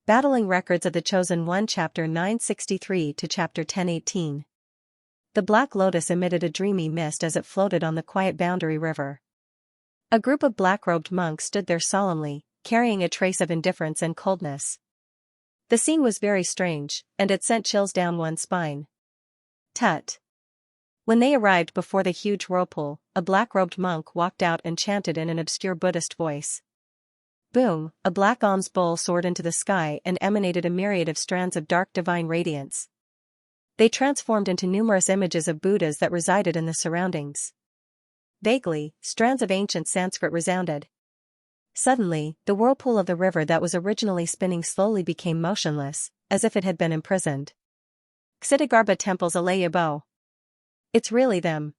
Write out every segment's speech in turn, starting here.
Battling Records of the Chosen One Chapter 963 to Chapter 1018. The Black Lotus emitted a dreamy mist as it floated on the quiet Boundary River. A group of black-robed monks stood there solemnly, carrying a trace of indifference and coldness. The scene was very strange, and it sent chills down one's spine. Tut! When they arrived before the huge whirlpool, a black-robed monk walked out and chanted in an obscure Buddhist voice. Boom! A black alms bowl soared into the sky and emanated a myriad of strands of dark divine radiance. They transformed into numerous images of Buddhas that resided in the surroundings. Vaguely, strands of ancient Sanskrit resounded. Suddenly, the whirlpool of the river that was originally spinning slowly became motionless, as if it had been imprisoned. Xitigarbha Temple's Alayabo. It's really them.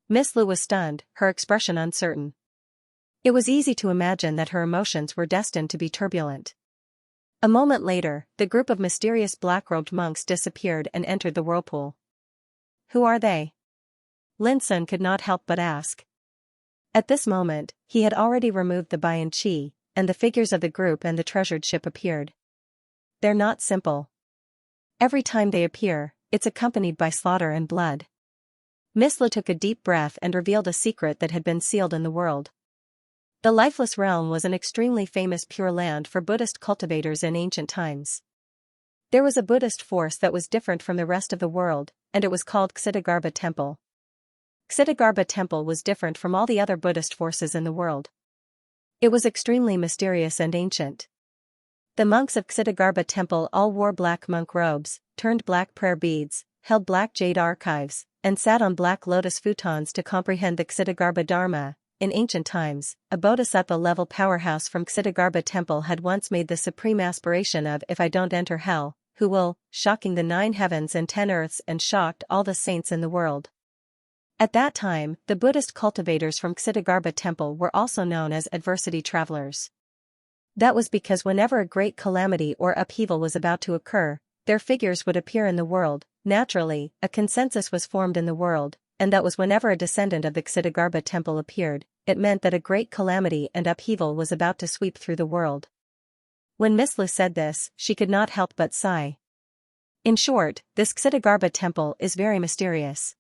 Miss Lu was stunned, her expression uncertain. It was easy to imagine that her emotions were destined to be turbulent. A moment later, the group of mysterious black-robed monks disappeared and entered the whirlpool. Who are they? Lin Sun could not help but ask. At this moment, he had already removed the Bai and Qi, and the figures of the group and the treasured ship appeared. They're not simple. Every time they appear, it's accompanied by slaughter and blood. Miss Lu took a deep breath and revealed a secret that had been sealed in the world. The Lifeless Realm was an extremely famous Pure Land for Buddhist cultivators in ancient times. There was a Buddhist force that was different from the rest of the world, and it was called Xitigarbha Temple. Xitigarbha Temple was different from all the other Buddhist forces in the world. It was extremely mysterious and ancient. The monks of Xitigarbha Temple all wore black monk robes, turned black prayer beads, held black jade archives, and sat on black lotus futons to comprehend the Xitigarbha Dharma. In ancient times, a bodhisattva-level powerhouse from Xitigarbha Temple had once made the supreme aspiration of "If I don't enter hell, who will?" shocking the 9 heavens and 10 earths and shocked all the saints in the world. At that time, the Buddhist cultivators from Xitigarbha Temple were also known as adversity travelers. That was because whenever a great calamity or upheaval was about to occur, their figures would appear in the world. Naturally, a consensus was formed in the world, and that was whenever a descendant of the Xitigarbha Temple appeared, it meant that a great calamity and upheaval was about to sweep through the world. When Miss Lu said this, she could not help but sigh. In short, this Xitigarbha Temple is very mysterious.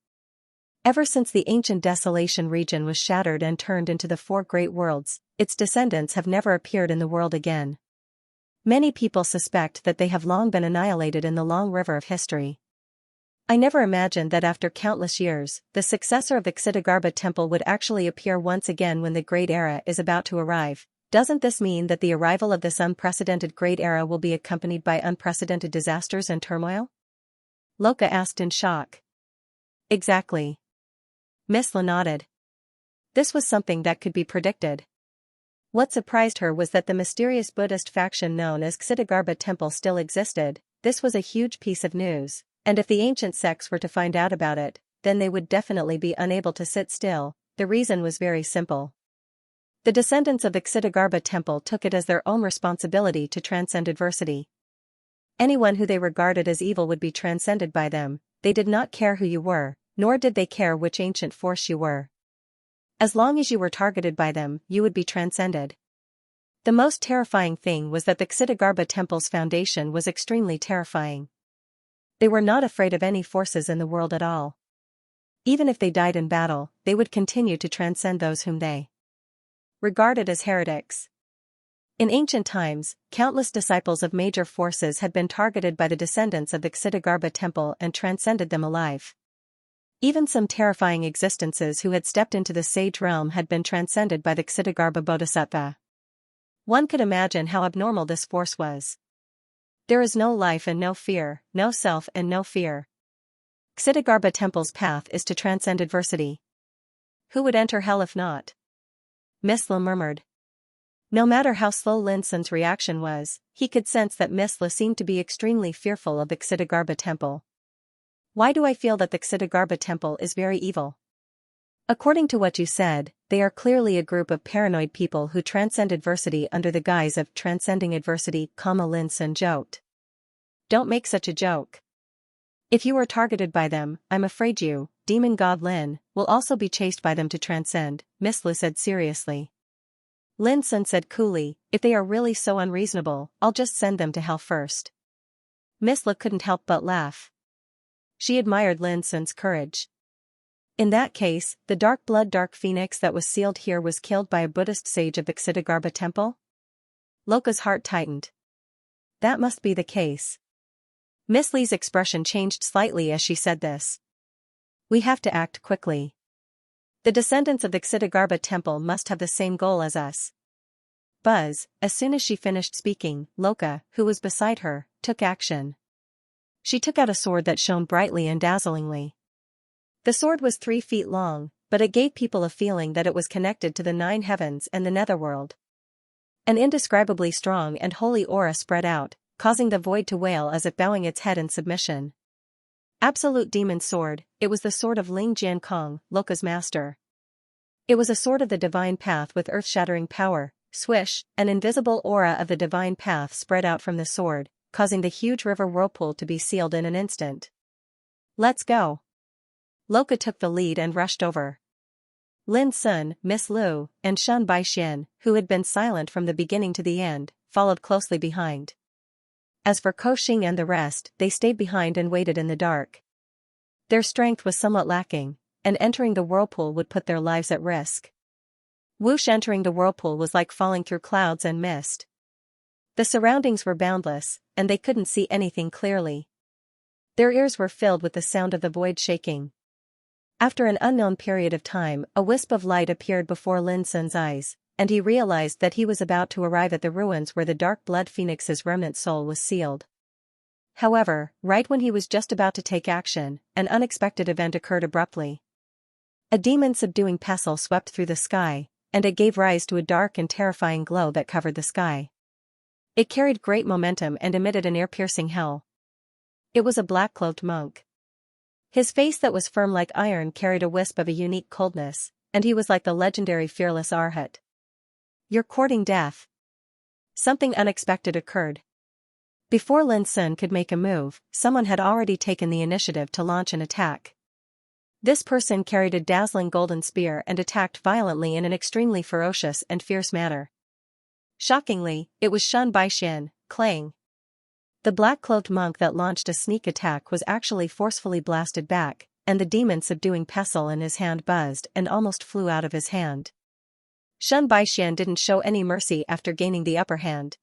Ever since the ancient desolation region was shattered and turned into the 4 great worlds, its descendants have never appeared in the world again. Many people suspect that they have long been annihilated in the long river of history. I never imagined that after countless years, the successor of the Xitigarbha Temple would actually appear once again when the Great Era is about to arrive. Doesn't this mean that the arrival of this unprecedented Great Era will be accompanied by unprecedented disasters and turmoil? Loka asked in shock. Exactly. Miss Lu nodded. This was something that could be predicted. What surprised her was that the mysterious Buddhist faction known as Xitigarbha Temple still existed. This was a huge piece of news. And if the ancient sects were to find out about it, then they would definitely be unable to sit still. The reason was very simple. The descendants of the Xitigarbha Temple took it as their own responsibility to transcend adversity. Anyone who they regarded as evil would be transcended by them. They did not care who you were, nor did they care which ancient force you were. As long as you were targeted by them, you would be transcended. The most terrifying thing was that the Xitigarbha Temple's foundation was extremely terrifying. They were not afraid of any forces in the world at all. Even if they died in battle, they would continue to transcend those whom they regarded as heretics. In ancient times, countless disciples of major forces had been targeted by the descendants of the Xitigarbha Temple and transcended them alive. Even some terrifying existences who had stepped into the sage realm had been transcended by the Xitigarbha Bodhisattva. One could imagine how abnormal this force was. There is no life and no fear, no self and no fear. Xitigarbha Temple's path is to transcend adversity. Who would enter hell if not? Miss Lu murmured. No matter how slow Lin Sun's reaction was, he could sense that Miss Lu seemed to be extremely fearful of the Xitigarbha Temple. Why do I feel that the Xitigarbha Temple is very evil? According to what you said, they are clearly a group of paranoid people who transcend adversity under the guise of transcending adversity, Lin Sun joked. Don't make such a joke. If you are targeted by them, I'm afraid you, demon god Lin, will also be chased by them to transcend, Miss Lu said seriously. Lin Sun said coolly, if they are really so unreasonable, I'll just send them to hell first. Miss Le couldn't help but laugh. She admired Lin Sun's courage. In that case, the dark phoenix that was sealed here was killed by a Buddhist sage of the Xianxia temple? Loka's heart tightened. That must be the case. Miss Li's expression changed slightly as she said this. We have to act quickly. The descendants of the Xianxia temple must have the same goal as us. Buzz, as soon as she finished speaking, Loka, who was beside her, took action. She took out a sword that shone brightly and dazzlingly. The sword was 3 feet long, but it gave people a feeling that it was connected to the 9 heavens and the netherworld. An indescribably strong and holy aura spread out, causing the void to wail as if bowing its head in submission. Absolute demon sword, it was the sword of Ling Jiankong, Loka's master. It was a sword of the divine path with earth-shattering power. Swish, an invisible aura of the divine path spread out from the sword, causing the huge river whirlpool to be sealed in an instant. Let's go. Loka took the lead and rushed over. Lin Sun, Miss Lu, and Shan Baixian, who had been silent from the beginning to the end, followed closely behind. As for Koxing and the rest, they stayed behind and waited in the dark. Their strength was somewhat lacking, and entering the whirlpool would put their lives at risk. Whoosh, entering the whirlpool was like falling through clouds and mist. The surroundings were boundless, and they couldn't see anything clearly. Their ears were filled with the sound of the void shaking. After an unknown period of time, a wisp of light appeared before Lin Sun's eyes, and he realized that he was about to arrive at the ruins where the dark blood phoenix's remnant soul was sealed. However, right when he was just about to take action, an unexpected event occurred abruptly. A demon-subduing pestle swept through the sky, and it gave rise to a dark and terrifying glow that covered the sky. It carried great momentum and emitted an ear-piercing howl. It was a black-cloaked monk. His face that was firm like iron carried a wisp of a unique coldness, and he was like the legendary fearless Arhat. You're courting death. Something unexpected occurred. Before Lin Sun could make a move, someone had already taken the initiative to launch an attack. This person carried a dazzling golden spear and attacked violently in an extremely ferocious and fierce manner. Shockingly, it was Shan Baixian, clang. The black-cloaked monk that launched a sneak attack was actually forcefully blasted back, and the demon-subduing pestle in his hand buzzed and almost flew out of his hand. Shan Baixian didn't show any mercy after gaining the upper hand.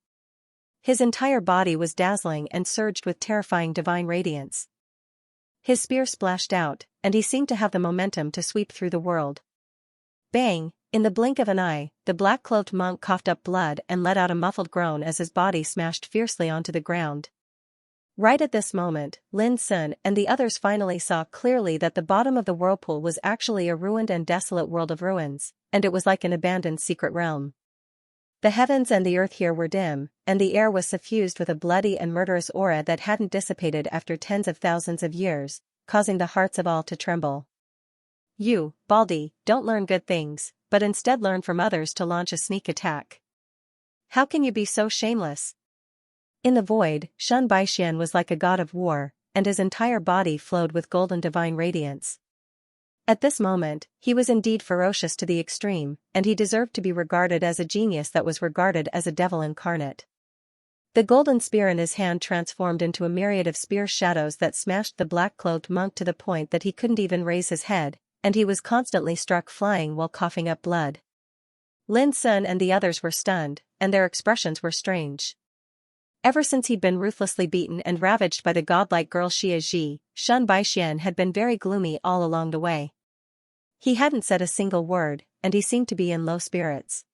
His entire body was dazzling and surged with terrifying divine radiance. His spear splashed out, and he seemed to have the momentum to sweep through the world. Bang! In the blink of an eye, the black-cloaked monk coughed up blood and let out a muffled groan as his body smashed fiercely onto the ground. Right at this moment, Lin Sun and the others finally saw clearly that the bottom of the whirlpool was actually a ruined and desolate world of ruins, and it was like an abandoned secret realm. The heavens and the earth here were dim, and the air was suffused with a bloody and murderous aura that hadn't dissipated after tens of thousands of years, causing the hearts of all to tremble. You, Baldy, don't learn good things, but instead learn from others to launch a sneak attack. How can you be so shameless? In the void, Shan Baixian was like a god of war, and his entire body flowed with golden divine radiance. At this moment, he was indeed ferocious to the extreme, and he deserved to be regarded as a genius that was regarded as a devil incarnate. The golden spear in his hand transformed into a myriad of spear shadows that smashed the black-cloaked monk to the point that he couldn't even raise his head, and he was constantly struck flying while coughing up blood. Lin Sun and the others were stunned, and their expressions were strange. Ever since he'd been ruthlessly beaten and ravaged by the godlike girl Xianxia, Shan Baixian had been very gloomy all along the way. He hadn't said a single word, and he seemed to be in low spirits.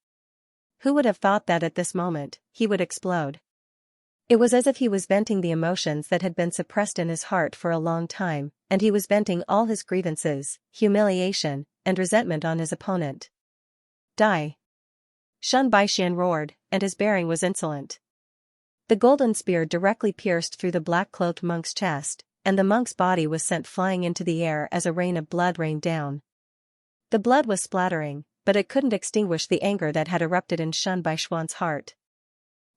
Who would have thought that at this moment, he would explode? It was as if he was venting the emotions that had been suppressed in his heart for a long time, and he was venting all his grievances, humiliation, and resentment on his opponent. Die! Shan Baixian roared, and his bearing was insolent. The golden spear directly pierced through the black-cloaked monk's chest, and the monk's body was sent flying into the air as a rain of blood rained down. The blood was splattering, but it couldn't extinguish the anger that had erupted in Shan Baixian's heart.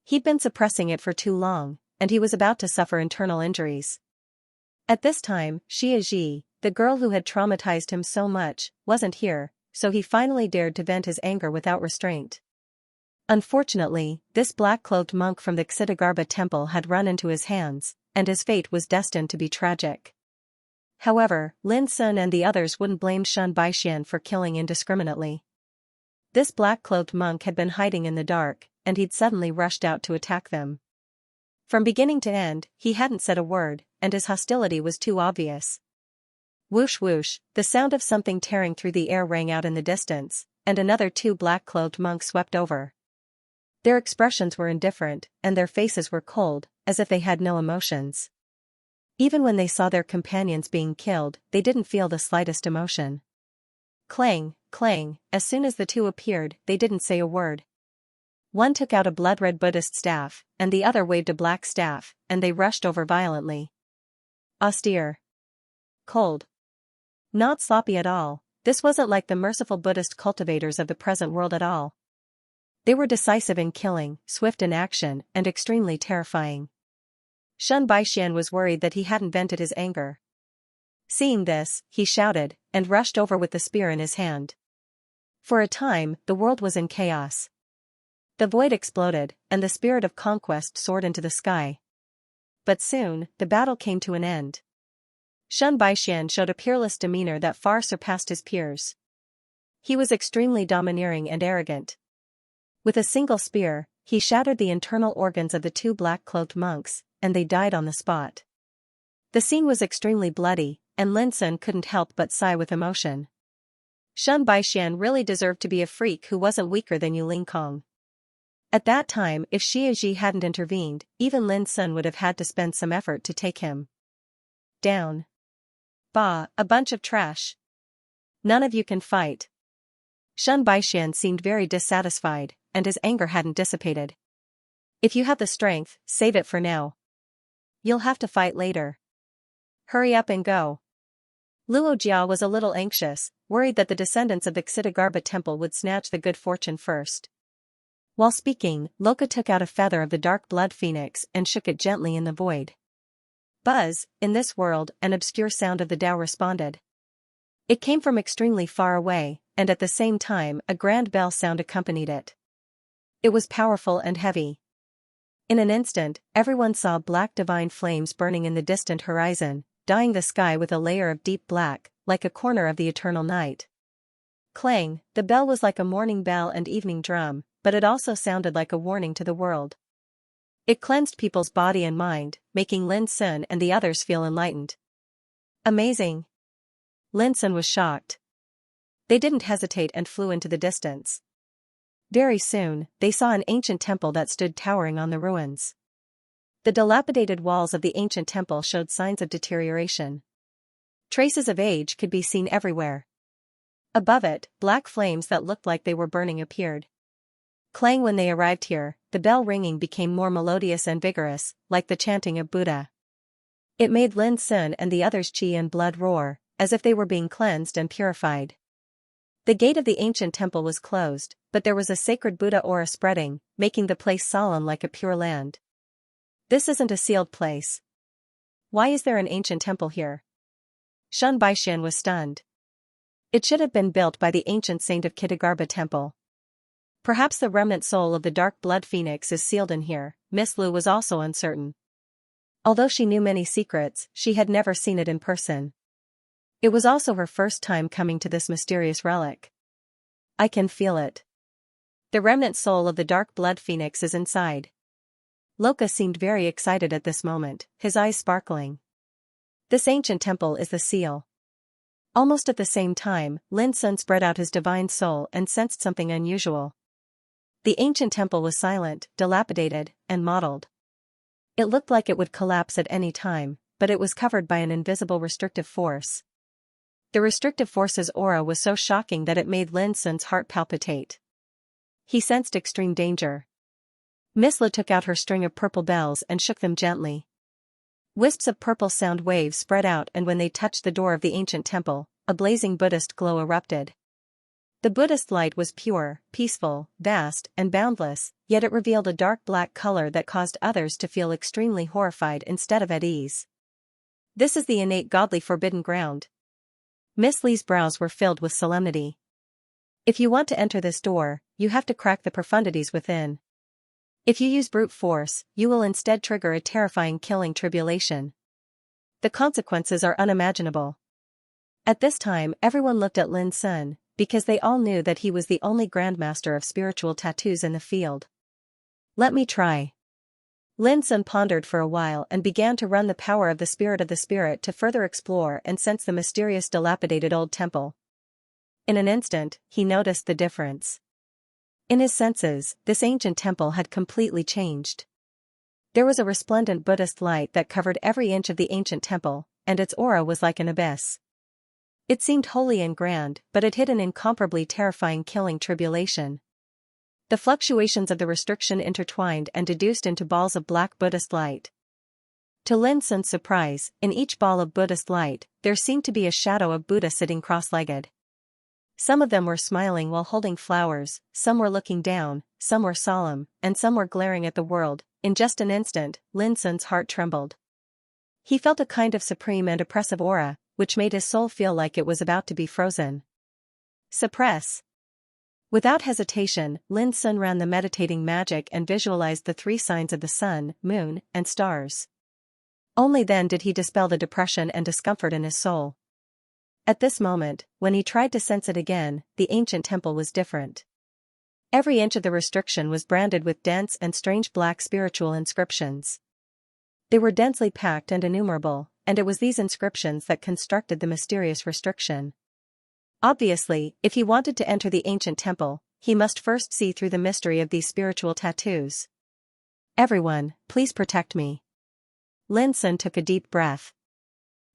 He'd been suppressing it for too long, and he was about to suffer internal injuries. At this time, Xianxia, the girl who had traumatized him so much, wasn't here, so he finally dared to vent his anger without restraint. Unfortunately, this black-cloaked monk from the Xianxia temple had run into his hands, and his fate was destined to be tragic. However, Lin Sun and the others wouldn't blame Shen Baixian for killing indiscriminately. This black-cloaked monk had been hiding in the dark, and he'd suddenly rushed out to attack them. From beginning to end, he hadn't said a word, and his hostility was too obvious. Whoosh whoosh, the sound of something tearing through the air rang out in the distance, and another two black-cloaked monks swept over. Their expressions were indifferent, and their faces were cold, as if they had no emotions. Even when they saw their companions being killed, they didn't feel the slightest emotion. Clang, clang, as soon as the two appeared, they didn't say a word. One took out a blood-red Buddhist staff, and the other waved a black staff, and they rushed over violently. Austere. Cold. Not sloppy at all, this wasn't like the merciful Buddhist cultivators of the present world at all. They were decisive in killing, swift in action, and extremely terrifying. Shen Baixian was worried that he hadn't vented his anger. Seeing this, he shouted, and rushed over with the spear in his hand. For a time, the world was in chaos. The void exploded, and the spirit of conquest soared into the sky. But soon, the battle came to an end. Shen Baixian showed a peerless demeanor that far surpassed his peers. He was extremely domineering and arrogant. With a single spear, he shattered the internal organs of the two black-cloaked monks, and they died on the spot. The scene was extremely bloody, and Lin Sun couldn't help but sigh with emotion. Shen Baixian really deserved to be a freak who wasn't weaker than Yu Lingkong. At that time, if Xie Ji hadn't intervened, even Lin Sun would have had to spend some effort to take him down. Bah, a bunch of trash. None of you can fight. Shen Baixian seemed very dissatisfied, and his anger hadn't dissipated. If you have the strength, save it for now. You'll have to fight later. Hurry up and go. Luo Jia was a little anxious, worried that the descendants of the Xianxia temple would snatch the good fortune first. While speaking, Loka took out a feather of the dark blood phoenix and shook it gently in the void. Buzz, in this world, an obscure sound of the Tao responded. It came from extremely far away, and at the same time a grand bell sound accompanied it. It was powerful and heavy. In an instant, everyone saw black divine flames burning in the distant horizon, dyeing the sky with a layer of deep black, like a corner of the eternal night. Clang, the bell was like a morning bell and evening drum, but it also sounded like a warning to the world. It cleansed people's body and mind, making Lin Sun and the others feel enlightened. Amazing. Lin Sun was shocked. They didn't hesitate and flew into the distance. Very soon, they saw an ancient temple that stood towering on the ruins. The dilapidated walls of the ancient temple showed signs of deterioration. Traces of age could be seen everywhere. Above it, black flames that looked like they were burning appeared. Clang, when they arrived here, the bell ringing became more melodious and vigorous, like the chanting of Buddha. It made Lin Sun and the others' chi and blood roar, as if they were being cleansed and purified. The gate of the ancient temple was closed, but there was a sacred Buddha aura spreading, making the place solemn like a pure land. This isn't a sealed place. Why is there an ancient temple here? Shen Baixian was stunned. It should have been built by the ancient saint of Xianxia temple. Perhaps the remnant soul of the dark blood phoenix is sealed in here. Miss Lu was also uncertain. Although she knew many secrets, she had never seen it in person. It was also her first time coming to this mysterious relic. I can feel it. The remnant soul of the dark blood phoenix is inside. Loka seemed very excited at this moment, his eyes sparkling. This ancient temple is the seal. Almost at the same time, Lin Sun spread out his divine soul and sensed something unusual. The ancient temple was silent, dilapidated, and mottled. It looked like it would collapse at any time, but it was covered by an invisible restrictive force. The restrictive force's aura was so shocking that it made Lin Sun's heart palpitate. He sensed extreme danger. Miss Lu took out her string of purple bells and shook them gently. Wisps of purple sound waves spread out, and when they touched the door of the ancient temple, a blazing Buddhist glow erupted. The Buddhist light was pure, peaceful, vast, and boundless, yet it revealed a dark black color that caused others to feel extremely horrified instead of at ease. This is the innate godly forbidden ground. Miss Li's brows were filled with solemnity. If you want to enter this door, you have to crack the profundities within. If you use brute force, you will instead trigger a terrifying killing tribulation. The consequences are unimaginable. At this time everyone looked at Lin Sun, because they all knew that he was the only grandmaster of spiritual tattoos in the field. Let me try. Lin Sun pondered for a while and began to run the power of the spirit to further explore and sense the mysterious dilapidated old temple. In an instant, he noticed the difference. In his senses, this ancient temple had completely changed. There was a resplendent Buddhist light that covered every inch of the ancient temple, and its aura was like an abyss. It seemed holy and grand, but it hid an incomparably terrifying killing tribulation. The fluctuations of the restriction intertwined and deduced into balls of black Buddhist light. To Lin Sun's surprise, in each ball of Buddhist light, there seemed to be a shadow of Buddha sitting cross-legged. Some of them were smiling while holding flowers, some were looking down, some were solemn, and some were glaring at the world. In just an instant, Lin Sun's heart trembled. He felt a kind of supreme and oppressive aura, which made his soul feel like it was about to be frozen. Suppress. Without hesitation, Lin Sun ran the meditating magic and visualized the 3 signs of the sun, moon, and stars. Only then did he dispel the depression and discomfort in his soul. At this moment, when he tried to sense it again, the ancient temple was different. Every inch of the restriction was branded with dense and strange black spiritual inscriptions. They were densely packed and innumerable, and it was these inscriptions that constructed the mysterious restriction. Obviously, if he wanted to enter the ancient temple, he must first see through the mystery of these spiritual tattoos. Everyone, please protect me. Lin Sun took a deep breath.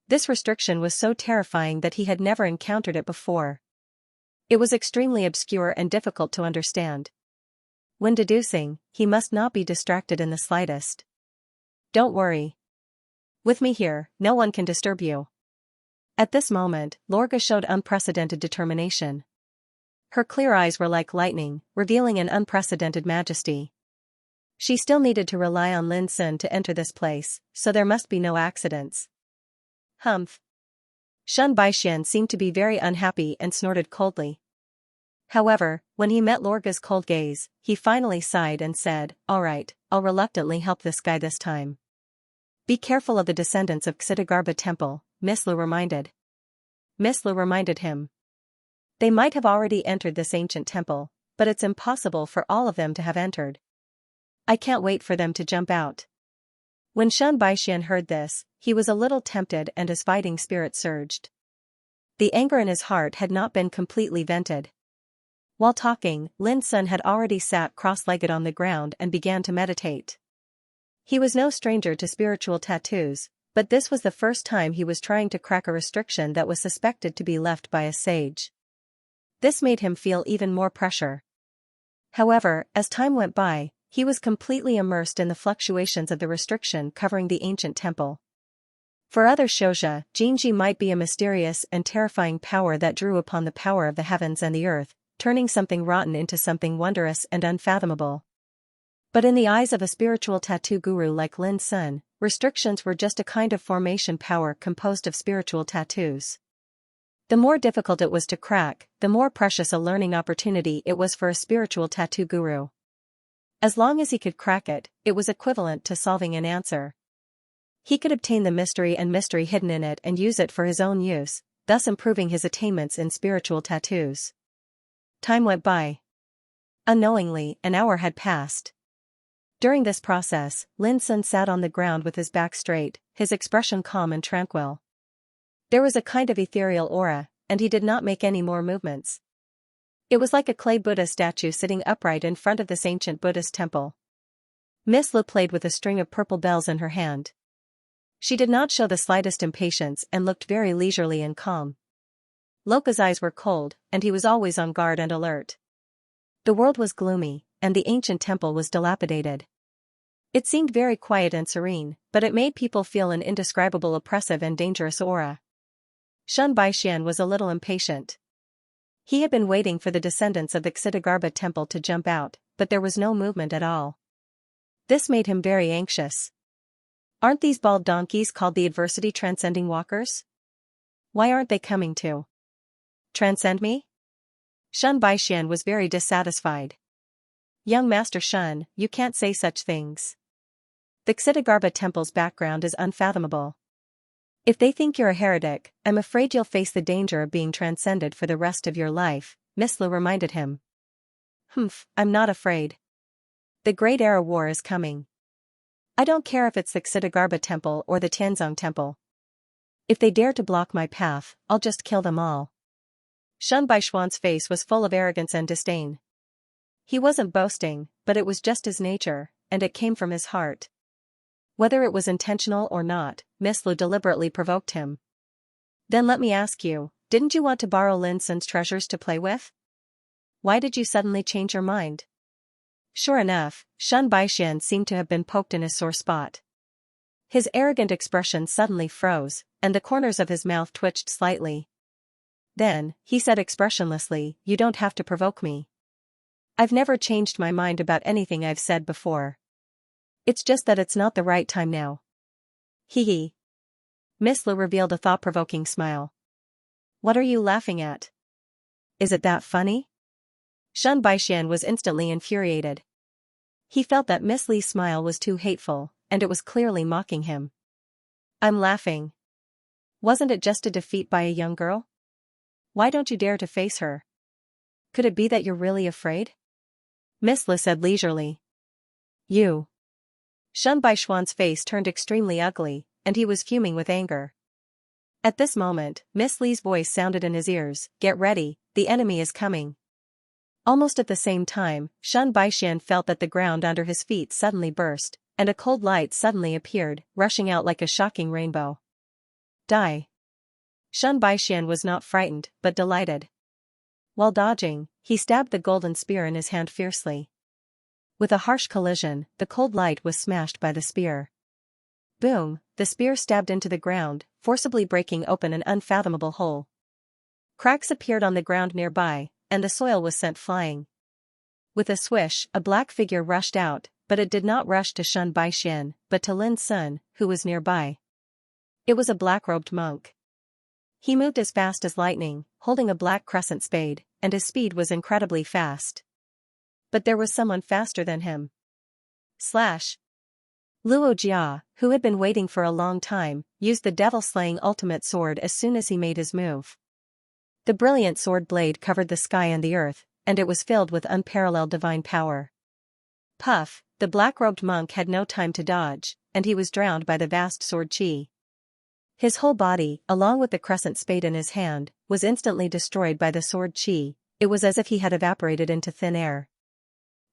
This restriction was so terrifying that he had never encountered it before. It was extremely obscure and difficult to understand. When deducing, he must not be distracted in the slightest. Don't worry. With me here, no one can disturb you. At this moment, Lorga showed unprecedented determination. Her clear eyes were like lightning, revealing an unprecedented majesty. She still needed to rely on Lin Sun to enter this place, so there must be no accidents. Humph. Shun Baixian seemed to be very unhappy and snorted coldly. However, when he met Lorga's cold gaze, he finally sighed and said, "All right, I'll reluctantly help this guy this time." Be careful of the descendants of Xianxia Temple, Miss Lu reminded. Miss Lu reminded him. They might have already entered this ancient temple, but it's impossible for all of them to have entered. I can't wait for them to jump out. When Shun Baixian heard this, he was a little tempted and his fighting spirit surged. The anger in his heart had not been completely vented. While talking, Lin Sun had already sat cross-legged on the ground and began to meditate. He was no stranger to spiritual tattoos, but this was the first time he was trying to crack a restriction that was suspected to be left by a sage. This made him feel even more pressure. However, as time went by, he was completely immersed in the fluctuations of the restriction covering the ancient temple. For other Xianxia, Jinji might be a mysterious and terrifying power that drew upon the power of the heavens and the earth, turning something rotten into something wondrous and unfathomable. But in the eyes of a spiritual tattoo guru like Lin Sun, restrictions were just a kind of formation power composed of spiritual tattoos. The more difficult it was to crack, the more precious a learning opportunity it was for a spiritual tattoo guru. As long as he could crack it, it was equivalent to solving an answer. He could obtain the mystery and mystery hidden in it and use it for his own use, thus improving his attainments in spiritual tattoos. Time went by. Unknowingly, an hour had passed. During this process, Lin Sun sat on the ground with his back straight, his expression calm and tranquil. There was a kind of ethereal aura, and he did not make any more movements. It was like a clay Buddha statue sitting upright in front of this ancient Buddhist temple. Miss Lu played with a string of purple bells in her hand. She did not show the slightest impatience and looked very leisurely and calm. Loka's eyes were cold, and he was always on guard and alert. The world was gloomy, and the ancient temple was dilapidated. It seemed very quiet and serene, but it made people feel an indescribable oppressive and dangerous aura. Shun Baixian was a little impatient. He had been waiting for the descendants of the Xianxia temple to jump out, but there was no movement at all. This made him very anxious. Aren't these bald donkeys called the adversity-transcending walkers? Why aren't they coming to transcend me? Shun Baixian was very dissatisfied. Young Master Shun, you can't say such things. The Xitigarbha temple's background is unfathomable. If they think you're a heretic, I'm afraid you'll face the danger of being transcended for the rest of your life, Miss Lu reminded him. Humph, I'm not afraid. The Great Era War is coming. I don't care if it's the Xitigarbha temple or the Tianzong temple. If they dare to block my path, I'll just kill them all. Shun Baishuan's face was full of arrogance and disdain. He wasn't boasting, but it was just his nature, and it came from his heart. Whether it was intentional or not, Miss Lu deliberately provoked him. Then let me ask you, didn't you want to borrow Lin Sun's treasures to play with? Why did you suddenly change your mind? Sure enough, Shun Baixian seemed to have been poked in a sore spot. His arrogant expression suddenly froze, and the corners of his mouth twitched slightly. Then, he said expressionlessly, you don't have to provoke me. I've never changed my mind about anything I've said before. It's just that it's not the right time now. Hee hee. Miss Lu revealed a thought-provoking smile. What are you laughing at? Is it that funny? Shun Baixian was instantly infuriated. He felt that Miss Li's smile was too hateful, and it was clearly mocking him. I'm laughing. Wasn't it just a defeat by a young girl? Why don't you dare to face her? Could it be that you're really afraid? Miss Li said leisurely. You. Shun Baishuan's face turned extremely ugly, and he was fuming with anger. At this moment, Miss Li's voice sounded in his ears, get ready, the enemy is coming. Almost at the same time, Shun Baixian felt that the ground under his feet suddenly burst, and a cold light suddenly appeared, rushing out like a shocking rainbow. Die. Shun Baixian was not frightened, but delighted. While dodging, he stabbed the golden spear in his hand fiercely. With a harsh collision, the cold light was smashed by the spear. Boom, the spear stabbed into the ground, forcibly breaking open an unfathomable hole. Cracks appeared on the ground nearby, and the soil was sent flying. With a swish, a black figure rushed out, but it did not rush to Shun Baixian, but to Lin Sun, who was nearby. It was a black-robed monk. He moved as fast as lightning, holding a black crescent spade, and his speed was incredibly fast. But there was someone faster than him. Slash. Luo Jia, who had been waiting for a long time, used the devil-slaying ultimate sword as soon as he made his move. The brilliant sword blade covered the sky and the earth, and it was filled with unparalleled divine power. Puff, the black-robed monk had no time to dodge, and he was drowned by the vast sword chi. His whole body, along with the crescent spade in his hand, was instantly destroyed by the sword chi. It was as if he had evaporated into thin air.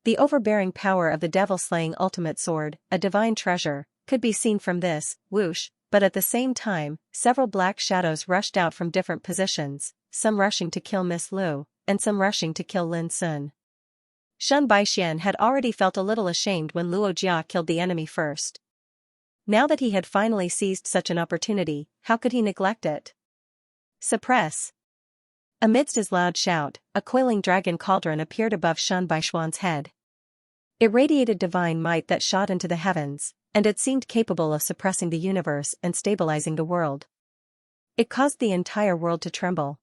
The overbearing power of the devil-slaying ultimate sword, a divine treasure, could be seen from this, whoosh, but at the same time, several black shadows rushed out from different positions, some rushing to kill Miss Lu, and some rushing to kill Lin Sun. Shun Baixian had already felt a little ashamed when Luo Jia killed the enemy first. Now that he had finally seized such an opportunity, how could he neglect it? Suppress. Amidst his loud shout, a coiling dragon cauldron appeared above Shun Baishuan's head. It radiated divine might that shot into the heavens, and it seemed capable of suppressing the universe and stabilizing the world. It caused the entire world to tremble.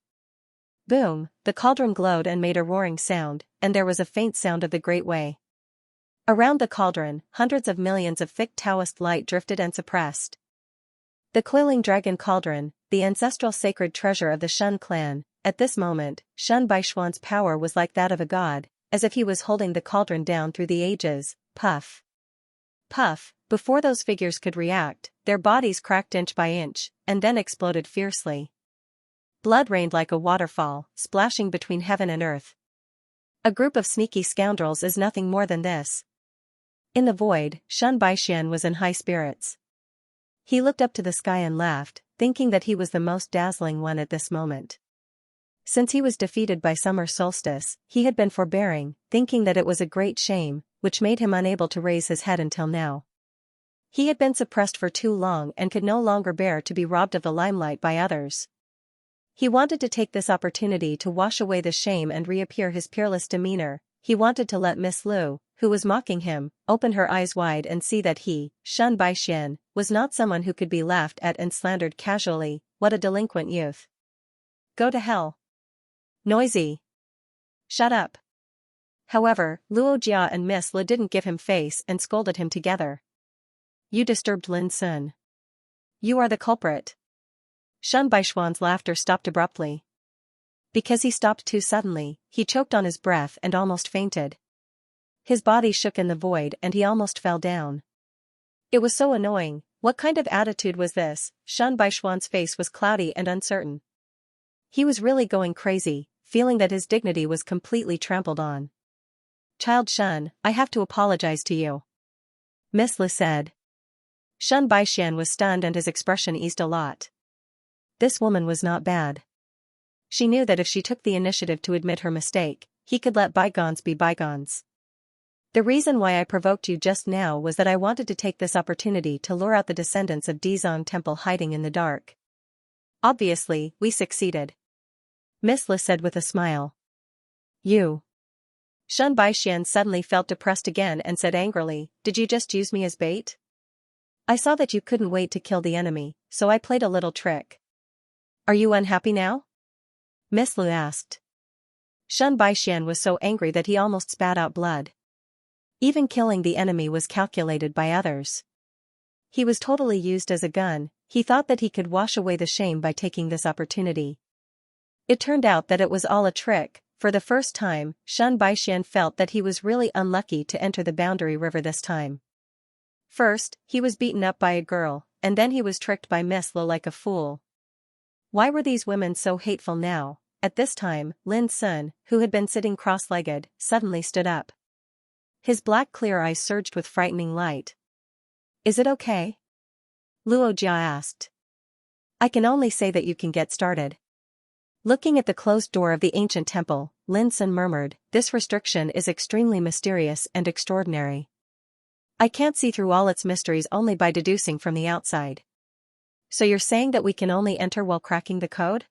Boom, the cauldron glowed and made a roaring sound, and there was a faint sound of the Great Way. Around the cauldron, hundreds of millions of thick Taoist light drifted and suppressed. The coiling dragon cauldron, the ancestral sacred treasure of the Shun clan. At this moment, Shun Baishuan's power was like that of a god, as if he was holding the cauldron down through the ages. Puff. Puff, before those figures could react, their bodies cracked inch by inch, and then exploded fiercely. Blood rained like a waterfall, splashing between heaven and earth. A group of sneaky scoundrels is nothing more than this. In the void, Shun Baixian was in high spirits. He looked up to the sky and laughed, thinking that he was the most dazzling one at this moment. Since he was defeated by summer solstice, he had been forbearing, thinking that it was a great shame, which made him unable to raise his head until now. He had been suppressed for too long and could no longer bear to be robbed of the limelight by others. He wanted to take this opportunity to wash away the shame and reappear his peerless demeanor. He wanted to let Miss Lu, who was mocking him, open her eyes wide and see that he, Shun Baixian, was not someone who could be laughed at and slandered casually. What a delinquent youth. Go to hell. Noisy. Shut up. However, Luo Jia and Miss Le didn't give him face and scolded him together. You disturbed Lin Sun. You are the culprit. Shen Baishuan's laughter stopped abruptly. Because he stopped too suddenly, he choked on his breath and almost fainted. His body shook in the void and he almost fell down. It was so annoying. What kind of attitude was this? Shen Baishuan's face was cloudy and uncertain. He was really going crazy, feeling that his dignity was completely trampled on. Child Shen, I have to apologize to you. Miss Le said. Shen Baishan was stunned and his expression eased a lot. This woman was not bad. She knew that if she took the initiative to admit her mistake, he could let bygones be bygones. The reason why I provoked you just now was that I wanted to take this opportunity to lure out the descendants of Dizong Temple hiding in the dark. Obviously, we succeeded. Miss Le said with a smile. You. Shen Baishan suddenly felt depressed again and said angrily, did you just use me as bait? I saw that you couldn't wait to kill the enemy, so I played a little trick. Are you unhappy now? Miss Le asked. Shen Baishan was so angry that he almost spat out blood. Even killing the enemy was calculated by others. He was totally used as a gun. He thought that he could wash away the shame by taking this opportunity. It turned out that it was all a trick. For the first time, Shen Baishan felt that he was really unlucky to enter the boundary river this time. First, he was beaten up by a girl, and then he was tricked by Miss Le like a fool. Why were these women so hateful now? At this time, Lin Sun, who had been sitting cross-legged, suddenly stood up. His black clear eyes surged with frightening light. Is it okay? Luo Jia asked. I can only say that you can get started. Looking at the closed door of the ancient temple, Lin Sun murmured, this restriction is extremely mysterious and extraordinary. I can't see through all its mysteries only by deducing from the outside. So you're saying that we can only enter while cracking the code?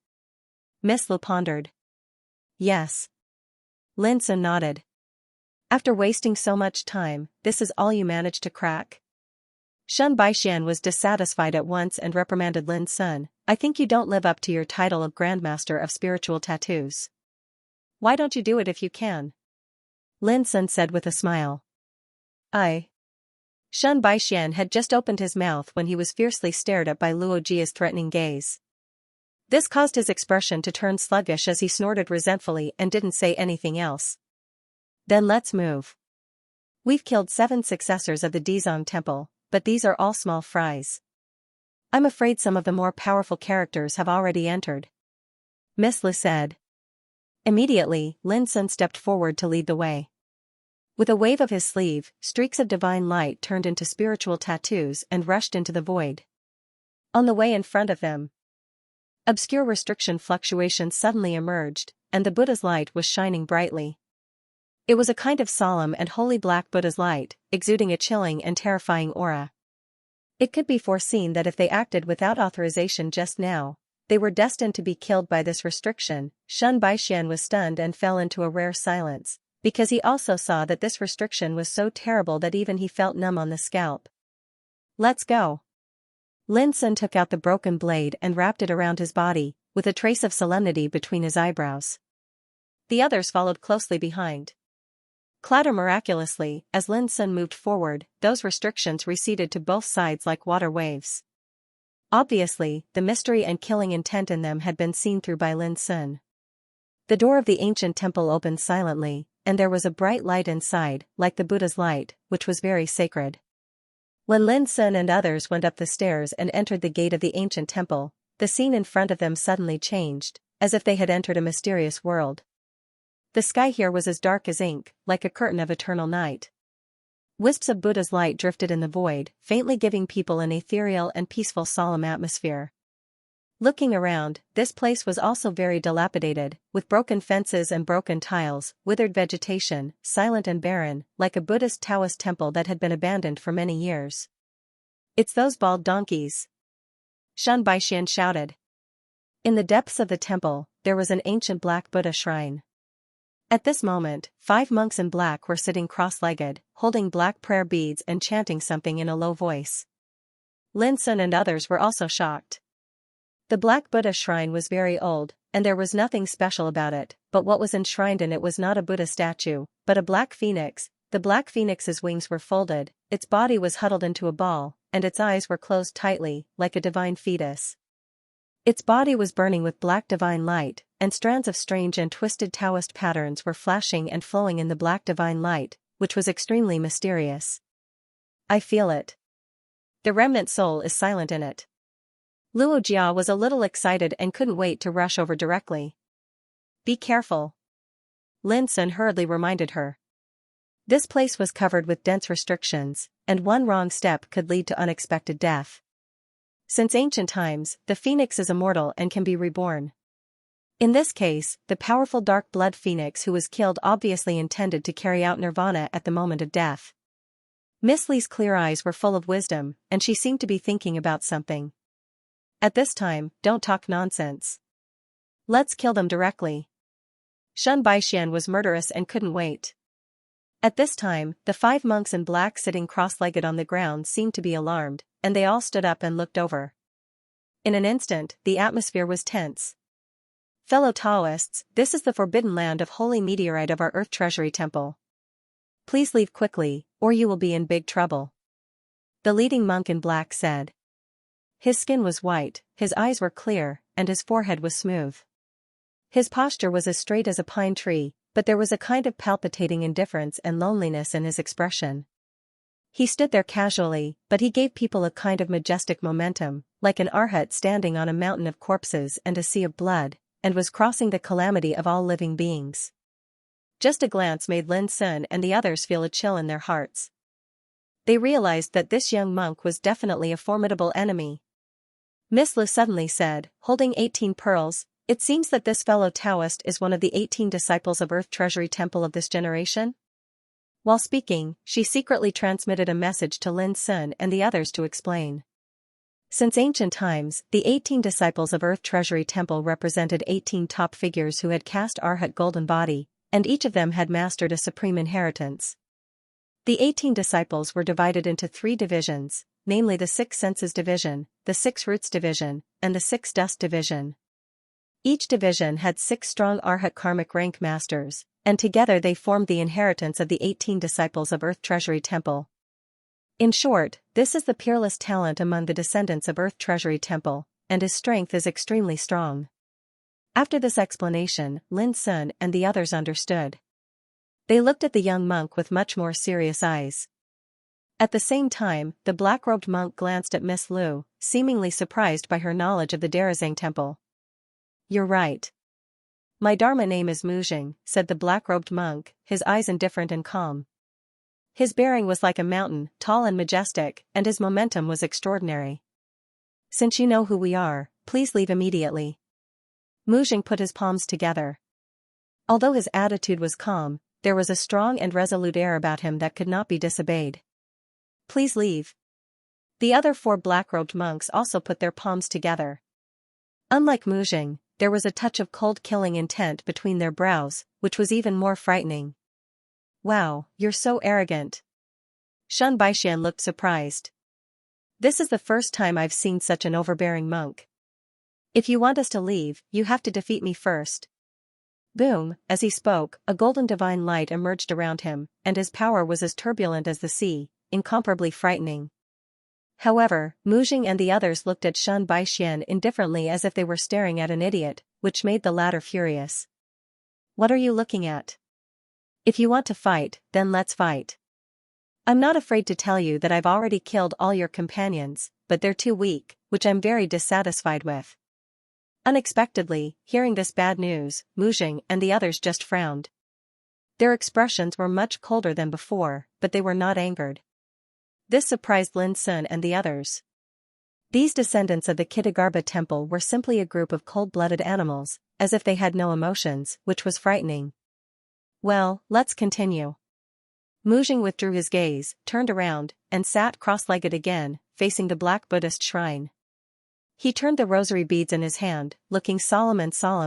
Miss Le pondered. Yes. Lin Sun nodded. After wasting so much time, this is all you managed to crack? Shen Baishan was dissatisfied at once and reprimanded Lin Sun. I think you don't live up to your title of Grandmaster of Spiritual Tattoos. Why don't you do it if you can? Lin Sun said with a smile. Shen Baishan had just opened his mouth when he was fiercely stared at by Luo Jia's threatening gaze. This caused his expression to turn sluggish as he snorted resentfully and didn't say anything else. Then let's move. We've killed 7 successors of the Dizong Temple, but these are all small fries. I'm afraid some of the more powerful characters have already entered. Miss Le said. Immediately, Lin Sun stepped forward to lead the way. With a wave of his sleeve, streaks of divine light turned into spiritual tattoos and rushed into the void. On the way in front of them, obscure restriction fluctuations suddenly emerged, and the Buddha's light was shining brightly. It was a kind of solemn and holy black Buddha's light, exuding a chilling and terrifying aura. It could be foreseen that if they acted without authorization just now, they were destined to be killed by this restriction. Shen Baishan was stunned and fell into a rare silence, because he also saw that this restriction was so terrible that even he felt numb on the scalp. Let's go. Lin Sun took out the broken blade and wrapped it around his body, with a trace of solemnity between his eyebrows. The others followed closely behind. Clatter miraculously, as Lin Sun moved forward, those restrictions receded to both sides like water waves. Obviously, the mystery and killing intent in them had been seen through by Lin Sun. The door of the ancient temple opened silently, and there was a bright light inside, like the Buddha's light, which was very sacred. When Lin Sun and others went up the stairs and entered the gate of the ancient temple, the scene in front of them suddenly changed, as if they had entered a mysterious world. The sky here was as dark as ink, like a curtain of eternal night. Wisps of Buddha's light drifted in the void, faintly giving people an ethereal and peaceful solemn atmosphere. Looking around, this place was also very dilapidated, with broken fences and broken tiles, withered vegetation, silent and barren, like a Buddhist Taoist temple that had been abandoned for many years. It's those bald donkeys! Shen Baishan shouted. In the depths of the temple, there was an ancient black Buddha shrine. At this moment, 5 monks in black were sitting cross-legged, holding black prayer beads and chanting something in a low voice. Lin Sun and others were also shocked. The Black Buddha shrine was very old, and there was nothing special about it, but what was enshrined in it was not a Buddha statue, but a black phoenix. The black phoenix's wings were folded, its body was huddled into a ball, and its eyes were closed tightly, like a divine fetus. Its body was burning with black divine light, and strands of strange and twisted Taoist patterns were flashing and flowing in the black divine light, which was extremely mysterious. I feel it. The remnant soul is silent in it. Luo Jia was a little excited and couldn't wait to rush over directly. Be careful. Lin Sun hurriedly reminded her. This place was covered with dense restrictions, and one wrong step could lead to unexpected death. Since ancient times, the phoenix is immortal and can be reborn. In this case, the powerful dark blood phoenix who was killed obviously intended to carry out nirvana at the moment of death. Miss Li's clear eyes were full of wisdom, and she seemed to be thinking about something. At this time, don't talk nonsense. Let's kill them directly. Shen Baixian was murderous and couldn't wait. At this time, the 5 monks in black sitting cross-legged on the ground seemed to be alarmed, and they all stood up and looked over. In an instant, the atmosphere was tense. Fellow Taoists, this is the forbidden land of holy meteorite of our Earth Treasury Temple. Please leave quickly, or you will be in big trouble. The leading monk in black said. His skin was white, his eyes were clear, and his forehead was smooth. His posture was as straight as a pine tree, but there was a kind of palpitating indifference and loneliness in his expression. He stood there casually, but he gave people a kind of majestic momentum, like an arhat standing on a mountain of corpses and a sea of blood, and was crossing the calamity of all living beings. Just a glance made Lin Sun and the others feel a chill in their hearts. They realized that this young monk was definitely a formidable enemy. Miss Lu suddenly said, holding 18 pearls, it seems that this fellow Taoist is one of the 18 disciples of Earth Treasury Temple of this generation? While speaking, she secretly transmitted a message to Lin Sun and the others to explain. Since ancient times, the 18 disciples of Earth Treasury Temple represented 18 top figures who had cast Arhat golden body, and each of them had mastered a supreme inheritance. The 18 disciples were divided into 3 divisions, namely the 6 senses division, the 6 roots division, and the 6 dust division. Each division had 6 strong Arhat karmic rank masters, and together they formed the inheritance of the 18 disciples of Earth Treasury Temple. In short, this is the peerless talent among the descendants of Earth Treasury Temple, and his strength is extremely strong. After this explanation, Lin Sun and the others understood. They looked at the young monk with much more serious eyes. At the same time, the black-robed monk glanced at Miss Lu, seemingly surprised by her knowledge of the Darazang Temple. You're right. My Dharma name is Mujing, said the black-robed monk, his eyes indifferent and calm. His bearing was like a mountain, tall and majestic, and his momentum was extraordinary. Since you know who we are, please leave immediately. Mujing put his palms together. Although his attitude was calm, there was a strong and resolute air about him that could not be disobeyed. Please leave. The other 4 black-robed monks also put their palms together. Unlike Mujing, there was a touch of cold killing intent between their brows, which was even more frightening. Wow, you're so arrogant. Shen Baixian looked surprised. This is the first time I've seen such an overbearing monk. If you want us to leave, you have to defeat me first. Boom, as he spoke, a golden divine light emerged around him, and his power was as turbulent as the sea, incomparably frightening. However, Mujing and the others looked at Shen Baixian indifferently as if they were staring at an idiot, which made the latter furious. What are you looking at? If you want to fight, then let's fight. I'm not afraid to tell you that I've already killed all your companions, but they're too weak, which I'm very dissatisfied with. Unexpectedly, hearing this bad news, Mujing and the others just frowned. Their expressions were much colder than before, but they were not angered. This surprised Lin Sun and the others. These descendants of the Kitagarbha temple were simply a group of cold-blooded animals, as if they had no emotions, which was frightening. Well, let's continue. Mujing withdrew his gaze, turned around, and sat cross-legged again, facing the black Buddhist shrine. He turned the rosary beads in his hand, looking solemn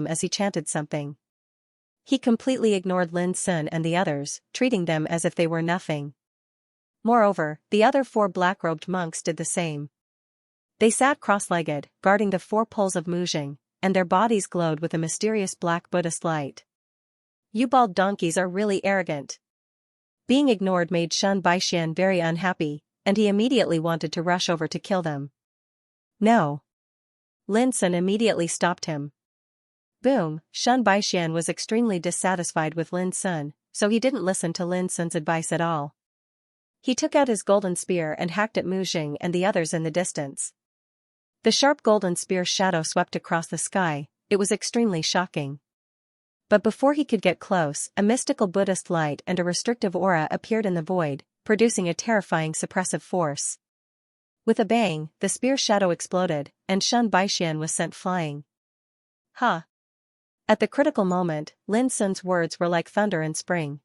as he chanted something. He completely ignored Lin Sun and the others, treating them as if they were nothing. Moreover, the other 4 black-robed monks did the same. They sat cross-legged, guarding the 4 poles of Muzhing, and their bodies glowed with a mysterious black Buddhist light. "You bald donkeys are really arrogant." Being ignored made Shen Baixian very unhappy, and he immediately wanted to rush over to kill them. "No." Lin Sun immediately stopped him. Boom, Shen Baixian was extremely dissatisfied with Lin Sun, so he didn't listen to Lin Sun's advice at all. He took out his golden spear and hacked at Muzhing and the others in the distance. The sharp golden spear's shadow swept across the sky. It was extremely shocking. But before he could get close, a mystical Buddhist light and a restrictive aura appeared in the void, producing a terrifying suppressive force. With a bang, the spear's shadow exploded, and Shen Baixian was sent flying. "Ha!" At the critical moment, Lin Sun's words were like thunder in spring.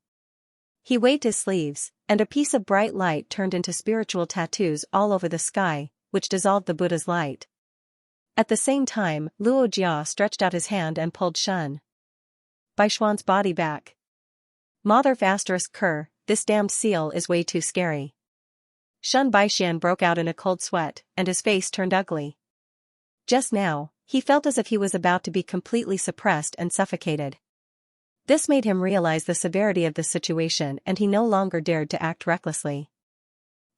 He waved his sleeves, and a piece of bright light turned into spiritual tattoos all over the sky, which dissolved the Buddha's light. At the same time, Luo Jia stretched out his hand and pulled Shen Baishuan's body back. "Mother **Ker, this damned seal is way too scary." Shen Baixian broke out in a cold sweat, and his face turned ugly. Just now, he felt as if he was about to be completely suppressed and suffocated. This made him realize the severity of the situation, and he no longer dared to act recklessly.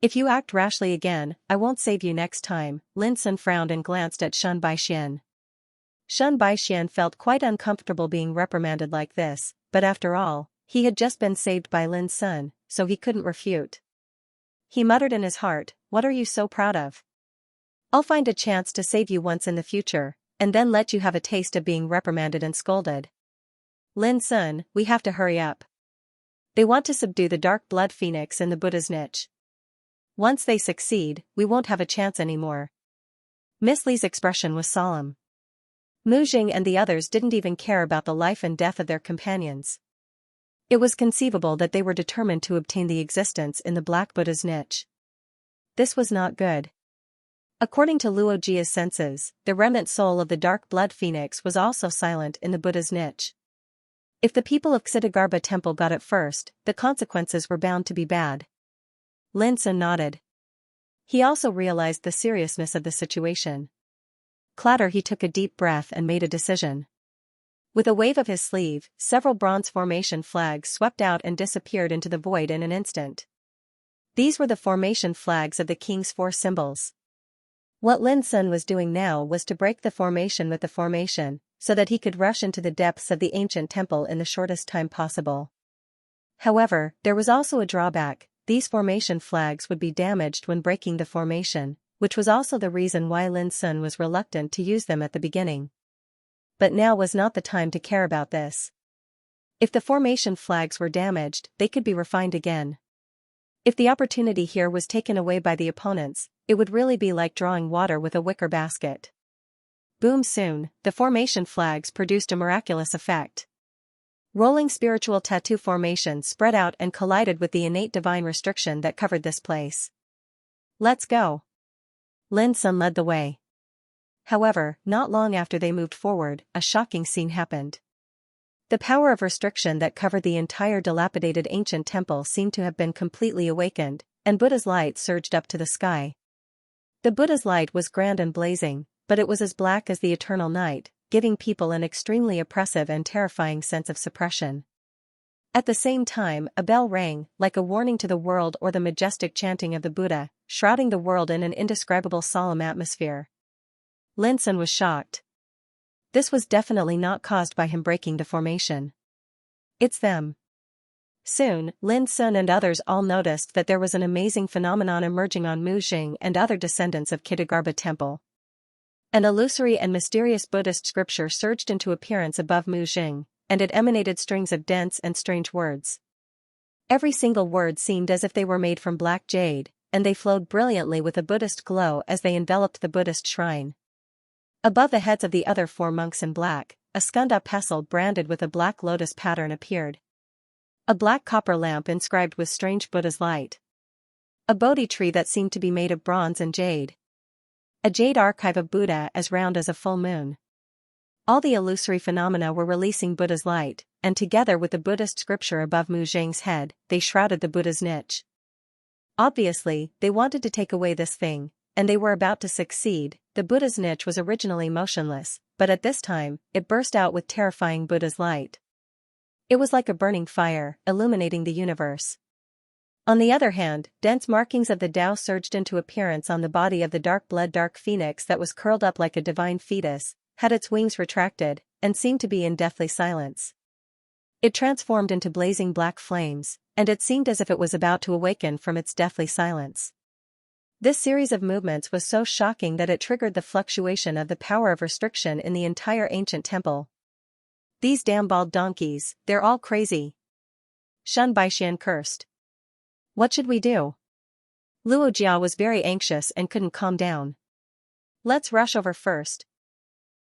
"If you act rashly again, I won't save you next time." Lin Sun frowned and glanced at Shen Baixian. Shen Baixian felt quite uncomfortable being reprimanded like this, but after all, he had just been saved by Lin Sun, so he couldn't refute. He muttered in his heart, "What are you so proud of? I'll find a chance to save you once in the future, and then let you have a taste of being reprimanded and scolded." "Lin Sun, we have to hurry up. They want to subdue the dark blood phoenix in the Buddha's niche. Once they succeed, we won't have a chance anymore." Miss Li's expression was solemn. Muzhing and the others didn't even care about the life and death of their companions. It was conceivable that they were determined to obtain the existence in the Black Buddha's niche. This was not good. According to Luo Jia's senses, the remnant soul of the dark blood phoenix was also silent in the Buddha's niche. If the people of Xianxia temple got it first, the consequences were bound to be bad. Lin Sun nodded. He also realized the seriousness of the situation. Clatter, he took a deep breath and made a decision. With a wave of his sleeve, several bronze formation flags swept out and disappeared into the void in an instant. These were the formation flags of the king's 4 symbols. What Lin Sun was doing now was to break the formation with the formation, so that he could rush into the depths of the ancient temple in the shortest time possible. However, there was also a drawback: these formation flags would be damaged when breaking the formation, which was also the reason why Lin Sun was reluctant to use them at the beginning. But now was not the time to care about this. If the formation flags were damaged, they could be refined again. If the opportunity here was taken away by the opponents, it would really be like drawing water with a wicker basket. Boom! Soon, the formation flags produced a miraculous effect. Rolling spiritual tattoo formations spread out and collided with the innate divine restriction that covered this place. "Let's go." Lin Sun led the way. However, not long after they moved forward, a shocking scene happened. The power of restriction that covered the entire dilapidated ancient temple seemed to have been completely awakened, and Buddha's light surged up to the sky. The Buddha's light was grand and blazing, but it was as black as the eternal night, giving people an extremely oppressive and terrifying sense of suppression. At the same time, a bell rang, like a warning to the world, or the majestic chanting of the Buddha, shrouding the world in an indescribable solemn atmosphere. Lin Sun was shocked. This was definitely not caused by him breaking the formation. "It's them." Soon, Lin Sun and others all noticed that there was an amazing phenomenon emerging on Muzhing and other descendants of Xianxia temple. An illusory and mysterious Buddhist scripture surged into appearance above Muzhing, and it emanated strings of dense and strange words. Every single word seemed as if they were made from black jade, and they flowed brilliantly with a Buddhist glow as they enveloped the Buddhist shrine. Above the heads of the other 4 monks in black, a skanda pestle branded with a black lotus pattern appeared. A black copper lamp inscribed with strange Buddha's light. A Bodhi tree that seemed to be made of bronze and jade. A jade archive of Buddha as round as a full moon. All the illusory phenomena were releasing Buddha's light, and together with the Buddhist scripture above Muzhing's head, they shrouded the Buddha's niche. Obviously, they wanted to take away this thing, and they were about to succeed. The Buddha's niche was originally motionless, but at this time, it burst out with terrifying Buddha's light. It was like a burning fire, illuminating the universe. On the other hand, dense markings of the Tao surged into appearance on the body of the dark-blood dark phoenix that was curled up like a divine fetus, had its wings retracted, and seemed to be in deathly silence. It transformed into blazing black flames, and it seemed as if it was about to awaken from its deathly silence. This series of movements was so shocking that it triggered the fluctuation of the power of restriction in the entire ancient temple. These damn bald donkeys, they're all crazy. Shen Baixian cursed. What should we do? Luo Jia was very anxious and couldn't calm down. Let's rush over first.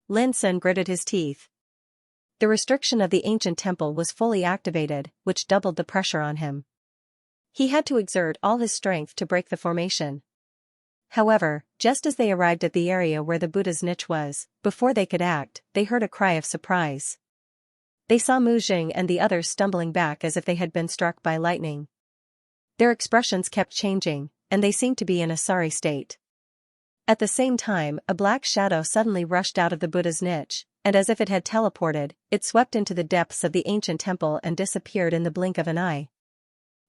Lin Sun gritted his teeth. The restriction of the ancient temple was fully activated, which doubled the pressure on him. He had to exert all his strength to break the formation. However, just as they arrived at the area where the Buddha's niche was, before they could act, they heard a cry of surprise. They saw Mu Jing and the others stumbling back as if they had been struck by lightning. Their expressions kept changing, and they seemed to be in a sorry state. At the same time, a black shadow suddenly rushed out of the Buddha's niche, and as if it had teleported, it swept into the depths of the ancient temple and disappeared in the blink of an eye.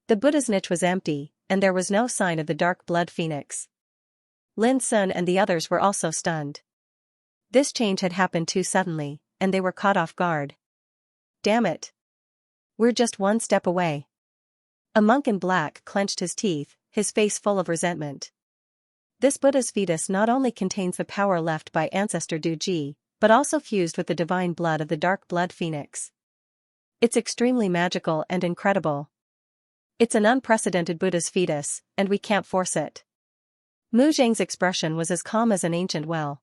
The Buddha's niche was empty, and there was no sign of the dark blood phoenix. Lin Sun and the others were also stunned. This change had happened too suddenly, and they were caught off guard. Damn it! We're just one step away. A monk in black clenched his teeth, his face full of resentment. This Buddha's fetus not only contains the power left by ancestor Du Ji, but also fused with the divine blood of the dark blood phoenix. It's extremely magical and incredible. It's an unprecedented Buddha's fetus, and we can't force it. Mu Zhang's expression was as calm as an ancient well.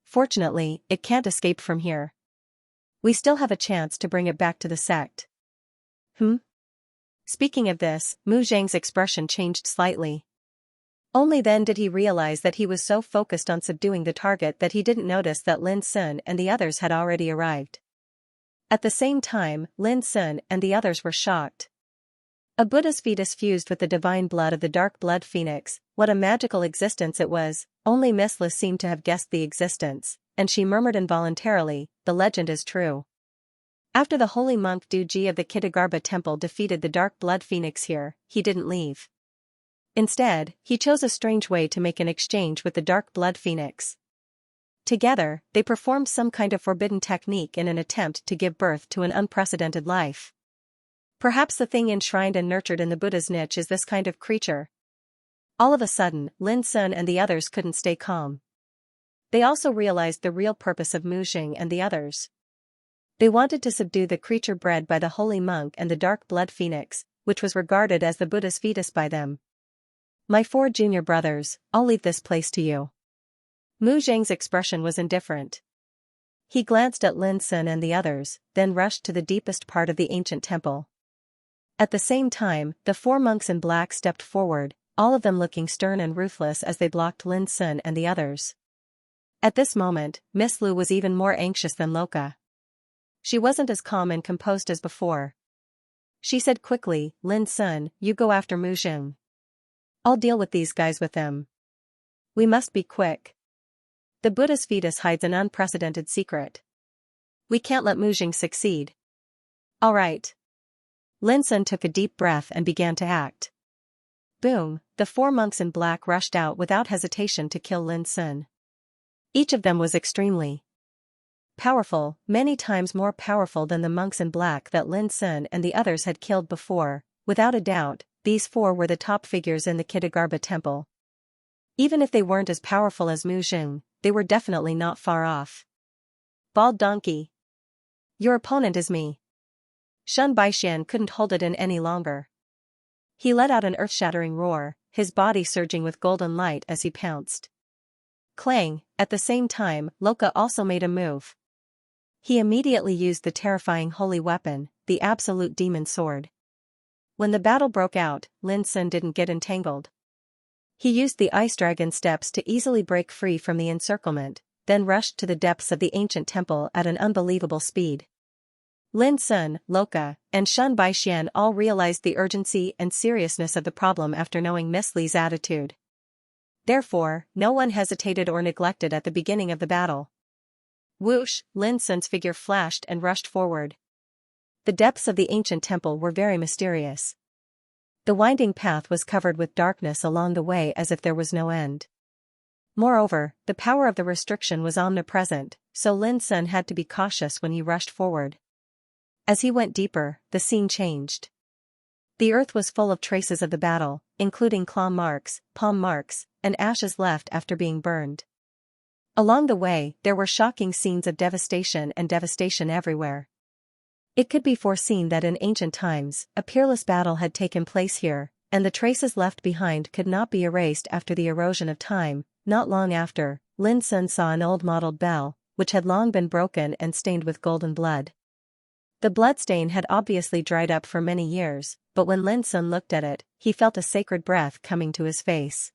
Fortunately, it can't escape from here. We still have a chance to bring it back to the sect. Speaking of this, Mu Zhang's expression changed slightly. Only then did he realize that he was so focused on subduing the target that he didn't notice that Lin Sun and the others had already arrived. At the same time, Lin Sun and the others were shocked. A Buddha's fetus fused with the divine blood of the dark blood phoenix, what a magical existence it was. Only Miss Liz seemed to have guessed the existence, and she murmured involuntarily, "The legend is true." After the holy monk Du Ji of the Kitagarbha temple defeated the dark blood phoenix here, he didn't leave. Instead, he chose a strange way to make an exchange with the dark blood phoenix. Together, they performed some kind of forbidden technique in an attempt to give birth to an unprecedented life. Perhaps the thing enshrined and nurtured in the Buddha's niche is this kind of creature. All of a sudden, Lin Sun and the others couldn't stay calm. They also realized the real purpose of Mu Jing and the others. They wanted to subdue the creature bred by the holy monk and the dark blood phoenix, which was regarded as the Buddha's fetus by them. My 4 junior brothers, I'll leave this place to you. Mu Zhang's expression was indifferent. He glanced at Lin Sun and the others, then rushed to the deepest part of the ancient temple. At the same time, the 4 monks in black stepped forward, all of them looking stern and ruthless as they blocked Lin Sun and the others. At this moment, Miss Lu was even more anxious than Loka. She wasn't as calm and composed as before. She said quickly, "Lin Sun, you go after Mu Jing. I'll deal with these guys with them. We must be quick. The Buddha's fetus hides an unprecedented secret. We can't let Mu Jing succeed." All right. Lin Sun took a deep breath and began to act. Boom, the 4 monks in black rushed out without hesitation to kill Lin Sun. Each of them was extremely powerful, many times more powerful than the monks in black that Lin Sun and the others had killed before. Without a doubt, these 4 were the top figures in the Kitagarbha temple. Even if they weren't as powerful as Mu Jing, they were definitely not far off. Bald donkey. Your opponent is me. Shen Baixian couldn't hold it in any longer. He let out an earth-shattering roar, his body surging with golden light as he pounced. Clang, at the same time, Loka also made a move. He immediately used the terrifying holy weapon, the absolute demon sword. When the battle broke out, Lin Sun didn't get entangled. He used the ice dragon steps to easily break free from the encirclement, then rushed to the depths of the ancient temple at an unbelievable speed. Lin Sun, Loka, and Shen Baixian all realized the urgency and seriousness of the problem after knowing Miss Li's attitude. Therefore, no one hesitated or neglected at the beginning of the battle. Whoosh, Lin Sun's figure flashed and rushed forward. The depths of the ancient temple were very mysterious. The winding path was covered with darkness along the way as if there was no end. Moreover, the power of the restriction was omnipresent, so Lin Sun had to be cautious when he rushed forward. As he went deeper, the scene changed. The earth was full of traces of the battle, including claw marks, palm marks, and ashes left after being burned. Along the way, there were shocking scenes of devastation everywhere. It could be foreseen that in ancient times, a peerless battle had taken place here, and the traces left behind could not be erased after the erosion of time. Not long after, Lin Sun saw an old mottled bell, which had long been broken and stained with golden blood. The bloodstain had obviously dried up for many years, but when Lin Sun looked at it, he felt a sacred breath coming to his face.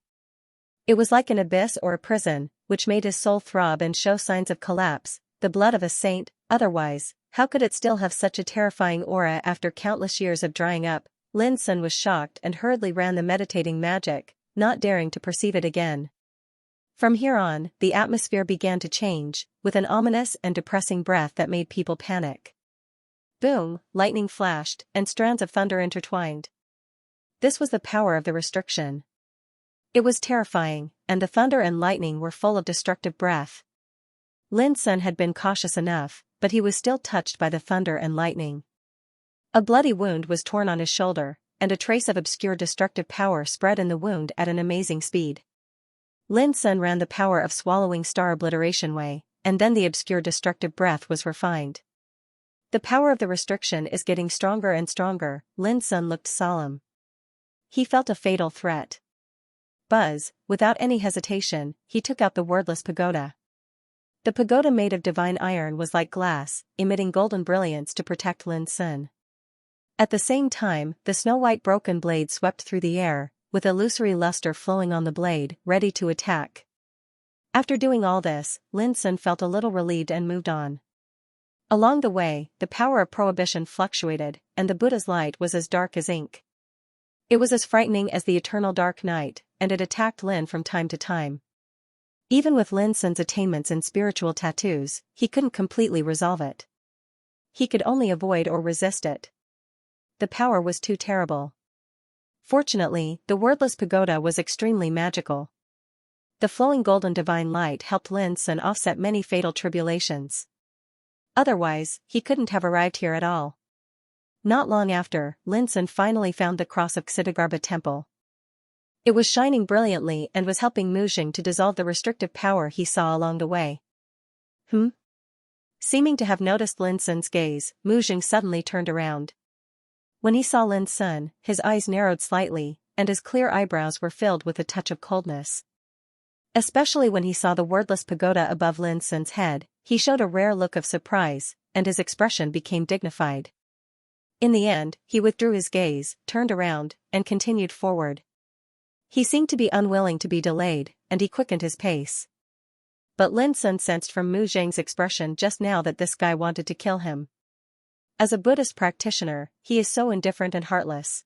It was like an abyss or a prison, which made his soul throb and show signs of collapse. The blood of a saint, otherwise, how could it still have such a terrifying aura after countless years of drying up? Lin Sun was shocked and hurriedly ran the meditating magic, not daring to perceive it again. From here on, the atmosphere began to change, with an ominous and depressing breath that made people panic. Boom, lightning flashed, and strands of thunder intertwined. This was the power of the restriction. It was terrifying, and the thunder and lightning were full of destructive breath. Lin Sun had been cautious enough, but he was still touched by the thunder and lightning. A bloody wound was torn on his shoulder, and a trace of obscure destructive power spread in the wound at an amazing speed. Lin Sun ran the power of swallowing star obliteration way, and then the obscure destructive breath was refined. The power of the restriction is getting stronger and stronger. Lin Sun looked solemn. He felt a fatal threat. Buzz, without any hesitation, he took out the wordless pagoda. The pagoda made of divine iron was like glass, emitting golden brilliance to protect Lin Sun. At the same time, the snow-white broken blade swept through the air, with illusory luster flowing on the blade, ready to attack. After doing all this, Lin Sun felt a little relieved and moved on. Along the way, the power of prohibition fluctuated, and the Buddha's light was as dark as ink. It was as frightening as the eternal dark night, and it attacked Lin from time to time. Even with Lin Sun's attainments in spiritual tattoos, he couldn't completely resolve it. He could only avoid or resist it. The power was too terrible. Fortunately, the wordless pagoda was extremely magical. The flowing golden divine light helped Lin Sun offset many fatal tribulations. Otherwise, he couldn't have arrived here at all. Not long after, Lin Sun finally found the cross of Xianxia temple. It was shining brilliantly and was helping Muzhing to dissolve the restrictive power he saw along the way. Seeming to have noticed Lin Sun's gaze, Muzhing suddenly turned around. When he saw Lin Sun, his eyes narrowed slightly, and his clear eyebrows were filled with a touch of coldness. Especially when he saw the wordless pagoda above Lin Sun's head, he showed a rare look of surprise, and his expression became dignified. In the end, he withdrew his gaze, turned around, and continued forward. He seemed to be unwilling to be delayed, and he quickened his pace. But Lin Sun sensed from Muzhing's expression just now that this guy wanted to kill him. As a Buddhist practitioner, he is so indifferent and heartless.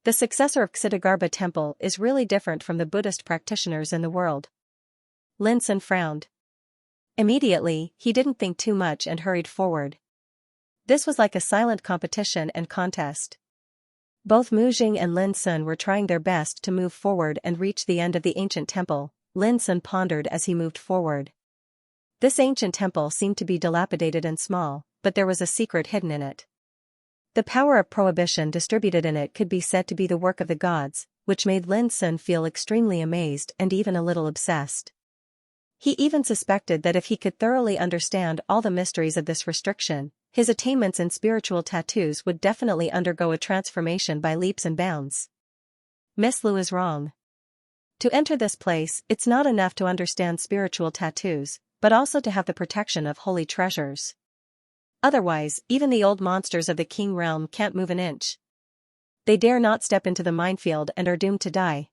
The successor of Xianxia temple is really different from the Buddhist practitioners in the world. Lin Sun frowned. Immediately, he didn't think too much and hurried forward. This was like a silent competition and contest. Both Muzhing and Lin Sun were trying their best to move forward and reach the end of the ancient temple. Lin Sun pondered as he moved forward. This ancient temple seemed to be dilapidated and small, but there was a secret hidden in it. The power of prohibition distributed in it could be said to be the work of the gods, which made Lin Sun feel extremely amazed and even a little obsessed. He even suspected that if he could thoroughly understand all the mysteries of this restriction, his attainments in spiritual tattoos would definitely undergo a transformation by leaps and bounds. Miss Lu is wrong. To enter this place, it's not enough to understand spiritual tattoos, but also to have the protection of holy treasures. Otherwise, even the old monsters of the King realm can't move an inch. They dare not step into the minefield and are doomed to die.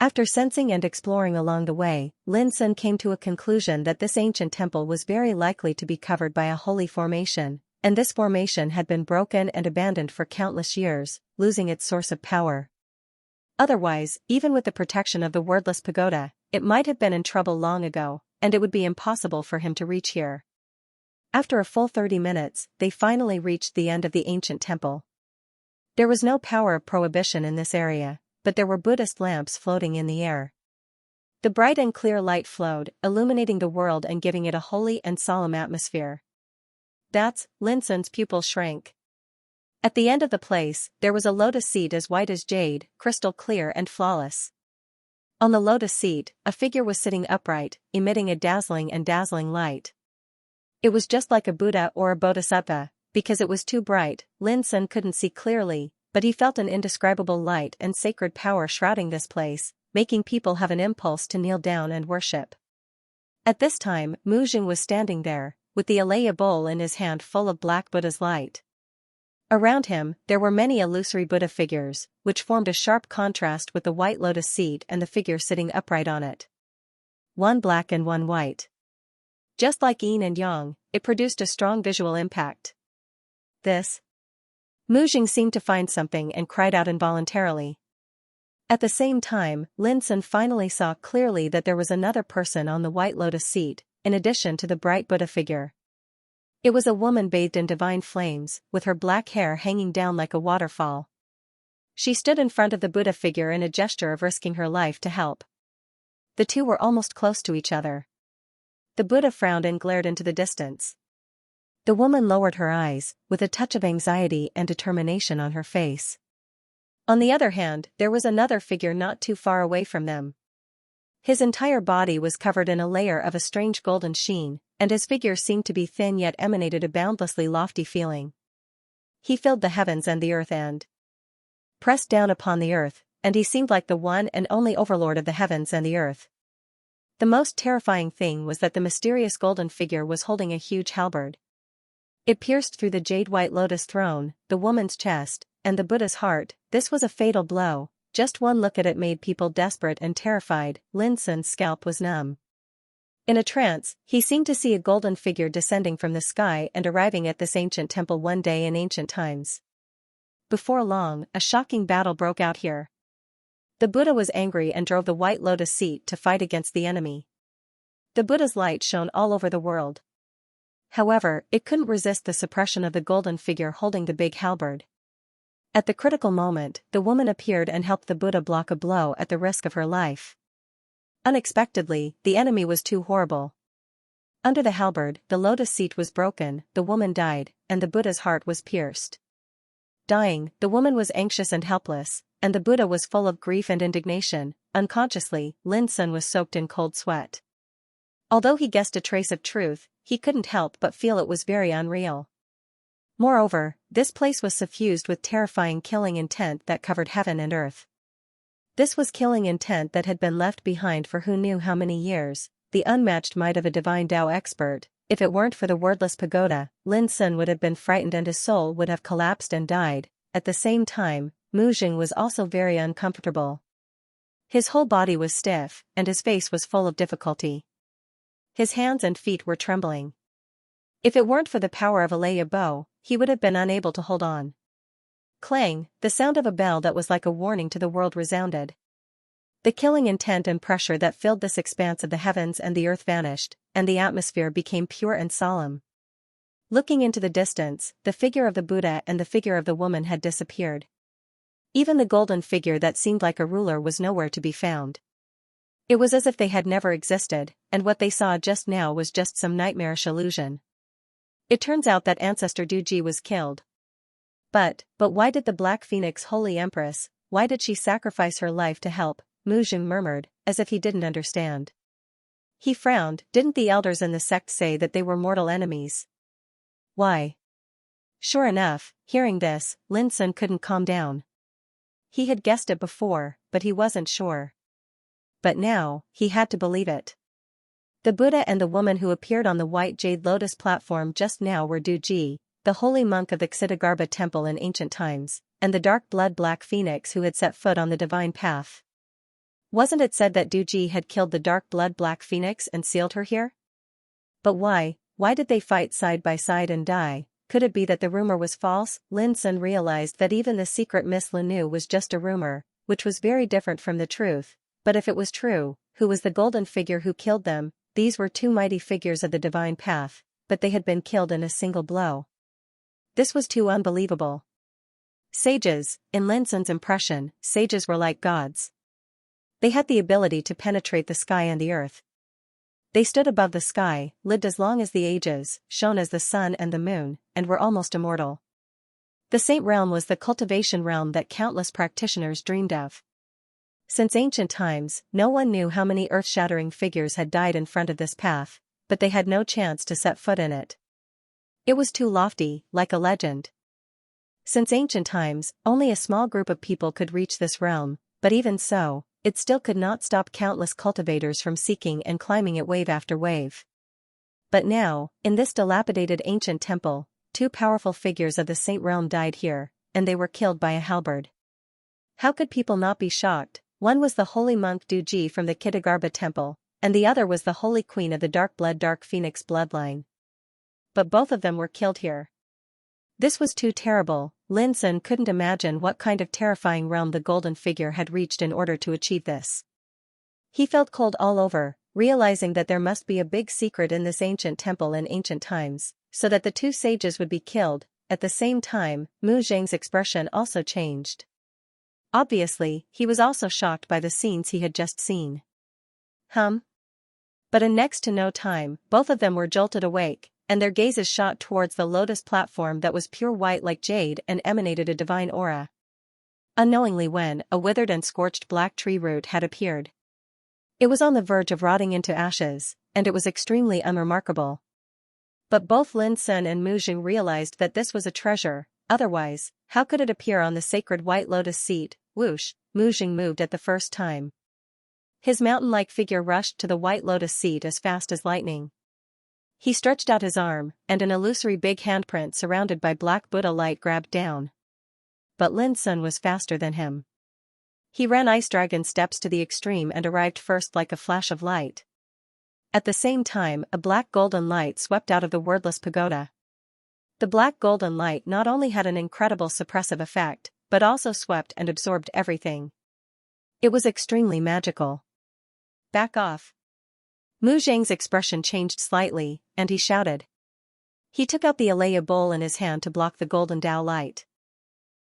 After sensing and exploring along the way, Lin Sun came to a conclusion that this ancient temple was very likely to be covered by a holy formation, and this formation had been broken and abandoned for countless years, losing its source of power. Otherwise, even with the protection of the wordless pagoda, it might have been in trouble long ago, and it would be impossible for him to reach here. After a full 30 minutes, they finally reached the end of the ancient temple. There was no power of prohibition in this area, but there were Buddhist lamps floating in the air. The bright and clear light flowed, illuminating the world and giving it a holy and solemn atmosphere. Lin Sun's pupil shrank. At the end of the place, there was a lotus seat as white as jade, crystal clear and flawless. On the lotus seat, a figure was sitting upright, emitting a dazzling light. It was just like a Buddha or a Bodhisattva. Because it was too bright, Lin Sun couldn't see clearly, but he felt an indescribable light and sacred power shrouding this place, making people have an impulse to kneel down and worship. At this time, Mu Jing was standing there, with the Alaya bowl in his hand full of black Buddha's light. Around him, there were many illusory Buddha figures, which formed a sharp contrast with the white lotus seat and the figure sitting upright on it. One black and one white. Just like yin and yang, it produced a strong visual impact. Mu Jing seemed to find something and cried out involuntarily. At the same time, Lin Sun finally saw clearly that there was another person on the white lotus seat, in addition to the bright Buddha figure. It was a woman bathed in divine flames, with her black hair hanging down like a waterfall. She stood in front of the Buddha figure in a gesture of risking her life to help. The two were almost close to each other. The Buddha frowned and glared into the distance. The woman lowered her eyes, with a touch of anxiety and determination on her face. On the other hand, there was another figure not too far away from them. His entire body was covered in a layer of a strange golden sheen, and his figure seemed to be thin yet emanated a boundlessly lofty feeling. He filled the heavens and the earth and pressed down upon the earth, and he seemed like the one and only overlord of the heavens and the earth. The most terrifying thing was that the mysterious golden figure was holding a huge halberd. It pierced through the jade-white lotus throne, the woman's chest, and the Buddha's heart. This was a fatal blow. Just one look at it made people desperate and terrified. Lin Sun's scalp was numb. In a trance, he seemed to see a golden figure descending from the sky and arriving at this ancient temple one day in ancient times. Before long, a shocking battle broke out here. The Buddha was angry and drove the white lotus seat to fight against the enemy. The Buddha's light shone all over the world. However, it couldn't resist the suppression of the golden figure holding the big halberd. At the critical moment, the woman appeared and helped the Buddha block a blow at the risk of her life. Unexpectedly, the enemy was too horrible. Under the halberd, the lotus seat was broken, the woman died, and the Buddha's heart was pierced. Dying, the woman was anxious and helpless, and the Buddha was full of grief and indignation. Unconsciously, Lin Sun was soaked in cold sweat. Although he guessed a trace of truth, he couldn't help but feel it was very unreal. Moreover, this place was suffused with terrifying killing intent that covered heaven and earth. This was killing intent that had been left behind for who knew how many years, the unmatched might of a divine Tao expert. If it weren't for the wordless pagoda, Lin Sun would have been frightened and his soul would have collapsed and died. At the same time, Mu Jing was also very uncomfortable. His whole body was stiff, and his face was full of difficulty. His hands and feet were trembling. If it weren't for the power of Alaya bow, he would have been unable to hold on. Clang, the sound of a bell that was like a warning to the world resounded. The killing intent and pressure that filled this expanse of the heavens and the earth vanished, and the atmosphere became pure and solemn. Looking into the distance, the figure of the Buddha and the figure of the woman had disappeared. Even the golden figure that seemed like a ruler was nowhere to be found. It was as if they had never existed, and what they saw just now was just some nightmarish illusion. It turns out that ancestor Duji was killed. But why did the Black Phoenix Holy Empress, why did she sacrifice her life to help? Mu Jing murmured, as if he didn't understand. He frowned. Didn't the elders in the sect say that they were mortal enemies? Why? Sure enough, hearing this, Lin Sun couldn't calm down. He had guessed it before, but he wasn't sure. But now, he had to believe it. The Buddha and the woman who appeared on the white jade lotus platform just now were Duji, the holy monk of the Xianxia temple in ancient times, and the dark blood Black Phoenix who had set foot on the divine path. Wasn't it said that Duji had killed the dark blood Black Phoenix and sealed her here? But why did they fight side by side and die? Could it be that the rumor was false? Lin Sun realized that even the secret Miss Lanu was just a rumor. which was very different from the truth, but if it was true, who was the golden figure who killed them? These were two mighty figures of the divine path, but they had been killed in a single blow. This was too unbelievable. Sages, in Lin Sun's impression, sages were like gods. They had the ability to penetrate the sky and the earth. They stood above the sky, lived as long as the ages, shone as the sun and the moon, and were almost immortal. The saint realm was the cultivation realm that countless practitioners dreamed of. Since ancient times, no one knew how many earth-shattering figures had died in front of this path, but they had no chance to set foot in it. It was too lofty, like a legend. Since ancient times, only a small group of people could reach this realm, but even so, it still could not stop countless cultivators from seeking and climbing it wave after wave. But now, in this dilapidated ancient temple, two powerful figures of the saint realm died here, and they were killed by a halberd. How could people not be shocked? One was the holy monk Duji from the Kitagarbha temple, and the other was the holy queen of the dark phoenix bloodline. But both of them were killed here. This was too terrible. Lin Sun couldn't imagine what kind of terrifying realm the golden figure had reached in order to achieve this. He felt cold all over, realizing that there must be a big secret in this ancient temple in ancient times, so that the two sages would be killed. At the same time, Mu Zheng's expression also changed. Obviously, he was also shocked by the scenes he had just seen. But in next to no time, both of them were jolted awake, and their gazes shot towards the lotus platform that was pure white like jade and emanated a divine aura. Unknowingly when a withered and scorched black tree root had appeared. It was on the verge of rotting into ashes, and it was extremely unremarkable. But both Lin Sun and Mu Zheng realized that this was a treasure, otherwise, how could it appear on the sacred white lotus seat? Whoosh, Mu Zheng moved at the first time. His mountain-like figure rushed to the white lotus seat as fast as lightning. He stretched out his arm, and an illusory big handprint surrounded by black Buddha light grabbed down. But Lin Sun was faster than him. He ran ice dragon steps to the extreme and arrived first like a flash of light. At the same time, a black golden light swept out of the wordless pagoda. The black golden light not only had an incredible suppressive effect, but also swept and absorbed everything. It was extremely magical. Back off. Mu Zheng's expression changed slightly, and he shouted. He took out the Alaya bowl in his hand to block the golden Tao light.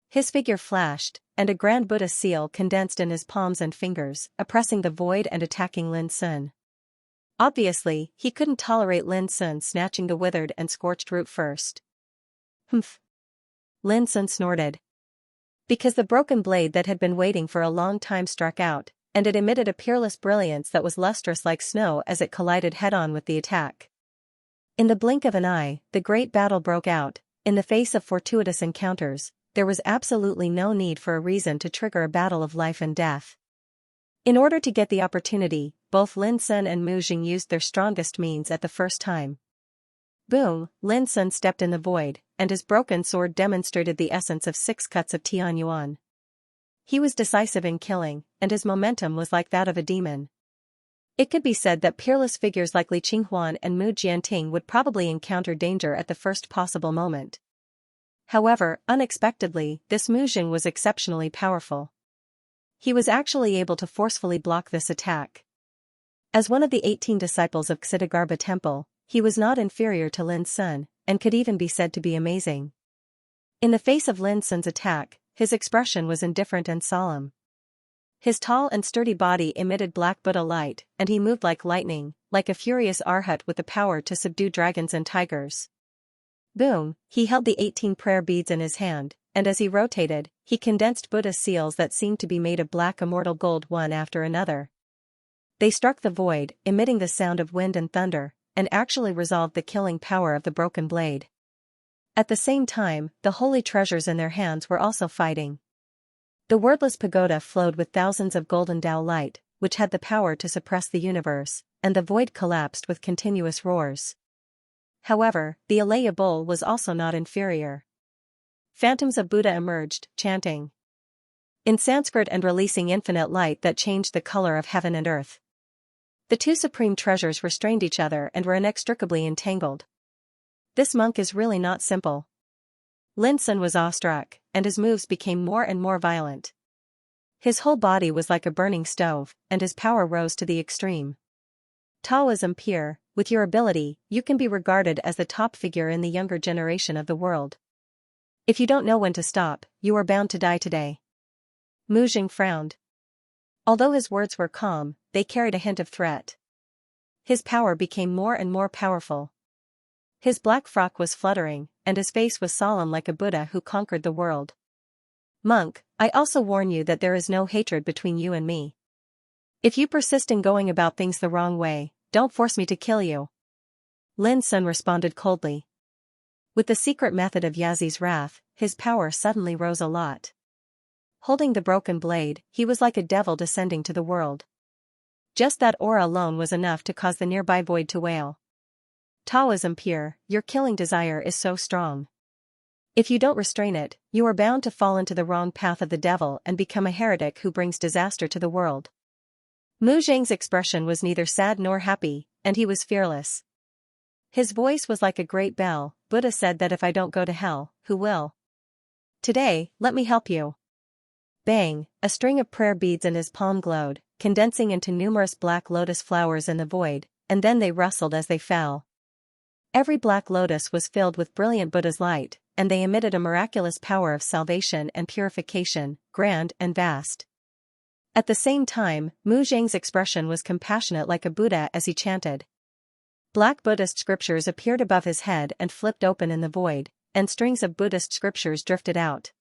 His figure flashed, and a grand Buddha seal condensed in his palms and fingers, oppressing the void and attacking Lin Sun. Obviously, he couldn't tolerate Lin Sun snatching the withered and scorched root first. Humph. Lin Sun snorted. Because the broken blade that had been waiting for a long time struck out, and it emitted a peerless brilliance that was lustrous like snow as it collided head-on with the attack. In the blink of an eye, the great battle broke out. In the face of fortuitous encounters, there was absolutely no need for a reason to trigger a battle of life and death. In order to get the opportunity, both Lin Sun and Mu Zheng used their strongest means at the first time. Boom, Lin Sun stepped in the void, and his broken sword demonstrated the essence of 6 cuts of Tian Yuan. He was decisive in killing, and his momentum was like that of a demon. It could be said that peerless figures like Li Qinghuan and Mu Jianting would probably encounter danger at the first possible moment. However, unexpectedly, this Mu Zheng was exceptionally powerful. He was actually able to forcefully block this attack. As one of the 18 disciples of Xianxia Temple, he was not inferior to Lin Sun, and could even be said to be amazing. In the face of Lin Sun's attack, his expression was indifferent and solemn. His tall and sturdy body emitted black Buddha light, and he moved like lightning, like a furious arhat with the power to subdue dragons and tigers. Boom, he held the 18 prayer beads in his hand, and as he rotated, he condensed Buddha seals that seemed to be made of black immortal gold one after another. They struck the void, emitting the sound of wind and thunder, and actually resolved the killing power of the broken blade. At the same time, the holy treasures in their hands were also fighting. The wordless pagoda flowed with thousands of golden Tao light, which had the power to suppress the universe, and the void collapsed with continuous roars. However, the Alaya bowl was also not inferior. Phantoms of Buddha emerged, chanting in Sanskrit and releasing infinite light that changed the color of heaven and earth. The two supreme treasures restrained each other and were inextricably entangled. This monk is really not simple. Lin Sun was awestruck, and his moves became more and more violent. His whole body was like a burning stove, and his power rose to the extreme. Taoism pure, with your ability, you can be regarded as the top figure in the younger generation of the world. If you don't know when to stop, you are bound to die today. Mu Jing frowned. Although his words were calm, they carried a hint of threat. His power became more and more powerful. His black frock was fluttering, and his face was solemn like a Buddha who conquered the world. Monk, I also warn you that there is no hatred between you and me. If you persist in going about things the wrong way, don't force me to kill you. Lin Sun responded coldly. With the secret method of Yazi's wrath, his power suddenly rose a lot. Holding the broken blade, he was like a devil descending to the world. Just that aura alone was enough to cause the nearby void to wail. Taoism pure, your killing desire is so strong. If you don't restrain it, you are bound to fall into the wrong path of the devil and become a heretic who brings disaster to the world. Mu Jing's expression was neither sad nor happy, and he was fearless. His voice was like a great bell. Buddha said that if I don't go to hell, who will? Today, let me help you. Bang, a string of prayer beads in his palm glowed, condensing into numerous black lotus flowers in the void, and then they rustled as they fell. Every black lotus was filled with brilliant Buddha's light, and they emitted a miraculous power of salvation and purification, grand and vast. At the same time, Mu Jing's expression was compassionate like a Buddha as he chanted. Black Buddhist scriptures appeared above his head and flipped open in the void, and strings of Buddhist scriptures drifted out.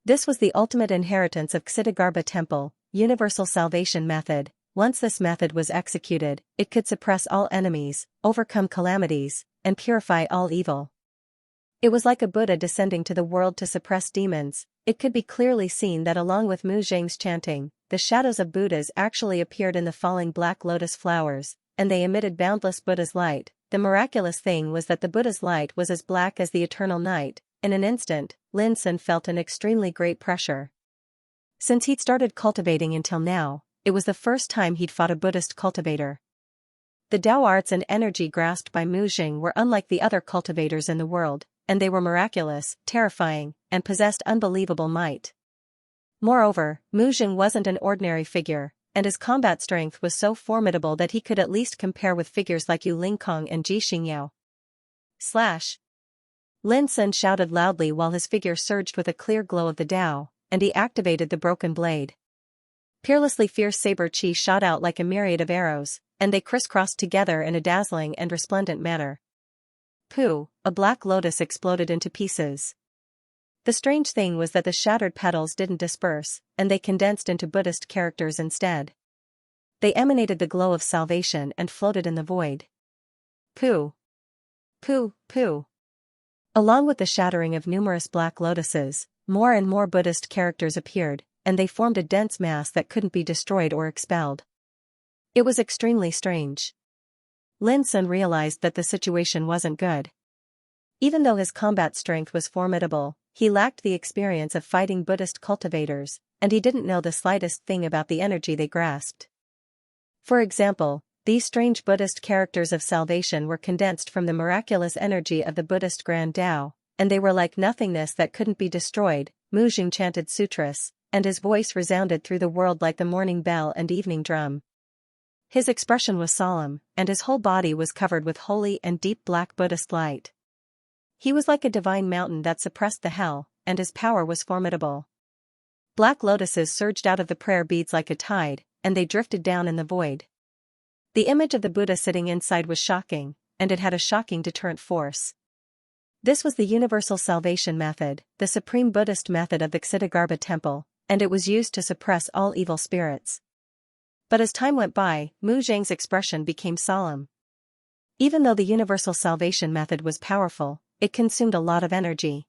This was the ultimate inheritance of Xianxia Temple, universal salvation method. Once this method was executed, it could suppress all enemies, overcome calamities, and purify all evil. It was like a Buddha descending to the world to suppress demons. It could be clearly seen that along with Mu Jing's chanting, the shadows of Buddhas actually appeared in the falling black lotus flowers, and they emitted boundless Buddha's light. The miraculous thing was that the Buddha's light was as black as the eternal night. In an instant, Lin Sun felt an extremely great pressure. Since he'd started cultivating until now, it was the first time he'd fought a Buddhist cultivator. The Tao arts and energy grasped by Mu Jing were unlike the other cultivators in the world, and they were miraculous, terrifying, and possessed unbelievable might. Moreover, Mu Jing wasn't an ordinary figure, and his combat strength was so formidable that he could at least compare with figures like Yu Lingkong and Ji Xingyao. Slash! Lin Sun shouted loudly while his figure surged with a clear glow of the Tao, and he activated the broken blade. Peerlessly fierce saber chi shot out like a myriad of arrows, and they crisscrossed together in a dazzling and resplendent manner. Pooh! A black lotus exploded into pieces. The strange thing was that the shattered petals didn't disperse, and they condensed into Buddhist characters instead. They emanated the glow of salvation and floated in the void. Pooh! Pooh! Pooh! Along with the shattering of numerous black lotuses, more and more Buddhist characters appeared, and they formed a dense mass that couldn't be destroyed or expelled. It was extremely strange. Lin Sun realized that the situation wasn't good. Even though his combat strength was formidable, he lacked the experience of fighting Buddhist cultivators, and he didn't know the slightest thing about the energy they grasped. For example, these strange Buddhist characters of salvation were condensed from the miraculous energy of the Buddhist Grand Tao, and they were like nothingness that couldn't be destroyed. Mu Jing chanted sutras, and his voice resounded through the world like the morning bell and evening drum. His expression was solemn, and his whole body was covered with holy and deep black Buddhist light. He was like a divine mountain that suppressed the hell, and his power was formidable. Black lotuses surged out of the prayer beads like a tide, and they drifted down in the void. The image of the Buddha sitting inside was shocking, and it had a shocking deterrent force. This was the universal salvation method, the supreme Buddhist method of the Xianxia Temple, and it was used to suppress all evil spirits. But as time went by, Mu Jing's expression became solemn. Even though the universal salvation method was powerful, it consumed a lot of energy.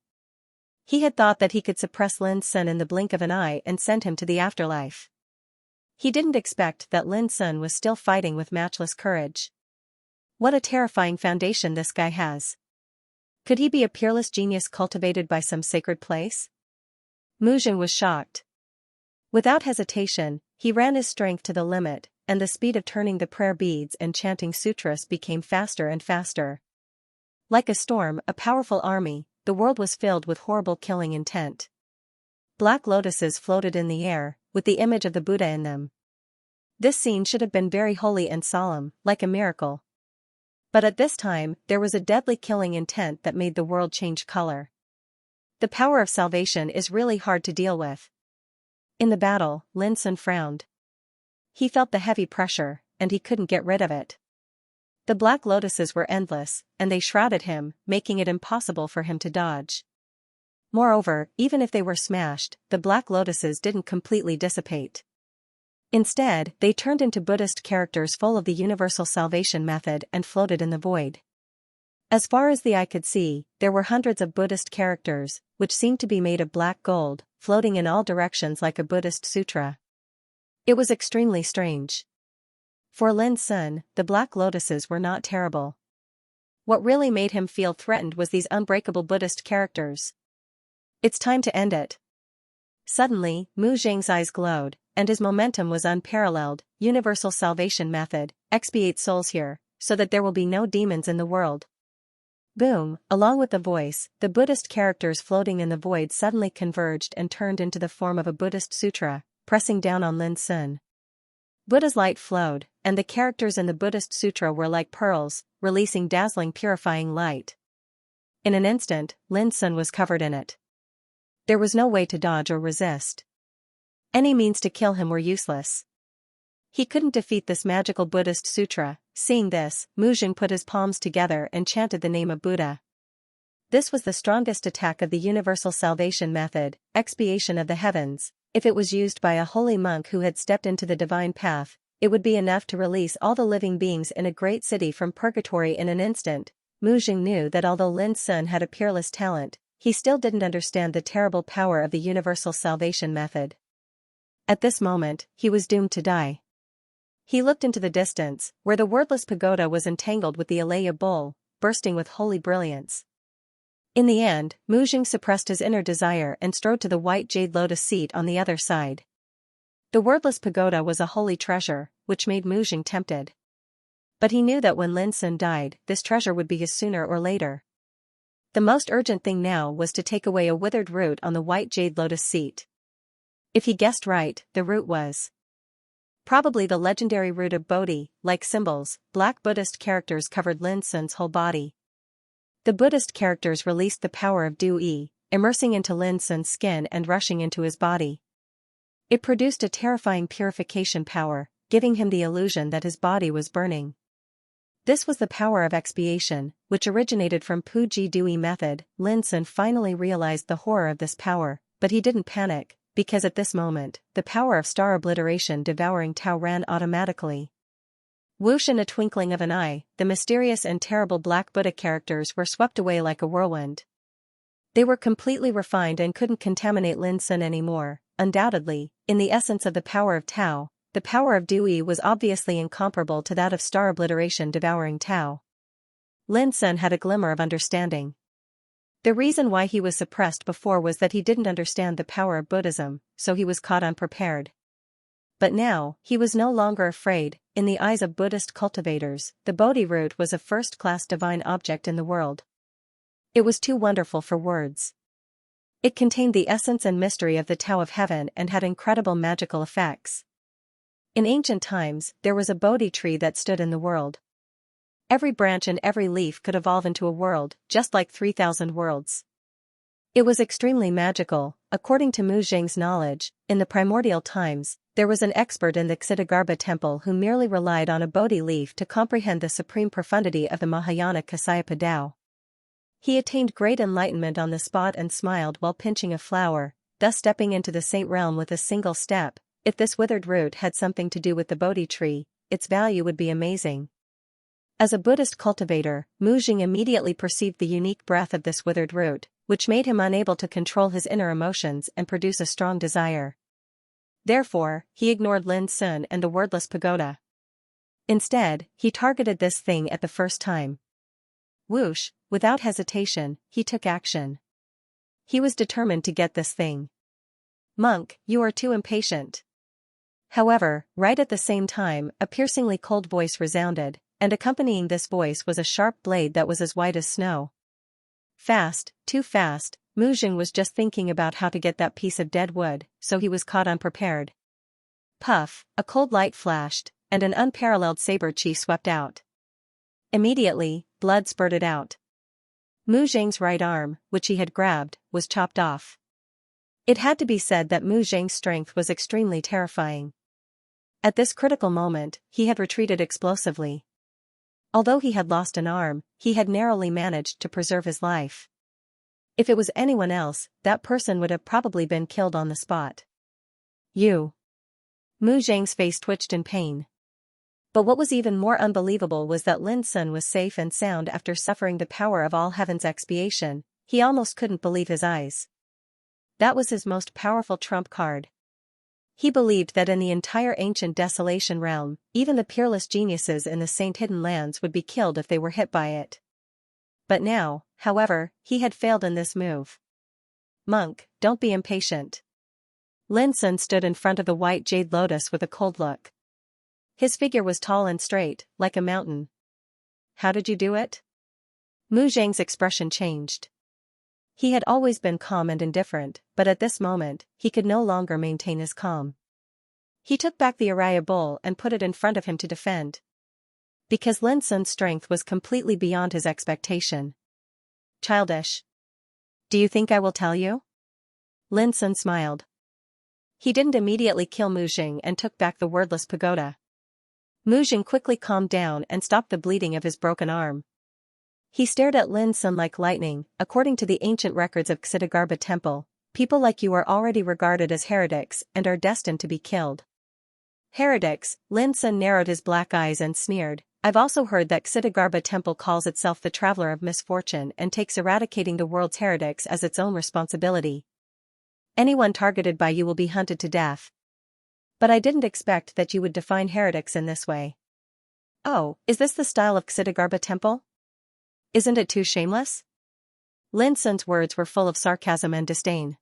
He had thought that he could suppress Lin Sun in the blink of an eye and send him to the afterlife. He didn't expect that Lin Sun was still fighting with matchless courage. What a terrifying foundation this guy has. Could he be a peerless genius cultivated by some sacred place? Mu Jing was shocked. Without hesitation, he ran his strength to the limit, and the speed of turning the prayer beads and chanting sutras became faster and faster. Like a storm, a powerful army, the world was filled with horrible killing intent. Black lotuses floated in the air, with the image of the Buddha in them. This scene should have been very holy and solemn, like a miracle. But at this time, there was a deadly killing intent that made the world change color. The power of salvation is really hard to deal with. In the battle, Lin Sun frowned. He felt the heavy pressure, and he couldn't get rid of it. The black lotuses were endless, and they shrouded him, making it impossible for him to dodge. Moreover, even if they were smashed, the black lotuses didn't completely dissipate. Instead, they turned into Buddhist characters full of the universal salvation method and floated in the void. As far as the eye could see, there were hundreds of Buddhist characters, which seemed to be made of black gold, floating in all directions like a Buddhist sutra. It was extremely strange. For Lin Sun, the black lotuses were not terrible. What really made him feel threatened was these unbreakable Buddhist characters. It's time to end it. Suddenly, Mu Zheng's eyes glowed, and his momentum was unparalleled. Universal salvation method, expiate souls here, so that there will be no demons in the world. Boom, along with the voice, the Buddhist characters floating in the void suddenly converged and turned into the form of a Buddhist sutra, pressing down on Lin Sun. Buddha's light flowed, and the characters in the Buddhist sutra were like pearls, releasing dazzling purifying light. In an instant, Lin Sun was covered in it. There was no way to dodge or resist. Any means to kill him were useless. He couldn't defeat this magical Buddhist sutra. Seeing this, Mu Zheng put his palms together and chanted the name of Buddha. This was the strongest attack of the universal salvation method, expiation of the heavens. If it was used by a holy monk who had stepped into the divine path, it would be enough to release all the living beings in a great city from purgatory in an instant. Mu Zheng knew that although Lin Sun had a peerless talent, he still didn't understand the terrible power of the universal salvation method. At this moment, he was doomed to die. He looked into the distance, where the wordless pagoda was entangled with the Alaya bowl, bursting with holy brilliance. In the end, Mu Zheng suppressed his inner desire and strode to the white jade lotus seat on the other side. The wordless pagoda was a holy treasure, which made Mu Zheng tempted. But he knew that when Lin Sun died, this treasure would be his sooner or later. The most urgent thing now was to take away a withered root on the white jade lotus seat. If he guessed right, the root was probably the legendary root of Bodhi. Like symbols, black Buddhist characters covered Lin Sun's whole body. The Buddhist characters released the power of Du-yi, immersing into Lin Sun's skin and rushing into his body. It produced a terrifying purification power, giving him the illusion that his body was burning. This was the power of expiation, which originated from Puji Du-yi method. Lin Sun finally realized the horror of this power, but he didn't panic, because at this moment, the power of star obliteration devouring Tao ran automatically. Whoosh, in a twinkling of an eye, the mysterious and terrible black Buddha characters were swept away like a whirlwind. They were completely refined and couldn't contaminate Lin Sun anymore. Undoubtedly, in the essence of the power of Tao, the power of Du-yi was obviously incomparable to that of star obliteration devouring Tao. Lin Sun had a glimmer of understanding. The reason why he was suppressed before was that he didn't understand the power of Buddhism, so he was caught unprepared. But now, he was no longer afraid. In the eyes of Buddhist cultivators, the Bodhi root was a first-class divine object in the world. It was too wonderful for words. It contained the essence and mystery of the Tao of heaven and had incredible magical effects. In ancient times, there was a Bodhi tree that stood in the world. Every branch and every leaf could evolve into a world, just like 3,000 worlds. It was extremely magical. According to Mu Zheng's knowledge, in the primordial times, there was an expert in the Ksitigarbha temple who merely relied on a Bodhi leaf to comprehend the supreme profundity of the Mahayana Kasyapa Tao. He attained great enlightenment on the spot and smiled while pinching a flower, thus stepping into the saint realm with a single step. If this withered root had something to do with the Bodhi tree, its value would be amazing. As a Buddhist cultivator, Mu Zheng immediately perceived the unique breath of this withered root, which made him unable to control his inner emotions and produce a strong desire. Therefore, he ignored Lin Sun and the wordless pagoda. Instead, he targeted this thing at the first time. Whoosh, without hesitation, he took action. He was determined to get this thing. Monk, you are too impatient. However, right at the same time, a piercingly cold voice resounded, and accompanying this voice was a sharp blade that was as white as snow. Fast, too fast. Mu Zheng was just thinking about how to get that piece of dead wood, so he was caught unprepared. Puff, a cold light flashed, and an unparalleled saber chi swept out. Immediately, blood spurted out. Mu Zheng's right arm, which he had grabbed, was chopped off. It had to be said that Mu Zheng's strength was extremely terrifying. At this critical moment, he had retreated explosively. Although he had lost an arm, he had narrowly managed to preserve his life. If it was anyone else, that person would have probably been killed on the spot. You. Mu Zheng's face twitched in pain. But what was even more unbelievable was that Lin Sun was safe and sound after suffering the power of all heaven's expiation. He almost couldn't believe his eyes. That was his most powerful trump card. He believed that in the entire ancient desolation realm, even the peerless geniuses in the Saint Hidden Lands would be killed if they were hit by it. But now, however, he had failed in this move. Monk, don't be impatient. Lin Sun stood in front of the white jade lotus with a cold look. His figure was tall and straight, like a mountain. How did you do it? Mu Zheng's expression changed. He had always been calm and indifferent, but at this moment, he could no longer maintain his calm. He took back the Araya bowl and put it in front of him to defend. Because Lin Sun's strength was completely beyond his expectation. Childish. Do you think I will tell you? Lin Sun smiled. He didn't immediately kill Mu Zheng and took back the wordless pagoda. Mu Zheng quickly calmed down and stopped the bleeding of his broken arm. He stared at Lin Sun like lightning. According to the ancient records of Xianxia Temple, people like you are already regarded as heretics and are destined to be killed. Heretics, Lin Sun narrowed his black eyes and sneered. I've also heard that Xianxia Temple calls itself the Traveler of Misfortune and takes eradicating the world's heretics as its own responsibility. Anyone targeted by you will be hunted to death. But I didn't expect that you would define heretics in this way. Oh, is this the style of Xianxia Temple? Isn't it too shameless? Lin Sun's words were full of sarcasm and disdain.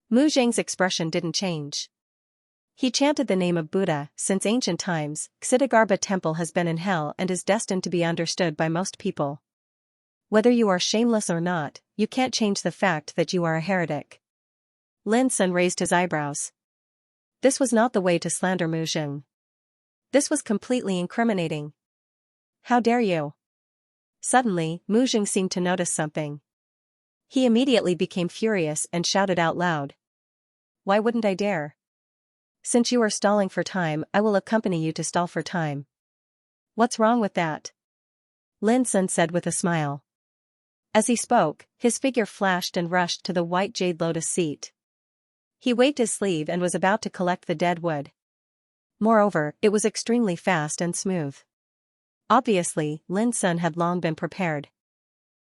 Mu Zheng's expression didn't change. He chanted the name of Buddha. Since ancient times, Xianxia Temple has been in hell and is destined to be understood by most people. Whether you are shameless or not, you can't change the fact that you are a heretic. Lin Sun raised his eyebrows. This was not the way to slander Mu Zheng. This was completely incriminating. How dare you? Suddenly, Mu Zheng seemed to notice something. He immediately became furious and shouted out loud. Why wouldn't I dare? Since you are stalling for time, I will accompany you to stall for time. What's wrong with that? Lin Sun said with a smile. As he spoke, his figure flashed and rushed to the white jade lotus seat. He waved his sleeve and was about to collect the dead wood. Moreover, it was extremely fast and smooth. Obviously, Lin Sun had long been prepared.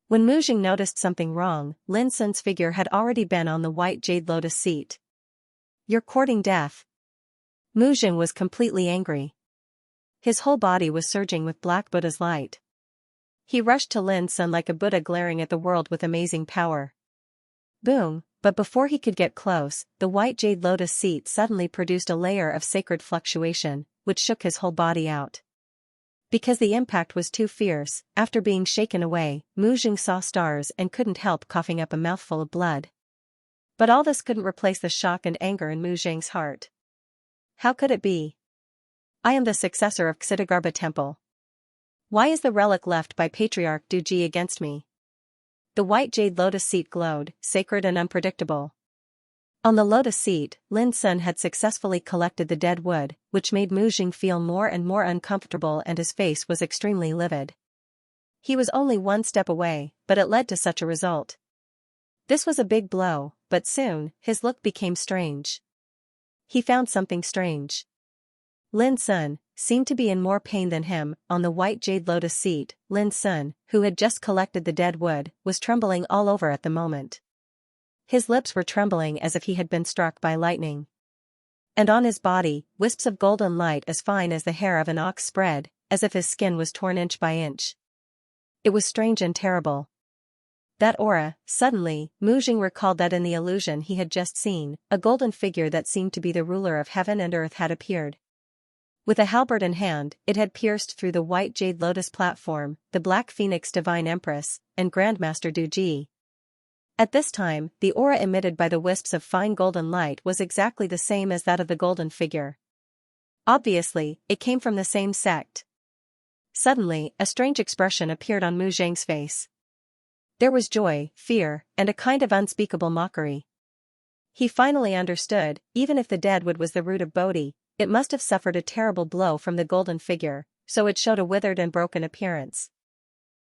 When Mu Zheng noticed something wrong, Lin Sun's figure had already been on the white jade lotus seat. You're courting death. Mu Zheng was completely angry. His whole body was surging with Black Buddha's light. He rushed to Lin Sun like a Buddha glaring at the world with amazing power. Boom! But before he could get close, the white jade lotus seat suddenly produced a layer of sacred fluctuation, which shook his whole body out. Because the impact was too fierce, after being shaken away, Mu Zheng saw stars and couldn't help coughing up a mouthful of blood. But all this couldn't replace the shock and anger in Mu Zheng's heart. How could it be? I am the successor of Xianxia Temple. Why is the relic left by Patriarch Duji against me? The white jade lotus seat glowed, sacred and unpredictable. On the lotus seat, Lin Sun had successfully collected the dead wood, which made Mu Zheng feel more and more uncomfortable, and his face was extremely livid. He was only one step away, but it led to such a result. This was a big blow, but soon, his look became strange. He found something strange. Lin Sun seemed to be in more pain than him. On the white jade lotus seat, Lin Sun, who had just collected the dead wood, was trembling all over at the moment. His lips were trembling as if he had been struck by lightning. And on his body, wisps of golden light as fine as the hair of an ox spread, as if his skin was torn inch by inch. It was strange and terrible. That aura. Suddenly, Mu Zheng recalled that in the illusion he had just seen, a golden figure that seemed to be the ruler of heaven and earth had appeared. With a halberd in hand, it had pierced through the white jade lotus platform, the Black Phoenix Divine Empress, and Grandmaster Duji. At this time, the aura emitted by the wisps of fine golden light was exactly the same as that of the golden figure. Obviously, it came from the same sect. Suddenly, a strange expression appeared on Mu Zhang's face. There was joy, fear, and a kind of unspeakable mockery. He finally understood, even if the dead wood was the root of Bodhi, it must have suffered a terrible blow from the golden figure, so it showed a withered and broken appearance.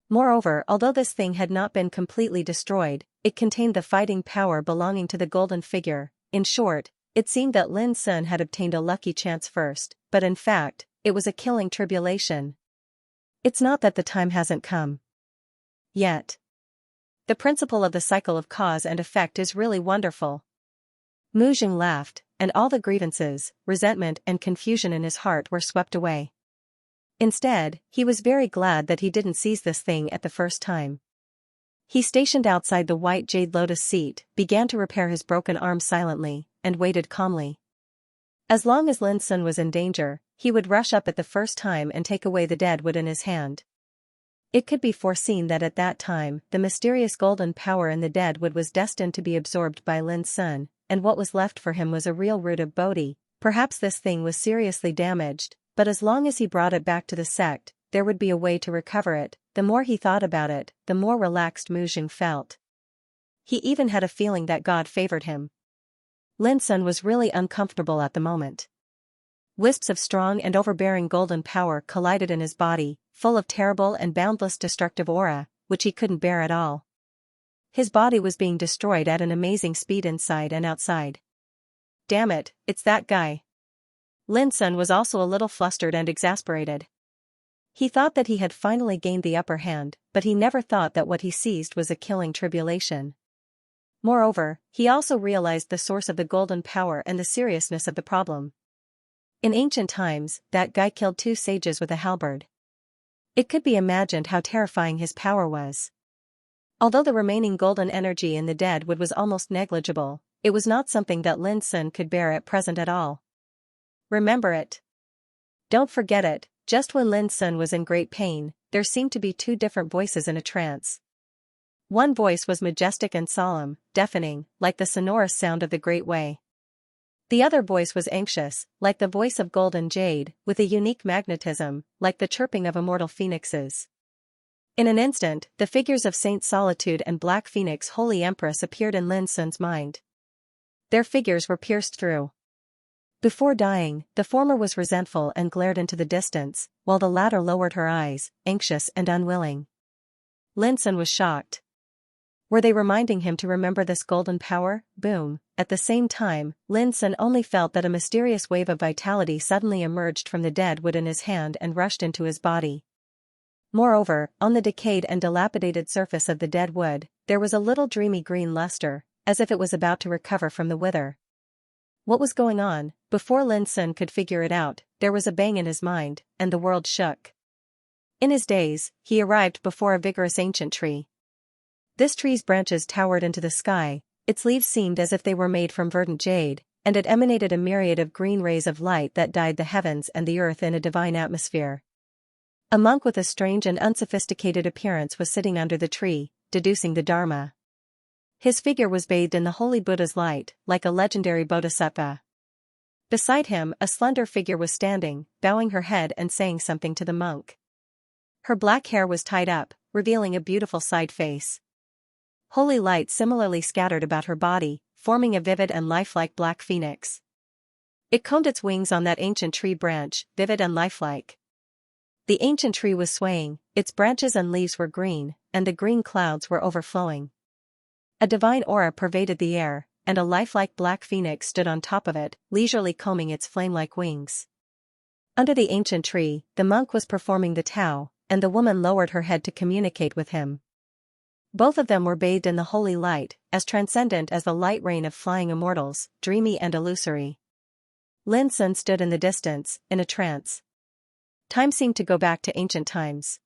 Moreover, although this thing had not been completely destroyed, it contained the fighting power belonging to the golden figure. In short, it seemed that Lin Sun had obtained a lucky chance first, but in fact, it was a killing tribulation. It's not that the time hasn't come yet. The principle of the cycle of cause and effect is really wonderful. Mu Zhang laughed, and all the grievances, resentment and confusion in his heart were swept away. Instead, he was very glad that he didn't seize this thing at the first time. He stationed outside the white jade lotus seat, began to repair his broken arm silently, and waited calmly. As long as Lin Sun was in danger, he would rush up at the first time and take away the dead wood in his hand. It could be foreseen that at that time, the mysterious golden power in the dead wood was destined to be absorbed by Lin Sun, and what was left for him was a real root of Bodhi. Perhaps this thing was seriously damaged, but as long as he brought it back to the sect, there would be a way to recover it. The more he thought about it, the more relaxed Mu Zhang felt. He even had a feeling that God favored him. Lin Sun was really uncomfortable at the moment. Wisps of strong and overbearing golden power collided in his body, full of terrible and boundless destructive aura, which he couldn't bear at all. His body was being destroyed at an amazing speed inside and outside. Damn it, it's that guy. Lin Sun was also a little flustered and exasperated. He thought that he had finally gained the upper hand, but he never thought that what he seized was a killing tribulation. Moreover, he also realized the source of the golden power and the seriousness of the problem. In ancient times, that guy killed 2 sages with a halberd. It could be imagined how terrifying his power was. Although the remaining golden energy in the dead wood was almost negligible, it was not something that Lin Sun could bear at present at all. Remember it. Don't forget it. Just when Lin Sun was in great pain, there seemed to be 2 different voices in a trance. One voice was majestic and solemn, deafening, like the sonorous sound of the Great Way. The other voice was anxious, like the voice of gold and jade, with a unique magnetism, like the chirping of immortal phoenixes. In an instant, the figures of Saint Solitude and Black Phoenix Holy Empress appeared in Lin Sun's mind. Their figures were pierced through. Before dying, the former was resentful and glared into the distance, while the latter lowered her eyes, anxious and unwilling. Lin Sun was shocked. Were they reminding him to remember this golden power? Boom. At the same time, Lin Sun only felt that a mysterious wave of vitality suddenly emerged from the dead wood in his hand and rushed into his body. Moreover, on the decayed and dilapidated surface of the dead wood, there was a little dreamy green luster, as if it was about to recover from the wither. What was going on? Before Lin Sun could figure it out, there was a bang in his mind, and the world shook. In his daze, he arrived before a vigorous ancient tree. This tree's branches towered into the sky, its leaves seemed as if they were made from verdant jade, and it emanated a myriad of green rays of light that dyed the heavens and the earth in a divine atmosphere. A monk with a strange and unsophisticated appearance was sitting under the tree, deducing the Dharma. His figure was bathed in the holy Buddha's light, like a legendary bodhisattva. Beside him, a slender figure was standing, bowing her head and saying something to the monk. Her black hair was tied up, revealing a beautiful side face. Holy light similarly scattered about her body, forming a vivid and lifelike black phoenix. It combed its wings on that ancient tree branch, vivid and lifelike. The ancient tree was swaying, its branches and leaves were green, and the green clouds were overflowing. A divine aura pervaded the air, and a lifelike black phoenix stood on top of it, leisurely combing its flame-like wings. Under the ancient tree, the monk was performing the Tao, and the woman lowered her head to communicate with him. Both of them were bathed in the holy light, as transcendent as the light rain of flying immortals, dreamy and illusory. Lin Sun stood in the distance, in a trance. Time seemed to go back to ancient times.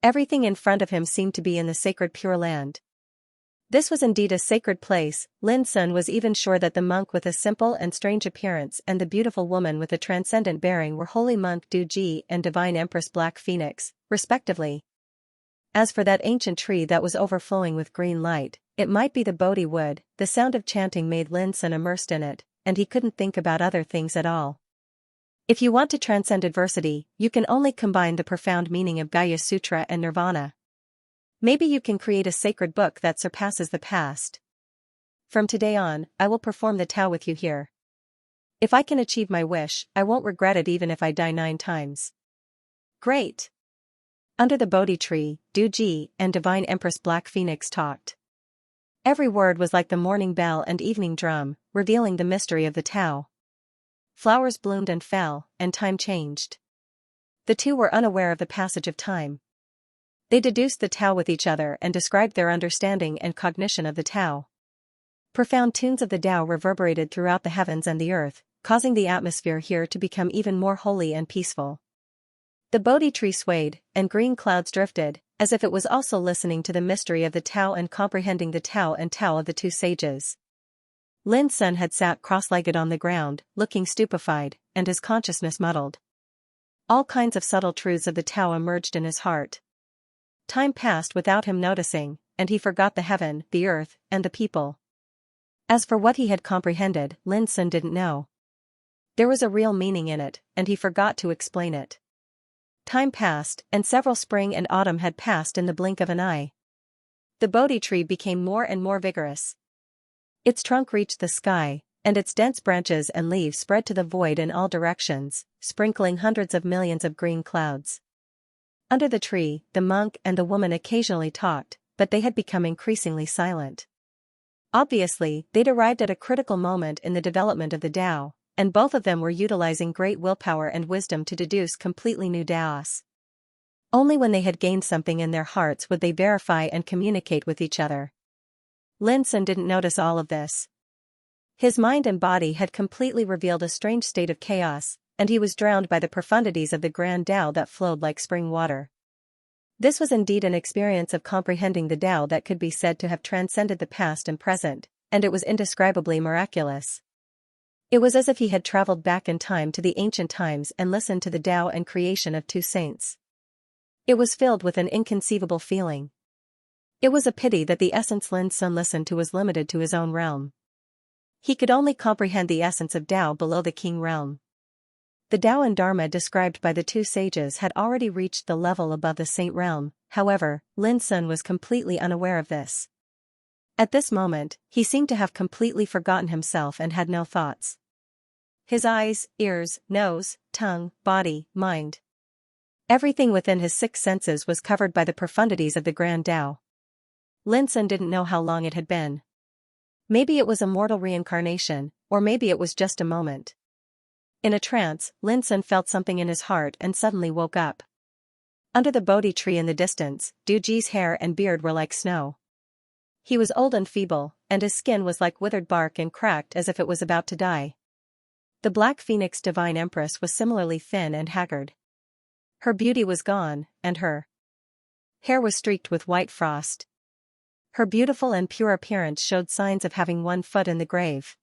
Everything in front of him seemed to be in the sacred Pure Land. This was indeed a sacred place. Lin Sun was even sure that the monk with a simple and strange appearance and the beautiful woman with a transcendent bearing were Holy Monk Du Ji and Divine Empress Black Phoenix, respectively. As for that ancient tree that was overflowing with green light, it might be the Bodhi wood. The sound of chanting made Lin Sun immersed in it, and he couldn't think about other things at all. If you want to transcend adversity, you can only combine the profound meaning of Gaya Sutra and Nirvana. Maybe you can create a sacred book that surpasses the past. From today on, I will perform the Tao with you here. If I can achieve my wish, I won't regret it even if I die 9 times. Great! Under the Bodhi tree, Duji and Divine Empress Black Phoenix talked. Every word was like the morning bell and evening drum, revealing the mystery of the Tao. Flowers bloomed and fell, and time changed. The two were unaware of the passage of time. They deduced the Tao with each other and described their understanding and cognition of the Tao. Profound tunes of the Tao reverberated throughout the heavens and the earth, causing the atmosphere here to become even more holy and peaceful. The Bodhi tree swayed, and green clouds drifted, as if it was also listening to the mystery of the Tao and comprehending the Tao and Tao of the two sages. Lin Sun had sat cross-legged on the ground, looking stupefied, and his consciousness muddled. All kinds of subtle truths of the Tao emerged in his heart. Time passed without him noticing, and he forgot the heaven, the earth, and the people. As for what he had comprehended, Lin Sun didn't know. There was a real meaning in it, and he forgot to explain it. Time passed, and several spring and autumn had passed in the blink of an eye. The Bodhi tree became more and more vigorous. Its trunk reached the sky, and its dense branches and leaves spread to the void in all directions, sprinkling hundreds of millions of green clouds. Under the tree, the monk and the woman occasionally talked, but they had become increasingly silent. Obviously, they'd arrived at a critical moment in the development of the Tao, and both of them were utilizing great willpower and wisdom to deduce completely new Taos. Only when they had gained something in their hearts would they verify and communicate with each other. Lin Sun didn't notice all of this. His mind and body had completely revealed a strange state of chaos, and he was drowned by the profundities of the grand Tao that flowed like spring water. This was indeed an experience of comprehending the Tao that could be said to have transcended the past and present, and it was indescribably miraculous. It was as if he had traveled back in time to the ancient times and listened to the Tao and creation of two saints. It was filled with an inconceivable feeling. It was a pity that the essence Lin Sun listened to was limited to his own realm. He could only comprehend the essence of Tao below the king realm. The Tao and Dharma described by the two sages had already reached the level above the saint realm, however, Lin Sun was completely unaware of this. At this moment, he seemed to have completely forgotten himself and had no thoughts. His eyes, ears, nose, tongue, body, mind. Everything within his 6 senses was covered by the profundities of the grand Tao. Lin Sun didn't know how long it had been. Maybe it was a mortal reincarnation, or maybe it was just a moment. In a trance, Lin Sun felt something in his heart and suddenly woke up. Under the Bodhi tree in the distance, Duji's hair and beard were like snow. He was old and feeble, and his skin was like withered bark and cracked as if it was about to die. The Black Phoenix Divine Empress was similarly thin and haggard. Her beauty was gone, and her hair was streaked with white frost. Her beautiful and pure appearance showed signs of having one foot in the grave.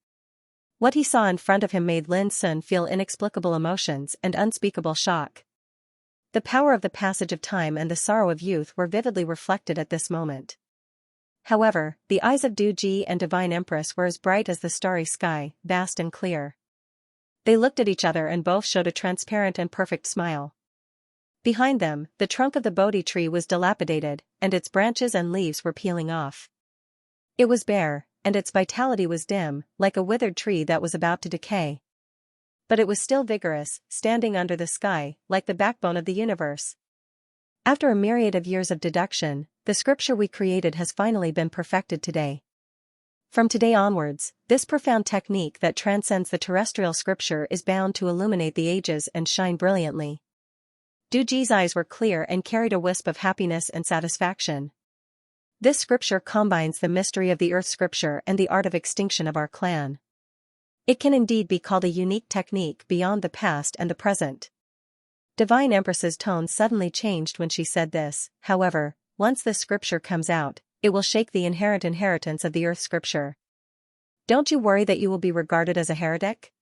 What he saw in front of him made Lin Sun feel inexplicable emotions and unspeakable shock. The power of the passage of time and the sorrow of youth were vividly reflected at this moment. However, the eyes of Duji and Divine Empress were as bright as the starry sky, vast and clear. They looked at each other and both showed a transparent and perfect smile. Behind them, the trunk of the Bodhi tree was dilapidated, and its branches and leaves were peeling off. It was bare, and its vitality was dim, like a withered tree that was about to decay. But it was still vigorous, standing under the sky, like the backbone of the universe. After a myriad of years of deduction, the scripture we created has finally been perfected today. From today onwards, this profound technique that transcends the terrestrial scripture is bound to illuminate the ages and shine brilliantly. Duji's eyes were clear and carried a wisp of happiness and satisfaction. This scripture combines the mystery of the earth scripture and the art of extinction of our clan. It can indeed be called a unique technique beyond the past and the present. Divine Empress's tone suddenly changed when she said this. However, once this scripture comes out, it will shake the inherent inheritance of the earth scripture. Don't you worry that you will be regarded as a heretic?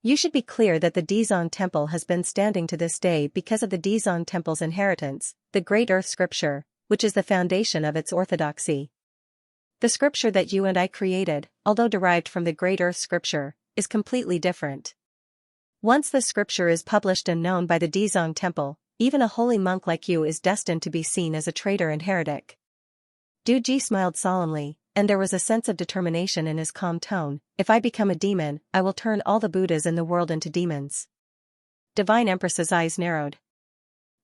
You should be clear that the Dizang Temple has been standing to this day because of the Dizang Temple's inheritance, the Great Earth Scripture, which is the foundation of its orthodoxy. The scripture that you and I created, although derived from the Great Earth Scripture, is completely different. Once the scripture is published and known by the Dizong temple, even a holy monk like you is destined to be seen as a traitor and heretic. Duji smiled solemnly, and there was a sense of determination in his calm tone. If I become a demon, I will turn all the Buddhas in the world into demons. Divine Empress's eyes narrowed.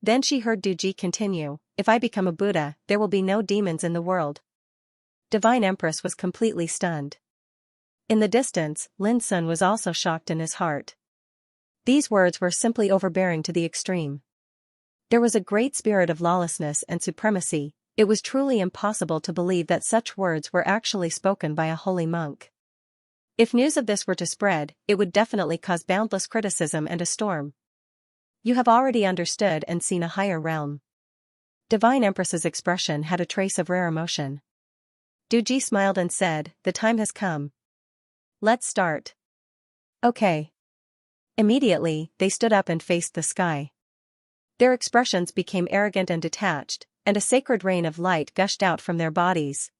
Then she heard Duji continue, if I become a Buddha, there will be no demons in the world. Divine Empress was completely stunned. In the distance, Lin Sun was also shocked in his heart. These words were simply overbearing to the extreme. There was a great spirit of lawlessness and supremacy. It was truly impossible to believe that such words were actually spoken by a holy monk. If news of this were to spread, it would definitely cause boundless criticism and a storm. You have already understood and seen a higher realm. Divine Empress's expression had a trace of rare emotion. Duji smiled and said, the time has come. Let's start. Okay. Immediately, they stood up and faced the sky. Their expressions became arrogant and detached, and a sacred rain of light gushed out from their bodies.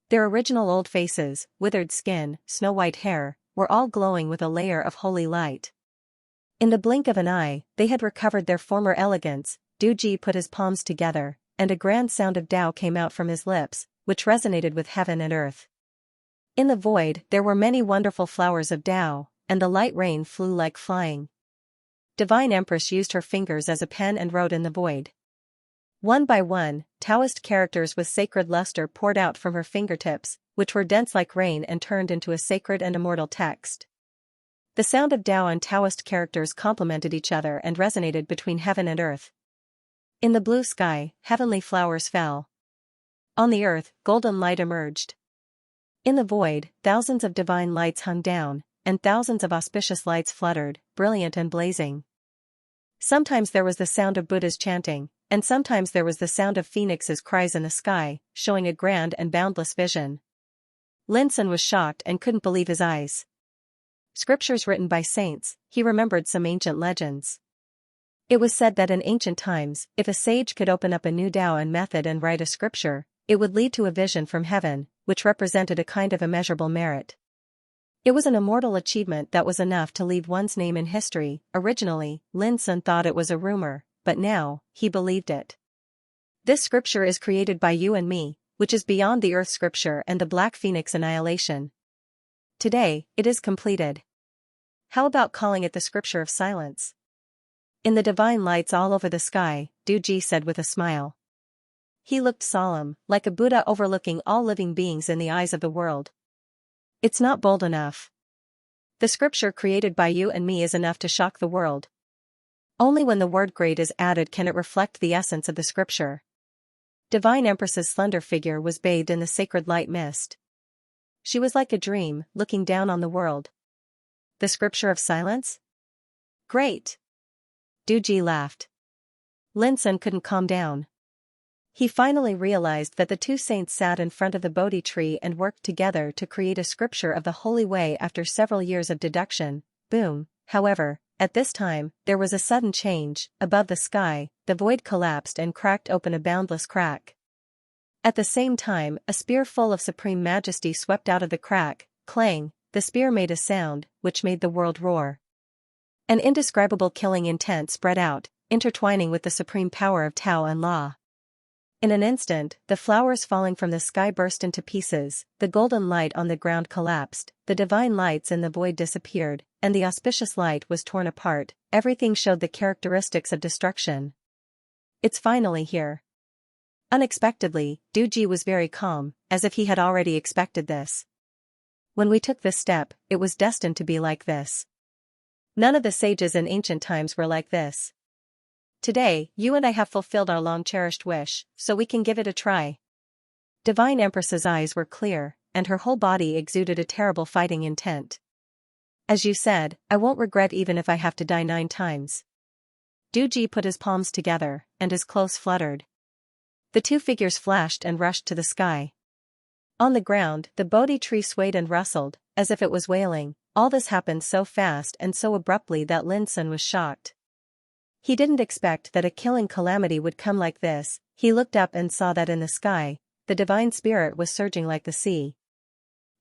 Their original old faces, withered skin, snow-white hair, were all glowing with a layer of holy light. In the blink of an eye, they had recovered their former elegance. Duji put his palms together, and a grand sound of Tao came out from his lips, which resonated with heaven and earth. In the void, there were many wonderful flowers of Tao, and the light rain flew like flying. Divine Empress used her fingers as a pen and wrote in the void. One by one, Taoist characters with sacred luster poured out from her fingertips, which were dense like rain and turned into a sacred and immortal text. The sound of Tao and Taoist characters complemented each other and resonated between heaven and earth. In the blue sky, heavenly flowers fell. On the earth, golden light emerged. In the void, thousands of divine lights hung down, and thousands of auspicious lights fluttered, brilliant and blazing. Sometimes there was the sound of Buddhas chanting, and sometimes there was the sound of phoenixes' cries in the sky, showing a grand and boundless vision. Lin Sun was shocked and couldn't believe his eyes. Scriptures written by saints, he remembered some ancient legends. It was said that in ancient times, if a sage could open up a new Tao and method and write a scripture, it would lead to a vision from heaven, which represented a kind of immeasurable merit. It was an immortal achievement that was enough to leave one's name in history. Originally, Lin Sun thought it was a rumor, but now, he believed it. This scripture is created by you and me, which is beyond the earth scripture and the Black Phoenix annihilation. Today, it is completed. How about calling it the scripture of silence? In the divine lights all over the sky, Duji said with a smile. He looked solemn, like a Buddha overlooking all living beings in the eyes of the world. It's not bold enough. The scripture created by you and me is enough to shock the world. Only when the word great is added can it reflect the essence of the scripture. Divine Empress's slender figure was bathed in the sacred light mist. She was like a dream, looking down on the world. The scripture of silence? Great! Duji laughed. Lin Sun couldn't calm down. He finally realized that the two saints sat in front of the Bodhi tree and worked together to create a scripture of the holy way after several years of deduction. Boom. However, at this time, there was a sudden change. Above the sky, the void collapsed and cracked open a boundless crack. At the same time, a spear full of supreme majesty swept out of the crack. Clang, the spear made a sound, which made the world roar. An indescribable killing intent spread out, intertwining with the supreme power of Tao and Law. In an instant, the flowers falling from the sky burst into pieces, the golden light on the ground collapsed, the divine lights in the void disappeared, and the auspicious light was torn apart. Everything showed the characteristics of destruction. It's finally here. Unexpectedly, Duji was very calm, as if he had already expected this. When we took this step, it was destined to be like this. None of the sages in ancient times were like this. Today, you and I have fulfilled our long-cherished wish, so we can give it a try. Divine Empress's eyes were clear, and her whole body exuded a terrible fighting intent. As you said, I won't regret even if I have to die 9 times. Duji put his palms together, and his clothes fluttered. The two figures flashed and rushed to the sky. On the ground, the Bodhi tree swayed and rustled, as if it was wailing. All this happened so fast and so abruptly that Lin Sun was shocked. He didn't expect that a killing calamity would come like this. He looked up and saw that in the sky, the divine spirit was surging like the sea.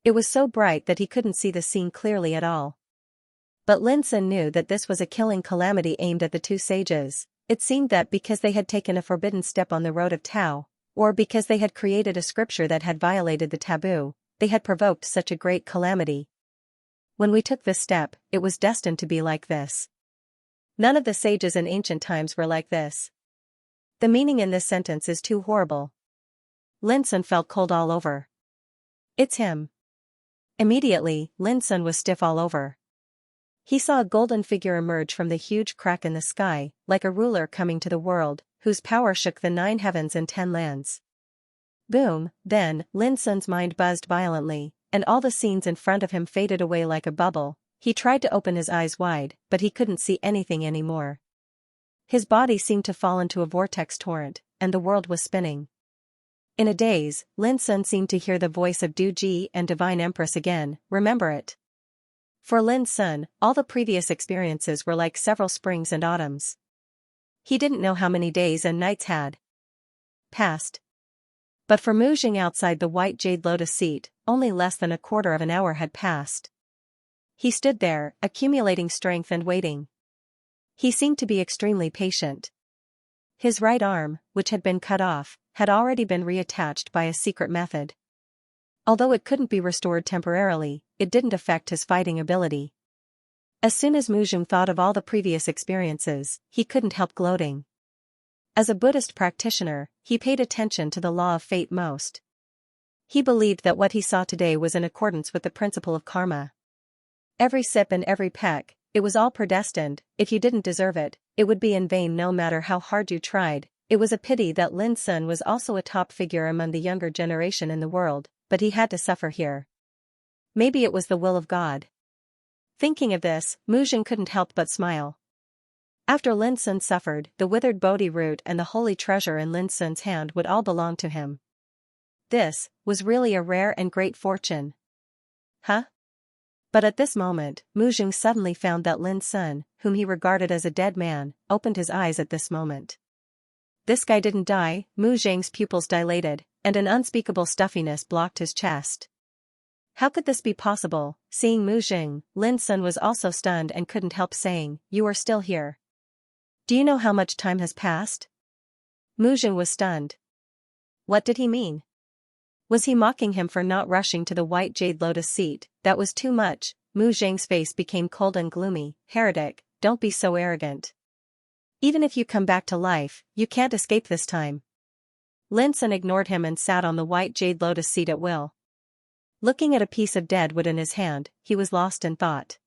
It was so bright that he couldn't see the scene clearly at all. But Lin Sun knew that this was a killing calamity aimed at the two sages. It seemed that because they had taken a forbidden step on the road of Tao, or because they had created a scripture that had violated the taboo, they had provoked such a great calamity. When we took this step, it was destined to be like this. None of the sages in ancient times were like this. The meaning in this sentence is too horrible. Lin Sun felt cold all over. It's him. Immediately, Lin Sun was stiff all over. He saw a golden figure emerge from the huge crack in the sky, like a ruler coming to the world, whose power shook the 9 heavens and 10 lands. Boom, then, Lin Sun's mind buzzed violently, and all the scenes in front of him faded away like a bubble. He tried to open his eyes wide, but he couldn't see anything anymore. His body seemed to fall into a vortex torrent, and the world was spinning. In a daze, Lin Sun seemed to hear the voice of Du Ji and Divine Empress again, remember it. For Lin Sun, all the previous experiences were like several springs and autumns. He didn't know how many days and nights had passed. But for Mu Jing outside the white jade lotus seat, only less than a quarter of an hour had passed. He stood there, accumulating strength and waiting. He seemed to be extremely patient. His right arm, which had been cut off, had already been reattached by a secret method. Although it couldn't be restored temporarily, it didn't affect his fighting ability. As soon as Mu Jing thought of all the previous experiences, he couldn't help gloating. As a Buddhist practitioner, he paid attention to the law of fate most. He believed that what he saw today was in accordance with the principle of karma. Every sip and every peck, it was all predestined. If you didn't deserve it, it would be in vain no matter how hard you tried. It was a pity that Lin Sun was also a top figure among the younger generation in the world, but he had to suffer here. Maybe it was the will of God. Thinking of this, Mu Jing couldn't help but smile. After Lin Sun suffered, the withered Bodhi root and the holy treasure in Lin Sun's hand would all belong to him. This was really a rare and great fortune. Huh? But at this moment, Mu Jing suddenly found that Lin Sun, whom he regarded as a dead man, opened his eyes at this moment. This guy didn't die. Mu Jing's pupils dilated, and an unspeakable stuffiness blocked his chest. How could this be possible? Seeing Mu Jing, Lin Sun was also stunned and couldn't help saying, "You are still here. Do you know how much time has passed?" Mu Jing was stunned. What did he mean? Was he mocking him for not rushing to the white jade lotus seat? That was too much. Mu Jing's face became cold and gloomy. Heretic, don't be so arrogant. Even if you come back to life, you can't escape this time. Lin Sun ignored him and sat on the white jade lotus seat at will. Looking at a piece of dead wood in his hand, he was lost in thought.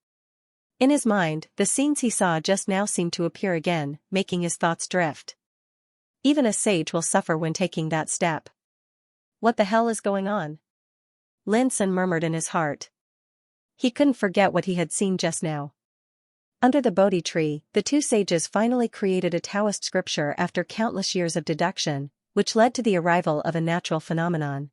In his mind, the scenes he saw just now seemed to appear again, making his thoughts drift. Even a sage will suffer when taking that step. What the hell is going on? Lin Sun murmured in his heart. He couldn't forget what he had seen just now. Under the Bodhi tree, the two sages finally created a Taoist scripture after countless years of deduction, which led to the arrival of a natural phenomenon.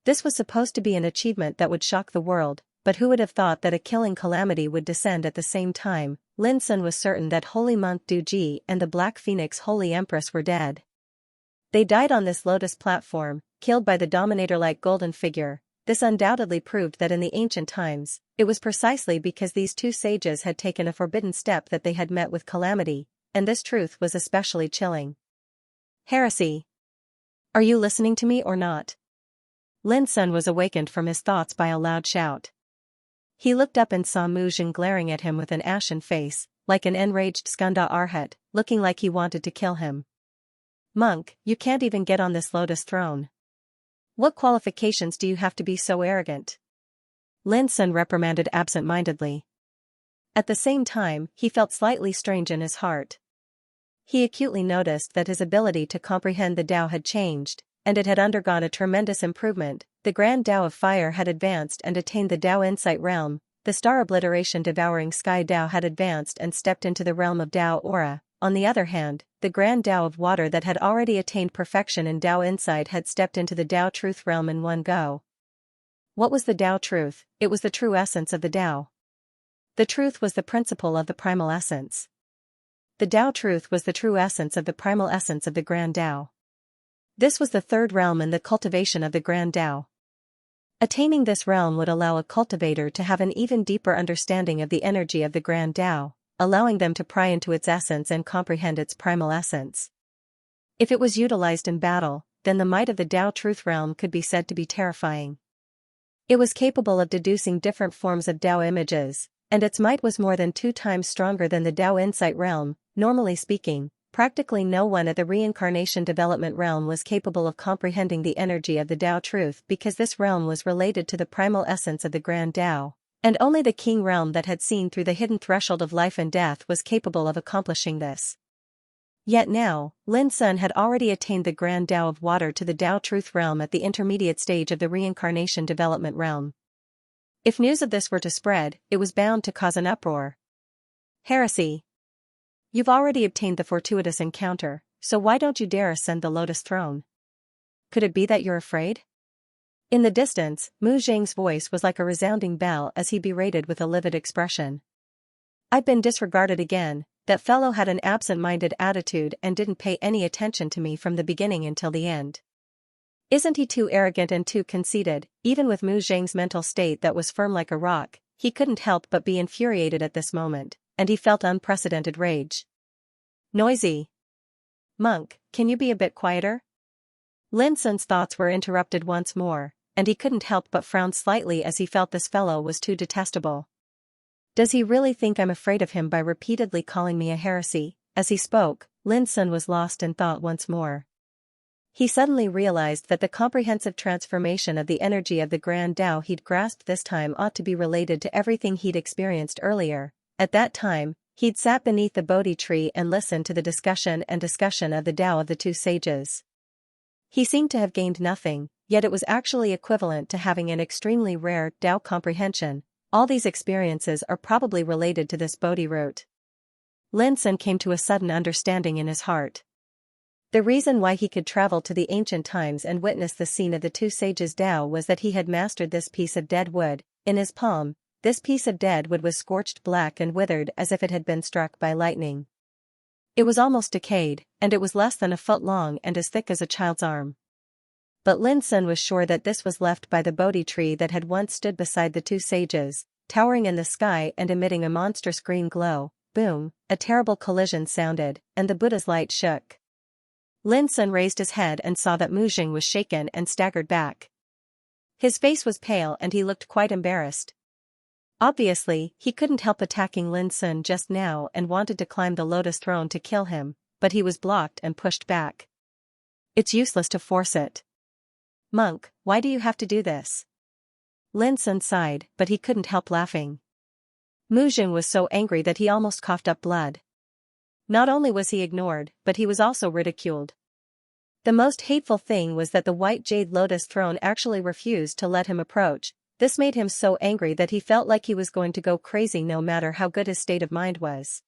This was supposed to be an achievement that would shock the world, but who would have thought that a killing calamity would descend at the same time? Lin Sun was certain that Holy Monk Du Ji and the Black Phoenix Holy Empress were dead. They died on this lotus platform, killed by the dominator-like golden figure. This undoubtedly proved that in the ancient times, it was precisely because these two sages had taken a forbidden step that they had met with calamity, and this truth was especially chilling. Heresy. Are you listening to me or not? Lin Sun was awakened from his thoughts by a loud shout. He looked up and saw Mu Jing glaring at him with an ashen face, like an enraged Skanda Arhat, looking like he wanted to kill him. Monk, you can't even get on this lotus throne. What qualifications do you have to be so arrogant? Lin Sun reprimanded absent-mindedly. At the same time, he felt slightly strange in his heart. He acutely noticed that his ability to comprehend the Tao had changed, and it had undergone a tremendous improvement. The grand Tao of fire had advanced and attained the Tao insight realm, the star obliteration devouring sky Tao had advanced and stepped into the realm of Tao aura. On the other hand, the grand Tao of water that had already attained perfection in Tao insight had stepped into the Tao truth realm in one go. What was the Tao truth? It was the true essence of the Tao. The truth was the principle of the primal essence. The Tao truth was the true essence of the primal essence of the grand Tao. This was the third realm in the cultivation of the grand Tao. Attaining this realm would allow a cultivator to have an even deeper understanding of the energy of the Grand Tao, allowing them to pry into its essence and comprehend its primal essence. If it was utilized in battle, then the might of the Tao Truth Realm could be said to be terrifying. It was capable of deducing different forms of Tao images, and its might was more than 2 times stronger than the Tao Insight Realm. Normally speaking, practically no one at the Reincarnation Development Realm was capable of comprehending the energy of the Tao Truth because this realm was related to the primal essence of the Grand Tao, and only the King Realm that had seen through the hidden threshold of life and death was capable of accomplishing this. Yet now, Lin Sun had already attained the Grand Tao of Water to the Tao Truth Realm at the intermediate stage of the Reincarnation Development Realm. If news of this were to spread, it was bound to cause an uproar. Heresy. You've already obtained the fortuitous encounter, so why don't you dare ascend the Lotus Throne? Could it be that you're afraid? In the distance, Mu Zheng's voice was like a resounding bell as he berated with a livid expression. I've been disregarded again. That fellow had an absent-minded attitude and didn't pay any attention to me from the beginning until the end. Isn't he too arrogant and too conceited? Even with Mu Zheng's mental state that was firm like a rock, he couldn't help but be infuriated at this moment, and he felt unprecedented rage. Noisy. Monk, can you be a bit quieter? Lin Sun's thoughts were interrupted once more, and he couldn't help but frown slightly as he felt this fellow was too detestable. Does he really think I'm afraid of him by repeatedly calling me a heresy? As he spoke, Lin Sun was lost in thought once more. He suddenly realized that the comprehensive transformation of the energy of the Grand Tao he'd grasped this time ought to be related to everything he'd experienced earlier. At that time, he'd sat beneath the Bodhi tree and listened to the discussion of the Tao of the 2 sages. He seemed to have gained nothing, yet it was actually equivalent to having an extremely rare Tao comprehension. All these experiences are probably related to this Bodhi root. Lin Sun came to a sudden understanding in his heart. The reason why he could travel to the ancient times and witness the scene of the 2 sages' Tao was that he had mastered this piece of dead wood. In his palm, this piece of dead wood was scorched black and withered as if it had been struck by lightning. It was almost decayed, and it was less than a foot long and as thick as a child's arm. But Lin Sun was sure that this was left by the Bodhi tree that had once stood beside the 2 sages, towering in the sky and emitting a monstrous green glow. Boom, a terrible collision sounded, and the Buddha's light shook. Lin Sun raised his head and saw that Mu Zheng was shaken and staggered back. His face was pale and he looked quite embarrassed. Obviously, he couldn't help attacking Lin Sun just now and wanted to climb the Lotus Throne to kill him, but he was blocked and pushed back. It's useless to force it. Monk, why do you have to do this? Lin Sun sighed, but he couldn't help laughing. Mu Zheng was so angry that he almost coughed up blood. Not only was he ignored, but he was also ridiculed. The most hateful thing was that the White Jade Lotus Throne actually refused to let him approach. This made him so angry that he felt like he was going to go crazy no matter how good his state of mind was.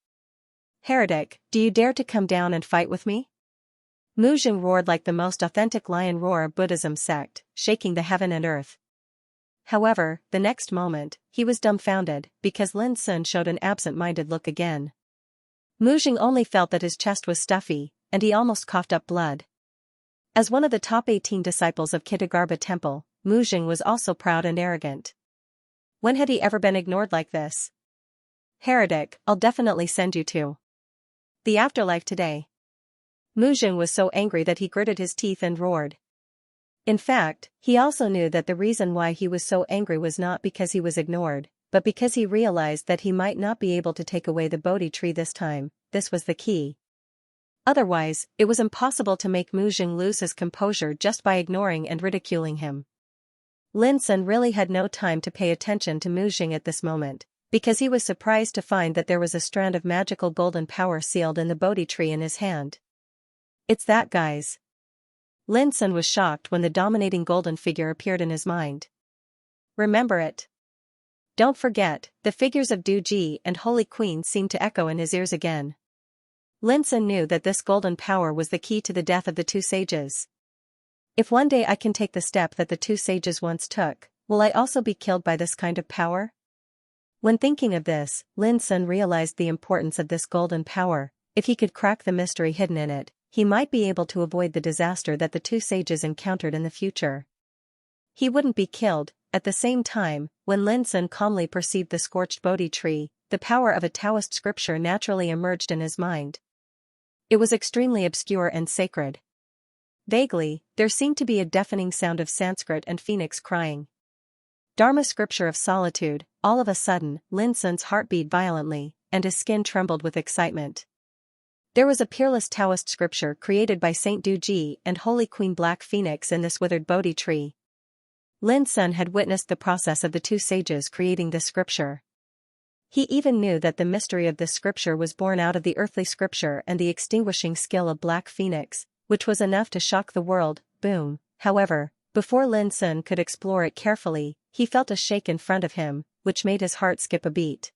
Heretic, do you dare to come down and fight with me? Mu Zheng roared like the most authentic lion roar of Buddhism sect, shaking the heaven and earth. However, the next moment, he was dumbfounded, because Lin Sun showed an absent-minded look again. Mu Zheng only felt that his chest was stuffy, and he almost coughed up blood. As one of the top 18 disciples of Kitagarbha Temple, Mu Zheng was also proud and arrogant. When had he ever been ignored like this? Heretic, I'll definitely send you to the afterlife today. Mu Zheng was so angry that he gritted his teeth and roared. In fact, he also knew that the reason why he was so angry was not because he was ignored, but because he realized that he might not be able to take away the Bodhi tree this time. This was the key. Otherwise, it was impossible to make Mu Zheng lose his composure just by ignoring and ridiculing him. Lin Sun really had no time to pay attention to Mu Zheng at this moment, because he was surprised to find that there was a strand of magical golden power sealed in the Bodhi tree in his hand. It's that, guys. Lin Sun was shocked when the dominating golden figure appeared in his mind. Remember it. Don't forget, the figures of Du Ji and Holy Queen seemed to echo in his ears again. Lin Sun knew that this golden power was the key to the death of the 2 sages. If one day I can take the step that the 2 sages once took, will I also be killed by this kind of power? When thinking of this, Lin Sun realized the importance of this golden power. If he could crack the mystery hidden in it, he might be able to avoid the disaster that the 2 sages encountered in the future. He wouldn't be killed, at the same time, when Lin Sun calmly perceived the scorched Bodhi tree, the power of a Taoist scripture naturally emerged in his mind. It was extremely obscure and sacred. Vaguely, there seemed to be a deafening sound of Sanskrit and phoenix crying. Dharma scripture of solitude. All of a sudden, Lin Sun's heart beat violently, and his skin trembled with excitement. There was a peerless Taoist scripture created by Saint Du Ji and Holy Queen Black Phoenix in this withered Bodhi tree. Lin Sun had witnessed the process of the two sages creating this scripture. He even knew that the mystery of this scripture was born out of the earthly scripture and the extinguishing skill of Black Phoenix, which was enough to shock the world. Boom. However, before Lin Sun could explore it carefully, he felt a shake in front of him, which made his heart skip a beat.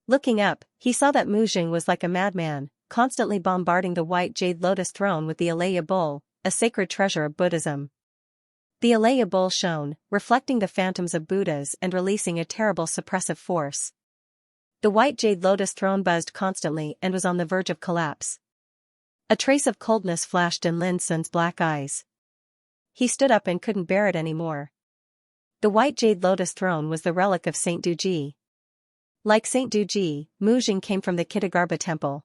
Looking up, he saw that Mu Jing was like a madman, constantly bombarding the white jade lotus throne with the Alaya bowl, a sacred treasure of Buddhism. The Alaya bowl shone, reflecting the phantoms of Buddhas and releasing a terrible suppressive force. The white jade lotus throne buzzed constantly and was on the verge of collapse. A trace of coldness flashed in Lin Sun's black eyes. He stood up and couldn't bear it anymore. The white jade lotus throne was the relic of Saint Du Ji. Like Saint Du Ji, Mu Jing came from the Kitagarbha temple.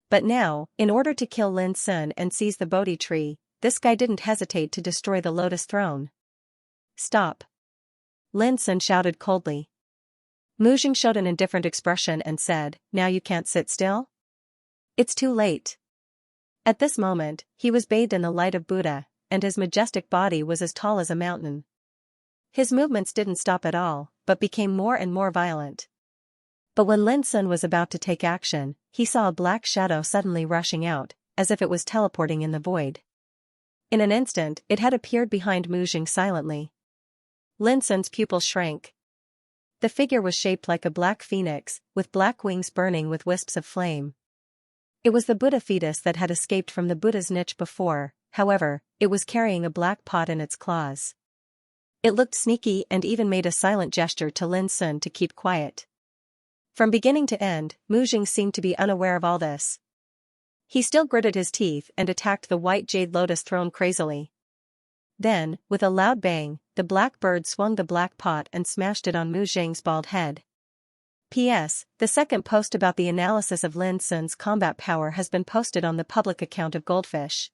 But now, in order to kill Lin Sun and seize the Bodhi tree, this guy didn't hesitate to destroy the lotus throne. Stop! Lin Sun shouted coldly. Mu Jing showed an indifferent expression and said, "Now you can't sit still? It's too late." At this moment, he was bathed in the light of Buddha, and his majestic body was as tall as a mountain. His movements didn't stop at all, but became more and more violent. But when Lin Sun was about to take action, he saw a black shadow suddenly rushing out, as if it was teleporting in the void. In an instant, it had appeared behind Mu Jing silently. Lin Sun's pupils shrank. The figure was shaped like a black phoenix, with black wings burning with wisps of flame. It was the Buddha fetus that had escaped from the Buddha's niche before. However, it was carrying a black pot in its claws. It looked sneaky and even made a silent gesture to Lin Sun to keep quiet. From beginning to end, Mu Jing seemed to be unaware of all this. He still gritted his teeth and attacked the white jade lotus throne crazily. Then, with a loud bang, the black bird swung the black pot and smashed it on Mu Jing's bald head. P.S. The second post about the analysis of Lin Sun's combat power has been posted on the public account of Goldfish.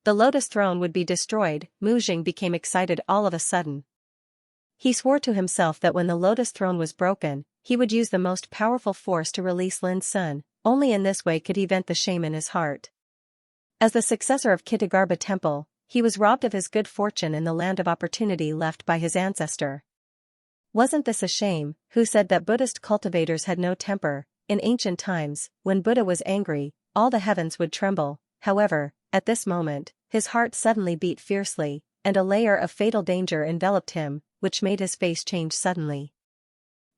The lotus throne would be destroyed. Mu Jing became excited all of a sudden. He swore to himself that when the lotus throne was broken, he would use the most powerful force to release Lin Sun. Only in this way could he vent the shame in his heart. As the successor of Kitagarbha temple, he was robbed of his good fortune in the land of opportunity left by his ancestor. Wasn't this a shame? Who said that Buddhist cultivators had no temper? In ancient times, when Buddha was angry, all the heavens would tremble. However, at this moment, his heart suddenly beat fiercely, and a layer of fatal danger enveloped him, which made his face change suddenly.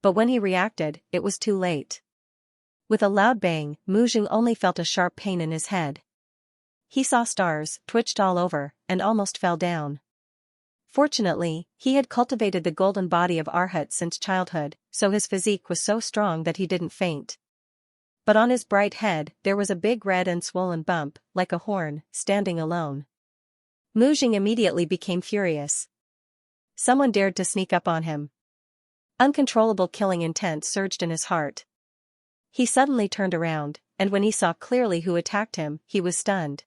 But when he reacted, it was too late. With a loud bang, Mu Jing only felt a sharp pain in his head. He saw stars, twitched all over, and almost fell down. Fortunately, he had cultivated the golden body of Arhat since childhood, so his physique was so strong that he didn't faint. But on his bright head, there was a big red and swollen bump, like a horn, standing alone. Mu Jing immediately became furious. Someone dared to sneak up on him. Uncontrollable killing intent surged in his heart. He suddenly turned around, and when he saw clearly who attacked him, he was stunned.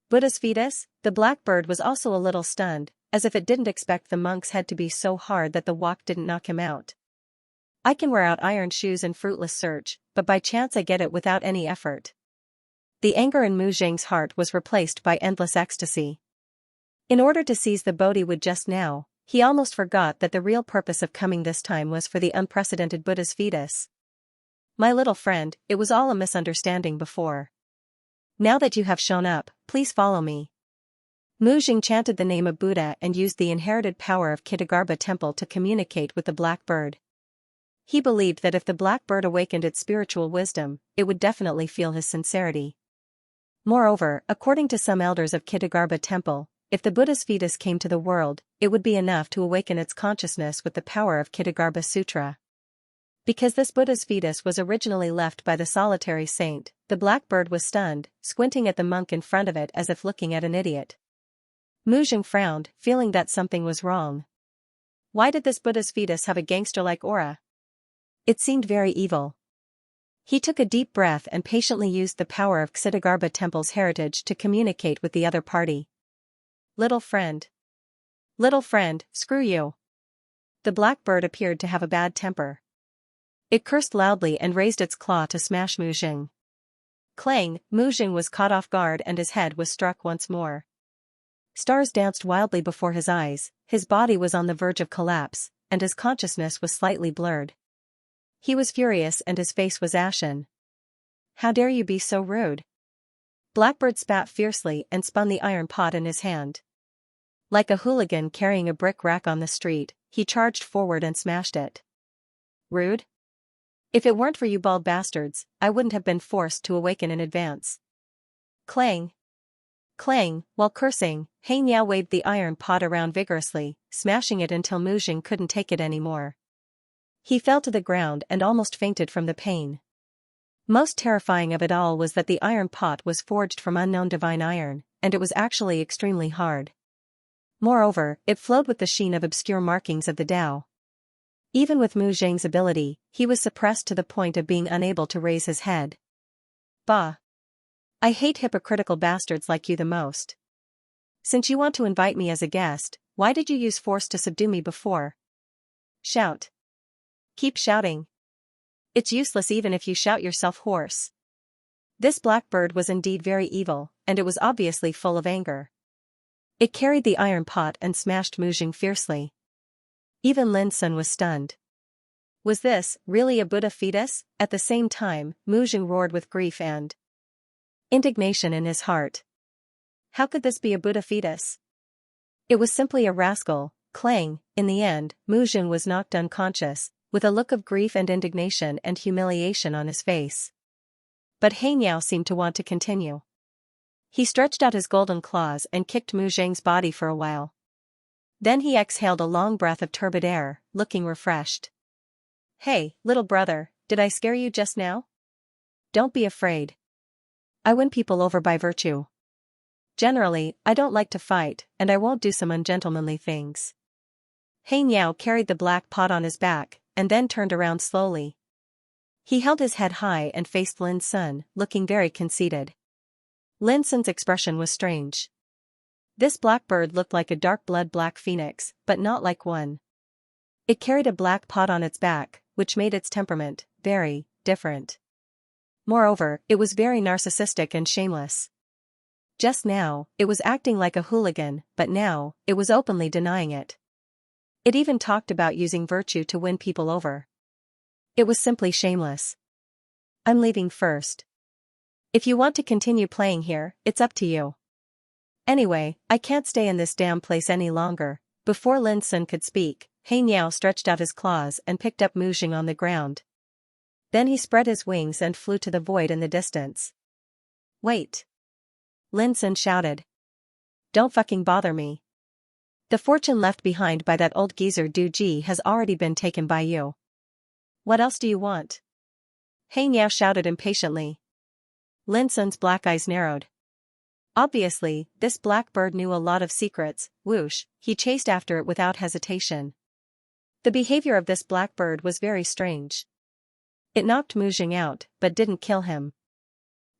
Buddha's fetus? The blackbird was also a little stunned, as if it didn't expect the monk's head to be so hard that the walk didn't knock him out. I can wear out iron shoes in fruitless search, but by chance I get it without any effort. The anger in Mu Jing's heart was replaced by endless ecstasy. In order to seize the Bodhi wood just now, he almost forgot that the real purpose of coming this time was for the unprecedented Buddha's fetus. My little friend, it was all a misunderstanding before. Now that you have shown up, please follow me. Mu Jing chanted the name of Buddha and used the inherited power of Kitagarbha temple to communicate with the black bird. He believed that if the black bird awakened its spiritual wisdom, it would definitely feel his sincerity. Moreover, according to some elders of Kitagarbha temple, if the Buddha's fetus came to the world, it would be enough to awaken its consciousness with the power of Kitagarbha Sutra. Because this Buddha's fetus was originally left by the solitary saint, the black bird was stunned, squinting at the monk in front of it as if looking at an idiot. Mu Jing frowned, feeling that something was wrong. Why did this Buddha's fetus have a gangster-like aura? It seemed very evil. He took a deep breath and patiently used the power of Xianxia Temple's heritage to communicate with the other party. Little friend. Little friend, screw you. The black bird appeared to have a bad temper. It cursed loudly and raised its claw to smash Mu Jing. Clang, Mu Jing was caught off guard and his head was struck once more. Stars danced wildly before his eyes, his body was on the verge of collapse, and his consciousness was slightly blurred. He was furious and his face was ashen. How dare you be so rude? Blackbird spat fiercely and spun the iron pot in his hand. Like a hooligan carrying a brick rack on the street, he charged forward and smashed it. Rude? If it weren't for you bald bastards, I wouldn't have been forced to awaken in advance. Clang. Clang, while cursing, Xianxia waved the iron pot around vigorously, smashing it until Mu Jing couldn't take it anymore. He fell to the ground and almost fainted from the pain. Most terrifying of it all was that the iron pot was forged from unknown divine iron, and it was actually extremely hard. Moreover, it flowed with the sheen of obscure markings of the Tao. Even with Mu Jing's ability, he was suppressed to the point of being unable to raise his head. Bah! I hate hypocritical bastards like you the most. Since you want to invite me as a guest, why did you use force to subdue me before? Shout. Keep shouting. It's useless even if you shout yourself hoarse. This blackbird was indeed very evil, and it was obviously full of anger. It carried the iron pot and smashed Mu Jing fiercely. Even Lin Sun was stunned. Was this really a Buddha fetus? At the same time, Mu Jing roared with grief and indignation in his heart. How could this be a Buddha fetus? It was simply a rascal. Clang. In the end, Mu Jing was knocked unconscious, with a look of grief and indignation and humiliation on his face. But Xianxia seemed to want to continue. He stretched out his golden claws and kicked Mu Jing's body for a while. Then he exhaled a long breath of turbid air, looking refreshed. Hey, little brother, did I scare you just now? Don't be afraid. I win people over by virtue. Generally, I don't like to fight, and I won't do some ungentlemanly things. Xianxia carried the black pot on his back, and then turned around slowly. He held his head high and faced Lin Sun, looking very conceited. Lin Sun's expression was strange. This blackbird looked like a dark-blood black phoenix, but not like one. It carried a black pot on its back, which made its temperament very different. Moreover, it was very narcissistic and shameless. Just now, it was acting like a hooligan, but now, it was openly denying it. It even talked about using virtue to win people over. It was simply shameless. I'm leaving first. If you want to continue playing here, it's up to you. Anyway, I can't stay in this damn place any longer. Before Lin Sun could speak, Xianxia stretched out his claws and picked up Mu Jing on the ground. Then he spread his wings and flew to the void in the distance. Wait! Lin Sun shouted. Don't fucking bother me. The fortune left behind by that old geezer Du Ji has already been taken by you. What else do you want? Xianxia shouted impatiently. Lin Sun's black eyes narrowed. Obviously, this blackbird knew a lot of secrets. Whoosh, he chased after it without hesitation. The behavior of this blackbird was very strange. It knocked Mu Jing out, but didn't kill him.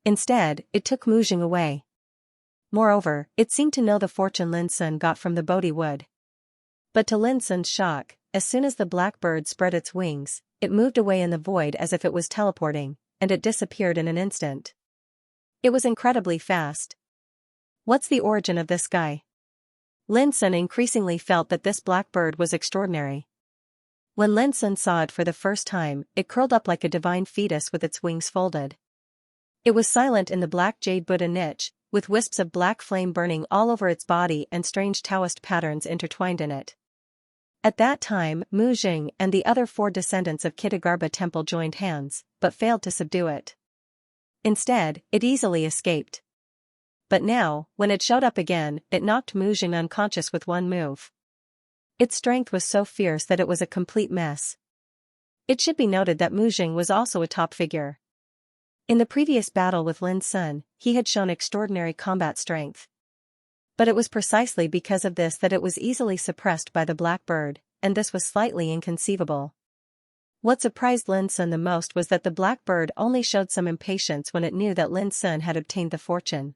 Instead, it took Mu Jing away. Moreover, it seemed to know the fortune Lin Sun got from the Bodhi wood. But to Lin Sun's shock, as soon as the blackbird spread its wings, it moved away in the void as if it was teleporting, and it disappeared in an instant. It was incredibly fast. What's the origin of this guy? Lin Sun increasingly felt that this blackbird was extraordinary. When Lin Sun saw it for the first time, it curled up like a divine fetus with its wings folded. It was silent in the black jade Buddha niche, with wisps of black flame burning all over its body and strange Taoist patterns intertwined in it. At that time, Mu Jing and the other 4 descendants of Xianxia Temple joined hands, but failed to subdue it. Instead, it easily escaped. But now, when it showed up again, it knocked Mu Jing unconscious with one move. Its strength was so fierce that it was a complete mess. It should be noted that Mu Jing was also a top figure. In the previous battle with Lin Sun, he had shown extraordinary combat strength. But it was precisely because of this that it was easily suppressed by the blackbird, and this was slightly inconceivable. What surprised Lin Sun the most was that the black bird only showed some impatience when it knew that Lin Sun had obtained the fortune.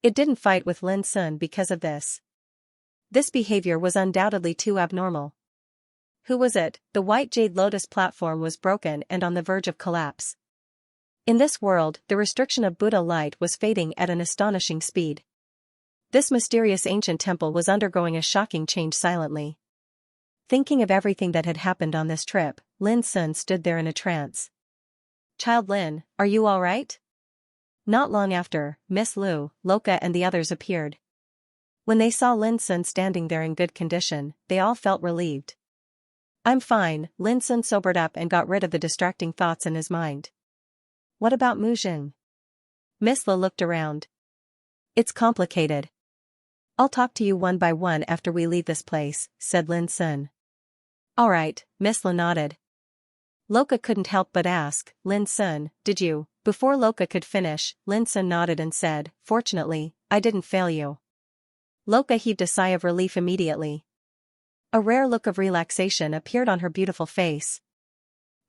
It didn't fight with Lin Sun because of this. This behavior was undoubtedly too abnormal. Who was it? The white jade lotus platform was broken and on the verge of collapse. In this world, the restriction of Buddha light was fading at an astonishing speed. This mysterious ancient temple was undergoing a shocking change silently. Thinking of everything that had happened on this trip, Lin Sun stood there in a trance. "Child Lin, are you all right?" Not long after, Miss Lu, Loka and the others appeared. When they saw Lin Sun standing there in good condition, they all felt relieved. "I'm fine," Lin Sun sobered up and got rid of the distracting thoughts in his mind. "What about Mu Jing?" Miss Lu looked around. "It's complicated. I'll talk to you one by one after we leave this place," said Lin Sun. "All right," Miss Lu nodded. Loka couldn't help but ask, "Lin Sun, did you?" Before Loka could finish, Lin Sun nodded and said, "Fortunately, I didn't fail you." Loka heaved a sigh of relief immediately. A rare look of relaxation appeared on her beautiful face.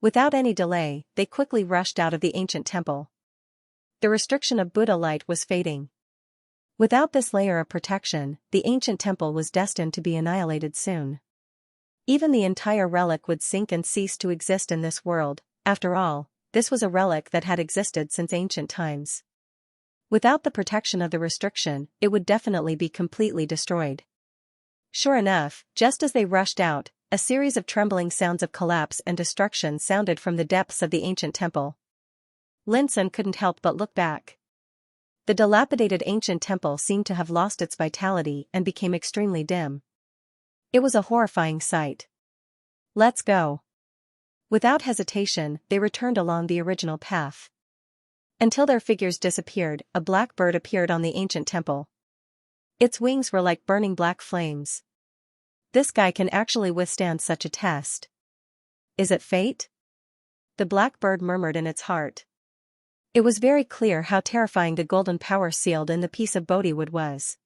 Without any delay, they quickly rushed out of the ancient temple. The restriction of Buddha light was fading. Without this layer of protection, the ancient temple was destined to be annihilated soon. Even the entire relic would sink and cease to exist in this world. After all, this was a relic that had existed since ancient times. Without the protection of the restriction, it would definitely be completely destroyed. Sure enough, just as they rushed out, a series of trembling sounds of collapse and destruction sounded from the depths of the ancient temple. Lin Sun couldn't help but look back. The dilapidated ancient temple seemed to have lost its vitality and became extremely dim. It was a horrifying sight. "Let's go." Without hesitation, they returned along the original path. Until their figures disappeared, a black bird appeared on the ancient temple. Its wings were like burning black flames. This guy can actually withstand such a test. Is it fate? The black bird murmured in its heart. It was very clear how terrifying the golden power sealed in the piece of Bodhiwood was.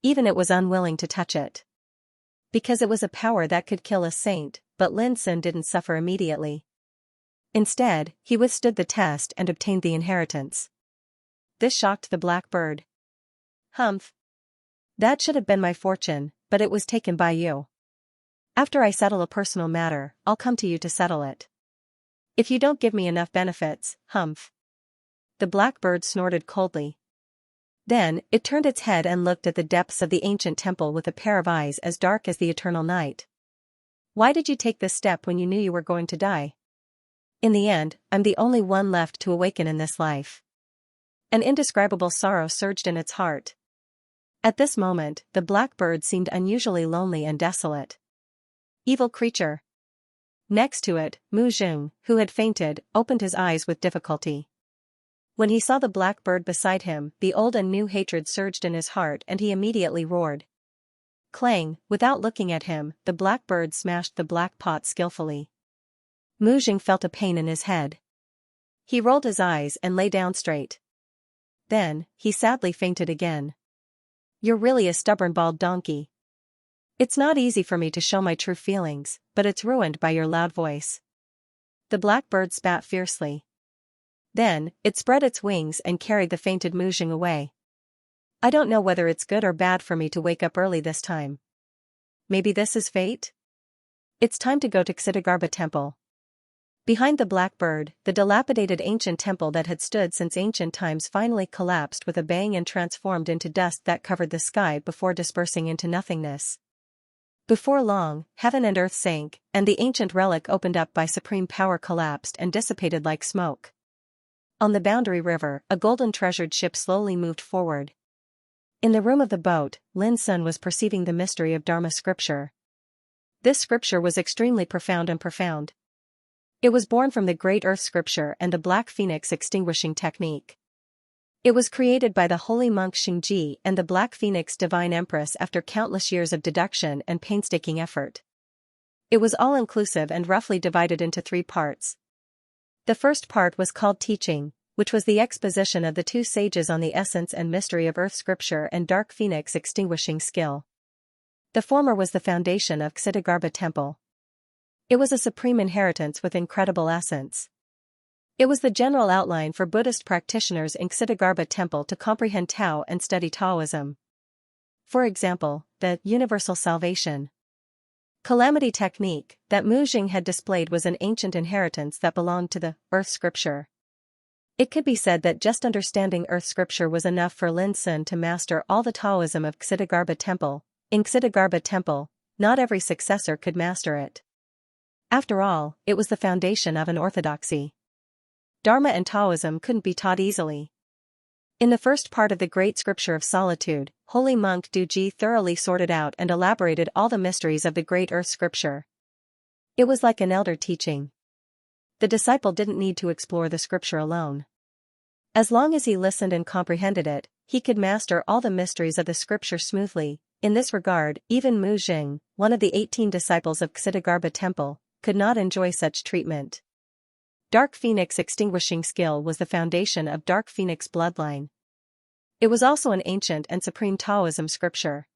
Even it was unwilling to touch it. Because it was a power that could kill a saint, but Lin Sun didn't suffer immediately. Instead, he withstood the test and obtained the inheritance. This shocked the black bird. "Humph. That should have been my fortune, but it was taken by you. After I settle a personal matter, I'll come to you to settle it. If you don't give me enough benefits, humph." The black bird snorted coldly. Then, it turned its head and looked at the depths of the ancient temple with a pair of eyes as dark as the eternal night. "Why did you take this step when you knew you were going to die? In the end, I'm the only one left to awaken in this life." An indescribable sorrow surged in its heart. At this moment, the black bird seemed unusually lonely and desolate. Evil creature. Next to it, Mu Jing, who had fainted, opened his eyes with difficulty. When he saw the black bird beside him, the old and new hatred surged in his heart and he immediately roared. Clang, without looking at him, the black bird smashed the black pot skillfully. Mu Jing felt a pain in his head. He rolled his eyes and lay down straight. Then, he sadly fainted again. "You're really a stubborn bald donkey. It's not easy for me to show my true feelings, but it's ruined by your loud voice." The black bird spat fiercely. Then, it spread its wings and carried the fainted Mu Jing away. "I don't know whether it's good or bad for me to wake up early this time. Maybe this is fate? It's time to go to Xitigarbha Temple." Behind the black bird, the dilapidated ancient temple that had stood since ancient times finally collapsed with a bang and transformed into dust that covered the sky before dispersing into nothingness. Before long, heaven and earth sank, and the ancient relic opened up by supreme power collapsed and dissipated like smoke. On the Boundary River, a golden treasured ship slowly moved forward. In the room of the boat, Lin Sun was perceiving the mystery of Dharma scripture. This scripture was extremely profound and profound. It was born from the Great Earth Scripture and the Black Phoenix extinguishing technique. It was created by the holy monk Xianxia and the Black Phoenix Divine Empress after countless years of deduction and painstaking effort. It was all-inclusive and roughly divided into 3 parts. The first part was called Teaching, which was the exposition of the 2 sages on the essence and mystery of Earth Scripture and Dark Phoenix extinguishing skill. The former was the foundation of Xianxia Temple. It was a supreme inheritance with incredible essence. It was the general outline for Buddhist practitioners in Xianxia Temple to comprehend Tao and study Taoism. For example, the universal salvation calamity technique that Mu Jing had displayed was an ancient inheritance that belonged to the Earth Scripture. It could be said that just understanding Earth Scripture was enough for Lin Sun to master all the Taoism of Xianxia Temple. In Xianxia Temple, not every successor could master it. After all, it was the foundation of an orthodoxy. Dharma and Taoism couldn't be taught easily. In the first part of the Great Scripture of Solitude, Holy Monk Du Ji thoroughly sorted out and elaborated all the mysteries of the Great Earth Scripture. It was like an elder teaching. The disciple didn't need to explore the scripture alone. As long as he listened and comprehended it, he could master all the mysteries of the scripture smoothly. In this regard, even Mu Jing, one of the 18 disciples of Xianxia Temple, could not enjoy such treatment. Dark Phoenix extinguishing skill was the foundation of Dark Phoenix bloodline. It was also an ancient and supreme Taoism scripture.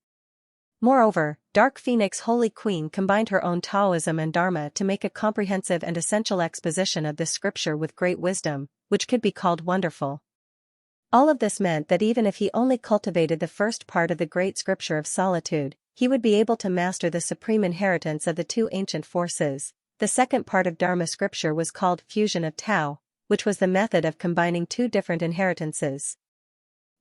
Moreover, Dark Phoenix Holy Queen combined her own Taoism and Dharma to make a comprehensive and essential exposition of this scripture with great wisdom, which could be called wonderful. All of this meant that even if he only cultivated the first part of the Great Scripture of Solitude, he would be able to master the supreme inheritance of the two ancient forces. The second part of Dharma scripture was called Fusion of Tao, which was the method of combining two different inheritances.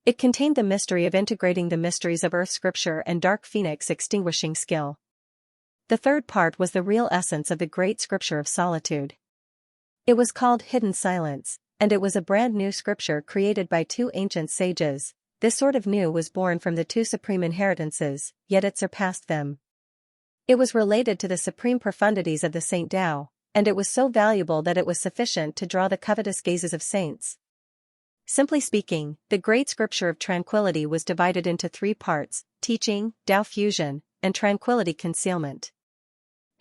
It contained the mystery of integrating the mysteries of Earth Scripture and Dark Phoenix extinguishing skill. The third part was the real essence of the Great Scripture of Solitude. It was called Hidden Silence, and it was a brand new scripture created by two ancient sages. This sort of new was born from the two supreme inheritances, yet it surpassed them. It was related to the supreme profundities of the Saint Tao, and it was so valuable that it was sufficient to draw the covetous gazes of saints. Simply speaking, the Great Scripture of Tranquility was divided into three parts: teaching, Tao fusion, and tranquility concealment.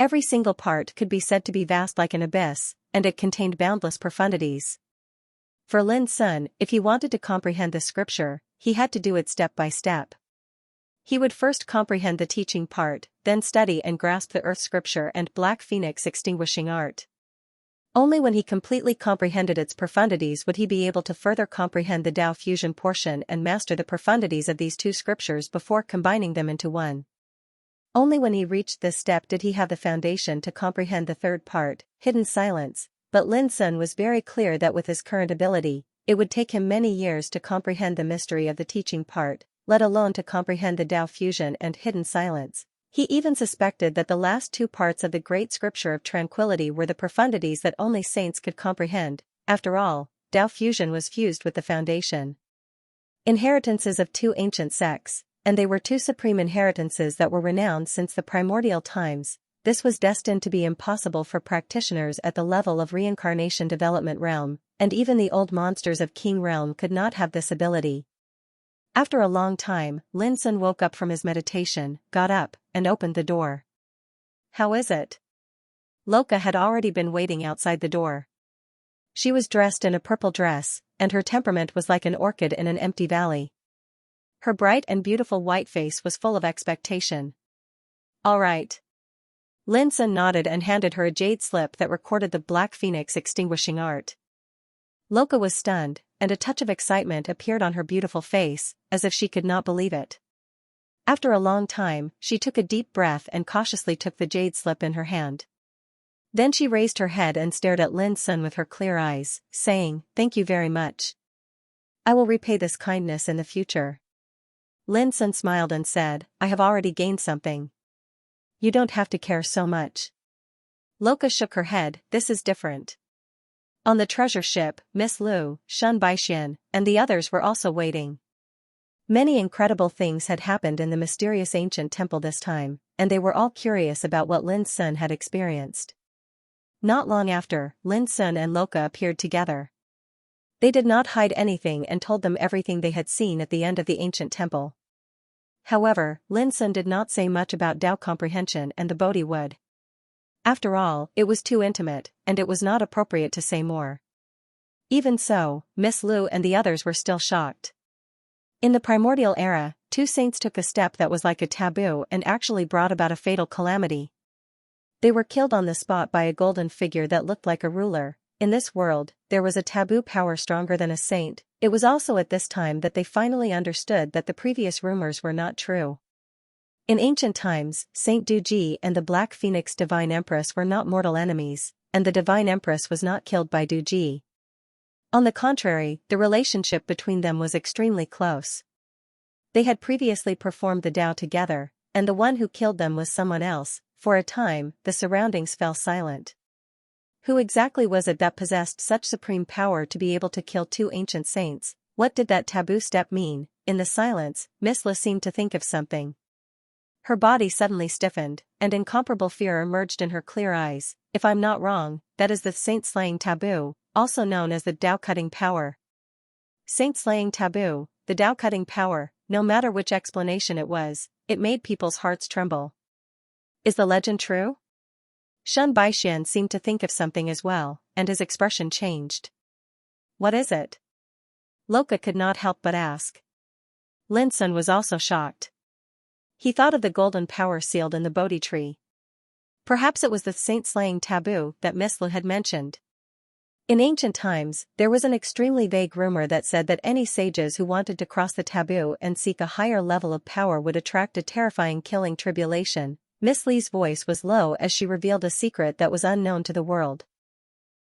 Every single part could be said to be vast like an abyss, and it contained boundless profundities. For Lin Sun, if he wanted to comprehend the scripture, he had to do it step by step. He would first comprehend the teaching part, then study and grasp the Earth Scripture and Black Phoenix extinguishing art. Only when he completely comprehended its profundities would he be able to further comprehend the Tao fusion portion and master the profundities of these two scriptures before combining them into one. Only when he reached this step did he have the foundation to comprehend the third part, Hidden Silence, but Lin Sun was very clear that with his current ability, it would take him many years to comprehend the mystery of the teaching part, let alone to comprehend the Tao fusion and Hidden Silence. He even suspected that the last two parts of the Great Scripture of Tranquility were the profundities that only saints could comprehend. After all, Tao fusion was fused with the foundation. Inheritances of two ancient sects, and they were two supreme inheritances that were renowned since the primordial times. This was destined to be impossible for practitioners at the level of reincarnation development realm, and even the old monsters of King realm could not have this ability. After a long time, Lin Sun woke up from his meditation, got up, and opened the door. "How is it?" Loka had already been waiting outside the door. She was dressed in a purple dress, and her temperament was like an orchid in an empty valley. Her bright and beautiful white face was full of expectation. "All right." Lin Sun nodded and handed her a jade slip that recorded the Black Phoenix extinguishing art. Loka was stunned, and a touch of excitement appeared on her beautiful face, as if she could not believe it. After a long time, she took a deep breath and cautiously took the jade slip in her hand. Then she raised her head and stared at Lin Sun with her clear eyes, saying, "Thank you very much. I will repay this kindness in the future." Lin Sun smiled and said, "I have already gained something. You don't have to care so much." Loka shook her head. "This is different." On the treasure ship, Miss Lu, Shun Baixian, and the others were also waiting. Many incredible things had happened in the mysterious ancient temple this time, and they were all curious about what Lin Sun had experienced. Not long after, Lin Sun and Loka appeared together. They did not hide anything and told them everything they had seen at the end of the ancient temple. However, Lin Sun did not say much about Tao comprehension and the Bodhi wood. After all, it was too intimate, and it was not appropriate to say more. Even so, Miss Lu and the others were still shocked. In the primordial era, two saints took a step that was like a taboo and actually brought about a fatal calamity. They were killed on the spot by a golden figure that looked like a ruler. In this world, there was a taboo power stronger than a saint. It was also at this time that they finally understood that the previous rumors were not true. In ancient times, Saint Duji and the Black Phoenix Divine Empress were not mortal enemies, and the Divine Empress was not killed by Duji. On the contrary, the relationship between them was extremely close. They had previously performed the Tao together, and the one who killed them was someone else. For a time, the surroundings fell silent. Who exactly was it that possessed such supreme power to be able to kill two ancient saints? What did that taboo step mean? In the silence, Miss Lu seemed to think of something. Her body suddenly stiffened, and incomparable fear emerged in her clear eyes. If I'm not wrong, that is the saint-slaying taboo, also known as the Tao-cutting power. Saint-slaying taboo, the Tao-cutting power, no matter which explanation it was, it made people's hearts tremble. Is the legend true? Shen Baixian seemed to think of something as well, and his expression changed. What is it? Loka could not help but ask. Lin Sun was also shocked. He thought of the golden power sealed in the Bodhi tree. Perhaps it was the saint-slaying taboo that Miss Lu had mentioned. In ancient times, there was an extremely vague rumor that said that any sages who wanted to cross the taboo and seek a higher level of power would attract a terrifying killing tribulation. Miss Li's voice was low as she revealed a secret that was unknown to the world.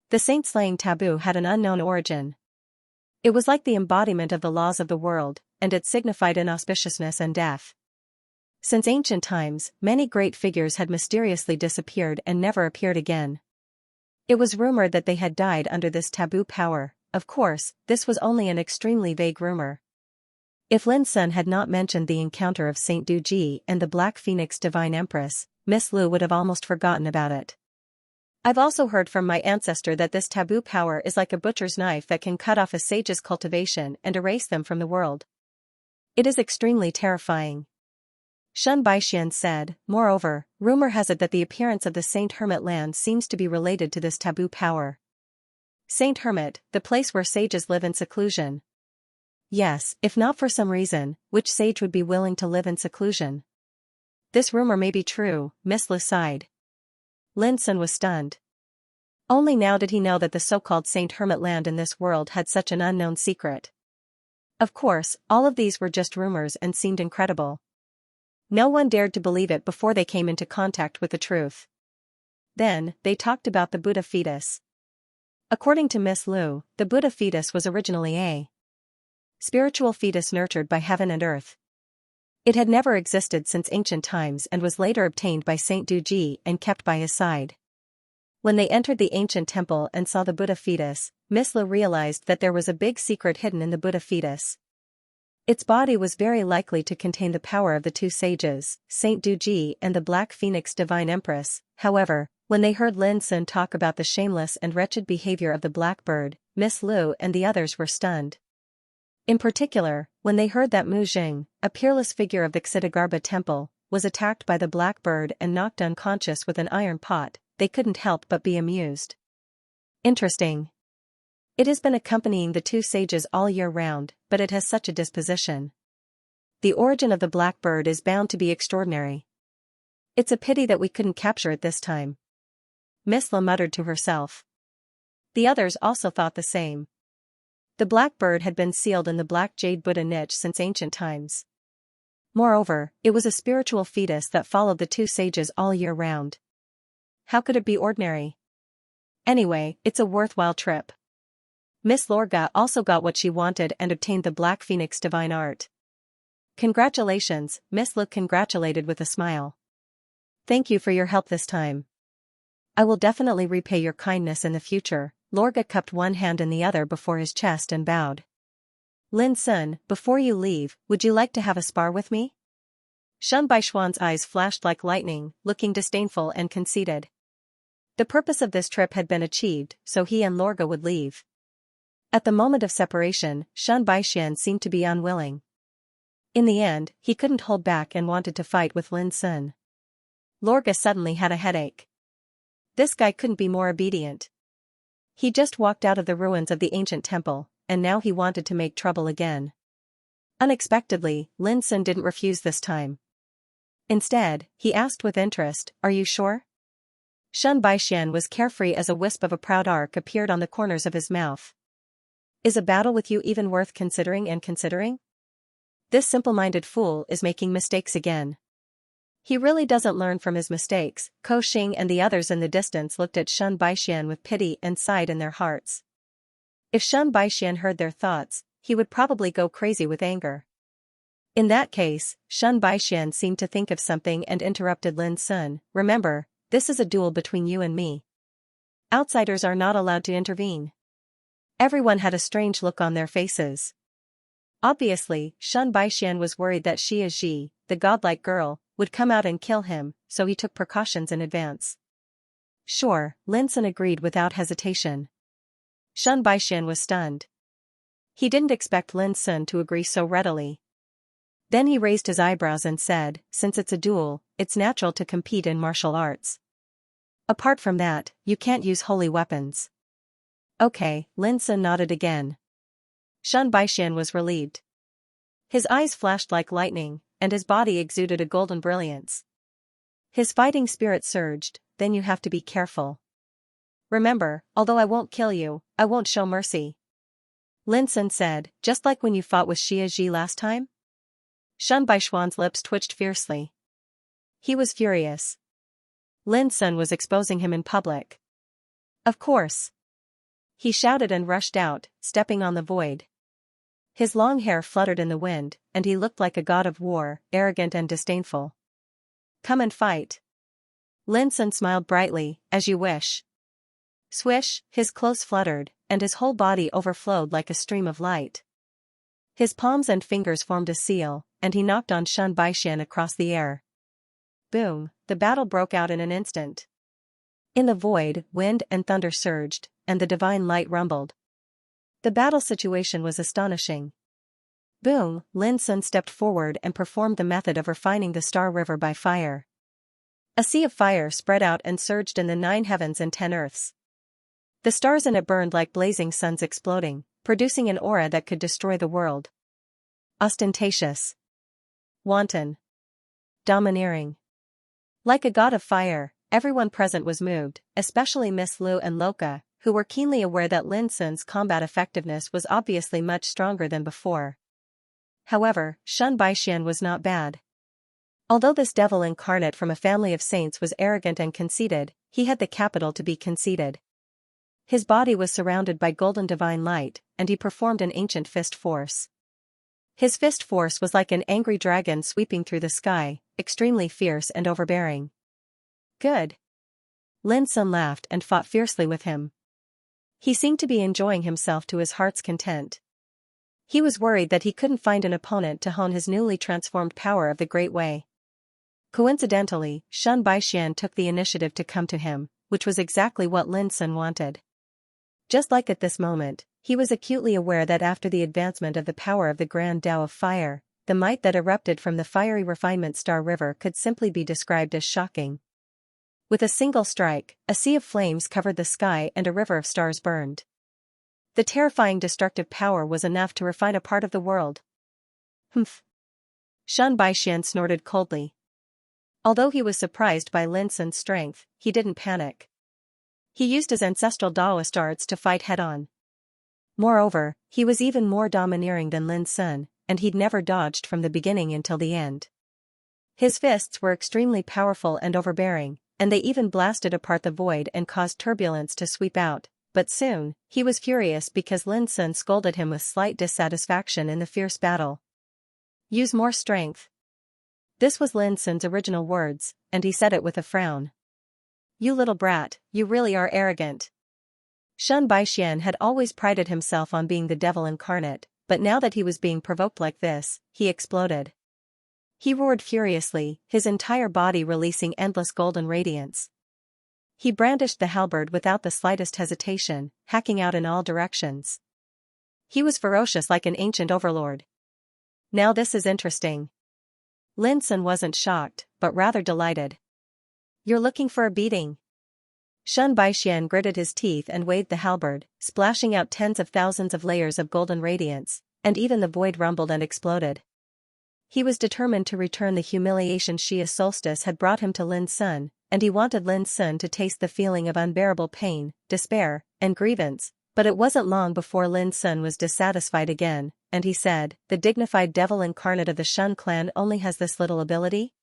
The saint-slaying taboo had an unknown origin. It was like the embodiment of the laws of the world, and it signified inauspiciousness and death. Since ancient times, many great figures had mysteriously disappeared and never appeared again. It was rumored that they had died under this taboo power. Of course, this was only an extremely vague rumor. If Lin Sun had not mentioned the encounter of Saint Duji and the Black Phoenix Divine Empress, Miss Lu would have almost forgotten about it. I've also heard from my ancestor that this taboo power is like a butcher's knife that can cut off a sage's cultivation and erase them from the world. It is extremely terrifying. Shen Baixian said. Moreover, rumor has it that the appearance of the Saint Hermit land seems to be related to this taboo power. Saint Hermit, the place where sages live in seclusion. Yes, if not for some reason, which sage would be willing to live in seclusion? This rumor may be true, Miss Lu sighed. Lin Sun was stunned. Only now did he know that the so-called Saint Hermit land in this world had such an unknown secret. Of course, all of these were just rumors and seemed incredible. No one dared to believe it before they came into contact with the truth. Then, they talked about the Buddha fetus. According to Miss Lu, the Buddha fetus was originally a spiritual fetus nurtured by heaven and earth. It had never existed since ancient times and was later obtained by Saint Duji and kept by his side. When they entered the ancient temple and saw the Buddha fetus, Miss Lu realized that there was a big secret hidden in the Buddha fetus. Its body was very likely to contain the power of the two sages, Saint Duji and the Black Phoenix Divine Empress. However, when they heard Lin Sun talk about the shameless and wretched behavior of the blackbird, Miss Lu and the others were stunned. In particular, when they heard that Mu Jing, a peerless figure of the Xitigarbha temple, was attacked by the blackbird and knocked unconscious with an iron pot, they couldn't help but be amused. Interesting. It has been accompanying the two sages all year round, but it has such a disposition. The origin of the blackbird is bound to be extraordinary. It's a pity that we couldn't capture it this time. Miss Lu muttered to herself. The others also thought the same. The blackbird had been sealed in the black jade Buddha niche since ancient times. Moreover, it was a spiritual fetus that followed the two sages all year round. How could it be ordinary? Anyway, it's a worthwhile trip. Miss Lorga also got what she wanted and obtained the Black Phoenix Divine Art. Congratulations, Miss Lu congratulated with a smile. Thank you for your help this time. I will definitely repay your kindness in the future. Lorga cupped one hand in the other before his chest and bowed. Lin Sun, before you leave, would you like to have a spar with me? Shen Baishuan's eyes flashed like lightning, looking disdainful and conceited. The purpose of this trip had been achieved, so he and Lorga would leave. At the moment of separation, Shen Baixian seemed to be unwilling. In the end, he couldn't hold back and wanted to fight with Lin Sun. Lorga suddenly had a headache. This guy couldn't be more obedient. He just walked out of the ruins of the ancient temple, and now he wanted to make trouble again. Unexpectedly, Lin Sun didn't refuse this time. Instead, he asked with interest, "Are you sure?" Shun Baixian was carefree as a wisp of a proud arc appeared on the corners of his mouth. "Is a battle with you even worth considering and considering? This simple-minded fool is making mistakes again." "He really doesn't learn from his mistakes." Ko Xing and the others in the distance looked at Shun Baixian with pity and sighed in their hearts. If Shun Baixian heard their thoughts, he would probably go crazy with anger. In that case, Shun Baixian seemed to think of something and interrupted Lin Sun. "Remember, this is a duel between you and me. Outsiders are not allowed to intervene." Everyone had a strange look on their faces. Obviously, Shun Baixian was worried that Xianxia, the godlike girl, would come out and kill him, so he took precautions in advance. "Sure," Lin Sun agreed without hesitation. Shun Baixian was stunned. He didn't expect Lin Sun to agree so readily. Then he raised his eyebrows and said, "Since it's a duel, it's natural to compete in martial arts. Apart from that, you can't use holy weapons." "Okay," Lin Sun nodded again. Shun Baixian was relieved. His eyes flashed like lightning, and his body exuded a golden brilliance. His fighting spirit surged. "Then you have to be careful. Remember, although I won't kill you, I won't show mercy." Lin Sun said, "Just like when you fought with Xianxia last time?" Shun Baixian's lips twitched fiercely. He was furious. Lin Sun was exposing him in public. "Of course." He shouted and rushed out, stepping on the void. His long hair fluttered in the wind, and he looked like a god of war, arrogant and disdainful. "Come and fight." Lin Sun smiled brightly, "As you wish." Swish, his clothes fluttered, and his whole body overflowed like a stream of light. His palms and fingers formed a seal, and he knocked on Shun Baixian across the air. Boom, the battle broke out in an instant. In the void, wind and thunder surged, and the divine light rumbled. The battle situation was astonishing. Boom, Lin Sun stepped forward and performed the method of refining the Star River by fire. A sea of fire spread out and surged in the 9 heavens and 10 earths. The stars in it burned like blazing suns exploding, producing an aura that could destroy the world. Ostentatious. Wanton. Domineering. Like a god of fire, everyone present was moved, especially Miss Lu and Loka, who were keenly aware that Lin Sun's combat effectiveness was obviously much stronger than before. However, Shun Baixian was not bad. Although this devil incarnate from a family of saints was arrogant and conceited, he had the capital to be conceited. His body was surrounded by golden divine light, and he performed an ancient fist force. His fist force was like an angry dragon sweeping through the sky, extremely fierce and overbearing. "Good." Lin Sun laughed and fought fiercely with him. He seemed to be enjoying himself to his heart's content. He was worried that he couldn't find an opponent to hone his newly transformed power of the Great Way. Coincidentally, Shun Baixian took the initiative to come to him, which was exactly what Lin Sun wanted. Just like at this moment, he was acutely aware that after the advancement of the power of the Grand Tao of Fire, the might that erupted from the fiery refinement Star River could simply be described as shocking. With a single strike, a sea of flames covered the sky and a river of stars burned. The terrifying destructive power was enough to refine a part of the world. Humph. Shun Baixian snorted coldly. Although he was surprised by Lin Sun's strength, he didn't panic. He used his ancestral Daoist arts to fight head-on. Moreover, he was even more domineering than Lin Sun, and he'd never dodged from the beginning until the end. His fists were extremely powerful and overbearing, and they even blasted apart the void and caused turbulence to sweep out, but soon, he was furious because Lin Sun scolded him with slight dissatisfaction in the fierce battle. "Use more strength." This was Lin Sun's original words, and he said it with a frown. "You little brat, you really are arrogant." Shun Baixian had always prided himself on being the devil incarnate, but now that he was being provoked like this, he exploded. He roared furiously, his entire body releasing endless golden radiance. He brandished the halberd without the slightest hesitation, hacking out in all directions. He was ferocious like an ancient overlord. "Now this is interesting." Lin Sun wasn't shocked, but rather delighted. "You're looking for a beating." Shun Baixian gritted his teeth and waved the halberd, splashing out tens of thousands of layers of golden radiance, and even the void rumbled and exploded. He was determined to return the humiliation Xia's solstice had brought him to Lin Sun, and he wanted Lin Sun to taste the feeling of unbearable pain, despair, and grievance, but it wasn't long before Lin Sun was dissatisfied again, and he said, "The dignified devil incarnate of the Shun clan only has this little ability?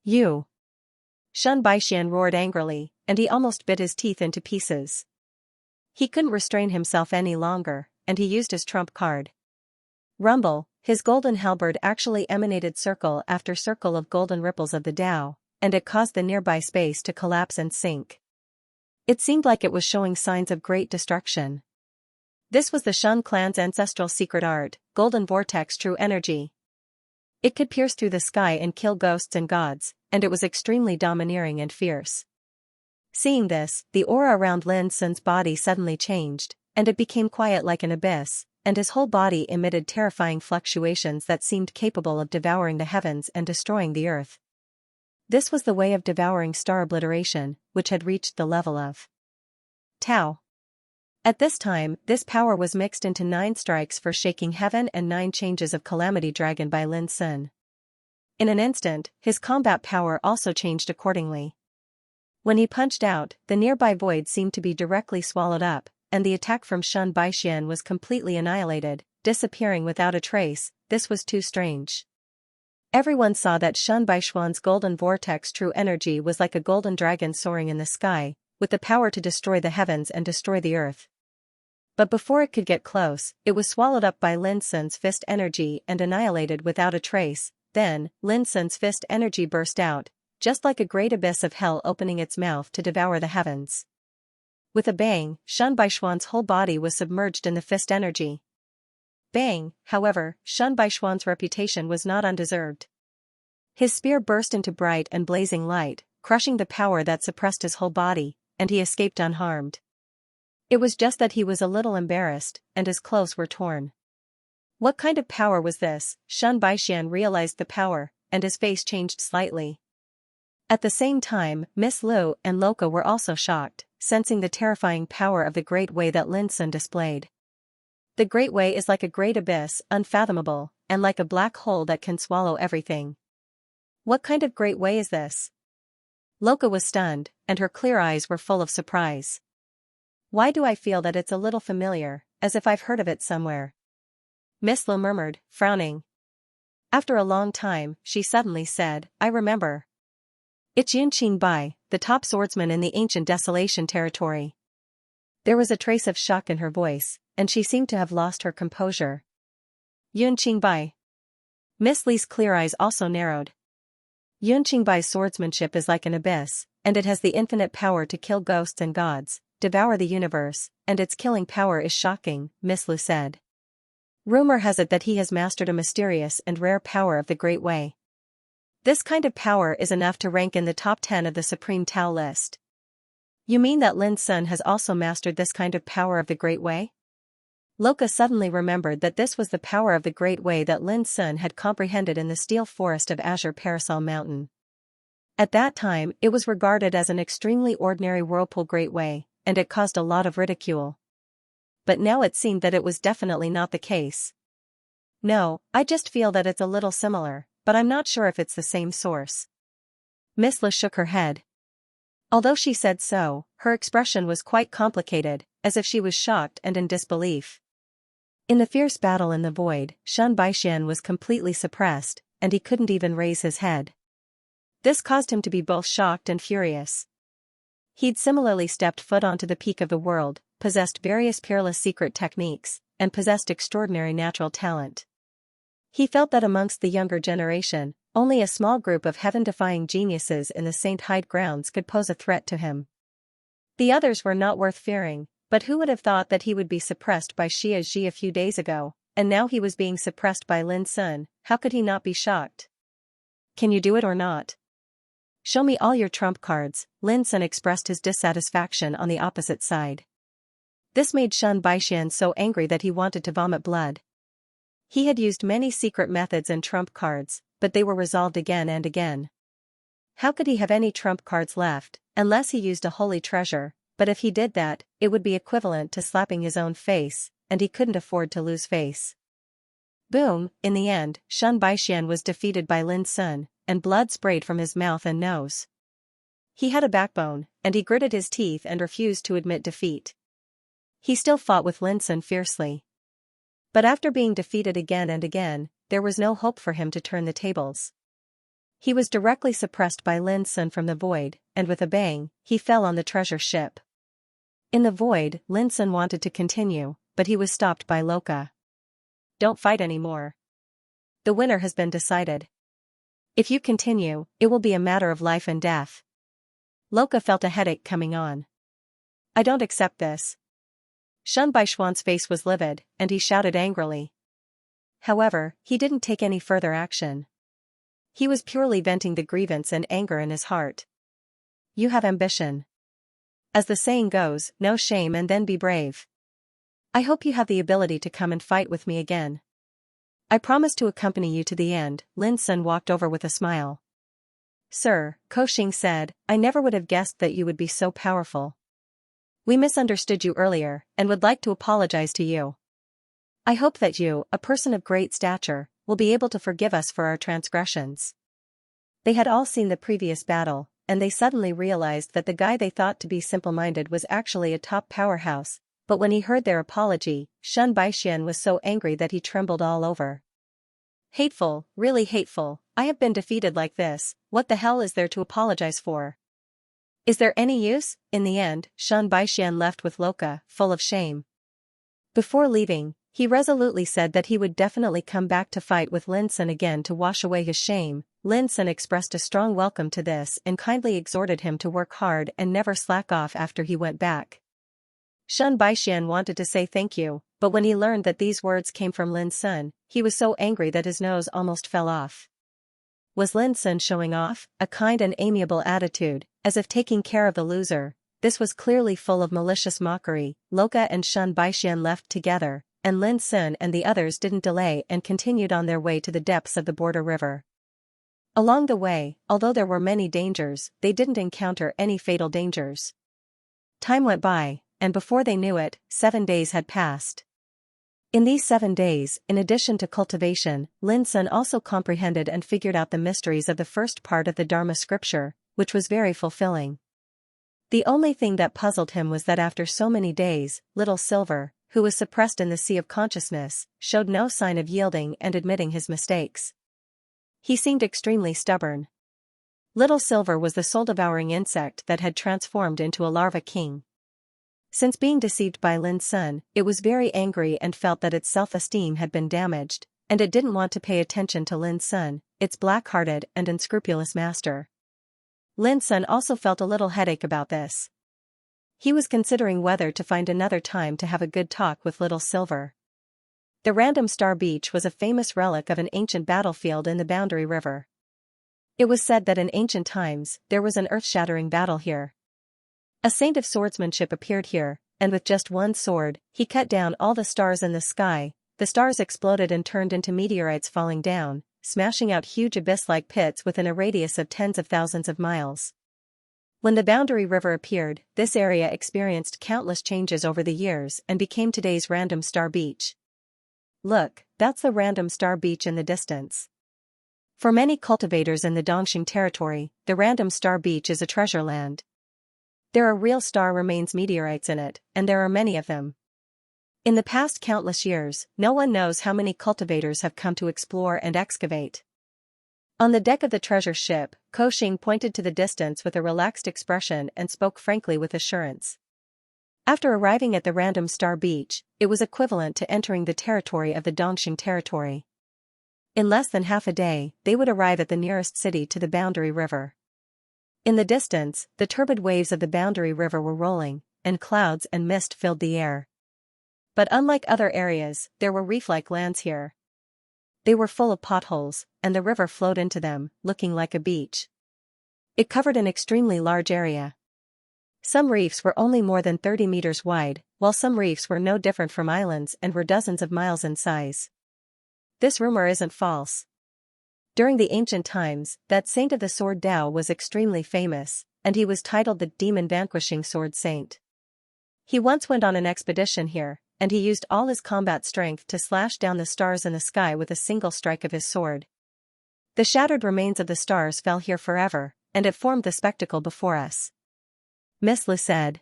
You!" Shun Baixian roared angrily, and he almost bit his teeth into pieces. He couldn't restrain himself any longer, and he used his trump card. Rumble, his golden halberd actually emanated circle after circle of golden ripples of the Tao, and it caused the nearby space to collapse and sink. It seemed like it was showing signs of great destruction. This was the Shun clan's ancestral secret art, golden vortex true energy. It could pierce through the sky and kill ghosts and gods, and it was extremely domineering and fierce. Seeing this, the aura around Lin Sun's body suddenly changed, and it became quiet like an abyss, and his whole body emitted terrifying fluctuations that seemed capable of devouring the heavens and destroying the earth. This was the way of devouring star obliteration, which had reached the level of Tao. At this time, this power was mixed into 9 strikes for shaking heaven and 9 changes of Calamity Dragon by Lin Sun. In an instant, his combat power also changed accordingly. When he punched out, the nearby void seemed to be directly swallowed up, and the attack from Shun Baixian was completely annihilated, disappearing without a trace. This was too strange. Everyone saw that Shun Baixian's golden vortex true energy was like a golden dragon soaring in the sky, with the power to destroy the heavens and destroy the earth. But before it could get close, it was swallowed up by Lin Sun's fist energy and annihilated without a trace. Then, Lin Sun's fist energy burst out, just like a great abyss of hell opening its mouth to devour the heavens. With a bang, Shun Baixian's whole body was submerged in the fist energy. Bang, however, Shun Baixian's reputation was not undeserved. His spear burst into bright and blazing light, crushing the power that suppressed his whole body, and he escaped unharmed. It was just that he was a little embarrassed, and his clothes were torn. What kind of power was this? Shun Baixian realized the power, and his face changed slightly. At the same time, Miss Lu and Loka were also shocked, sensing the terrifying power of the Great Way that Lin Sun displayed. The Great Way is like a great abyss, unfathomable, and like a black hole that can swallow everything. What kind of Great Way is this? Loka was stunned, and her clear eyes were full of surprise. Why do I feel that it's a little familiar, as if I've heard of it somewhere? Miss Lu murmured, frowning. After a long time, she suddenly said, I remember. It's Yunqing Bai, the top swordsman in the ancient Desolation territory. There was a trace of shock in her voice, and she seemed to have lost her composure. Yunqing Bai. Miss Li's clear eyes also narrowed. Yunqing Bai's swordsmanship is like an abyss, and it has the infinite power to kill ghosts and gods, devour the universe, and its killing power is shocking, Miss Lu said. Rumor has it that he has mastered a mysterious and rare power of the Great Way. This kind of power is enough to rank in the top 10 of the Supreme Tao list. You mean that Lin Sun has also mastered this kind of power of the Great Way? Loka suddenly remembered that this was the power of the Great Way that Lin Sun had comprehended in the steel forest of Azure Parasol Mountain. At that time, it was regarded as an extremely ordinary whirlpool Great Way, and it caused a lot of ridicule. But now it seemed that it was definitely not the case. No, I just feel that it's a little similar, but I'm not sure if it's the same source. Miss Lu shook her head. Although she said so, her expression was quite complicated, as if she was shocked and in disbelief. In the fierce battle in the void, Shun Baixian was completely suppressed, and he couldn't even raise his head. This caused him to be both shocked and furious. He'd similarly stepped foot onto the peak of the world, possessed various peerless secret techniques, and possessed extraordinary natural talent. He felt that amongst the younger generation, only a small group of heaven-defying geniuses in the St. Hyde grounds could pose a threat to him. The others were not worth fearing, but who would have thought that he would be suppressed by Xia Ji a few days ago, and now he was being suppressed by Lin Sun? How could he not be shocked? Can you do it or not? Show me all your trump cards, Lin Sun expressed his dissatisfaction on the opposite side. This made Shun Baixian so angry that he wanted to vomit blood. He had used many secret methods and trump cards, but they were resolved again and again. How could he have any trump cards left, unless he used a holy treasure? But if he did that, it would be equivalent to slapping his own face, and he couldn't afford to lose face. Boom, in the end, Shen Baixian was defeated by Lin Sun, and blood sprayed from his mouth and nose. He had a backbone, and he gritted his teeth and refused to admit defeat. He still fought with Lin Sun fiercely. But after being defeated again and again, there was no hope for him to turn the tables. He was directly suppressed by Lin Sun from the void, and with a bang, he fell on the treasure ship. In the void, Lin Sun wanted to continue, but he was stopped by Loka. Don't fight anymore. The winner has been decided. If you continue, it will be a matter of life and death. Loka felt a headache coming on. I don't accept this. Shen Baishuan's face was livid, and he shouted angrily. However, he didn't take any further action. He was purely venting the grievance and anger in his heart. You have ambition. As the saying goes, no shame and then be brave. I hope you have the ability to come and fight with me again. I promise to accompany you to the end. Lin Sun walked over with a smile. Sir, Koxing said, I never would have guessed that you would be so powerful. We misunderstood you earlier, and would like to apologize to you. I hope that you, a person of great stature, will be able to forgive us for our transgressions. They had all seen the previous battle, and they suddenly realized that the guy they thought to be simple-minded was actually a top powerhouse, but when he heard their apology, Shen Baixian was so angry that he trembled all over. Hateful, really hateful, I have been defeated like this, what the hell is there to apologize for? Is there any use? In the end, Shen Baixian left with Loka, full of shame. Before leaving, he resolutely said that he would definitely come back to fight with Lin Sun again to wash away his shame. Lin Sun expressed a strong welcome to this and kindly exhorted him to work hard and never slack off after he went back. Shen Baixian wanted to say thank you, but when he learned that these words came from Lin Sun, he was so angry that his nose almost fell off. Was Lin Sun showing off a kind and amiable attitude, as if taking care of the loser? This was clearly full of malicious mockery. Loka and Shen Baixian left together, and Lin Sun and the others didn't delay and continued on their way to the depths of the border river. Along the way, although there were many dangers, they didn't encounter any fatal dangers. Time went by, and before they knew it, 7 days had passed. In these 7 days, in addition to cultivation, Lin Sun also comprehended and figured out the mysteries of the first part of the Dharma scripture, which was very fulfilling. The only thing that puzzled him was that after so many days, Little Silver, who was suppressed in the sea of consciousness, showed no sign of yielding and admitting his mistakes. He seemed extremely stubborn. Little Silver was the soul-devouring insect that had transformed into a larva king. Since being deceived by Lin Sun, it was very angry and felt that its self-esteem had been damaged, and it didn't want to pay attention to Lin Sun, its black-hearted and unscrupulous master. Lin Sun also felt a little headache about this. He was considering whether to find another time to have a good talk with Little Silver. The Random Star Beach was a famous relic of an ancient battlefield in the Boundary River. It was said that in ancient times, there was an earth-shattering battle here. A saint of swordsmanship appeared here, and with just one sword, he cut down all the stars in the sky. The stars exploded and turned into meteorites falling down, smashing out huge abyss-like pits within a radius of tens of thousands of miles. When the Boundary River appeared, this area experienced countless changes over the years and became today's Random Star Beach. Look, that's the Random Star Beach in the distance. For many cultivators in the Dongxing territory, the Random Star Beach is a treasure land. There are real star remains meteorites in it, and there are many of them. In the past countless years, no one knows how many cultivators have come to explore and excavate. On the deck of the treasure ship, Koxing pointed to the distance with a relaxed expression and spoke frankly with assurance. After arriving at the Random Star Beach, it was equivalent to entering the territory of the Dongxing territory. In less than half a day, they would arrive at the nearest city to the Boundary River. In the distance, the turbid waves of the Boundary River were rolling, and clouds and mist filled the air. But unlike other areas, there were reef-like lands here. They were full of potholes, and the river flowed into them, looking like a beach. It covered an extremely large area. Some reefs were only more than 30 meters wide, while some reefs were no different from islands and were dozens of miles in size. This rumor isn't false. During the ancient times, that saint of the sword Tao was extremely famous, and he was titled the demon-vanquishing sword saint. He once went on an expedition here, and he used all his combat strength to slash down the stars in the sky with a single strike of his sword. The shattered remains of the stars fell here forever, and it formed the spectacle before us. Miss Lu said.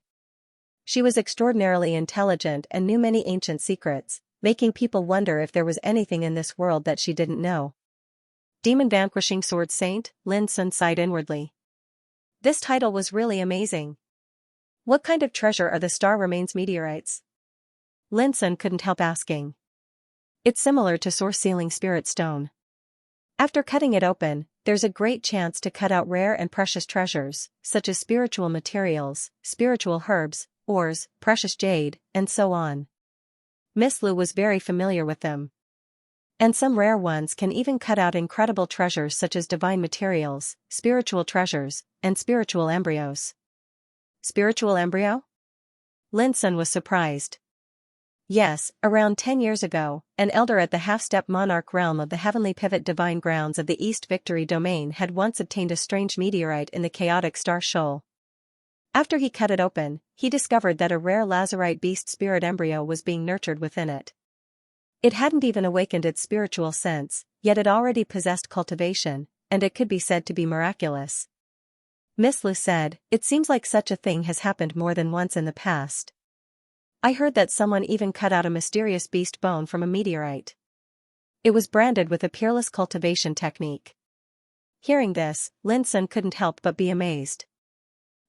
She was extraordinarily intelligent and knew many ancient secrets, making people wonder if there was anything in this world that she didn't know. Demon Vanquishing Sword Saint, Lin Sun sighed inwardly. This title was really amazing. What kind of treasure are the star remains meteorites? Lin Sun couldn't help asking. It's similar to Source Sealing Spirit Stone. After cutting it open, there's a great chance to cut out rare and precious treasures, such as spiritual materials, spiritual herbs, ores, precious jade, and so on. Miss Lu was very familiar with them. And some rare ones can even cut out incredible treasures such as divine materials, spiritual treasures, and spiritual embryos. Spiritual embryo? Lin Sun was surprised. Yes, around 10 years ago, an elder at the half-step monarch realm of the heavenly pivot divine grounds of the East Victory domain had once obtained a strange meteorite in the chaotic star shoal. After he cut it open, he discovered that a rare lazarite beast spirit embryo was being nurtured within it. It hadn't even awakened its spiritual sense, yet it already possessed cultivation, and it could be said to be miraculous. Miss Lu said, "It seems like such a thing has happened more than once in the past. I heard that someone even cut out a mysterious beast bone from a meteorite. It was branded with a peerless cultivation technique." Hearing this, Lin Sun couldn't help but be amazed.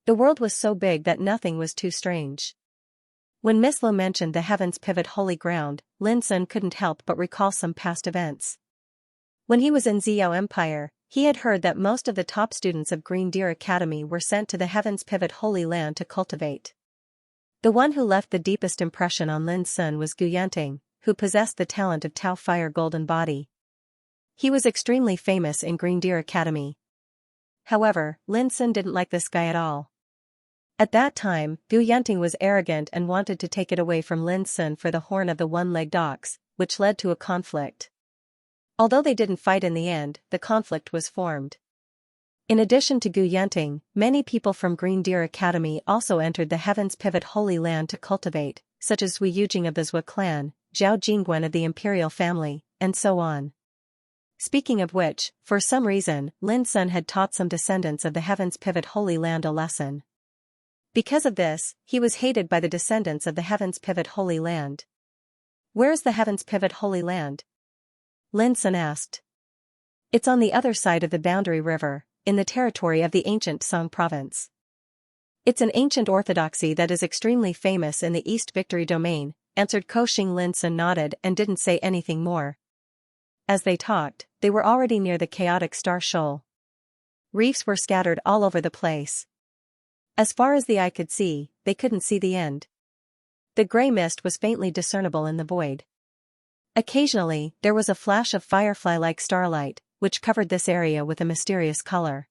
The world was so big that nothing was too strange. When Miss Lu mentioned the Heaven's Pivot Holy Ground, Lin Sun couldn't help but recall some past events. When he was in Ziyao Empire, he had heard that most of the top students of Green Deer Academy were sent to the Heaven's Pivot Holy Land to cultivate. The one who left the deepest impression on Lin Sun was Gu Yanting, who possessed the talent of Tao Fire Golden Body. He was extremely famous in Green Deer Academy. However, Lin Sun didn't like this guy at all. At that time, Gu Yanting was arrogant and wanted to take it away from Lin Sun for the horn of the one-legged ox, which led to a conflict. Although they didn't fight in the end, the conflict was formed. In addition to Gu Yanting, many people from Green Deer Academy also entered the Heaven's Pivot Holy Land to cultivate, such as Wei Yujing of the Zhou clan, Zhao Jingguan of the Imperial family, and so on. Speaking of which, for some reason, Lin Sun had taught some descendants of the Heaven's Pivot Holy Land a lesson. Because of this, he was hated by the descendants of the Heaven's Pivot Holy Land. "Where is the Heaven's Pivot Holy Land?" Lin Sun asked. "It's on the other side of the Boundary River, in the territory of the ancient Song province. It's an ancient orthodoxy that is extremely famous in the East Victory domain," answered Koxing. Lin Sun nodded and didn't say anything more. As they talked, they were already near the chaotic star shoal. Reefs were scattered all over the place. As far as the eye could see, they couldn't see the end. The gray mist was faintly discernible in the void. Occasionally, there was a flash of firefly-like starlight, which covered this area with a mysterious color.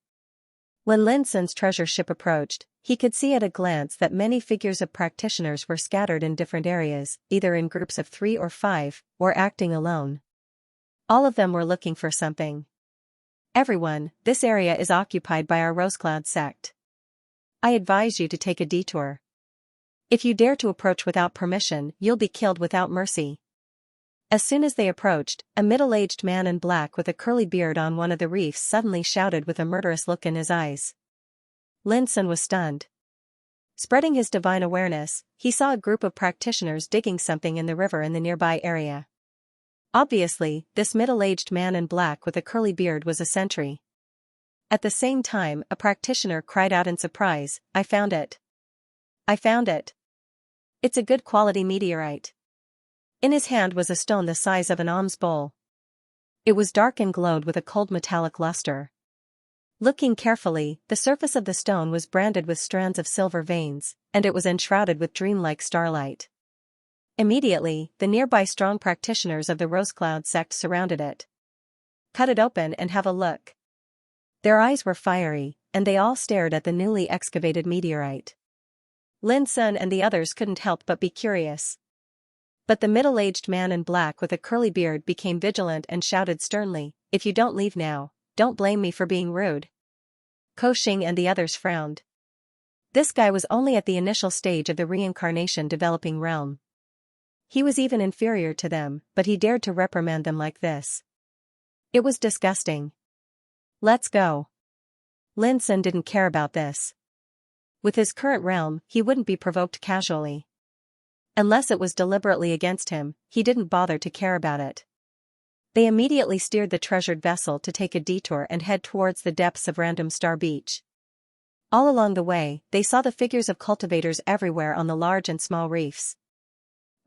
When Lin Sun's treasure ship approached, he could see at a glance that many figures of practitioners were scattered in different areas, either in groups of 3 or 5, or acting alone. All of them were looking for something. "Everyone, this area is occupied by our Rosecloud sect. I advise you to take a detour. If you dare to approach without permission, you'll be killed without mercy." As soon as they approached, a middle-aged man in black with a curly beard on one of the reefs suddenly shouted with a murderous look in his eyes. Lin Sun was stunned. Spreading his divine awareness, he saw a group of practitioners digging something in the river in the nearby area. Obviously, this middle-aged man in black with a curly beard was a sentry. At the same time, a practitioner cried out in surprise, "I found it! I found it! It's a good quality meteorite." In his hand was a stone the size of an alms bowl. It was dark and glowed with a cold metallic luster. Looking carefully, the surface of the stone was branded with strands of silver veins, and it was enshrouded with dreamlike starlight. Immediately, the nearby strong practitioners of the Rosecloud sect surrounded it. "Cut it open and have a look." Their eyes were fiery, and they all stared at the newly excavated meteorite. Lin Sun and the others couldn't help but be curious. But the middle-aged man in black with a curly beard became vigilant and shouted sternly, "If you don't leave now, don't blame me for being rude." Koxing and the others frowned. This guy was only at the initial stage of the reincarnation developing realm. He was even inferior to them, but he dared to reprimand them like this. It was disgusting. Let's go. Lin Sun didn't care about this. With his current realm, he wouldn't be provoked casually. Unless it was deliberately against him, he didn't bother to care about it. They immediately steered the treasured vessel to take a detour and head towards the depths of Random Star Beach. All along the way, they saw the figures of cultivators everywhere on the large and small reefs.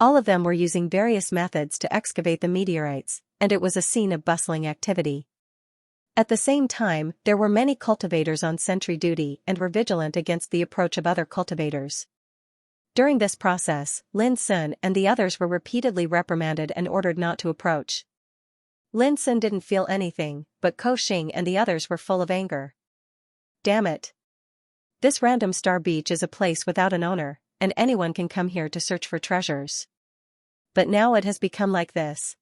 All of them were using various methods to excavate the meteorites, and it was a scene of bustling activity. At the same time, there were many cultivators on sentry duty and were vigilant against the approach of other cultivators. During this process, Lin Sun and the others were repeatedly reprimanded and ordered not to approach. Lin Sun didn't feel anything, but Ko Xing and the others were full of anger. Damn it. This Random Star Beach is a place without an owner, and anyone can come here to search for treasures. But now it has become like this.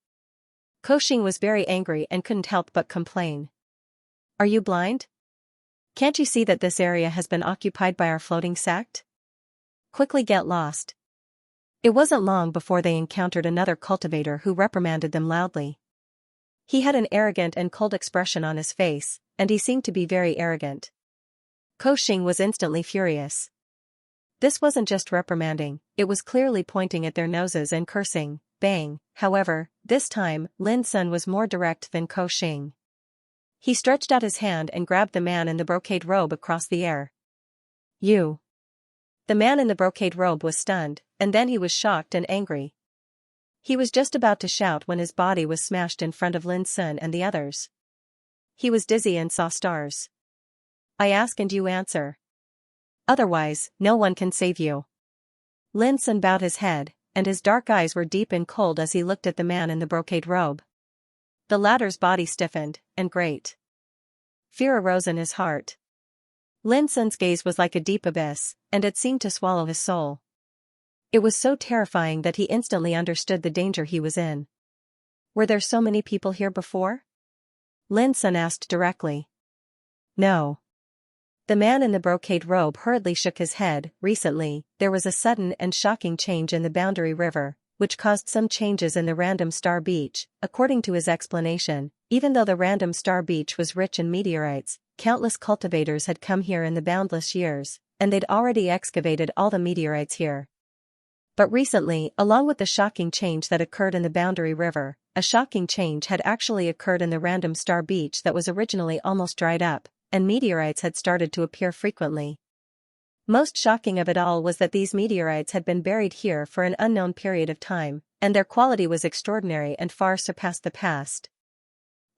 Ko Xing was very angry and couldn't help but complain. Are you blind? Can't you see that this area has been occupied by our floating sect? Quickly get lost. It wasn't long before they encountered another cultivator who reprimanded them loudly. He had an arrogant and cold expression on his face, and he seemed to be very arrogant. Ko Xing was instantly furious. This wasn't just reprimanding, it was clearly pointing at their noses and cursing, bang. However, this time, Lin Sun was more direct than Ko Xing. He stretched out his hand and grabbed the man in the brocade robe across the air. You. The man in the brocade robe was stunned, and then he was shocked and angry. He was just about to shout when his body was smashed in front of Lin Sun and the others. He was dizzy and saw stars. I ask and you answer. Otherwise, no one can save you. Lin Sun bowed his head, and his dark eyes were deep and cold as he looked at the man in the brocade robe. The latter's body stiffened, and great fear arose in his heart. Lin Sun's gaze was like a deep abyss, and it seemed to swallow his soul. It was so terrifying that he instantly understood the danger he was in. Were there so many people here before? Lin Sun asked directly. No. The man in the brocade robe hurriedly shook his head. Recently, there was a sudden and shocking change in the Boundary River, which caused some changes in the Random Star Beach. According to his explanation, even though the Random Star Beach was rich in meteorites, countless cultivators had come here in the boundless years, and they'd already excavated all the meteorites here. But recently, along with the shocking change that occurred in the Boundary River, a shocking change had actually occurred in the Random Star Beach that was originally almost dried up, and meteorites had started to appear frequently. Most shocking of it all was that these meteorites had been buried here for an unknown period of time, and their quality was extraordinary and far surpassed the past.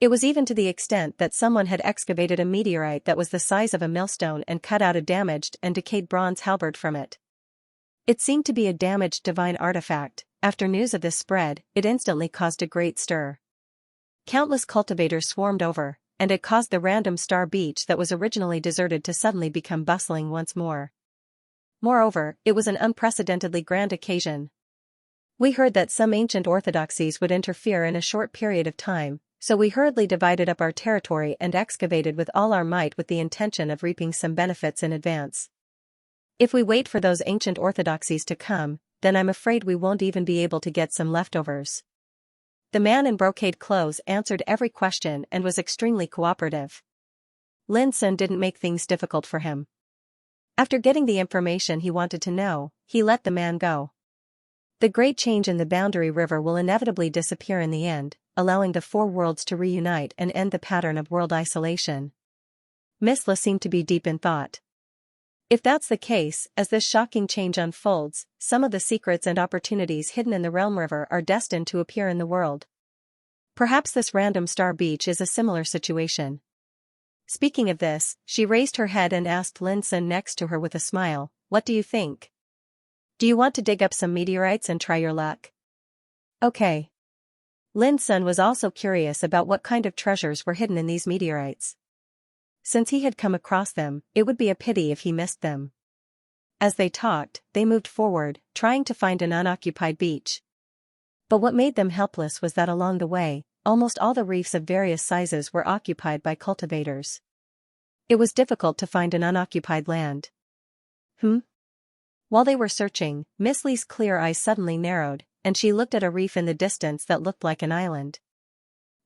It was even to the extent that someone had excavated a meteorite that was the size of a millstone and cut out a damaged and decayed bronze halberd from it. It seemed to be a damaged divine artifact. After news of this spread, it instantly caused a great stir. Countless cultivators swarmed over, and it caused the Random Star Beach that was originally deserted to suddenly become bustling once more. Moreover, it was an unprecedentedly grand occasion. We heard that some ancient orthodoxies would interfere in a short period of time, so we hurriedly divided up our territory and excavated with all our might with the intention of reaping some benefits in advance. If we wait for those ancient orthodoxies to come, then I'm afraid we won't even be able to get some leftovers. The man in brocade clothes answered every question and was extremely cooperative. Lin Sun didn't make things difficult for him. After getting the information he wanted to know, he let the man go. The great change in the Boundary River will inevitably disappear in the end, allowing the four worlds to reunite and end the pattern of world isolation. Miss La seemed to be deep in thought. If that's the case, as this shocking change unfolds, some of the secrets and opportunities hidden in the Realm River are destined to appear in the world. Perhaps this Random Star Beach is a similar situation. Speaking of this, she raised her head and asked Lin Sun next to her with a smile, "What do you think? Do you want to dig up some meteorites and try your luck?" Okay. Lin Sun was also curious about what kind of treasures were hidden in these meteorites. Since he had come across them, it would be a pity if he missed them. As they talked, they moved forward, trying to find an unoccupied beach. But what made them helpless was that along the way, almost all the reefs of various sizes were occupied by cultivators. It was difficult to find an unoccupied land. While they were searching, Miss Lee's clear eyes suddenly narrowed, and she looked at a reef in the distance that looked like an island.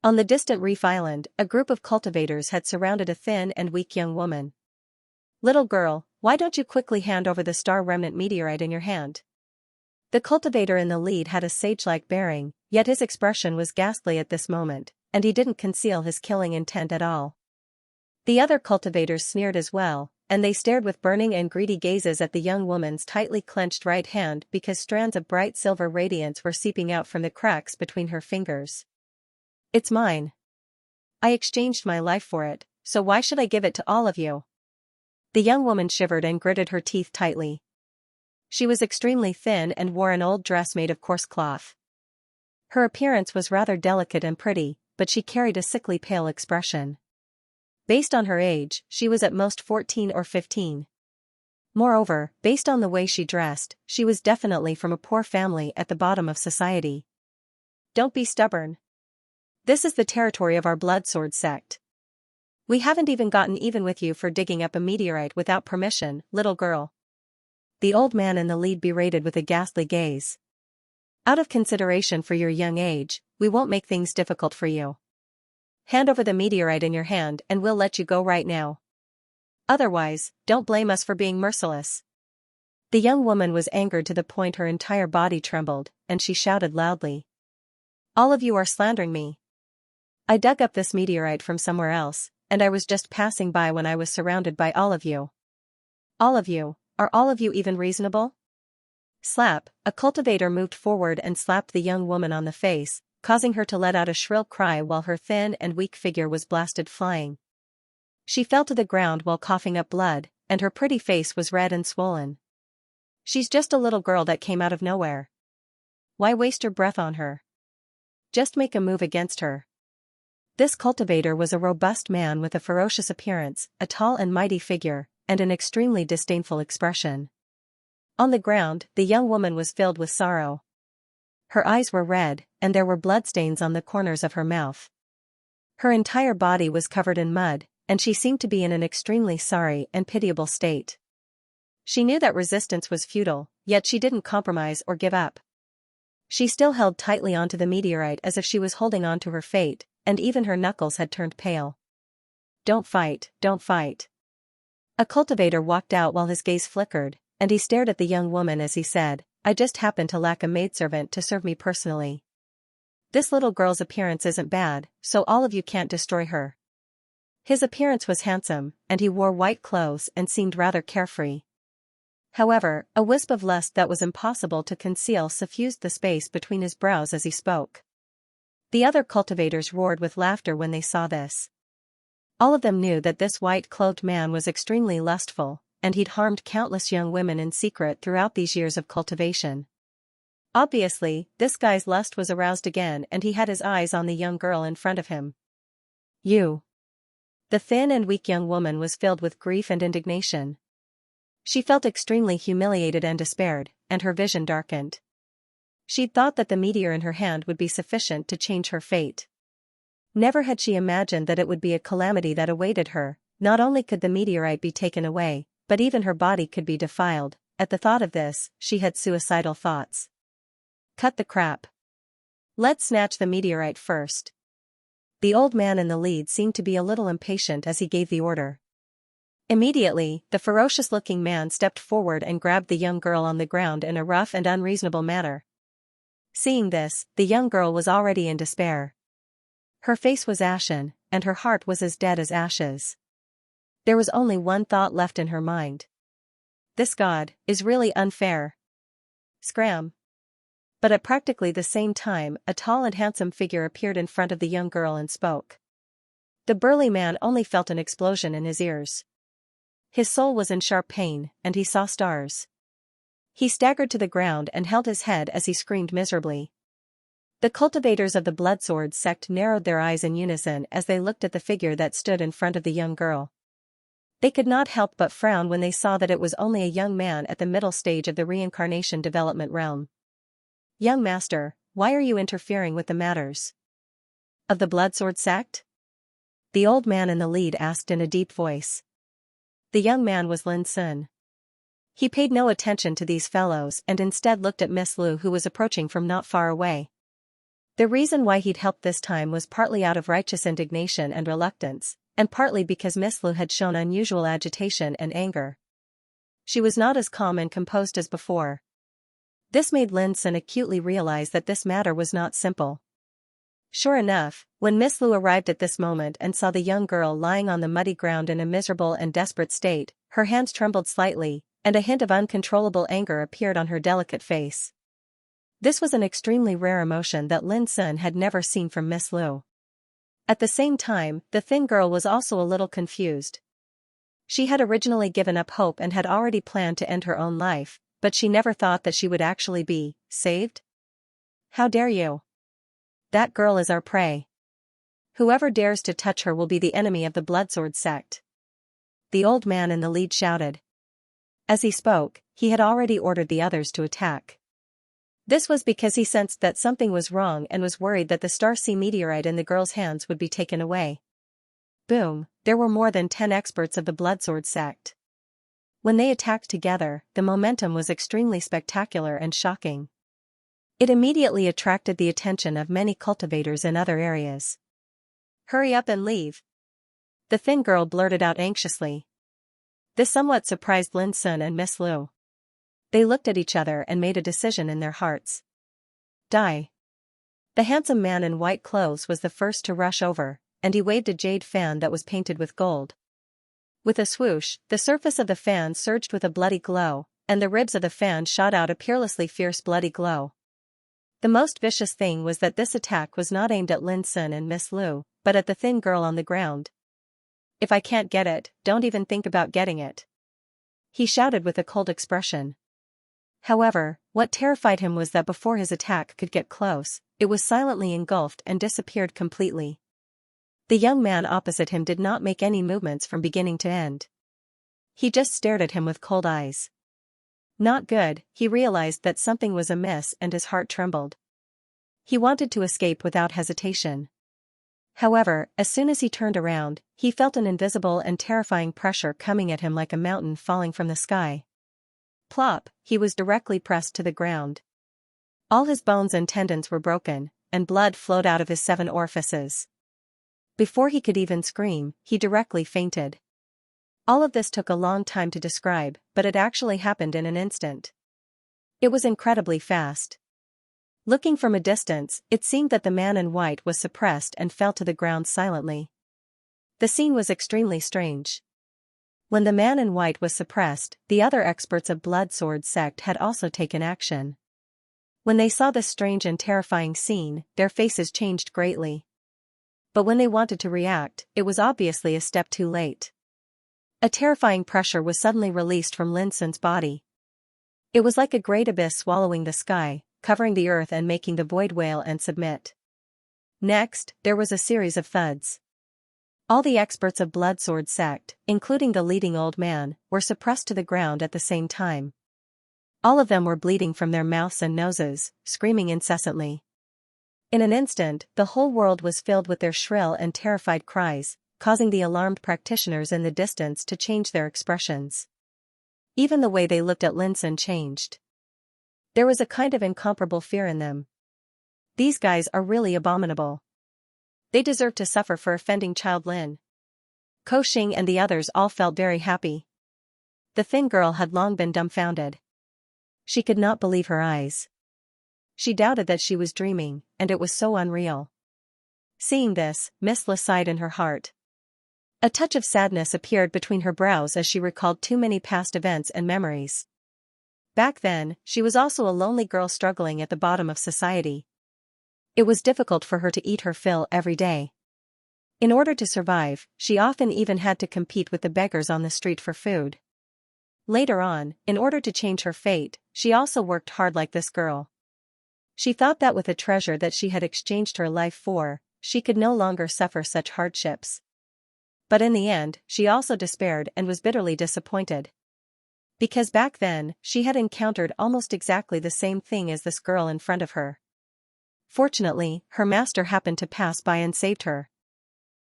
On the distant reef island, a group of cultivators had surrounded a thin and weak young woman. "Little girl, why don't you quickly hand over the star remnant meteorite in your hand?" The cultivator in the lead had a sage-like bearing, yet his expression was ghastly at this moment, and he didn't conceal his killing intent at all. The other cultivators sneered as well, and they stared with burning and greedy gazes at the young woman's tightly clenched right hand because strands of bright silver radiance were seeping out from the cracks between her fingers. "It's mine. I exchanged my life for it, so why should I give it to all of you?" The young woman shivered and gritted her teeth tightly. She was extremely thin and wore an old dress made of coarse cloth. Her appearance was rather delicate and pretty, but she carried a sickly pale expression. Based on her age, she was at most 14 or 15. Moreover, based on the way she dressed, she was definitely from a poor family at the bottom of society. "Don't be stubborn. This is the territory of our blood sword sect. We haven't even gotten even with you for digging up a meteorite without permission, little girl." The old man in the lead berated with a ghastly gaze. "Out of consideration for your young age, we won't make things difficult for you. Hand over the meteorite in your hand and we'll let you go right now. Otherwise, don't blame us for being merciless." The young woman was angered to the point her entire body trembled, and she shouted loudly. "All of you are slandering me. I dug up this meteorite from somewhere else, and I was just passing by when I was surrounded by all of you. All of you, are all of you even reasonable?" Slap, a cultivator moved forward and slapped the young woman on the face, causing her to let out a shrill cry while her thin and weak figure was blasted flying. She fell to the ground while coughing up blood, and her pretty face was red and swollen. "She's just a little girl that came out of nowhere. Why waste your breath on her? Just make a move against her." This cultivator was a robust man with a ferocious appearance, a tall and mighty figure, and an extremely disdainful expression. On the ground, the young woman was filled with sorrow. Her eyes were red, and there were bloodstains on the corners of her mouth. Her entire body was covered in mud, and she seemed to be in an extremely sorry and pitiable state. She knew that resistance was futile, yet she didn't compromise or give up. She still held tightly onto the meteorite as if she was holding on to her fate, and even her knuckles had turned pale. "Don't fight, don't fight." A cultivator walked out while his gaze flickered, and he stared at the young woman as he said, "I just happen to lack a maidservant to serve me personally. This little girl's appearance isn't bad, so all of you can't destroy her." His appearance was handsome, and he wore white clothes and seemed rather carefree. However, a wisp of lust that was impossible to conceal suffused the space between his brows as he spoke. The other cultivators roared with laughter when they saw this. All of them knew that this white-clothed man was extremely lustful, and he'd harmed countless young women in secret throughout these years of cultivation. Obviously, this guy's lust was aroused again and he had his eyes on the young girl in front of him. "You." The thin and weak young woman was filled with grief and indignation. She felt extremely humiliated and despaired, and her vision darkened. She'd thought that the meteor in her hand would be sufficient to change her fate. Never had she imagined that it would be a calamity that awaited her. Not only could the meteorite be taken away, but even her body could be defiled. At the thought of this, she had suicidal thoughts. "Cut the crap. Let's snatch the meteorite first." The old man in the lead seemed to be a little impatient as he gave the order. Immediately, the ferocious-looking man stepped forward and grabbed the young girl on the ground in a rough and unreasonable manner. Seeing this, the young girl was already in despair. Her face was ashen, and her heart was as dead as ashes. There was only one thought left in her mind. "This god is really unfair." Scram. But at practically the same time, a tall and handsome figure appeared in front of the young girl and spoke. The burly man only felt an explosion in his ears. His soul was in sharp pain, and he saw stars. He staggered to the ground and held his head as he screamed miserably. The cultivators of the Bloodsword sect narrowed their eyes in unison as they looked at the figure that stood in front of the young girl. They could not help but frown when they saw that it was only a young man at the middle stage of the reincarnation development realm. "Young master, why are you interfering with the matters of the Bloodsword sect?" the old man in the lead asked in a deep voice. The young man was Lin Sun. He paid no attention to these fellows and instead looked at Miss Lu, who was approaching from not far away. The reason why he'd helped this time was partly out of righteous indignation and reluctance, and partly because Miss Lu had shown unusual agitation and anger. She was not as calm and composed as before. This made Lin Sun acutely realize that this matter was not simple. Sure enough, when Miss Lu arrived at this moment and saw the young girl lying on the muddy ground in a miserable and desperate state, her hands trembled slightly, and a hint of uncontrollable anger appeared on her delicate face. This was an extremely rare emotion that Lin Sun had never seen from Miss Lu. At the same time, the thin girl was also a little confused. She had originally given up hope and had already planned to end her own life, but she never thought that she would actually be saved. How dare you? That girl is our prey. Whoever dares to touch her will be the enemy of the Bloodsword sect. The old man in the lead shouted. As he spoke, he had already ordered the others to attack. This was because he sensed that something was wrong and was worried that the Star Sea meteorite in the girl's hands would be taken away. Boom, there were more than 10 experts of the Bloodsword sect. When they attacked together, the momentum was extremely spectacular and shocking. It immediately attracted the attention of many cultivators in other areas. Hurry up and leave. The thin girl blurted out anxiously. This somewhat surprised Lin Sun and Miss Lu. They looked at each other and made a decision in their hearts. Die. The handsome man in white clothes was the first to rush over, and he waved a jade fan that was painted with gold. With a swoosh, the surface of the fan surged with a bloody glow, and the ribs of the fan shot out a peerlessly fierce bloody glow. The most vicious thing was that this attack was not aimed at Lin Sun and Miss Lu, but at the thin girl on the ground. If I can't get it, don't even think about getting it. He shouted with a cold expression. However, what terrified him was that before his attack could get close, it was silently engulfed and disappeared completely. The young man opposite him did not make any movements from beginning to end. He just stared at him with cold eyes. Not good, he realized that something was amiss and his heart trembled. He wanted to escape without hesitation. However, as soon as he turned around, he felt an invisible and terrifying pressure coming at him like a mountain falling from the sky. Plop, he was directly pressed to the ground. All his bones and tendons were broken, and blood flowed out of his 7 orifices. Before he could even scream, he directly fainted. All of this took a long time to describe, but it actually happened in an instant. It was incredibly fast. Looking from a distance, it seemed that the man in white was suppressed and fell to the ground silently. The scene was extremely strange. When the man in white was suppressed, the other experts of Bloodsword sect had also taken action. When they saw this strange and terrifying scene, their faces changed greatly. But when they wanted to react, it was obviously a step too late. A terrifying pressure was suddenly released from Lin Sun's body. It was like a great abyss swallowing the sky, covering the earth and making the void wail and submit. Next, there was a series of thuds. All the experts of Bloodsword sect, including the leading old man, were suppressed to the ground at the same time. All of them were bleeding from their mouths and noses, screaming incessantly. In an instant, the whole world was filled with their shrill and terrified cries, causing the alarmed practitioners in the distance to change their expressions. Even the way they looked at Lin Sun changed. There was a kind of incomparable fear in them. These guys are really abominable. They deserve to suffer for offending Child Lin. Ko Xing and the others all felt very happy. The thin girl had long been dumbfounded. She could not believe her eyes. She doubted that she was dreaming, and it was so unreal. Seeing this, Miss Lu sighed in her heart. A touch of sadness appeared between her brows as she recalled too many past events and memories. Back then, she was also a lonely girl struggling at the bottom of society. It was difficult for her to eat her fill every day. In order to survive, she often even had to compete with the beggars on the street for food. Later on, in order to change her fate, she also worked hard like this girl. She thought that with the treasure that she had exchanged her life for, she could no longer suffer such hardships. But in the end, she also despaired and was bitterly disappointed. Because back then, she had encountered almost exactly the same thing as this girl in front of her. Fortunately, her master happened to pass by and saved her.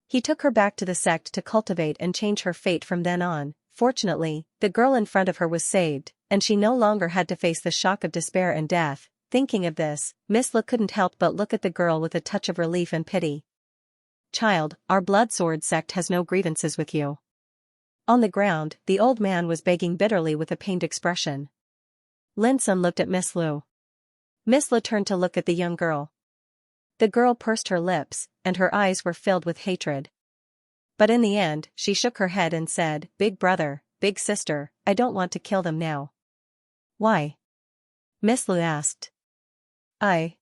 He took her back to the sect to cultivate and change her fate from then on, Fortunately, the girl in front of her was saved, and she no longer had to face the shock of despair and death. Thinking of this, Miss Lu couldn't help but look at the girl with a touch of relief and pity. "Child, our blood sword sect has no grievances with you." On the ground, the old man was begging bitterly with a pained expression. Lin Sun looked at Miss Lu. Miss Lu turned to look at the young girl. The girl pursed her lips, and her eyes were filled with hatred. But in the end, she shook her head and said, "Big brother, big sister, I don't want to kill them now." "Why?" Miss Lu asked. I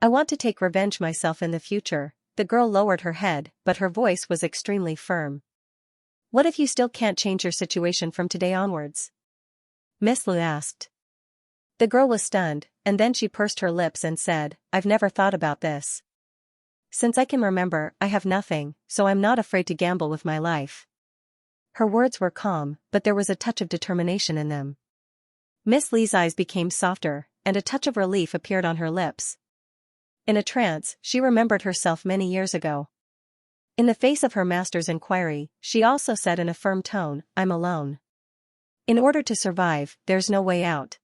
want to take revenge myself in the future." The girl lowered her head, but her voice was extremely firm. "What if you still can't change your situation from today onwards?" Miss Lu asked. The girl was stunned, and then she pursed her lips and said, "I've never thought about this. Since I can remember, I have nothing, so I'm not afraid to gamble with my life." Her words were calm, but there was a touch of determination in them. Miss Li's eyes became softer, and a touch of relief appeared on her lips. In a trance, she remembered herself many years ago. In the face of her master's inquiry, she also said in a firm tone, "I'm alone. In order to survive, there's no way out.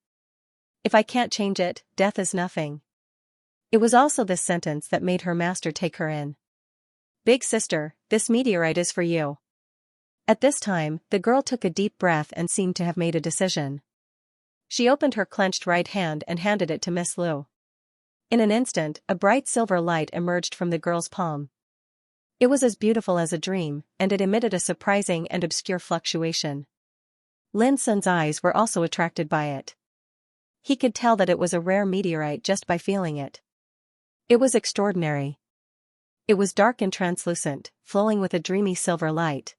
If I can't change it, death is nothing." It was also this sentence that made her master take her in. "Big sister, this meteorite is for you." At this time, the girl took a deep breath and seemed to have made a decision. She opened her clenched right hand and handed it to Miss Lu. In an instant, a bright silver light emerged from the girl's palm. It was as beautiful as a dream, and it emitted a surprising and obscure fluctuation. Lin Sun's eyes were also attracted by it. He could tell that it was a rare meteorite just by feeling it. It was extraordinary. It was dark and translucent, flowing with a dreamy silver light.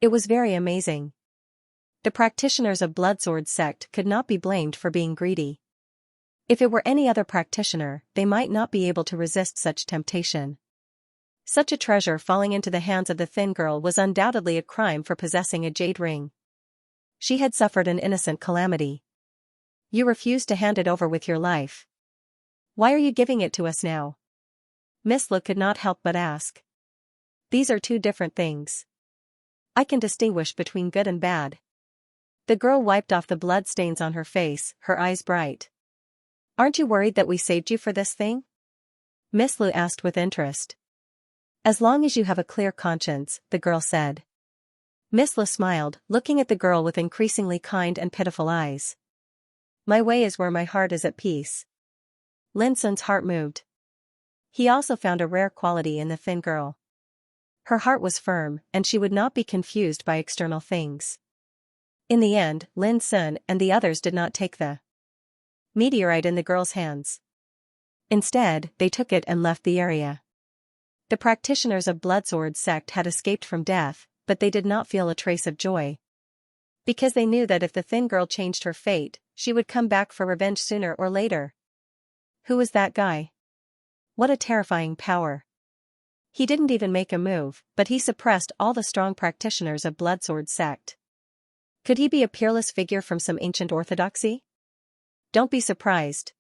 It was very amazing. The practitioners of Bloodsword sect could not be blamed for being greedy. If it were any other practitioner, they might not be able to resist such temptation. Such a treasure falling into the hands of the thin girl was undoubtedly a crime for possessing a jade ring. She had suffered an innocent calamity. "You refused to hand it over with your life. Why are you giving it to us now?" Miss Lu could not help but ask. "These are two different things. I can distinguish between good and bad." The girl wiped off the blood stains on her face, her eyes bright. "Aren't you worried that we saved you for this thing?" Miss Lu asked with interest. "As long as you have a clear conscience," the girl said. Miss Lu smiled, looking at the girl with increasingly kind and pitiful eyes. "My way is where my heart is at peace." Lin Sun's heart moved. He also found a rare quality in the thin girl. Her heart was firm, and she would not be confused by external things. In the end, Lin Sun and the others did not take the meteorite in the girl's hands. Instead, they took it and left the area. The practitioners of Bloodsword sect had escaped from death, but they did not feel a trace of joy. Because they knew that if the thin girl changed her fate, she would come back for revenge sooner or later. Who was that guy? What a terrifying power. He didn't even make a move, but he suppressed all the strong practitioners of Bloodsword sect. Could he be a peerless figure from some ancient orthodoxy? Don't be surprised.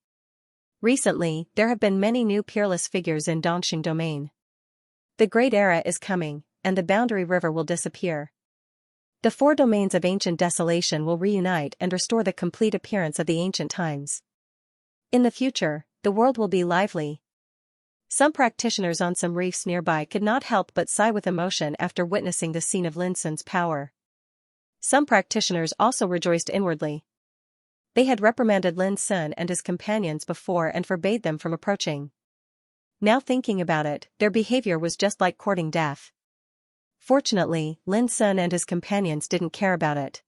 Recently, there have been many new peerless figures in Dongxing domain. The Great Era is coming, and the boundary river will disappear. The four domains of ancient desolation will reunite and restore the complete appearance of the ancient times. In the future, the world will be lively. Some practitioners on some reefs nearby could not help but sigh with emotion after witnessing the scene of Lin Sun's power. Some practitioners also rejoiced inwardly. They had reprimanded Lin Sun and his companions before and forbade them from approaching. Now thinking about it, their behavior was just like courting death. Fortunately, Lin Sun and his companions didn't care about it.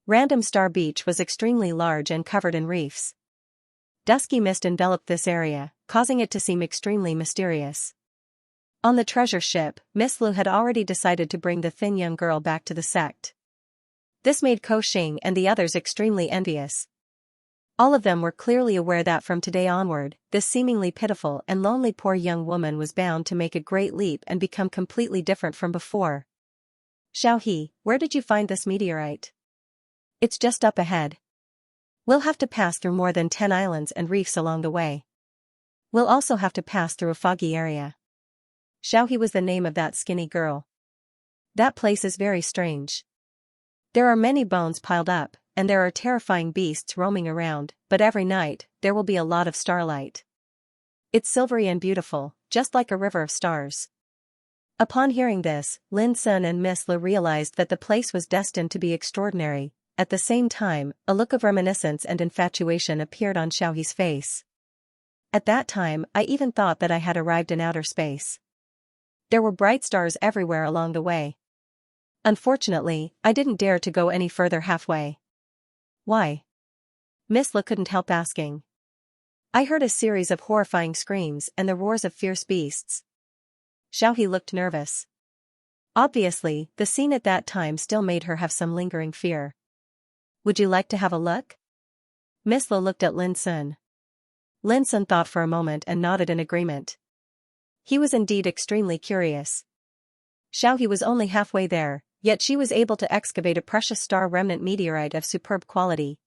Random Star Beach was extremely large and covered in reefs. Dusky mist enveloped this area, causing it to seem extremely mysterious. On the treasure ship, Miss Lu had already decided to bring the thin young girl back to the sect. This made Ko Xing and the others extremely envious. All of them were clearly aware that from today onward, this seemingly pitiful and lonely poor young woman was bound to make a great leap and become completely different from before. "Xiao, where did you find this meteorite?" "It's just up ahead. We'll have to pass through more than 10 islands and reefs along the way. We'll also have to pass through a foggy area." Xiao was the name of that skinny girl. "That place is very strange. There are many bones piled up, and there are terrifying beasts roaming around, but every night, there will be a lot of starlight. It's silvery and beautiful, just like a river of stars. Upon hearing this, Lin Sun and Miss Le realized that the place was destined to be extraordinary. At the same time, a look of reminiscence and infatuation appeared on Xiaohe's face. At that time, I even thought that I had arrived in outer space. There were bright stars everywhere along the way. Unfortunately, I didn't dare to go any further halfway. Why? Miss Le couldn't help asking. I heard a series of horrifying screams and the roars of fierce beasts. Xiaohe looked nervous. Obviously, the scene at that time still made her have some lingering fear. Would you like to have a look? Miss Le looked at Lin Sun. Lin Sun thought for a moment and nodded in agreement. He was indeed extremely curious. Xiaohe was only halfway there, yet she was able to excavate a precious star remnant meteorite of superb quality.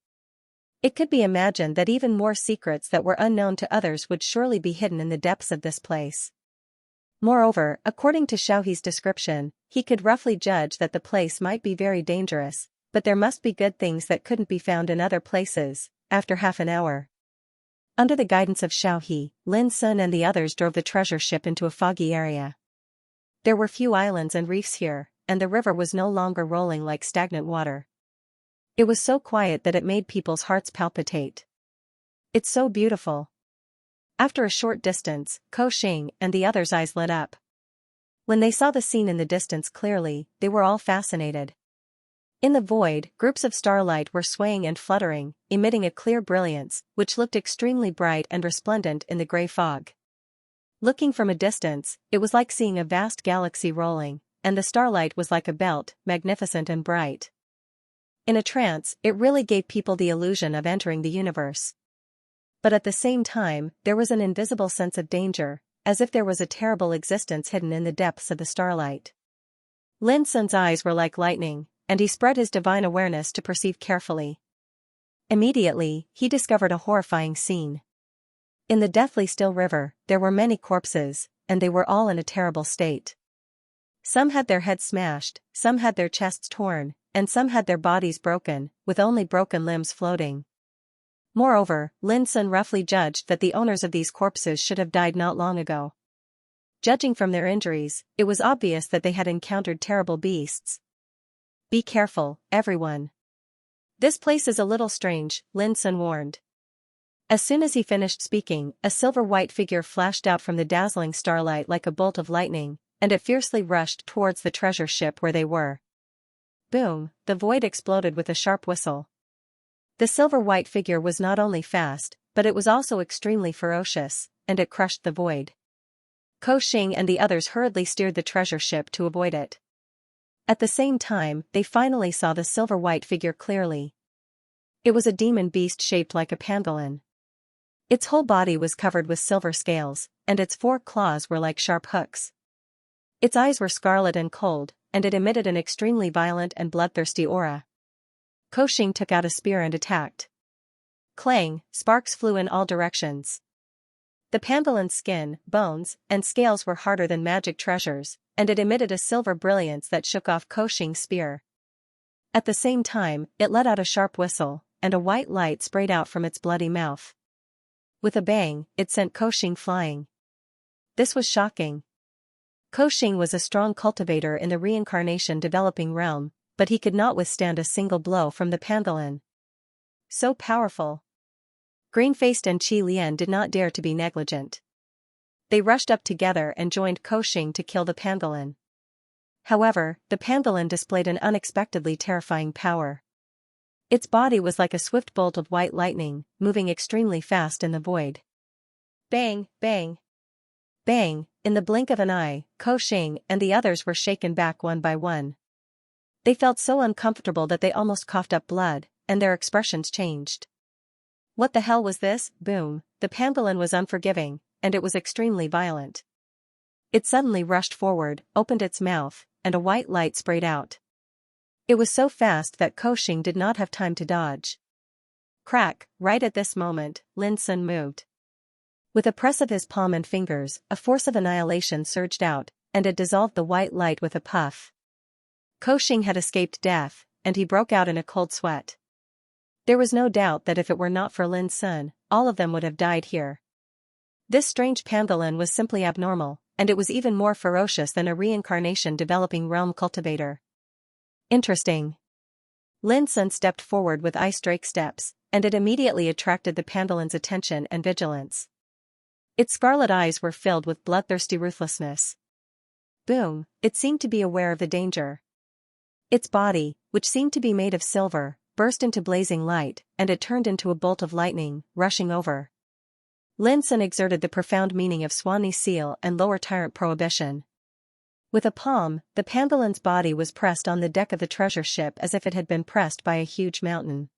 It could be imagined that even more secrets that were unknown to others would surely be hidden in the depths of this place. Moreover, according to Xiaohe's description, he could roughly judge that the place might be very dangerous, but there must be good things that couldn't be found in other places. After half an hour, under the guidance of Xiaohe, Lin Sun and the others drove the treasure ship into a foggy area. There were few islands and reefs here, and the river was no longer rolling like stagnant water. It was so quiet that it made people's hearts palpitate. It's so beautiful. After a short distance, Ko Xing and the others' eyes lit up. When they saw the scene in the distance clearly, they were all fascinated. In the void, groups of starlight were swaying and fluttering, emitting a clear brilliance, which looked extremely bright and resplendent in the gray fog. Looking from a distance, it was like seeing a vast galaxy rolling, and the starlight was like a belt, magnificent and bright. In a trance, it really gave people the illusion of entering the universe. But at the same time, there was an invisible sense of danger, as if there was a terrible existence hidden in the depths of the starlight. Lin Sun's eyes were like lightning, and he spread his divine awareness to perceive carefully. Immediately, he discovered a horrifying scene. In the deathly still river, there were many corpses, and they were all in a terrible state. Some had their heads smashed, some had their chests torn, and some had their bodies broken, with only broken limbs floating. Moreover, Lin Sun roughly judged that the owners of these corpses should have died not long ago. Judging from their injuries, it was obvious that they had encountered terrible beasts. Be careful, everyone. This place is a little strange, Lin Sun warned. As soon as he finished speaking, a silver-white figure flashed out from the dazzling starlight like a bolt of lightning, and it fiercely rushed towards the treasure ship where they were. Boom, the void exploded with a sharp whistle. The silver-white figure was not only fast, but it was also extremely ferocious, and it crushed the void. Ko Xing and the others hurriedly steered the treasure ship to avoid it. At the same time, they finally saw the silver-white figure clearly. It was a demon beast shaped like a pangolin. Its whole body was covered with silver scales, and its 4 claws were like sharp hooks. Its eyes were scarlet and cold, and it emitted an extremely violent and bloodthirsty aura. Ko Xing took out a spear and attacked. Clang, sparks flew in all directions. The pangolin's skin, bones, and scales were harder than magic treasures, and it emitted a silver brilliance that shook off Ko Xing's spear. At the same time, it let out a sharp whistle, and a white light sprayed out from its bloody mouth. With a bang, it sent Ko Xing flying. This was shocking. Ko Xing was a strong cultivator in the reincarnation developing realm, but he could not withstand a single blow from the pangolin. So powerful. Green-faced and Qi Lian did not dare to be negligent. They rushed up together and joined Ko Xing to kill the pangolin. However, the pangolin displayed an unexpectedly terrifying power. Its body was like a swift bolt of white lightning, moving extremely fast in the void. Bang, bang. Bang, in the blink of an eye, Ko Xing and the others were shaken back one by one. They felt so uncomfortable that they almost coughed up blood, and their expressions changed. What the hell was this? Boom, the pangolin was unforgiving, and it was extremely violent. It suddenly rushed forward, opened its mouth, and a white light sprayed out. It was so fast that Ko Xing did not have time to dodge. Crack, right at this moment, Lin Sun moved. With a press of his palm and fingers, a force of annihilation surged out, and it dissolved the white light with a puff. Ko Xing had escaped death, and he broke out in a cold sweat. There was no doubt that if it were not for Lin Sun, all of them would have died here. This strange pangolin was simply abnormal, and it was even more ferocious than a reincarnation developing realm cultivator. Interesting. Lin Sun stepped forward with ice drake steps, and it immediately attracted the pangolin's attention and vigilance. Its scarlet eyes were filled with bloodthirsty ruthlessness. Boom, it seemed to be aware of the danger. Its body, which seemed to be made of silver, burst into blazing light, and it turned into a bolt of lightning, rushing over. Lin Sun exerted the profound meaning of Swanee seal and lower tyrant prohibition. With a palm, the pangolin's body was pressed on the deck of the treasure ship as if it had been pressed by a huge mountain.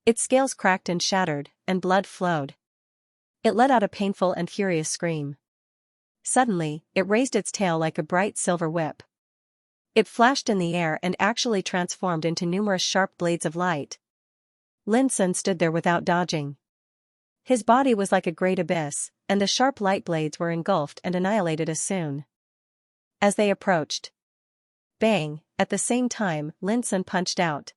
Its scales cracked and shattered, and blood flowed. It let out a painful and furious scream. Suddenly, it raised its tail like a bright silver whip. It flashed in the air and actually transformed into numerous sharp blades of light. Lin Sun stood there without dodging. His body was like a great abyss, and the sharp light blades were engulfed and annihilated as soon as they approached. Bang, at the same time, Lin Sun punched out.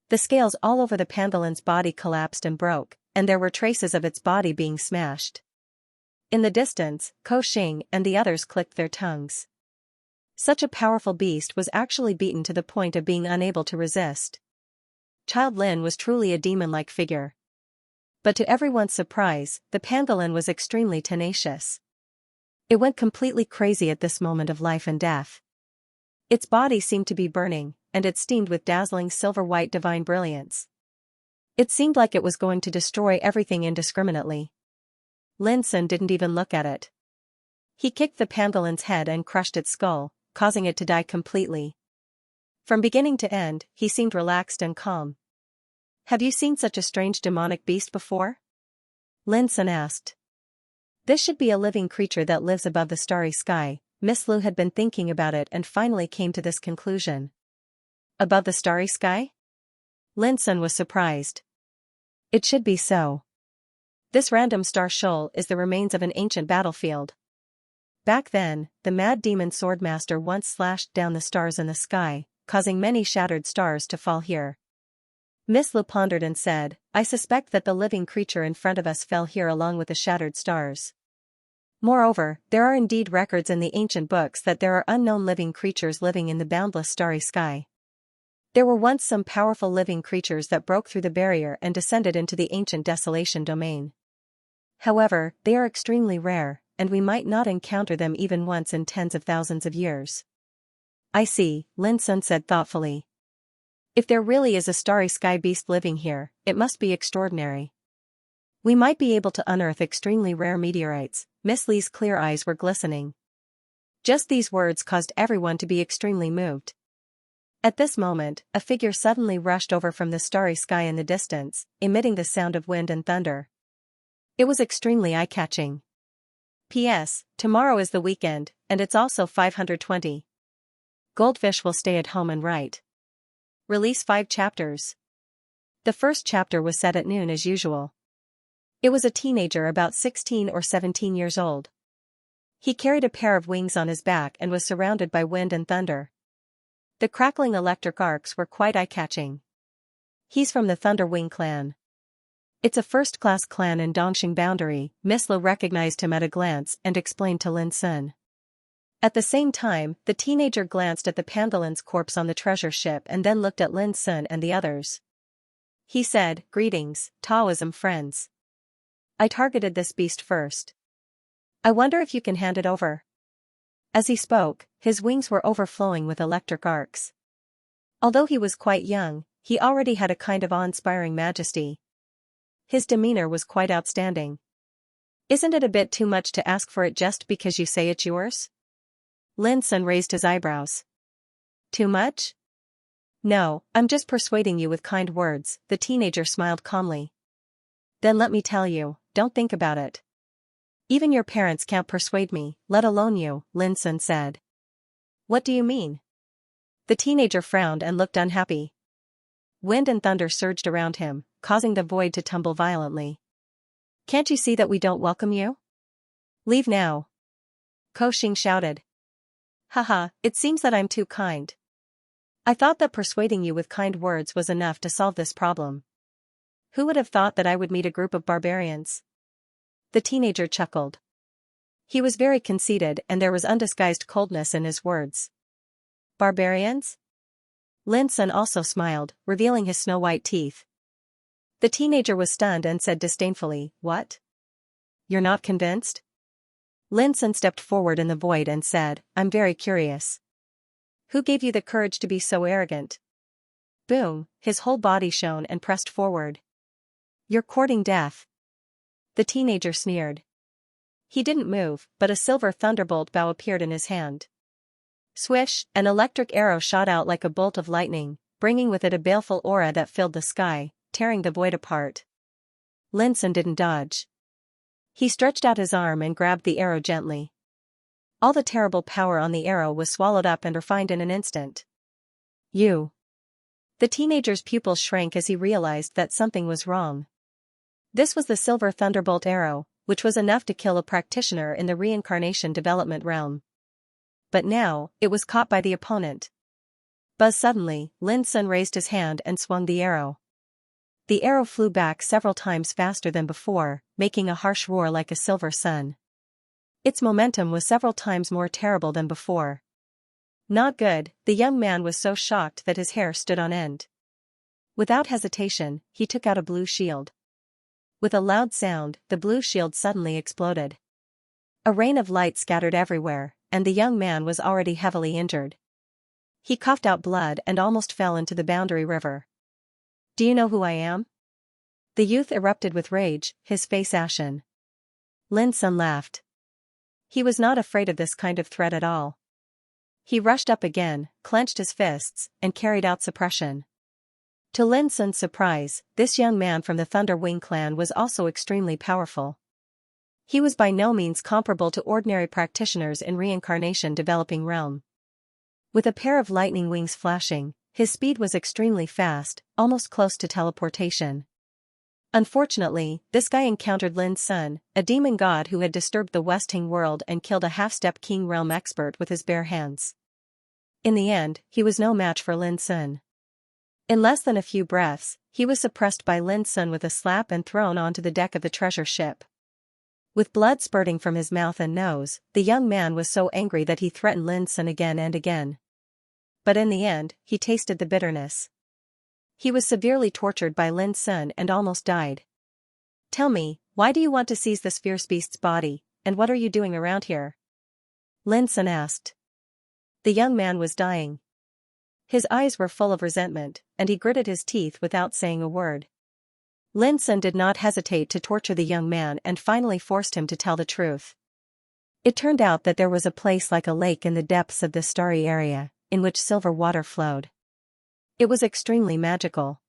The scales all over the pangolin's body collapsed and broke, and there were traces of its body being smashed. In the distance, Ko Xing and the others clicked their tongues. Such a powerful beast was actually beaten to the point of being unable to resist. Child Lin was truly a demon-like figure. But to everyone's surprise, the pangolin was extremely tenacious. It went completely crazy at this moment of life and death. Its body seemed to be burning, and it steamed with dazzling silver-white divine brilliance. It seemed like it was going to destroy everything indiscriminately. Lin Sun didn't even look at it. He kicked the pangolin's head and crushed its skull, causing it to die completely. From beginning to end, he seemed relaxed and calm. "Have you seen such a strange demonic beast before?" Lin Sun asked. "This should be a living creature that lives above the starry sky." Miss Lu had been thinking about it and finally came to this conclusion. Above the starry sky? Lin Sun was surprised. It should be so. This random star shoal is the remains of an ancient battlefield. Back then, the mad demon swordmaster once slashed down the stars in the sky, causing many shattered stars to fall here. Miss Lu pondered and said, "I suspect that the living creature in front of us fell here along with the shattered stars. Moreover, there are indeed records in the ancient books that there are unknown living creatures living in the boundless starry sky. There were once some powerful living creatures that broke through the barrier and descended into the ancient desolation domain. However, they are extremely rare, and we might not encounter them even once in tens of thousands of years." "I see," Lin Sun said thoughtfully. "If there really is a starry sky beast living here, it must be extraordinary. We might be able to unearth extremely rare meteorites." Miss Li's clear eyes were glistening. Just these words caused everyone to be extremely moved. At this moment, a figure suddenly rushed over from the starry sky in the distance, emitting the sound of wind and thunder. It was extremely eye-catching. P.S. Tomorrow is the weekend, and it's also 520. Goldfish will stay at home and write. Release 5 chapters. The first chapter was set at noon as usual. It was a teenager about 16 or 17 years old. He carried a pair of wings on his back and was surrounded by wind and thunder. The crackling electric arcs were quite eye-catching. "He's from the Thunder Wing clan. It's a first-class clan in Dongxing boundary." Miss Lu recognized him at a glance and explained to Lin Sun. At the same time, the teenager glanced at the pangolin's corpse on the treasure ship and then looked at Lin Sun and the others. He said, "Greetings, Taoism friends. I targeted this beast first. I wonder if you can hand it over." As he spoke, his wings were overflowing with electric arcs. Although he was quite young, he already had a kind of awe-inspiring majesty. His demeanor was quite outstanding. "Isn't it a bit too much to ask for it just because you say it's yours?" Lin Sun raised his eyebrows. "Too much? No, I'm just persuading you with kind words." The teenager smiled calmly. "Then let me tell you, don't think about it. Even your parents can't persuade me, let alone you," Lin Sun said. "What do you mean?" The teenager frowned and looked unhappy. Wind and thunder surged around him, causing the void to tumble violently. "Can't you see that we don't welcome you? Leave now." Ko Xing shouted. "Haha, it seems that I'm too kind. I thought that persuading you with kind words was enough to solve this problem. Who would have thought that I would meet a group of barbarians? The teenager chuckled. He was very conceited and there was undisguised coldness in his words. Barbarians? Lin Sun also smiled, revealing his snow-white teeth. The teenager was stunned and said disdainfully, "What? You're not convinced?" Lin Sun stepped forward in the void and said, "I'm very curious. Who gave you the courage to be so arrogant?" Boom, his whole body shone and pressed forward. "You're courting death." The teenager sneered. He didn't move, but a silver thunderbolt bow appeared in his hand. Swish, an electric arrow shot out like a bolt of lightning, bringing with it a baleful aura that filled the sky, tearing the void apart. Lin Sun didn't dodge. He stretched out his arm and grabbed the arrow gently. All the terrible power on the arrow was swallowed up and refined in an instant. You. The teenager's pupils shrank as he realized that something was wrong. This was the silver thunderbolt arrow, which was enough to kill a practitioner in the reincarnation development realm. But now, it was caught by the opponent. Buzz suddenly, Lin Sun raised his hand and swung the arrow. The arrow flew back several times faster than before, making a harsh roar like a silver sun. Its momentum was several times more terrible than before. Not good, the young man was so shocked that his hair stood on end. Without hesitation, he took out a blue shield. With a loud sound, the blue shield suddenly exploded. A rain of light scattered everywhere, and the young man was already heavily injured. He coughed out blood and almost fell into the boundary river. "Do you know who I am?" The youth erupted with rage, his face ashen. Lin Sun laughed. He was not afraid of this kind of threat at all. He rushed up again, clenched his fists, and carried out suppression. To Lin Sun's surprise, this young man from the Thunder Wing clan was also extremely powerful. He was by no means comparable to ordinary practitioners in reincarnation developing realm. With a pair of lightning wings flashing, his speed was extremely fast, almost close to teleportation. Unfortunately, this guy encountered Lin Sun, a demon god who had disturbed the Westing world and killed a half-step king realm expert with his bare hands. In the end, he was no match for Lin Sun. In less than a few breaths, he was suppressed by Lin Sun with a slap and thrown onto the deck of the treasure ship. With blood spurting from his mouth and nose, the young man was so angry that he threatened Lin Sun again and again. But in the end, he tasted the bitterness. He was severely tortured by Lin Sun and almost died. "Tell me, why do you want to seize this fierce beast's body, and what are you doing around here?" Lin Sun asked. The young man was dying. His eyes were full of resentment, and he gritted his teeth without saying a word. Lin Sun did not hesitate to torture the young man and finally forced him to tell the truth. It turned out that there was a place like a lake in the depths of this starry area, in which silver water flowed. It was extremely magical.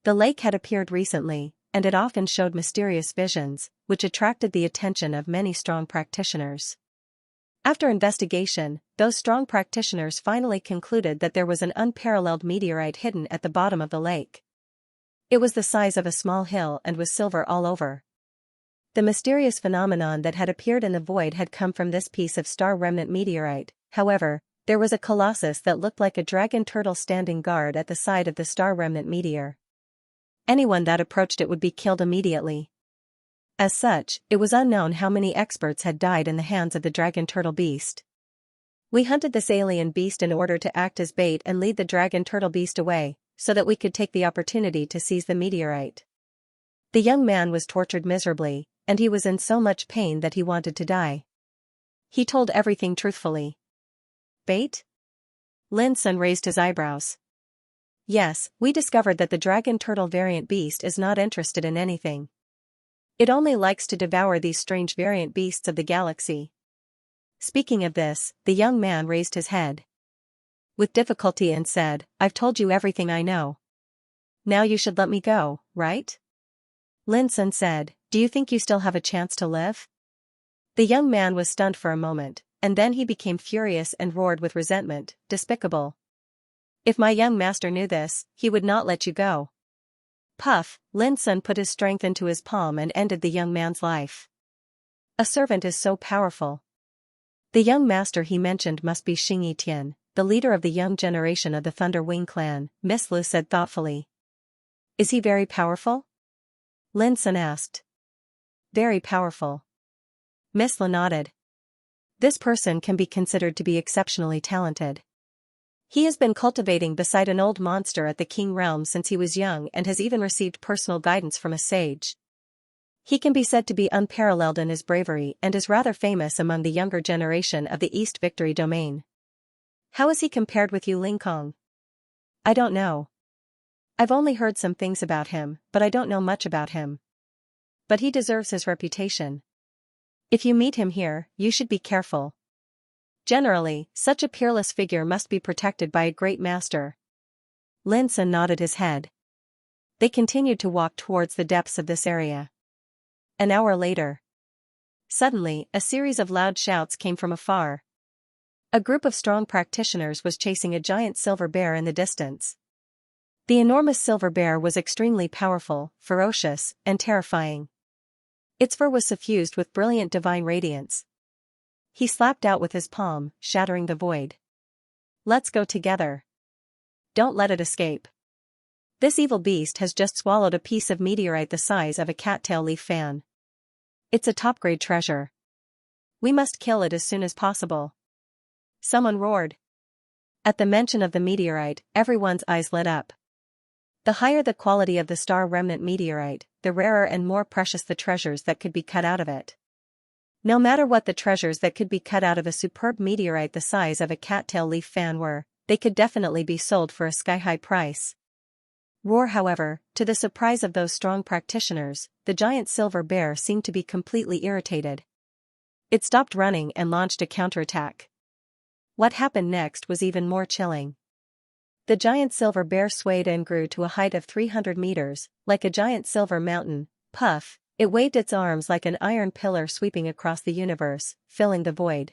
The lake had appeared recently, and it often showed mysterious visions, which attracted the attention of many strong practitioners. After investigation, those strong practitioners finally concluded that there was an unparalleled meteorite hidden at the bottom of the lake. It was the size of a small hill and was silver all over. The mysterious phenomenon that had appeared in the void had come from this piece of star remnant meteorite. However, there was a colossus that looked like a dragon turtle standing guard at the side of the star remnant meteor. Anyone that approached it would be killed immediately. As such, it was unknown how many experts had died in the hands of the dragon turtle beast. "We hunted this alien beast in order to act as bait and lead the dragon turtle beast away, so that we could take the opportunity to seize the meteorite." The young man was tortured miserably, and he was in so much pain that he wanted to die. He told everything truthfully. "Bait?" Lin Sun raised his eyebrows. "Yes, we discovered that the dragon turtle variant beast is not interested in anything. It only likes to devour these strange variant beasts of the galaxy." Speaking of this, the young man raised his head with difficulty and said, "I've told you everything I know. Now you should let me go, right?" Lin Sun said, "Do you think you still have a chance to live?" The young man was stunned for a moment, and then he became furious and roared with resentment, "Despicable! If my young master knew this, he would not let you go." Puff, Lin Sun put his strength into his palm and ended the young man's life. A servant is so powerful. The young master he mentioned must be Xianxia, the leader of the young generation of the Thunder Wing clan, Miss Lu said thoughtfully. Is he very powerful? Lin Sun asked. Very powerful. Miss Lu nodded. This person can be considered to be exceptionally talented. He has been cultivating beside an old monster at the King realm since he was young and has even received personal guidance from a sage. He can be said to be unparalleled in his bravery and is rather famous among the younger generation of the East Victory domain. How is he compared with you, Ling Kong? I don't know. I've only heard some things about him, but I don't know much about him. But he deserves his reputation. If you meet him here, you should be careful. Generally, such a peerless figure must be protected by a great master. Lin Sun nodded his head. They continued to walk towards the depths of this area. An hour later. Suddenly, a series of loud shouts came from afar. A group of strong practitioners was chasing a giant silver bear in the distance. The enormous silver bear was extremely powerful, ferocious, and terrifying. Its fur was suffused with brilliant divine radiance. He slapped out with his palm, shattering the void. Let's go together. Don't let it escape. This evil beast has just swallowed a piece of meteorite the size of a cattail leaf fan. It's a top-grade treasure. We must kill it as soon as possible. Someone roared. At the mention of the meteorite, everyone's eyes lit up. The higher the quality of the star remnant meteorite, the rarer and more precious the treasures that could be cut out of it. No matter what the treasures that could be cut out of a superb meteorite the size of a cattail leaf fan were, they could definitely be sold for a sky-high price. Roar, however, to the surprise of those strong practitioners, the giant silver bear seemed to be completely irritated. It stopped running and launched a counterattack. What happened next was even more chilling. The giant silver bear swayed and grew to a height of 300 meters, like a giant silver mountain. Puff, it waved its arms like an iron pillar sweeping across the universe, filling the void.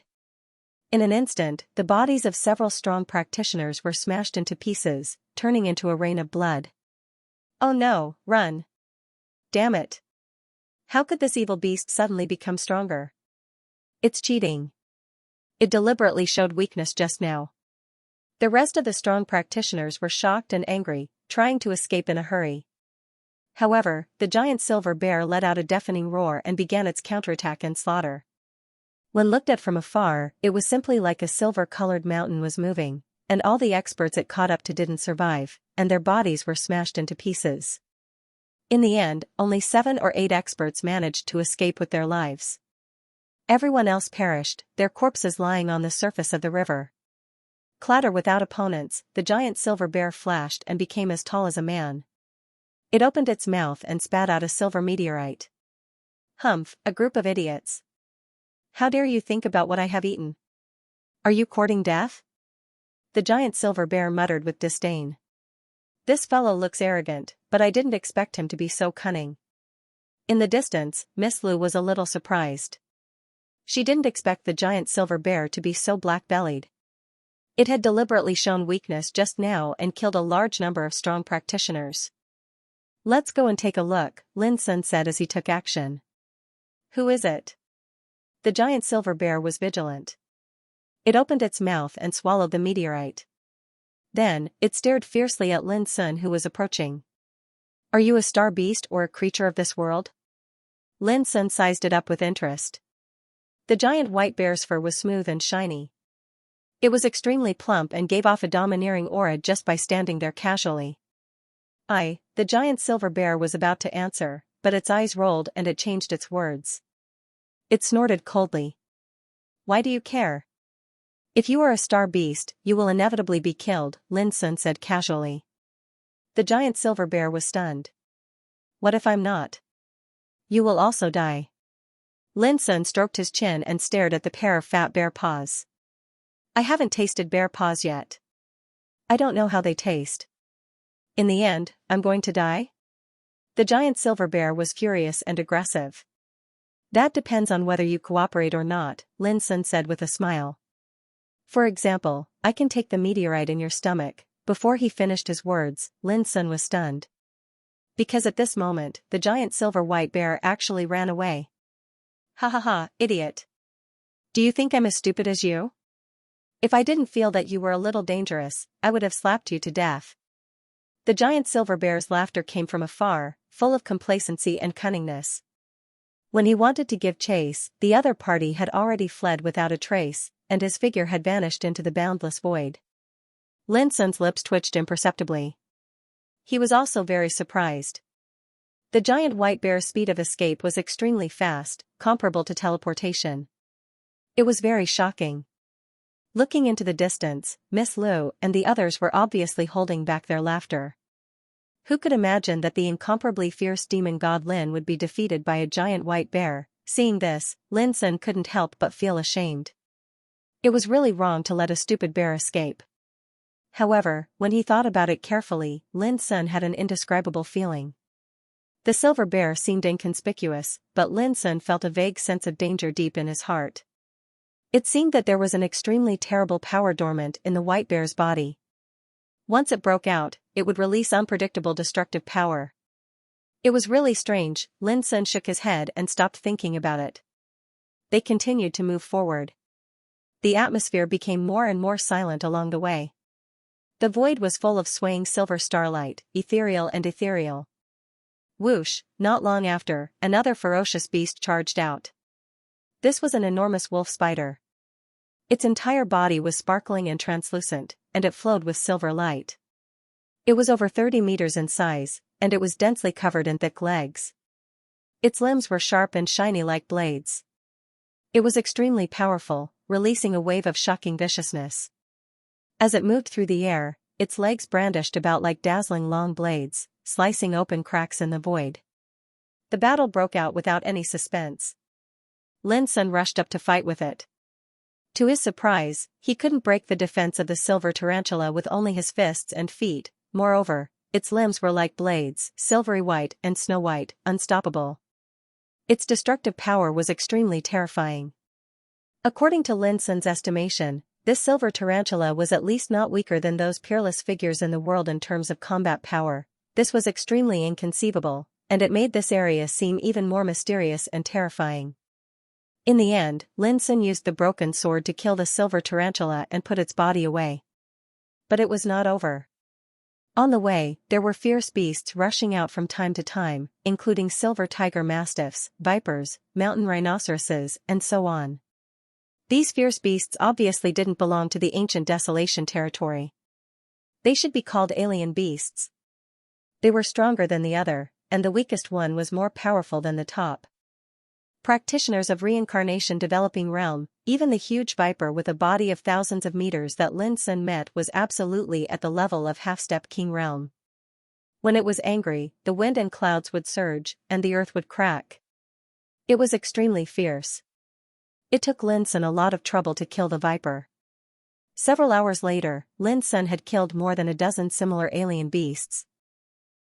In an instant, the bodies of several strong practitioners were smashed into pieces, turning into a rain of blood. Oh no, run! Damn it! How could this evil beast suddenly become stronger? It's cheating. It deliberately showed weakness just now. The rest of the strong practitioners were shocked and angry, trying to escape in a hurry. However, the giant silver bear let out a deafening roar and began its counterattack and slaughter. When looked at from afar, it was simply like a silver-colored mountain was moving, and all the experts it caught up to didn't survive, and their bodies were smashed into pieces. In the end, only 7 or 8 experts managed to escape with their lives. Everyone else perished, their corpses lying on the surface of the river. Clatter without opponents, the giant silver bear flashed and became as tall as a man. It opened its mouth and spat out a silver meteorite. Humph, a group of idiots. How dare you think about what I have eaten? Are you courting death? The giant silver bear muttered with disdain. This fellow looks arrogant, but I didn't expect him to be so cunning. In the distance, Miss Lu was a little surprised. She didn't expect the giant silver bear to be so black-bellied. It had deliberately shown weakness just now and killed a large number of strong practitioners. Let's go and take a look, Lin Sun said as he took action. Who is it? The giant silver bear was vigilant. It opened its mouth and swallowed the meteorite. Then, it stared fiercely at Lin Sun who was approaching. Are you a star beast or a creature of this world? Lin Sun sized it up with interest. The giant white bear's fur was smooth and shiny. It was extremely plump and gave off a domineering aura just by standing there casually. The giant silver bear was about to answer, but its eyes rolled and it changed its words. It snorted coldly. Why do you care? If you are a star beast, you will inevitably be killed, Lin Sun said casually. The giant silver bear was stunned. What if I'm not? You will also die. Lin Sun stroked his chin and stared at the pair of fat bear paws. I haven't tasted bear paws yet. I don't know how they taste. In the end, I'm going to die? The giant silver bear was furious and aggressive. That depends on whether you cooperate or not, Lin Sun said with a smile. For example, I can take the meteorite in your stomach. Before he finished his words, Lin Sun was stunned. Because at this moment, the giant silver white bear actually ran away. Ha ha ha, idiot. Do you think I'm as stupid as you? If I didn't feel that you were a little dangerous, I would have slapped you to death. The giant silver bear's laughter came from afar, full of complacency and cunningness. When he wanted to give chase, the other party had already fled without a trace, and his figure had vanished into the boundless void. Lin Sun's lips twitched imperceptibly. He was also very surprised. The giant white bear's speed of escape was extremely fast, comparable to teleportation. It was very shocking. Looking into the distance, Miss Lu and the others were obviously holding back their laughter. Who could imagine that the incomparably fierce demon god Lin would be defeated by a giant white bear? Seeing this, Lin Sun couldn't help but feel ashamed. It was really wrong to let a stupid bear escape. However, when he thought about it carefully, Lin Sun had an indescribable feeling. The silver bear seemed inconspicuous, but Lin Sun felt a vague sense of danger deep in his heart. It seemed that there was an extremely terrible power dormant in the white bear's body. Once it broke out, it would release unpredictable destructive power. It was really strange. Lin Sun shook his head and stopped thinking about it. They continued to move forward. The atmosphere became more and more silent along the way. The void was full of swaying silver starlight, ethereal and ethereal. Whoosh, not long after, another ferocious beast charged out. This was an enormous wolf spider. Its entire body was sparkling and translucent, and it flowed with silver light. It was over 30 meters in size, and it was densely covered in thick legs. Its limbs were sharp and shiny like blades. It was extremely powerful, releasing a wave of shocking viciousness. As it moved through the air, its legs brandished about like dazzling long blades, slicing open cracks in the void. The battle broke out without any suspense. Lin Sun rushed up to fight with it. To his surprise, he couldn't break the defense of the silver tarantula with only his fists and feet. Moreover, its limbs were like blades, silvery white and snow white, unstoppable. Its destructive power was extremely terrifying. According to Lin Sun's estimation, this silver tarantula was at least not weaker than those peerless figures in the world in terms of combat power. This was extremely inconceivable, and it made this area seem even more mysterious and terrifying. In the end, Lin Sun used the broken sword to kill the silver tarantula and put its body away. But it was not over. On the way, there were fierce beasts rushing out from time to time, including silver tiger mastiffs, vipers, mountain rhinoceroses, and so on. These fierce beasts obviously didn't belong to the ancient Desolation territory. They should be called alien beasts. They were stronger than the other, and the weakest one was more powerful than the top. Practitioners of reincarnation developing realm, even the huge viper with a body of thousands of meters that Lin Sun met was absolutely at the level of half-step king realm. When it was angry, the wind and clouds would surge, and the earth would crack. It was extremely fierce. It took Lin Sun a lot of trouble to kill the viper. Several hours later, Lin Sun had killed more than a dozen similar alien beasts.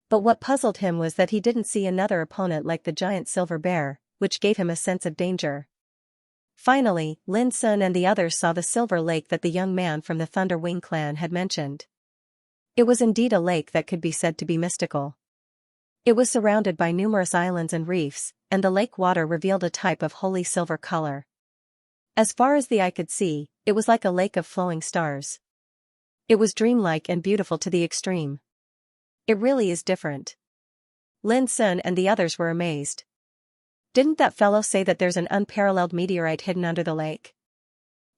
But what puzzled him was that he didn't see another opponent like the giant silver bear, which gave him a sense of danger. Finally, Lin Sun and the others saw the silver lake that the young man from the Thunder Wing clan had mentioned. It was indeed a lake that could be said to be mystical. It was surrounded by numerous islands and reefs, and the lake water revealed a type of holy silver color. As far as the eye could see, it was like a lake of flowing stars. It was dreamlike and beautiful to the extreme. It really is different. Lin Sun and the others were amazed. Didn't that fellow say that there's an unparalleled meteorite hidden under the lake?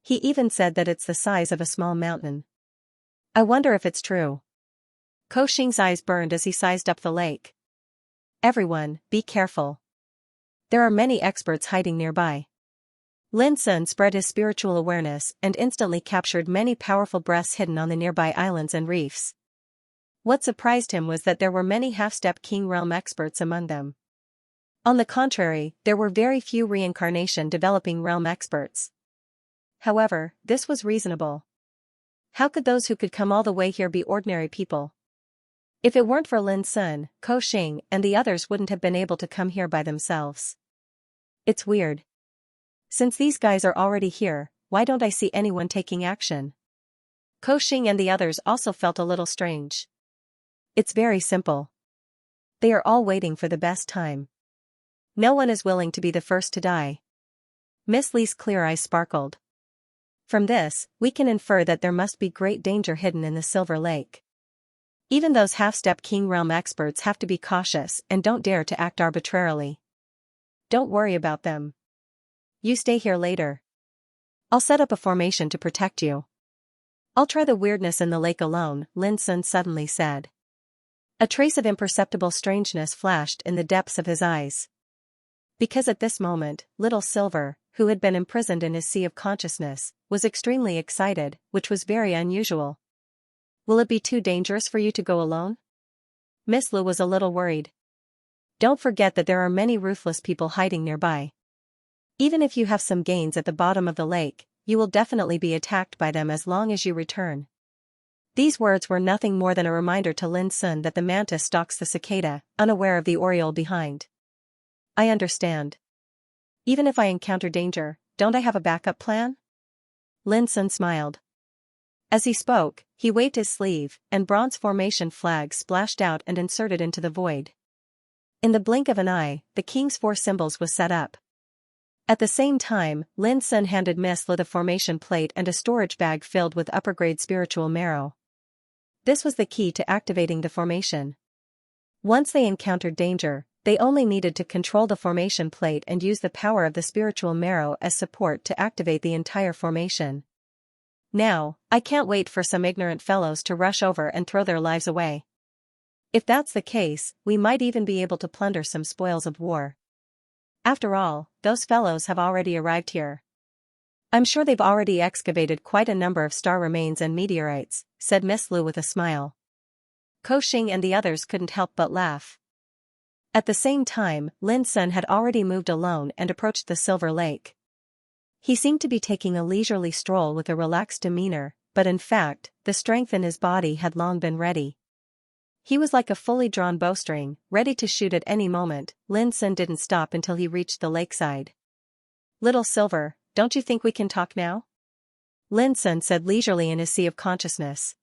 He even said that it's the size of a small mountain. I wonder if it's true. Ko Xing's eyes burned as he sized up the lake. Everyone, be careful. There are many experts hiding nearby. Lin Sun spread his spiritual awareness and instantly captured many powerful breaths hidden on the nearby islands and reefs. What surprised him was that there were many half-step king realm experts among them. On the contrary, there were very few reincarnation developing realm experts. However, this was reasonable. How could those who could come all the way here be ordinary people? If it weren't for Lin Sun, Ko Xing and the others wouldn't have been able to come here by themselves. It's weird. Since these guys are already here, why don't I see anyone taking action? Ko Xing and the others also felt a little strange. It's very simple. They are all waiting for the best time. No one is willing to be the first to die. Miss Li's clear eyes sparkled. From this, we can infer that there must be great danger hidden in the Silver Lake. Even those half-step King Realm experts have to be cautious and don't dare to act arbitrarily. Don't worry about them. You stay here later. I'll set up a formation to protect you. I'll try the weirdness in the lake alone, Lin Sun suddenly said. A trace of imperceptible strangeness flashed in the depths of his eyes. Because at this moment, Little Silver, who had been imprisoned in his sea of consciousness, was extremely excited, which was very unusual. Will it be too dangerous for you to go alone? Miss Lu was a little worried. Don't forget that there are many ruthless people hiding nearby. Even if you have some gains at the bottom of the lake, you will definitely be attacked by them as long as you return. These words were nothing more than a reminder to Lin Sun that the mantis stalks the cicada, unaware of the oriole behind. I understand. Even if I encounter danger, don't I have a backup plan? Lin Sun smiled. As he spoke, he waved his sleeve, and bronze formation flags splashed out and inserted into the void. In the blink of an eye, the king's 4 symbols was set up. At the same time, Lin Sun handed Miss Lu the formation plate and a storage bag filled with upper-grade spiritual marrow. This was the key to activating the formation. Once they encountered danger, they only needed to control the formation plate and use the power of the spiritual marrow as support to activate the entire formation. Now, I can't wait for some ignorant fellows to rush over and throw their lives away. If that's the case, we might even be able to plunder some spoils of war. After all, those fellows have already arrived here. I'm sure they've already excavated quite a number of star remains and meteorites, said Miss Lu with a smile. Ko Xing and the others couldn't help but laugh. At the same time, Lin Sun had already moved alone and approached the Silver Lake. He seemed to be taking a leisurely stroll with a relaxed demeanor, but in fact, the strength in his body had long been ready. He was like a fully drawn bowstring, ready to shoot at any moment. Lin Sun didn't stop until he reached the lakeside. Little Silver, don't you think we can talk now? Lin Sun said leisurely in his sea of consciousness.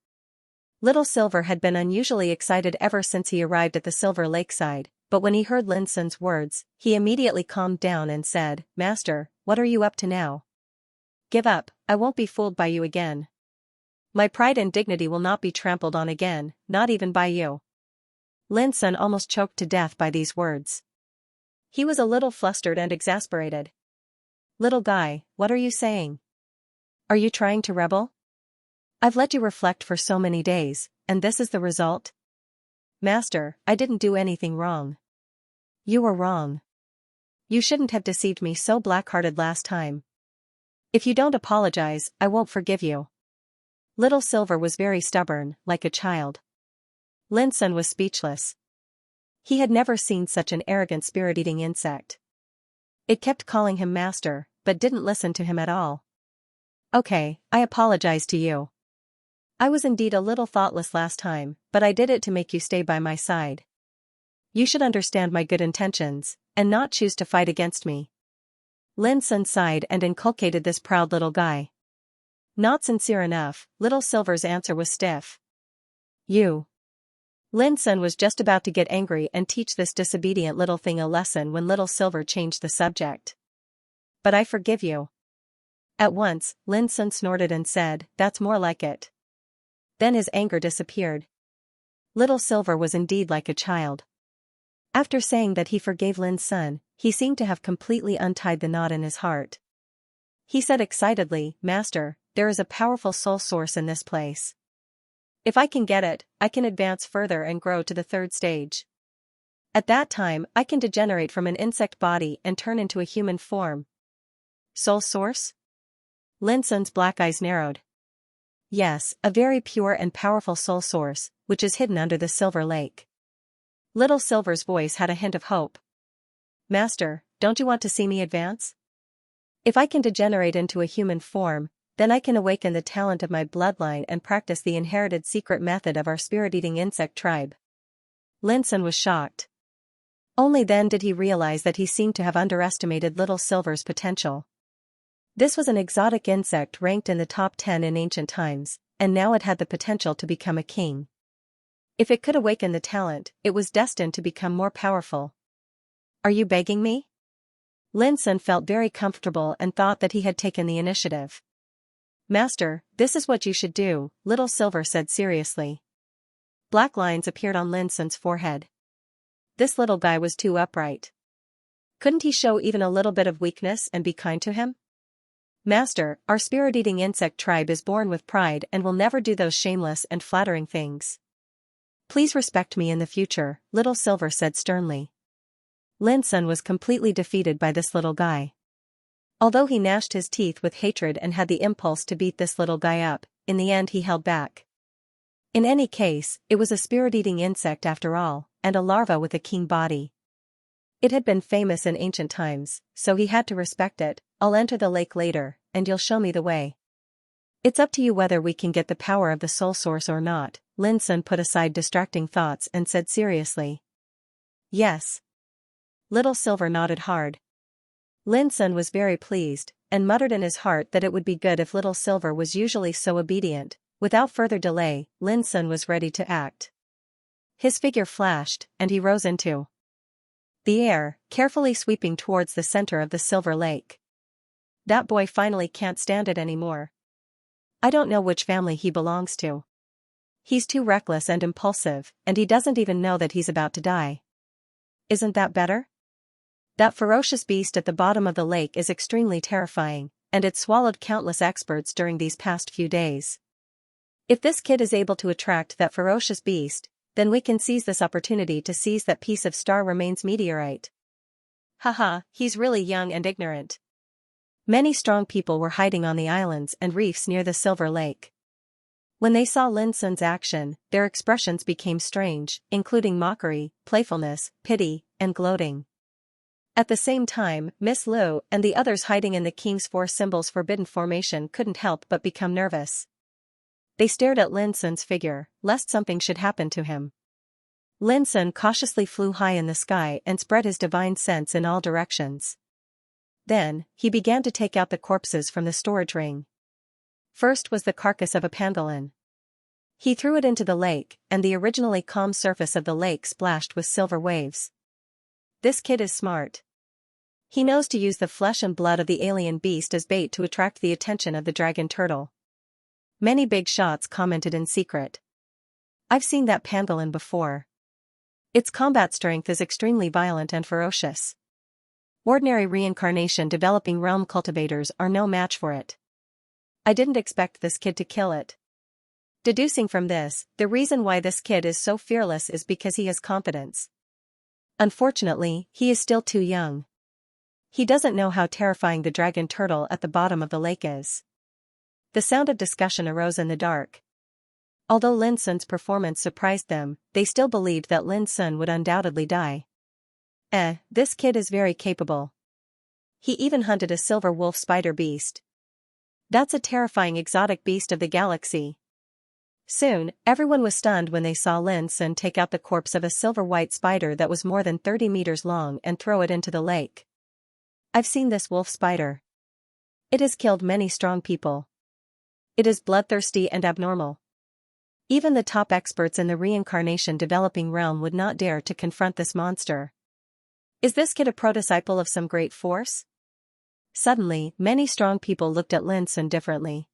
Little Silver had been unusually excited ever since he arrived at the Silver Lakeside, but when he heard Lin Sun's words, he immediately calmed down and said, Master, what are you up to now? Give up, I won't be fooled by you again. My pride and dignity will not be trampled on again, not even by you. Lin Sun almost choked to death by these words. He was a little flustered and exasperated. Little guy, what are you saying? Are you trying to rebel? I've let you reflect for so many days, and this is the result? Master, I didn't do anything wrong. You were wrong. You shouldn't have deceived me so black-hearted last time. If you don't apologize, I won't forgive you. Little Silver was very stubborn, like a child. Lin Sun was speechless. He had never seen such an arrogant spirit-eating insect. It kept calling him master, but didn't listen to him at all. Okay, I apologize to you. I was indeed a little thoughtless last time, but I did it to make you stay by my side. You should understand my good intentions, and not choose to fight against me. Lin Sun sighed and inculcated this proud little guy. Not sincere enough, Little Silver's answer was stiff. You. Lin Sun was just about to get angry and teach this disobedient little thing a lesson when Little Silver changed the subject. But I forgive you. At once, Lin Sun snorted and said, That's more like it. Then his anger disappeared. Little Silver was indeed like a child. After saying that he forgave Lin Sun, he seemed to have completely untied the knot in his heart. He said excitedly, Master, there is a powerful soul source in this place. If I can get it, I can advance further and grow to the 3rd stage. At that time, I can degenerate from an insect body and turn into a human form. Soul source? Lin Sun's black eyes narrowed. Yes, a very pure and powerful soul source, which is hidden under the Silver Lake. Little Silver's voice had a hint of hope. Master, don't you want to see me advance? If I can degenerate into a human form, then I can awaken the talent of my bloodline and practice the inherited secret method of our spirit-eating insect tribe. Lin Sun was shocked. Only then did he realize that he seemed to have underestimated Little Silver's potential. This was an exotic insect ranked in the top 10 in ancient times, and now it had the potential to become a king. If it could awaken the talent, it was destined to become more powerful. Are you begging me? Lin Sun felt very comfortable and thought that he had taken the initiative. Master, this is what you should do, Little Silver said seriously. Black lines appeared on Lin Sun's forehead. This little guy was too upright. Couldn't he show even a little bit of weakness and be kind to him? Master, our spirit-eating insect tribe is born with pride and will never do those shameless and flattering things. Please respect me in the future, Little Silver said sternly. Lin Sun was completely defeated by this little guy. Although he gnashed his teeth with hatred and had the impulse to beat this little guy up, in the end he held back. In any case, it was a spirit-eating insect after all, and a larva with a king body. It had been famous in ancient times, so he had to respect it. I'll enter the lake later, and you'll show me the way. It's up to you whether we can get the power of the soul source or not, Lin Sun put aside distracting thoughts and said seriously. Yes. Little Silver nodded hard. Lin Sun was very pleased, and muttered in his heart that it would be good if Little Silver was usually so obedient. Without further delay, Lin Sun was ready to act. His figure flashed, and he rose into the air, carefully sweeping towards the center of the Silver Lake. That boy finally can't stand it anymore. I don't know which family he belongs to. He's too reckless and impulsive, and he doesn't even know that he's about to die. Isn't that better? That ferocious beast at the bottom of the lake is extremely terrifying, and it's swallowed countless experts during these past few days. If this kid is able to attract that ferocious beast, then we can seize this opportunity to seize that piece of star remains meteorite. Haha, he's really young and ignorant. Many strong people were hiding on the islands and reefs near the Silver Lake. When they saw Lin Sun's action, their expressions became strange, including mockery, playfulness, pity, and gloating. At the same time, Miss Liu and the others hiding in the King's Four Symbols Forbidden Formation couldn't help but become nervous. They stared at Lin Sun's figure, lest something should happen to him. Lin Sun cautiously flew high in the sky and spread his divine sense in all directions. Then, he began to take out the corpses from the storage ring. First was the carcass of a pangolin. He threw it into the lake, and the originally calm surface of the lake splashed with silver waves. This kid is smart. He knows to use the flesh and blood of the alien beast as bait to attract the attention of the dragon turtle. Many big shots commented in secret. I've seen that pangolin before. Its combat strength is extremely violent and ferocious. Ordinary reincarnation developing realm cultivators are no match for it. I didn't expect this kid to kill it. Deducing from this, the reason why this kid is so fearless is because he has confidence. Unfortunately, he is still too young. He doesn't know how terrifying the dragon turtle at the bottom of the lake is. The sound of discussion arose in the dark. Although Lin Sun's performance surprised them, they still believed that Lin Sun would undoubtedly die. This kid is very capable. He even hunted a silver wolf spider beast. That's a terrifying exotic beast of the galaxy. Soon, everyone was stunned when they saw Lin Sun take out the corpse of a silver-white spider that was more than 30 meters long and throw it into the lake. I've seen this wolf spider. It has killed many strong people. It is bloodthirsty and abnormal. Even the top experts in the reincarnation developing realm would not dare to confront this monster. Is this kid a prototype of some great force? Suddenly, many strong people looked at Lin Sun differently.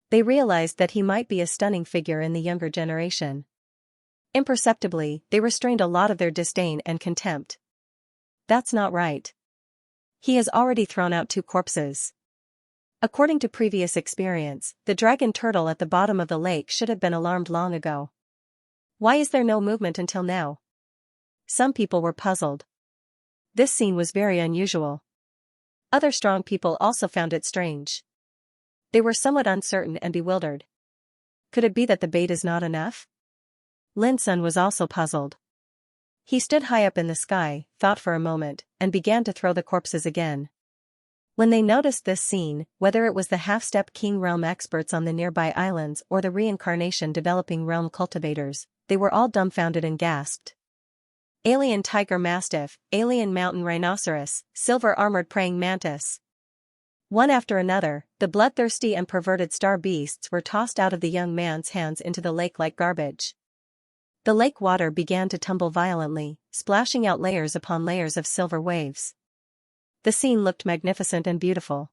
They realized that he might be a stunning figure in the younger generation. Imperceptibly, they restrained a lot of their disdain and contempt. That's not right. He has already thrown out 2 corpses. According to previous experience, the dragon turtle at the bottom of the lake should have been alarmed long ago. Why is there no movement until now? Some people were puzzled. This scene was very unusual. Other strong people also found it strange. They were somewhat uncertain and bewildered. Could it be that the bait is not enough? Lin Sun was also puzzled. He stood high up in the sky, thought for a moment, and began to throw the corpses again. When they noticed this scene, whether it was the half-step king realm experts on the nearby islands or the reincarnation developing realm cultivators, they were all dumbfounded and gasped. Alien tiger mastiff, alien mountain rhinoceros, silver-armored praying mantis. One after another, the bloodthirsty and perverted star beasts were tossed out of the young man's hands into the lake like garbage. The lake water began to tumble violently, splashing out layers upon layers of silver waves. The scene looked magnificent and beautiful.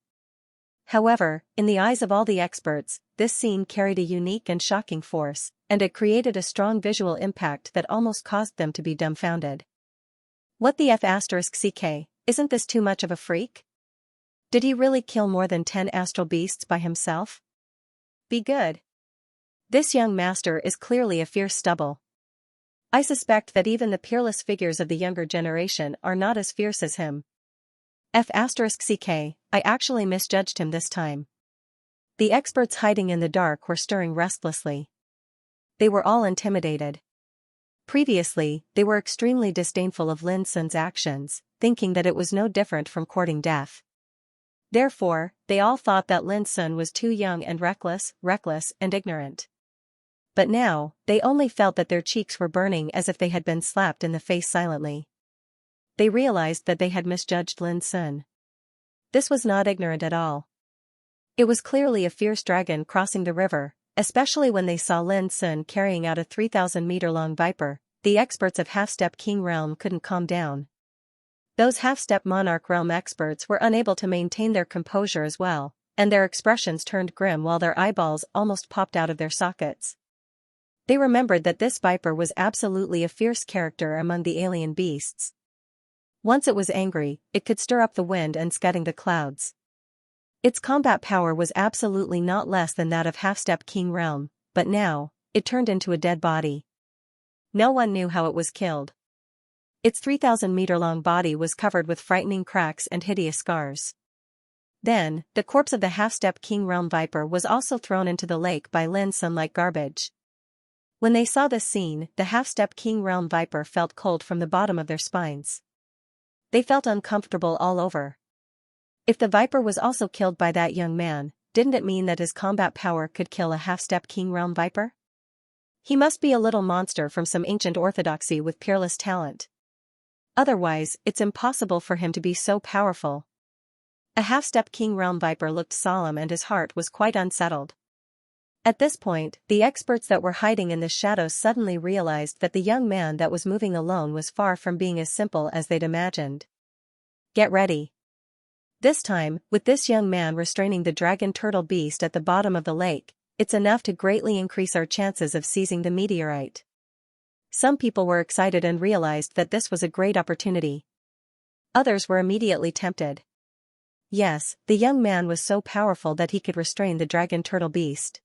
However, in the eyes of all the experts, this scene carried a unique and shocking force, and it created a strong visual impact that almost caused them to be dumbfounded. What the F***ck, isn't this too much of a freak? Did he really kill more than 10 astral beasts by himself? Be good. This young master is clearly a fierce stubble. I suspect that even the peerless figures of the younger generation are not as fierce as him. F***ck, I actually misjudged him this time. The experts hiding in the dark were stirring restlessly. They were all intimidated. Previously, they were extremely disdainful of Lin Sun's actions, thinking that it was no different from courting death. Therefore, they all thought that Lin Sun was too young and reckless and ignorant. But now, they only felt that their cheeks were burning as if they had been slapped in the face silently. They realized that they had misjudged Lin Sun. This was not ignorant at all. It was clearly a fierce dragon crossing the river, especially when they saw Lin Sun carrying out a 3,000-meter-long viper. The experts of Half-Step King Realm couldn't calm down. Those Half-Step Monarch Realm experts were unable to maintain their composure as well, and their expressions turned grim while their eyeballs almost popped out of their sockets. They remembered that this viper was absolutely a fierce character among the alien beasts. Once it was angry, it could stir up the wind and scudding the clouds. Its combat power was absolutely not less than that of Half-Step King Realm, but now, it turned into a dead body. No one knew how it was killed. Its 3,000-meter-long body was covered with frightening cracks and hideous scars. Then, the corpse of the Half-Step King Realm viper was also thrown into the lake by Lin Sun like garbage. When they saw this scene, the Half-Step King Realm viper felt cold from the bottom of their spines. They felt uncomfortable all over. If the viper was also killed by that young man, didn't it mean that his combat power could kill a Half-Step King Realm viper? He must be a little monster from some ancient orthodoxy with peerless talent. Otherwise, it's impossible for him to be so powerful. A Half-Step King Realm viper looked solemn and his heart was quite unsettled. At this point, the experts that were hiding in the shadows suddenly realized that the young man that was moving alone was far from being as simple as they'd imagined. Get ready. This time, with this young man restraining the dragon turtle beast at the bottom of the lake, it's enough to greatly increase our chances of seizing the meteorite. Some people were excited and realized that this was a great opportunity. Others were immediately tempted. Yes, the young man was so powerful that he could restrain the dragon turtle beast.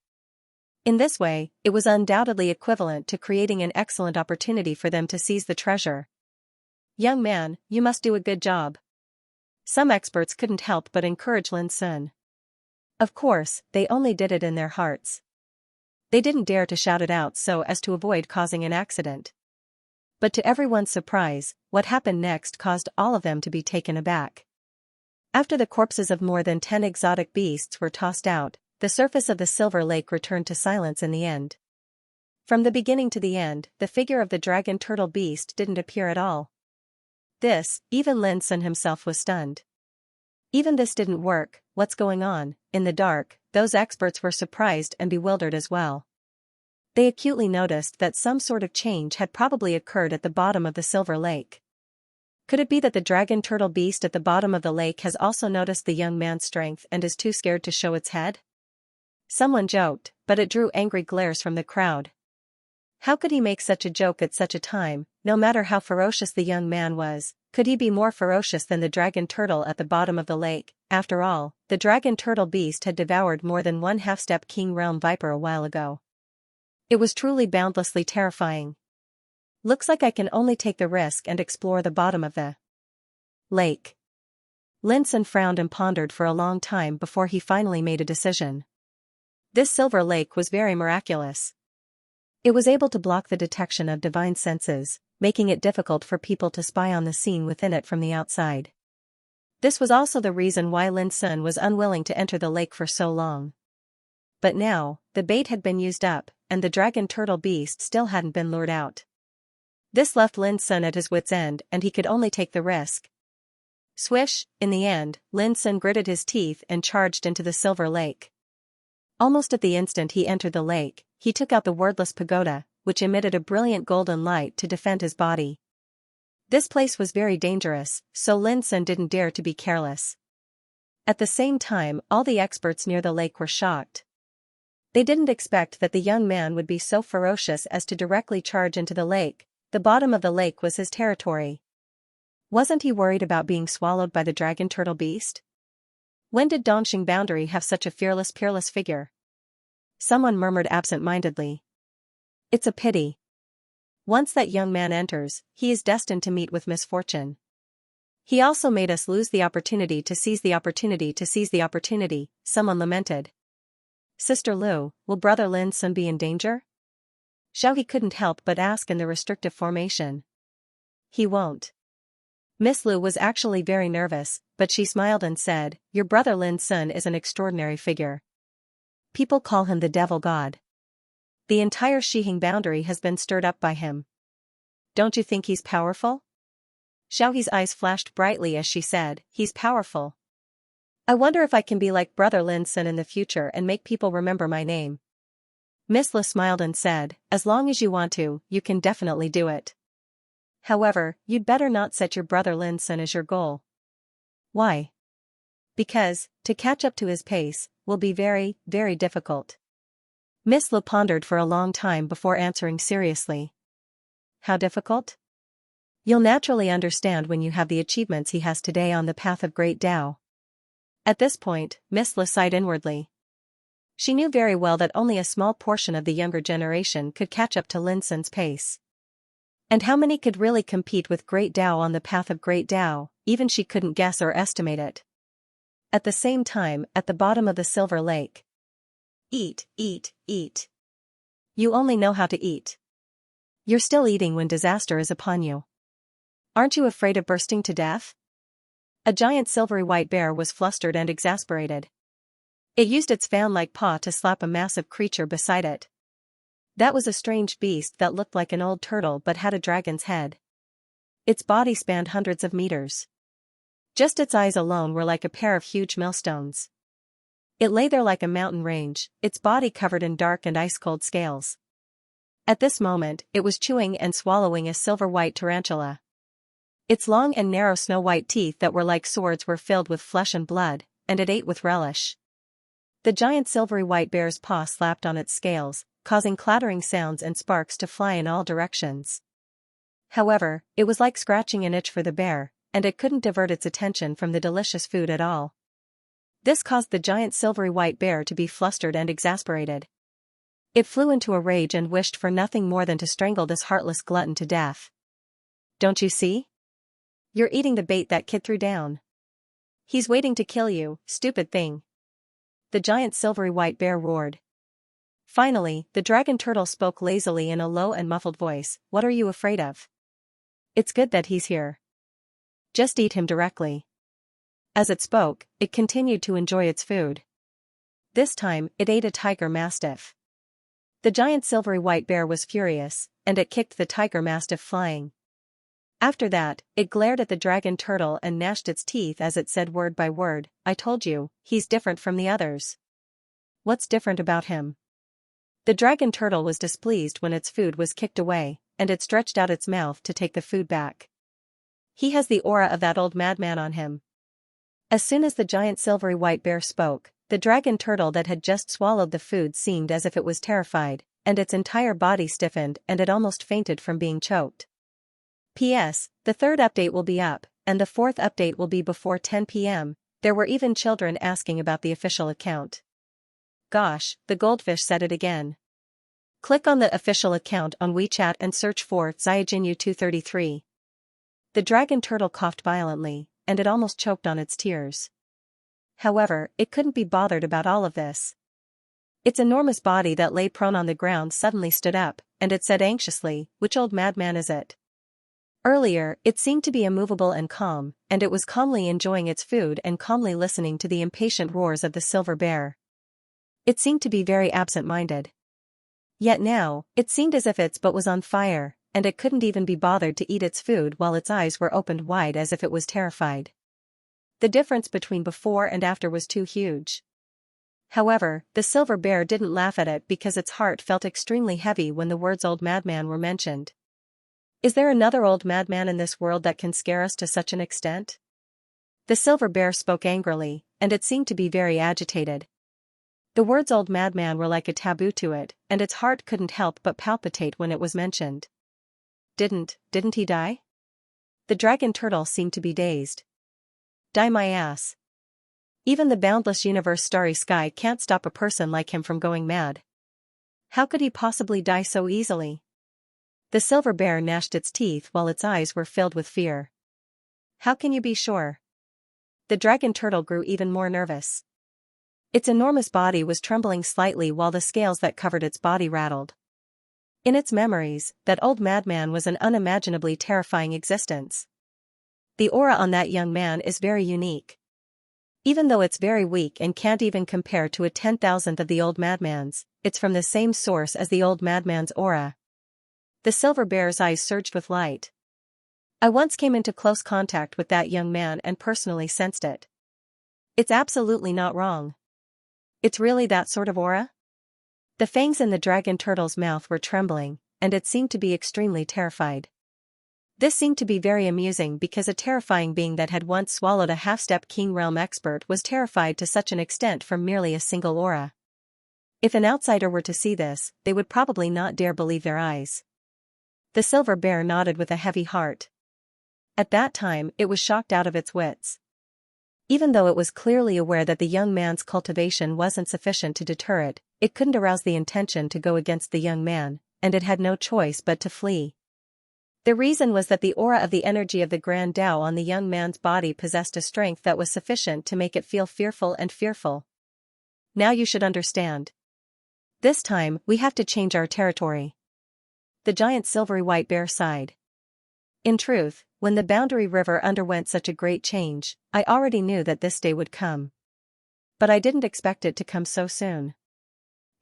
In this way, it was undoubtedly equivalent to creating an excellent opportunity for them to seize the treasure. Young man, you must do a good job. Some experts couldn't help but encourage Lin Sun. Of course, they only did it in their hearts. They didn't dare to shout it out so as to avoid causing an accident. But to everyone's surprise, what happened next caused all of them to be taken aback. After the corpses of more than 10 exotic beasts were tossed out, the surface of the Silver Lake returned to silence in the end. From the beginning to the end, the figure of the dragon turtle beast didn't appear at all. Even Lin Sun himself was stunned. Even this didn't work. What's going on? In the dark, those experts were surprised and bewildered as well. They acutely noticed that some sort of change had probably occurred at the bottom of the Silver Lake. Could it be that the dragon turtle beast at the bottom of the lake has also noticed the young man's strength and is too scared to show its head? Someone joked, but it drew angry glares from the crowd. How could he make such a joke at such a time? No matter how ferocious the young man was, could he be more ferocious than the dragon turtle at the bottom of the lake? After all, the dragon turtle beast had devoured more than one Half-Step King Realm viper a while ago. It was truly boundlessly terrifying. Looks like I can only take the risk and explore the bottom of the lake. Lin Sun frowned and pondered for a long time before he finally made a decision. This Silver Lake was very miraculous. It was able to block the detection of divine senses, making it difficult for people to spy on the scene within it from the outside. This was also the reason why Lin Sun was unwilling to enter the lake for so long. But now, the bait had been used up, and the dragon turtle beast still hadn't been lured out. This left Lin Sun at his wit's end and he could only take the risk. Swish, in the end, Lin Sun gritted his teeth and charged into the Silver Lake. Almost at the instant he entered the lake, he took out the wordless pagoda, which emitted a brilliant golden light to defend his body. This place was very dangerous, so Lin Sun didn't dare to be careless. At the same time, all the experts near the lake were shocked. They didn't expect that the young man would be so ferocious as to directly charge into the lake. The bottom of the lake was his territory. Wasn't he worried about being swallowed by the dragon turtle beast? When did Dongxing Boundary have such a fearless figure? Someone murmured absent-mindedly. It's a pity. Once that young man enters, he is destined to meet with misfortune. He also made us lose the opportunity to seize the opportunity, someone lamented. Sister Lu, will Brother Lin's son be in danger? Xiaohe couldn't help but ask in the restrictive formation. He won't. Miss Lu was actually very nervous, but she smiled and said, your Brother Lin's son is an extraordinary figure. People call him the devil god. The entire Xihing boundary has been stirred up by him. Don't you think he's powerful? Xiaohe's eyes flashed brightly as she said, he's powerful. I wonder if I can be like Brother Lin's son in the future and make people remember my name. Miss Lu smiled and said, as long as you want to, you can definitely do it. However, you'd better not set your Brother Lin's son as your goal. Why? Because, to catch up to his pace, will be very, very difficult. Miss Lu pondered for a long time before answering seriously. How difficult? You'll naturally understand when you have the achievements he has today on the path of great Tao. At this point, Miss Lu sighed inwardly. She knew very well that only a small portion of the younger generation could catch up to Lin Sun's pace. And how many could really compete with great Tao on the path of great Tao, even she couldn't guess or estimate it. At the same time, at the bottom of the Silver Lake. Eat, eat, eat. You only know how to eat. You're still eating when disaster is upon you. Aren't you afraid of bursting to death? A giant silvery white bear was flustered and exasperated. It used its fan-like paw to slap a massive creature beside it. That was a strange beast that looked like an old turtle but had a dragon's head. Its body spanned hundreds of meters. Just its eyes alone were like a pair of huge millstones. It lay there like a mountain range, its body covered in dark and ice-cold scales. At this moment, it was chewing and swallowing a silver-white tarantula. Its long and narrow snow-white teeth that were like swords were filled with flesh and blood, and it ate with relish. The giant silvery white bear's paw slapped on its scales, causing clattering sounds and sparks to fly in all directions. However, it was like scratching an itch for the bear, and it couldn't divert its attention from the delicious food at all. This caused the giant silvery white bear to be flustered and exasperated. It flew into a rage and wished for nothing more than to strangle this heartless glutton to death. Don't you see? You're eating the bait that kid threw down. He's waiting to kill you, stupid thing. The giant silvery white bear roared. Finally, the dragon turtle spoke lazily in a low and muffled voice, what are you afraid of? It's good that he's here. Just eat him directly. As it spoke, it continued to enjoy its food. This time, it ate a tiger mastiff. The giant silvery white bear was furious, and it kicked the tiger mastiff flying. After that, it glared at the dragon turtle and gnashed its teeth as it said word by word, I told you, he's different from the others. What's different about him? The dragon turtle was displeased when its food was kicked away, and it stretched out its mouth to take the food back. He has the aura of that old madman on him. As soon as the giant silvery white bear spoke, the dragon turtle that had just swallowed the food seemed as if it was terrified, and its entire body stiffened and it almost fainted from being choked. P.S. The third update will be up, and the fourth update will be before 10 p.m. There were even children asking about the official account. Gosh, the goldfish said it again. Click on the official account on WeChat and search for Xiaojinyu 233. The dragon turtle coughed violently, and it almost choked on its tears. However, it couldn't be bothered about all of this. Its enormous body that lay prone on the ground suddenly stood up, and it said anxiously, which old madman is it? Earlier, it seemed to be immovable and calm, and it was calmly enjoying its food and calmly listening to the impatient roars of the silver bear. It seemed to be very absent-minded. Yet now, it seemed as if its butt was on fire, and it couldn't even be bothered to eat its food while its eyes were opened wide as if it was terrified. The difference between before and after was too huge. However, the silver bear didn't laugh at it because its heart felt extremely heavy when the words old madman were mentioned. Is there another old madman in this world that can scare us to such an extent? The silver bear spoke angrily, and it seemed to be very agitated. The words old madman were like a taboo to it, and its heart couldn't help but palpitate when it was mentioned. Didn't he die? The dragon turtle seemed to be dazed. Die my ass. Even the boundless universe starry sky can't stop a person like him from going mad. How could he possibly die so easily? The silver bear gnashed its teeth while its eyes were filled with fear. How can you be sure? The dragon turtle grew even more nervous. Its enormous body was trembling slightly while the scales that covered its body rattled. In its memories, that old madman was an unimaginably terrifying existence. The aura on that young man is very unique. Even though it's very weak and can't even compare to a 10,000th of the old madman's, it's from the same source as the old madman's aura. The silver bear's eyes surged with light. I once came into close contact with that young man and personally sensed it. It's absolutely not wrong. It's really that sort of aura? The fangs in the dragon turtle's mouth were trembling, and it seemed to be extremely terrified. This seemed to be very amusing because a terrifying being that had once swallowed a half-step king realm expert was terrified to such an extent from merely a single aura. If an outsider were to see this, they would probably not dare believe their eyes. The silver bear nodded with a heavy heart. At that time, it was shocked out of its wits. Even though it was clearly aware that the young man's cultivation wasn't sufficient to deter it, it couldn't arouse the intention to go against the young man, and it had no choice but to flee. The reason was that the aura of the energy of the Grand Tao on the young man's body possessed a strength that was sufficient to make it feel fearful and fearful. Now you should understand. This time, we have to change our territory. The giant silvery white bear sighed. In truth, when the boundary river underwent such a great change, I already knew that this day would come. But I didn't expect it to come so soon.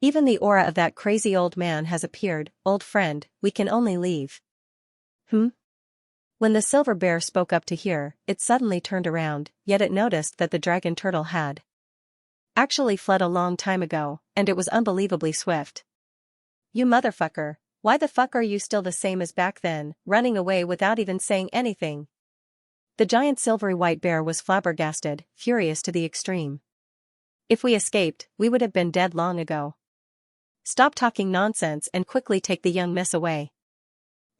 Even the aura of that crazy old man has appeared. Old friend, we can only leave. When the silver bear spoke up to hear, it suddenly turned around, yet it noticed that the dragon turtle had actually fled a long time ago, and it was unbelievably swift. You motherfucker, why the fuck are you still the same as back then, running away without even saying anything? The giant silvery white bear was flabbergasted, furious to the extreme. If we escaped, we would have been dead long ago. Stop talking nonsense and quickly take the young miss away.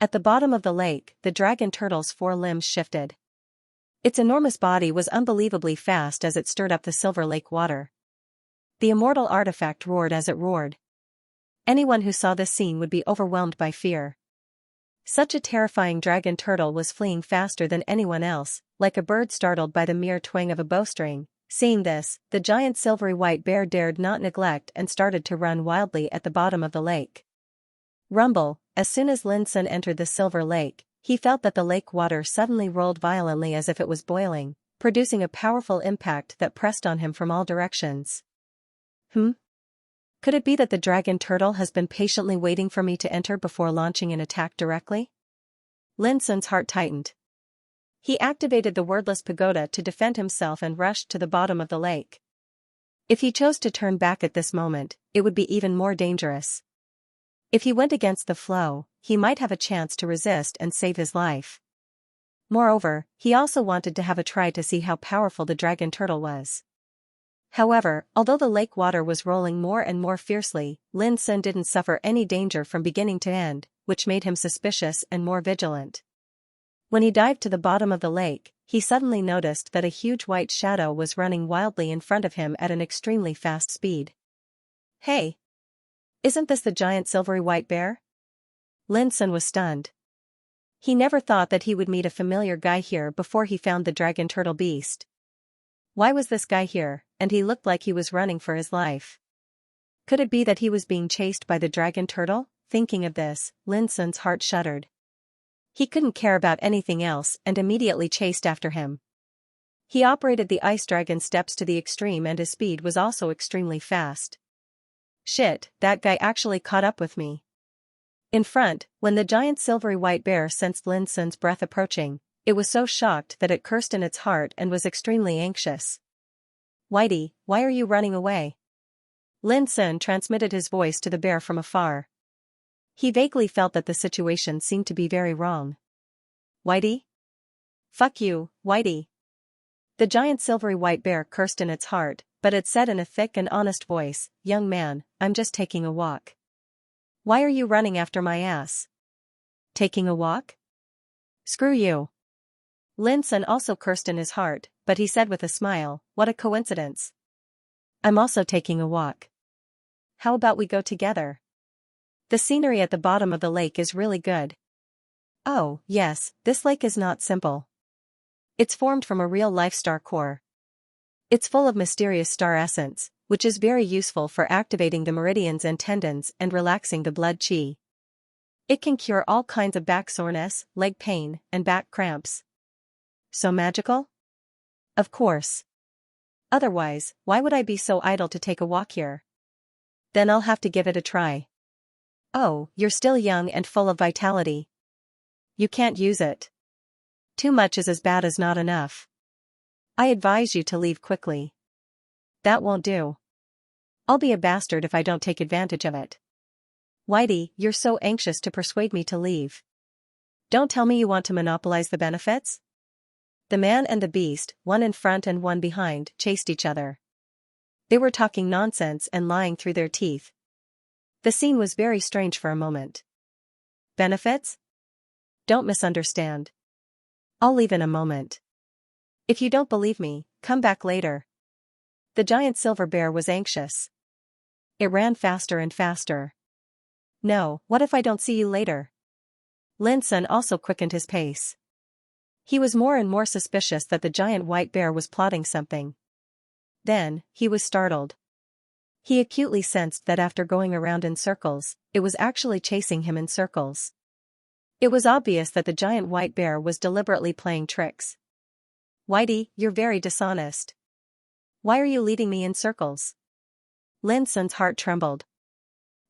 At the bottom of the lake, the dragon turtle's four limbs shifted. Its enormous body was unbelievably fast as it stirred up the silver lake water. The immortal artifact roared as it roared. Anyone who saw this scene would be overwhelmed by fear. Such a terrifying dragon turtle was fleeing faster than anyone else, like a bird startled by the mere twang of a bowstring. Seeing this, the giant silvery white bear dared not neglect and started to run wildly at the bottom of the lake. Rumble, as soon as Lin Sun entered the silver lake, he felt that the lake water suddenly rolled violently as if it was boiling, producing a powerful impact that pressed on him from all directions. Could it be that the dragon turtle has been patiently waiting for me to enter before launching an attack directly? Lin Sun's heart tightened. He activated the wordless pagoda to defend himself and rushed to the bottom of the lake. If he chose to turn back at this moment, it would be even more dangerous. If he went against the flow, he might have a chance to resist and save his life. Moreover, he also wanted to have a try to see how powerful the dragon turtle was. However, although the lake water was rolling more and more fiercely, Lin Sun didn't suffer any danger from beginning to end, which made him suspicious and more vigilant. When he dived to the bottom of the lake, he suddenly noticed that a huge white shadow was running wildly in front of him at an extremely fast speed. Hey! Isn't this the giant silvery white bear? Lin Sun was stunned. He never thought that he would meet a familiar guy here before he found the dragon turtle beast. Why was this guy here, and he looked like he was running for his life? Could it be that he was being chased by the dragon turtle? Thinking of this, Lin Sun's heart shuddered. He couldn't care about anything else and immediately chased after him. He operated the ice dragon steps to the extreme and his speed was also extremely fast. Shit, that guy actually caught up with me. In front, when the giant silvery white bear sensed Lin Sun's breath approaching, it was so shocked that it cursed in its heart and was extremely anxious. Whitey, why are you running away? Lin Sun transmitted his voice to the bear from afar. He vaguely felt that the situation seemed to be very wrong. Whitey? Fuck you, Whitey. The giant silvery white bear cursed in its heart, but it said in a thick and honest voice, "Young man, I'm just taking a walk." "Why are you running after my ass?" "Taking a walk? Screw you." Lin Sun also cursed in his heart, but he said with a smile, "What a coincidence. I'm also taking a walk. How about we go together? The scenery at the bottom of the lake is really good." "Oh, yes, this lake is not simple. It's formed from a real-life star core. It's full of mysterious star essence, which is very useful for activating the meridians and tendons and relaxing the blood qi. It can cure all kinds of back soreness, leg pain, and back cramps." "So magical?" "Of course. Otherwise, why would I be so idle to take a walk here? Then I'll have to give it a try." "Oh, you're still young and full of vitality. You can't use it. Too much is as bad as not enough. I advise you to leave quickly." "That won't do. I'll be a bastard if I don't take advantage of it." "Whitey, you're so anxious to persuade me to leave. Don't tell me you want to monopolize the benefits?" The man and the beast, one in front and one behind, chased each other. They were talking nonsense and lying through their teeth. The scene was very strange for a moment. "Benefits? Don't misunderstand. I'll leave in a moment. If you don't believe me, come back later." The giant silver bear was anxious. It ran faster and faster. "No, what if I don't see you later?" Lin Sun also quickened his pace. He was more and more suspicious that the giant white bear was plotting something. Then, he was startled. He acutely sensed that after going around in circles, it was actually chasing him in circles. It was obvious that the giant white bear was deliberately playing tricks. "Whitey, you're very dishonest. Why are you leading me in circles?" Lin Sun's heart trembled.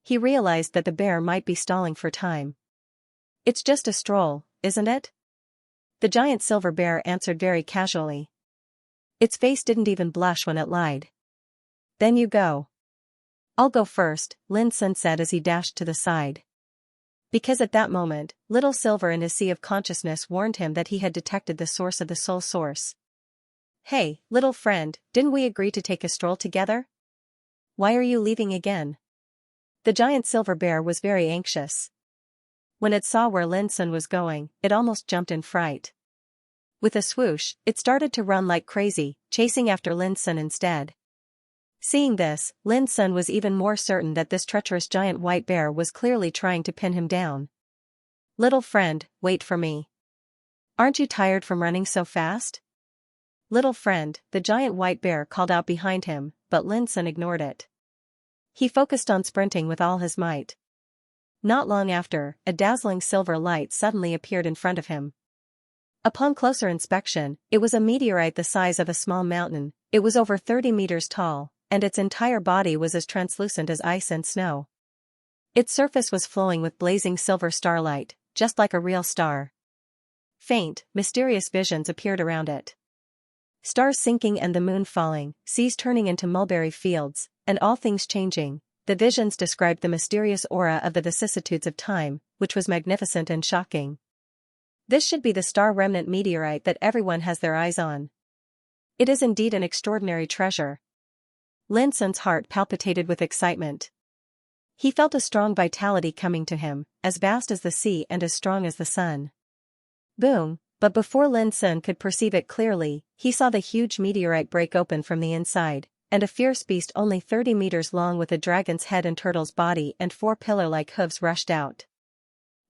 He realized that the bear might be stalling for time. "It's just a stroll, isn't it?" The giant silver bear answered very casually. Its face didn't even blush when it lied. "Then you go." "I'll go first," Lin Sun said as he dashed to the side. Because at that moment, Little Silver in his sea of consciousness warned him that he had detected the source of the soul source. "Hey, little friend, didn't we agree to take a stroll together? Why are you leaving again?" The giant silver bear was very anxious. When it saw where Lin Sun was going, it almost jumped in fright. With a swoosh, it started to run like crazy, chasing after Lin Sun instead. Seeing this, Lin Sun was even more certain that this treacherous giant white bear was clearly trying to pin him down. "Little friend, wait for me. Aren't you tired from running so fast?" "Little friend," the giant white bear called out behind him, but Lin Sun ignored it. He focused on sprinting with all his might. Not long after, a dazzling silver light suddenly appeared in front of him. Upon closer inspection, it was a meteorite the size of a small mountain. It was over 30 meters tall, and its entire body was as translucent as ice and snow. Its surface was flowing with blazing silver starlight, just like a real star. Faint, mysterious visions appeared around it. Stars sinking and the moon falling, seas turning into mulberry fields, and all things changing. The visions described the mysterious aura of the vicissitudes of time, which was magnificent and shocking. This should be the star remnant meteorite that everyone has their eyes on. It is indeed an extraordinary treasure. Lin Sun's heart palpitated with excitement. He felt a strong vitality coming to him, as vast as the sea and as strong as the sun. Boom! But before Lin Sun could perceive it clearly, he saw the huge meteorite break open from the inside, and a fierce beast only 30 meters long with a dragon's head and turtle's body and 4 pillar-like hooves rushed out.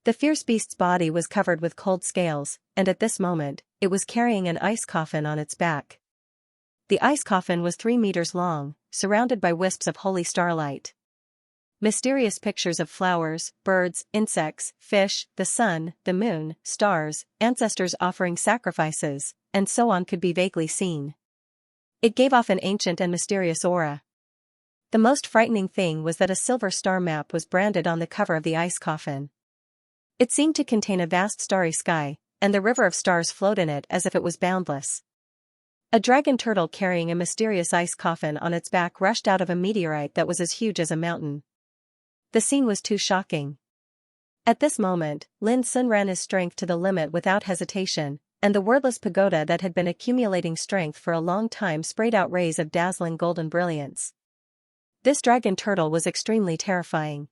The fierce beast's body was covered with cold scales, and at this moment, it was carrying an ice coffin on its back. The ice coffin was 3 meters long, surrounded by wisps of holy starlight. Mysterious pictures of flowers, birds, insects, fish, the sun, the moon, stars, ancestors offering sacrifices, and so on could be vaguely seen. It gave off an ancient and mysterious aura. The most frightening thing was that a silver star map was branded on the cover of the ice coffin. It seemed to contain a vast starry sky, and the river of stars flowed in it as if it was boundless. A dragon turtle carrying a mysterious ice coffin on its back rushed out of a meteorite that was as huge as a mountain. The scene was too shocking. At this moment, Lin Sun ran his strength to the limit without hesitation, and the wordless pagoda that had been accumulating strength for a long time sprayed out rays of dazzling golden brilliance. This dragon turtle was extremely terrifying.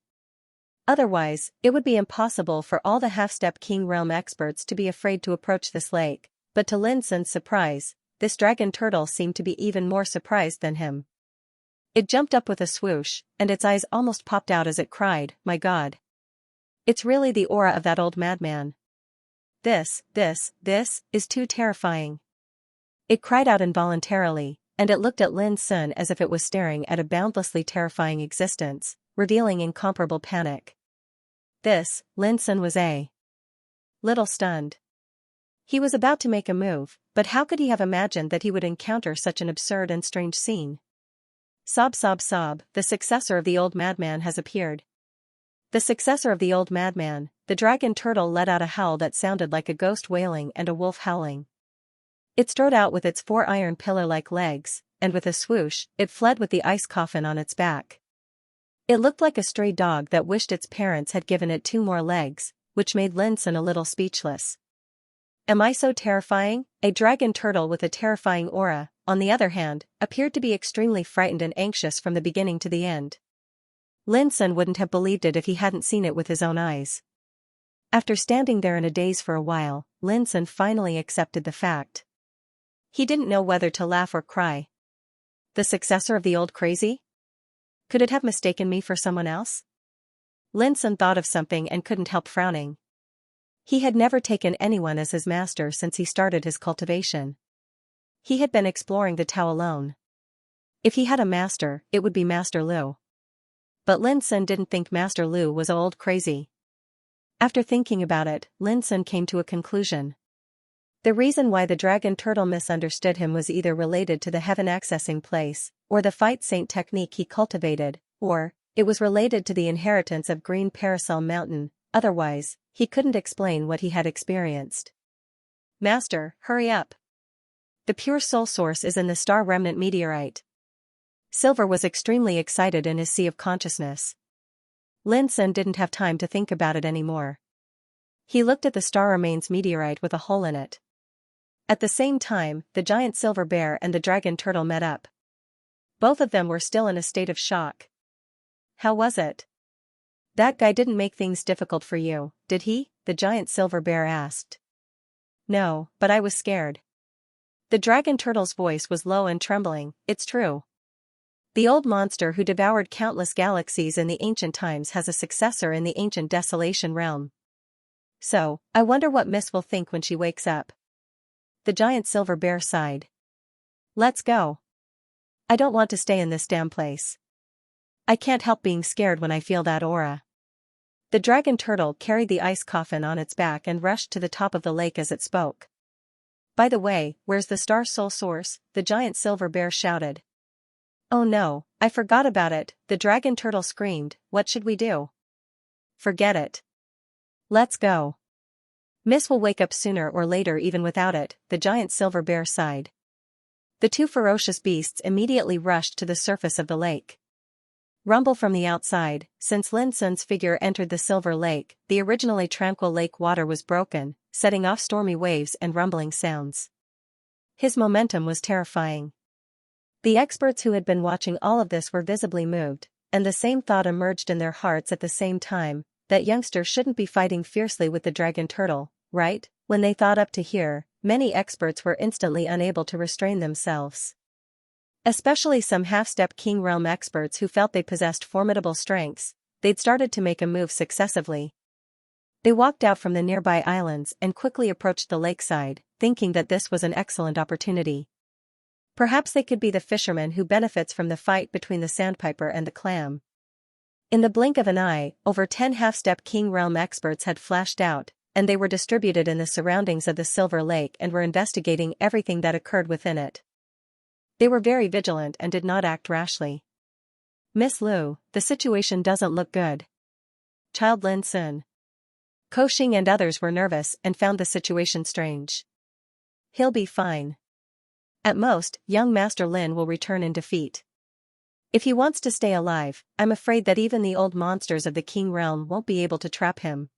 Otherwise, it would be impossible for all the half-step king realm experts to be afraid to approach this lake, but to Lin Sun's surprise, this dragon turtle seemed to be even more surprised than him. It jumped up with a swoosh, and its eyes almost popped out as it cried, "My God! It's really the aura of that old madman. This is too terrifying." It cried out involuntarily, and it looked at Lin Sun as if it was staring at a boundlessly terrifying existence, revealing incomparable panic. Lin Sun was a little stunned. He was about to make a move, but how could he have imagined that he would encounter such an absurd and strange scene? Sob, sob, sob, the successor of the old madman has appeared. The successor of the old madman, the dragon turtle let out a howl that sounded like a ghost wailing and a wolf howling. It strode out with its 4 iron pillar-like legs, and with a swoosh, it fled with the ice coffin on its back. It looked like a stray dog that wished its parents had given it 2 more legs, which made Lin Sun a little speechless. Am I so terrifying? A dragon turtle with a terrifying aura, on the other hand, appeared to be extremely frightened and anxious from the beginning to the end. Lin Sun wouldn't have believed it if he hadn't seen it with his own eyes. After standing there in a daze for a while, Lin Sun finally accepted the fact. He didn't know whether to laugh or cry. The successor of the old crazy? Could it have mistaken me for someone else? Lin Sun thought of something and couldn't help frowning. He had never taken anyone as his master since he started his cultivation. He had been exploring the Tao alone. If he had a master, it would be Master Lu. But Lin Sun didn't think Master Lu was old crazy. After thinking about it, Lin Sun came to a conclusion. The reason why the dragon turtle misunderstood him was either related to the heaven accessing place, or the fight saint technique he cultivated, or it was related to the inheritance of Green Parasol Mountain. Otherwise, he couldn't explain what he had experienced. Master, hurry up. The pure soul source is in the star remnant meteorite. Silver was extremely excited in his sea of consciousness. Lin Sun didn't have time to think about it anymore. He looked at the star remains meteorite with a hole in it. At the same time, the giant silver bear and the dragon turtle met up. Both of them were still in a state of shock. How was it? That guy didn't make things difficult for you, did he? The giant silver bear asked. No, but I was scared. The dragon turtle's voice was low and trembling. It's true. The old monster who devoured countless galaxies in the ancient times has a successor in the ancient desolation realm. So, I wonder what Miss will think when she wakes up. The giant silver bear sighed. Let's go. I don't want to stay in this damn place. I can't help being scared when I feel that aura. The dragon turtle carried the ice coffin on its back and rushed to the top of the lake as it spoke. By the way, where's the star soul source? The giant silver bear shouted. Oh no, I forgot about it, the dragon turtle screamed. What should we do? Forget it. Let's go. Miss will wake up sooner or later even without it, the giant silver bear sighed. The 2 ferocious beasts immediately rushed to the surface of the lake. Rumble from the outside. Since Lin Sun's figure entered the silver lake, the originally tranquil lake water was broken, setting off stormy waves and rumbling sounds. His momentum was terrifying. The experts who had been watching all of this were visibly moved, and the same thought emerged in their hearts at the same time, that youngster shouldn't be fighting fiercely with the dragon turtle, right? When they thought up to here, many experts were instantly unable to restrain themselves. Especially some half-step king realm experts who felt they possessed formidable strengths, they'd started to make a move successively. They walked out from the nearby islands and quickly approached the lakeside, thinking that this was an excellent opportunity. Perhaps they could be the fisherman who benefits from the fight between the sandpiper and the clam. In the blink of an eye, over 10 half-step king realm experts had flashed out, and they were distributed in the surroundings of the Silver Lake and were investigating everything that occurred within it. They were very vigilant and did not act rashly. Miss Lu, the situation doesn't look good. Child Lin Sun. Ko Xing and others were nervous and found the situation strange. He'll be fine. At most, young Master Lin will return in defeat. If he wants to stay alive, I'm afraid that even the old monsters of the King realm won't be able to trap him.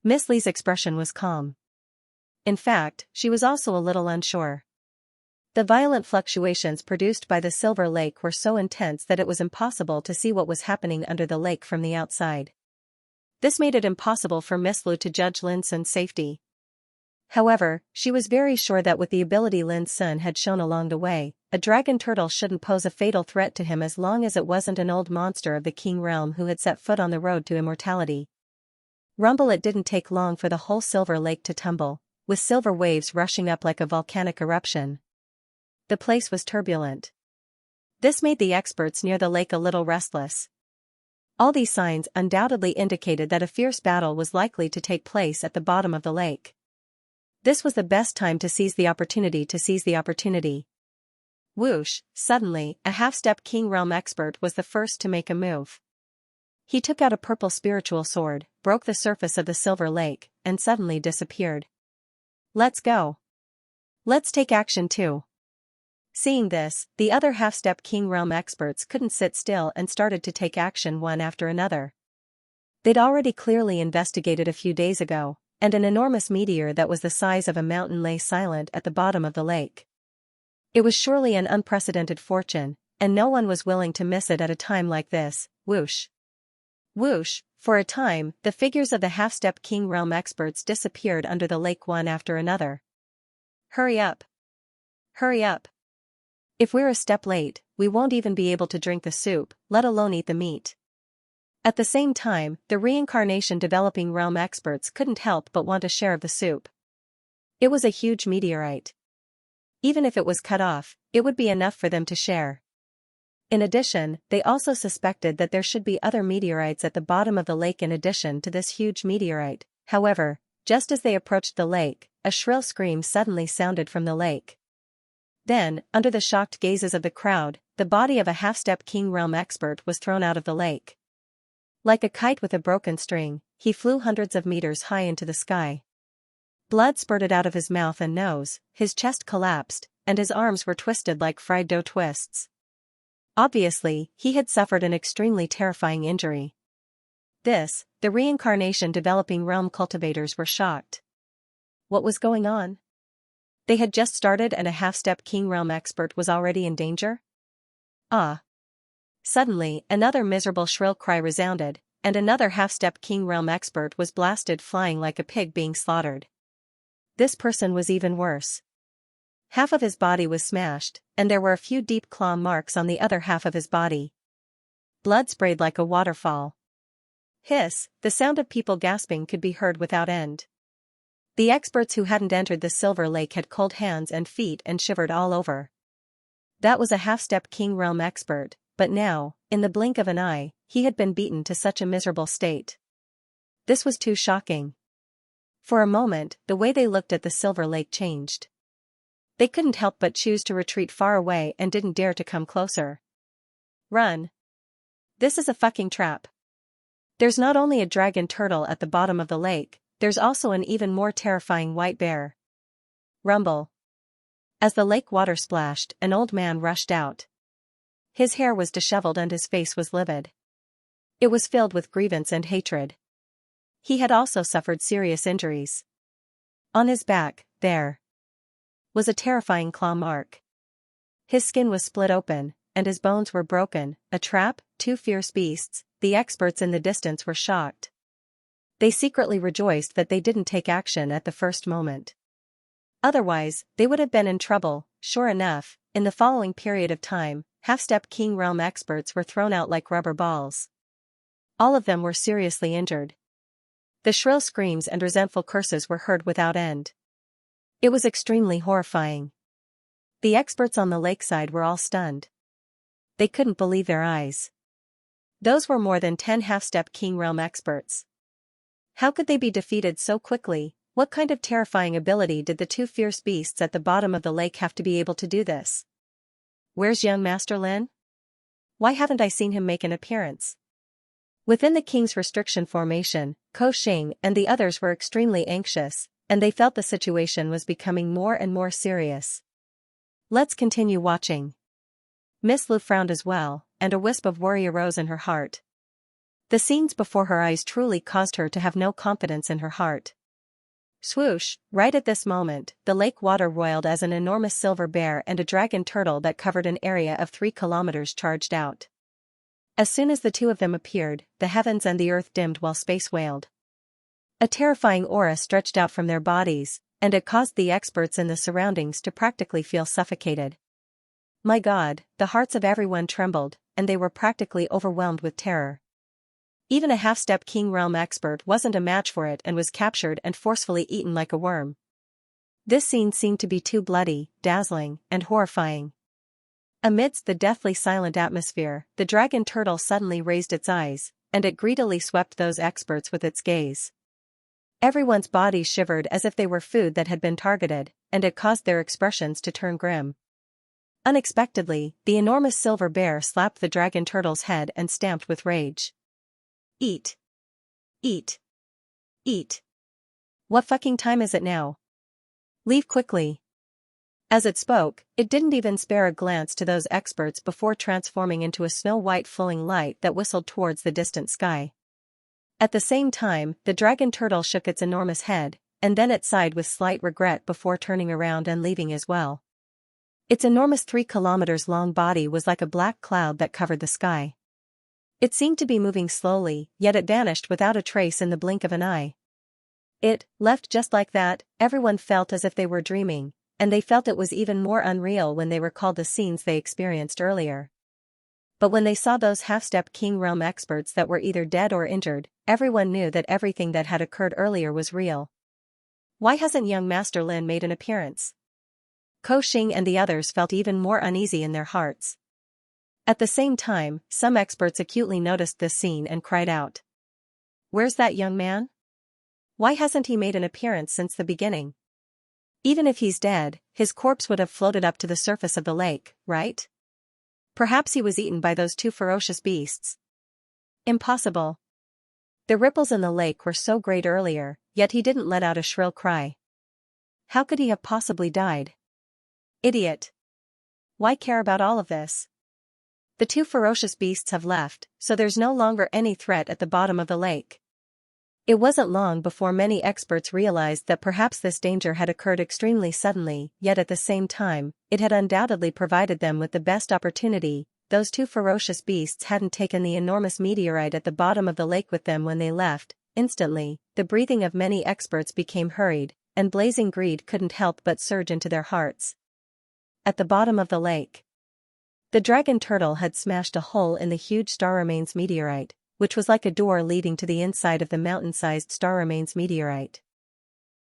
Miss Li's expression was calm. In fact, she was also a little unsure. The violent fluctuations produced by the Silver Lake were so intense that it was impossible to see what was happening under the lake from the outside. This made it impossible for Miss Lu to judge Lin Sun's safety. However, she was very sure that with the ability Lin Sun had shown along the way, a dragon turtle shouldn't pose a fatal threat to him as long as it wasn't an old monster of the King realm who had set foot on the road to immortality. Rumble. It didn't take long for the whole Silver Lake to tumble, with silver waves rushing up like a volcanic eruption. The place was turbulent. This made the experts near the lake a little restless. All these signs undoubtedly indicated that a fierce battle was likely to take place at the bottom of the lake. This was the best time to seize the opportunity. Whoosh! Suddenly, a half-step King Realm expert was the first to make a move. He took out a purple spiritual sword, broke the surface of the Silver Lake, and suddenly disappeared. Let's go. Let's take action too. Seeing this, the other half-step King Realm experts couldn't sit still and started to take action one after another. They'd already clearly investigated a few days ago, and an enormous meteor that was the size of a mountain lay silent at the bottom of the lake. It was surely an unprecedented fortune, and no one was willing to miss it at a time like this. Whoosh! Whoosh! For a time, the figures of the half-step King Realm experts disappeared under the lake one after another. Hurry up! Hurry up! If we're a step late, we won't even be able to drink the soup, let alone eat the meat. At the same time, the reincarnation developing realm experts couldn't help but want a share of the soup. It was a huge meteorite. Even if it was cut off, it would be enough for them to share. In addition, they also suspected that there should be other meteorites at the bottom of the lake in addition to this huge meteorite. However, just as they approached the lake, a shrill scream suddenly sounded from the lake. Then, under the shocked gazes of the crowd, the body of a half-step King Realm expert was thrown out of the lake. Like a kite with a broken string, he flew hundreds of meters high into the sky. Blood spurted out of his mouth and nose, his chest collapsed, and his arms were twisted like fried dough twists. Obviously, he had suffered an extremely terrifying injury. The reincarnation developing realm cultivators were shocked. What was going on? They had just started and a half-step King Realm expert was already in danger? Ah! Suddenly, another miserable shrill cry resounded, and another half-step King Realm expert was blasted flying like a pig being slaughtered. This person was even worse. Half of his body was smashed, and there were a few deep claw marks on the other half of his body. Blood sprayed like a waterfall. Hiss! The sound of people gasping could be heard without end. The experts who hadn't entered the Silver Lake had cold hands and feet and shivered all over. That was a half-step King Realm expert, but now, in the blink of an eye, he had been beaten to such a miserable state. This was too shocking. For a moment, the way they looked at the Silver Lake changed. They couldn't help but choose to retreat far away and didn't dare to come closer. Run! This is a fucking trap. There's not only a dragon turtle at the bottom of the lake, there's also an even more terrifying white bear. Rumble! As the lake water splashed, an old man rushed out. His hair was disheveled and his face was livid. It was filled with grievance and hatred. He had also suffered serious injuries. On his back, there was a terrifying claw mark. His skin was split open, and his bones were broken. A trap? Two fierce beasts. The experts in the distance were shocked. They secretly rejoiced that they didn't take action at the first moment. Otherwise, they would have been in trouble. Sure enough, in the following period of time, half-step King Realm experts were thrown out like rubber balls. All of them were seriously injured. The shrill screams and resentful curses were heard without end. It was extremely horrifying. The experts on the lakeside were all stunned. They couldn't believe their eyes. Those were more than 10 half-step King Realm experts. How could they be defeated so quickly? What kind of terrifying ability did the two fierce beasts at the bottom of the lake have to be able to do this? Where's young Master Lin? Why haven't I seen him make an appearance? Within the king's restriction formation, Ko Xing and the others were extremely anxious, and they felt the situation was becoming more and more serious. Let's continue watching. Miss Lu frowned as well, and a wisp of worry arose in her heart. The scenes before her eyes truly caused her to have no confidence in her heart. Swoosh, right at this moment, the lake water roiled as an enormous silver bear and a dragon turtle that covered an area of 3 kilometers charged out. As soon as the two of them appeared, the heavens and the earth dimmed while space wailed. A terrifying aura stretched out from their bodies, and it caused the experts in the surroundings to practically feel suffocated. My God, the hearts of everyone trembled, and they were practically overwhelmed with terror. Even a half-step King Realm expert wasn't a match for it and was captured and forcefully eaten like a worm. This scene seemed to be too bloody, dazzling, and horrifying. Amidst the deathly silent atmosphere, the dragon turtle suddenly raised its eyes, and it greedily swept those experts with its gaze. Everyone's bodies shivered as if they were food that had been targeted, and it caused their expressions to turn grim. Unexpectedly, the enormous silver bear slapped the dragon turtle's head and stamped with rage. Eat. Eat. Eat. What fucking time is it now? Leave quickly. As it spoke, it didn't even spare a glance to those experts before transforming into a snow-white flowing light that whistled towards the distant sky. At the same time, the dragon turtle shook its enormous head, and then it sighed with slight regret before turning around and leaving as well. Its enormous 3 kilometers long body was like a black cloud that covered the sky. It seemed to be moving slowly, yet it vanished without a trace in the blink of an eye. It left just like that. Everyone felt as if they were dreaming, and they felt it was even more unreal when they recalled the scenes they experienced earlier. But when they saw those half-step King Realm experts that were either dead or injured, everyone knew that everything that had occurred earlier was real. Why hasn't young Master Lin made an appearance? Ko Xing and the others felt even more uneasy in their hearts. At the same time, some experts acutely noticed this scene and cried out. Where's that young man? Why hasn't he made an appearance since the beginning? Even if he's dead, his corpse would have floated up to the surface of the lake, right? Perhaps he was eaten by those 2 ferocious beasts. Impossible. The ripples in the lake were so great earlier, yet he didn't let out a shrill cry. How could he have possibly died? Idiot. Why care about all of this? The 2 ferocious beasts have left, so there's no longer any threat at the bottom of the lake. It wasn't long before many experts realized that perhaps this danger had occurred extremely suddenly, yet at the same time, it had undoubtedly provided them with the best opportunity. Those 2 ferocious beasts hadn't taken the enormous meteorite at the bottom of the lake with them when they left. Instantly, the breathing of many experts became hurried, and blazing greed couldn't help but surge into their hearts. At the bottom of the lake, the dragon turtle had smashed a hole in the huge star remains meteorite, which was like a door leading to the inside of the mountain-sized star remains meteorite.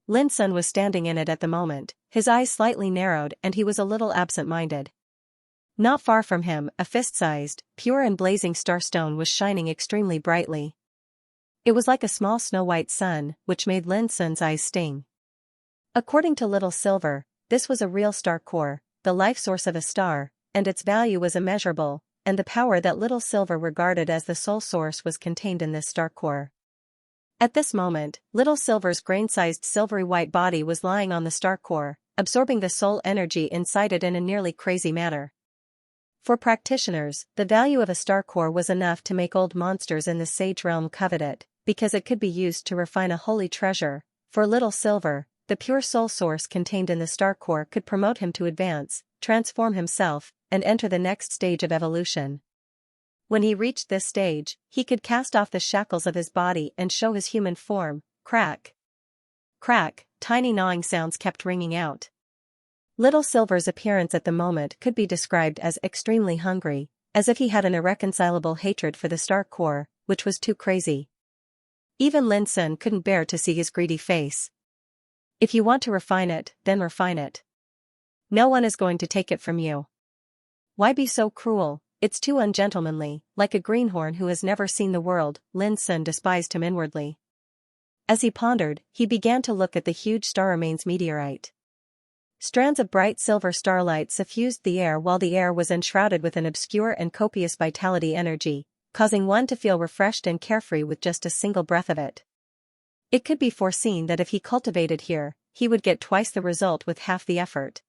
Lin Sun was standing in it at the moment, his eyes slightly narrowed and he was a little absent-minded. Not far from him, a fist-sized, pure and blazing starstone was shining extremely brightly. It was like a small snow-white sun, which made Lin Sun's eyes sting. According to Little Silver, this was a real star core, the life source of a star, and its value was immeasurable, and the power that Little Silver regarded as the sole source was contained in this star core. At this moment, Little Silver's grain-sized silvery white body was lying on the star core, absorbing the soul energy inside it in a nearly crazy manner. For practitioners, the value of a star core was enough to make old monsters in the Sage Realm covet it, because it could be used to refine a holy treasure. For Little Silver, the pure soul source contained in the star core could promote him to advance, transform himself, and enter the next stage of evolution. When he reached this stage, he could cast off the shackles of his body and show his human form. Crack. Crack, tiny gnawing sounds kept ringing out. Little Silver's appearance at the moment could be described as extremely hungry, as if he had an irreconcilable hatred for the star core, which was too crazy. Even Lin Sun couldn't bear to see his greedy face. If you want to refine it, then refine it. No one is going to take it from you. Why be so cruel? It's too ungentlemanly. Like a greenhorn who has never seen the world, Lin Sun despised him inwardly. As he pondered, he began to look at the huge star remains meteorite. Strands of bright silver starlight suffused the air while the air was enshrouded with an obscure and copious vitality energy, causing one to feel refreshed and carefree with just a single breath of it. It could be foreseen that if he cultivated here, he would get twice the result with half the effort.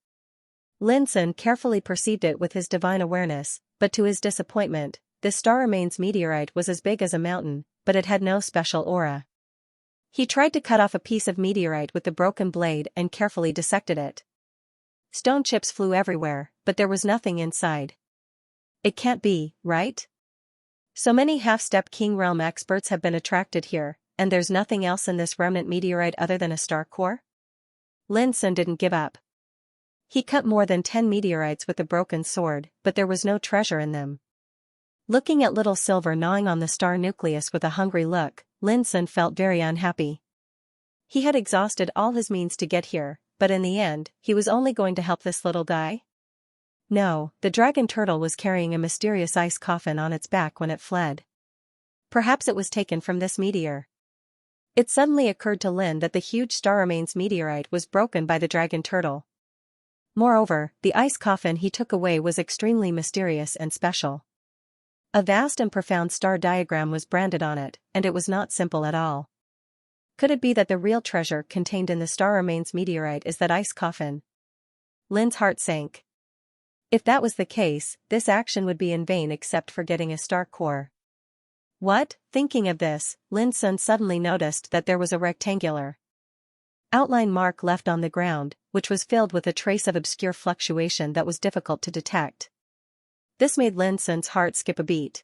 Lin Sun carefully perceived it with his divine awareness, but to his disappointment, this star remains meteorite was as big as a mountain, but it had no special aura. He tried to cut off a piece of meteorite with the broken blade and carefully dissected it. Stone chips flew everywhere, but there was nothing inside. It can't be, right? So many half-step King Realm experts have been attracted here, and there's nothing else in this remnant meteorite other than a star core? Lin Sun didn't give up. He cut more than 10 meteorites with a broken sword, but there was no treasure in them. Looking at little silver gnawing on the star nucleus with a hungry look, Lin Sun felt very unhappy. He had exhausted all his means to get here, but in the end, he was only going to help this little guy? No, the dragon turtle was carrying a mysterious ice coffin on its back when it fled. Perhaps it was taken from this meteor. It suddenly occurred to Lin that the huge star remains meteorite was broken by the dragon turtle. Moreover, the ice coffin he took away was extremely mysterious and special. A vast and profound star diagram was branded on it, and it was not simple at all. Could it be that the real treasure contained in the star remains meteorite is that ice coffin? Lin's heart sank. If that was the case, this action would be in vain except for getting a star core. What? Thinking of this, Lin Sun suddenly noticed that there was a rectangular outline mark left on the ground, which was filled with a trace of obscure fluctuation that was difficult to detect. This made Lin Sun's heart skip a beat.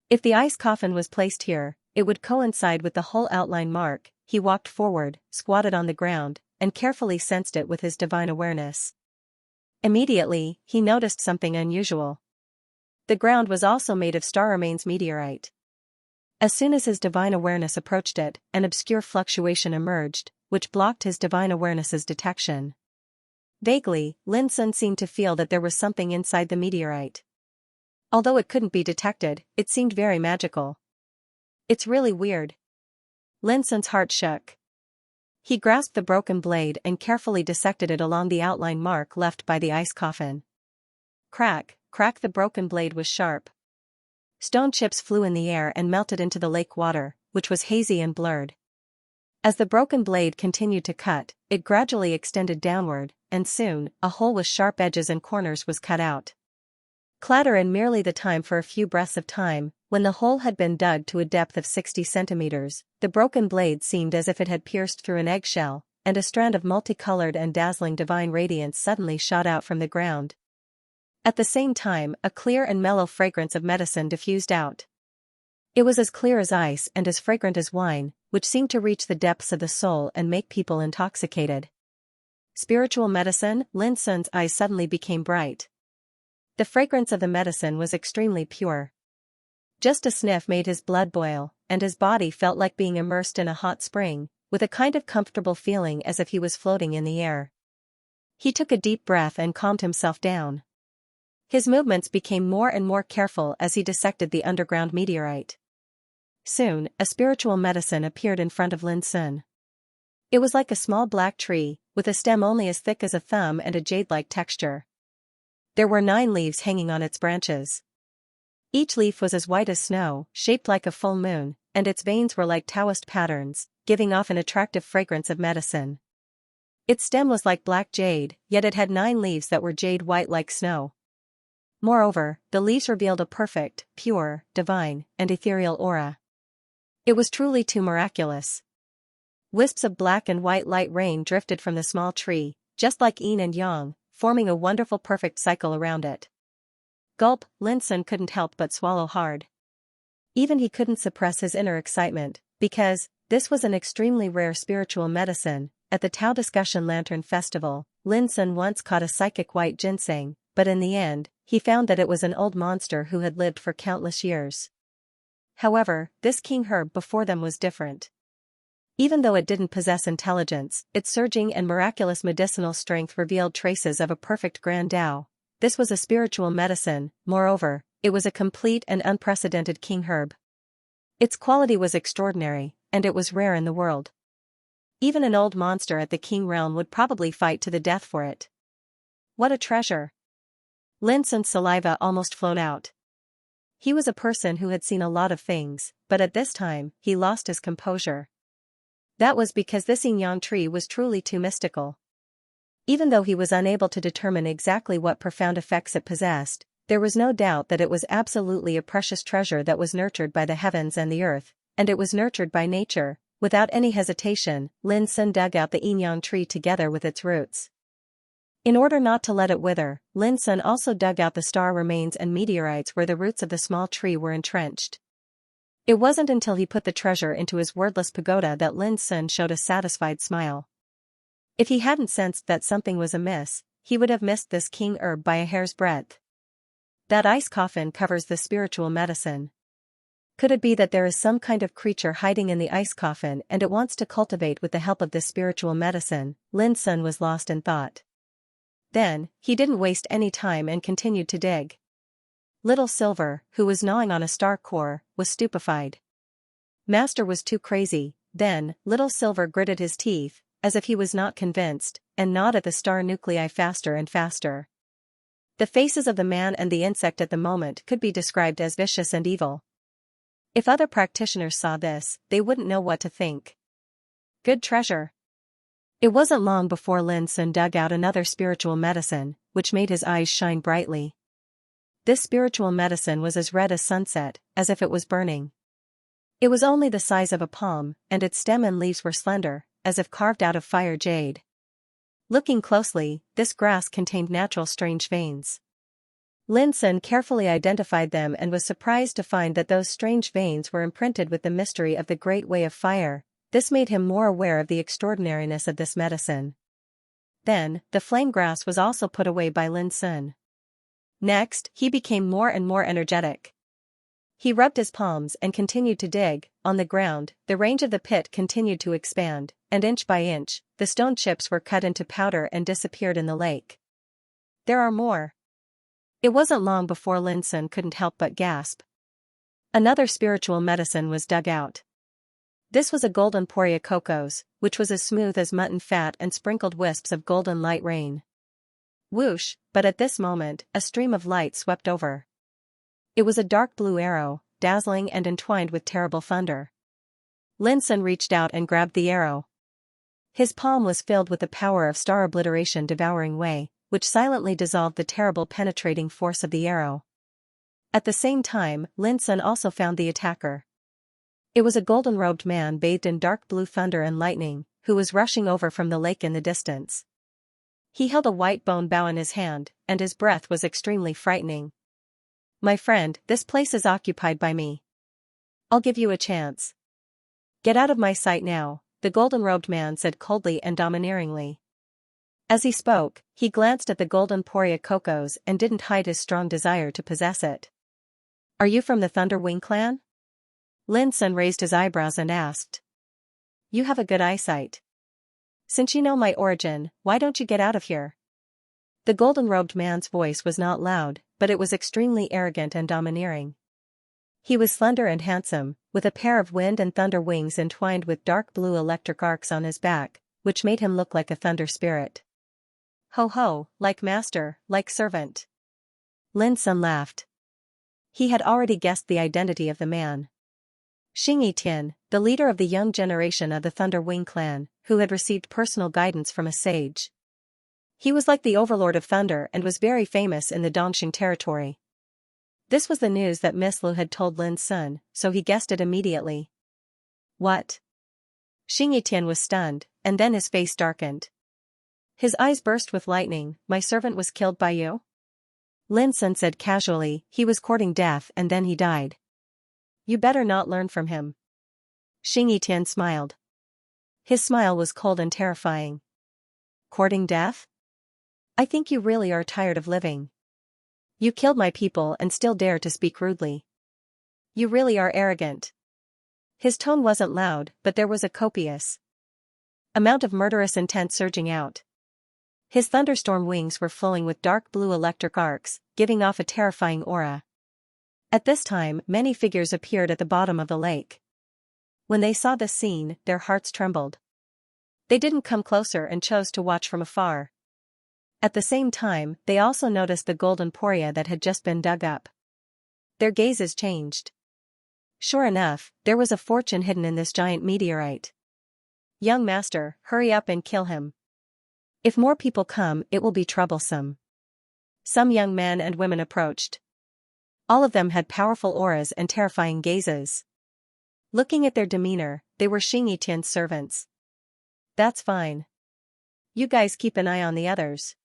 If the ice coffin was placed here, it would coincide with the whole outline mark. He walked forward, squatted on the ground, and carefully sensed it with his divine awareness. Immediately, he noticed something unusual. The ground was also made of star remains meteorite. As soon as his divine awareness approached it, an obscure fluctuation emerged, which blocked his divine awareness's detection. Vaguely, Lin Sun seemed to feel that there was something inside the meteorite. Although it couldn't be detected, it seemed very magical. It's really weird. Lin Sun's heart shook. He grasped the broken blade and carefully dissected it along the outline mark left by the ice coffin. Crack, crack, the broken blade was sharp. Stone chips flew in the air and melted into the lake water, which was hazy and blurred. As the broken blade continued to cut, it gradually extended downward, and soon, a hole with sharp edges and corners was cut out. Clatter in merely the time for a few breaths of time, when the hole had been dug to a depth of 60 centimeters, the broken blade seemed as if it had pierced through an eggshell, and a strand of multicolored and dazzling divine radiance suddenly shot out from the ground. At the same time, a clear and mellow fragrance of medicine diffused out. It was as clear as ice and as fragrant as wine, which seemed to reach the depths of the soul and make people intoxicated. Spiritual medicine? Lin Sun's eyes suddenly became bright. The fragrance of the medicine was extremely pure. Just a sniff made his blood boil, and his body felt like being immersed in a hot spring, with a kind of comfortable feeling as if he was floating in the air. He took a deep breath and calmed himself down. His movements became more and more careful as he dissected the underground meteorite. Soon, a spiritual medicine appeared in front of Lin Sun. It was like a small black tree, with a stem only as thick as a thumb and a jade-like texture. There were 9 leaves hanging on its branches. Each leaf was as white as snow, shaped like a full moon, and its veins were like Taoist patterns, giving off an attractive fragrance of medicine. Its stem was like black jade, yet it had 9 leaves that were jade white like snow. Moreover, the leaves revealed a perfect, pure, divine, and ethereal aura. It was truly too miraculous. Wisps of black and white light rain drifted from the small tree, just like yin and yang, forming a wonderful perfect cycle around it. Gulp, Lin Sun couldn't help but swallow hard. Even he couldn't suppress his inner excitement, because this was an extremely rare spiritual medicine. At the Tao Discussion Lantern Festival, Lin Sun once caught a psychic white ginseng, but in the end, he found that it was an old monster who had lived for countless years. However, this king herb before them was different. Even though it didn't possess intelligence, its surging and miraculous medicinal strength revealed traces of a perfect grand Tao. This was a spiritual medicine. Moreover, it was a complete and unprecedented king herb. Its quality was extraordinary, and it was rare in the world. Even an old monster at the king realm would probably fight to the death for it. What a treasure! Lin Sun's saliva almost flowed out. He was a person who had seen a lot of things, but at this time, he lost his composure. That was because this yin-yang tree was truly too mystical. Even though he was unable to determine exactly what profound effects it possessed, there was no doubt that it was absolutely a precious treasure that was nurtured by the heavens and the earth, and it was nurtured by nature, Without any hesitation, Lin Sun dug out the Yinyang tree together with its roots. In order not to let it wither, Lin Sun also dug out the star remains and meteorites where the roots of the small tree were entrenched. It wasn't until he put the treasure into his wordless pagoda that Lin Sun showed a satisfied smile. If he hadn't sensed that something was amiss, he would have missed this king herb by a hair's breadth. That ice coffin covers the spiritual medicine. Could it be that there is some kind of creature hiding in the ice coffin and it wants to cultivate with the help of this spiritual medicine? Lin Sun was lost in thought. Then, he didn't waste any time and continued to dig. Little Silver, who was gnawing on a star core, was stupefied. Master was too crazy. Then, Little Silver gritted his teeth, as if he was not convinced, and gnawed at the star nuclei faster and faster. The faces of the man and the insect at the moment could be described as vicious and evil. If other practitioners saw this, they wouldn't know what to think. Good treasure. It wasn't long before Lin Sun dug out another spiritual medicine, which made his eyes shine brightly. This spiritual medicine was as red as sunset, as if it was burning. It was only the size of a palm, and its stem and leaves were slender, as if carved out of fire jade. Looking closely, this grass contained natural strange veins. Lin Sun carefully identified them and was surprised to find that those strange veins were imprinted with the mystery of the Great Way of Fire. This made him more aware of the extraordinariness of this medicine. Then, the flame grass was also put away by Lin Sun. Next, he became more and more energetic. He rubbed his palms and continued to dig. On the ground, the range of the pit continued to expand, and inch by inch, the stone chips were cut into powder and disappeared in the lake. There are more. It wasn't long before Lin Sun couldn't help but gasp. Another spiritual medicine was dug out. This was a golden poria cocos, which was as smooth as mutton fat and sprinkled wisps of golden light rain. Whoosh, but at this moment, a stream of light swept over. It was a dark blue arrow, dazzling and entwined with terrible thunder. Lin Sun reached out and grabbed the arrow. His palm was filled with the power of star obliteration devouring way, which silently dissolved the terrible penetrating force of the arrow. At the same time, Lin Sun also found the attacker. It was a golden-robed man bathed in dark blue thunder and lightning, who was rushing over from the lake in the distance. He held a white bone bow in his hand, and his breath was extremely frightening. My friend, this place is occupied by me. I'll give you a chance. Get out of my sight now, the golden-robed man said coldly and domineeringly. As he spoke, he glanced at the golden poria cocos and didn't hide his strong desire to possess it. Are you from the Thunder Wing clan? Lin Sun raised his eyebrows and asked. You have a good eyesight. Since you know my origin, why don't you get out of here? The golden-robed man's voice was not loud, but it was extremely arrogant and domineering. He was slender and handsome, with a pair of wind and thunder wings entwined with dark blue electric arcs on his back, which made him look like a thunder spirit. Ho ho, like master, like servant. Lin Sun laughed. He had already guessed the identity of the man. Xianxia, the leader of the young generation of the Thunder Wing clan, who had received personal guidance from a sage. He was like the overlord of thunder and was very famous in the Dongxing territory. This was the news that Miss Lu had told Lin Sun, so he guessed it immediately. What? Xianxia was stunned, and then his face darkened. His eyes burst with lightning. My servant was killed by you? Lin Sun said casually, he was courting death and then he died. You better not learn from him. Xianxia smiled. His smile was cold and terrifying. Courting death? I think you really are tired of living. You killed my people and still dare to speak rudely. You really are arrogant. His tone wasn't loud, but there was a copious amount of murderous intent surging out. His thunderstorm wings were flowing with dark blue electric arcs, giving off a terrifying aura. At this time, many figures appeared at the bottom of the lake. When they saw this scene, their hearts trembled. They didn't come closer and chose to watch from afar. At the same time, they also noticed the golden poria that had just been dug up. Their gazes changed. Sure enough, there was a fortune hidden in this giant meteorite. Young master, hurry up and kill him. If more people come, it will be troublesome. Some young men and women approached. All of them had powerful auras and terrifying gazes. Looking at their demeanor, they were Xingyi servants. That's fine. You guys keep an eye on the others.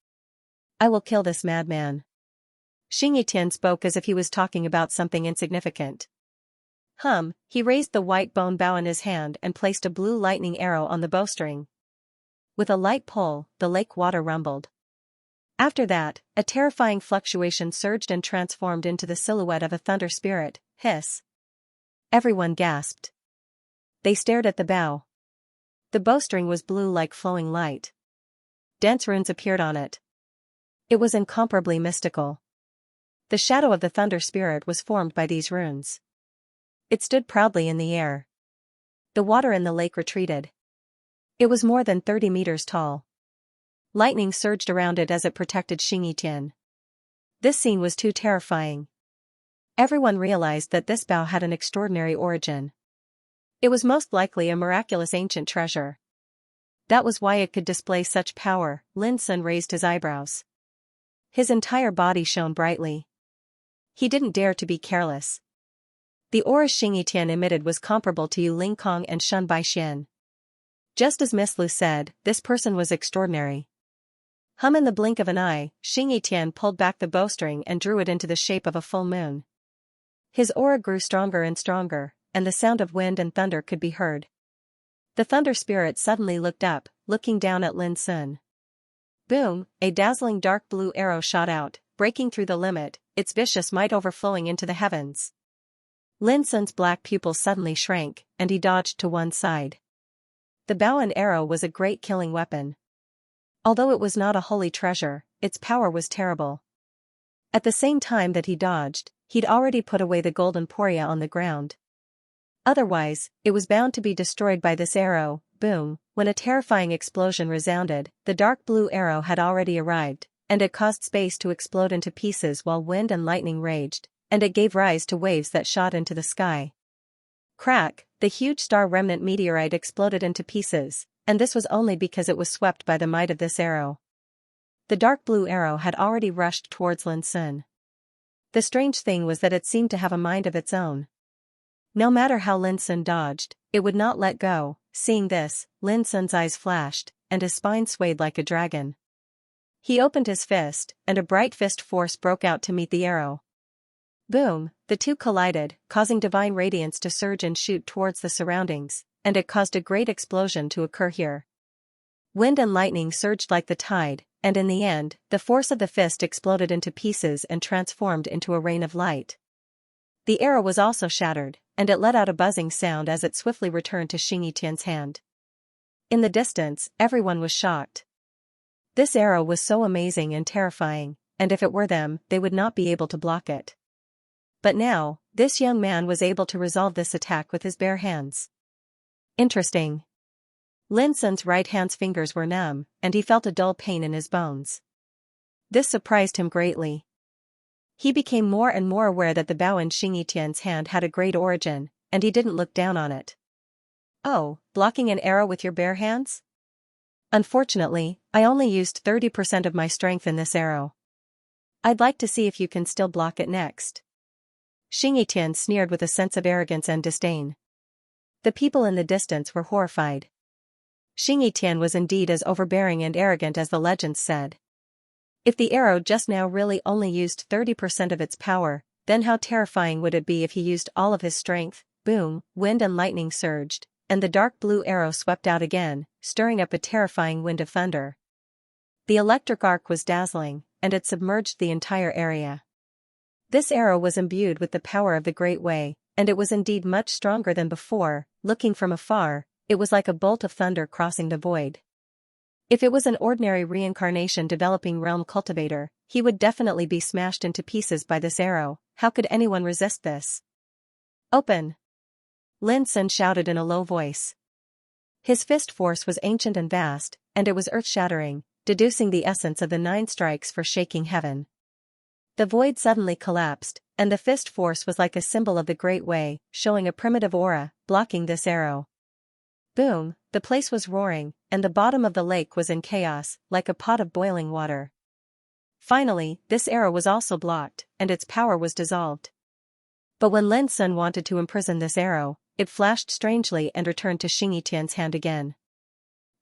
I will kill this madman. Xingyi spoke as if he was talking about something insignificant. He raised the white bone bow in his hand and placed a blue lightning arrow on the bowstring. With a light pull, the lake water rumbled. After that, a terrifying fluctuation surged and transformed into the silhouette of a thunder spirit. Hiss. Everyone gasped. They stared at the bow. The bowstring was blue like flowing light. Dense runes appeared on it. It was incomparably mystical. The shadow of the thunder spirit was formed by these runes. It stood proudly in the air. The water in the lake retreated. It was more than 30 meters tall. Lightning surged around it as it protected Xingyi. This scene was too terrifying. Everyone realized that this bow had an extraordinary origin. It was most likely a miraculous ancient treasure. That was why it could display such power. Lin Sun raised his eyebrows. His entire body shone brightly. He didn't dare to be careless. The aura Xingyi emitted was comparable to Yu Lingkong and Shun Baixian. Just as Miss Lu said, this person was extraordinary. In the blink of an eye, Xingyi pulled back the bowstring and drew it into the shape of a full moon. His aura grew stronger and stronger, and the sound of wind and thunder could be heard. The thunder spirit suddenly looked up, looking down at Lin Sun. Boom, a dazzling dark blue arrow shot out, breaking through the limit, its vicious might overflowing into the heavens. Lin Sun's black pupils suddenly shrank, and he dodged to one side. The bow and arrow was a great killing weapon. Although it was not a holy treasure, its power was terrible. At the same time that he dodged, he'd already put away the golden poria on the ground. Otherwise, it was bound to be destroyed by this arrow. Boom, when a terrifying explosion resounded, the dark blue arrow had already arrived, and it caused space to explode into pieces while wind and lightning raged, and it gave rise to waves that shot into the sky. Crack, the huge star remnant meteorite exploded into pieces, and this was only because it was swept by the might of this arrow. The dark blue arrow had already rushed towards Lin Sun. The strange thing was that it seemed to have a mind of its own. No matter how Lin Sun dodged, it would not let go. Seeing this, Lin Sun's eyes flashed, and his spine swayed like a dragon. He opened his fist, and a bright fist force broke out to meet the arrow. Boom, the two collided, causing divine radiance to surge and shoot towards the surroundings, and it caused a great explosion to occur here. Wind and lightning surged like the tide, and in the end, the force of the fist exploded into pieces and transformed into a rain of light. The arrow was also shattered, and it let out a buzzing sound as it swiftly returned to Xingyi hand. In the distance, everyone was shocked. This arrow was so amazing and terrifying, and if it were them, they would not be able to block it. But now, this young man was able to resolve this attack with his bare hands. Interesting. Lin Sun's right hand's fingers were numb, and he felt a dull pain in his bones. This surprised him greatly. He became more and more aware that the bow in Xingyi hand had a great origin, and he didn't look down on it. Oh, blocking an arrow with your bare hands? Unfortunately, I only used 30% of my strength in this arrow. I'd like to see if you can still block it next. Xingyi sneered with a sense of arrogance and disdain. The people in the distance were horrified. Xingyi was indeed as overbearing and arrogant as the legends said. If the arrow just now really only used 30% of its power, then how terrifying would it be if he used all of his strength? Boom, wind and lightning surged, and the dark blue arrow swept out again, stirring up a terrifying wind of thunder. The electric arc was dazzling, and it submerged the entire area. This arrow was imbued with the power of the Great Way, and it was indeed much stronger than before. Looking from afar, it was like a bolt of thunder crossing the void. If it was an ordinary reincarnation developing realm cultivator, he would definitely be smashed into pieces by this arrow. How could anyone resist this? Open! Lin Sun shouted in a low voice. His fist force was ancient and vast, and it was earth-shattering, deducing the essence of the 9 strikes for shaking heaven. The void suddenly collapsed, and the fist force was like a symbol of the Great Way, showing a primitive aura, blocking this arrow. Boom, the place was roaring, and the bottom of the lake was in chaos, like a pot of boiling water. Finally, this arrow was also blocked, and its power was dissolved. But when Lin Sun wanted to imprison this arrow, it flashed strangely and returned to Xianxia's hand again.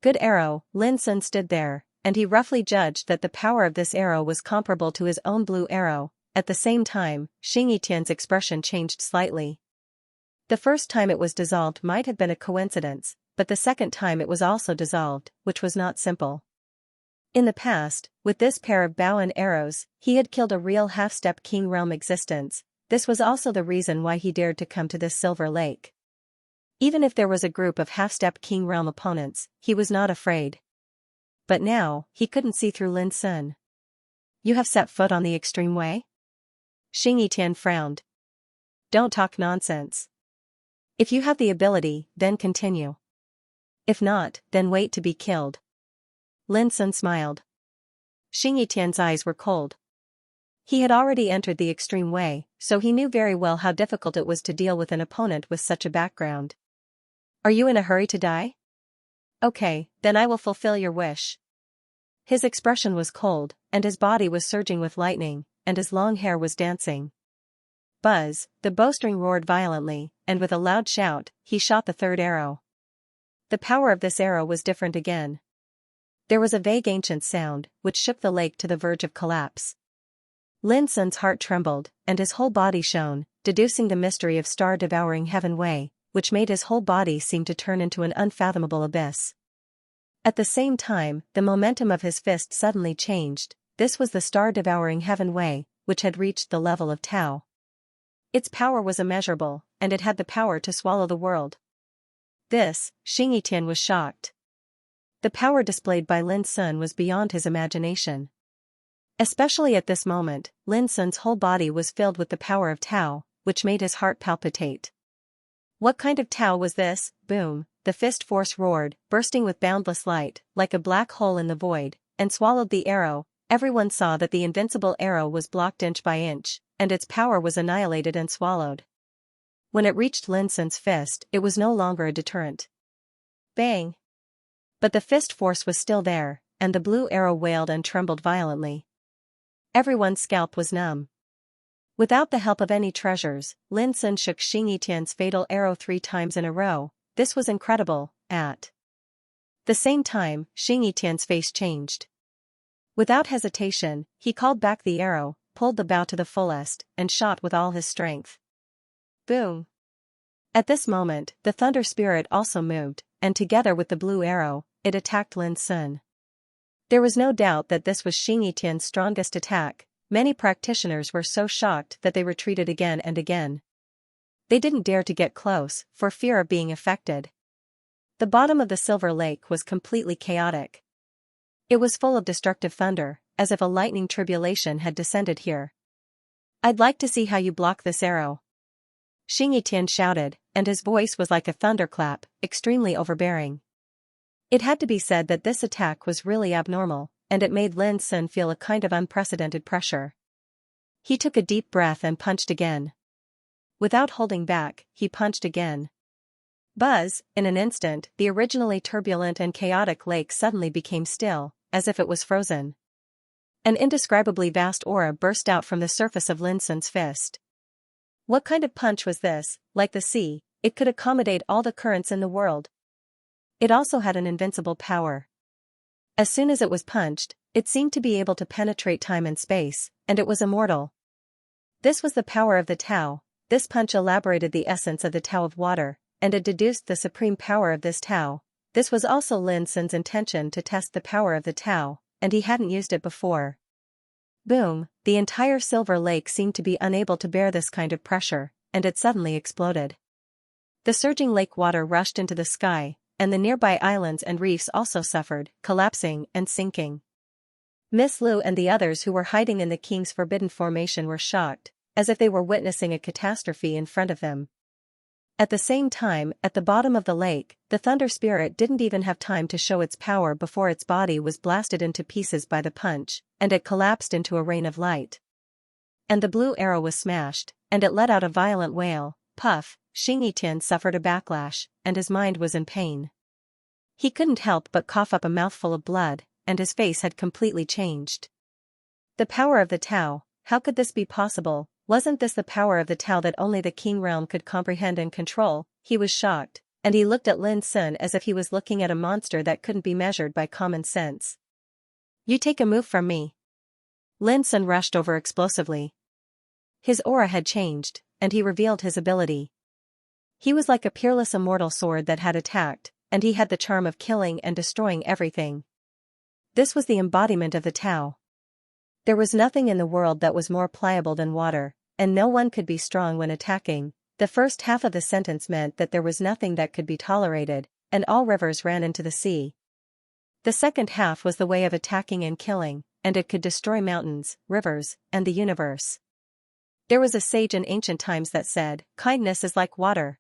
Good arrow, Lin Sun stood there, and he roughly judged that the power of this arrow was comparable to his own blue arrow. At the same time, Xianxia's expression changed slightly. The first time it was dissolved might have been a coincidence, but the second time it was also dissolved, which was not simple. In the past, with this pair of bow and arrows, he had killed a real half-step king realm existence. This was also the reason why he dared to come to this Silver Lake. Even if there was a group of half-step king realm opponents, he was not afraid. But now, he couldn't see through Lin Sun. You have set foot on the extreme way? Xianxia frowned. Don't talk nonsense. If you have the ability, then continue. If not, then wait to be killed. Lin Sun smiled. Xianxia's eyes were cold. He had already entered the extreme way, so he knew very well how difficult it was to deal with an opponent with such a background. Are you in a hurry to die? Okay, then I will fulfill your wish. His expression was cold, and his body was surging with lightning, and his long hair was dancing. Buzz, the bowstring roared violently, and with a loud shout, he shot the third arrow. The power of this arrow was different again. There was a vague ancient sound, which shook the lake to the verge of collapse. Lin Sun's heart trembled, and his whole body shone, deducing the mystery of star-devouring heaven way, which made his whole body seem to turn into an unfathomable abyss. At the same time, the momentum of his fist suddenly changed. This was the star-devouring heaven way, which had reached the level of Tao. Its power was immeasurable, and it had the power to swallow the world. This, Xianxian was shocked. The power displayed by Lin Sun was beyond his imagination. Especially at this moment, Lin Sun's whole body was filled with the power of Tao, which made his heart palpitate. What kind of Tao was this? Boom, the fist force roared, bursting with boundless light, like a black hole in the void, and swallowed the arrow. Everyone saw that the invincible arrow was blocked inch by inch, and its power was annihilated and swallowed. When it reached Lin Sun's fist, it was no longer a deterrent. Bang! But the fist force was still there, and the blue arrow wailed and trembled violently. Everyone's scalp was numb. Without the help of any treasures, Lin Sun shook Xianxia's fatal arrow 3 times in a row. This was incredible. At the same time, Xianxia's face changed. Without hesitation, he called back the arrow, pulled the bow to the fullest, and shot with all his strength. Boom! At this moment, the thunder spirit also moved, and together with the blue arrow, it attacked Lin Sun. There was no doubt that this was Xianxia's strongest attack. Many practitioners were so shocked that they retreated again and again. They didn't dare to get close, for fear of being affected. The bottom of the Silver Lake was completely chaotic. It was full of destructive thunder, as if a lightning tribulation had descended here. I'd like to see how you block this arrow. Xianxian shouted, and his voice was like a thunderclap, extremely overbearing. It had to be said that this attack was really abnormal, and it made Lin Sun feel a kind of unprecedented pressure. He took a deep breath and punched again. Without holding back, he punched again. Buzz, in an instant, the originally turbulent and chaotic lake suddenly became still, as if it was frozen. An indescribably vast aura burst out from the surface of Lin Sun's fist. What kind of punch was this? Like the sea, it could accommodate all the currents in the world. It also had an invincible power. As soon as it was punched, it seemed to be able to penetrate time and space, and it was immortal. This was the power of the Tao. This punch elaborated the essence of the Tao of water, and it deduced the supreme power of this Tao. This was also Lin Sun's intention to test the power of the Tao, and he hadn't used it before. Boom, the entire Silver Lake seemed to be unable to bear this kind of pressure, and it suddenly exploded. The surging lake water rushed into the sky, and the nearby islands and reefs also suffered, collapsing and sinking. Miss Lu and the others who were hiding in the King's Forbidden Formation were shocked, as if they were witnessing a catastrophe in front of them. At the same time, at the bottom of the lake, the Thunder Spirit didn't even have time to show its power before its body was blasted into pieces by the punch, and it collapsed into a rain of light. And the blue arrow was smashed, and it let out a violent wail. Puff, Xianxian suffered a backlash, and his mind was in pain. He couldn't help but cough up a mouthful of blood, and his face had completely changed. The power of the Tao, how could this be possible? Wasn't this the power of the Tao that only the King realm could comprehend and control? he was shocked, and he looked at Lin Sun as if he was looking at a monster that couldn't be measured by common sense. "You take a move from me." Lin Sun rushed over explosively. His aura had changed, and he revealed his ability. He was like a peerless immortal sword that had attacked, and he had the charm of killing and destroying everything. This was the embodiment of the Tao. There was nothing in the world that was more pliable than water, and no one could be strong when attacking. The first half of the sentence meant that there was nothing that could be tolerated, and all rivers ran into the sea. The second half was the way of attacking and killing, and it could destroy mountains, rivers, and the universe. There was a sage in ancient times that said, "Kindness is like water."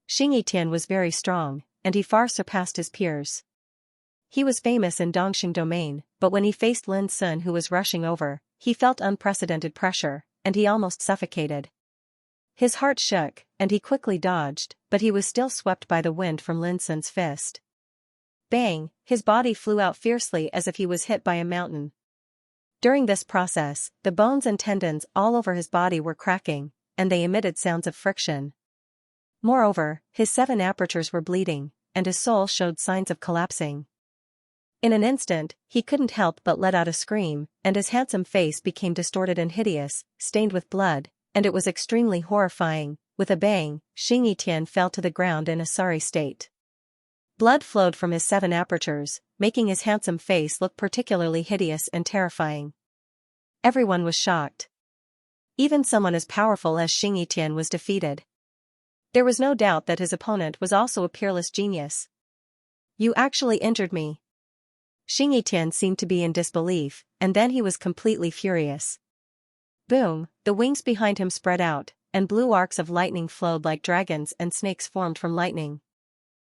Xianxia was very strong, and he far surpassed his peers. He was famous in Dongxing domain, but when he faced Lin Sun who was rushing over, he felt unprecedented pressure, and he almost suffocated. His heart shook, and he quickly dodged, but he was still swept by the wind from Lin Sun's fist. Bang! His body flew out fiercely as if he was hit by a mountain. During this process, the bones and tendons all over his body were cracking, and they emitted sounds of friction. Moreover, his 7 apertures were bleeding, and his soul showed signs of collapsing. In an instant, he couldn't help but let out a scream, and his handsome face became distorted and hideous, stained with blood, and it was extremely horrifying. With a bang, Xianxia fell to the ground in a sorry state. Blood flowed from his 7 apertures, making his handsome face look particularly hideous and terrifying. Everyone was shocked. Even someone as powerful as Xianxia was defeated. There was no doubt that his opponent was also a peerless genius. "You actually injured me." Xianxia seemed to be in disbelief, and then he was completely furious. Boom, the wings behind him spread out, and blue arcs of lightning flowed like dragons and snakes formed from lightning.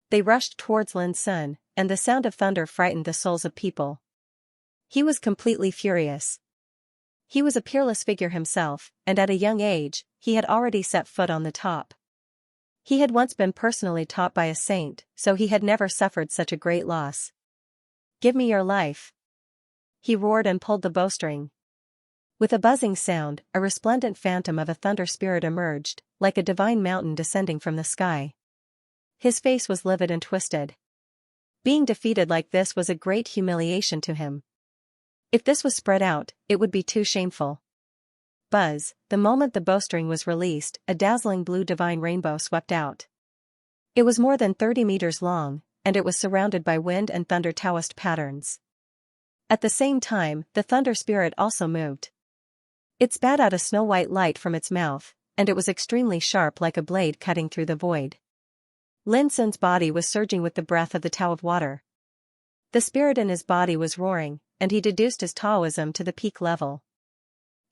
They rushed towards Lin Sun, and the sound of thunder frightened the souls of people. He was completely furious. He was a peerless figure himself, and at a young age, he had already set foot on the top. He had once been personally taught by a saint, so he had never suffered such a great loss. "Give me your life!" He roared and pulled the bowstring. With a buzzing sound, a resplendent phantom of a thunder spirit emerged, like a divine mountain descending from the sky. His face was livid and twisted. Being defeated like this was a great humiliation to him. If this was spread out, it would be too shameful. Buzz, the moment the bowstring was released, a dazzling blue divine rainbow swept out. It was more than 30 meters long, and it was surrounded by wind and thunder Taoist patterns. At the same time, the thunder spirit also moved. It spat out a snow-white light from its mouth, and it was extremely sharp like a blade cutting through the void. Lin Sun's body was surging with the breath of the Tao of water. The spirit in his body was roaring, and he deduced his Taoism to the peak level.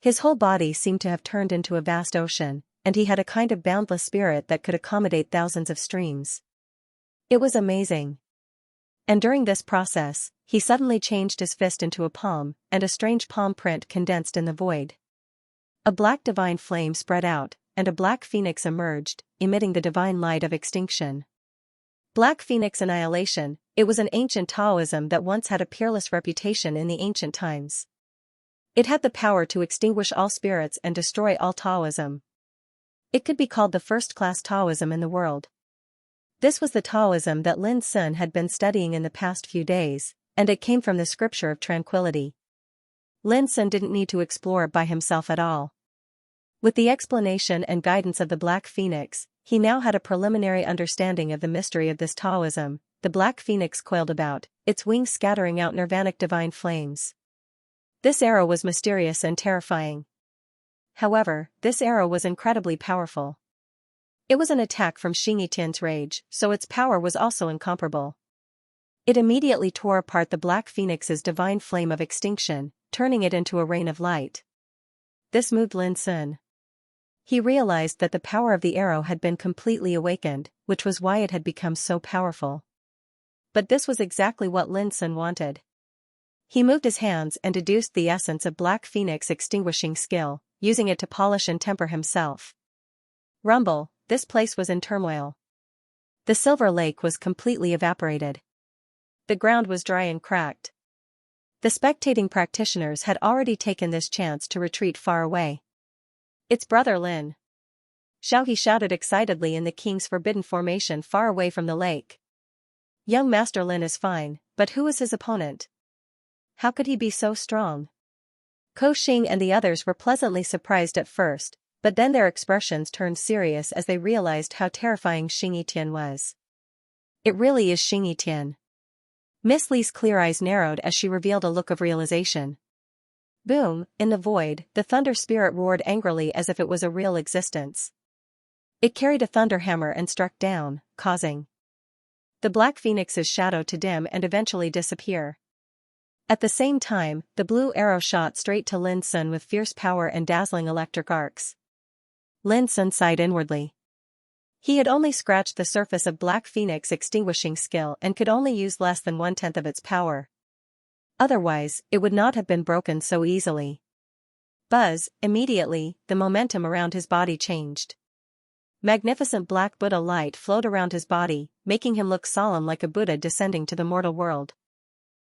His whole body seemed to have turned into a vast ocean, and he had a kind of boundless spirit that could accommodate thousands of streams. It was amazing. And during this process, he suddenly changed his fist into a palm, and a strange palm print condensed in the void. A black divine flame spread out, and a black phoenix emerged, emitting the divine light of extinction. Black Phoenix Annihilation, it was an ancient Taoism that once had a peerless reputation in the ancient times. It had the power to extinguish all spirits and destroy all Taoism. It could be called the first-class Taoism in the world. This was the Taoism that Lin Sun had been studying in the past few days, and it came from the scripture of tranquility. Lin Sun didn't need to explore it by himself at all. With the explanation and guidance of the Black Phoenix, he now had a preliminary understanding of the mystery of this Taoism. The Black Phoenix coiled about, its wings scattering out nirvanic divine flames. This arrow was mysterious and terrifying. However, this arrow was incredibly powerful. It was an attack from Xianxia's rage, so its power was also incomparable. It immediately tore apart the Black Phoenix's divine flame of extinction, turning it into a rain of light. This moved Lin Sun. He realized that the power of the arrow had been completely awakened, which was why it had become so powerful. But this was exactly what Lin Sun wanted. He moved his hands and deduced the essence of Black Phoenix extinguishing skill, using it to polish and temper himself. Rumble, this place was in turmoil. The silver lake was completely evaporated. The ground was dry and cracked. The spectating practitioners had already taken this chance to retreat far away. "It's Brother Lin." He shouted excitedly in the king's forbidden formation far away from the lake. Young Master Lin is fine, but who is his opponent? How could he be so strong? Ko Xing and the others were pleasantly surprised at first, but then their expressions turned serious as they realized how terrifying Xianxia was. It really is Xianxia. Miss Li's clear eyes narrowed as she revealed a look of realization. Boom, in the void, the thunder spirit roared angrily as if it was a real existence. It carried a thunder hammer and struck down, causing the Black Phoenix's shadow to dim and eventually disappear. At the same time, the blue arrow shot straight to Lin Sun with fierce power and dazzling electric arcs. Lin Sun sighed inwardly. He had only scratched the surface of Black Phoenix extinguishing skill and could only use less than 1/10 of its power. Otherwise, it would not have been broken so easily. Buzz, immediately, the momentum around his body changed. Magnificent black Buddha light flowed around his body, making him look solemn like a Buddha descending to the mortal world.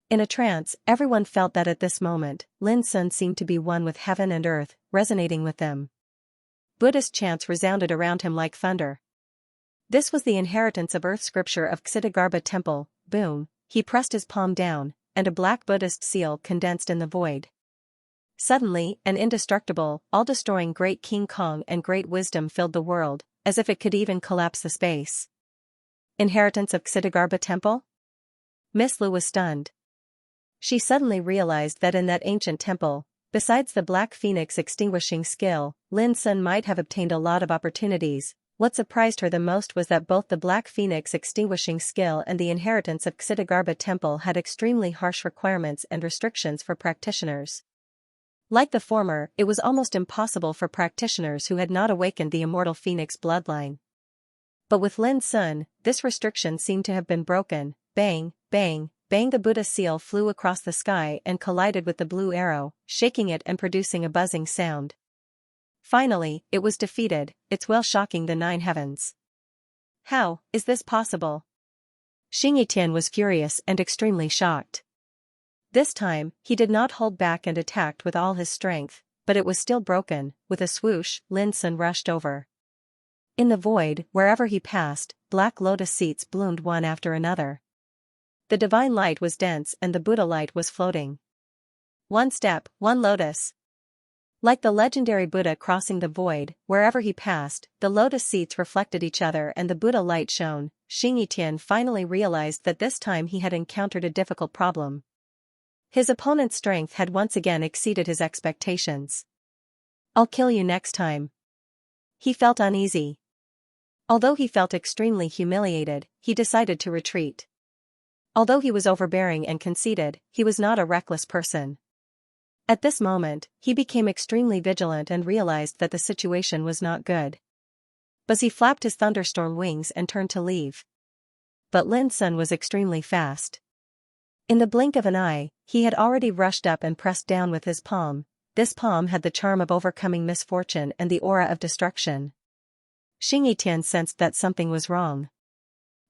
In a trance, everyone felt that at this moment, Lin Sun seemed to be one with heaven and earth, resonating with them. Buddhist chants resounded around him like thunder. This was the inheritance of earth scripture of Xianxia Temple. Boom, he pressed his palm down, and a black Buddhist seal condensed in the void. Suddenly, an indestructible, all-destroying great King Kong and great wisdom filled the world, as if it could even collapse the space. Inheritance of Xianxia Temple? Miss Lu was stunned. She suddenly realized that in that ancient temple, besides the Black Phoenix extinguishing skill, Lin Sun might have obtained a lot of opportunities. What surprised her the most was that both the Black Phoenix extinguishing skill and the inheritance of Xianxia Temple had extremely harsh requirements and restrictions for practitioners. Like the former, it was almost impossible for practitioners who had not awakened the immortal Phoenix bloodline. But with Lin Sun, this restriction seemed to have been broken. Bang, bang, bang, the Buddha seal flew across the sky and collided with the blue arrow, shaking it and producing a buzzing sound. Finally, it was defeated, its will shocking the 9 heavens. How is this possible? Xianxia was furious and extremely shocked. This time, he did not hold back and attacked with all his strength, but it was still broken. With a swoosh, Lin Sun rushed over. In the void, wherever he passed, black lotus seeds bloomed one after another. The divine light was dense and the Buddha light was floating. One step, one lotus. Like the legendary Buddha crossing the void, wherever he passed, the lotus seeds reflected each other and the Buddha light shone. Xianxia finally realized that this time he had encountered a difficult problem. His opponent's strength had once again exceeded his expectations. I'll kill you next time. He felt uneasy. Although he felt extremely humiliated, he decided to retreat. Although he was overbearing and conceited, he was not a reckless person. At this moment, he became extremely vigilant and realized that the situation was not good. But he flapped his thunderstorm wings and turned to leave. But Lin Sun was extremely fast. In the blink of an eye, he had already rushed up and pressed down with his palm. This palm had the charm of overcoming misfortune and the aura of destruction. Xianxia sensed that something was wrong.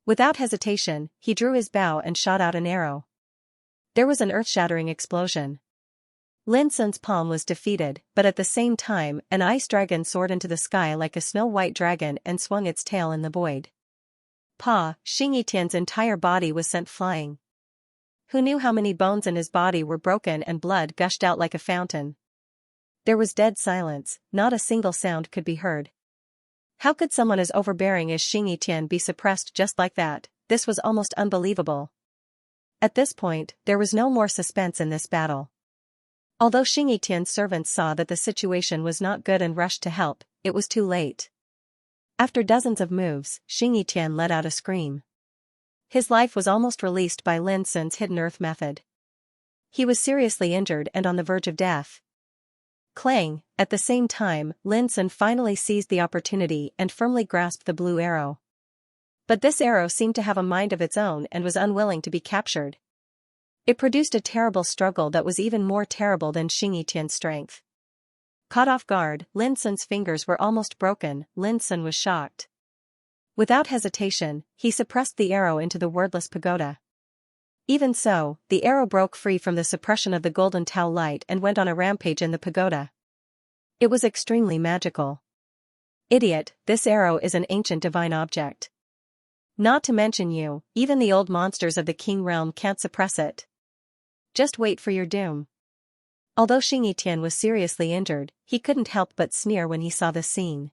Without hesitation, he drew his bow and shot out an arrow. There was an earth-shattering explosion. Lin Sun's palm was defeated, but at the same time, an ice dragon soared into the sky like a snow-white dragon and swung its tail in the void. Xianxia's entire body was sent flying. Who knew how many bones in his body were broken and blood gushed out like a fountain? There was dead silence, not a single sound could be heard. How could someone as overbearing as Xianxia be suppressed just like that? This was almost unbelievable. At this point, there was no more suspense in this battle. Although Xianxia's servants saw that the situation was not good and rushed to help, it was too late. After dozens of moves, Xianxia let out a scream. His life was almost released by Lin Sun's hidden earth method. He was seriously injured and on the verge of death. Clang! At the same time, Lin Sun finally seized the opportunity and firmly grasped the blue arrow. But this arrow seemed to have a mind of its own and was unwilling to be captured. It produced a terrible struggle that was even more terrible than Xianxia's strength. Caught off guard, Lin Sun's fingers were almost broken. Lin Sun was shocked. Without hesitation, he suppressed the arrow into the wordless pagoda. Even so, the arrow broke free from the suppression of the golden Tao light and went on a rampage in the pagoda. It was extremely magical. Idiot, this arrow is an ancient divine object. Not to mention you, even the old monsters of the king realm can't suppress it. Just wait for your doom. Although Xianxia was seriously injured, he couldn't help but sneer when he saw this scene.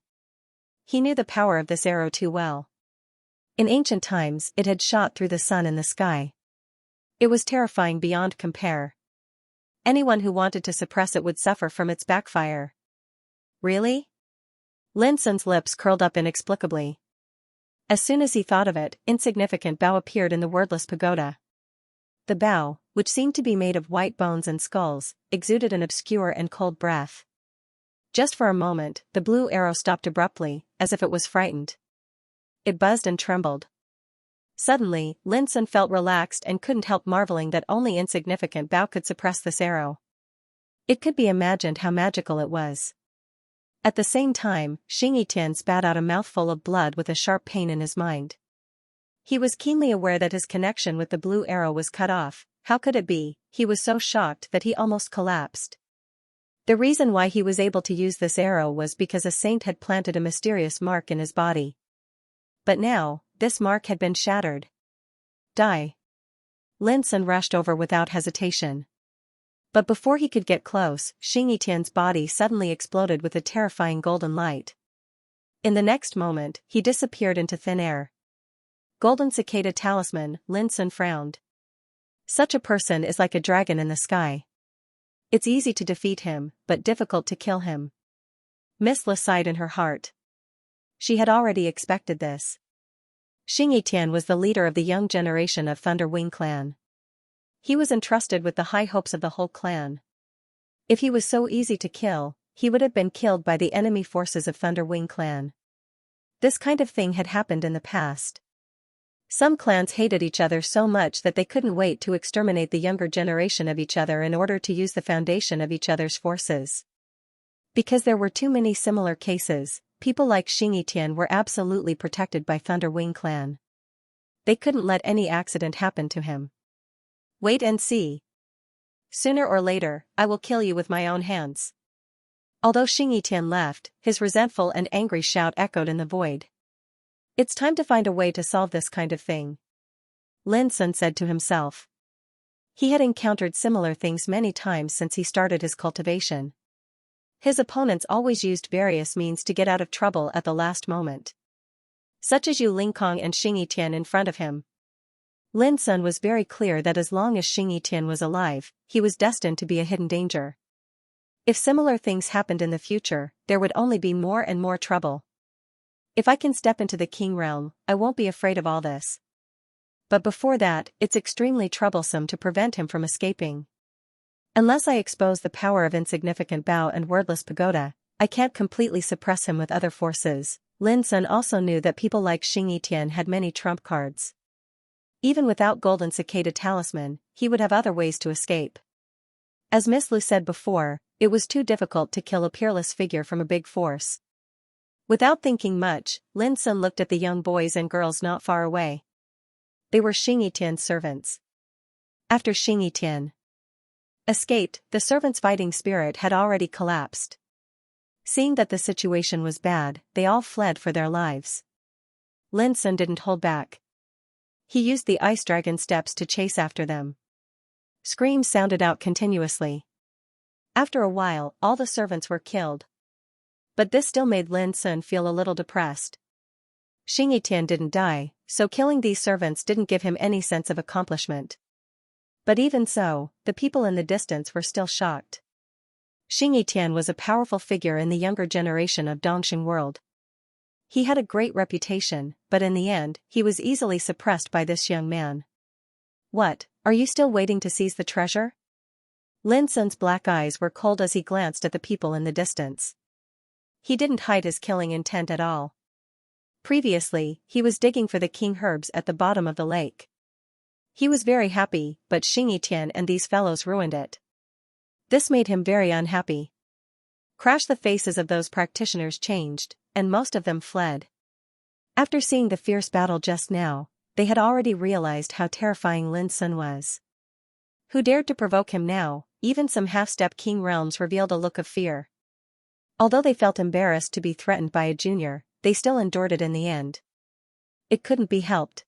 He knew the power of this arrow too well. In ancient times, it had shot through the sun and the sky. It was terrifying beyond compare. Anyone who wanted to suppress it would suffer from its backfire. Really? Lin Sun's lips curled up inexplicably. As soon as he thought of it, insignificant Bao appeared in the wordless pagoda. The Bao, which seemed to be made of white bones and skulls, exuded an obscure and cold breath. Just for a moment, the blue arrow stopped abruptly, as if it was frightened. It buzzed and trembled. Suddenly, Lin Sun felt relaxed and couldn't help marveling that only insignificant Bao could suppress this arrow. It could be imagined how magical it was. At the same time, Xianxia spat out a mouthful of blood with a sharp pain in his mind. He was keenly aware that his connection with the blue arrow was cut off. How could it be? He was so shocked that he almost collapsed. The reason why he was able to use this arrow was because a saint had planted a mysterious mark in his body. But now, this mark had been shattered. Die. Lin Sun rushed over without hesitation. But before he could get close, Xianxia's body suddenly exploded with a terrifying golden light. In the next moment, he disappeared into thin air. Golden cicada talisman, Lin Sun frowned. Such a person is like a dragon in the sky. It's easy to defeat him, but difficult to kill him. Miss Li sighed in her heart. She had already expected this. Xianxia was the leader of the young generation of Thunder Wing clan. He was entrusted with the high hopes of the whole clan. If he was so easy to kill, he would have been killed by the enemy forces of Thunder Wing clan. This kind of thing had happened in the past. Some clans hated each other so much that they couldn't wait to exterminate the younger generation of each other in order to use the foundation of each other's forces. Because there were too many similar cases, people like Xianxia were absolutely protected by Thunder Wing clan. They couldn't let any accident happen to him. Wait and see. Sooner or later, I will kill you with my own hands. Although Xianxia left, his resentful and angry shout echoed in the void. It's time to find a way to solve this kind of thing. Lin Sun said to himself. He had encountered similar things many times since he started his cultivation. His opponents always used various means to get out of trouble at the last moment. Such as Yu Lingkong and Xianxia in front of him. Lin Sun was very clear that as long as Xianxia was alive, he was destined to be a hidden danger. If similar things happened in the future, there would only be more and more trouble. If I can step into the king realm, I won't be afraid of all this. But before that, it's extremely troublesome to prevent him from escaping. Unless I expose the power of insignificant Bao and wordless pagoda, I can't completely suppress him with other forces. Lin Sun also knew that people like Xianxia had many trump cards. Even without golden cicada talisman, he would have other ways to escape. As Miss Lu said before, it was too difficult to kill a peerless figure from a big force. Without thinking much, Lin Sun looked at the young boys and girls not far away. They were Xianxia's servants. After Xianxia escaped, the servants' fighting spirit had already collapsed. Seeing that the situation was bad, they all fled for their lives. Lin Sun didn't hold back. He used the ice dragon steps to chase after them. Screams sounded out continuously. After a while, all the servants were killed. But this still made Lin Sun feel a little depressed. Xianxia didn't die, so killing these servants didn't give him any sense of accomplishment. But even so, the people in the distance were still shocked. Xianxia was a powerful figure in the younger generation of Dongxing world. He had a great reputation, but in the end, he was easily suppressed by this young man. What, are you still waiting to seize the treasure? Lin Sun's black eyes were cold as he glanced at the people in the distance. He didn't hide his killing intent at all. Previously, he was digging for the king herbs at the bottom of the lake. He was very happy, but Xianxia and these fellows ruined it. This made him very unhappy. Crash, the faces of those practitioners changed, and most of them fled. After seeing the fierce battle just now, they had already realized how terrifying Lin Sun was. Who dared to provoke him now? Even some half-step king realms revealed a look of fear. Although they felt embarrassed to be threatened by a junior, they still endured it in the end. It couldn't be helped.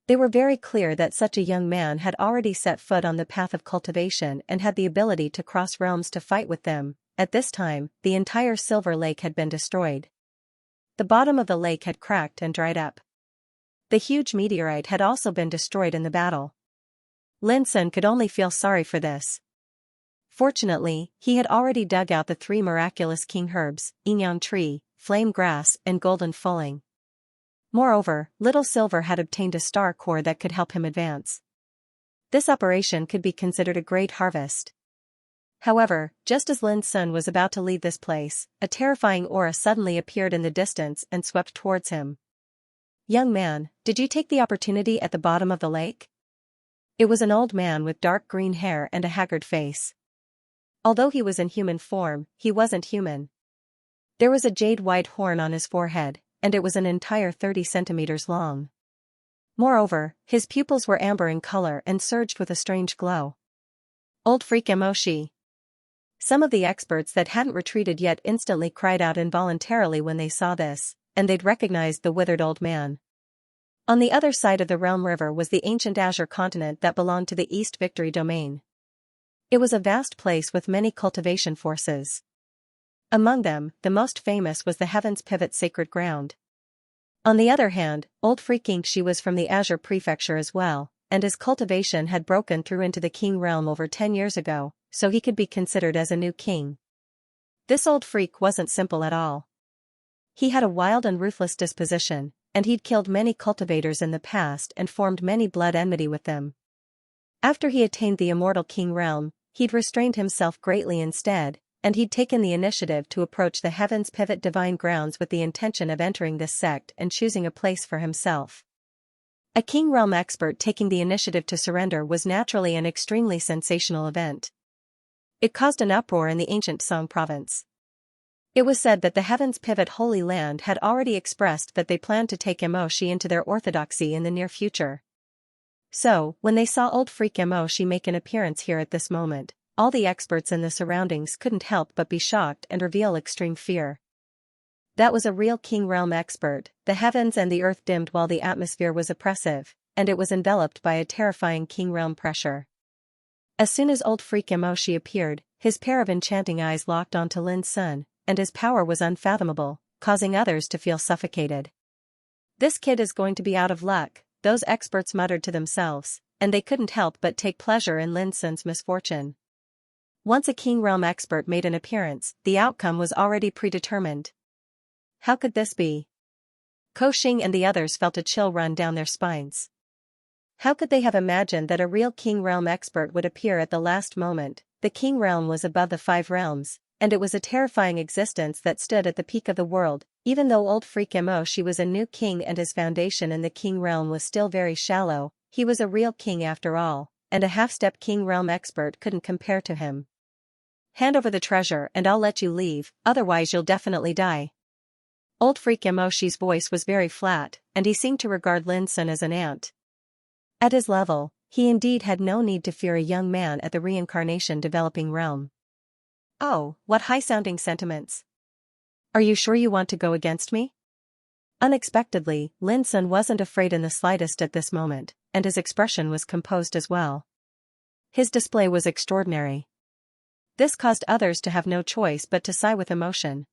They were very clear that such a young man had already set foot on the path of cultivation and had the ability to cross realms to fight with them. At this time, the entire Silver Lake had been destroyed. The bottom of the lake had cracked and dried up. The huge meteorite had also been destroyed in the battle. Lin Sun could only feel sorry for this. Fortunately, he had already dug out the 3 miraculous king herbs, Yinyang tree, flame grass, and golden fulling. Moreover, Little Silver had obtained a star core that could help him advance. This operation could be considered a great harvest. However, just as Lin Sun was about to leave this place, a terrifying aura suddenly appeared in the distance and swept towards him. "Young man, did you take the opportunity at the bottom of the lake?" It was an old man with dark green hair and a haggard face. Although he was in human form, he wasn't human. There was a jade-white horn on his forehead, and it was an entire 30 centimeters long. Moreover, his pupils were amber in color and surged with a strange glow. Old freak Emoshi. Some of the experts that hadn't retreated yet instantly cried out involuntarily when they saw this, and they'd recognized the withered old man. On the other side of the Realm River was the ancient Azure continent that belonged to the East Victory domain. It was a vast place with many cultivation forces. Among them, the most famous was the Heaven's Pivot Sacred Ground. On the other hand, old freak Xianxia was from the Azure Prefecture as well, and his cultivation had broken through into the King Realm over 10 years ago, so he could be considered as a new king. This old freak wasn't simple at all. He had a wild and ruthless disposition, and he'd killed many cultivators in the past and formed many blood enmity with them. After he attained the immortal King Realm, he'd restrained himself greatly instead, and he'd taken the initiative to approach the Heaven's Pivot Divine Grounds with the intention of entering this sect and choosing a place for himself. A King Realm expert taking the initiative to surrender was naturally an extremely sensational event. It caused an uproar in the ancient Song province. It was said that the Heaven's Pivot Holy Land had already expressed that they planned to take Emoshi into their orthodoxy in the near future. So, when they saw old freak Emoshi make an appearance here at this moment, all the experts in the surroundings couldn't help but be shocked and reveal extreme fear. That was a real King Realm expert. The heavens and the earth dimmed while the atmosphere was oppressive, and it was enveloped by a terrifying King Realm pressure. As soon as old freak Emoshi appeared, his pair of enchanting eyes locked onto Lin Sun, and his power was unfathomable, causing others to feel suffocated. "This kid is going to be out of luck," those experts muttered to themselves, and they couldn't help but take pleasure in Lin Sun's misfortune. Once a King Realm expert made an appearance, the outcome was already predetermined. How could this be? Ko Xing and the others felt a chill run down their spines. How could they have imagined that a real King Realm expert would appear at the last moment? The King Realm was above the 5 realms, and it was a terrifying existence that stood at the peak of the world. Even though old freak Emoshi was a new king and his foundation in the King Realm was still very shallow, he was a real king after all, and a half-step King Realm expert couldn't compare to him. "Hand over the treasure and I'll let you leave, otherwise you'll definitely die." Old freak Emoshi's voice was very flat, and he seemed to regard Lin Sun as an ant. At his level, he indeed had no need to fear a young man at the reincarnation developing realm. "Oh, what high-sounding sentiments. Are you sure you want to go against me?" Unexpectedly, Lin Sun wasn't afraid in the slightest at this moment, and his expression was composed as well. His display was extraordinary. This caused others to have no choice but to sigh with emotion.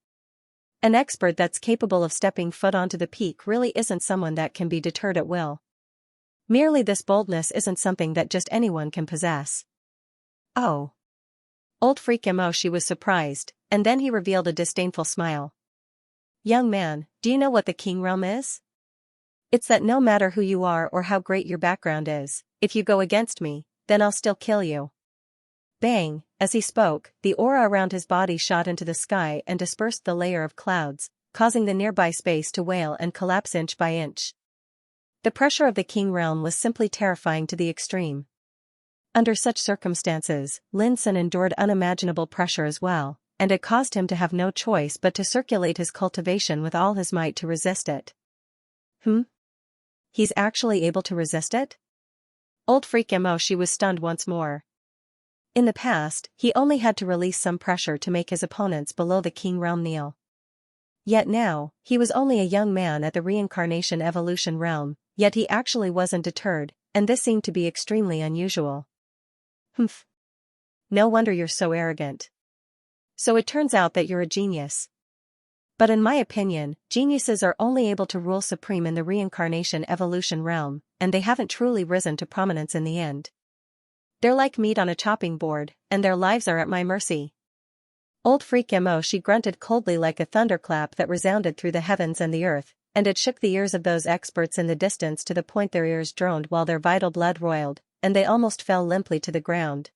An expert that's capable of stepping foot onto the peak really isn't someone that can be deterred at will. Merely this boldness isn't something that just anyone can possess. "Oh." Old freak Emoshi was surprised, and then he revealed a disdainful smile. "Young man, do you know what the King Realm is? It's that no matter who you are or how great your background is, if you go against me, then I'll still kill you." Bang! As he spoke, the aura around his body shot into the sky and dispersed the layer of clouds, causing the nearby space to wail and collapse inch by inch. The pressure of the King Realm was simply terrifying to the extreme. Under such circumstances, Lin Sun endured unimaginable pressure as well, and it caused him to have no choice but to circulate his cultivation with all his might to resist it. He's actually able to resist it? Old freak Emoshi was stunned once more. In the past, he only had to release some pressure to make his opponents below the king realm kneel. Yet now, he was only a young man at the reincarnation evolution realm, yet he actually wasn't deterred, and this seemed to be extremely unusual. Humph. No wonder you're so arrogant. So it turns out that you're a genius. But in my opinion, geniuses are only able to rule supreme in the reincarnation evolution realm, and they haven't truly risen to prominence in the end. They're like meat on a chopping board, and their lives are at my mercy. Old Freak Mo, she grunted coldly like a thunderclap that resounded through the heavens and the earth, and it shook the ears of those experts in the distance to the point their ears droned while their vital blood roiled, and they almost fell limply to the ground.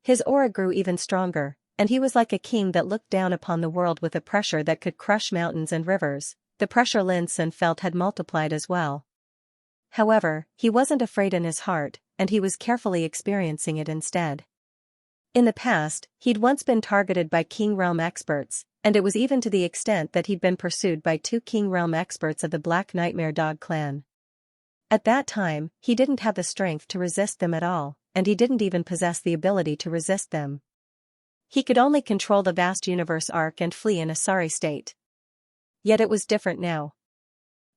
His aura grew even stronger, and he was like a king that looked down upon the world with a pressure that could crush mountains and rivers. The pressure Lin Sun felt had multiplied as well. However, he wasn't afraid in his heart, and he was carefully experiencing it instead. In the past, he'd once been targeted by King Realm experts, and it was even to the extent that he'd been pursued by 2 King Realm experts of the Black Nightmare Dog clan. At that time, he didn't have the strength to resist them at all, and he didn't even possess the ability to resist them. He could only control the vast universe arc and flee in a sorry state. Yet it was different now.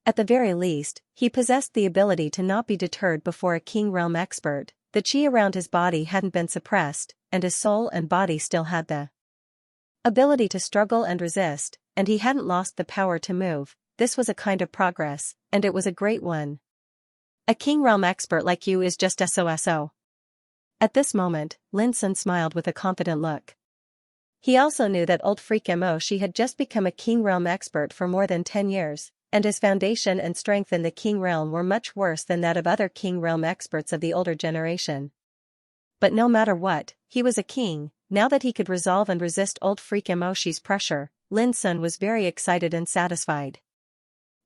At the very least, he possessed the ability to not be deterred before a King Realm expert. The chi around his body hadn't been suppressed, and his soul and body still had the ability to struggle and resist, and he hadn't lost the power to move. This was a kind of progress, and it was a great one. A King Realm expert like you is just SOSO. At this moment, Lin Sun smiled with a confident look. He also knew that old Freak Mo, she had just become a King Realm expert for more than 10 years, and his foundation and strength in the King Realm were much worse than that of other King Realm experts of the older generation. But no matter what, he was a king. Now that he could resolve and resist old Freak Moshi's pressure, Lin Sun was very excited and satisfied.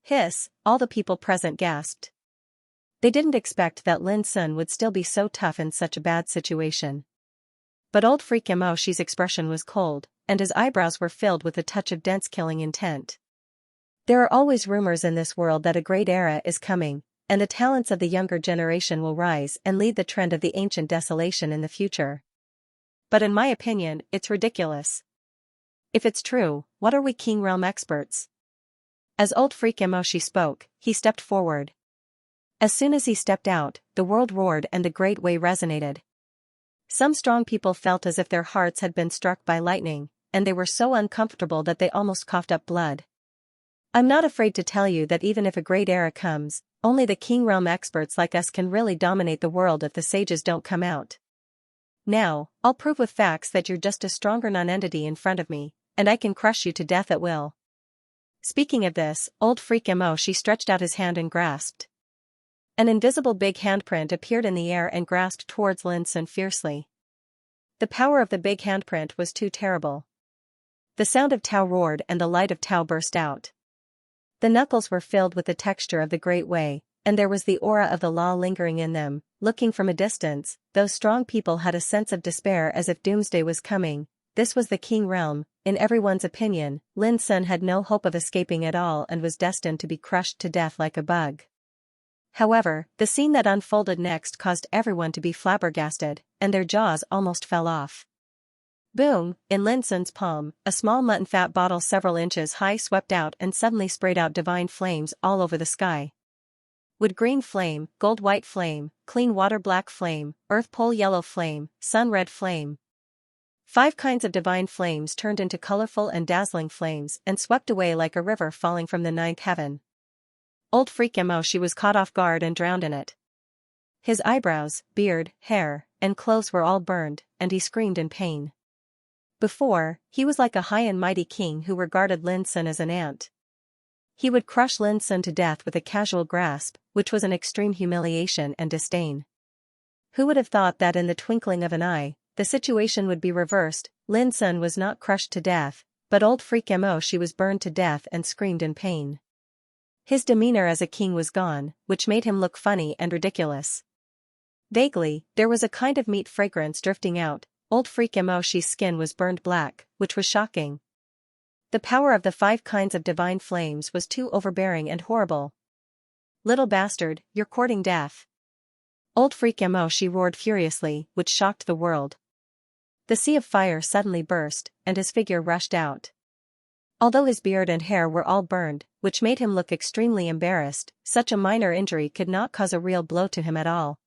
Hiss, all the people present gasped. They didn't expect that Lin Sun would still be so tough in such a bad situation. But old Freak Moshi's expression was cold, and his eyebrows were filled with a touch of dense killing intent. There are always rumors in this world that a great era is coming, and the talents of the younger generation will rise and lead the trend of the ancient desolation in the future. But in my opinion, it's ridiculous. If it's true, what are we King Realm experts? As old Freak Moshi spoke, he stepped forward. As soon as he stepped out, the world roared and the great way resonated. Some strong people felt as if their hearts had been struck by lightning, and they were so uncomfortable that they almost coughed up blood. I'm not afraid to tell you that even if a great era comes, only the King Realm experts like us can really dominate the world if the sages don't come out. Now, I'll prove with facts that you're just a stronger non-entity in front of me, and I can crush you to death at will. Speaking of this, old Freak Mo, she stretched out his hand and grasped. An invisible big handprint appeared in the air and grasped towards Lin Sun fiercely. The power of the big handprint was too terrible. The sound of Tao roared and the light of Tao burst out. The knuckles were filled with the texture of the Great Way, and there was the aura of the law lingering in them. Looking from a distance, those strong people had a sense of despair as if doomsday was coming. This was the King Realm. In everyone's opinion, Lin Sun had no hope of escaping at all and was destined to be crushed to death like a bug. However, the scene that unfolded next caused everyone to be flabbergasted, and their jaws almost fell off. Boom! In Lin Sun's palm, a small mutton fat bottle several inches high swept out and suddenly sprayed out divine flames all over the sky. Wood green flame, gold white flame, clean water black flame, earth pole yellow flame, sun red flame. 5 kinds of divine flames turned into colorful and dazzling flames and swept away like a river falling from the 9th heaven. Old Freak Mo, she was caught off guard and drowned in it. His eyebrows, beard, hair, and clothes were all burned, and he screamed in pain. Before, he was like a high and mighty king who regarded Lin Sun as an ant. He would crush Lin Sun to death with a casual grasp, which was an extreme humiliation and disdain. Who would have thought that in the twinkling of an eye, the situation would be reversed? Lin Sun was not crushed to death, but old Freak Mo, she was burned to death and screamed in pain. His demeanor as a king was gone, which made him look funny and ridiculous. Vaguely, there was a kind of meat fragrance drifting out. Old Freak Moshi's skin was burned black, which was shocking. The power of the 5 kinds of divine flames was too overbearing and horrible. Little bastard, you're courting death. Old Freak Mo, she roared furiously, which shocked the world. The sea of fire suddenly burst, and his figure rushed out. Although his beard and hair were all burned, which made him look extremely embarrassed, such a minor injury could not cause a real blow to him at all.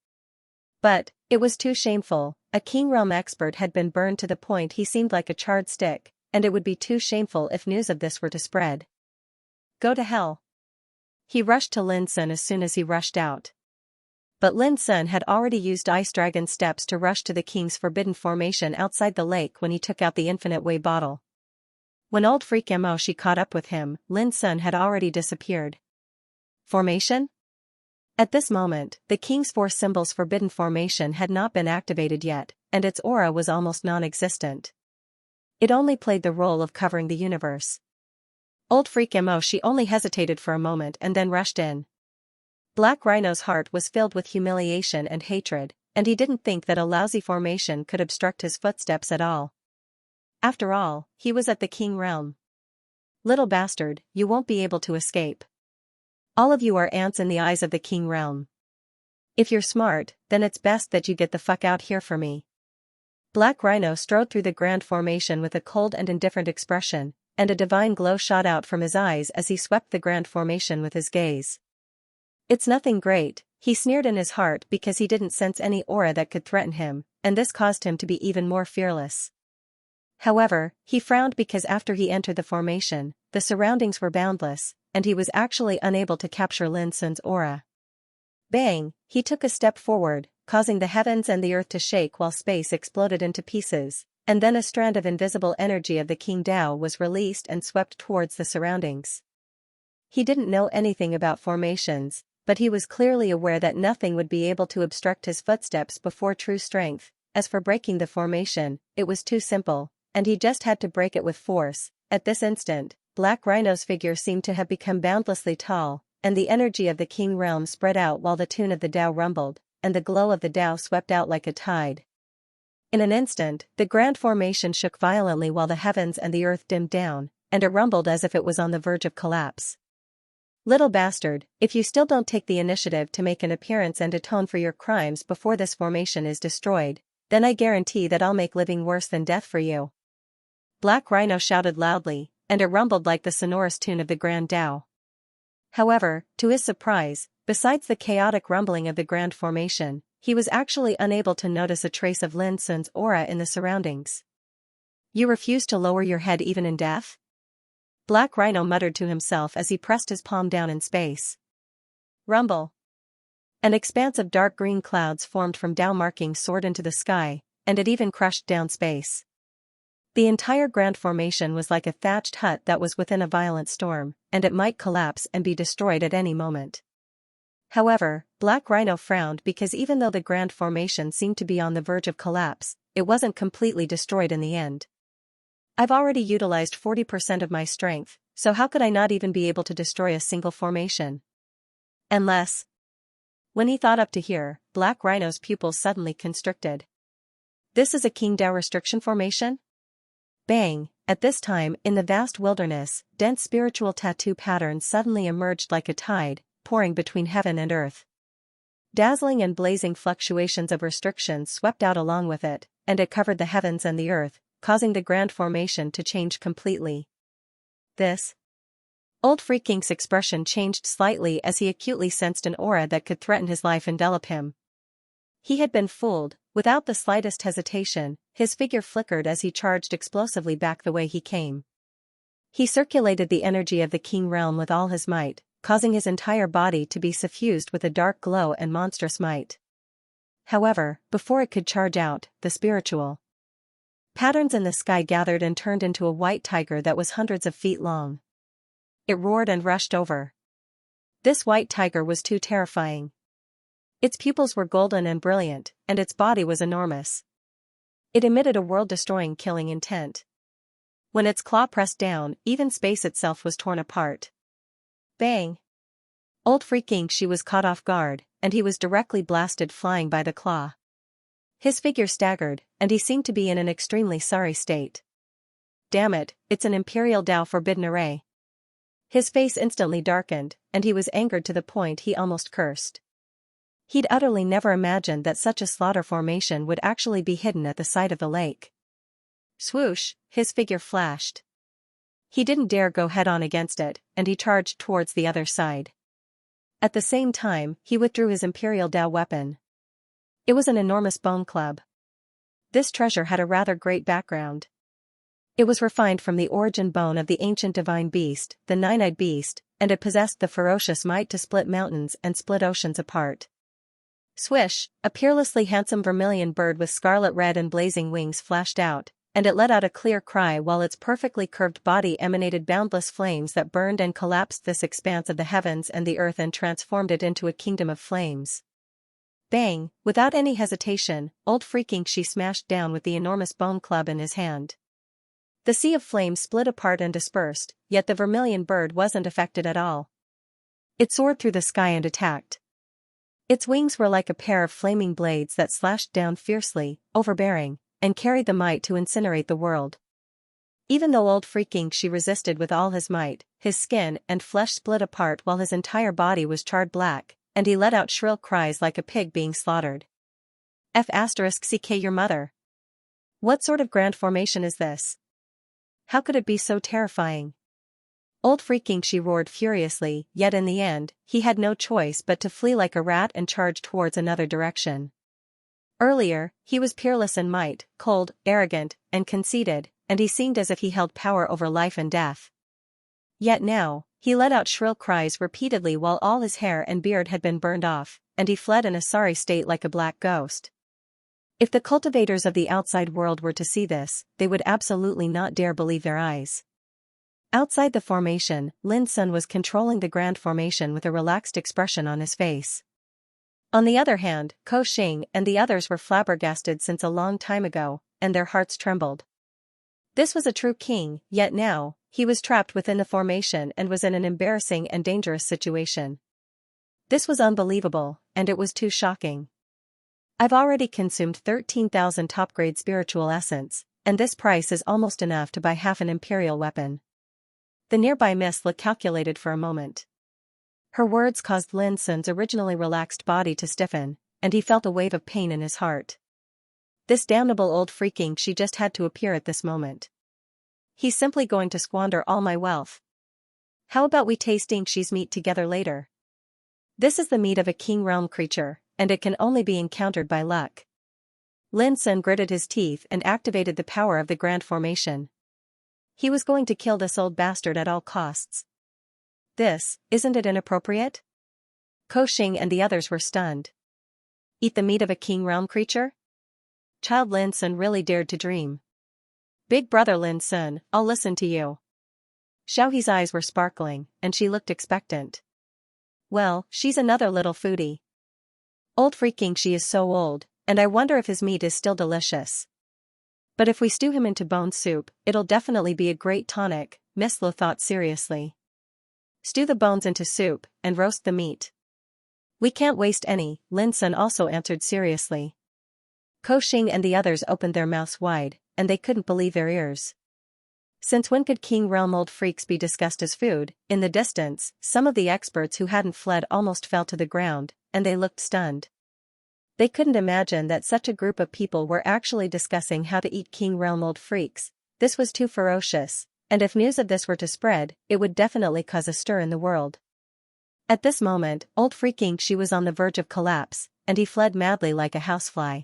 But it was too shameful. A King Realm expert had been burned to the point he seemed like a charred stick, and it would be too shameful if news of this were to spread. Go to hell. He rushed to Lin Sun as soon as he rushed out. But Lin Sun had already used Ice Dragon steps to rush to the King's forbidden formation outside the lake when he took out the Infinite Way bottle. When old freak Moshi caught up with him, Lin Sun had already disappeared. Formation? At this moment, the King's four symbols forbidden formation had not been activated yet, and its aura was almost non-existent. It only played the role of covering the universe. Old freak Moshi only hesitated for a moment and then rushed in. Black Rhino's heart was filled with humiliation and hatred, and he didn't think that a lousy formation could obstruct his footsteps at all. After all, he was at the King Realm. Little bastard, you won't be able to escape. All of you are ants in the eyes of the King Realm. If you're smart, then it's best that you get the fuck out here for me. Black Rhino strode through the grand formation with a cold and indifferent expression, and a divine glow shot out from his eyes as he swept the grand formation with his gaze. It's nothing great, he sneered in his heart because he didn't sense any aura that could threaten him, and this caused him to be even more fearless. However, he frowned because after he entered the formation, the surroundings were boundless, and he was actually unable to capture Lin Sun's aura. Bang! He took a step forward, causing the heavens and the earth to shake while space exploded into pieces, and then a strand of invisible energy of the King Dao was released and swept towards the surroundings. He didn't know anything about formations, but he was clearly aware that nothing would be able to obstruct his footsteps before true strength. As for breaking the formation, it was too simple, and he just had to break it with force. At this instant, Black Rhino's figure seemed to have become boundlessly tall, and the energy of the King Realm spread out while the tune of the Dao rumbled, and the glow of the Dao swept out like a tide. In an instant, the grand formation shook violently while the heavens and the earth dimmed down, and it rumbled as if it was on the verge of collapse. Little bastard, if you still don't take the initiative to make an appearance and atone for your crimes before this formation is destroyed, then I guarantee that I'll make living worse than death for you. Black Rhino shouted loudly, and it rumbled like the sonorous tune of the Grand Dao. However, to his surprise, besides the chaotic rumbling of the grand formation, he was actually unable to notice a trace of Lin Sun's aura in the surroundings. You refuse to lower your head even in death? Black Rhino muttered to himself as he pressed his palm down in space. Rumble. An expanse of dark green clouds formed from Dao markings soared into the sky, and it even crushed down space. The entire grand formation was like a thatched hut that was within a violent storm, and it might collapse and be destroyed at any moment. However, Black Rhino frowned because even though the grand formation seemed to be on the verge of collapse, it wasn't completely destroyed in the end. I've already utilized 40% of my strength, so how could I not even be able to destroy a single formation? Unless... When he thought up to here, Black Rhino's pupils suddenly constricted. This is a King Dao restriction formation? Bang! At this time, in the vast wilderness, dense spiritual tattoo patterns suddenly emerged like a tide, pouring between heaven and earth. Dazzling and blazing fluctuations of restrictions swept out along with it, and it covered the heavens and the earth, causing the grand formation to change completely. This? Old Freaking's expression changed slightly as he acutely sensed an aura that could threaten his life envelop him. He had been fooled. Without the slightest hesitation, his figure flickered as he charged explosively back the way he came. He circulated the energy of the King Realm with all his might, causing his entire body to be suffused with a dark glow and monstrous might. However, before it could charge out, the spiritual patterns in the sky gathered and turned into a white tiger that was hundreds of feet long. It roared and rushed over. This white tiger was too terrifying. Its pupils were golden and brilliant, and its body was enormous. It emitted a world-destroying killing intent. When its claw pressed down, even space itself was torn apart. Bang! Old freaking she was caught off guard, and he was directly blasted flying by the claw. His figure staggered, and he seemed to be in an extremely sorry state. Damn it, it's an Imperial Dao Forbidden Array. His face instantly darkened, and he was angered to the point he almost cursed. He'd utterly never imagined that such a slaughter formation would actually be hidden at the side of the lake. Swoosh, his figure flashed. He didn't dare go head-on against it, and he charged towards the other side. At the same time, he withdrew his Imperial Dao weapon. It was an enormous bone club. This treasure had a rather great background. It was refined from the origin bone of the ancient divine beast, the nine-eyed beast, and it possessed the ferocious might to split mountains and split oceans apart. Swish, a peerlessly handsome vermilion bird with scarlet red and blazing wings flashed out, and it let out a clear cry while its perfectly curved body emanated boundless flames that burned and collapsed this expanse of the heavens and the earth and transformed it into a kingdom of flames. Bang, without any hesitation, old Xianxia smashed down with the enormous bone club in his hand. The sea of flames split apart and dispersed, yet the vermilion bird wasn't affected at all. It soared through the sky and attacked. Its wings were like a pair of flaming blades that slashed down fiercely, overbearing, and carried the might to incinerate the world. Even though old Xianxia resisted with all his might, his skin and flesh split apart while his entire body was charred black, and he let out shrill cries like a pig being slaughtered. F***ck your mother. What sort of grand formation is this? How could it be so terrifying? Old Xianxia roared furiously, yet in the end, he had no choice but to flee like a rat and charge towards another direction. Earlier, he was peerless in might, cold, arrogant, and conceited, and he seemed as if he held power over life and death. Yet now, he let out shrill cries repeatedly while all his hair and beard had been burned off, and he fled in a sorry state like a black ghost. If the cultivators of the outside world were to see this, they would absolutely not dare believe their eyes. Outside the formation, Lin Sun was controlling the grand formation with a relaxed expression on his face. On the other hand, Ko Xing and the others were flabbergasted since a long time ago, and their hearts trembled. This was a true king, yet now, he was trapped within the formation and was in an embarrassing and dangerous situation. This was unbelievable, and it was too shocking. I've already consumed 13,000 top-grade spiritual essence, and this price is almost enough to buy half an imperial weapon. The nearby Miss looked calculated for a moment. Her words caused Lin Sun's originally relaxed body to stiffen, and he felt a wave of pain in his heart. This damnable old Xianxia just had to appear at this moment. He's simply going to squander all my wealth. How about we taste Xianxia's meat together later? This is the meat of a king realm creature, and it can only be encountered by luck. Lin Sun gritted his teeth and activated the power of the grand formation. He was going to kill this old bastard at all costs. Isn't it inappropriate? Ko Xing and the others were stunned. Eat the meat of a king realm creature? Child Lin Sun really dared to dream. Big brother Lin Sun, I'll listen to you. Xiaohe's eyes were sparkling, and she looked expectant. Well, she's another little foodie. Old Xianxia is so old, and I wonder if his meat is still delicious. But if we stew him into bone soup, it'll definitely be a great tonic, Miss Lo thought seriously. Stew the bones into soup, and roast the meat. We can't waste any, Lin Sun also answered seriously. Ko Xing and the others opened their mouths wide, and they couldn't believe their ears. Since when could King Realm old freaks be discussed as food? In the distance, some of the experts who hadn't fled almost fell to the ground, and they looked stunned. They couldn't imagine that such a group of people were actually discussing how to eat King Realm old freaks. This was too ferocious, and if news of this were to spread, it would definitely cause a stir in the world. At this moment, old Xianxia was on the verge of collapse, and he fled madly like a housefly.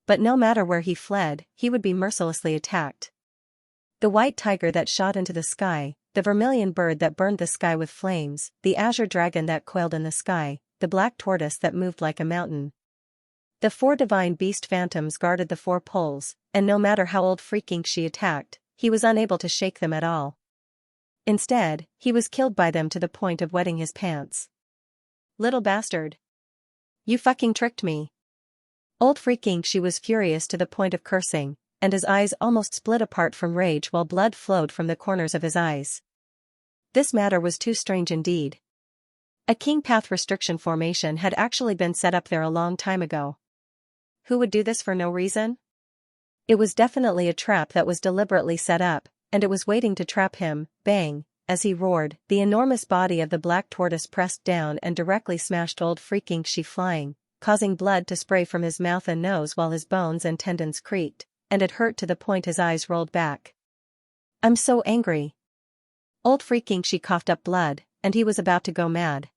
But no matter where he fled, he would be mercilessly attacked. The white tiger that shot into the sky, the vermilion bird that burned the sky with flames, the azure dragon that coiled in the sky, the black tortoise that moved like a mountain. The 4 divine beast phantoms guarded the 4 poles, and no matter how old Xianxia attacked, he was unable to shake them at all. Instead, he was killed by them to the point of wetting his pants. Little bastard. You fucking tricked me. Old Xianxia was furious to the point of cursing, and his eyes almost split apart from rage while blood flowed from the corners of his eyes. This matter was too strange indeed. A king path restriction formation had actually been set up there a long time ago. Who would do this for no reason? It was definitely a trap that was deliberately set up, and it was waiting to trap him. Bang, as he roared, the enormous body of the black tortoise pressed down and directly smashed old Xianxia flying, causing blood to spray from his mouth and nose while his bones and tendons creaked, and it hurt to the point his eyes rolled back. "I'm so angry." Old freaking she coughed up blood, and he was about to go mad.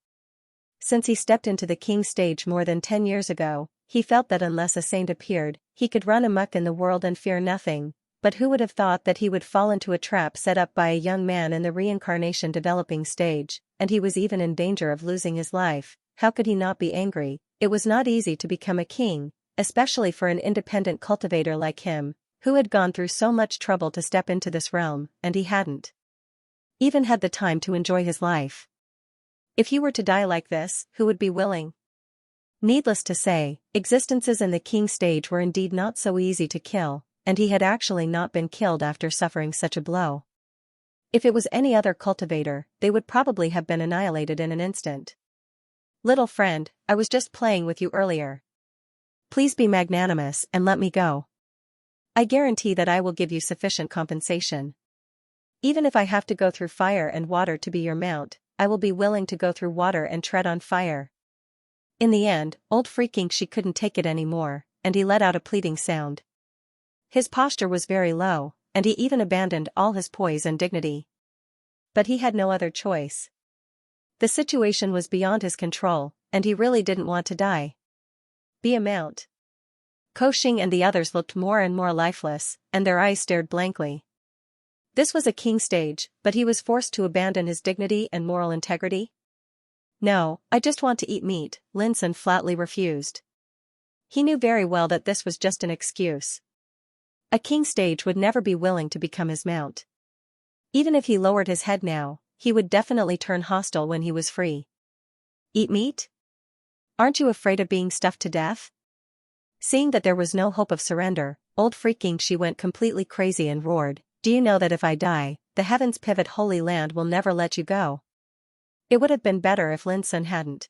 Since he stepped into the king stage more than 10 years ago, he felt that unless a saint appeared, he could run amok in the world and fear nothing, but who would have thought that he would fall into a trap set up by a young man in the reincarnation developing stage, and he was even in danger of losing his life. How could he not be angry? It was not easy to become a king, especially for an independent cultivator like him, who had gone through so much trouble to step into this realm, and he hadn't even had the time to enjoy his life. If he were to die like this, who would be willing? Needless to say, existences in the king stage were indeed not so easy to kill, and he had actually not been killed after suffering such a blow. If it was any other cultivator, they would probably have been annihilated in an instant. "Little friend, I was just playing with you earlier. Please be magnanimous and let me go. I guarantee that I will give you sufficient compensation. Even if I have to go through fire and water to be your mount, I will be willing to go through water and tread on fire." In the end, old freaking she couldn't take it anymore, and he let out a pleading sound. His posture was very low, and he even abandoned all his poise and dignity. But he had no other choice. The situation was beyond his control, and he really didn't want to die. Be a mount. Koxing and the others looked more and more lifeless, and their eyes stared blankly. This was a king stage, but he was forced to abandon his dignity and moral integrity? "No, I just want to eat meat," Linson flatly refused. He knew very well that this was just an excuse. A king stage would never be willing to become his mount. Even if he lowered his head now, he would definitely turn hostile when he was free. "Eat meat? Aren't you afraid of being stuffed to death?" Seeing that there was no hope of surrender, old freaking she went completely crazy and roared, "Do you know that if I die, the heavens pivot holy land will never let you go?" It would have been better if Linson hadn't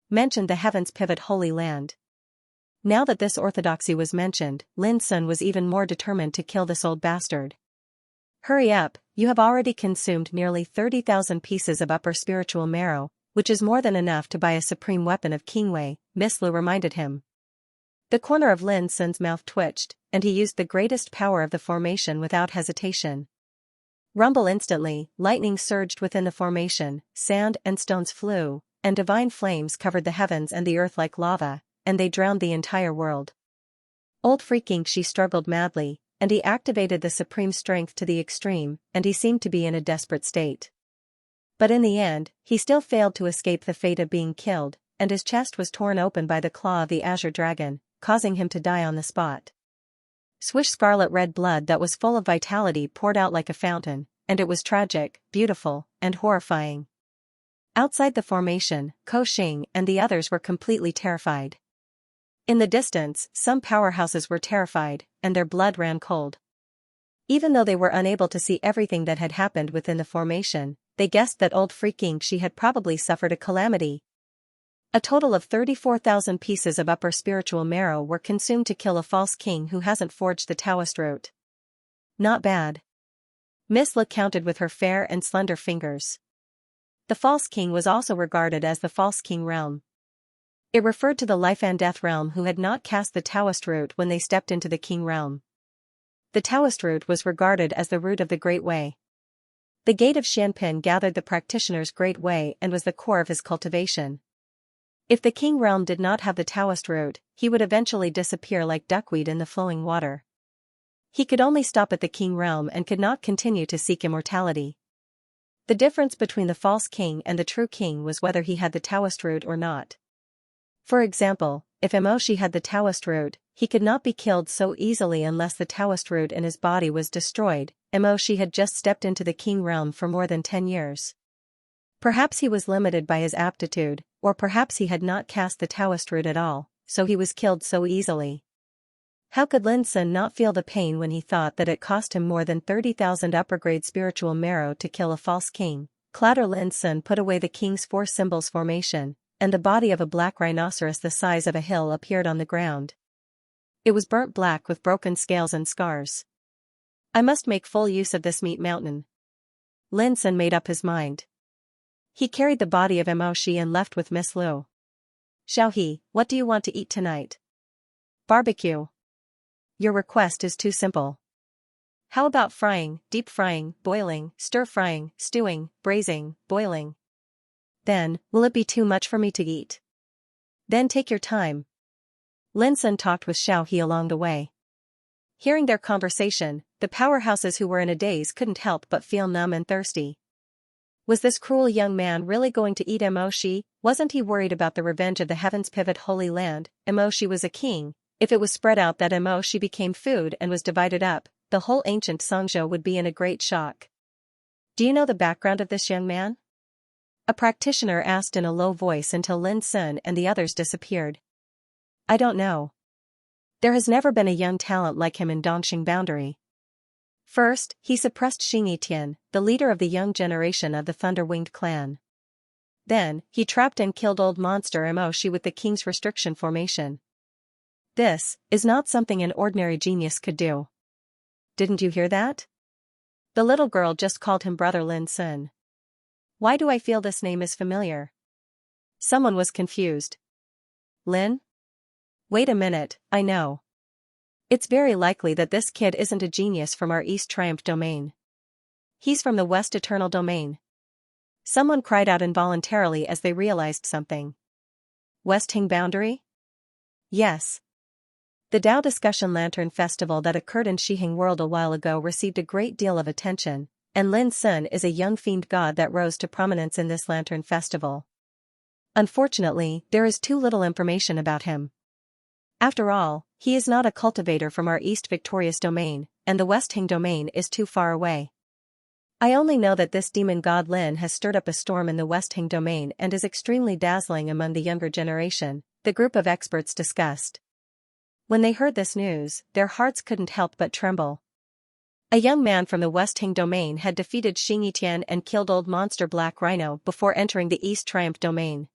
mentioned the heavens pivot holy land. Now that this orthodoxy was mentioned, Linson was even more determined to kill this old bastard. "Hurry up, you have already consumed nearly 30,000 pieces of upper spiritual marrow, which is more than enough to buy a supreme weapon of Kingwei," Miss Lu reminded him. The corner of Linson's mouth twitched, and he used the greatest power of the formation without hesitation. Rumble instantly, lightning surged within the formation, sand and stones flew, and divine flames covered the heavens and the earth like lava, and they drowned the entire world. Old freaking she struggled madly, and he activated the supreme strength to the extreme, and he seemed to be in a desperate state. But in the end, he still failed to escape the fate of being killed, and his chest was torn open by the claw of the azure dragon, causing him to die on the spot. Swish scarlet red blood that was full of vitality poured out like a fountain, and it was tragic, beautiful, and horrifying. Outside the formation, Koxing and the others were completely terrified. In the distance, some powerhouses were terrified, and their blood ran cold. Even though they were unable to see everything that had happened within the formation, they guessed that old freaking she had probably suffered a calamity. A total of 34,000 pieces of upper spiritual marrow were consumed to kill a false king who hasn't forged the Taoist root. Not bad. Miss Lu counted with her fair and slender fingers. The false king was also regarded as the false king realm. It referred to the life and death realm who had not cast the Taoist root when they stepped into the king realm. The Taoist root was regarded as the root of the Great Way. The gate of Xianpin gathered the practitioner's Great Way and was the core of his cultivation. If the king realm did not have the Taoist root, he would eventually disappear like duckweed in the flowing water. He could only stop at the king realm and could not continue to seek immortality. The difference between the false king and the true king was whether he had the Taoist root or not. For example, if Emoshi had the Taoist root, he could not be killed so easily unless the Taoist root in his body was destroyed. Emoshi had just stepped into the king realm for more than 10 years. Perhaps he was limited by his aptitude, or perhaps he had not cast the Taoist root at all, so he was killed so easily. How could Linson not feel the pain when he thought that it cost him more than 30,000 upper-grade spiritual marrow to kill a false king? Clatter Linson put away the king's four symbols formation, and the body of a black rhinoceros the size of a hill appeared on the ground. It was burnt black with broken scales and scars. I must make full use of this meat mountain. Linson made up his mind. He carried the body of Emoshi and left with Miss Lu. Xiaohe, what do you want to eat tonight? Barbecue. your request is too simple. How about frying, deep frying, boiling, stir frying, stewing, braising, boiling? Then, will it be too much for me to eat? Then take your time. Lin Sun talked with Xiaohe along the way. Hearing their conversation, the powerhouses who were in a daze couldn't help but feel numb and thirsty. Was this cruel young man really going to eat Emoshi? Wasn't he worried about the revenge of the Heavens Pivot Holy Land? Emoshi was a king. If it was spread out that Emoshi became food and was divided up, the whole ancient Xianxia would be in a great shock. Do you know the background of this young man? A practitioner asked in a low voice until Lin Sun and the others disappeared. I don't know. There has never been a young talent like him in Dongxing Boundary. First, he suppressed Xing the leader of the young generation of the Thunder-Winged clan. Then, he trapped and killed old monster Emoshi with the king's restriction formation. This is not something an ordinary genius could do. Didn't you hear that? The little girl just called him Brother Lin Sun. Why do I feel this name is familiar? Someone was confused. Lin? Wait a minute, I know. It's very likely that this kid isn't a genius from our East Triumph domain. He's from the West Eternal domain. Someone cried out involuntarily as they realized something. West Hing Boundary? Yes. The Dao Discussion Lantern Festival that occurred in Shihing World a while ago received a great deal of attention, and Lin Sun is a young fiend god that rose to prominence in this lantern festival. Unfortunately, there is too little information about him. After all, he is not a cultivator from our East Victorious domain, and the West Hing domain is too far away. I only know that this demon god Lin has stirred up a storm in the West Hing domain and is extremely dazzling among the younger generation, the group of experts discussed. When they heard this news, their hearts couldn't help but tremble. A young man from the West Hing domain had defeated Xing and killed old monster Black Rhino before entering the East Triumph domain.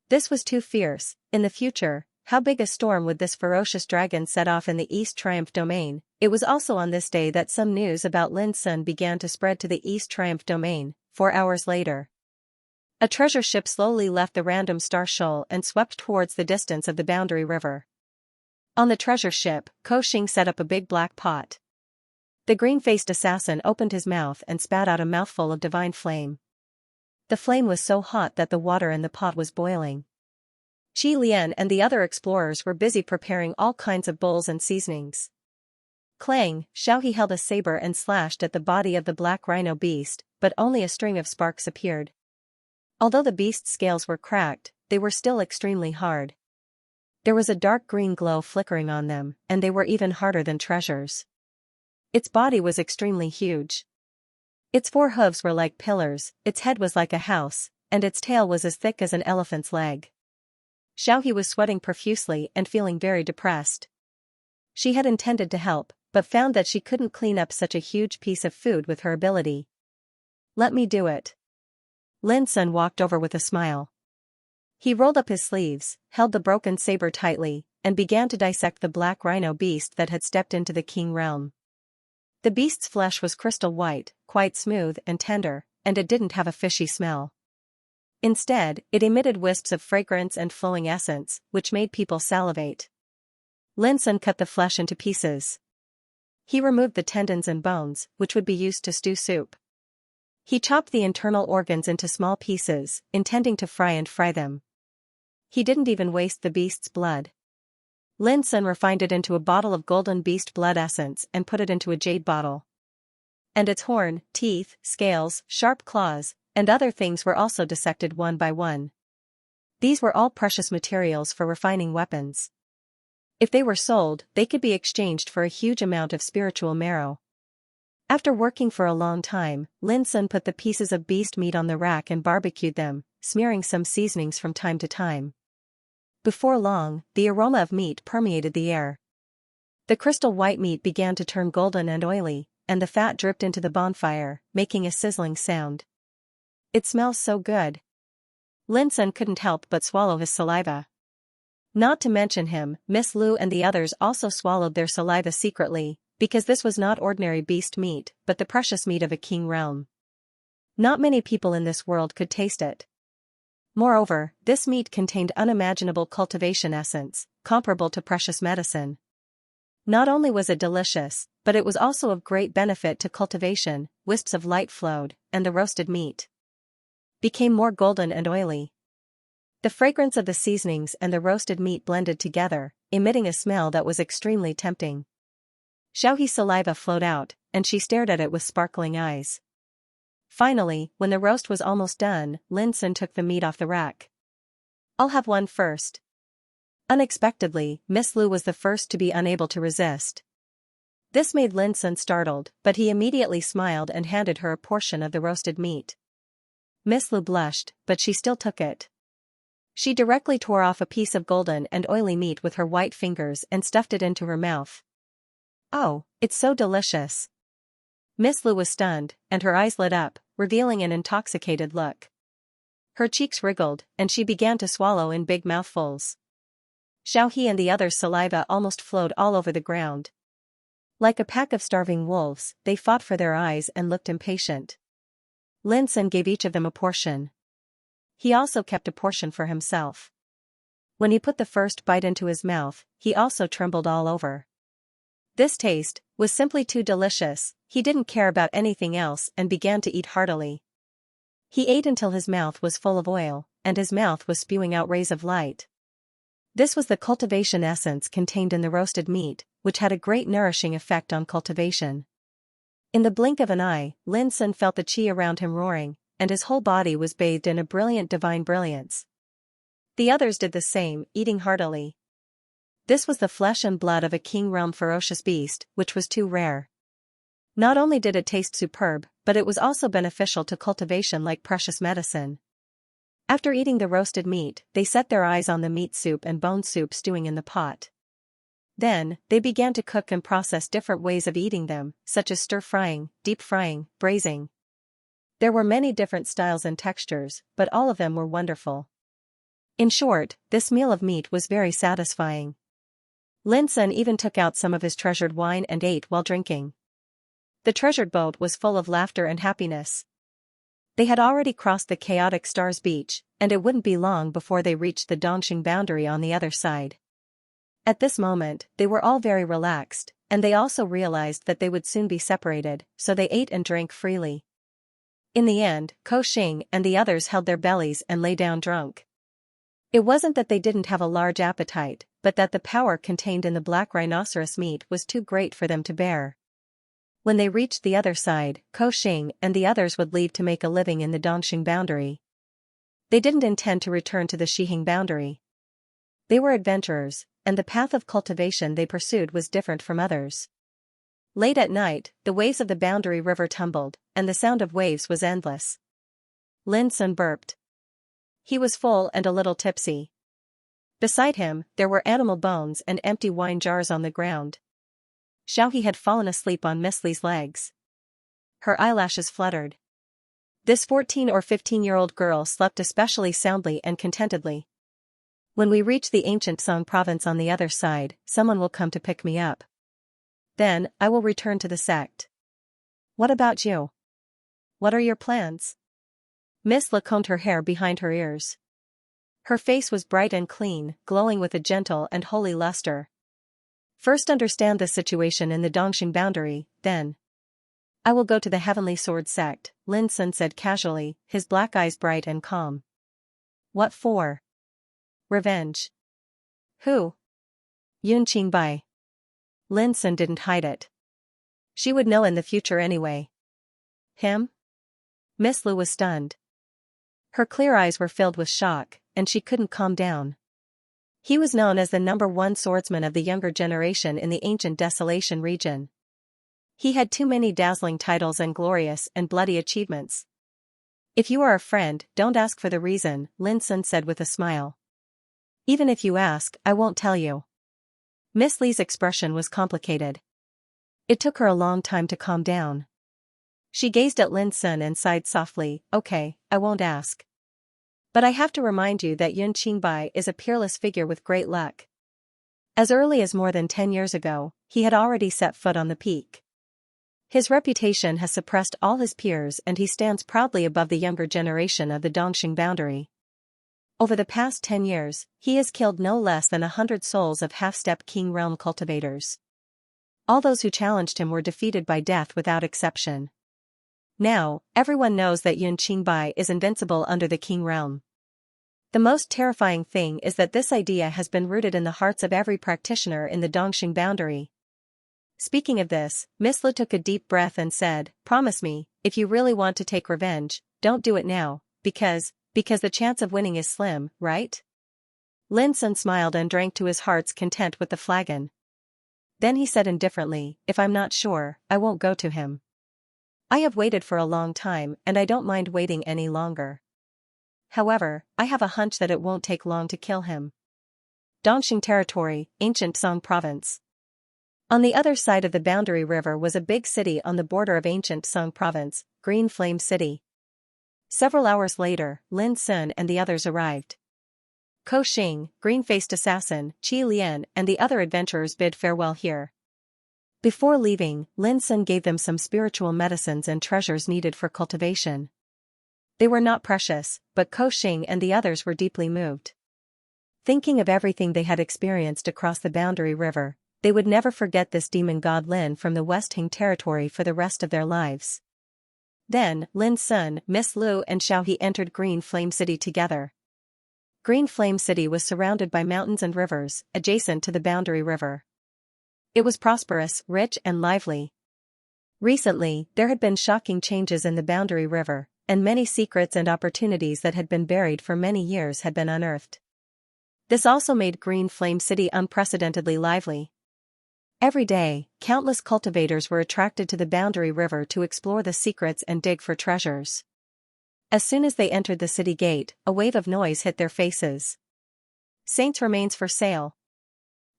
This was too fierce. In the future, how big a storm would this ferocious dragon set off in the East Triumph domain? It was also on this day that some news about Lin Sun began to spread to the East Triumph domain. 4 hours later, a treasure ship slowly left the random star shoal and swept towards the distance of the Boundary River. On the treasure ship, Ko Xing set up a big black pot. The green-faced assassin opened his mouth and spat out a mouthful of divine flame. The flame was so hot that the water in the pot was boiling. Qi Lian and the other explorers were busy preparing all kinds of bowls and seasonings. Clang, Xiaohe held a saber and slashed at the body of the black rhino beast, but only a string of sparks appeared. Although the beast's scales were cracked, they were still extremely hard. There was a dark green glow flickering on them, and they were even harder than treasures. Its body was extremely huge. Its 4 hooves were like pillars, its head was like a house, and its tail was as thick as an elephant's leg. Xiaohe was sweating profusely and feeling very depressed. She had intended to help, but found that she couldn't clean up such a huge piece of food with her ability. Let me do it. Lin Sun walked over with a smile. He rolled up his sleeves, held the broken saber tightly, and began to dissect the black rhino beast that had stepped into the king realm. The beast's flesh was crystal white, quite smooth and tender, and it didn't have a fishy smell. Instead, it emitted wisps of fragrance and flowing essence, which made people salivate. Lin Sun cut the flesh into pieces. He removed the tendons and bones, which would be used to stew soup. He chopped the internal organs into small pieces, intending to fry them. He didn't even waste the beast's blood. Lin Sun refined it into a bottle of golden beast blood essence and put it into a jade bottle. And its horn, teeth, scales, sharp claws, and other things were also dissected one by one. These were all precious materials for refining weapons. If they were sold, they could be exchanged for a huge amount of spiritual marrow. After working for a long time, Lin Sun put the pieces of beast meat on the rack and barbecued them, smearing some seasonings from time to time. Before long, the aroma of meat permeated the air. The crystal white meat began to turn golden and oily, and the fat dripped into the bonfire, making a sizzling sound. It smells so good. Lin Sun couldn't help but swallow his saliva. Not to mention him, Miss Lu and the others also swallowed their saliva secretly, because this was not ordinary beast meat, but the precious meat of a king realm. Not many people in this world could taste it. Moreover, this meat contained unimaginable cultivation essence, comparable to precious medicine. Not only was it delicious, but it was also of great benefit to cultivation. Wisps of light flowed, and the roasted meat became more golden and oily. The fragrance of the seasonings and the roasted meat blended together, emitting a smell that was extremely tempting. Xiaohe's saliva flowed out, and she stared at it with sparkling eyes. Finally, when the roast was almost done, Lin Sun took the meat off the rack. "I'll have one first." Unexpectedly, Miss Lu was the first to be unable to resist. This made Lin Sun startled, but he immediately smiled and handed her a portion of the roasted meat. Miss Lu blushed, but she still took it. She directly tore off a piece of golden and oily meat with her white fingers and stuffed it into her mouth. "Oh, it's so delicious." Miss Lu was stunned, and her eyes lit up, revealing an intoxicated look. Her cheeks wriggled, and she began to swallow in big mouthfuls. Xiaohe and the others' saliva almost flowed all over the ground. Like a pack of starving wolves, they fought for their eyes and looked impatient. Lin Sun gave each of them a portion. He also kept a portion for himself. When he put the first bite into his mouth, he also trembled all over. This taste was simply too delicious. He didn't care about anything else and began to eat heartily. He ate until his mouth was full of oil, and his mouth was spewing out rays of light. This was the cultivation essence contained in the roasted meat, which had a great nourishing effect on cultivation. In the blink of an eye, Lin Sun felt the qi around him roaring, and his whole body was bathed in a brilliant divine brilliance. The others did the same, eating heartily. This was the flesh and blood of a king-realm ferocious beast, which was too rare. Not only did it taste superb, but it was also beneficial to cultivation like precious medicine. After eating the roasted meat, they set their eyes on the meat soup and bone soup stewing in the pot. Then, they began to cook and process different ways of eating them, such as stir-frying, deep-frying, braising. There were many different styles and textures, but all of them were wonderful. In short, this meal of meat was very satisfying. Lin Sun even took out some of his treasured wine and ate while drinking. The treasured boat was full of laughter and happiness. They had already crossed the chaotic Stars Beach, and it wouldn't be long before they reached the Dongxing boundary on the other side. At this moment, they were all very relaxed, and they also realized that they would soon be separated, so they ate and drank freely. In the end, Ko Xing and the others held their bellies and lay down drunk. It wasn't that they didn't have a large appetite, but that the power contained in the black rhinoceros meat was too great for them to bear. When they reached the other side, Ko Xing and the others would leave to make a living in the Dongxing boundary. They didn't intend to return to the Xihing boundary. They were adventurers, and the path of cultivation they pursued was different from others. Late at night, the waves of the boundary river tumbled, and the sound of waves was endless. Lin Sun burped. He was full and a little tipsy. Beside him, there were animal bones and empty wine jars on the ground. Xiaohe had fallen asleep on Miss Li's legs. Her eyelashes fluttered. This 14 or 15-year-old girl slept especially soundly and contentedly. When we reach the ancient Song province on the other side, someone will come to pick me up. Then, I will return to the sect. What about you? What are your plans? Miss Li combed her hair behind her ears. Her face was bright and clean, glowing with a gentle and holy luster. First understand the situation in the Dongxing boundary, then. I will go to the Heavenly Sword sect, Lin Sun said casually, his black eyes bright and calm. What for? Revenge. Who? Yun Qingbai. Lin Sun didn't hide it. She would know in the future anyway. Him? Miss Lu was stunned. Her clear eyes were filled with shock, and she couldn't calm down. He was known as the #1 swordsman of the younger generation in the ancient Desolation region. He had too many dazzling titles and glorious and bloody achievements. If you are a friend, don't ask for the reason, Lin Sun said with a smile. Even if you ask, I won't tell you. Miss Li's expression was complicated. It took her a long time to calm down. She gazed at Lin Sun and sighed softly, okay, I won't ask. But I have to remind you that Yun Qingbai is a peerless figure with great luck. As early as more than 10 years ago, he had already set foot on the peak. His reputation has suppressed all his peers and he stands proudly above the younger generation of the Dongxing boundary. Over the past 10 years, he has killed no less than 100 souls of half-steppe king realm cultivators. All those who challenged him were defeated by death without exception. Now, everyone knows that Yun Qingbai is invincible under the Qing realm. The most terrifying thing is that this idea has been rooted in the hearts of every practitioner in the Dongxing boundary. Speaking of this, Miss Lu took a deep breath and said, "Promise me, if you really want to take revenge, don't do it now, because the chance of winning is slim, right?" Lin Sun smiled and drank to his heart's content with the flagon. Then he said indifferently, "If I'm not sure, I won't go to him. I have waited for a long time and I don't mind waiting any longer. However, I have a hunch that it won't take long to kill him." Dongxing Territory, Ancient Song Province. On the other side of the boundary river was a big city on the border of Ancient Song Province, Green Flame City. Several hours later, Lin Sun and the others arrived. Ko Xing, green-faced assassin, Qi Lian and the other adventurers bid farewell here. Before leaving, Lin Sun gave them some spiritual medicines and treasures needed for cultivation. They were not precious, but Ko Xing and the others were deeply moved. Thinking of everything they had experienced across the boundary river, they would never forget this demon god Lin from the West Hing territory for the rest of their lives. Then, Lin Sun, Miss Lu and Xiao He entered Green Flame City together. Green Flame City was surrounded by mountains and rivers, adjacent to the boundary river. It was prosperous, rich and lively. Recently, there had been shocking changes in the boundary river, and many secrets and opportunities that had been buried for many years had been unearthed. This also made Green Flame City unprecedentedly lively. Every day, countless cultivators were attracted to the boundary river to explore the secrets and dig for treasures. As soon as they entered the city gate, a wave of noise hit their faces. Saint's remains for sale.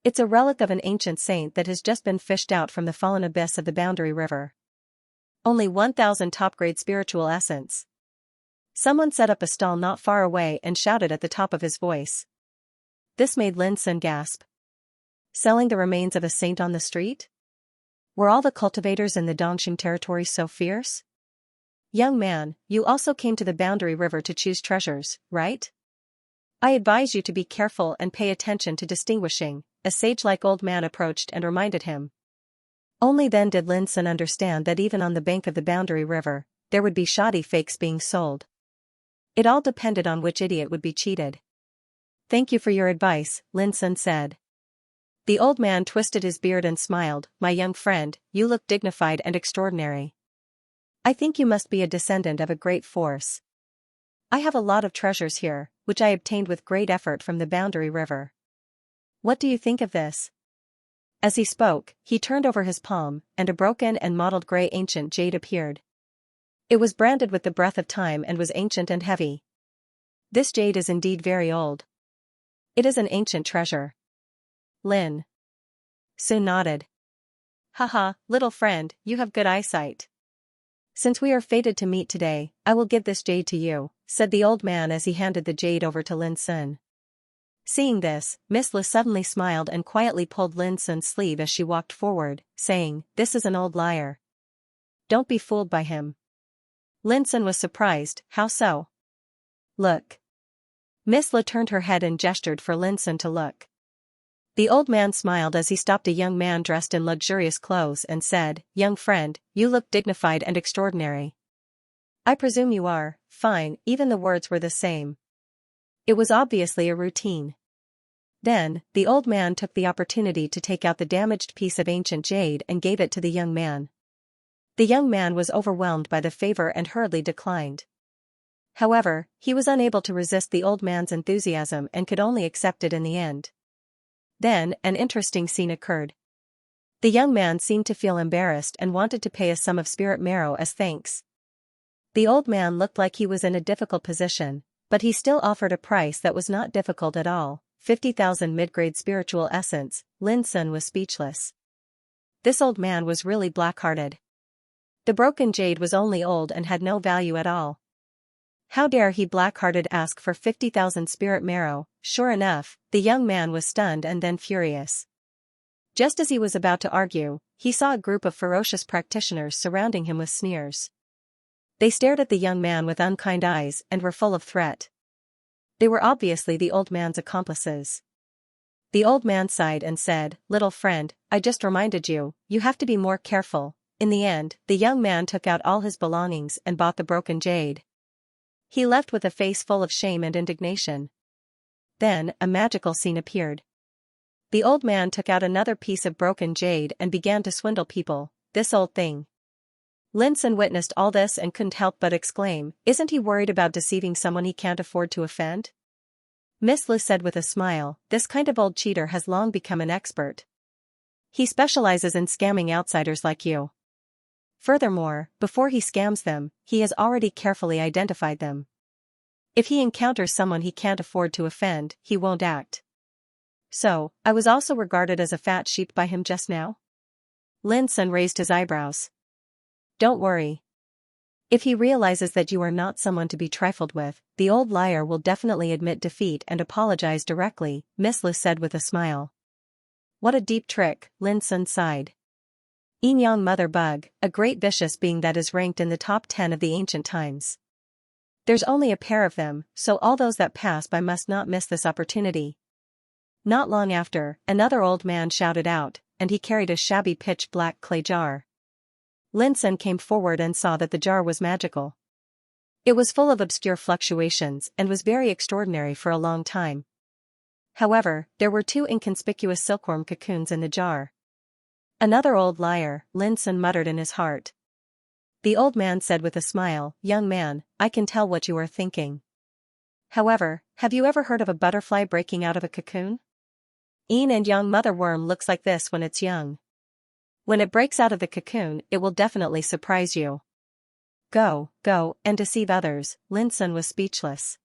It's a relic of an ancient saint that has just been fished out from the fallen abyss of the boundary river. Only 1,000 top-grade spiritual essence. Someone set up a stall not far away and shouted at the top of his voice. This made Lin Sun gasp. Selling the remains of a saint on the street? Were all the cultivators in the Dongxing territory so fierce? Young man, you also came to the boundary river to choose treasures, right? I advise you to be careful and pay attention to distinguishing. A sage-like old man approached and reminded him. Only then did Lin Sun understand that even on the bank of the boundary river, there would be shoddy fakes being sold. It all depended on which idiot would be cheated. Thank you for your advice, Lin Sun said. The old man twisted his beard and smiled. My young friend, you look dignified and extraordinary. I think you must be a descendant of a great force. I have a lot of treasures here, which I obtained with great effort from the boundary river. What do you think of this? As he spoke, he turned over his palm, and a broken and mottled gray ancient jade appeared. It was branded with the breath of time and was ancient and heavy. This jade is indeed very old. It is an ancient treasure. Lin Sun nodded. Haha, little friend, you have good eyesight. Since we are fated to meet today, I will give this jade to you, said the old man as he handed the jade over to Lin Sun. Seeing this, Miss Lu suddenly smiled and quietly pulled Lin Sun's sleeve as she walked forward, saying, "This is an old liar. Don't be fooled by him." Lin Sun was surprised. How so? Look. Miss Lu turned her head and gestured for Lin Sun to look. The old man smiled as he stopped a young man dressed in luxurious clothes and said, "Young friend, you look dignified and extraordinary." I presume you are. Fine, even the words were the same. It was obviously a routine. Then, the old man took the opportunity to take out the damaged piece of ancient jade and gave it to the young man. The young man was overwhelmed by the favor and hurriedly declined. However, he was unable to resist the old man's enthusiasm and could only accept it in the end. Then, an interesting scene occurred. The young man seemed to feel embarrassed and wanted to pay a sum of spirit marrow as thanks. The old man looked like he was in a difficult position, but he still offered a price that was not difficult at all, 50,000 mid-grade spiritual essence. Lin Sun was speechless. This old man was really black-hearted. The broken jade was only old and had no value at all. How dare he black-hearted ask for 50,000 spirit marrow? Sure enough, the young man was stunned and then furious. Just as he was about to argue, he saw a group of ferocious practitioners surrounding him with sneers. They stared at the young man with unkind eyes and were full of threat. They were obviously the old man's accomplices. The old man sighed and said, "Little friend, I just reminded you, you have to be more careful." In the end, the young man took out all his belongings and bought the broken jade. He left with a face full of shame and indignation. Then, a magical scene appeared. The old man took out another piece of broken jade and began to swindle people. This old thing. Linson witnessed all this and couldn't help but exclaim, "Isn't he worried about deceiving someone he can't afford to offend?" Miss Lu said with a smile, "This kind of old cheater has long become an expert. He specializes in scamming outsiders like you. Furthermore, before he scams them, he has already carefully identified them. If he encounters someone he can't afford to offend, he won't act. So, I was also regarded as a fat sheep by him just now?" Linson raised his eyebrows. "Don't worry. If he realizes that you are not someone to be trifled with, the old liar will definitely admit defeat and apologize directly," Miss Lu said with a smile. "What a deep trick," Linson sighed. Yin Yang Mother Bug, a great vicious being that is ranked in the top 10 of the ancient times. There's only a pair of them, so all those that pass by must not miss this opportunity. Not long after, another old man shouted out, and he carried a shabby pitch-black clay jar. Linson came forward and saw that the jar was magical. It was full of obscure fluctuations and was very extraordinary for a long time. However, there were 2 inconspicuous silkworm cocoons in the jar. "Another old liar," Linson muttered in his heart. The old man said with a smile, "Young man, I can tell what you are thinking. However, have you ever heard of a butterfly breaking out of a cocoon? Yin and Yang mother worm looks like this when it's young. When it breaks out of the cocoon, it will definitely surprise you. Go, and deceive others." Linson was speechless.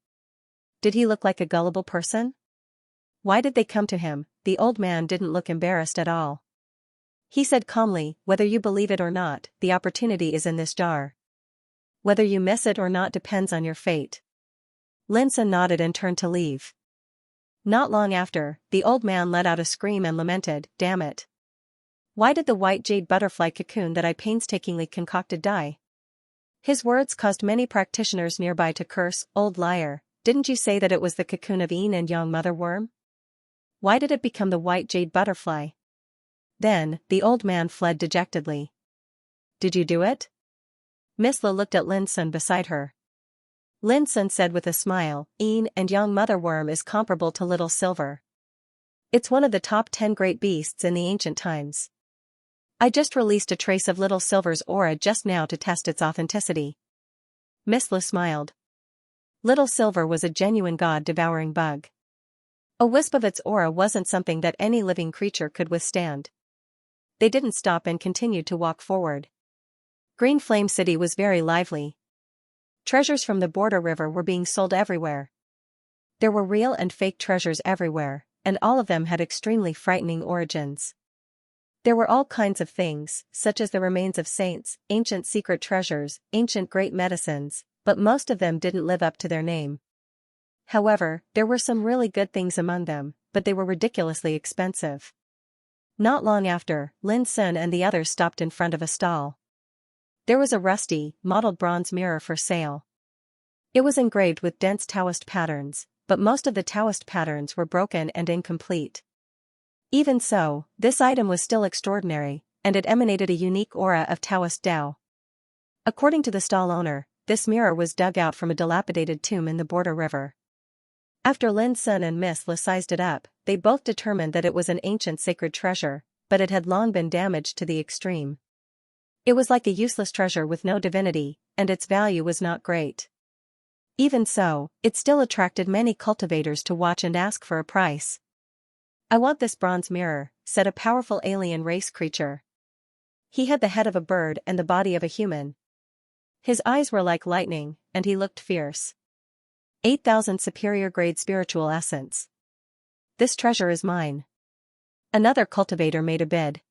Did he look like a gullible person? Why did they come to him? The old man didn't look embarrassed at all. He said calmly, "Whether you believe it or not, the opportunity is in this jar. Whether you miss it or not depends on your fate." Linson nodded and turned to leave. Not long after, the old man let out a scream and lamented, "Damn it. Why did the white jade butterfly cocoon that I painstakingly concocted die?" His words caused many practitioners nearby to curse, "Old liar, didn't you say that it was the cocoon of Yin and Yang mother worm? Why did it become the white jade butterfly?" Then, the old man fled dejectedly. "Did you do it?" Miss Lu looked at Linson beside her. Linson said with a smile, "Yin and Yang mother worm is comparable to Little Silver. It's one of the top 10 great beasts in the ancient times. I just released a trace of Little Silver's aura just now to test its authenticity." Miss Lu smiled. Little Silver was a genuine god-devouring bug. A wisp of its aura wasn't something that any living creature could withstand. They didn't stop and continued to walk forward. Green Flame City was very lively. Treasures from the border river were being sold everywhere. There were real and fake treasures everywhere, and all of them had extremely frightening origins. There were all kinds of things, such as the remains of saints, ancient secret treasures, ancient great medicines, but most of them didn't live up to their name. However, there were some really good things among them, but they were ridiculously expensive. Not long after, Linson and the others stopped in front of a stall. There was a rusty, mottled bronze mirror for sale. It was engraved with dense Taoist patterns, but most of the Taoist patterns were broken and incomplete. Even so, this item was still extraordinary, and it emanated a unique aura of Taoist Tao. According to the stall owner, this mirror was dug out from a dilapidated tomb in the border river. After Linson and Miss Lu sized it up, they both determined that it was an ancient sacred treasure, but it had long been damaged to the extreme. It was like a useless treasure with no divinity, and its value was not great. Even so, it still attracted many cultivators to watch and ask for a price. "I want this bronze mirror," said a powerful alien race creature. He had the head of a bird and the body of a human. His eyes were like lightning, and he looked fierce. 8,000 superior grade spiritual essence. "This treasure is mine." Another cultivator made a bid.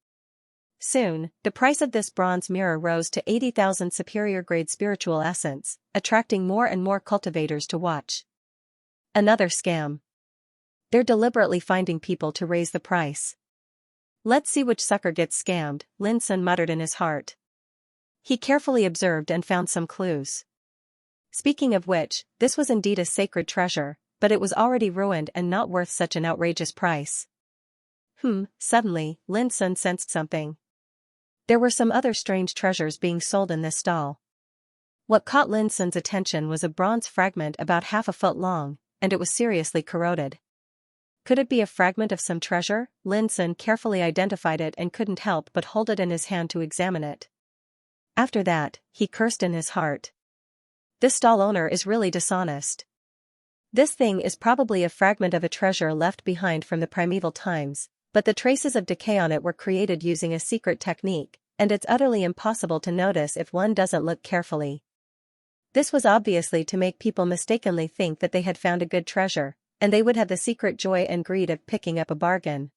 Soon, the price of this bronze mirror rose to 80,000 superior grade spiritual essence, attracting more and more cultivators to watch. Another scam. They're deliberately finding people to raise the price. "Let's see which sucker gets scammed," Linson muttered in his heart. He carefully observed and found some clues. Speaking of which, this was indeed a sacred treasure, but it was already ruined and not worth such an outrageous price. Suddenly, Lin Sun sensed something. There were some other strange treasures being sold in this stall. What caught Lin Sun's attention was a bronze fragment about half a foot long, and it was seriously corroded. Could it be a fragment of some treasure? Lin Sun carefully identified it and couldn't help but hold it in his hand to examine it. After that, he cursed in his heart. This stall owner is really dishonest. This thing is probably a fragment of a treasure left behind from the primeval times, but the traces of decay on it were created using a secret technique, and it's utterly impossible to notice if one doesn't look carefully. This was obviously to make people mistakenly think that they had found a good treasure, and they would have the secret joy and greed of picking up a bargain.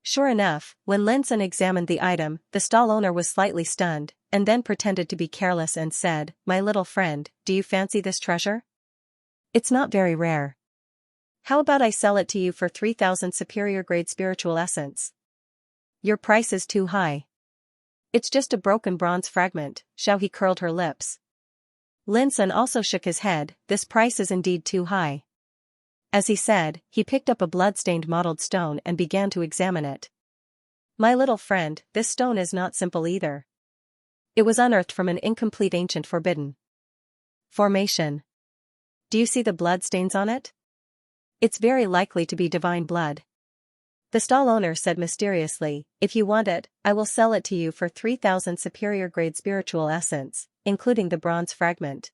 Sure enough, when Lin Sun examined the item, the stall owner was slightly stunned, and then pretended to be careless and said, "My little friend, do you fancy this treasure? It's not very rare. How about I sell it to you for 3,000 superior grade spiritual essence? Your price is too high. It's just a broken bronze fragment." Xiao curled her lips. Lin Sun also shook his head. This price is indeed too high. As he said, he picked up a blood-stained mottled stone and began to examine it. "My little friend, this stone is not simple either. It was unearthed from an incomplete ancient forbidden formation. Do you see the blood stains on it? It's very likely to be divine blood." The stall owner said mysteriously, "If you want it, I will sell it to you for 3,000 superior grade spiritual essence, including the bronze fragment."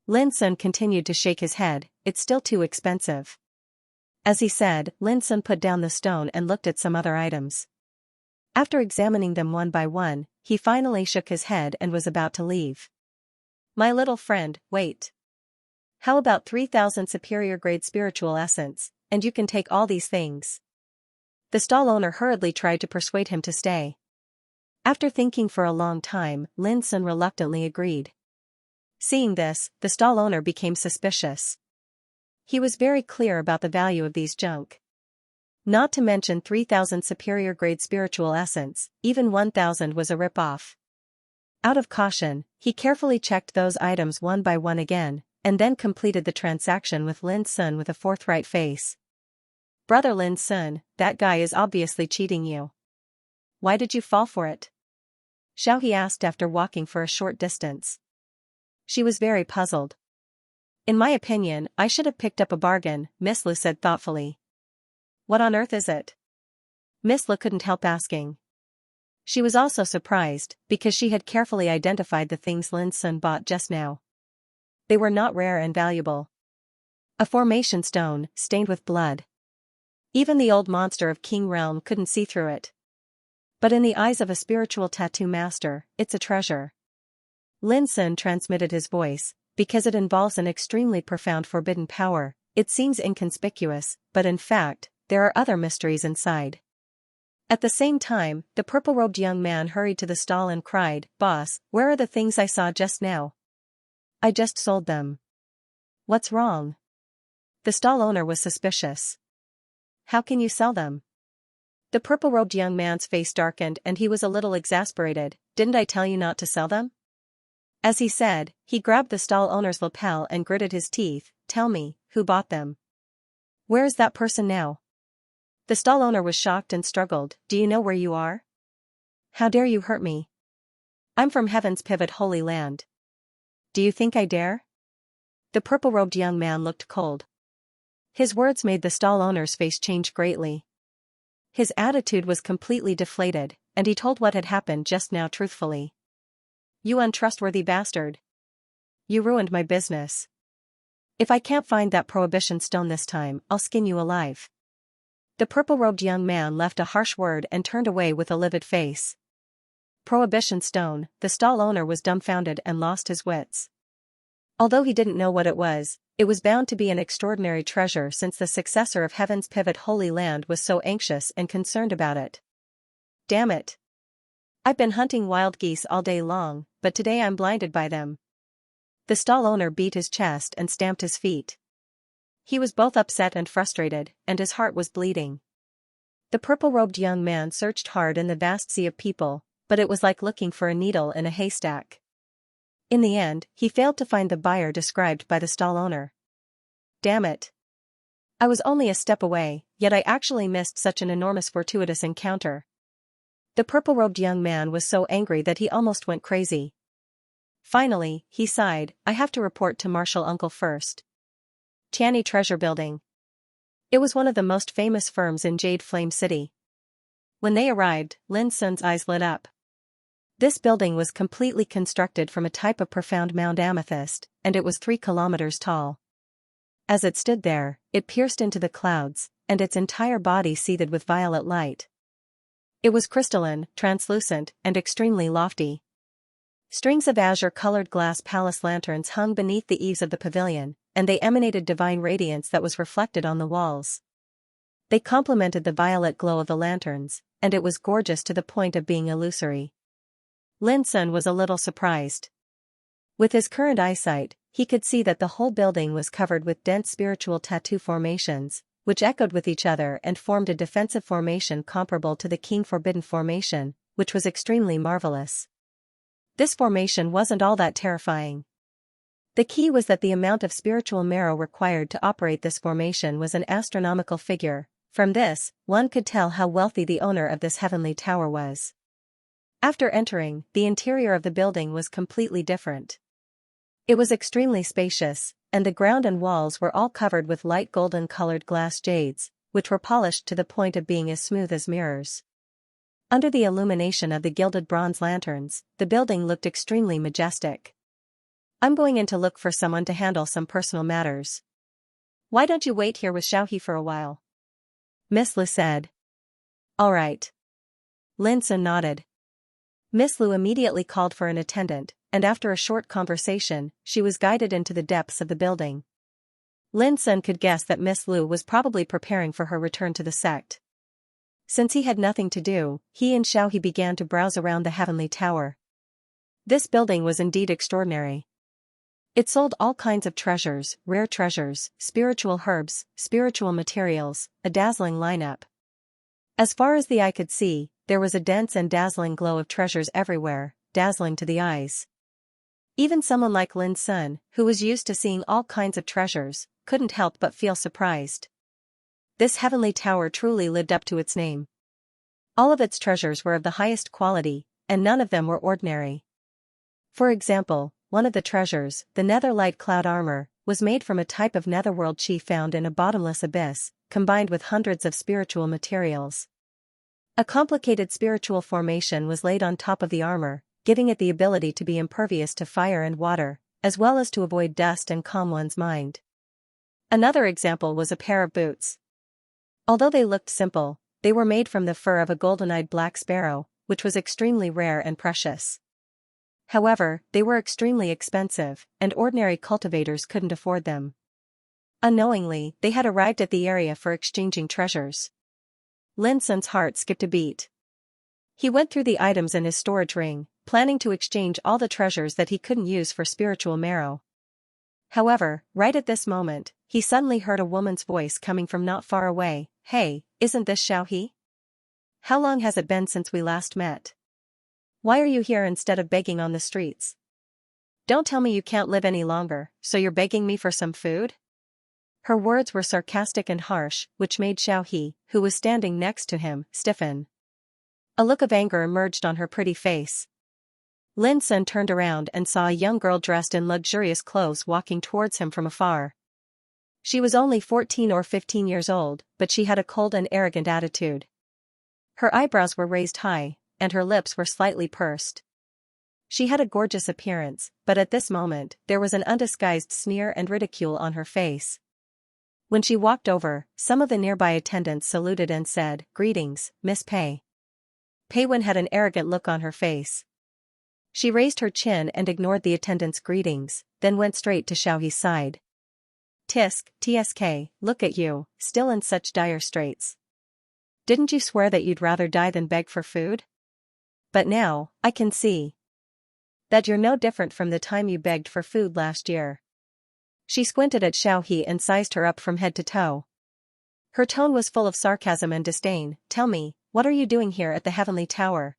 Lin Sun continued to shake his head. "It's still too expensive." As he said, Lin Sun put down the stone and looked at some other items. After examining them one by one, he finally shook his head and was about to leave. "My little friend, wait. How about 3,000 superior grade spiritual essence, and you can take all these things?" The stall owner hurriedly tried to persuade him to stay. After thinking for a long time, Lin Sun reluctantly agreed. Seeing this, the stall owner became suspicious. He was very clear about the value of these junk. Not to mention 3,000 superior grade spiritual essence, even 1,000 was a rip-off. Out of caution, he carefully checked those items one by one again, and then completed the transaction with Lin Sun with a forthright face. "Brother Lin Sun, that guy is obviously cheating you. Why did you fall for it?" Xiao asked after walking for a short distance. She was very puzzled. "In my opinion, I should have picked up a bargain," Miss Lu said thoughtfully. "What on earth is it?" Miss Lu couldn't help asking. She was also surprised, because she had carefully identified the things Lin Sun bought just now. They were not rare and valuable. A formation stone, stained with blood. Even the old monster of King Realm couldn't see through it. But in the eyes of a spiritual tattoo master, it's a treasure. Lin Sun transmitted his voice. "Because it involves an extremely profound forbidden power, it seems inconspicuous, but in fact, there are other mysteries inside." At the same time, the purple-robed young man hurried to the stall and cried, "Boss, where are the things I saw just now? I just sold them." "What's wrong?" The stall owner was suspicious. "How can you sell them?" The purple-robed young man's face darkened and he was a little exasperated. "Didn't I tell you not to sell them?" As he said, he grabbed the stall owner's lapel and gritted his teeth. "Tell me, who bought them? Where is that person now?" The stall owner was shocked and struggled. "Do you know where you are? How dare you hurt me? I'm from Heaven's Pivot Holy Land. Do you think I dare?" The purple-robed young man looked cold. His words made the stall owner's face change greatly. His attitude was completely deflated, and he told what had happened just now truthfully. "You untrustworthy bastard. You ruined my business. If I can't find that prohibition stone this time, I'll skin you alive." The purple-robed young man left a harsh word and turned away with a livid face. Prohibition stone, the stall owner was dumbfounded and lost his wits. Although he didn't know what it was bound to be an extraordinary treasure since the successor of Heaven's Pivot Holy Land was so anxious and concerned about it. "Damn it. I've been hunting wild geese all day long, but today I'm blinded by them." The stall owner beat his chest and stamped his feet. He was both upset and frustrated, and his heart was bleeding. The purple-robed young man searched hard in the vast sea of people, but it was like looking for a needle in a haystack. In the end, he failed to find the buyer described by the stall owner. "Damn it. I was only a step away, yet I actually missed such an enormous fortuitous encounter. The purple-robed young man was so angry that he almost went crazy. Finally, he sighed, I have to report to Marshal Uncle first. Tianyi Treasure Building. It was one of the most famous firms in Jade Flame City. When they arrived, Lin Sun's eyes lit up. This building was completely constructed from a type of profound mound amethyst, and it was 3 kilometers tall. As it stood there, it pierced into the clouds, and its entire body seethed with violet light. It was crystalline, translucent, and extremely lofty. Strings of azure-colored glass palace lanterns hung beneath the eaves of the pavilion, and they emanated divine radiance that was reflected on the walls. They complemented the violet glow of the lanterns, and it was gorgeous to the point of being illusory. Lin Sun was a little surprised. With his current eyesight, he could see that the whole building was covered with dense spiritual tattoo formations, which echoed with each other and formed a defensive formation comparable to the King Forbidden formation, which was extremely marvelous. This formation wasn't all that terrifying. The key was that the amount of spiritual marrow required to operate this formation was an astronomical figure. From this, one could tell how wealthy the owner of this heavenly tower was. After entering, the interior of the building was completely different. It was extremely spacious, and the ground and walls were all covered with light golden-colored glass jades, which were polished to the point of being as smooth as mirrors. Under the illumination of the gilded bronze lanterns, the building looked extremely majestic. I'm going in to look for someone to handle some personal matters. Why don't you wait here with Xiaohe for a while? Miss Lu said. All right. Lin Sun nodded. Miss Lu immediately called for an attendant, and after a short conversation, she was guided into the depths of the building. Lin Sun could guess that Miss Lu was probably preparing for her return to the sect. Since he had nothing to do, he and Xiaohe began to browse around the heavenly tower. This building was indeed extraordinary. It sold all kinds of treasures, rare treasures, spiritual herbs, spiritual materials, a dazzling lineup. As far as the eye could see, there was a dense and dazzling glow of treasures everywhere, dazzling to the eyes. Even someone like Lin Sun, who was used to seeing all kinds of treasures, couldn't help but feel surprised. This heavenly tower truly lived up to its name. All of its treasures were of the highest quality, and none of them were ordinary. For example, one of the treasures, the Netherlight Cloud Armor, was made from a type of netherworld chi found in a bottomless abyss, combined with hundreds of spiritual materials. A complicated spiritual formation was laid on top of the armor, giving it the ability to be impervious to fire and water, as well as to avoid dust and calm one's mind. Another example was a pair of boots. Although they looked simple, they were made from the fur of a golden-eyed black sparrow, which was extremely rare and precious. However, they were extremely expensive, and ordinary cultivators couldn't afford them. Unknowingly, they had arrived at the area for exchanging treasures. Lin Sun's heart skipped a beat. He went through the items in his storage ring, planning to exchange all the treasures that he couldn't use for spiritual marrow. However, right at this moment, he suddenly heard a woman's voice coming from not far away. Hey, isn't this Xiaohe? How long has it been since we last met? Why are you here instead of begging on the streets? Don't tell me you can't live any longer, so you're begging me for some food? Her words were sarcastic and harsh, which made Xiaohe, who was standing next to him, stiffen. A look of anger emerged on her pretty face. Lin Sun turned around and saw a young girl dressed in luxurious clothes walking towards him from afar. She was only 14 or 15 years old, but she had a cold and arrogant attitude. Her eyebrows were raised high, and her lips were slightly pursed. She had a gorgeous appearance, but at this moment, there was an undisguised sneer and ridicule on her face. When she walked over, some of the nearby attendants saluted and said, "Greetings, Miss Pei." Pei Wen had an arrogant look on her face. She raised her chin and ignored the attendants' greetings, then went straight to Xiaohe's side. "Tsk, look at you, still in such dire straits. Didn't you swear that you'd rather die than beg for food? But now, I can see that you're no different from the time you begged for food last year." She squinted at Xiaohe and sized her up from head to toe. Her tone was full of sarcasm and disdain. "Tell me, what are you doing here at the Heavenly Tower?"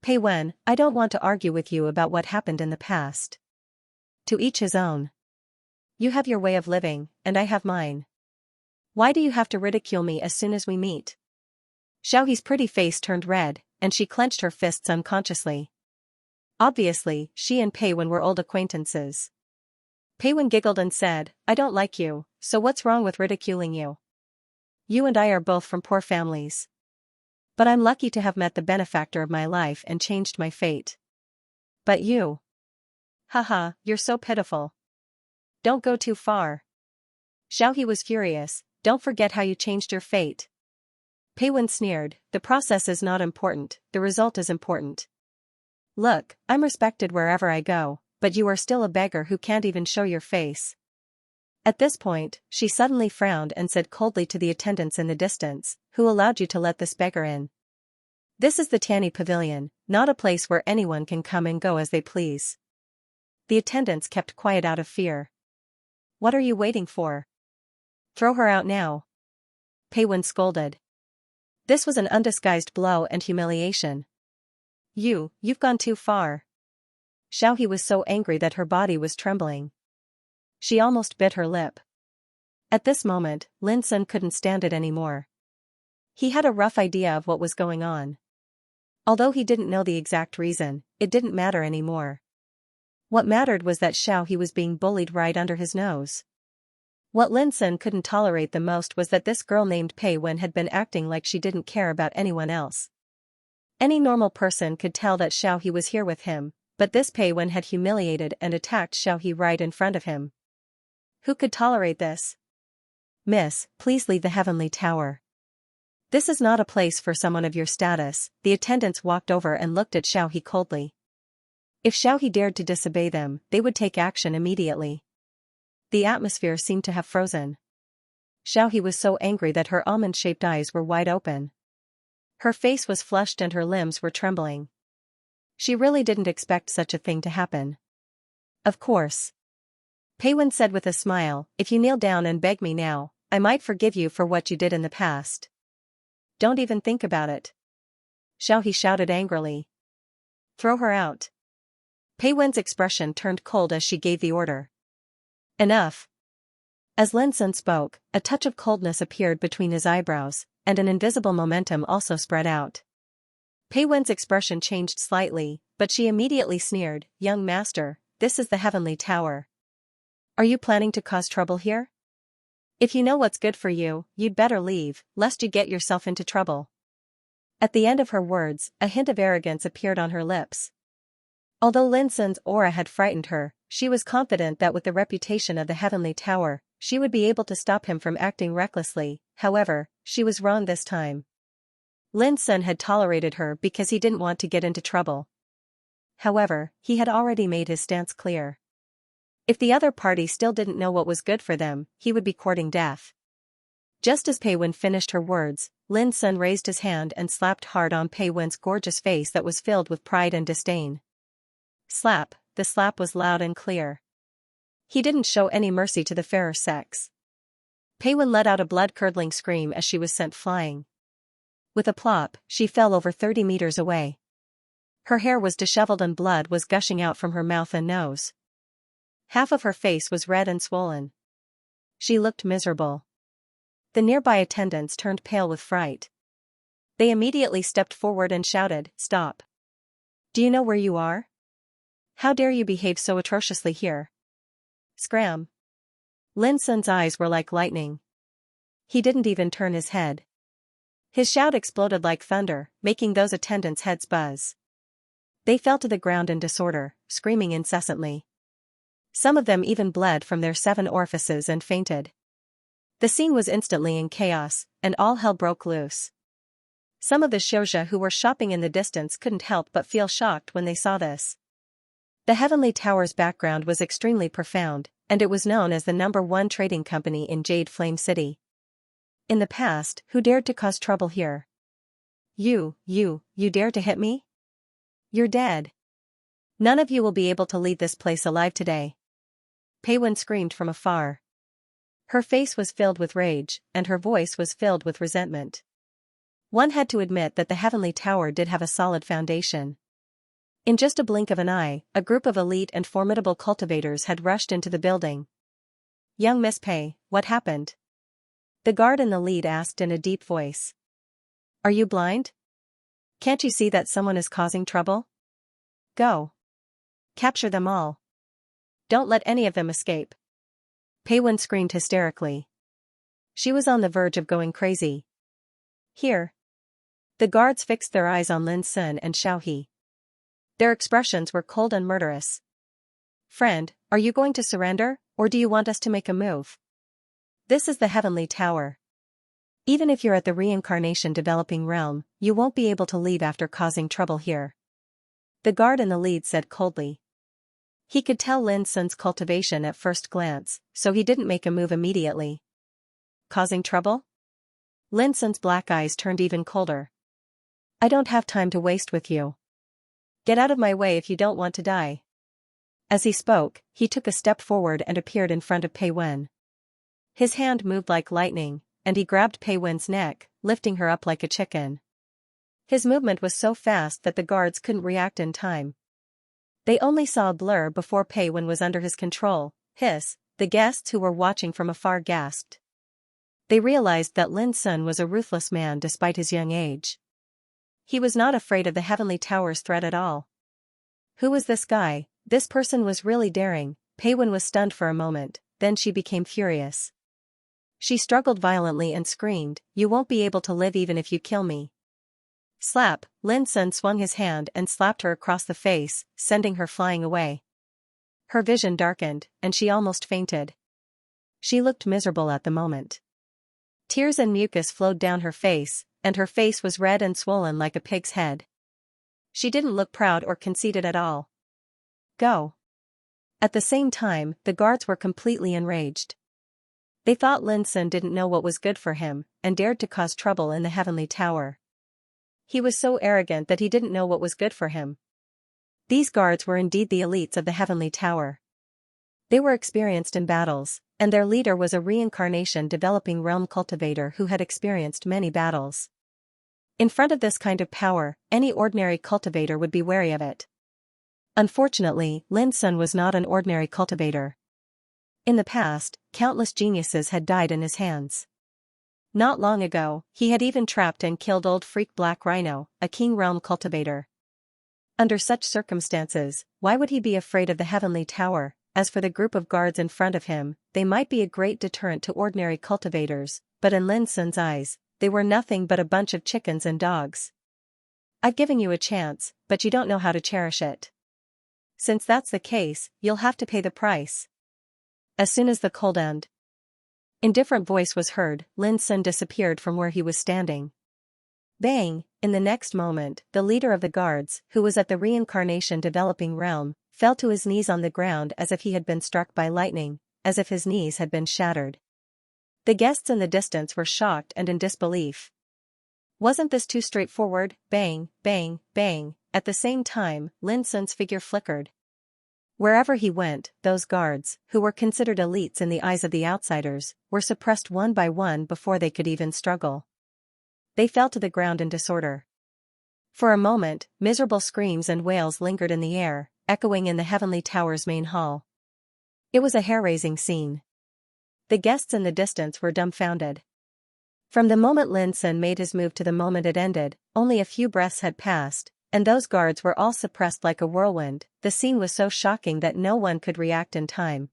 "Pei Wen, I don't want to argue with you about what happened in the past. To each his own. You have your way of living, and I have mine." Why do you have to ridicule me as soon as we meet? Xiaohe's pretty face turned red, and she clenched her fists unconsciously. Obviously, she and Pei Wen were old acquaintances. Pei Wen giggled and said, I don't like you, so what's wrong with ridiculing you? You and I are both from poor families. But I'm lucky to have met the benefactor of my life and changed my fate. But you. Haha, you're so pitiful. Don't go too far. Xiaohe was furious, don't forget how you changed your fate. Pei Wen sneered, the process is not important, the result is important. Look, I'm respected wherever I go, but you are still a beggar who can't even show your face. At this point, she suddenly frowned and said coldly to the attendants in the distance, who allowed you to let this beggar in? This is the Tianyi Pavilion, not a place where anyone can come and go as they please. The attendants kept quiet out of fear. What are you waiting for? Throw her out now. Pei Wen scolded. This was an undisguised blow and humiliation. You've gone too far. Xiaohe was so angry that her body was trembling. She almost bit her lip. At this moment, Lin Sun couldn't stand it anymore. He had a rough idea of what was going on. Although he didn't know the exact reason, it didn't matter anymore. What mattered was that Xiaohe was being bullied right under his nose. What Lin Sun couldn't tolerate the most was that this girl named Pei Wen had been acting like she didn't care about anyone else. Any normal person could tell that Xiaohe was here with him, but this Pei Wen had humiliated and attacked Xiaohe right in front of him. Who could tolerate this? Miss, please leave the heavenly tower. This is not a place for someone of your status. The attendants walked over and looked at Xiaohe coldly. If Xiaohe dared to disobey them, they would take action immediately. The atmosphere seemed to have frozen. Xiaohe was so angry that her almond-shaped eyes were wide open. Her face was flushed and her limbs were trembling. She really didn't expect such a thing to happen. Of course. Pei Wen said with a smile, if you kneel down and beg me now, I might forgive you for what you did in the past. Don't even think about it. Xiaohe shouted angrily. Throw her out. Pei Wen's expression turned cold as she gave the order. Enough. As Lin Sun spoke, a touch of coldness appeared between his eyebrows, and an invisible momentum also spread out. Pei Wen's expression changed slightly, but she immediately sneered, young master, this is the heavenly tower. Are you planning to cause trouble here? If you know what's good for you, you'd better leave, lest you get yourself into trouble. At the end of her words, a hint of arrogance appeared on her lips. Although Lin Sun's aura had frightened her, she was confident that with the reputation of the heavenly tower, she would be able to stop him from acting recklessly. However, she was wrong this time. Lin Sun had tolerated her because he didn't want to get into trouble. However, he had already made his stance clear. If the other party still didn't know what was good for them, he would be courting death. Just as Pei Wen finished her words, Lin Sun raised his hand and slapped hard on Pei Wen's gorgeous face that was filled with pride and disdain. Slap, the slap was loud and clear. He didn't show any mercy to the fairer sex. Pei Wen let out a blood-curdling scream as she was sent flying. With a plop, she fell over 30 meters away. Her hair was disheveled and blood was gushing out from her mouth and nose. Half of her face was red and swollen. She looked miserable. The nearby attendants turned pale with fright. They immediately stepped forward and shouted, "Stop! Do you know where you are? How dare you behave so atrociously here?" Scram! Lin Sun's eyes were like lightning. He didn't even turn his head. His shout exploded like thunder, making those attendants' heads buzz. They fell to the ground in disorder, screaming incessantly. Some of them even bled from their 7 orifices and fainted. The scene was instantly in chaos, and all hell broke loose. Some of the Xianxia who were shopping in the distance couldn't help but feel shocked when they saw this. The Heavenly Tower's background was extremely profound, and it was known as the #1 trading company in Jade Flame City. In the past, who dared to cause trouble here? You dare to hit me? You're dead. None of you will be able to leave this place alive today. Pei Wen screamed from afar. Her face was filled with rage, and her voice was filled with resentment. One had to admit that the Heavenly Tower did have a solid foundation. In just a blink of an eye, a group of elite and formidable cultivators had rushed into the building. Young Miss Pei, what happened? The guard in the lead asked in a deep voice. Are you blind? Can't you see that someone is causing trouble? Go. Capture them all. Don't let any of them escape. Pei Wen screamed hysterically. She was on the verge of going crazy. Here. The guards fixed their eyes on Lin Sun and Xiao He. Their expressions were cold and murderous. Friend, are you going to surrender, or do you want us to make a move? This is the Heavenly Tower. Even if you're at the reincarnation developing realm, you won't be able to leave after causing trouble here. The guard in the lead said coldly. He could tell Lin Sun's cultivation at first glance, so he didn't make a move immediately. Causing trouble? Lin Sun's black eyes turned even colder. I don't have time to waste with you. Get out of my way if you don't want to die. As he spoke, he took a step forward and appeared in front of Pei Wen. His hand moved like lightning, and he grabbed Pei Wen's neck, lifting her up like a chicken. His movement was so fast that the guards couldn't react in time. They only saw a blur before Pei Wen was under his control. The guests who were watching from afar gasped. They realized that Lin Sun was a ruthless man despite his young age. He was not afraid of the Heavenly Tower's threat at all. Who was this guy? This person was really daring. Pei Wen was stunned for a moment, then she became furious. She struggled violently and screamed, "You won't be able to live even if you kill me." Slap! Lin Sun swung his hand and slapped her across the face, sending her flying away. Her vision darkened, and she almost fainted. She looked miserable at the moment. Tears and mucus flowed down her face, and her face was red and swollen like a pig's head. She didn't look proud or conceited at all. Go. At the same time, the guards were completely enraged. They thought Lin Sun didn't know what was good for him, and dared to cause trouble in the Heavenly Tower. He was so arrogant that he didn't know what was good for him. These guards were indeed the elites of the Heavenly Tower. They were experienced in battles, and their leader was a reincarnation developing realm cultivator who had experienced many battles. In front of this kind of power, any ordinary cultivator would be wary of it. Unfortunately, Lin Sun was not an ordinary cultivator. In the past, countless geniuses had died in his hands. Not long ago, he had even trapped and killed Old Freak Black Rhino, a king realm cultivator. Under such circumstances, why would he be afraid of the Heavenly Tower? As for the group of guards in front of him, they might be a great deterrent to ordinary cultivators, but in Lin Sun's eyes, they were nothing but a bunch of chickens and dogs. I've given you a chance, but you don't know how to cherish it. Since that's the case, you'll have to pay the price. As soon as the cold end. Indifferent voice was heard, Lin Sun disappeared from where he was standing. Bang! In the next moment, the leader of the guards, who was at the reincarnation developing realm, fell to his knees on the ground as if he had been struck by lightning, as if his knees had been shattered. The guests in the distance were shocked and in disbelief. Wasn't this too straightforward? Bang, bang, bang. At the same time, Lin Sun's figure flickered. Wherever he went, those guards, who were considered elites in the eyes of the outsiders, were suppressed one by one before they could even struggle. They fell to the ground in disorder. For a moment, miserable screams and wails lingered in the air, echoing in the Heavenly Tower's main hall. It was a hair-raising scene. The guests in the distance were dumbfounded. From the moment Lin Sun made his move to the moment it ended, only a few breaths had passed, and those guards were all suppressed like a whirlwind. The scene was so shocking that no one could react in time.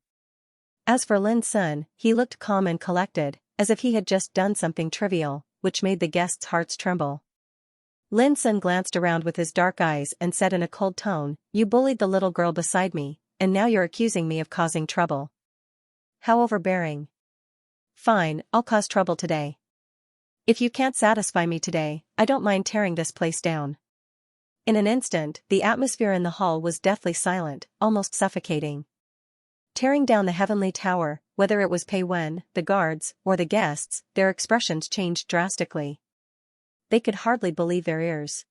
As for Lin Sun, he looked calm and collected, as if he had just done something trivial, which made the guests' hearts tremble. Lin Sun glanced around with his dark eyes and said in a cold tone, "You bullied the little girl beside me, and now you're accusing me of causing trouble. How overbearing. Fine, I'll cause trouble today. If you can't satisfy me today, I don't mind tearing this place down." In an instant, the atmosphere in the hall was deathly silent, almost suffocating. Tearing down the Heavenly Tower, whether it was Pei Wen, the guards, or the guests, their expressions changed drastically. They could hardly believe their ears.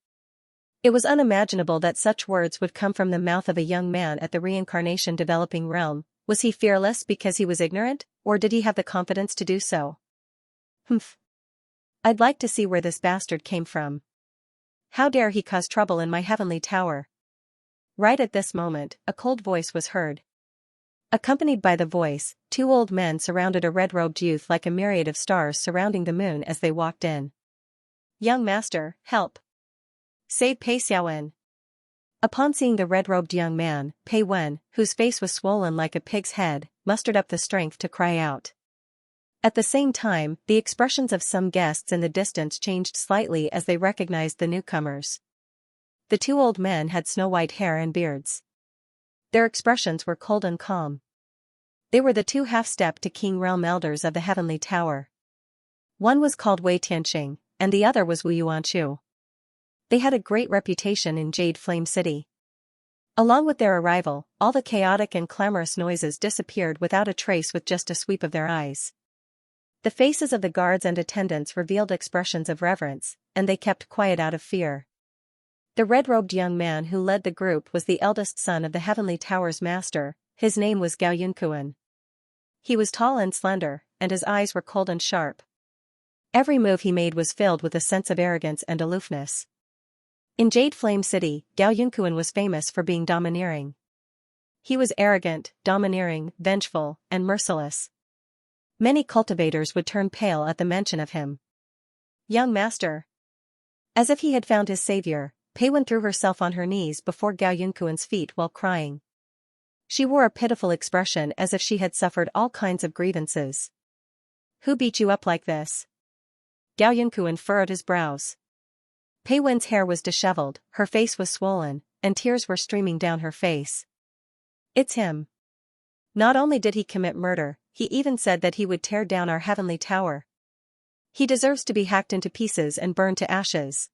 It was unimaginable that such words would come from the mouth of a young man at the reincarnation developing realm. Was he fearless because he was ignorant, or did he have the confidence to do so? Humph. I'd like to see where this bastard came from. How dare he cause trouble in my Heavenly Tower? Right at this moment, a cold voice was heard. Accompanied by the voice, two old men surrounded a red-robed youth like a myriad of stars surrounding the moon as they walked in. "Young master, help! Save Pei Xiaowen!" Upon seeing the red-robed young man, Pei Wen, whose face was swollen like a pig's head, mustered up the strength to cry out. At the same time, the expressions of some guests in the distance changed slightly as they recognized the newcomers. The two old men had snow-white hair and beards. Their expressions were cold and calm. They were the two half-step to King Realm elders of the Heavenly Tower. One was called Wei Tianxing, and the other was Wu Yuanqiu. They had a great reputation in Jade Flame City. Along with their arrival, all the chaotic and clamorous noises disappeared without a trace with just a sweep of their eyes. The faces of the guards and attendants revealed expressions of reverence, and they kept quiet out of fear. The red-robed young man who led the group was the eldest son of the Heavenly Tower's master. His name was Gao Yunkuan. He was tall and slender, and his eyes were cold and sharp. Every move he made was filled with a sense of arrogance and aloofness. In Jade Flame City, Gao Yunkuan was famous for being domineering. He was arrogant, domineering, vengeful, and merciless. Many cultivators would turn pale at the mention of him. "Young master." As if he had found his savior, Pei Wen threw herself on her knees before Gao Yunkuan's feet while crying. She wore a pitiful expression as if she had suffered all kinds of grievances. "Who beat you up like this?" Gao Yunkuan furrowed his brows. Pei Wen's hair was disheveled, her face was swollen, and tears were streaming down her face. "It's him. Not only did he commit murder, he even said that he would tear down our Heavenly Tower. He deserves to be hacked into pieces and burned to ashes."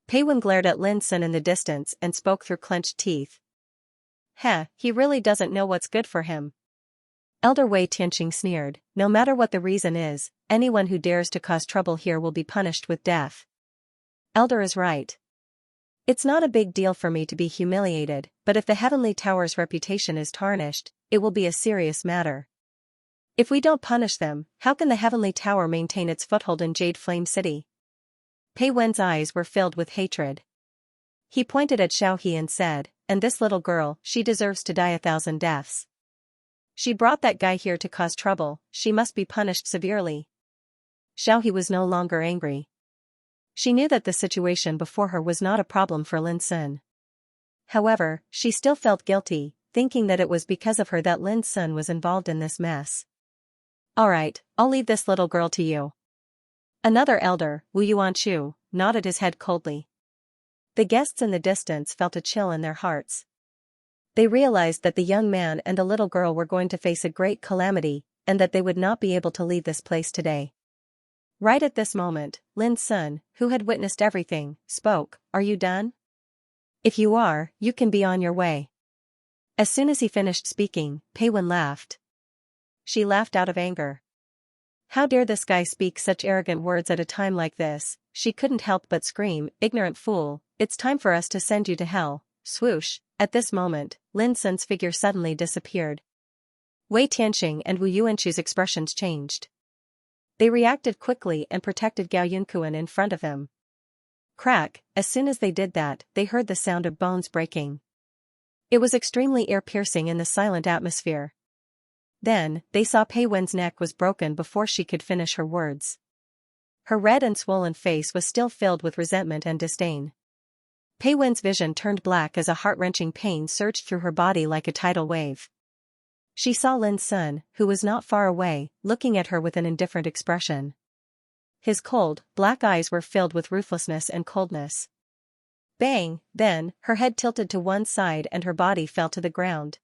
Pei Wen glared at Lin Sun in the distance and spoke through clenched teeth. "Heh, he really doesn't know what's good for him." Elder Wei Tianxing sneered, "No matter what the reason is, anyone who dares to cause trouble here will be punished with death." Elder is right. It's not a big deal for me to be humiliated, but if the Heavenly Tower's reputation is tarnished, it will be a serious matter. If we don't punish them, how can the Heavenly Tower maintain its foothold in Jade Flame City? Pei Wen's eyes were filled with hatred. He pointed at Xiaohe and said, "And this little girl, she deserves to die 1,000 deaths. She brought that guy here to cause trouble, she must be punished severely." Xiaohe was no longer angry. She knew that the situation before her was not a problem for Lin Sun. However, she still felt guilty, thinking that it was because of her that Lin Sun was involved in this mess. "Alright, I'll leave this little girl to you." Another elder, Wu Yuanqiu, nodded his head coldly. The guests in the distance felt a chill in their hearts. They realized that the young man and the little girl were going to face a great calamity, and that they would not be able to leave this place today. Right at this moment, Lin Sun, who had witnessed everything, spoke, "Are you done? If you are, you can be on your way." As soon as he finished speaking, Pei Wen laughed. She laughed out of anger. How dare this guy speak such arrogant words at a time like this? She couldn't help but scream, "Ignorant fool, it's time for us to send you to hell." Swoosh, at this moment, Lin Sun's figure suddenly disappeared. Wei Tianxing and Wu Yuanqiu's expressions changed. They reacted quickly and protected Gao Yunkuan in front of him. Crack, as soon as they did that, they heard the sound of bones breaking. It was extremely ear-piercing in the silent atmosphere. Then, they saw Pei Wen's neck was broken before she could finish her words. Her red and swollen face was still filled with resentment and disdain. Pei Wen's vision turned black as a heart-wrenching pain surged through her body like a tidal wave. She saw Lin Sun, who was not far away, looking at her with an indifferent expression. His cold, black eyes were filled with ruthlessness and coldness. Bang! Then, her head tilted to one side and her body fell to the ground.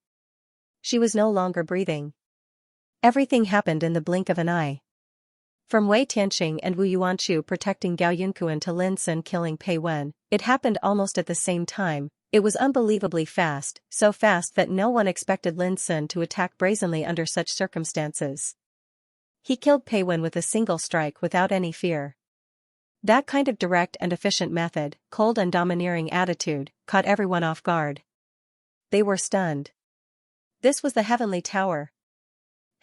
She was no longer breathing. Everything happened in the blink of an eye. From Wei Tianxing and Wu Yuanqiu protecting Gao Yunkuan to Lin Sun killing Pei Wen, it happened almost at the same time. It was unbelievably fast, so fast that no one expected Lin Sun to attack brazenly under such circumstances. He killed Pei Wen with a single strike without any fear. That kind of direct and efficient method, cold and domineering attitude, caught everyone off guard. They were stunned. This was the Heavenly Tower.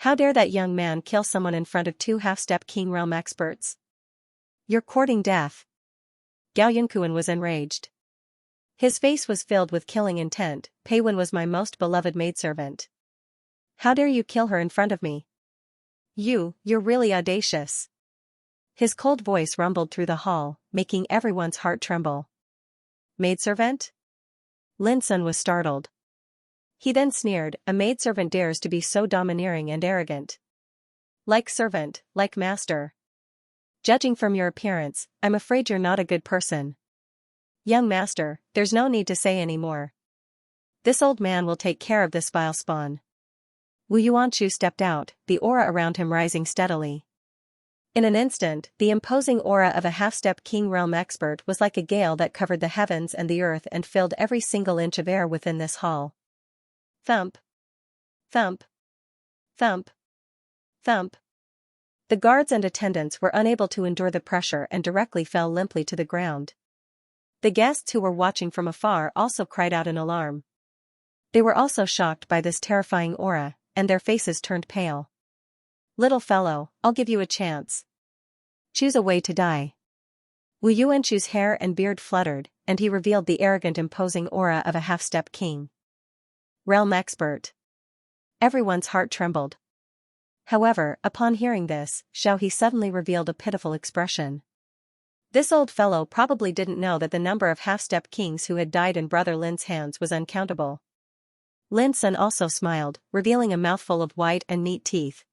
How dare that young man kill someone in front of two half-step King Realm experts? "You're courting death." Gao Yunkuan was enraged. His face was filled with killing intent. "Pei Wen was my most beloved maidservant. How dare you kill her in front of me? You're really audacious. His cold voice rumbled through the hall, making everyone's heart tremble. Maidservant? Lin Sun was startled. He then sneered, a maidservant dares to be so domineering and arrogant. Like servant, like master. Judging from your appearance, I'm afraid you're not a good person. Young master, there's no need to say any more. This old man will take care of this vile spawn. Wu Yuanchu stepped out, the aura around him rising steadily. In an instant, the imposing aura of a half-step king realm expert was like a gale that covered the heavens and the earth and filled every single inch of air within this hall. Thump. Thump. Thump. Thump. The guards and attendants were unable to endure the pressure and directly fell limply to the ground. The guests who were watching from afar also cried out in alarm. They were also shocked by this terrifying aura, and their faces turned pale. Little fellow, I'll give you a chance. Choose a way to die. Wu Yuanchu's hair and beard fluttered, and he revealed the arrogant imposing aura of a half-step king. Realm expert. Everyone's heart trembled. However, upon hearing this, Xiao He suddenly revealed a pitiful expression. This old fellow probably didn't know that the number of half-step kings who had died in Brother Lin's hands was uncountable. Lin Sun also smiled, revealing a mouthful of white and neat teeth.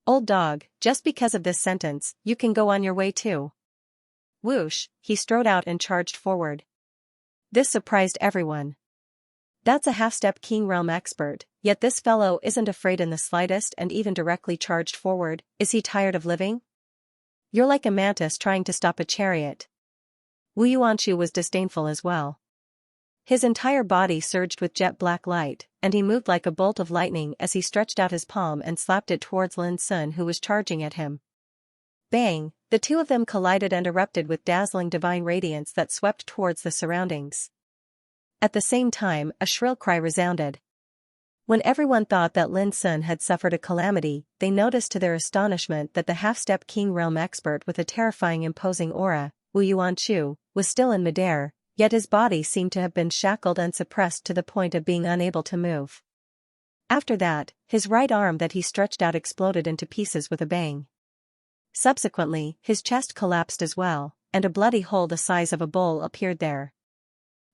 Old dog, just because of this sentence, you can go on your way too. Whoosh, he strode out and charged forward. This surprised everyone. That's a half-step king realm expert, yet this fellow isn't afraid in the slightest and even directly charged forward. Is he tired of living? You're like a mantis trying to stop a chariot. Wu Yuanchu was disdainful as well. His entire body surged with jet black light, and he moved like a bolt of lightning as he stretched out his palm and slapped it towards Lin Sun, who was charging at him. Bang! The two of them collided and erupted with dazzling divine radiance that swept towards the surroundings. At the same time, a shrill cry resounded. When everyone thought that Lin Sun had suffered a calamity, they noticed to their astonishment that the half-step king realm expert with a terrifying imposing aura, Wu Yuanchu, was still in midair, yet his body seemed to have been shackled and suppressed to the point of being unable to move. After that, his right arm that he stretched out exploded into pieces with a bang. Subsequently, his chest collapsed as well, and a bloody hole the size of a bowl appeared there.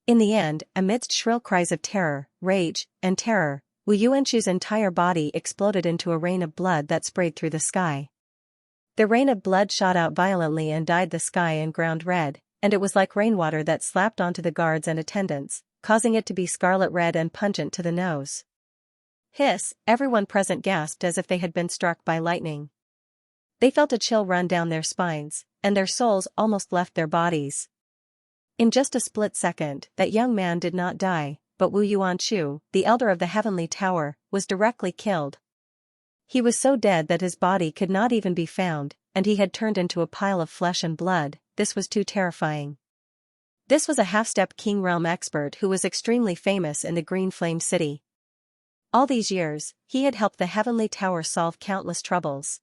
In the end, amidst shrill cries of terror, rage, and terror, Wu Yuanchu's entire body exploded into a rain of blood that sprayed through the sky. The rain of blood shot out violently and dyed the sky and ground red, and it was like rainwater that slapped onto the guards and attendants, causing it to be scarlet red and pungent to the nose. Hiss! Everyone present gasped as if they had been struck by lightning. They felt a chill run down their spines, and their souls almost left their bodies. In just a split second, that young man did not die, but Wu Yuanchu, the elder of the heavenly tower, was directly killed. He was so dead that his body could not even be found, and he had turned into a pile of flesh and blood. This was too terrifying. This was a half-step king realm expert who was extremely famous in the Green Flame City. All these years, he had helped the heavenly tower solve countless troubles.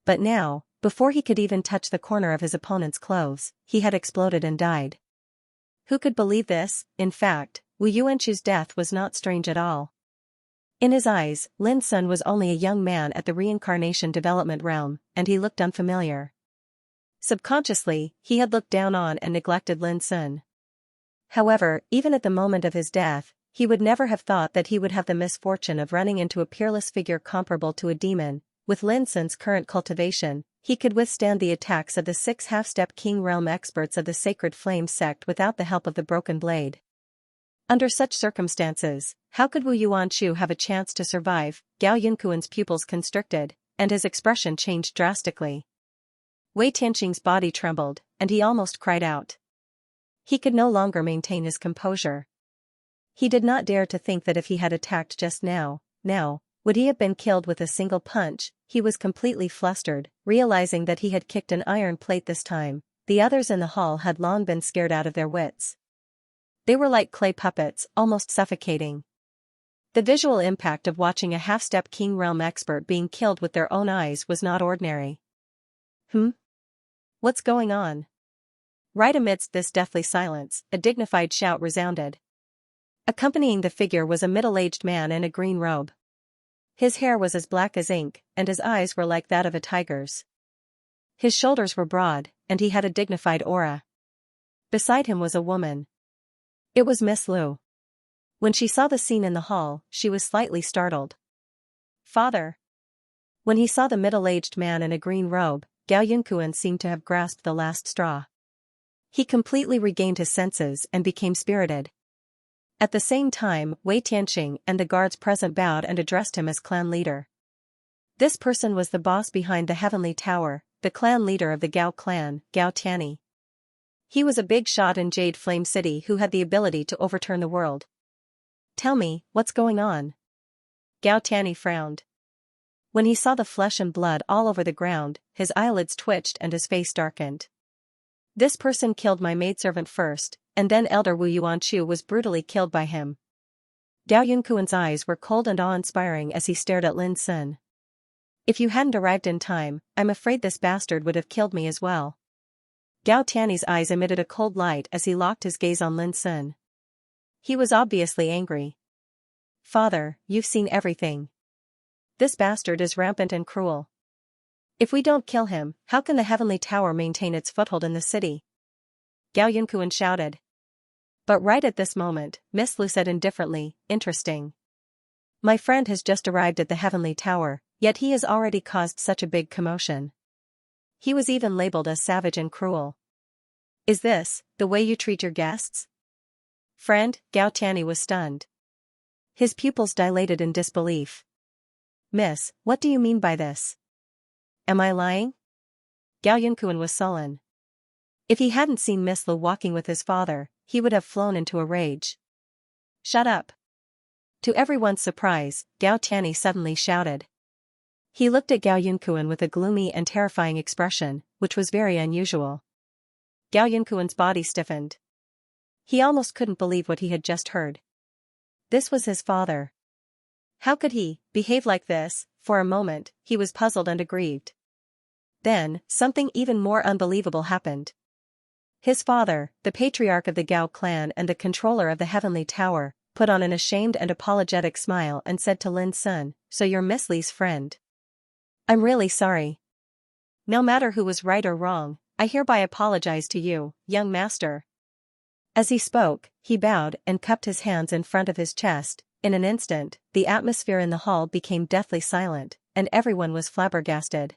But now, before he could even touch the corner of his opponent's clothes, he had exploded and died. Who could believe this? In fact, Wu Yuanchu's death was not strange at all. In his eyes, Lin Sun was only a young man at the reincarnation development realm, and he looked unfamiliar. Subconsciously, he had looked down on and neglected Lin Sun. However, even at the moment of his death, he would never have thought that he would have the misfortune of running into a peerless figure comparable to a demon. With Lin Sun's current cultivation, he could withstand the attacks of the 6 half-step king realm experts of the Sacred Flame sect without the help of the broken blade. Under such circumstances, how could Wu Yuanchu have a chance to survive? Gao Yunkuan's pupils constricted, and his expression changed drastically. Wei Tianxing's body trembled, and he almost cried out. He could no longer maintain his composure. He did not dare to think that if he had attacked just now, would he have been killed with a single punch. He was completely flustered, realizing that he had kicked an iron plate this time. The others in the hall had long been scared out of their wits. They were like clay puppets, almost suffocating. The visual impact of watching a half-step king realm expert being killed with their own eyes was not ordinary. What's going on? Right amidst this deathly silence, a dignified shout resounded. Accompanying the figure was a middle-aged man in a green robe. His hair was as black as ink, and his eyes were like that of a tiger's. His shoulders were broad, and he had a dignified aura. Beside him was a woman. It was Miss Lu. When she saw the scene in the hall, she was slightly startled. Father. When he saw the middle-aged man in a green robe, Gao Yunkuan seemed to have grasped the last straw. He completely regained his senses and became spirited. At the same time, Wei Tianqing and the guards present bowed and addressed him as clan leader. This person was the boss behind the Heavenly Tower, the clan leader of the Gao clan, Gao Tianyi. He was a big shot in Jade Flame City who had the ability to overturn the world. Tell me, what's going on? Gao Tianyi frowned. When he saw the flesh and blood all over the ground, his eyelids twitched and his face darkened. This person killed my maidservant first, and then Elder Wu Yuanchu was brutally killed by him. Gao Yunkuan's eyes were cold and awe-inspiring as he stared at Lin Sun. If you hadn't arrived in time, I'm afraid this bastard would have killed me as well. Gao Tianyi's eyes emitted a cold light as he locked his gaze on Lin Sun. He was obviously angry. Father, you've seen everything. This bastard is rampant and cruel. If we don't kill him, how can the Heavenly Tower maintain its foothold in the city? Gao Yunkuan shouted. But right at this moment, Miss Lu said indifferently, interesting. My friend has just arrived at the Heavenly Tower, yet he has already caused such a big commotion. He was even labeled as savage and cruel. Is this the way you treat your guests? Friend, Gao Tianyi was stunned. His pupils dilated in disbelief. Miss, what do you mean by this? Am I lying? Gao Yunkuan was sullen. If he hadn't seen Miss Lu walking with his father, he would have flown into a rage. Shut up. To everyone's surprise, Gao Tianyi suddenly shouted. He looked at Gao Yunkuan with a gloomy and terrifying expression, which was very unusual. Gao Yunkuan's body stiffened. He almost couldn't believe what he had just heard. This was his father. How could he behave like this? For a moment, he was puzzled and aggrieved. Then, something even more unbelievable happened. His father, the patriarch of the Gao clan and the controller of the Heavenly Tower, put on an ashamed and apologetic smile and said to Lin Sun, so you're Miss Li's friend. I'm really sorry. No matter who was right or wrong, I hereby apologize to you, young master. As he spoke, he bowed and cupped his hands in front of his chest. In an instant, the atmosphere in the hall became deathly silent, and everyone was flabbergasted.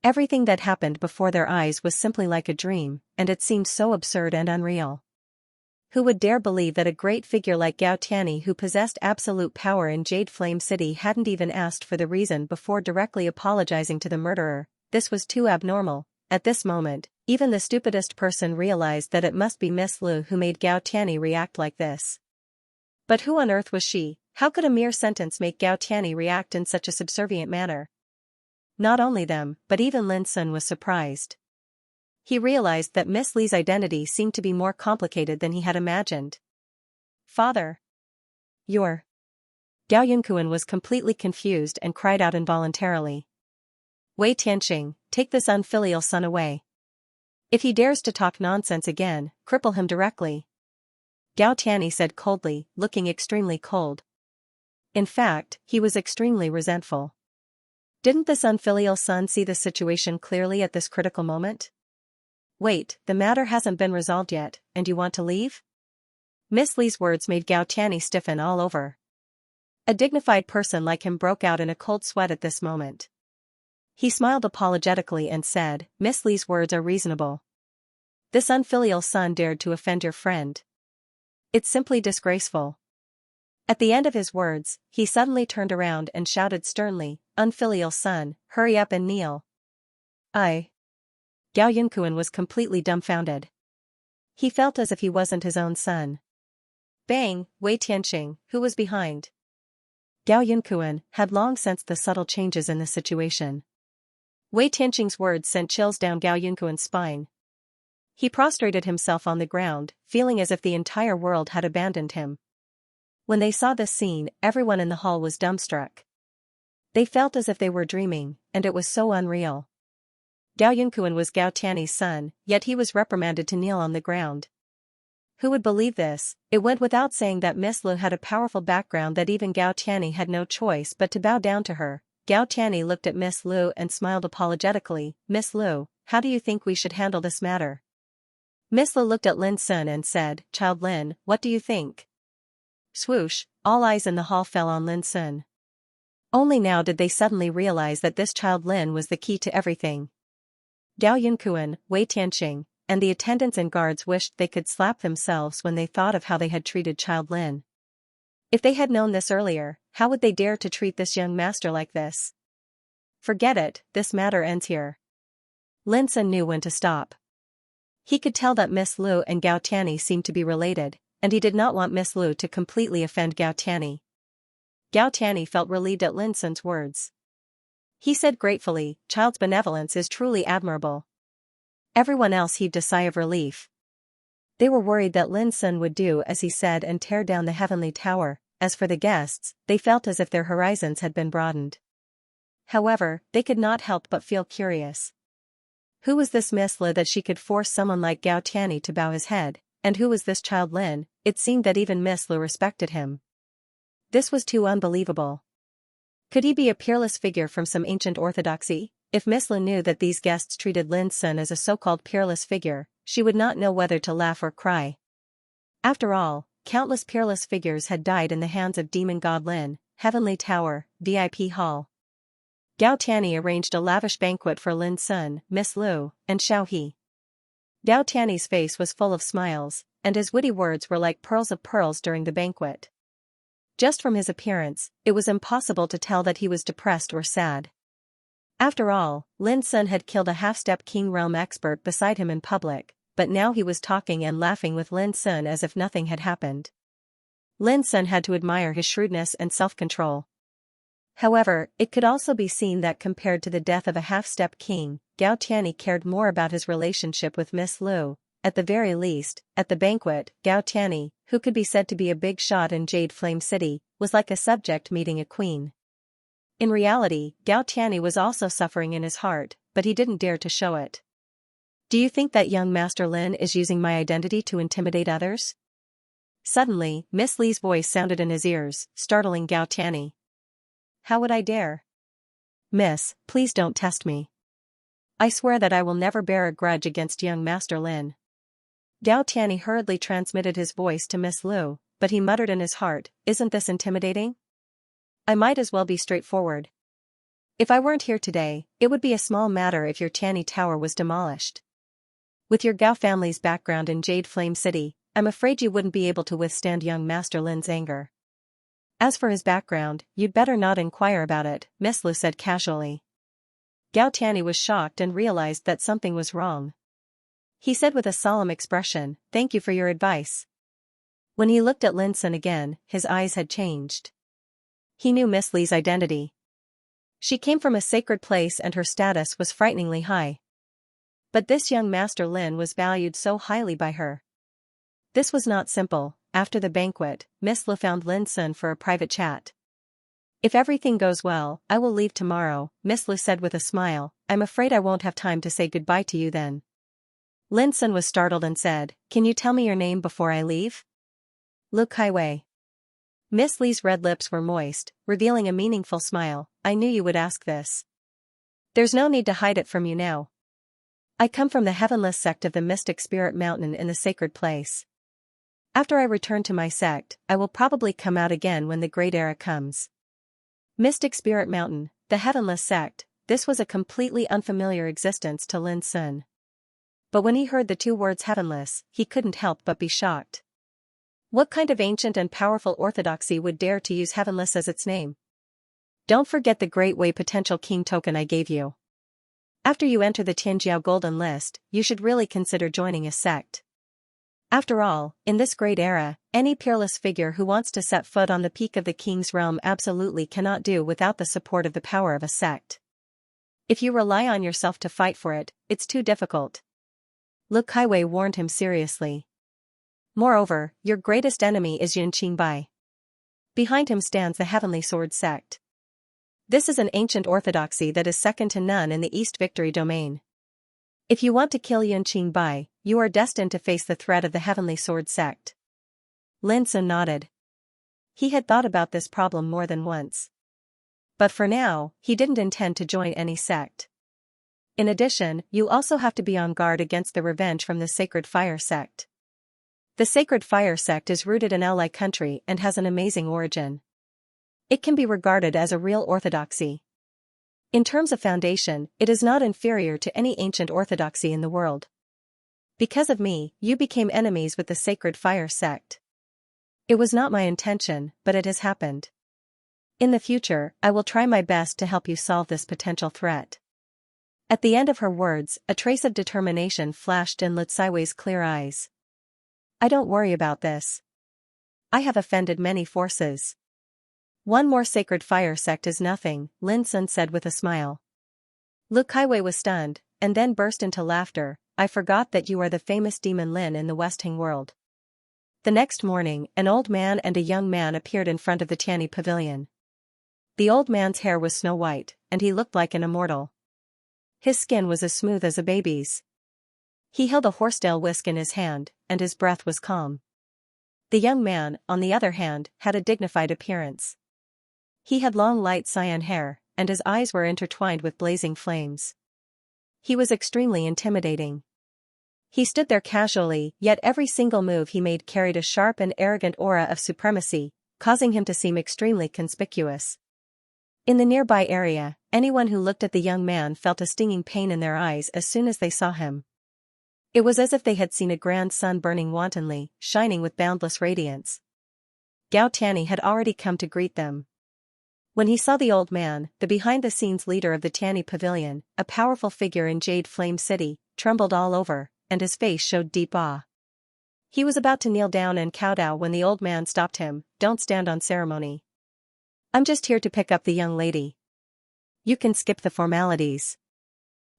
Everything that happened before their eyes was simply like a dream, and it seemed so absurd and unreal. Who would dare believe that a great figure like Gao Tianyi, who possessed absolute power in Jade Flame City, hadn't even asked for the reason before directly apologizing to the murderer? This was too abnormal. At this moment, even the stupidest person realized that it must be Miss Lu who made Gao Tianyi react like this. But who on earth was she? How could a mere sentence make Gao Tianyi react in such a subservient manner? Not only them, but even Lin Sun was surprised. He realized that Miss Li's identity seemed to be more complicated than he had imagined. Father. You're... Gao Yunkuan was completely confused and cried out involuntarily. Wei Tianqing, take this unfilial son away. If he dares to talk nonsense again, cripple him directly. Gao Tianyi said coldly, looking extremely cold. In fact, he was extremely resentful. Didn't this unfilial son see the situation clearly at this critical moment? Wait, the matter hasn't been resolved yet, and you want to leave? Miss Li's words made Gao Tianyi stiffen all over. A dignified person like him broke out in a cold sweat at this moment. He smiled apologetically and said, Miss Li's words are reasonable. This unfilial son dared to offend your friend. It's simply disgraceful. At the end of his words, he suddenly turned around and shouted sternly, unfilial son, hurry up and kneel. Gao Yunkuan was completely dumbfounded. He felt as if he wasn't his own son. Bang, Wei Tianqing, who was behind. Gao Yunkuan had long sensed the subtle changes in the situation. Wei Tianqing's words sent chills down Gao Yunkuan's spine. He prostrated himself on the ground, feeling as if the entire world had abandoned him. When they saw this scene, everyone in the hall was dumbstruck. They felt as if they were dreaming, and it was so unreal. Gao Yunkuan was Gao Tianyi's son, yet he was reprimanded to kneel on the ground. Who would believe this? It went without saying that Miss Lu had a powerful background, that even Gao Tianyi had no choice but to bow down to her. Gao Tianyi looked at Miss Lu and smiled apologetically. Miss Lu, how do you think we should handle this matter? Miss Lu looked at Lin Sun and said, Child Lin, what do you think? Swoosh, all eyes in the hall fell on Lin Sun. Only now did they suddenly realize that this Child Lin was the key to everything. Gao Yunkuan, Wei Tianxing, and the attendants and guards wished they could slap themselves when they thought of how they had treated Child Lin. If they had known this earlier, how would they dare to treat this young master like this? Forget it, this matter ends here. Lin Sun knew when to stop. He could tell that Miss Lu and Gao Tianyi seemed to be related, and he did not want Miss Lu to completely offend Gao Tianyi. Gao Tianyi felt relieved at Lin Sun's words. He said gratefully, Child's benevolence is truly admirable. Everyone else heaved a sigh of relief. They were worried that Lin Sun would do as he said and tear down the heavenly tower. As for the guests, they felt as if their horizons had been broadened. However, they could not help but feel curious. Who was this Miss Lu that she could force someone like Gao Tianyi to bow his head, and who was this Child Lin? It seemed that even Miss Lu respected him. This was too unbelievable. Could he be a peerless figure from some ancient orthodoxy? If Miss Lu knew that these guests treated Lin Sun as a so-called peerless figure, she would not know whether to laugh or cry. After all, countless peerless figures had died in the hands of demon god Lin. Heavenly Tower, VIP Hall. Gao Tianyi arranged a lavish banquet for Lin Sun, Miss Lu, and Xiao He. Gao Tianyi's face was full of smiles, and his witty words were like pearls of pearls during the banquet. Just from his appearance, it was impossible to tell that he was depressed or sad. After all, Lin Sun had killed a half-step king realm expert beside him in public, but now he was talking and laughing with Lin Sun as if nothing had happened. Lin Sun had to admire his shrewdness and self-control. However, it could also be seen that compared to the death of a half-step king, Gao Tianyi cared more about his relationship with Miss Lu. At the very least, at the banquet, Gao Tianyi, who could be said to be a big shot in Jade Flame City, was like a subject meeting a queen. In reality, Gao Tianyi was also suffering in his heart, but he didn't dare to show it. Do you think that young Master Lin is using my identity to intimidate others? Suddenly, Miss Li's voice sounded in his ears, startling Gao Tianyi. How would I dare? Miss, please don't test me. I swear that I will never bear a grudge against young Master Lin. Gao Tianyi hurriedly transmitted his voice to Miss Lu, but he muttered in his heart, isn't this intimidating? I might as well be straightforward. If I weren't here today, it would be a small matter if your Tianyi Tower was demolished. With your Gao family's background in Jade Flame City, I'm afraid you wouldn't be able to withstand young Master Lin's anger. As for his background, you'd better not inquire about it, Miss Lu said casually. Gao Tianyi was shocked and realized that something was wrong. He said with a solemn expression, thank you for your advice. When he looked at Lin Sun again, his eyes had changed. He knew Miss Li's identity. She came from a sacred place and her status was frighteningly high. But this young Master Lin was valued so highly by her. This was not simple. After the banquet, Miss Lu found Lin Sun for a private chat. If everything goes well, I will leave tomorrow, Miss Lu said with a smile. I'm afraid I won't have time to say goodbye to you then. Lin Sun was startled and said, can you tell me your name before I leave? Lu Kaiwei. Miss Li's red lips were moist, revealing a meaningful smile. I knew you would ask this. There's no need to hide it from you now. I come from the heavenless sect of the Mystic Spirit Mountain in the sacred place. After I return to my sect, I will probably come out again when the Great Era comes. Mystic Spirit Mountain, the heavenless sect, this was a completely unfamiliar existence to Lin Sun. But when he heard the two words heavenless, he couldn't help but be shocked. What kind of ancient and powerful orthodoxy would dare to use heavenless as its name? Don't forget the Great Way Potential King token I gave you. After you enter the Tianjiao Golden List, you should really consider joining a sect. After all, in this great era, any peerless figure who wants to set foot on the peak of the king's realm absolutely cannot do without the support of the power of a sect. If you rely on yourself to fight for it, it's too difficult. Lu Kaiwei warned him seriously. Moreover, your greatest enemy is Yun Qingbai. Behind him stands the Heavenly Sword sect. This is an ancient orthodoxy that is second to none in the East Victory domain. If you want to kill Yunqing Bai, you are destined to face the threat of the Heavenly Sword sect. Lin Sun nodded. He had thought about this problem more than once. But for now, he didn't intend to join any sect. In addition, you also have to be on guard against the revenge from the Sacred Fire sect. The Sacred Fire sect is rooted in Li country and has an amazing origin. It can be regarded as a real orthodoxy. In terms of foundation, it is not inferior to any ancient orthodoxy in the world. Because of me, you became enemies with the Sacred Fire sect. It was not my intention, but it has happened. In the future, I will try my best to help you solve this potential threat. At the end of her words, a trace of determination flashed in Lu Caiwei's clear eyes. I don't worry about this. I have offended many forces. One more Sacred Fire sect is nothing, Lin Sun said with a smile. Lu Caiwei was stunned, and then burst into laughter. I forgot that you are the famous demon Lin in the Westing world. The next morning, an old man and a young man appeared in front of the Tianyi pavilion. The old man's hair was snow white, and he looked like an immortal. His skin was as smooth as a baby's. He held a horsetail whisk in his hand, and his breath was calm. The young man, on the other hand, had a dignified appearance. He had long light cyan hair, and his eyes were intertwined with blazing flames. He was extremely intimidating. He stood there casually, yet every single move he made carried a sharp and arrogant aura of supremacy, causing him to seem extremely conspicuous. In the nearby area, anyone who looked at the young man felt a stinging pain in their eyes as soon as they saw him. It was as if they had seen a grand sun burning wantonly, shining with boundless radiance. Gao Tianyi had already come to greet them. When he saw the old man, the behind-the-scenes leader of the Tianyi pavilion, a powerful figure in Jade Flame City, trembled all over, and his face showed deep awe. He was about to kneel down and kowtow when the old man stopped him. Don't stand on ceremony. I'm just here to pick up the young lady. You can skip the formalities.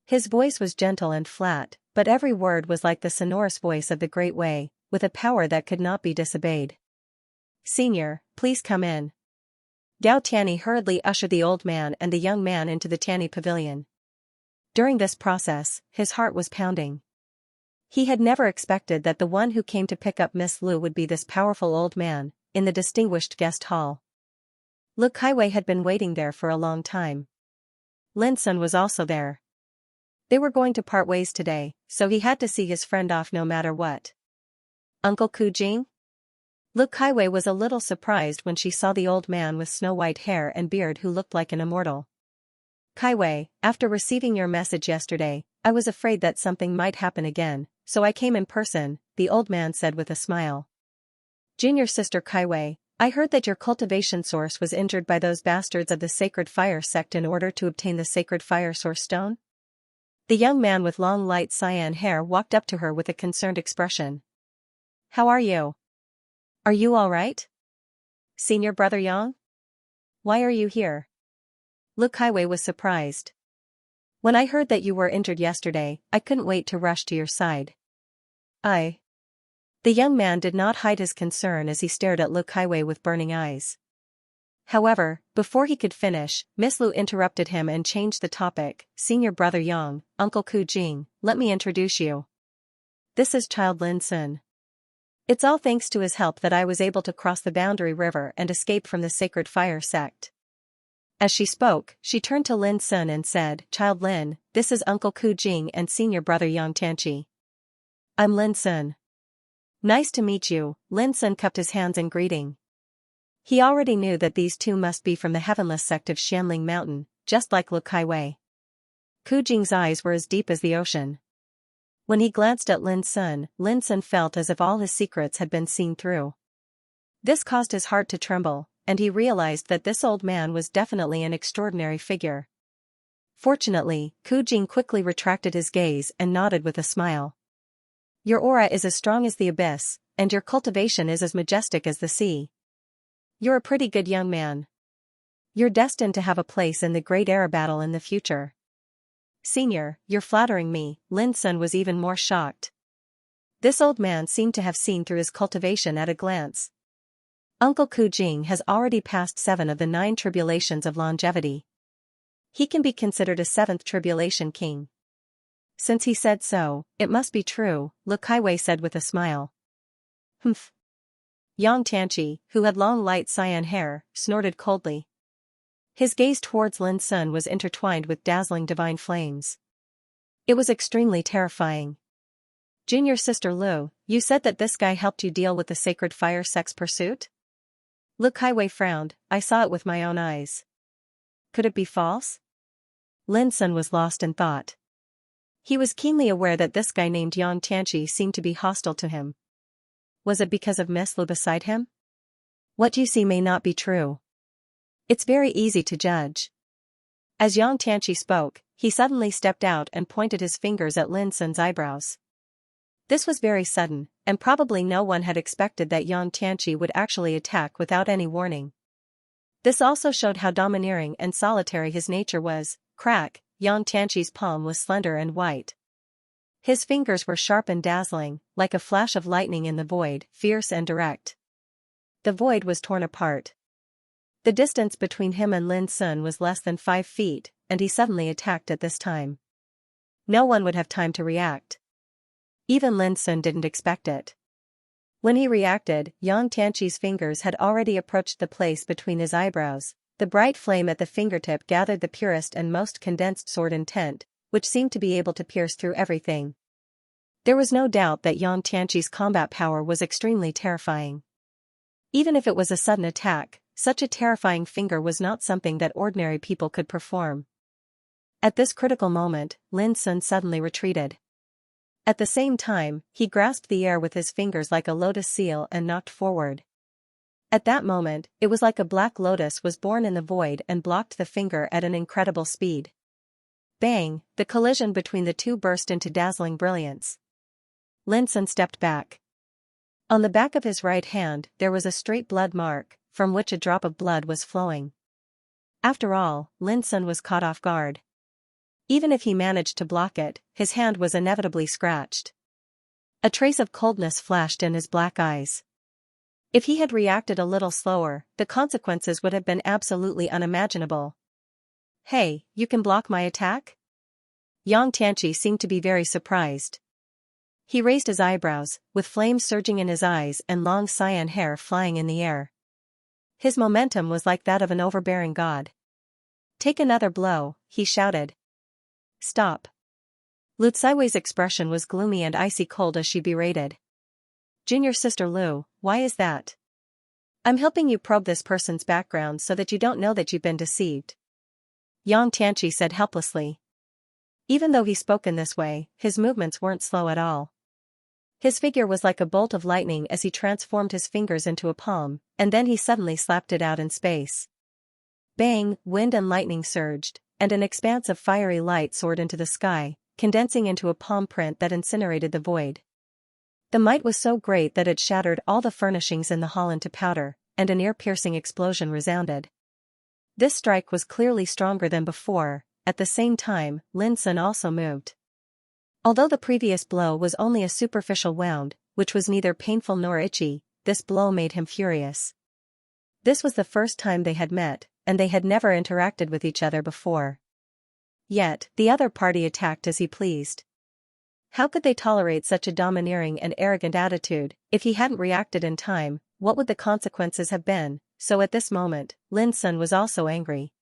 His voice was gentle and flat, but every word was like the sonorous voice of the Great Way, with a power that could not be disobeyed. Senior, please come in. Gao Tianyi hurriedly ushered the old man and the young man into the Tianyi pavilion. During this process, his heart was pounding. He had never expected that the one who came to pick up Miss Lu would be this powerful old man, in the distinguished guest hall. Lu Caiwei had been waiting there for a long time. Lin Sun was also there. They were going to part ways today, so he had to see his friend off no matter what. Uncle Ku Jing? Lu Caiwei was a little surprised when she saw the old man with snow-white hair and beard who looked like an immortal. Caiwei, after receiving your message yesterday, I was afraid that something might happen again, so I came in person, the old man said with a smile. Junior sister Caiwei, I heard that your cultivation source was injured by those bastards of the Sacred Fire sect in order to obtain the Sacred Fire Source Stone? The young man with long light cyan hair walked up to her with a concerned expression. How are you? Are you all right? Senior brother Yang? Why are you here? Lu Caiwei was surprised. When I heard that you were injured yesterday, I couldn't wait to rush to your side. The young man did not hide his concern as he stared at Lu Caiwei with burning eyes. However, before he could finish, Miss Lu interrupted him and changed the topic. Senior brother Yang, Uncle Ku Jing, let me introduce you. This is Child Lin Sun. It's all thanks to his help that I was able to cross the Boundary River and escape from the Sacred Fire sect. As she spoke, she turned to Lin Sun and said, Child Lin, this is Uncle Ku Jing and Senior brother Yang Tianqi. I'm Lin Sun. Nice to meet you, Lin Sun cupped his hands in greeting. He already knew that these two must be from the heavenless sect of Xianling Mountain, just like Lu Caiwei. Ku Jing's eyes were as deep as the ocean. When he glanced at Lin Sun felt as if all his secrets had been seen through. This caused his heart to tremble, and he realized that this old man was definitely an extraordinary figure. Fortunately, Ku Jing quickly retracted his gaze and nodded with a smile. Your aura is as strong as the abyss, and your cultivation is as majestic as the sea. You're a pretty good young man. You're destined to have a place in the great era battle in the future. Senior, you're flattering me, Lin Sun was even more shocked. This old man seemed to have seen through his cultivation at a glance. Uncle Ku Jing has already passed 7 of the 9 tribulations of longevity. He can be considered a 7th tribulation king. Since he said so, it must be true, Lu Kaiwei said with a smile. Humph. Yang Tianqi, who had long light cyan hair, snorted coldly. His gaze towards Lin Sun was intertwined with dazzling divine flames. It was extremely terrifying. Junior Sister Lu, you said that this guy helped you deal with the sacred fire sex pursuit? Lu Kaiwei frowned, I saw it with my own eyes. Could it be false? Lin Sun was lost in thought. He was keenly aware that this guy named Yang Tianqi seemed to be hostile to him. Was it because of Miss Lu beside him? What you see may not be true. It's very easy to judge. As Yang Tianqi spoke, he suddenly stepped out and pointed his fingers at Lin Sun's eyebrows. This was very sudden, and probably no one had expected that Yang Tianqi would actually attack without any warning. This also showed how domineering and solitary his nature was. Crack, Yang Tianqi's palm was slender and white. His fingers were sharp and dazzling, like a flash of lightning in the void, fierce and direct. The void was torn apart. The distance between him and Lin Sun was less than 5 feet, and he suddenly attacked at this time. No one would have time to react. Even Lin Sun didn't expect it. When he reacted, Yang Tianqi's fingers had already approached the place between his eyebrows. The bright flame at the fingertip gathered the purest and most condensed sword intent, which seemed to be able to pierce through everything. There was no doubt that Yang Tianqi's combat power was extremely terrifying. Even if it was a sudden attack, such a terrifying finger was not something that ordinary people could perform. At this critical moment, Lin Sun suddenly retreated. At the same time, he grasped the air with his fingers like a lotus seal and knocked forward. At that moment, it was like a black lotus was born in the void and blocked the finger at an incredible speed. Bang, the collision between the two burst into dazzling brilliance. Lin Sun stepped back. On the back of his right hand there was a straight blood mark, from which a drop of blood was flowing. After all, Lin Sun was caught off guard. Even if he managed to block it, his hand was inevitably scratched. A trace of coldness flashed in his black eyes. If he had reacted a little slower, the consequences would have been absolutely unimaginable. Hey, you can block my attack? Yang Tianqi seemed to be very surprised. He raised his eyebrows, with flames surging in his eyes and long cyan hair flying in the air. His momentum was like that of an overbearing god. Take another blow, he shouted. Stop. Lu Caiwei's expression was gloomy and icy cold as she berated. Junior Sister Lu, why is that? I'm helping you probe this person's background so that you don't know that you've been deceived. Yang Tianqi said helplessly. Even though he spoke in this way, his movements weren't slow at all. His figure was like a bolt of lightning as he transformed his fingers into a palm, and then he suddenly slapped it out in space. Bang, wind and lightning surged, and an expanse of fiery light soared into the sky, condensing into a palm print that incinerated the void. The might was so great that it shattered all the furnishings in the hall into powder, and an ear-piercing explosion resounded. This strike was clearly stronger than before. At the same time, Lin Sun also moved. Although the previous blow was only a superficial wound, which was neither painful nor itchy, this blow made him furious. This was the first time they had met, and they had never interacted with each other before. Yet, the other party attacked as he pleased. How could they tolerate such a domineering and arrogant attitude? If he hadn't reacted in time, what would the consequences have been? So at this moment, Lin Sun was also angry.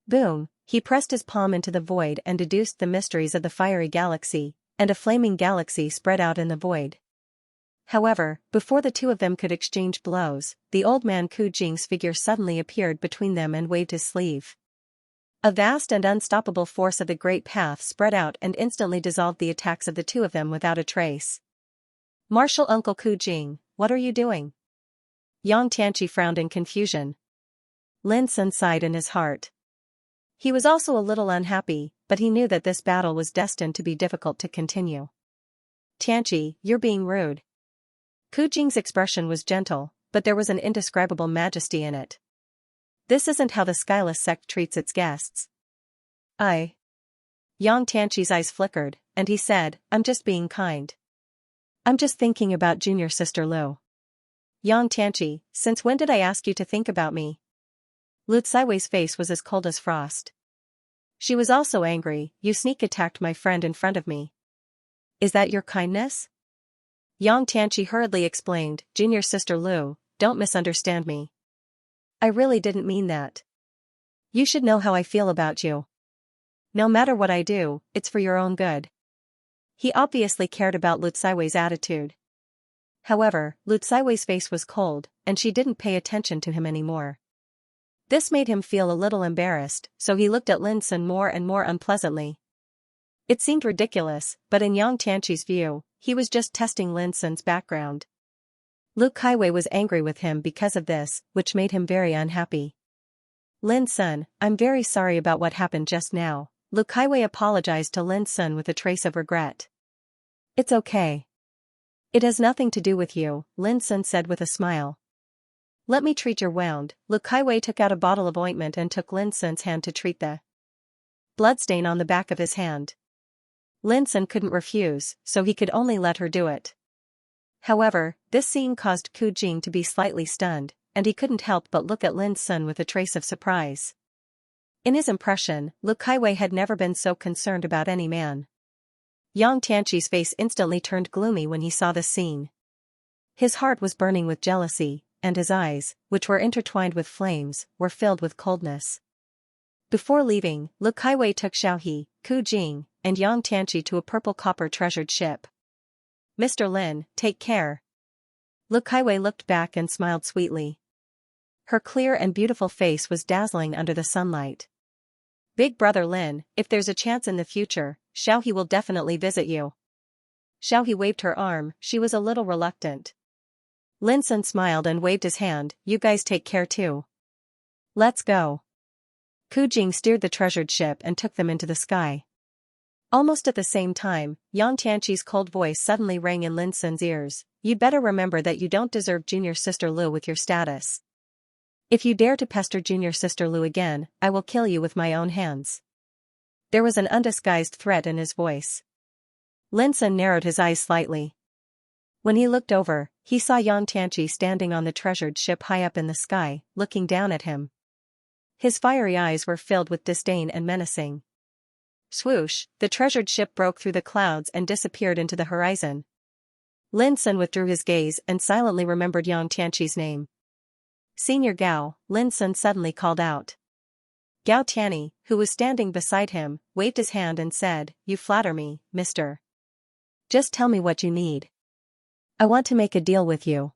Boom, he pressed his palm into the void and deduced the mysteries of the fiery galaxy, and a flaming galaxy spread out in the void. However, before the two of them could exchange blows, the old man Ku Jing's figure suddenly appeared between them and waved his sleeve. A vast and unstoppable force of the great path spread out and instantly dissolved the attacks of the two of them without a trace. Martial Uncle Ku Jing, what are you doing? Yang Tianqi frowned in confusion. Lin Sun sighed in his heart. He was also a little unhappy, but he knew that this battle was destined to be difficult to continue. Tianqi, you're being rude. Ku Jing's expression was gentle, but there was an indescribable majesty in it. This isn't how the Skyless sect treats its guests. Yang Tianqi's eyes flickered, and he said, I'm just being kind. I'm just thinking about Junior Sister Lu. Yang Tianqi, since when did I ask you to think about me? Lu Caiwei's face was as cold as frost. She was also angry. You sneak attacked my friend in front of me. Is that your kindness? Yang Tianqi hurriedly explained, Junior Sister Lu, don't misunderstand me. I really didn't mean that. You should know how I feel about you. No matter what I do, it's for your own good. He obviously cared about Lu Xiwei's attitude. However, Lu Xiwei's face was cold, and she didn't pay attention to him anymore. This made him feel a little embarrassed, so he looked at Lin Sun more and more unpleasantly. It seemed ridiculous, but in Yang Tianqi's view, he was just testing Lin Sun's background. Lu Kaiwei was angry with him because of this, which made him very unhappy. Lin Sun, I'm very sorry about what happened just now. Lu Kaiwei apologized to Lin Sun with a trace of regret. It's okay. It has nothing to do with you, Lin Sun said with a smile. Let me treat your wound. Lu Kaiwei took out a bottle of ointment and took Lin Sun's hand to treat the bloodstain on the back of his hand. Lin Sun couldn't refuse, so he could only let her do it. However, this scene caused Ku Jing to be slightly stunned, and he couldn't help but look at Lin Sun with a trace of surprise. In his impression, Lu Kaiwei had never been so concerned about any man. Yang Tianqi's face instantly turned gloomy when he saw this scene. His heart was burning with jealousy, and his eyes, which were intertwined with flames, were filled with coldness. Before leaving, Lu Kaiwei took Xiaohe, Ku Jing, and Yang Tianqi to a purple copper treasured ship. Mr. Lin, take care. Lu Kaiwei looked back and smiled sweetly. Her clear and beautiful face was dazzling under the sunlight. Big brother Lin, if there's a chance in the future, Xiaohe will definitely visit you. Xiaohe waved her arm. She was a little reluctant. Lin Sun smiled and waved his hand. You guys take care too. Let's go. Ku Jing steered the treasured ship and took them into the sky. Almost at the same time, Yang Tianqi's cold voice suddenly rang in Lin Sun's ears. You'd better remember that you don't deserve Junior Sister Lu with your status. If you dare to pester Junior Sister Lu again, I will kill you with my own hands. There was an undisguised threat in his voice. Lin Sun narrowed his eyes slightly. When he looked over, he saw Yang Tianqi standing on the treasured ship high up in the sky, looking down at him. His fiery eyes were filled with disdain and menacing. Swoosh, the treasured ship broke through the clouds and disappeared into the horizon. Lin Sun withdrew his gaze and silently remembered Yang Tianqi's name. Senior Gao, Lin Sun suddenly called out. Gao Tianyi, who was standing beside him, waved his hand and said, You flatter me, mister. Just tell me what you need. I want to make a deal with you.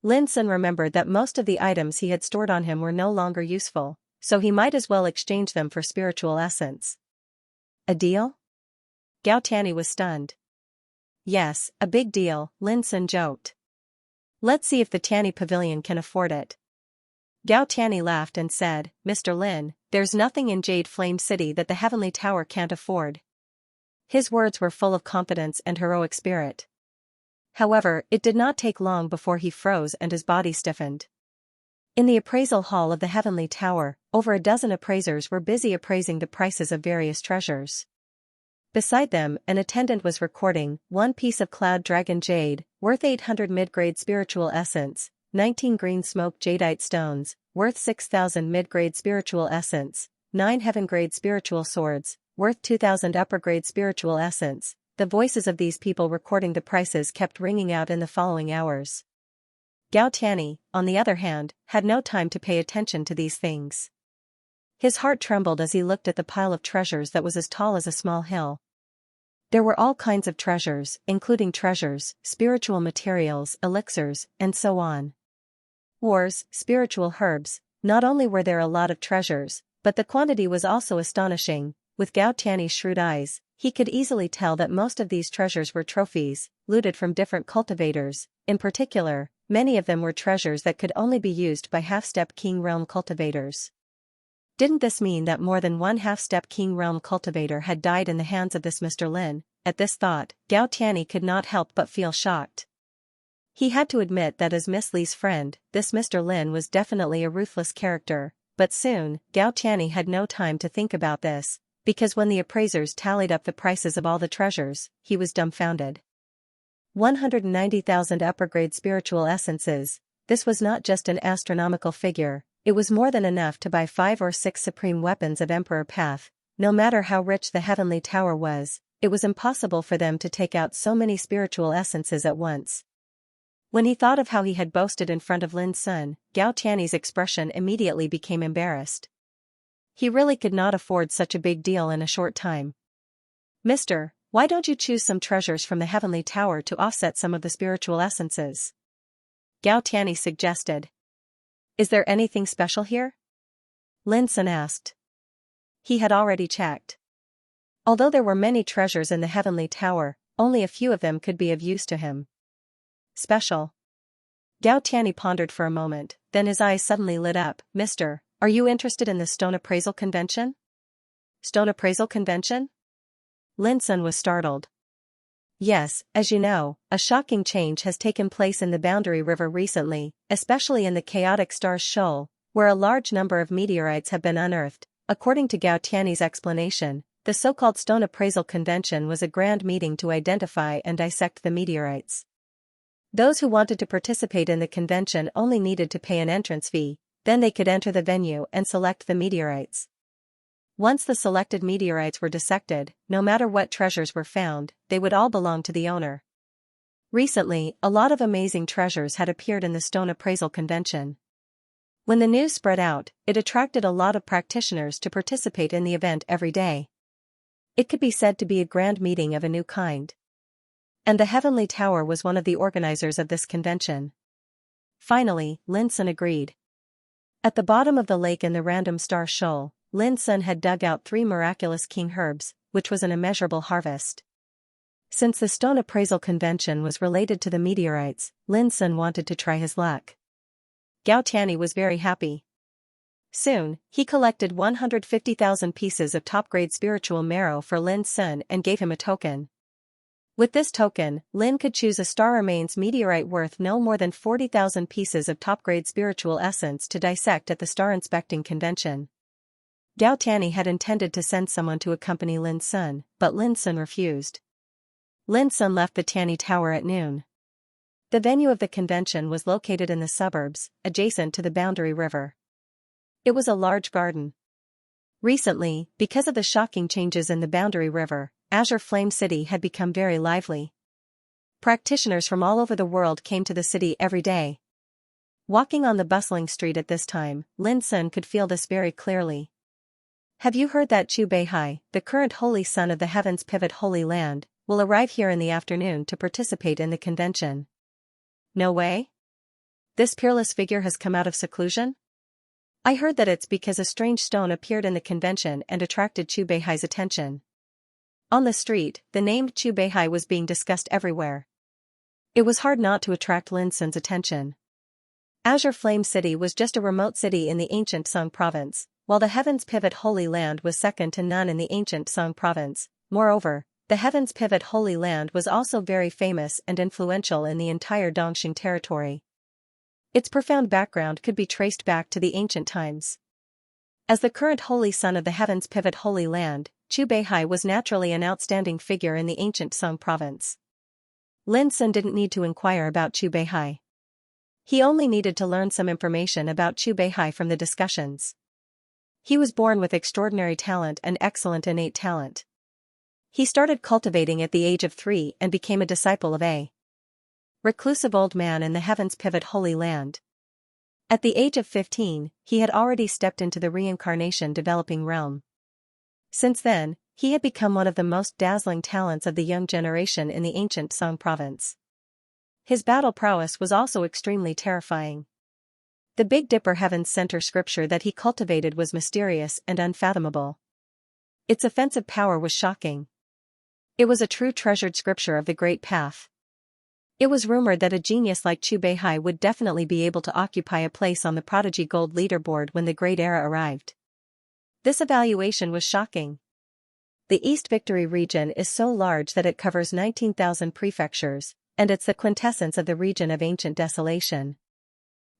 Lin Sun remembered that most of the items he had stored on him were no longer useful, so he might as well exchange them for spiritual essence. A deal? Gao Tianyi was stunned. Yes, a big deal, Lin Sun joked. Let's see if the Tianyi Pavilion can afford it. Gao Tianyi laughed and said, Mr. Lin, there's nothing in Jade Flame City that the Heavenly Tower can't afford. His words were full of confidence and heroic spirit. However, it did not take long before he froze and his body stiffened. In the appraisal hall of the Heavenly Tower, over a dozen appraisers were busy appraising the prices of various treasures. Beside them, an attendant was recording, 1 piece of Cloud Dragon Jade, worth 800 mid-grade spiritual essence, 19 green smoke jadeite stones, worth 6,000 mid-grade spiritual essence, 9 heaven-grade spiritual swords, worth 2,000 upper-grade spiritual essence. The voices of these people recording the prices kept ringing out in the following hours. Gao Tianyi, on the other hand, had no time to pay attention to these things. His heart trembled as he looked at the pile of treasures that was as tall as a small hill. There were all kinds of treasures, including treasures, spiritual materials, elixirs, and so on. Ores, spiritual herbs. Not only were there a lot of treasures, but the quantity was also astonishing. With Gao Tianyi's shrewd eyes, he could easily tell that most of these treasures were trophies, looted from different cultivators. In particular, many of them were treasures that could only be used by half-step King Realm cultivators. Didn't this mean that more than one half-step King Realm cultivator had died in the hands of this Mr. Lin? At this thought, Gao Tianyi could not help but feel shocked. He had to admit that as Miss Li's friend, this Mr. Lin was definitely a ruthless character, but soon, Gao Tianyi had no time to think about this, because when the appraisers tallied up the prices of all the treasures, he was dumbfounded. 190,000 upper-grade spiritual essences. This was not just an astronomical figure, it was more than enough to buy 5 or 6 supreme weapons of Emperor Path, no matter how rich the heavenly tower was, it was impossible for them to take out so many spiritual essences at once. When he thought of how he had boasted in front of Lin Sun, Gao Tiany's expression immediately became embarrassed. He really could not afford such a big deal in a short time. "Mister, why don't you choose some treasures from the heavenly tower to offset some of the spiritual essences?" Gao Tiany suggested. "Is there anything special here?" Lin Sun asked. He had already checked. Although there were many treasures in the heavenly tower, only a few of them could be of use to him. "Special?" Gao Tiany pondered for a moment, then his eyes suddenly lit up. "Mister, are you interested in the Stone Appraisal Convention?" "Stone Appraisal Convention?" Lin Sun was startled. "Yes, as you know, a shocking change has taken place in the Boundary River recently, especially in the chaotic Stars Shoal, where a large number of meteorites have been unearthed." According to Gao Tiany's explanation, the so-called Stone Appraisal Convention was a grand meeting to identify and dissect the meteorites. Those who wanted to participate in the convention only needed to pay an entrance fee, then they could enter the venue and select the meteorites. Once the selected meteorites were dissected, no matter what treasures were found, they would all belong to the owner. Recently, a lot of amazing treasures had appeared in the Stone Appraisal Convention. When the news spread out, it attracted a lot of practitioners to participate in the event every day. It could be said to be a grand meeting of a new kind. And the Heavenly Tower was one of the organizers of this convention. Finally, Lin Sun agreed. At the bottom of the lake in the random Star Shoal, Lin Sun had dug out 3 miraculous king herbs, which was an immeasurable harvest. Since the Stone Appraisal Convention was related to the meteorites, Lin Sun wanted to try his luck. Gao Tiany was very happy. Soon, he collected 150,000 pieces of top-grade spiritual marrow for Lin Sun and gave him a token. With this token, Lin could choose a star remains meteorite worth no more than 40,000 pieces of top-grade spiritual essence to dissect at the star inspecting convention. Gao Tiany had intended to send someone to accompany Lin Sun, but Lin Sun refused. Lin Sun left the Tiany Tower at noon. The venue of the convention was located in the suburbs, adjacent to the Boundary River. It was a large garden. Recently, because of the shocking changes in the Boundary River, Azure Flame City had become very lively. Practitioners from all over the world came to the city every day. Walking on the bustling street at this time, Lin Sun could feel this very clearly. "Have you heard that Chu Beihai, the current holy son of the Heaven's Pivot Holy Land, will arrive here in the afternoon to participate in the convention?" "No way? This peerless figure has come out of seclusion?" "I heard that it's because a strange stone appeared in the convention and attracted Chu Beihai's attention." On the street, the name Chu Beihai was being discussed everywhere. It was hard not to attract Lin Sun's attention. Azure Flame City was just a remote city in the ancient Song province, while the Heaven's Pivot Holy Land was second to none in the ancient Song province. Moreover, the Heaven's Pivot Holy Land was also very famous and influential in the entire Dongxing territory. Its profound background could be traced back to the ancient times. As the current holy son of the Heaven's Pivot Holy Land, Chu Beihai was naturally an outstanding figure in the ancient Song province. Lin Sun didn't need to inquire about Chu Beihai. He only needed to learn some information about Chu Beihai from the discussions. He was born with extraordinary talent and excellent innate talent. He started cultivating at the age of 3 and became a disciple of a reclusive old man in the Heaven's Pivot Holy Land. At the age of 15, he had already stepped into the reincarnation developing realm. Since then, he had become one of the most dazzling talents of the young generation in the ancient Song province. His battle prowess was also extremely terrifying. The Big Dipper Heaven's Center scripture that he cultivated was mysterious and unfathomable. Its offensive power was shocking. It was a true treasured scripture of the Great Path. It was rumored that a genius like Chu Beihai would definitely be able to occupy a place on the Prodigy Gold leaderboard when the Great Era arrived. This evaluation was shocking. The East Victory region is so large that it covers 19,000 prefectures, and it's the quintessence of the region of ancient desolation.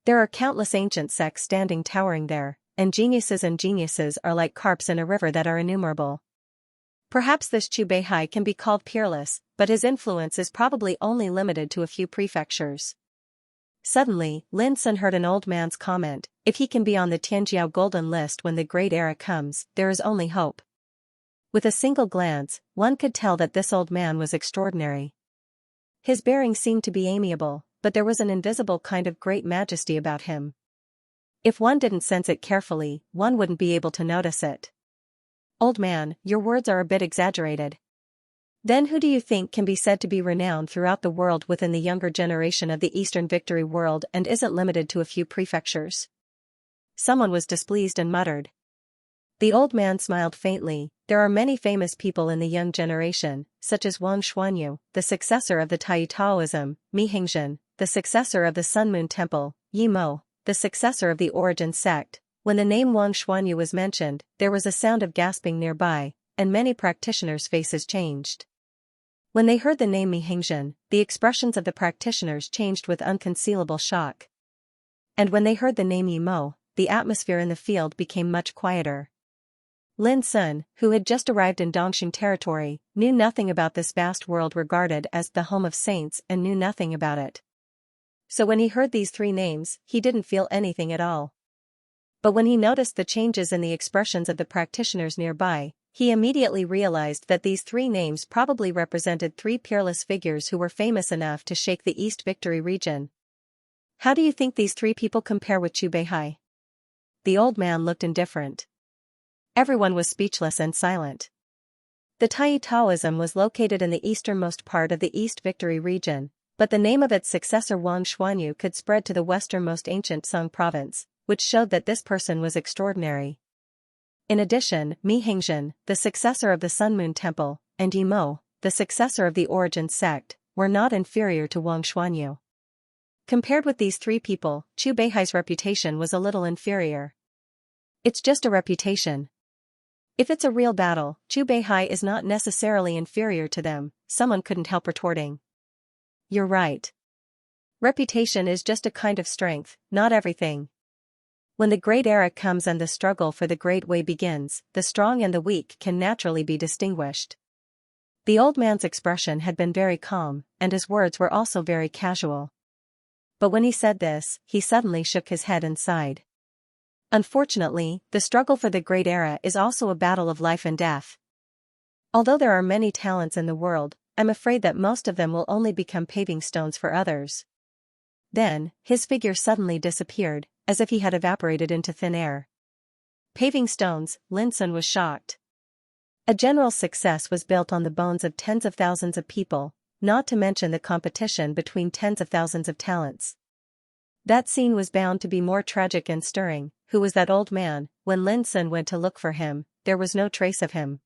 There are countless ancient sects standing towering there, and geniuses are like carps in a river that are innumerable. Perhaps this Chu Beihai can be called peerless, but his influence is probably only limited to a few prefectures. Suddenly, Lin Sun heard an old man's comment, "If he can be on the Tianjiao Golden List when the Great Era comes, there is only hope." With a single glance, one could tell that this old man was extraordinary. His bearing seemed to be amiable, but there was an invisible kind of great majesty about him. If one didn't sense it carefully, one wouldn't be able to notice it. "Old man, your words are a bit exaggerated. Then who do you think can be said to be renowned throughout the world within the younger generation of the Eastern Victory world and isn't limited to a few prefectures?" Someone was displeased and muttered. The old man smiled faintly. "There are many famous people in the young generation, such as Wang Xuanyu, the successor of the Tai Taoism, Mi Hingzhen, the successor of the Sun Moon Temple, Yi Mo, the successor of the Origin sect." When the name Wang Xuanyu was mentioned, there was a sound of gasping nearby, and many practitioners' faces changed. When they heard the name Mi Hingzhen, the expressions of the practitioners changed with unconcealable shock. And when they heard the name Yi Mo, the atmosphere in the field became much quieter. Lin Sun, who had just arrived in Dongxing territory, knew nothing about this vast world regarded as the home of saints and knew nothing about it. So when he heard these three names, he didn't feel anything at all. But when he noticed the changes in the expressions of the practitioners nearby, he immediately realized that these three names probably represented three peerless figures who were famous enough to shake the East Victory region. "How do you think these three people compare with Chu Beihai?" The old man looked indifferent. Everyone was speechless and silent. The Tai Taoism was located in the easternmost part of the East Victory region, but the name of its successor Wang Xuanyu could spread to the westernmost ancient Song province, which showed that this person was extraordinary. In addition, Mi Hingzhen, the successor of the Sun Moon Temple, and Yi Mo, the successor of the Origin sect, were not inferior to Wang Xuanyu. Compared with these three people, Chu Beihai's reputation was a little inferior. It's just a reputation. If it's a real battle, Chu Beihai is not necessarily inferior to them, someone couldn't help retorting. You're right. Reputation is just a kind of strength, not everything. When the Great Era comes and the struggle for the Great Way begins, the strong and the weak can naturally be distinguished. The old man's expression had been very calm, and his words were also very casual. But when he said this, he suddenly shook his head and sighed. Unfortunately, the struggle for the Great Era is also a battle of life and death. Although there are many talents in the world, I'm afraid that most of them will only become paving stones for others. Then, his figure suddenly disappeared, as if he had evaporated into thin air. Paving stones, Lin Sun was shocked. A general success was built on the bones of tens of thousands of people, not to mention the competition between tens of thousands of talents. That scene was bound to be more tragic and stirring. Who was that old man? When Lin Sun went to look for him, there was no trace of him.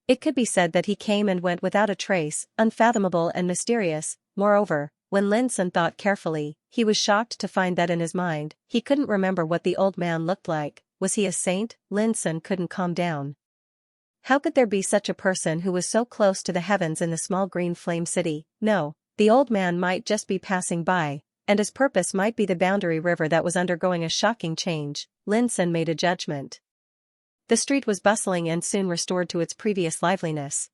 It could be said that he came and went without a trace, unfathomable and mysterious. Moreover, when Lin Sun thought carefully, he was shocked to find that in his mind, he couldn't remember what the old man looked like. Was he a saint? Lin Sun couldn't calm down. How could there be such a person who was so close to the heavens in the small green flame city? No, the old man might just be passing by, and his purpose might be the boundary river that was undergoing a shocking change. Lin Sun made a judgment. The street was bustling and soon restored to its previous liveliness.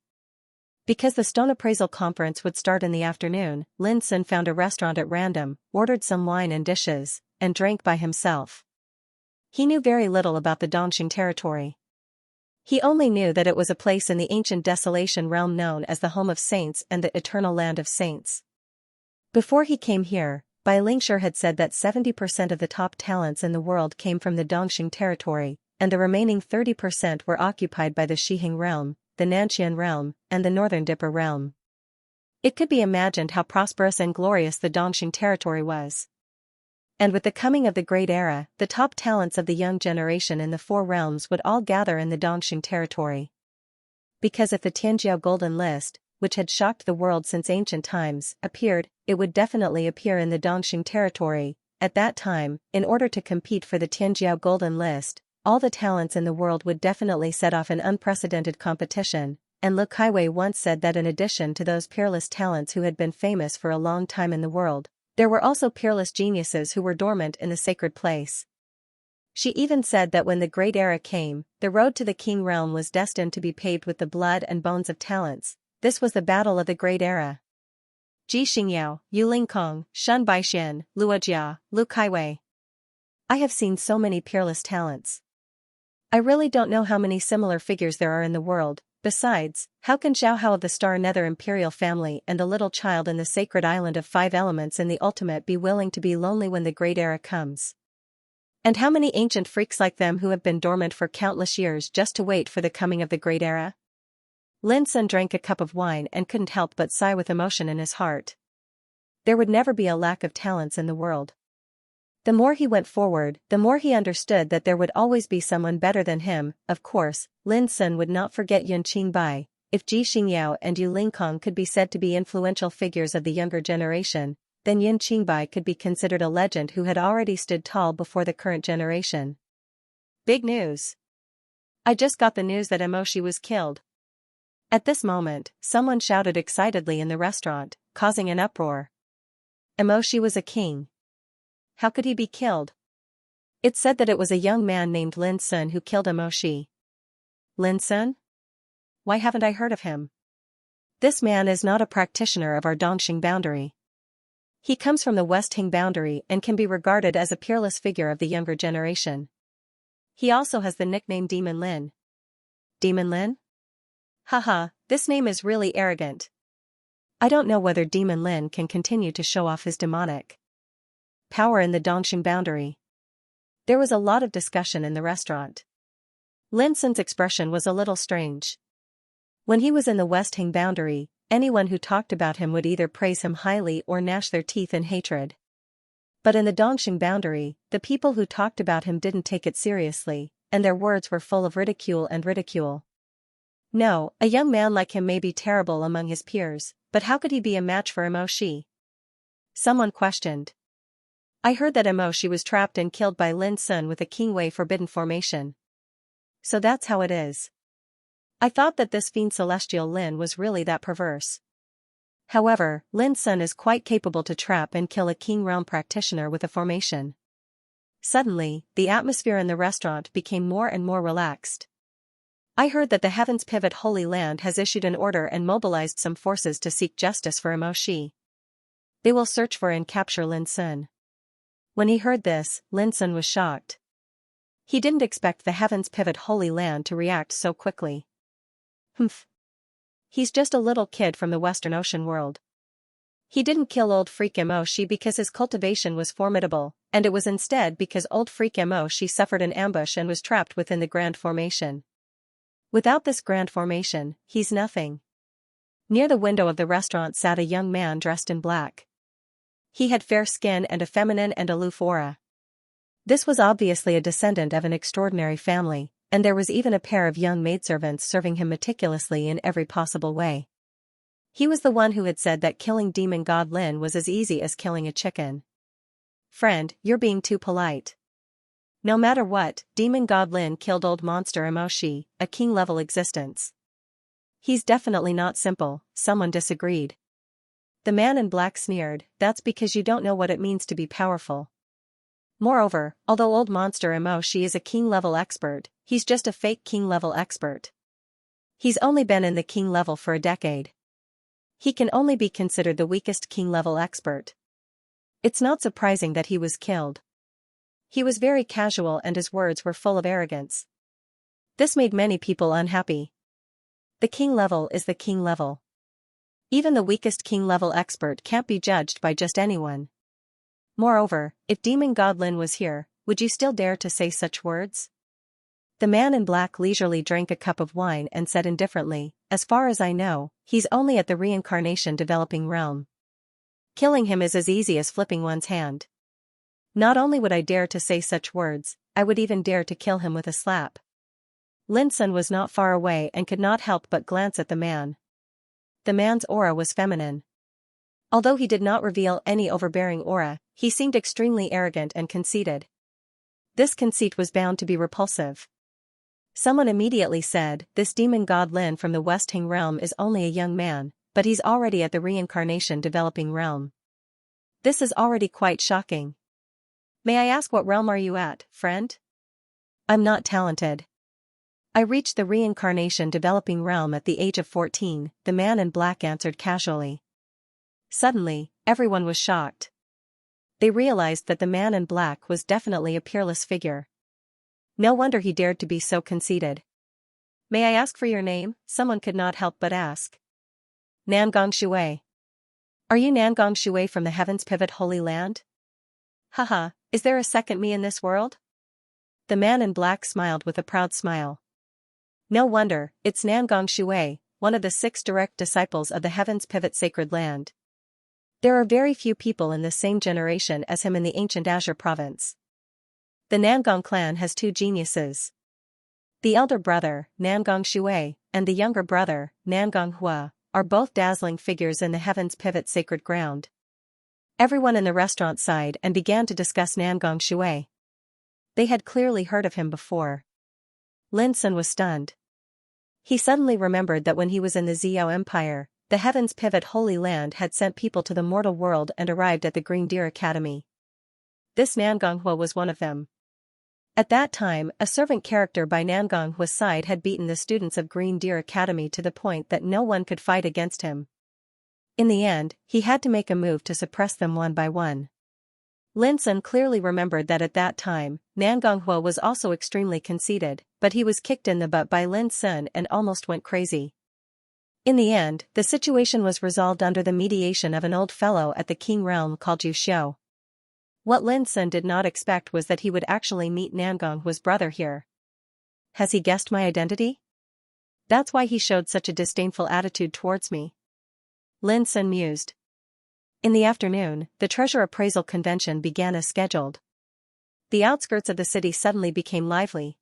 Because the stone appraisal conference would start in the afternoon, Lin Sun found a restaurant at random, ordered some wine and dishes, and drank by himself. He knew very little about the Dongxing territory. He only knew that it was a place in the ancient desolation realm known as the home of saints and the eternal land of saints. Before he came here, Bai Lingshi had said that 70% of the top talents in the world came from the Dongxing territory, and the remaining 30% were occupied by the Xihing realm, the Nanxian realm, and the Northern Dipper realm. It could be imagined how prosperous and glorious the Dongxing territory was. And with the coming of the Great Era, the top talents of the young generation in the four realms would all gather in the Dongxing territory. Because if the Tianjiao Golden List, which had shocked the world since ancient times, appeared, it would definitely appear in the Dongxing territory. At that time, in order to compete for the Tianjiao Golden List, all the talents in the world would definitely set off an unprecedented competition, and Lu Kaiwei once said that in addition to those peerless talents who had been famous for a long time in the world, there were also peerless geniuses who were dormant in the sacred place. She even said that when the Great Era came, the road to the King realm was destined to be paved with the blood and bones of talents. This was the battle of the Great Era. Ji Xingyao, Yu Lingkong, Shun Baixian, Luo Jia, Lu Kaiwei. I have seen so many peerless talents. I really don't know how many similar figures there are in the world. Besides, how can Xiao Hao of the Star Nether Imperial family and the little child in the sacred island of 5 elements in the ultimate be willing to be lonely when the Great Era comes? And how many ancient freaks like them who have been dormant for countless years just to wait for the coming of the Great Era? Lin Sun drank a cup of wine and couldn't help but sigh with emotion in his heart. There would never be a lack of talents in the world. The more he went forward, the more he understood that there would always be someone better than him. Of course, Lin Sun would not forget Yun Qingbai. If Ji Xingyao and Yu Lingkong could be said to be influential figures of the younger generation, then Yun Qingbai could be considered a legend who had already stood tall before the current generation. Big news! I just got the news that Emoshi was killed. At this moment, someone shouted excitedly in the restaurant, causing an uproar. Emoshi was a king. How could he be killed? It said that it was a young man named Lin Sun who killed Emoshi. Lin Sun? Why haven't I heard of him? This man is not a practitioner of our Dongxing boundary. He comes from the West Hing boundary and can be regarded as a peerless figure of the younger generation. He also has the nickname Demon Lin. Demon Lin? Haha, this name is really arrogant. I don't know whether Demon Lin can continue to show off his demonic power in the Dongxing boundary. There was a lot of discussion in the restaurant. Lin Sun's expression was a little strange. When he was in the West Hing boundary, anyone who talked about him would either praise him highly or gnash their teeth in hatred. But in the Dongxing boundary, the people who talked about him didn't take it seriously, and their words were full of ridicule and ridicule. No, a young man like him may be terrible among his peers, but how could he be a match for Emoshi? Someone questioned. I heard that Emoshi was trapped and killed by Lin Sun with a Qingwei forbidden formation. So that's how it is. I thought that this fiend Celestial Lin was really that perverse. However, Lin Sun is quite capable to trap and kill a Qing realm practitioner with a formation. Suddenly, the atmosphere in the restaurant became more and more relaxed. I heard that the Heavens Pivot Holy Land has issued an order and mobilized some forces to seek justice for Emoshi. They will search for and capture Lin Sun. When he heard this, Lin Sun was shocked. He didn't expect the Heavens Pivot Holy Land to react so quickly. Humph. He's just a little kid from the Western Ocean world. He didn't kill old freak Emoshi because his cultivation was formidable, and it was instead because old freak Emoshi suffered an ambush and was trapped within the Grand Formation. Without this Grand Formation, he's nothing. Near the window of the restaurant sat a young man dressed in black. He had fair skin and a feminine and aloof aura. This was obviously a descendant of an extraordinary family, and there was even a pair of young maidservants serving him meticulously in every possible way. He was the one who had said that killing Demon God Lin was as easy as killing a chicken. Friend, you're being too polite. No matter what, Demon God Lin killed old monster Emoshi, a king-level existence. He's definitely not simple, someone disagreed. The man in black sneered, that's because you don't know what it means to be powerful. Moreover, although old monster Emoshi is a king-level expert, he's just a fake king-level expert. He's only been in the king level for a decade. He can only be considered the weakest king-level expert. It's not surprising that he was killed. He was very casual and his words were full of arrogance. This made many people unhappy. The king level is the king level. Even the weakest king-level expert can't be judged by just anyone. Moreover, if Demon God Lin was here, would you still dare to say such words? The man in black leisurely drank a cup of wine and said indifferently, as far as I know, he's only at the reincarnation developing realm. Killing him is as easy as flipping one's hand. Not only would I dare to say such words, I would even dare to kill him with a slap. Lin Sun was not far away and could not help but glance at the man. The man's aura was feminine. Although he did not reveal any overbearing aura, he seemed extremely arrogant and conceited. This conceit was bound to be repulsive. Someone immediately said, this demon god Lin from the West Hing realm is only a young man, but he's already at the reincarnation developing realm. This is already quite shocking. May I ask what realm are you at, friend? I'm not talented. I reached the reincarnation developing realm at the age of 14, the man in black answered casually. Suddenly, everyone was shocked. They realized that the man in black was definitely a peerless figure. No wonder he dared to be so conceited. May I ask for your name? Someone could not help but ask. Nangong Shui. Are you Nangong Shui from the Heaven's Pivot Holy Land? Haha, is there a second me in this world? The man in black smiled with a proud smile. No wonder, it's Nangong Shui, one of the 6 direct disciples of the Heaven's Pivot Sacred Land. There are very few people in the same generation as him in the ancient Azure province. The Nangong clan has 2 geniuses. The elder brother, Nangong Shui, and the younger brother, Nangong Hua, are both dazzling figures in the Heaven's Pivot Sacred Ground. Everyone in the restaurant sighed and began to discuss Nangong Shui. They had clearly heard of him before. Lin Sun was stunned. He suddenly remembered that when he was in the Xiao Empire, the Heaven's Pivot Holy Land had sent people to the mortal world and arrived at the Green Deer Academy. This Nangong Hua was one of them. At that time, a servant character by Nangong Hua's side had beaten the students of Green Deer Academy to the point that no one could fight against him. In the end, he had to make a move to suppress them one by one. Lin Sun clearly remembered that at that time, Nangong Hua was also extremely conceited, but he was kicked in the butt by Lin Sun and almost went crazy. In the end, the situation was resolved under the mediation of an old fellow at the King realm called Yu Xiu. What Lin Sun did not expect was that he would actually meet Nangong Hua's brother here. Has he guessed my identity? That's why he showed such a disdainful attitude towards me. Lin Sun mused. In the afternoon, the treasure appraisal convention began as scheduled. The outskirts of the city suddenly became lively.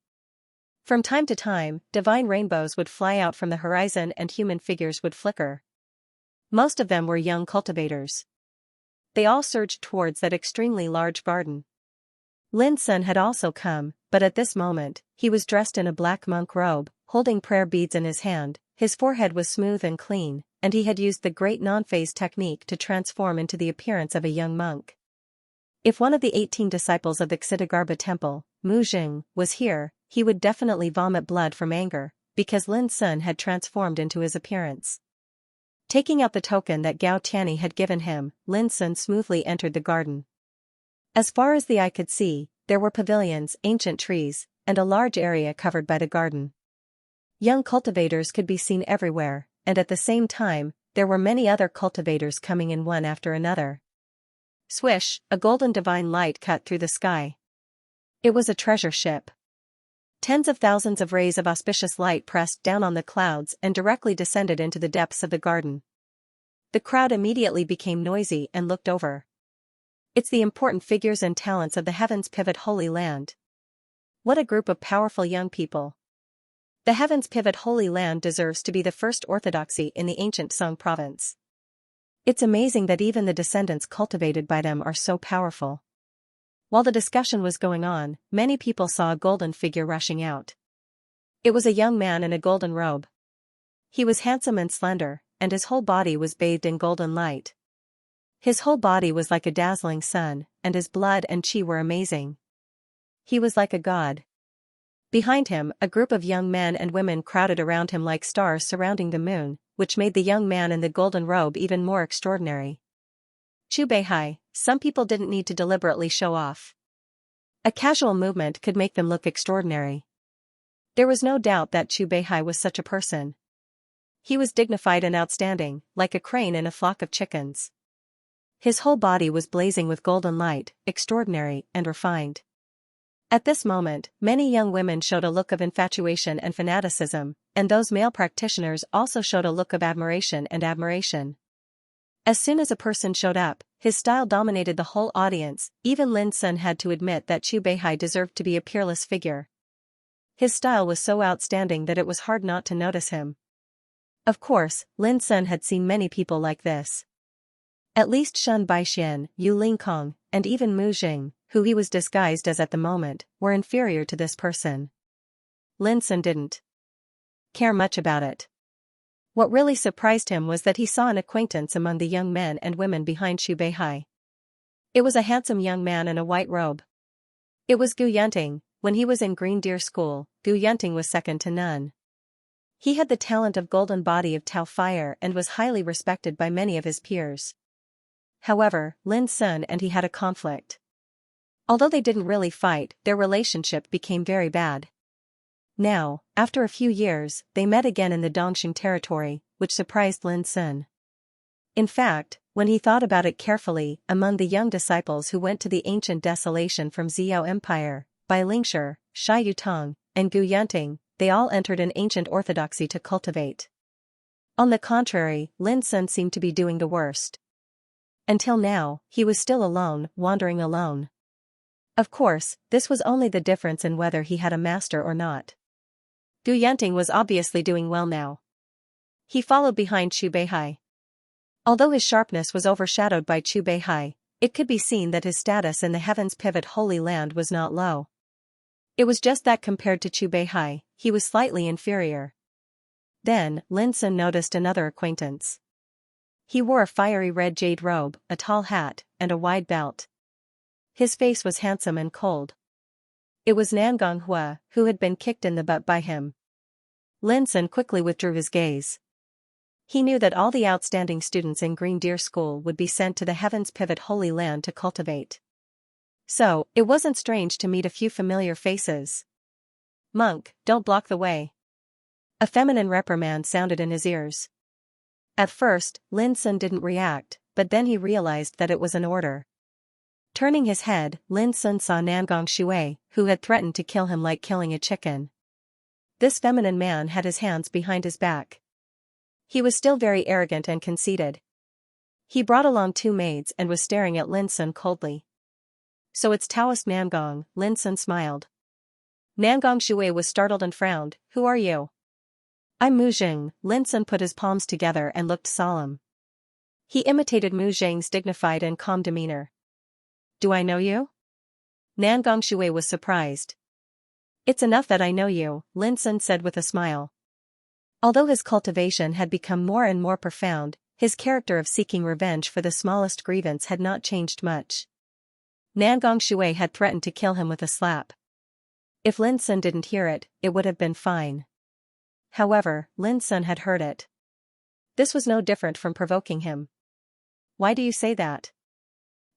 From time to time, divine rainbows would fly out from the horizon and human figures would flicker. Most of them were young cultivators. They all surged towards that extremely large garden. Lin Sun had also come, but at this moment, he was dressed in a black monk robe, holding prayer beads in his hand, his forehead was smooth and clean, and he had used the great non-phase technique to transform into the appearance of a young monk. If one of the 18 disciples of the Xitigarbha temple, Mu Jing, was here, he would definitely vomit blood from anger, because Lin Sun had transformed into his appearance. Taking out the token that Gao Tianyi had given him, Lin Sun smoothly entered the garden. As far as the eye could see, there were pavilions, ancient trees, and a large area covered by the garden. Young cultivators could be seen everywhere, and at the same time, there were many other cultivators coming in one after another. Swish, a golden divine light cut through the sky. It was a treasure ship. Tens of thousands of rays of auspicious light pressed down on the clouds and directly descended into the depths of the garden. The crowd immediately became noisy and looked over. It's the important figures and talents of the Heaven's Pivot Holy Land. What a group of powerful young people. The Heaven's Pivot Holy Land deserves to be the first orthodoxy in the ancient Song province. It's amazing that even the descendants cultivated by them are so powerful. While the discussion was going on, many people saw a golden figure rushing out. It was a young man in a golden robe. He was handsome and slender, and his whole body was bathed in golden light. His whole body was like a dazzling sun, and his blood and chi were amazing. He was like a god. Behind him, a group of young men and women crowded around him like stars surrounding the moon, which made the young man in the golden robe even more extraordinary. Chu Beihai, some people didn't need to deliberately show off. A casual movement could make them look extraordinary. There was no doubt that Chu Beihai was such a person. He was dignified and outstanding, like a crane in a flock of chickens. His whole body was blazing with golden light, extraordinary and refined. At this moment, many young women showed a look of infatuation and fanaticism, and those male practitioners also showed a look of admiration and admiration. As soon as a person showed up, his style dominated the whole audience. Even Lin Sun had to admit that Chu Beihai deserved to be a peerless figure. His style was so outstanding that it was hard not to notice him. Of course, Lin Sun had seen many people like this. At least Shen Baixian, Yu Lingkong, and even Mu Jing, who he was disguised as at the moment, were inferior to this person. Lin Sun didn't care much about it. What really surprised him was that he saw an acquaintance among the young men and women behind Chu Beihai. It was a handsome young man in a white robe. It was Gu Yunting. When he was in Green Deer School, Gu Yunting was second to none. He had the talent of golden body of Tao fire and was highly respected by many of his peers. However, Lin Sun and he had a conflict. Although they didn't really fight, their relationship became very bad. Now, after a few years, they met again in the Dongxing territory, which surprised Lin Sun. In fact, when he thought about it carefully, among the young disciples who went to the ancient desolation from Ziyao Empire, Bai Lingshi, Shi Yutong, and Gu Yanting, they all entered an ancient orthodoxy to cultivate. On the contrary, Lin Sun seemed to be doing the worst. Until now, he was still alone, wandering alone. Of course, this was only the difference in whether he had a master or not. Gu Yanting was obviously doing well now. He followed behind Chu Beihai. Although his sharpness was overshadowed by Chu Beihai, it could be seen that his status in the Heaven's Pivot Holy Land was not low. It was just that compared to Chu Beihai, he was slightly inferior. Then, Lin Sun noticed another acquaintance. He wore a fiery red jade robe, a tall hat, and a wide belt. His face was handsome and cold. It was Nangong Hua, who had been kicked in the butt by him. Lin Sun quickly withdrew his gaze. He knew that all the outstanding students in Green Deer School would be sent to the Heaven's Pivot Holy Land to cultivate. So, it wasn't strange to meet a few familiar faces. "Monk, don't block the way." A feminine reprimand sounded in his ears. At first, Lin Sun didn't react, but then he realized that it was an order. Turning his head, Lin Sun saw Nangong Shui, who had threatened to kill him like killing a chicken. This feminine man had his hands behind his back. He was still very arrogant and conceited. He brought along 2 maids and was staring at Lin Sun coldly. "So it's Taoist Nangong," Lin Sun smiled. Nangong Shui was startled and frowned. "Who are you?" "I'm Mu Jing." Lin Sun put his palms together and looked solemn. He imitated Mu Jing's dignified and calm demeanor. "Do I know you?" Nangong Shui was surprised. "It's enough that I know you," Lin Sun said with a smile. Although his cultivation had become more and more profound, his character of seeking revenge for the smallest grievance had not changed much. Nangong Shui had threatened to kill him with a slap. If Lin Sun didn't hear it, it would have been fine. However, Lin Sun had heard it. This was no different from provoking him. "Why do you say that?"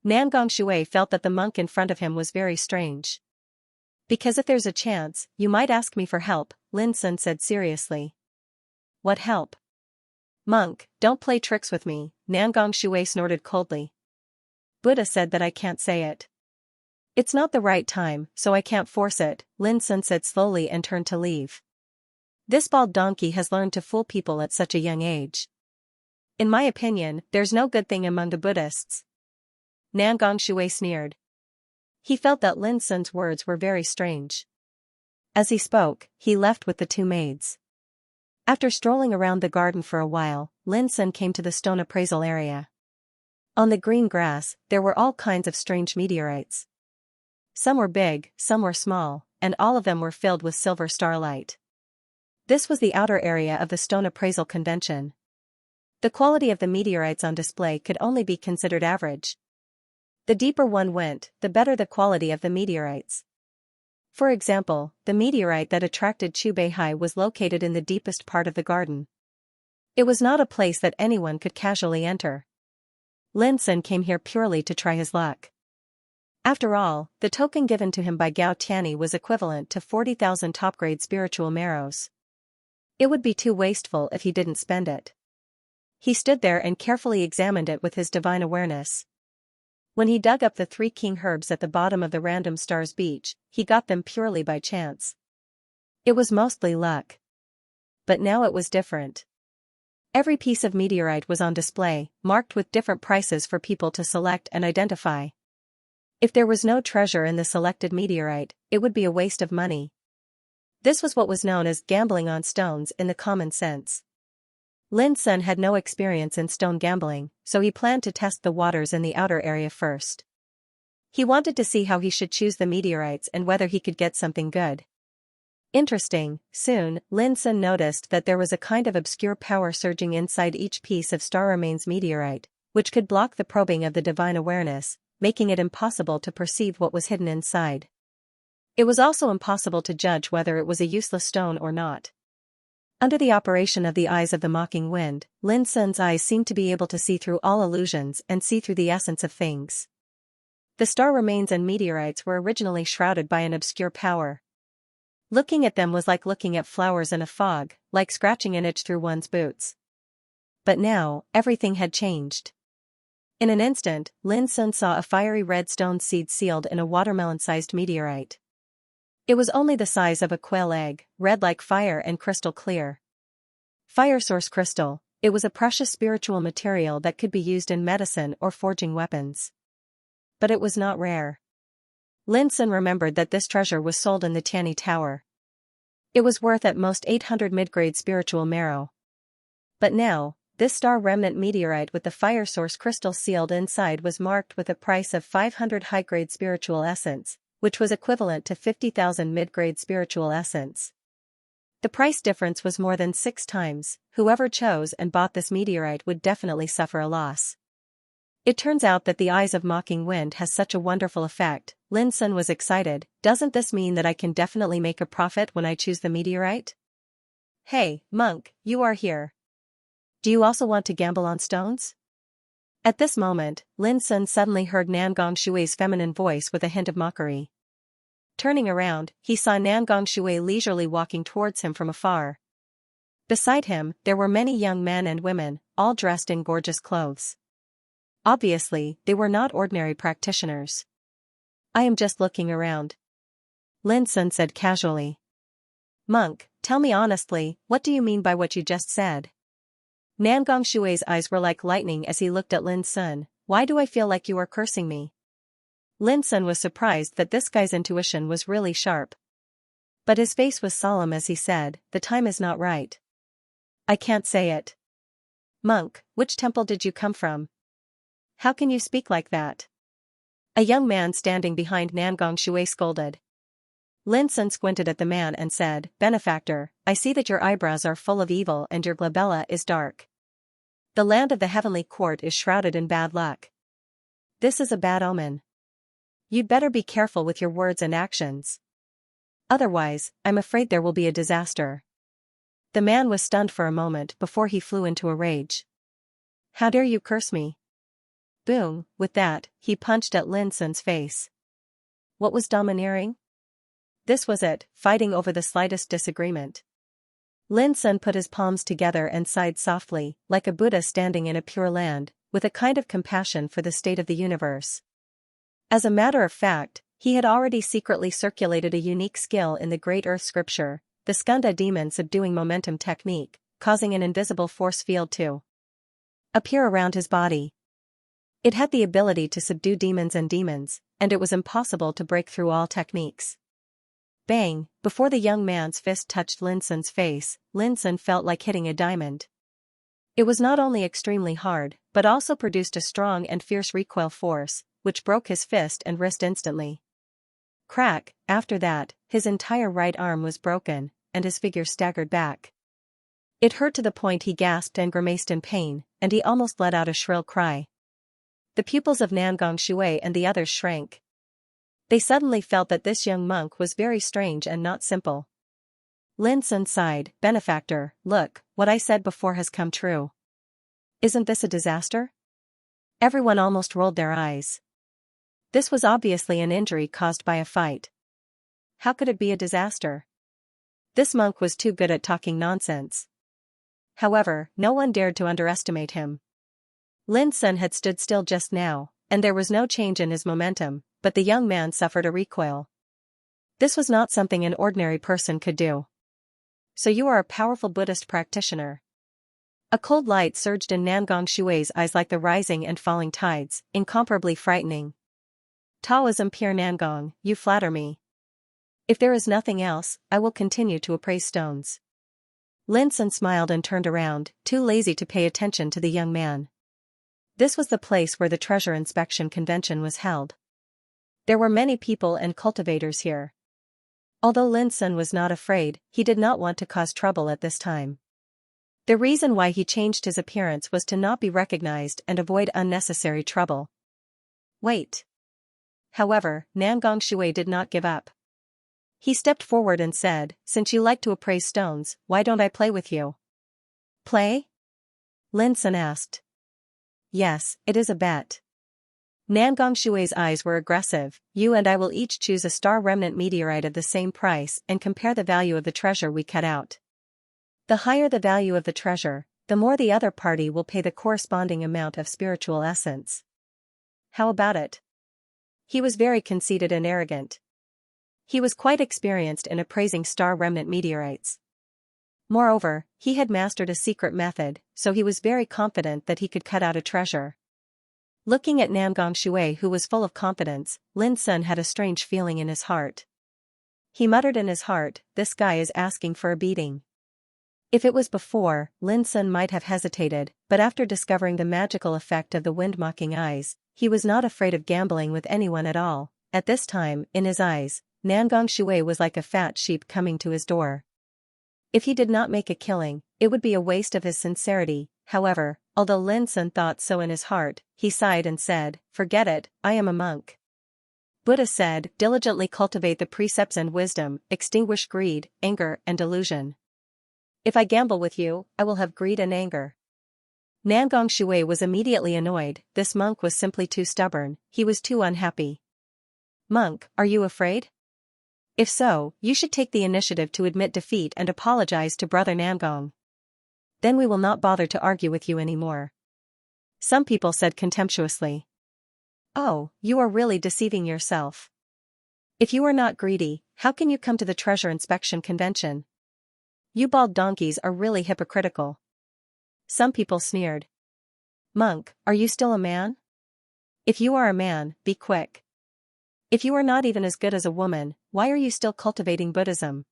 Nangong Shui felt that the monk in front of him was very strange. "Because if there's a chance, you might ask me for help," Lin Sun said seriously. "What help?" "Monk, don't play tricks with me," Nangong Shui snorted coldly. "Buddha said that I can't say it." "It's not the right time, so I can't force it," Lin Sun said slowly and turned to leave. "This bald donkey has learned to fool people at such a young age. In my opinion, there's no good thing among the Buddhists." Nangong Shui sneered. He felt that Lin Sun's words were very strange. As he spoke, he left with the 2 maids. After strolling around the garden for a while, Lin Sun came to the stone appraisal area. On the green grass, there were all kinds of strange meteorites. Some were big, some were small, and all of them were filled with silver starlight. This was the outer area of the stone appraisal convention. The quality of the meteorites on display could only be considered average. The deeper one went, the better the quality of the meteorites. For example, the meteorite that attracted Chu Beihai was located in the deepest part of the garden. It was not a place that anyone could casually enter. Lin Sun came here purely to try his luck. After all, the token given to him by Gao Tianyi was equivalent to 40,000 top-grade spiritual marrows. It would be too wasteful if he didn't spend it. He stood there and carefully examined it with his divine awareness. When he dug up the 3 king herbs at the bottom of the random stars beach, he got them purely by chance. It was mostly luck. But now it was different. Every piece of meteorite was on display, marked with different prices for people to select and identify. If there was no treasure in the selected meteorite, it would be a waste of money. This was what was known as gambling on stones in the common sense. Lin Sun had no experience in stone gambling, so he planned to test the waters in the outer area first. He wanted to see how he should choose the meteorites and whether he could get something good. Interesting, soon, Lin Sun noticed that there was a kind of obscure power surging inside each piece of star remains meteorite, which could block the probing of the divine awareness, making it impossible to perceive what was hidden inside. It was also impossible to judge whether it was a useless stone or not. Under the operation of the eyes of the mocking wind, Lin Sun's eyes seemed to be able to see through all illusions and see through the essence of things. The star remains and meteorites were originally shrouded by an obscure power. Looking at them was like looking at flowers in a fog, like scratching an itch through one's boots. But now, everything had changed. In an instant, Lin Sun saw a fiery red stone seed sealed in a watermelon-sized meteorite. It was only the size of a quail egg, red like fire and crystal clear. Fire source crystal, it was a precious spiritual material that could be used in medicine or forging weapons. But it was not rare. Lin Sun remembered that this treasure was sold in the Tianyi Tower. It was worth at most 800 mid-grade spiritual marrow. But now, this star remnant meteorite with the fire source crystal sealed inside was marked with a price of 500 high-grade spiritual essence, which was equivalent to 50,000 mid-grade spiritual essence. The price difference was more than 6 times. Whoever chose and bought this meteorite would definitely suffer a loss. It turns out that the eyes of mocking wind has such a wonderful effect. Lin Sun was excited. Doesn't this mean that I can definitely make a profit when I choose the meteorite? Hey, monk, you are here. Do you also want to gamble on stones? At this moment, Lin Sun suddenly heard Nangong Shui's feminine voice with a hint of mockery. Turning around, he saw Nangong Shui leisurely walking towards him from afar. Beside him, there were many young men and women, all dressed in gorgeous clothes. Obviously, they were not ordinary practitioners. I am just looking around. Lin Sun said casually. Monk, tell me honestly, what do you mean by what you just said? Nangong Shui's eyes were like lightning as he looked at Lin Sun. Why do I feel like you are cursing me? Lin Sun was surprised that this guy's intuition was really sharp. But his face was solemn as he said, the time is not right. I can't say it. Monk, which temple did you come from? How can you speak like that? A young man standing behind Nangong Shui scolded. Lin Sun squinted at the man and said, Benefactor, I see that your eyebrows are full of evil and your glabella is dark. The land of the heavenly court is shrouded in bad luck. This is a bad omen. You'd better be careful with your words and actions. Otherwise, I'm afraid there will be a disaster. The man was stunned for a moment before he flew into a rage. How dare you curse me? Boom, with that, he punched at Lin Sun's face. What was domineering? This was it, fighting over the slightest disagreement. Lin Sun put his palms together and sighed softly, like a Buddha standing in a pure land, with a kind of compassion for the state of the universe. As a matter of fact, he had already secretly circulated a unique skill in the Great Earth Scripture, the Skanda demon subduing momentum technique, causing an invisible force field to appear around his body. It had the ability to subdue demons, and it was impossible to break through all techniques. Bang! Before the young man's fist touched Lin Sun's face, Lin Sun felt like hitting a diamond. It was not only extremely hard, but also produced a strong and fierce recoil force, which broke his fist and wrist instantly. Crack! After that, his entire right arm was broken, and his figure staggered back. It hurt to the point he gasped and grimaced in pain, and he almost let out a shrill cry. The pupils of Nangong Shui and the others shrank. They suddenly felt that this young monk was very strange and not simple. Lin Sun sighed, Benefactor, look, what I said before has come true. Isn't this a disaster? Everyone almost rolled their eyes. This was obviously an injury caused by a fight. How could it be a disaster? This monk was too good at talking nonsense. However, no one dared to underestimate him. Lin Sun had stood still just now, and there was no change in his momentum, but the young man suffered a recoil. This was not something an ordinary person could do. So you are a powerful Buddhist practitioner. A cold light surged in Nangong Shui's eyes like the rising and falling tides, incomparably frightening. Taoism pure Nangong, you flatter me. If there is nothing else, I will continue to appraise stones. Lin Sun smiled and turned around, too lazy to pay attention to the young man. This was the place where the treasure inspection convention was held. There were many people and cultivators here. Although Lin Sun was not afraid, he did not want to cause trouble at this time. The reason why he changed his appearance was to not be recognized and avoid unnecessary trouble. Wait. However, Nangong Shui did not give up. He stepped forward and said, Since you like to appraise stones, why don't I play with you? Play? Lin Sun asked. Yes, it is a bet. Nangong Shui's eyes were aggressive. You and I will each choose a star remnant meteorite of the same price and compare the value of the treasure we cut out. The higher the value of the treasure, the more the other party will pay the corresponding amount of spiritual essence. How about it? He was very conceited and arrogant. He was quite experienced in appraising star remnant meteorites. Moreover, he had mastered a secret method, so he was very confident that he could cut out a treasure. Looking at Nangong Shui, who was full of confidence, Lin Sun had a strange feeling in his heart. He muttered in his heart, "This guy is asking for a beating." If it was before, Lin Sun might have hesitated, but after discovering the magical effect of the wind-mocking eyes, he was not afraid of gambling with anyone at all. At this time, in his eyes, Nangong Shui was like a fat sheep coming to his door. If he did not make a killing, it would be a waste of his sincerity. However, although Lin Sun thought so in his heart, he sighed and said, "Forget it, I am a monk." Buddha said, "Diligently cultivate the precepts and wisdom, extinguish greed, anger, and delusion. If I gamble with you, I will have greed and anger." Nangong Shui was immediately annoyed. This monk was simply too stubborn, he was too unhappy. "Monk, are you afraid? If so, you should take the initiative to admit defeat and apologize to Brother Nangong. Then we will not bother to argue with you anymore." Some people said contemptuously. "Oh, you are really deceiving yourself. If you are not greedy, how can you come to the treasure inspection convention? You bald donkeys are really hypocritical." Some people sneered. "Monk, are you still a man? If you are a man, be quick. If you are not even as good as a woman, why are you still cultivating Buddhism?"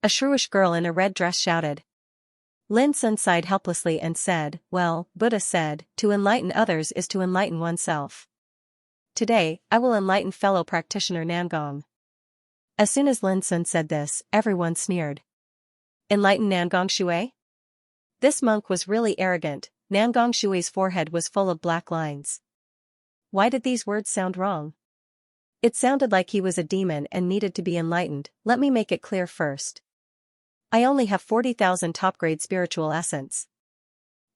A shrewish girl in a red dress shouted. Lin Sun sighed helplessly and said, "Well, Buddha said, to enlighten others is to enlighten oneself. Today, I will enlighten fellow practitioner Nangong." As soon as Lin Sun said this, everyone sneered. Enlighten Nangong Shui? This monk was really arrogant. Nangong Shui's forehead was full of black lines. Why did these words sound wrong? It sounded like he was a demon and needed to be enlightened. Let me make it clear first. I only have 40,000 top-grade spiritual essence.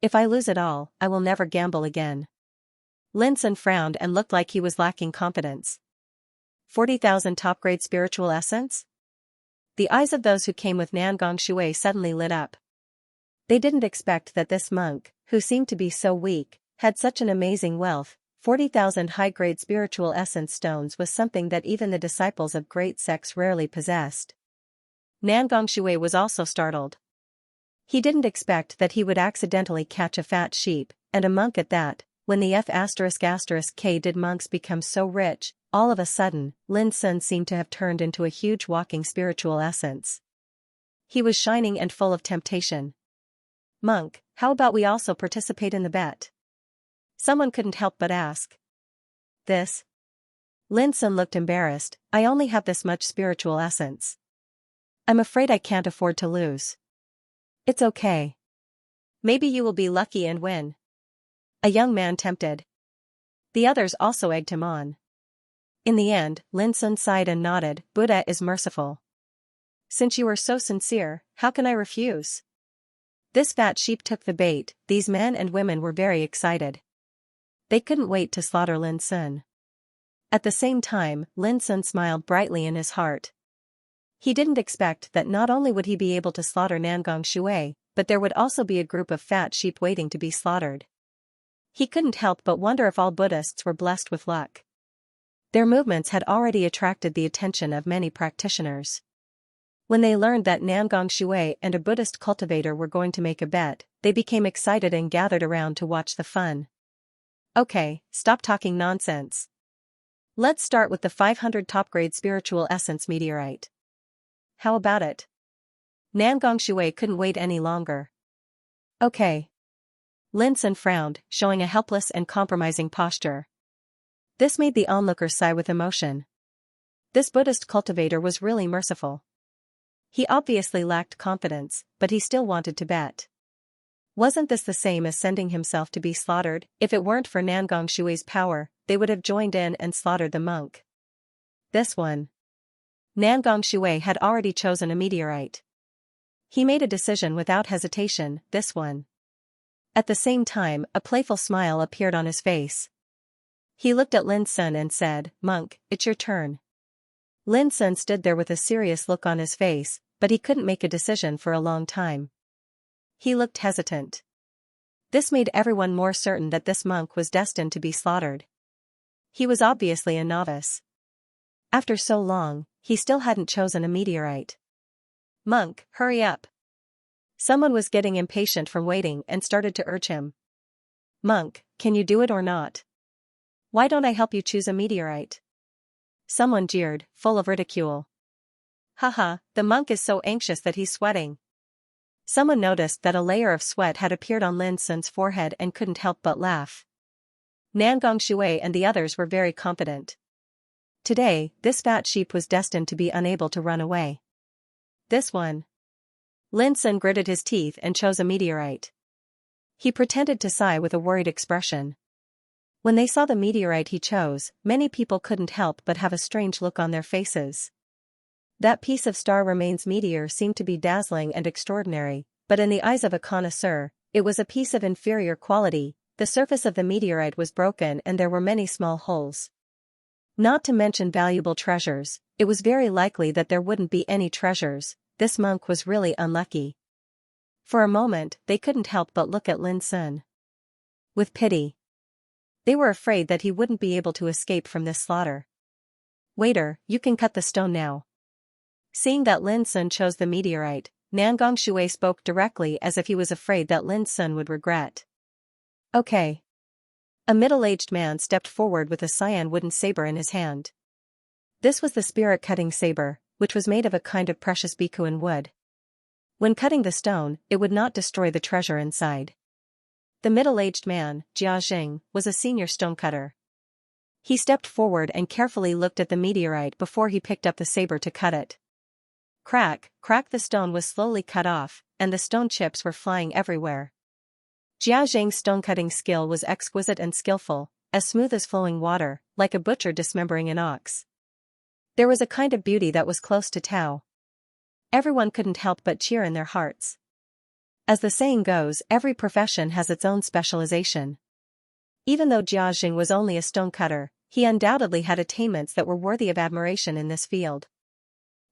If I lose it all, I will never gamble again. Lin Sun frowned and looked like he was lacking confidence. 40,000 top-grade spiritual essence? The eyes of those who came with Nangong Shui suddenly lit up. They didn't expect that this monk, who seemed to be so weak, had such an amazing wealth. 40,000 high-grade spiritual essence stones was something that even the disciples of great sects rarely possessed. Nangong Shui was also startled. He didn't expect that he would accidentally catch a fat sheep, and a monk at that. When the F***K did monks become so rich? All of a sudden, Lin Sun seemed to have turned into a huge walking spiritual essence. He was shining and full of temptation. "Monk, how about we also participate in the bet?" Someone couldn't help but ask. "This?" Lin Sun looked embarrassed. "I only have this much spiritual essence. I'm afraid I can't afford to lose." "It's okay. Maybe you will be lucky and win." A young man tempted. The others also egged him on. In the end, Lin Sun sighed and nodded. "Buddha is merciful. Since you are so sincere, how can I refuse?" This fat sheep took the bait. These men and women were very excited. They couldn't wait to slaughter Lin Sun. At the same time, Lin Sun smiled brightly in his heart. He didn't expect that not only would he be able to slaughter Nangong Shui, but there would also be a group of fat sheep waiting to be slaughtered. He couldn't help but wonder if all Buddhists were blessed with luck. Their movements had already attracted the attention of many practitioners. When they learned that Nangong Shui and a Buddhist cultivator were going to make a bet, they became excited and gathered around to watch the fun. "Okay, stop talking nonsense. Let's start with the 500 top-grade spiritual essence meteorite. How about it?" Nangong Shui couldn't wait any longer. "Okay." Lin Sun frowned, showing a helpless and compromising posture. This made the onlookers sigh with emotion. This Buddhist cultivator was really merciful. He obviously lacked confidence, but he still wanted to bet. Wasn't this the same as sending himself to be slaughtered? If it weren't for Nangong Shui's power, they would have joined in and slaughtered the monk. This one. Nangong Shui had already chosen a meteorite. He made a decision without hesitation, this one. At the same time, a playful smile appeared on his face. He looked at Lin Sun and said, "Monk, it's your turn." Lin Sun stood there with a serious look on his face, but he couldn't make a decision for a long time. He looked hesitant. This made everyone more certain that this monk was destined to be slaughtered. He was obviously a novice. After so long, he still hadn't chosen a meteorite. "Monk, hurry up." Someone was getting impatient from waiting and started to urge him. "Monk, can you do it or not? Why don't I help you choose a meteorite?" Someone jeered, full of ridicule. "Haha, the monk is so anxious that he's sweating." Someone noticed that a layer of sweat had appeared on Lin Sun's forehead and couldn't help but laugh. Nangong Shui and the others were very confident. Today, this fat sheep was destined to be unable to run away. This one. Lin Sun gritted his teeth and chose a meteorite. He pretended to sigh with a worried expression. When they saw the meteorite he chose, many people couldn't help but have a strange look on their faces. That piece of star remains meteor seemed to be dazzling and extraordinary, but in the eyes of a connoisseur, it was a piece of inferior quality. The surface of the meteorite was broken and there were many small holes. Not to mention valuable treasures, it was very likely that there wouldn't be any treasures. This monk was really unlucky. For a moment, they couldn't help but look at Lin Sun with pity. They were afraid that he wouldn't be able to escape from this slaughter. "Waiter, you can cut the stone now." Seeing that Lin Sun chose the meteorite, Nangong Shui spoke directly as if he was afraid that Lin Sun would regret. "Okay." A middle-aged man stepped forward with a cyan wooden saber in his hand. This was the spirit-cutting saber, which was made of a kind of precious bikuan wood. When cutting the stone, it would not destroy the treasure inside. The middle-aged man, Jia Jing, was a senior stonecutter. He stepped forward and carefully looked at the meteorite before he picked up the saber to cut it. Crack, crack, the stone was slowly cut off, and the stone chips were flying everywhere. Jia Jing's stone-cutting skill was exquisite and skillful, as smooth as flowing water, like a butcher dismembering an ox. There was a kind of beauty that was close to Tao. Everyone couldn't help but cheer in their hearts. As the saying goes, every profession has its own specialization. Even though Jia Jing was only a stonecutter, he undoubtedly had attainments that were worthy of admiration in this field.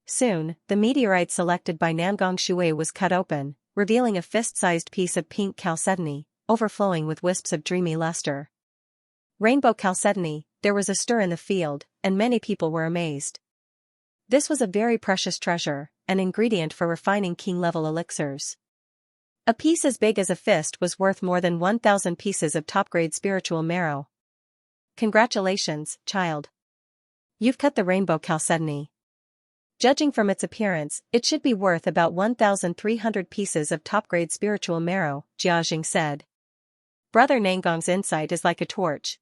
Soon, the meteorite selected by Nangong Shui was cut open, revealing a fist-sized piece of pink chalcedony, overflowing with wisps of dreamy luster. Rainbow chalcedony, there was a stir in the field, and many people were amazed. This was a very precious treasure, an ingredient for refining king-level elixirs. A piece as big as a fist was worth more than 1,000 pieces of top-grade spiritual marrow. Congratulations, child. You've cut the rainbow chalcedony. Judging from its appearance, it should be worth about 1,300 pieces of top-grade spiritual marrow, Jia Jing said. Brother Nangong's insight is like a torch.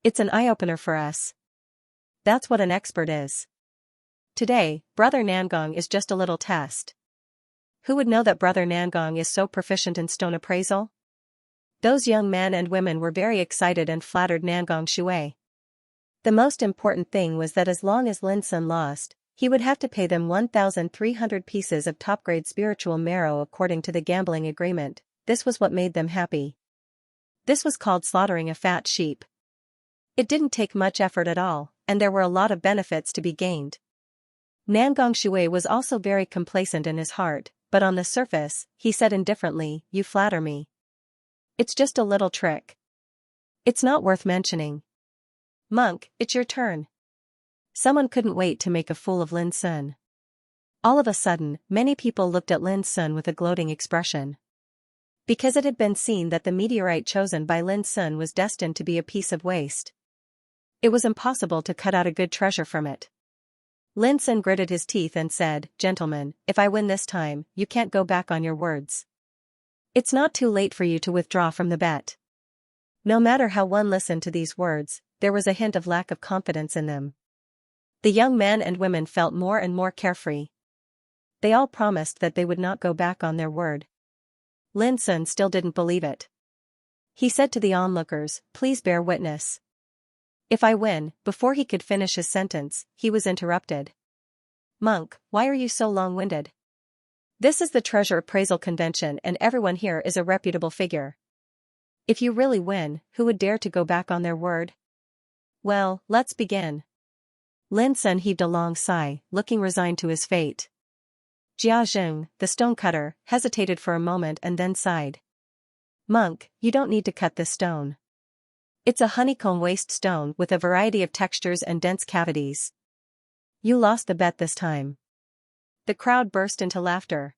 It's an eye-opener for us. That's what an expert is. Today, Brother Nangong is just a little test. Who would know that Brother Nangong is so proficient in stone appraisal? Those young men and women were very excited and flattered Nangong Shui. The most important thing was that as long as Lin Sun lost, he would have to pay them 1,300 pieces of top-grade spiritual marrow according to the gambling agreement. This was what made them happy. This was called slaughtering a fat sheep. It didn't take much effort at all, and there were a lot of benefits to be gained. Nangong Shui was also very complacent in his heart, but on the surface, he said indifferently, "You flatter me. It's just a little trick. It's not worth mentioning. Monk, it's your turn." Someone couldn't wait to make a fool of Lin Sun. All of a sudden, many people looked at Lin Sun with a gloating expression. Because it had been seen that the meteorite chosen by Lin Sun was destined to be a piece of waste. It was impossible to cut out a good treasure from it. Lin Sun gritted his teeth and said, "Gentlemen, if I win this time, you can't go back on your words. It's not too late for you to withdraw from the bet." No matter how one listened to these words, there was a hint of lack of confidence in them. The young men and women felt more and more carefree. They all promised that they would not go back on their word. Lin Sun still didn't believe it. He said to the onlookers, "Please bear witness. If I win," before he could finish his sentence, he was interrupted. "Monk, why are you so long-winded? This is the treasure appraisal convention and everyone here is a reputable figure. If you really win, who would dare to go back on their word?" Well, let's begin. Lin Sun heaved a long sigh, looking resigned to his fate. Jia Zheng, the stonecutter, hesitated for a moment and then sighed. Monk, you don't need to cut this stone. It's a honeycomb waste stone with a variety of textures and dense cavities. You lost the bet this time. The crowd burst into laughter.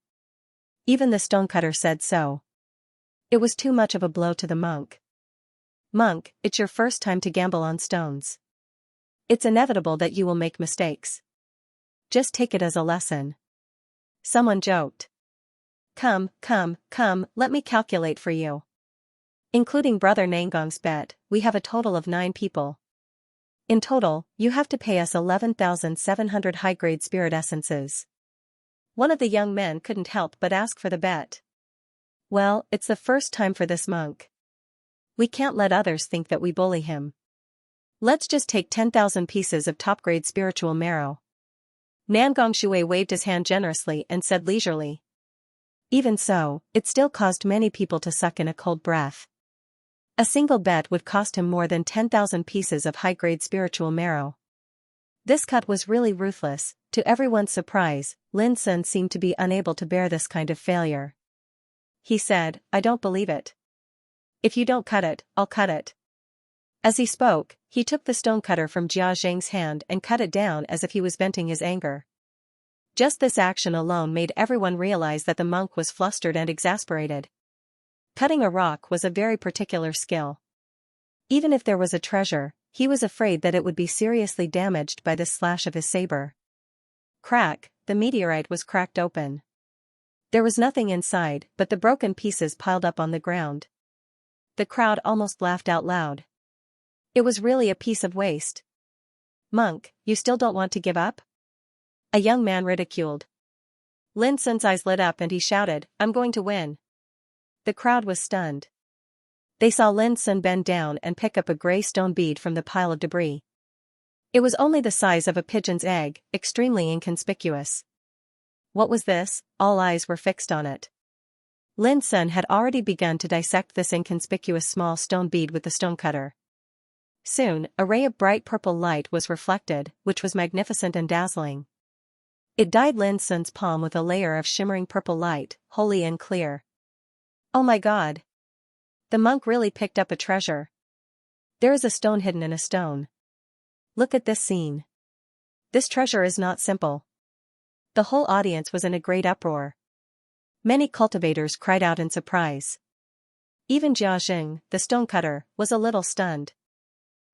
Even the stonecutter said so. It was too much of a blow to the monk. Monk, it's your first time to gamble on stones. It's inevitable that you will make mistakes. Just take it as a lesson. Someone joked. Come, let me calculate for you. Including Brother Nangong's bet, we have a total of 9 people. In total, you have to pay us 11,700 high-grade spirit essences. One of the young men couldn't help but ask for the bet. Well, it's the first time for this monk. We can't let others think that we bully him. Let's just take 10,000 pieces of top-grade spiritual marrow. Nangong Shui waved his hand generously and said leisurely. Even so, it still caused many people to suck in a cold breath. A single bet would cost him more than 10,000 pieces of high-grade spiritual marrow. This cut was really ruthless. To everyone's surprise, Lin Sun seemed to be unable to bear this kind of failure. He said, I don't believe it. If you don't cut it, I'll cut it. As he spoke, he took the stonecutter from Jia Zheng's hand and cut it down as if he was venting his anger. Just this action alone made everyone realize that the monk was flustered and exasperated. Cutting a rock was a very particular skill. Even if there was a treasure, he was afraid that it would be seriously damaged by this slash of his saber. Crack, the meteorite was cracked open. There was nothing inside but the broken pieces piled up on the ground. The crowd almost laughed out loud. It was really a piece of waste. Monk, you still don't want to give up? A young man ridiculed. Lin Sun's eyes lit up and he shouted, I'm going to win. The crowd was stunned. They saw Lin Sun bend down and pick up a gray stone bead from the pile of debris. It was only the size of a pigeon's egg, extremely inconspicuous. What was this? All eyes were fixed on it. Lin Sun had already begun to dissect this inconspicuous small stone bead with the stonecutter. Soon, a ray of bright purple light was reflected, which was magnificent and dazzling. It dyed Lin Sun's palm with a layer of shimmering purple light, holy and clear. Oh my God! The monk really picked up a treasure. There is a stone hidden in a stone. Look at this scene. This treasure is not simple. The whole audience was in a great uproar. Many cultivators cried out in surprise. Even Jia Zheng, the stonecutter, was a little stunned.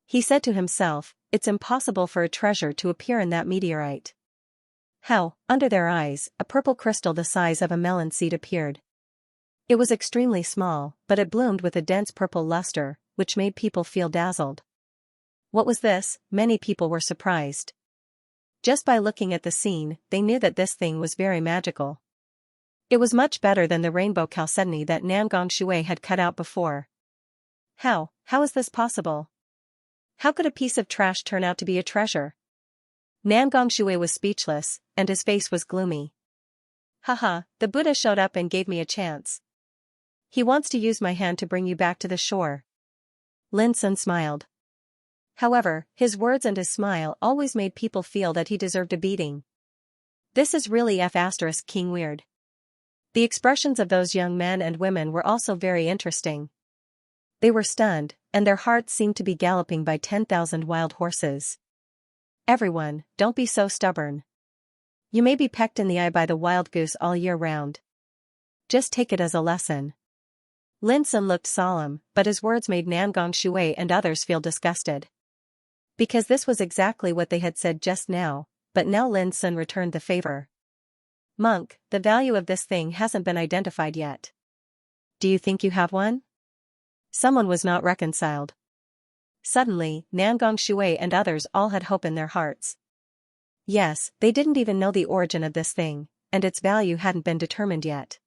He said to himself, it's impossible for a treasure to appear in that meteorite. How, under their eyes, a purple crystal the size of a melon seed appeared. It was extremely small, but it bloomed with a dense purple luster, which made people feel dazzled. What was this? Many people were surprised. Just by looking at the scene, they knew that this thing was very magical. It was much better than the rainbow chalcedony that Nangong Shui had cut out before. How is this possible? How could a piece of trash turn out to be a treasure? Nangong Shui was speechless, and his face was gloomy. Haha, the Buddha showed up and gave me a chance. He wants to use my hand to bring you back to the shore. Lin Sun smiled. However, his words and his smile always made people feel that he deserved a beating. This is really King weird. The expressions of those young men and women were also very interesting. They were stunned, and their hearts seemed to be galloping by 10,000 wild horses. Everyone, don't be so stubborn. You may be pecked in the eye by the wild goose all year round. Just take it as a lesson. Lin Sun looked solemn, but his words made Nangong Shui and others feel disgusted. Because this was exactly what they had said just now, but now Lin Sun returned the favor. Monk, the value of this thing hasn't been identified yet. Do you think you have one? Someone was not reconciled. Suddenly, Nangong Shui and others all had hope in their hearts. Yes, they didn't even know the origin of this thing, and its value hadn't been determined yet.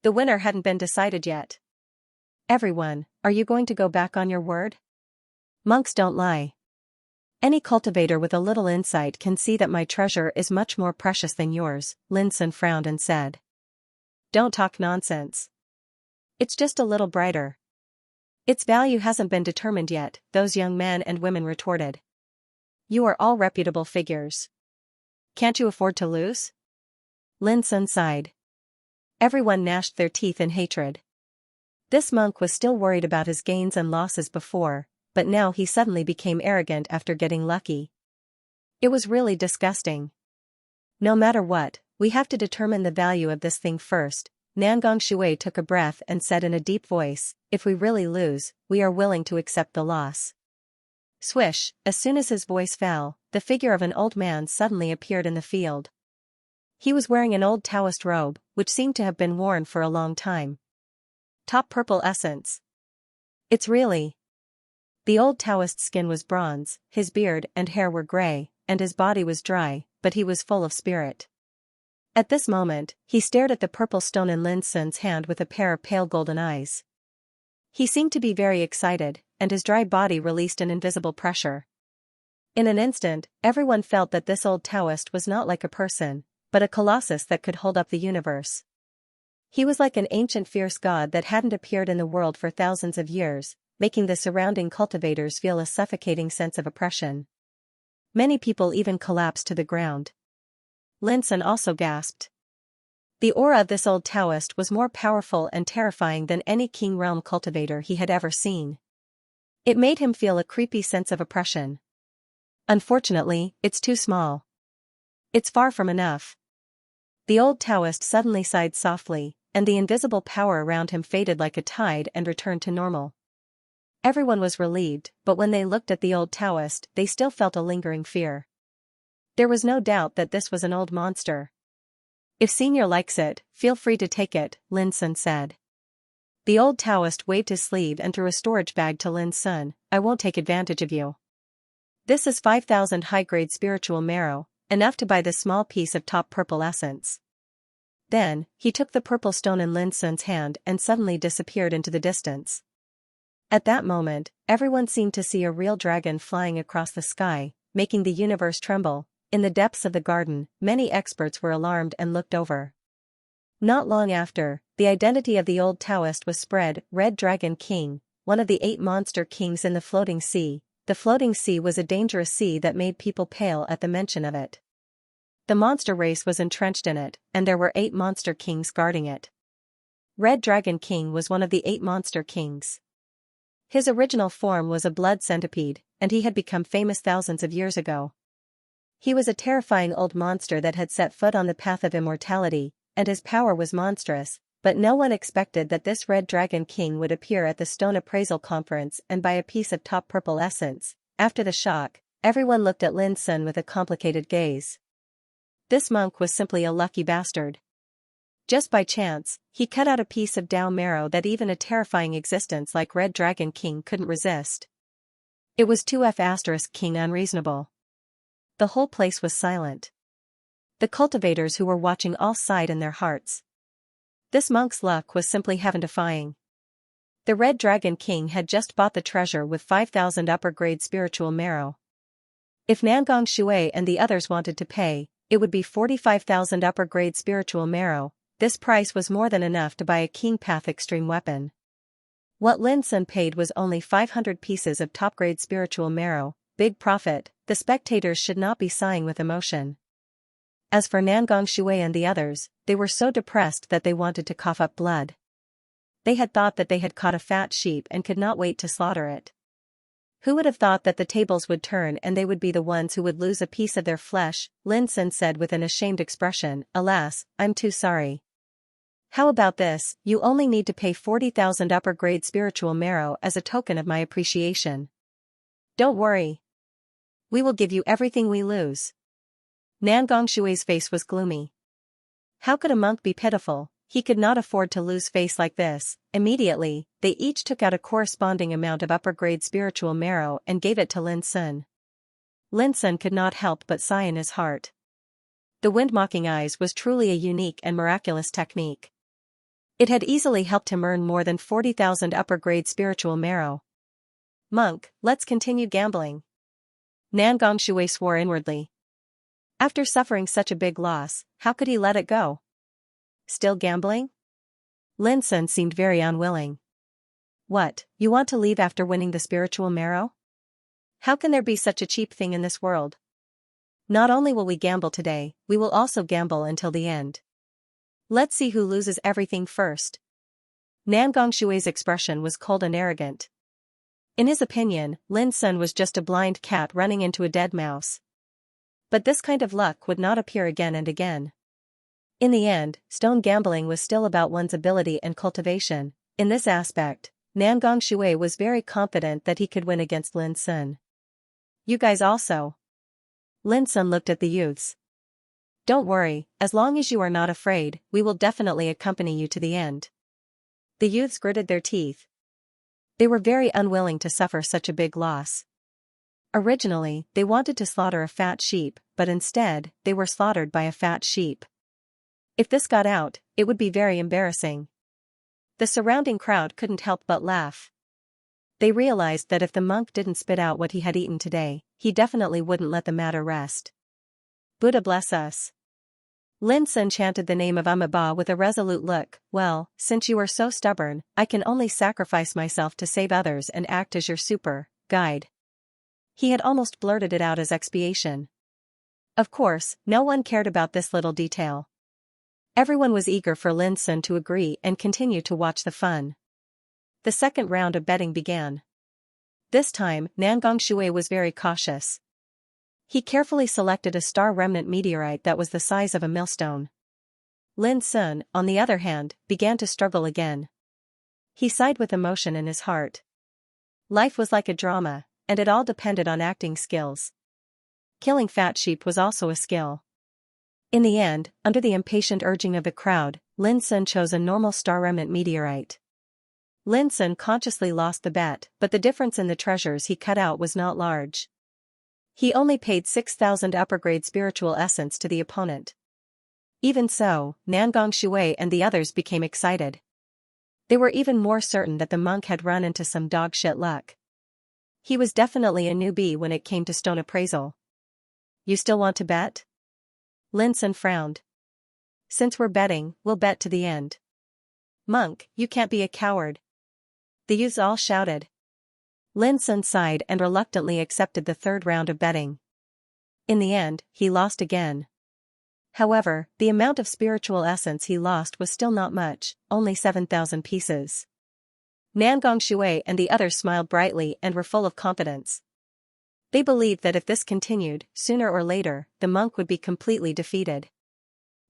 The winner hadn't been decided yet. Everyone, are you going to go back on your word? Monks don't lie. Any cultivator with a little insight can see that my treasure is much more precious than yours, Lin Sun frowned and said. Don't talk nonsense. It's just a little brighter. Its value hasn't been determined yet, those young men and women retorted. You are all reputable figures. Can't you afford to lose? Lin Sun sighed. Everyone gnashed their teeth in hatred. This monk was still worried about his gains and losses before, but now he suddenly became arrogant after getting lucky. It was really disgusting. No matter what, we have to determine the value of this thing first. Nangong Shui took a breath and said in a deep voice, if we really lose, we are willing to accept the loss. Swish, as soon as his voice fell, the figure of an old man suddenly appeared in the field. He was wearing an old Taoist robe, which seemed to have been worn for a long time. Top purple essence. It's really. The old Taoist's skin was bronze, his beard and hair were gray, and his body was dry, but he was full of spirit. At this moment, he stared at the purple stone in Lin Sun's hand with a pair of pale golden eyes. He seemed to be very excited, and his dry body released an invisible pressure. In an instant, everyone felt that this old Taoist was not like a person, but a colossus that could hold up the universe. He was like an ancient fierce god that hadn't appeared in the world for thousands of years, making the surrounding cultivators feel a suffocating sense of oppression. Many people even collapsed to the ground. Lin Sun also gasped. The aura of this old Taoist was more powerful and terrifying than any King Realm cultivator he had ever seen. It made him feel a creepy sense of oppression. Unfortunately, it's too small. It's far from enough. The old Taoist suddenly sighed softly, and the invisible power around him faded like a tide and returned to normal. Everyone was relieved, but when they looked at the old Taoist, they still felt a lingering fear. There was no doubt that this was an old monster. If Senior likes it, feel free to take it, Lin Sun said. The old Taoist waved his sleeve and threw a storage bag to Lin Sun. I won't take advantage of you. This is 5,000 high-grade spiritual marrow, enough to buy this small piece of top purple essence. Then, he took the purple stone in Lin Sun's hand and suddenly disappeared into the distance. At that moment, everyone seemed to see a real dragon flying across the sky, making the universe tremble. In the depths of the garden, many experts were alarmed and looked over. Not long after, the identity of the old Taoist was spread. Red Dragon King, one of the 8 monster kings in the floating sea. The floating sea was a dangerous sea that made people pale at the mention of it. The monster race was entrenched in it, and there were 8 monster kings guarding it. Red Dragon King was one of the 8 monster kings. His original form was a blood centipede, and he had become famous thousands of years ago. He was a terrifying old monster that had set foot on the path of immortality, and his power was monstrous, but no one expected that this Red Dragon King would appear at the Stone Appraisal Conference and buy a piece of top purple essence. After the shock, everyone looked at Lin Sun with a complicated gaze. This monk was simply a lucky bastard. Just by chance, he cut out a piece of Dao marrow that even a terrifying existence like Red Dragon King couldn't resist. It was 2F** King unreasonable. The whole place was silent. The cultivators who were watching all sighed in their hearts. This monk's luck was simply heaven-defying. The Red Dragon King had just bought the treasure with 5,000 upper-grade spiritual marrow. If Nangong Shui and the others wanted to pay, it would be 45,000 upper-grade spiritual marrow. This price was more than enough to buy a King Path extreme weapon. What Lin Sun paid was only 500 pieces of top-grade spiritual marrow. Big profit. The spectators should not be sighing with emotion. As for Nangong Shui and the others, they were so depressed that they wanted to cough up blood. They had thought that they had caught a fat sheep and could not wait to slaughter it. Who would have thought that the tables would turn and they would be the ones who would lose a piece of their flesh? Lin Sun said with an ashamed expression. Alas, I'm too sorry. How about this? You only need to pay 40,000 upper-grade spiritual marrow as a token of my appreciation. Don't worry. We will give you everything we lose. Nangong Shui's face was gloomy. How could a monk be pitiful? He could not afford to lose face like this. Immediately, they each took out a corresponding amount of upper-grade spiritual marrow and gave it to Lin Sun. Lin Sun could not help but sigh in his heart. The wind-mocking eyes was truly a unique and miraculous technique. It had easily helped him earn more than 40,000 upper-grade spiritual marrow. Monk, let's continue gambling. Nangong Shui swore inwardly. After suffering such a big loss, how could he let it go? Still gambling? Lin Sun seemed very unwilling. What, you want to leave after winning the spiritual marrow? How can there be such a cheap thing in this world? Not only will we gamble today, we will also gamble until the end. Let's see who loses everything first. Nan Gongshui's expression was cold and arrogant. In his opinion, Lin Sun was just a blind cat running into a dead mouse. But this kind of luck would not appear again and again. In the end, stone gambling was still about one's ability and cultivation. In this aspect, Nan Gongshui was very confident that he could win against Lin Sun. You guys also? Lin Sun looked at the youths. Don't worry, as long as you are not afraid, we will definitely accompany you to the end. The youths gritted their teeth. They were very unwilling to suffer such a big loss. Originally, they wanted to slaughter a fat sheep, but instead, they were slaughtered by a fat sheep. If this got out, it would be very embarrassing. The surrounding crowd couldn't help but laugh. They realized that if the monk didn't spit out what he had eaten today, he definitely wouldn't let the matter rest. Buddha bless us. Lin Sun chanted the name of Amitabha with a resolute look. Well, since you are so stubborn, I can only sacrifice myself to save others and act as your super guide. He had almost blurted it out as expiation. Of course, no one cared about this little detail. Everyone was eager for Lin Sun to agree and continue to watch the fun. The second round of betting began. This time, Nan Gongshui was very cautious. He carefully selected a star remnant meteorite that was the size of a millstone. Lin Sun, on the other hand, began to struggle again. He sighed with emotion in his heart. Life was like a drama, and it all depended on acting skills. Killing fat sheep was also a skill. In the end, under the impatient urging of the crowd, Lin Sun chose a normal star remnant meteorite. Lin Sun consciously lost the bet, but the difference in the treasures he cut out was not large. He only paid 6,000 upper-grade spiritual essence to the opponent. Even so, Nan Gongshui and the others became excited. They were even more certain that the monk had run into some dog-shit luck. He was definitely a newbie when it came to stone appraisal. You still want to bet? Lin Sun frowned. Since we're betting, we'll bet to the end. Monk, you can't be a coward. The youths all shouted. Lin Sun sighed and reluctantly accepted the third round of betting. In the end, he lost again. However, the amount of spiritual essence he lost was still not much, only 7,000 pieces. Nan Gongshui and the others smiled brightly and were full of confidence. They believed that if this continued, sooner or later, the monk would be completely defeated.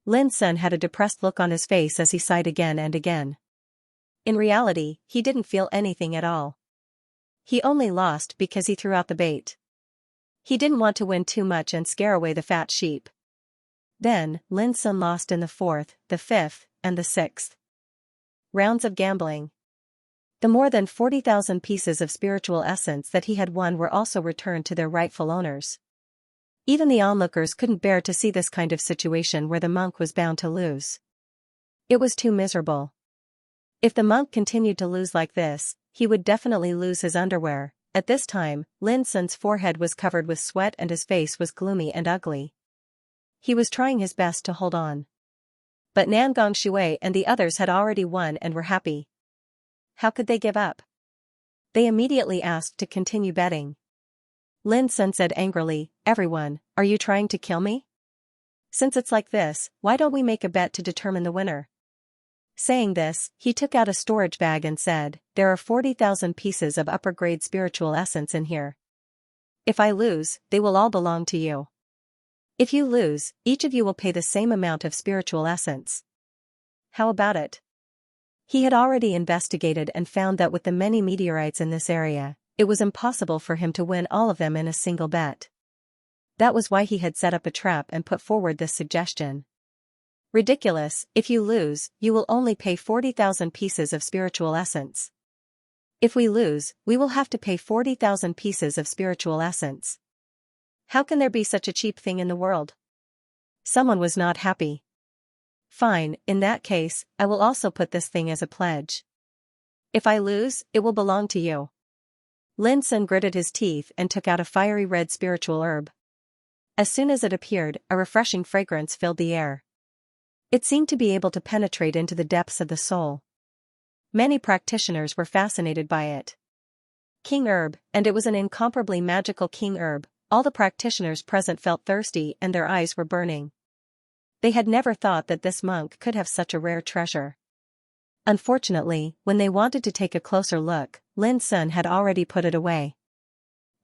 Lin Sun had a depressed look on his face as he sighed again and again. In reality, he didn't feel anything at all. He only lost because he threw out the bait. He didn't want to win too much and scare away the fat sheep. Then, Lin Sun lost in the fourth, the fifth, and the sixth rounds of gambling. The more than 40,000 pieces of spiritual essence that he had won were also returned to their rightful owners. Even the onlookers couldn't bear to see this kind of situation where the monk was bound to lose. It was too miserable. If the monk continued to lose like this, he would definitely lose his underwear. At this time, Lin Sun's forehead was covered with sweat and his face was gloomy and ugly. He was trying his best to hold on. But Nan Gongshui and the others had already won and were happy. How could they give up? They immediately asked to continue betting. Lin Sun said angrily, "Everyone, are you trying to kill me? Since it's like this, why don't we make a bet to determine the winner?" Saying this, he took out a storage bag and said, "There are 40,000 pieces of upper-grade spiritual essence in here. If I lose, they will all belong to you. If you lose, each of you will pay the same amount of spiritual essence. How about it?" He had already investigated and found that with the many meteorites in this area, it was impossible for him to win all of them in a single bet. That was why he had set up a trap and put forward this suggestion. Ridiculous, if you lose, you will only pay 40,000 pieces of spiritual essence. If we lose, we will have to pay 40,000 pieces of spiritual essence. How can there be such a cheap thing in the world? Someone was not happy. Fine, in that case, I will also put this thing as a pledge. If I lose, it will belong to you. Lin Sun gritted his teeth and took out a fiery red spiritual herb. As soon as it appeared, a refreshing fragrance filled the air. It seemed to be able to penetrate into the depths of the soul. Many practitioners were fascinated by it. King herb, and it was an incomparably magical king herb. All the practitioners present felt thirsty and their eyes were burning. They had never thought that this monk could have such a rare treasure. Unfortunately, when they wanted to take a closer look, Lin Sun had already put it away.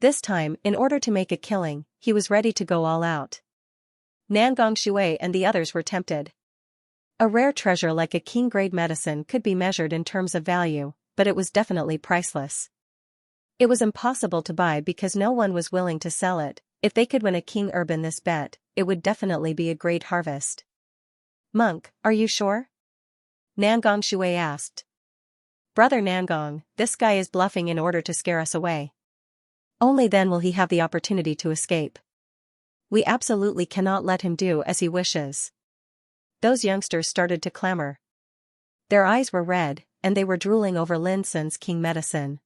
This time, in order to make a killing, he was ready to go all out. Nangong Shui and the others were tempted. A rare treasure like a king-grade medicine could be measured in terms of value, but it was definitely priceless. It was impossible to buy because no one was willing to sell it. If they could win a king herb in this bet, it would definitely be a great harvest. Monk, are you sure? Nangong Shui asked. Brother Nangong, this guy is bluffing in order to scare us away. Only then will he have the opportunity to escape. We absolutely cannot let him do as he wishes. Those youngsters started to clamor. Their eyes were red, and they were drooling over Lin Sun's king medicine.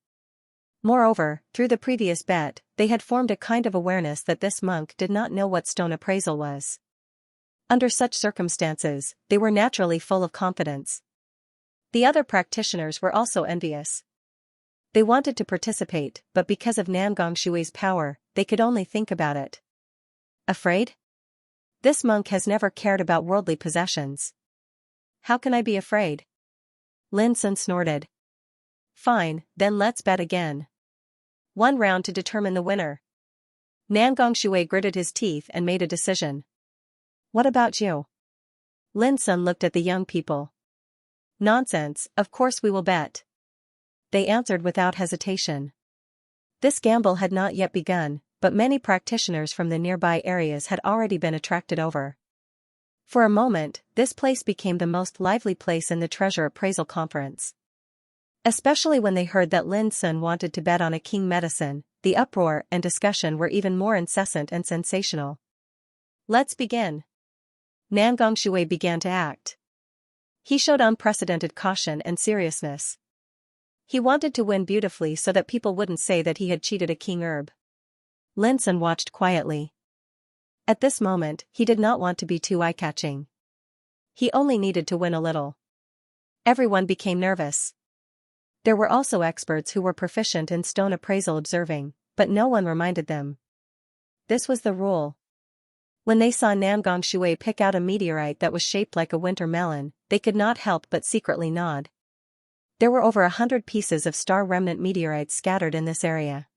Moreover, through the previous bet, they had formed a kind of awareness that this monk did not know what stone appraisal was. Under such circumstances, they were naturally full of confidence. The other practitioners were also envious. They wanted to participate, but because of Nangong Shui's power, they could only think about it. Afraid? This monk has never cared about worldly possessions. How can I be afraid? Lin Sun snorted. Fine, then let's bet again. 1 round to determine the winner. Nangong Shui gritted his teeth and made a decision. What about you? Lin Sun looked at the young people. Nonsense, of course we will bet. They answered without hesitation. This gamble had not yet begun, but many practitioners from the nearby areas had already been attracted over. For a moment, this place became the most lively place in the treasure appraisal conference. Especially when they heard that Lin Sun wanted to bet on a king medicine, the uproar and discussion were even more incessant and sensational. Let's begin. Nangong Shui began to act. He showed unprecedented caution and seriousness. He wanted to win beautifully so that people wouldn't say that he had cheated a king herb. Lin Sun watched quietly. At this moment, he did not want to be too eye-catching. He only needed to win a little. Everyone became nervous. There were also experts who were proficient in stone appraisal observing, but no one reminded them. This was the rule. When they saw Nangong Shui pick out a meteorite that was shaped like a winter melon, they could not help but secretly nod. There were over 100 pieces of star remnant meteorites scattered in this area.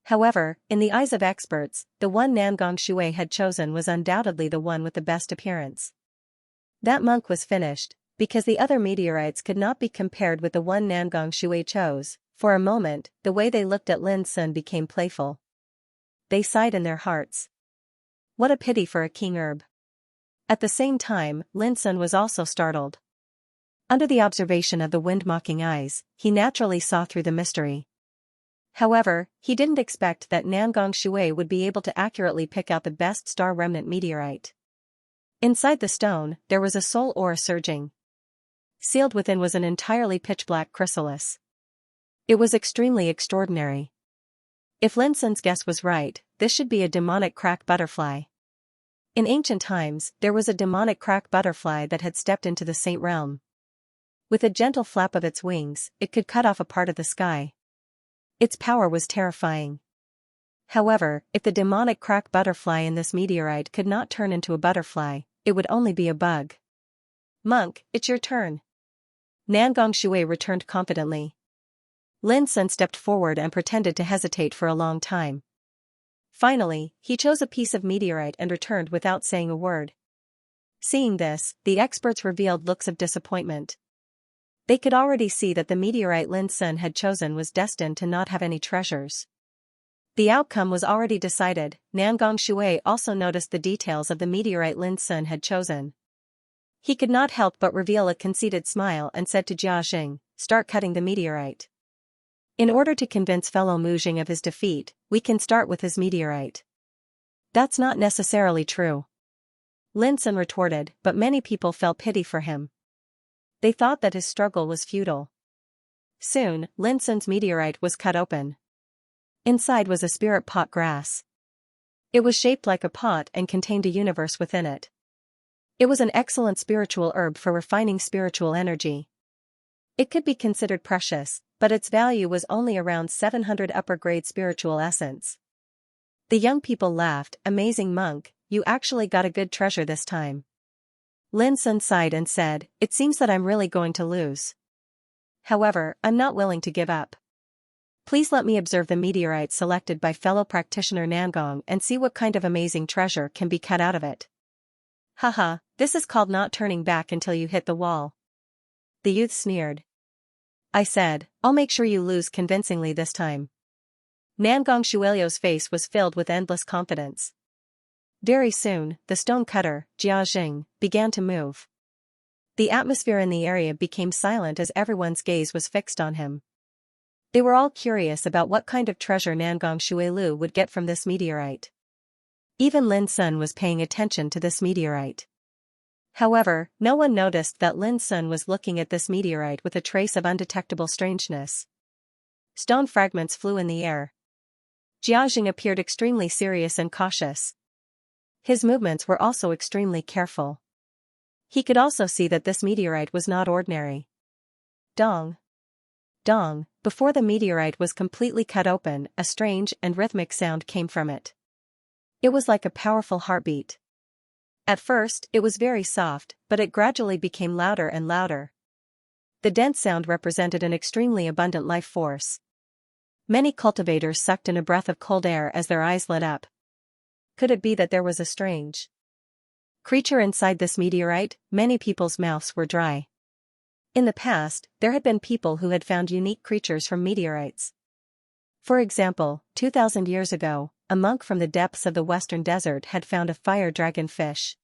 However, in the eyes of experts, the one Nangong Shui had chosen was undoubtedly the one with the best appearance. That monk was finished, because the other meteorites could not be compared with the one Nangong Shui chose. For a moment, the way they looked at Lin Sun became playful. They sighed in their hearts. What a pity for a king herb. At the same time, Lin Sun was also startled. Under the observation of the wind-mocking eyes, he naturally saw through the mystery. However, he didn't expect that Nangong Shui would be able to accurately pick out the best star remnant meteorite. Inside the stone, there was a soul ore surging. Sealed within was an entirely pitch-black chrysalis. It was extremely extraordinary. If Lin Sun's guess was right, this should be a demonic crack butterfly. In ancient times, there was a demonic crack butterfly that had stepped into the Saint realm. With a gentle flap of its wings, it could cut off a part of the sky. Its power was terrifying. However, if the demonic crack butterfly in this meteorite could not turn into a butterfly, it would only be a bug. Monk, it's your turn. Nangong Shui returned confidently. Lin Sun stepped forward and pretended to hesitate for a long time. Finally, he chose a piece of meteorite and returned without saying a word. Seeing this, the experts revealed looks of disappointment. They could already see that the meteorite Lin Sun had chosen was destined to not have any treasures. The outcome was already decided. Nangong Shui also noticed the details of the meteorite Lin Sun had chosen. He could not help but reveal a conceited smile and said to Jia Xing, "Start cutting the meteorite. In order to convince fellow Mujing of his defeat, we can start with his meteorite." That's not necessarily true. Lin Sun retorted, but many people felt pity for him. They thought that his struggle was futile. Soon, Lin Sun's meteorite was cut open. Inside was a spirit pot grass. It was shaped like a pot and contained a universe within it. It was an excellent spiritual herb for refining spiritual energy. It could be considered precious, but its value was only around 700 upper-grade spiritual essence. The young people laughed. Amazing monk, you actually got a good treasure this time. Lin Sun sighed and said, it seems that I'm really going to lose. However, I'm not willing to give up. Please let me observe the meteorite selected by fellow practitioner Nangong and see what kind of amazing treasure can be cut out of it. Haha, this is called not turning back until you hit the wall. The youth sneered. I said, I'll make sure you lose convincingly this time. Nangong Shuelio's face was filled with endless confidence. Very soon, the stone cutter, Jiajing, began to move. The atmosphere in the area became silent as everyone's gaze was fixed on him. They were all curious about what kind of treasure Nangong Shuelu would get from this meteorite. Even Lin Sun was paying attention to this meteorite. However, no one noticed that Lin Sun was looking at this meteorite with a trace of undetectable strangeness. Stone fragments flew in the air. Jiajing appeared extremely serious and cautious. His movements were also extremely careful. He could also see that this meteorite was not ordinary. Dong. Dong, before the meteorite was completely cut open, a strange and rhythmic sound came from it. It was like a powerful heartbeat. At first, it was very soft, but it gradually became louder and louder. The dense sound represented an extremely abundant life force. Many cultivators sucked in a breath of cold air as their eyes lit up. Could it be that there was a strange creature inside this meteorite? Many people's mouths were dry. In the past, there had been people who had found unique creatures from meteorites. For example, 2,000 years ago, a monk from the depths of the western desert had found a fire dragon fish.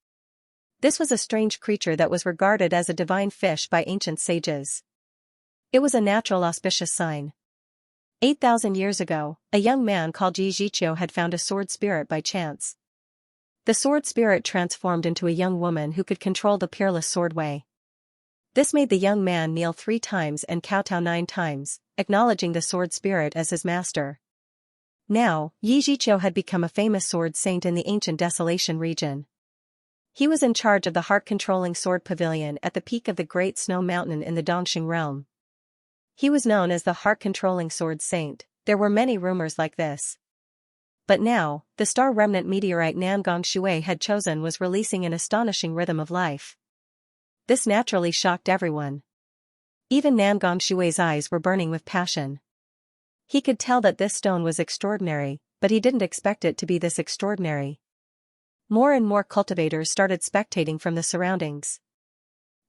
This was a strange creature that was regarded as a divine fish by ancient sages. It was a natural auspicious sign. 8,000 years ago, a young man called Yi Zhiqiu had found a sword spirit by chance. The sword spirit transformed into a young woman who could control the peerless sword way. This made the young man kneel 3 times and kowtow 9 times, acknowledging the sword spirit as his master. Now, Yi Zhiqiu had become a famous sword saint in the ancient Desolation region. He was in charge of the heart-controlling sword pavilion at the peak of the Great Snow Mountain in the Dongxing realm. He was known as the heart-controlling sword saint. There were many rumors like this. But now, the star remnant meteorite Nangong Shui had chosen was releasing an astonishing rhythm of life. This naturally shocked everyone. Even Nangong Shui's eyes were burning with passion. He could tell that this stone was extraordinary, but he didn't expect it to be this extraordinary. More and more cultivators started spectating from the surroundings.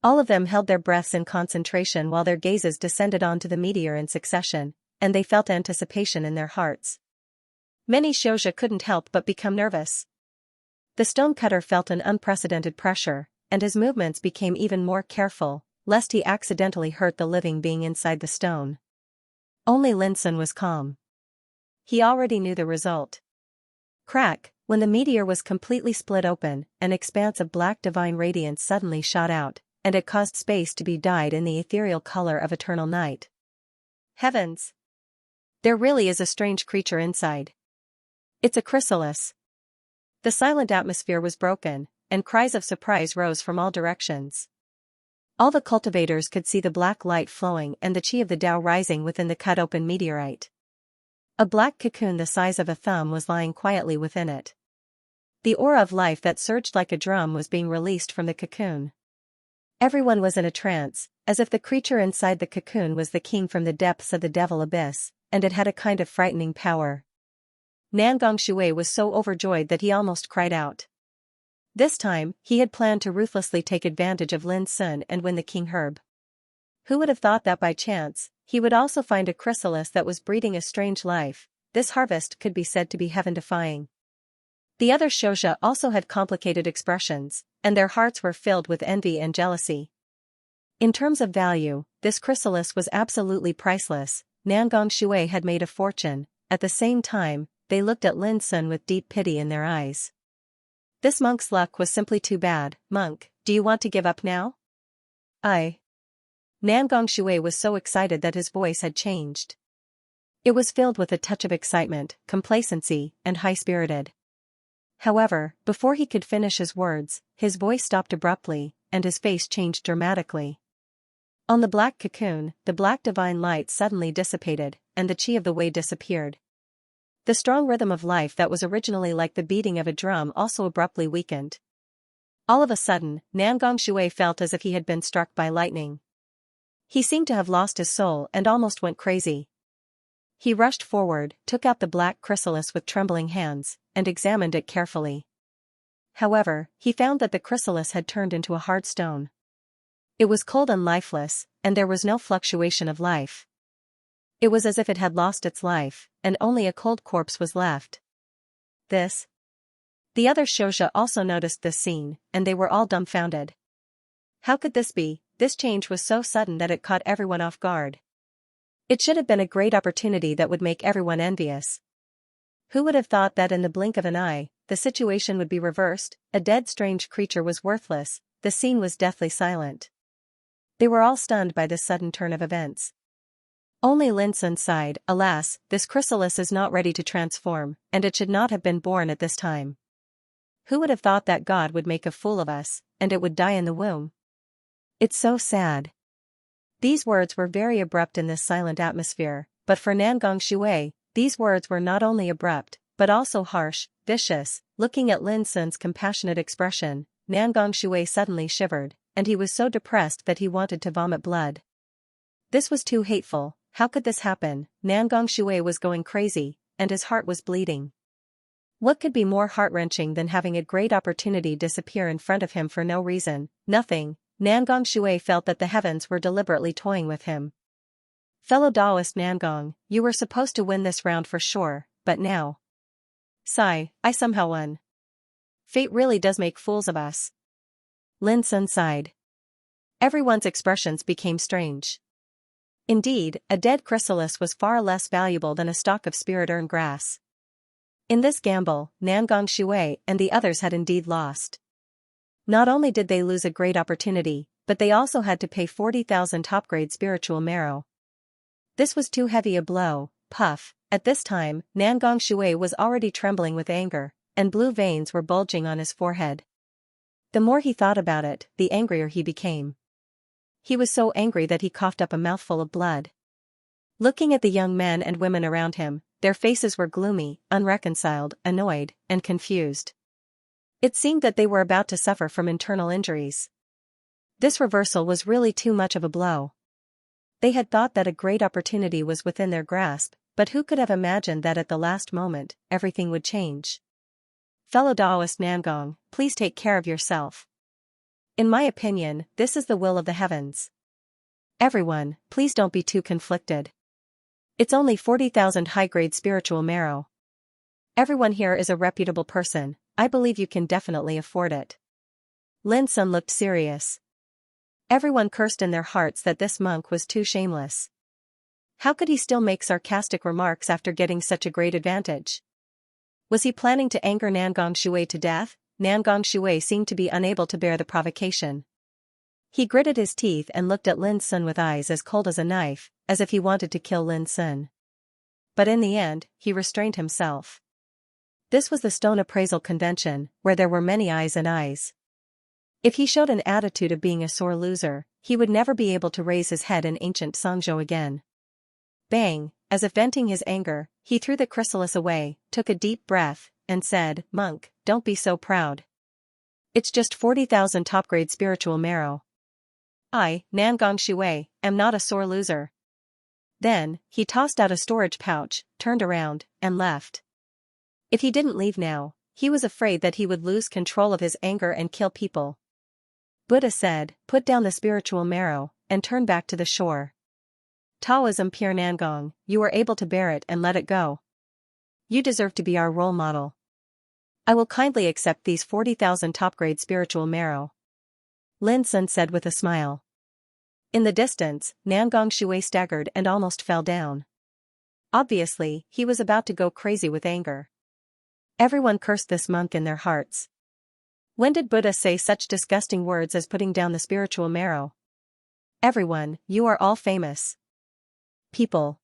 All of them held their breaths in concentration while their gazes descended onto the meteor in succession, and they felt anticipation in their hearts. Many Xianxia couldn't help but become nervous. The stonecutter felt an unprecedented pressure, and his movements became even more careful, lest he accidentally hurt the living being inside the stone. Only Lin Sun was calm. He already knew the result. Crack, when the meteor was completely split open, an expanse of black divine radiance suddenly shot out, and it caused space to be dyed in the ethereal color of eternal night. Heavens! There really is a strange creature inside. It's a chrysalis. The silent atmosphere was broken, and cries of surprise rose from all directions. All the cultivators could see the black light flowing and the qi of the Tao rising within the cut-open meteorite. A black cocoon the size of a thumb was lying quietly within it. The aura of life that surged like a drum was being released from the cocoon. Everyone was in a trance, as if the creature inside the cocoon was the king from the depths of the devil abyss, and it had a kind of frightening power. Nangong Shui was so overjoyed that he almost cried out. This time, he had planned to ruthlessly take advantage of Lin Sun and win the king herb. Who would have thought that by chance, he would also find a chrysalis that was breeding a strange life? This harvest could be said to be heaven-defying. The other Xianxia also had complicated expressions, and their hearts were filled with envy and jealousy. In terms of value, this chrysalis was absolutely priceless. Nangong Shui had made a fortune. At the same time, they looked at Lin Sun with deep pity in their eyes. This monk's luck was simply too bad. Monk, do you want to give up now? Nangong Shui was so excited that his voice had changed. It was filled with a touch of excitement, complacency, and high-spirited. However, before he could finish his words, his voice stopped abruptly, and his face changed dramatically. On the black cocoon, the black divine light suddenly dissipated, and the chi of the way disappeared. The strong rhythm of life that was originally like the beating of a drum also abruptly weakened. All of a sudden, Nangong Shui felt as if he had been struck by lightning. He seemed to have lost his soul and almost went crazy. He rushed forward, took out the black chrysalis with trembling hands, and examined it carefully. However, he found that the chrysalis had turned into a hard stone. It was cold and lifeless, and there was no fluctuation of life. It was as if it had lost its life, and only a cold corpse was left. This. The other Shouja also noticed this scene, and they were all dumbfounded. How could this be? This change was so sudden that it caught everyone off guard. It should have been a great opportunity that would make everyone envious. Who would have thought that in the blink of an eye, the situation would be reversed? A dead strange creature was worthless, the scene was deathly silent. They were all stunned by this sudden turn of events. Only Lin Sun sighed, alas, this chrysalis is not ready to transform, and it should not have been born at this time. Who would have thought that God would make a fool of us, and it would die in the womb? It's so sad. These words were very abrupt in this silent atmosphere, but for Nangong Shui, these words were not only abrupt, but also harsh, vicious. Looking at Lin Sun's compassionate expression, Nangong Shui suddenly shivered, and he was so depressed that he wanted to vomit blood. This was too hateful. How could this happen? Nangong Shui was going crazy, and his heart was bleeding. What could be more heart-wrenching than having a great opportunity disappear in front of him for no reason? Nothing. Nangong Shui felt that the heavens were deliberately toying with him. Fellow Taoist Nangong, you were supposed to win this round for sure, but now. Sigh, I somehow won. Fate really does make fools of us. Lin Sun sighed. Everyone's expressions became strange. Indeed, a dead chrysalis was far less valuable than a stalk of spirit-earned grass. In this gamble, Nangong Shui and the others had indeed lost. Not only did they lose a great opportunity, but they also had to pay 40,000 top-grade spiritual marrow. This was too heavy a blow. Puff. At this time, Nangong Shui was already trembling with anger, and blue veins were bulging on his forehead. The more he thought about it, the angrier he became. He was so angry that he coughed up a mouthful of blood. Looking at the young men and women around him, their faces were gloomy, unreconciled, annoyed, and confused. It seemed that they were about to suffer from internal injuries. This reversal was really too much of a blow. They had thought that a great opportunity was within their grasp, but who could have imagined that at the last moment, everything would change? Fellow Taoist Nangong, please take care of yourself. In my opinion, this is the will of the heavens. Everyone, please don't be too conflicted. It's only 40,000 high-grade spiritual marrow. Everyone here is a reputable person, I believe you can definitely afford it. Lin Sun looked serious. Everyone cursed in their hearts that this monk was too shameless. How could he still make sarcastic remarks after getting such a great advantage? Was he planning to anger Nangong Shui to death? Nangong Shui seemed to be unable to bear the provocation. He gritted his teeth and looked at Lin Sun with eyes as cold as a knife, as if he wanted to kill Lin Sun. But in the end, he restrained himself. This was the Stone Appraisal Convention, where there were many eyes and eyes. If he showed an attitude of being a sore loser, he would never be able to raise his head in ancient Songzhou again. Bang, as if venting his anger, he threw the chrysalis away, took a deep breath, and said, "Monk, don't be so proud. It's just 40,000 top-grade spiritual marrow. I, Nangong Shui, am not a sore loser." Then, he tossed out a storage pouch, turned around, and left. If he didn't leave now, he was afraid that he would lose control of his anger and kill people. Buddha said, "Put down the spiritual marrow, and turn back to the shore." Taoism pure Nangong, you are able to bear it and let it go. You deserve to be our role model. I will kindly accept these 40,000 top-grade spiritual marrow. Lin Sun said with a smile. In the distance, Nangong Shui staggered and almost fell down. Obviously, he was about to go crazy with anger. Everyone cursed this monk in their hearts. When did Buddha say such disgusting words as putting down the spiritual marrow? Everyone, you are all famous people.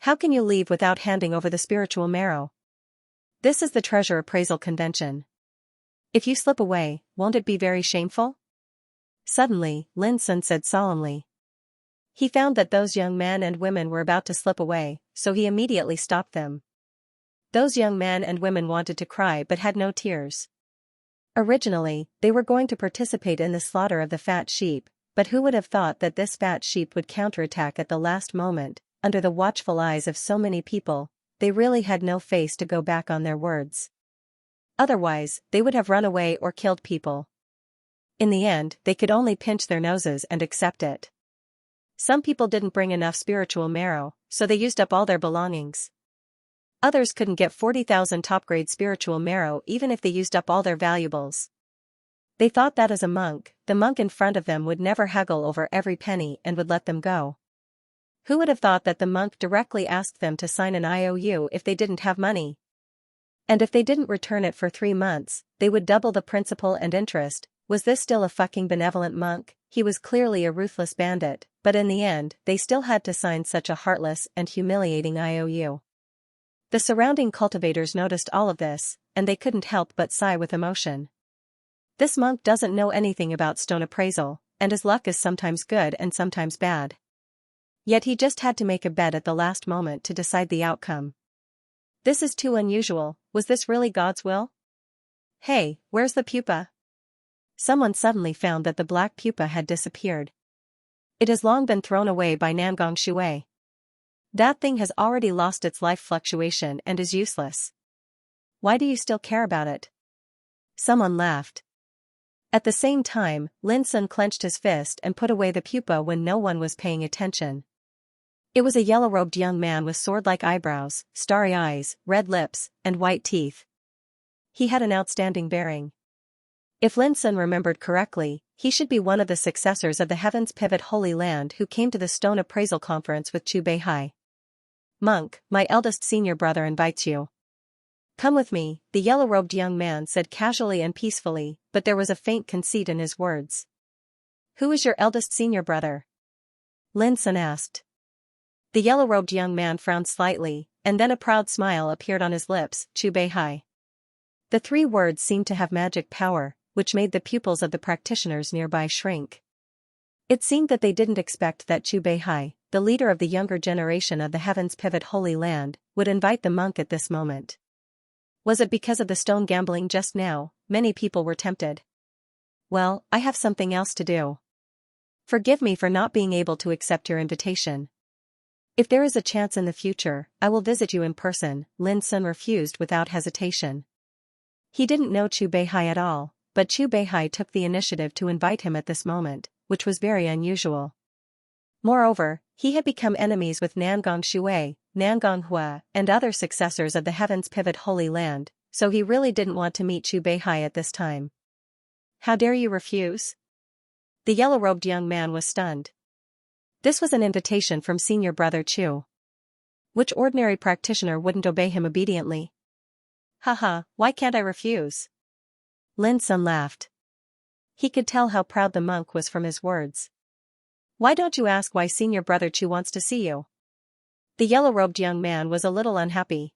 How can you leave without handing over the spiritual marrow? This is the Treasure Appraisal Convention. If you slip away, won't it be very shameful? Suddenly, Lin Sun said solemnly. He found that those young men and women were about to slip away, so he immediately stopped them. Those young men and women wanted to cry but had no tears. Originally, they were going to participate in the slaughter of the fat sheep, but who would have thought that this fat sheep would counterattack at the last moment, under the watchful eyes of so many people? They really had no face to go back on their words. Otherwise, they would have run away or killed people. In the end, they could only pinch their noses and accept it. Some people didn't bring enough spiritual marrow, so they used up all their belongings. Others couldn't get 40,000 top-grade spiritual marrow even if they used up all their valuables. They thought that as a monk, the monk in front of them would never haggle over every penny and would let them go. Who would have thought that the monk directly asked them to sign an IOU if they didn't have money? And if they didn't return it for 3 months, they would double the principal and interest. Was this still a fucking benevolent monk? He was clearly a ruthless bandit, but in the end, they still had to sign such a heartless and humiliating IOU. The surrounding cultivators noticed all of this, and they couldn't help but sigh with emotion. This monk doesn't know anything about stone appraisal, and his luck is sometimes good and sometimes bad. Yet he just had to make a bet at the last moment to decide the outcome. This is too unusual. Was this really God's will? Hey, where's the pupa? Someone suddenly found that the black pupa had disappeared. It has long been thrown away by Nangong Shui. That thing has already lost its life fluctuation and is useless. Why do you still care about it? Someone laughed. At the same time, Lin Sun clenched his fist and put away the pupa when no one was paying attention. It was a yellow-robed young man with sword-like eyebrows, starry eyes, red lips, and white teeth. He had an outstanding bearing. If Lin Sun remembered correctly, he should be one of the successors of the Heaven's Pivot Holy Land who came to the Stone Appraisal Conference with Chu Beihai. Monk, my eldest senior brother invites you. Come with me, the yellow-robed young man said casually and peacefully, but there was a faint conceit in his words. Who is your eldest senior brother? Lin Sun asked. The yellow-robed young man frowned slightly, and then a proud smile appeared on his lips, Chu Beihai. The 3 words seemed to have magic power, which made the pupils of the practitioners nearby shrink. It seemed that they didn't expect that Chu Beihai, the leader of the younger generation of the Heaven's Pivot Holy Land, would invite the monk at this moment. Was it because of the stone gambling just now? Many people were tempted. Well, I have something else to do. Forgive me for not being able to accept your invitation. If there is a chance in the future, I will visit you in person, Lin Sun refused without hesitation. He didn't know Chu Beihai at all, but Chu Beihai took the initiative to invite him at this moment, which was very unusual. Moreover, he had become enemies with Nangong Shui, Nangong Hua, and other successors of the Heaven's Pivot Holy Land, so he really didn't want to meet Chu Beihai at this time. How dare you refuse? The yellow-robed young man was stunned. This was an invitation from senior brother Chu. Which ordinary practitioner wouldn't obey him obediently? Haha, why can't I refuse? Lin Sun laughed. He could tell how proud the monk was from his words. Why don't you ask why senior brother Chu wants to see you? The yellow-robed young man was a little unhappy.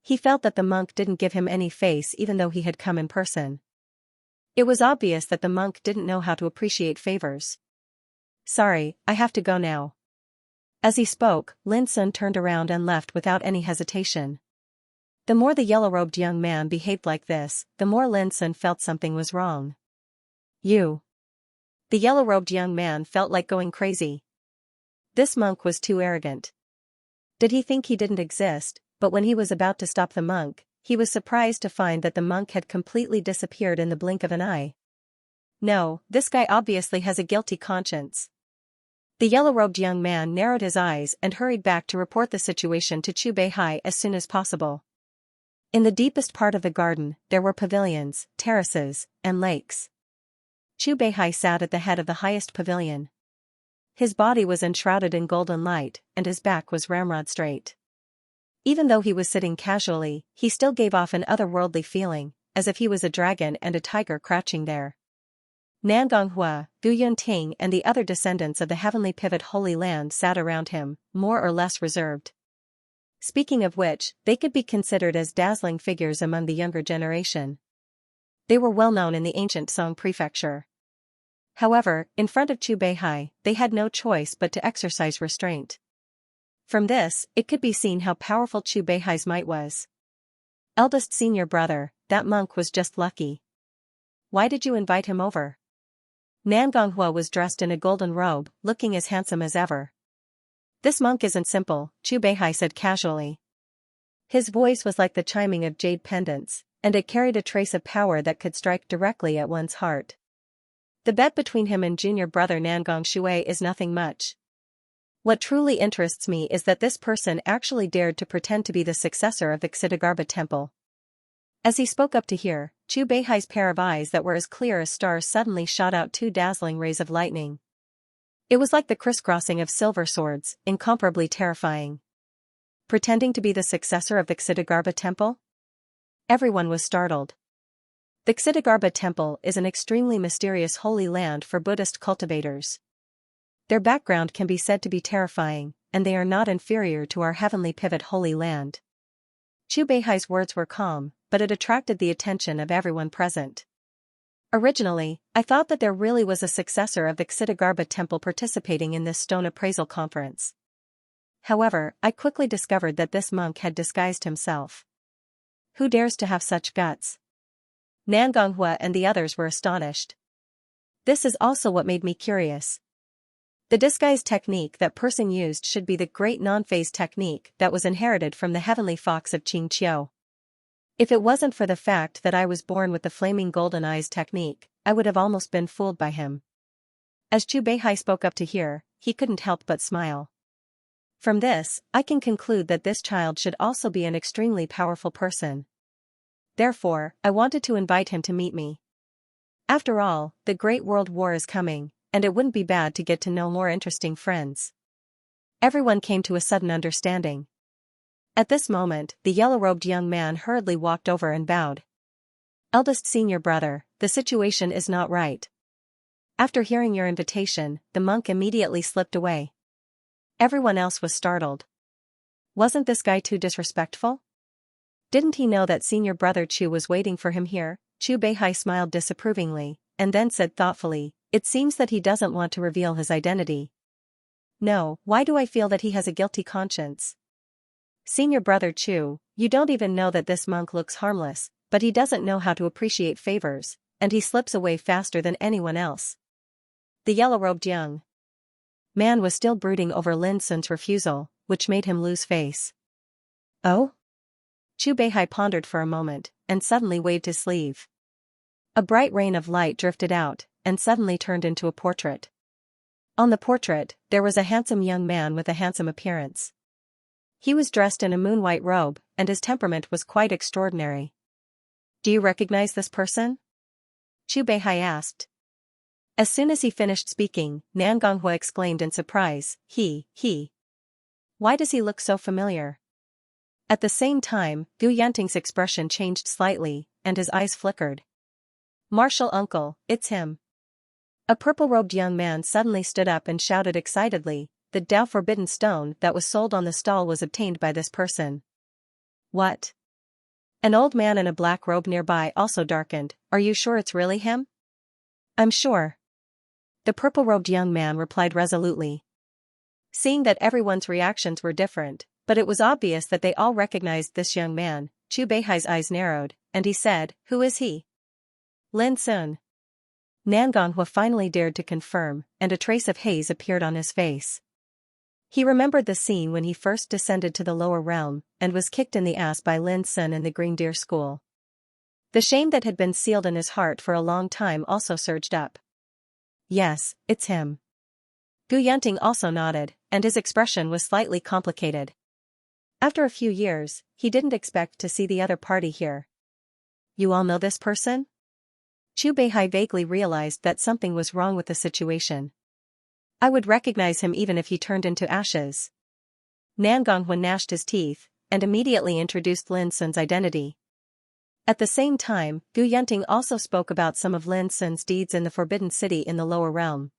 He felt that the monk didn't give him any face even though he had come in person. It was obvious that the monk didn't know how to appreciate favors. Sorry, I have to go now. As he spoke, Lin Sun turned around and left without any hesitation. The more the yellow-robed young man behaved like this, the more Lin Sun felt something was wrong. You. The yellow-robed young man felt like going crazy. This monk was too arrogant. Did he think he didn't exist? But when he was about to stop the monk, he was surprised to find that the monk had completely disappeared in the blink of an eye. No, this guy obviously has a guilty conscience. The yellow-robed young man narrowed his eyes and hurried back to report the situation to Chu Beihai as soon as possible. In the deepest part of the garden, there were pavilions, terraces, and lakes. Chu Beihai sat at the head of the highest pavilion. His body was enshrouded in golden light, and his back was ramrod straight. Even though he was sitting casually, he still gave off an otherworldly feeling, as if he was a dragon and a tiger crouching there. Nangong Hua, Gu Yunting and the other descendants of the Heavenly Pivot Holy Land sat around him, more or less reserved. Speaking of which, they could be considered as dazzling figures among the younger generation. They were well known in the ancient Song prefecture. However, in front of Chu Beihai, they had no choice but to exercise restraint. From this, it could be seen how powerful Chu Beihai's might was. Eldest senior brother, that monk was just lucky. Why did you invite him over? Nan Gonghua was dressed in a golden robe, looking as handsome as ever. This monk isn't simple, Chu Beihai said casually. His voice was like the chiming of jade pendants, and it carried a trace of power that could strike directly at one's heart. The bet between him and junior brother Nangong Shui is nothing much. What truly interests me is that this person actually dared to pretend to be the successor of the Xidagarba temple. As he spoke up to hear, Chu Beihai's pair of eyes that were as clear as stars suddenly shot out two dazzling rays of lightning. It was like the crisscrossing of silver swords, incomparably terrifying. Pretending to be the successor of the Xidagarba temple? Everyone was startled. The Xidagarba temple is an extremely mysterious holy land for Buddhist cultivators. Their background can be said to be terrifying, and they are not inferior to our heavenly pivot holy land. Chu Beihai's words were calm, but it attracted the attention of everyone present. Originally, I thought that there really was a successor of the Xidagarba temple participating in this stone appraisal conference. However, I quickly discovered that this monk had disguised himself. Who dares to have such guts? Nan Gonghua and the others were astonished. This is also what made me curious. The disguise technique that person used should be the great non-phase technique that was inherited from the heavenly fox of Xianxia. If it wasn't for the fact that I was born with the flaming golden eyes technique, I would have almost been fooled by him. As Chu Beihai spoke up to hear, he couldn't help but smile. From this, I can conclude that this child should also be an extremely powerful person. Therefore, I wanted to invite him to meet me. After all, the Great World War is coming, and it wouldn't be bad to get to know more interesting friends. Everyone came to a sudden understanding. At this moment, the yellow-robed young man hurriedly walked over and bowed. Eldest senior brother, the situation is not right. After hearing your invitation, the monk immediately slipped away. Everyone else was startled. Wasn't this guy too disrespectful? Didn't he know that senior brother Chu was waiting for him here? Chu Beihai smiled disapprovingly, and then said thoughtfully, it seems that he doesn't want to reveal his identity. No, why do I feel that he has a guilty conscience? Senior brother Chu, you don't even know that this monk looks harmless, but he doesn't know how to appreciate favors, and he slips away faster than anyone else. The yellow-robed young man was still brooding over Lin Sun's refusal, which made him lose face. Oh? Chu Beihai pondered for a moment, and suddenly waved his sleeve. A bright rain of light drifted out, and suddenly turned into a portrait. On the portrait, there was a handsome young man with a handsome appearance. He was dressed in a moon-white robe, and his temperament was quite extraordinary. Do you recognize this person? Chu Beihai asked. As soon as he finished speaking, Nan Gonghua exclaimed in surprise, he. Why does he look so familiar? At the same time, Gu Yanting's expression changed slightly, and his eyes flickered. Martial uncle, it's him. A purple-robed young man suddenly stood up and shouted excitedly, the Tao Forbidden Stone that was sold on the stall was obtained by this person. What? An old man in a black robe nearby also darkened, are you sure it's really him? I'm sure. The purple-robed young man replied resolutely. Seeing that everyone's reactions were different, but it was obvious that they all recognized this young man, Chu Beihai's eyes narrowed, and he said, who is he? Lin Sun. Nan Gonghua finally dared to confirm, and a trace of haze appeared on his face. He remembered the scene when he first descended to the lower realm, and was kicked in the ass by Lin Sun in the Green Deer School. The shame that had been sealed in his heart for a long time also surged up. Yes, it's him. Gu Yanting also nodded, and his expression was slightly complicated. After a few years, he didn't expect to see the other party here. You all know this person? Chu Beihai vaguely realized that something was wrong with the situation. I would recognize him even if he turned into ashes. Nan Gonghua gnashed his teeth, and immediately introduced Lin Sun's identity. At the same time, Gu Yanting also spoke about some of Lin Sun's deeds in the Forbidden City in the lower realm.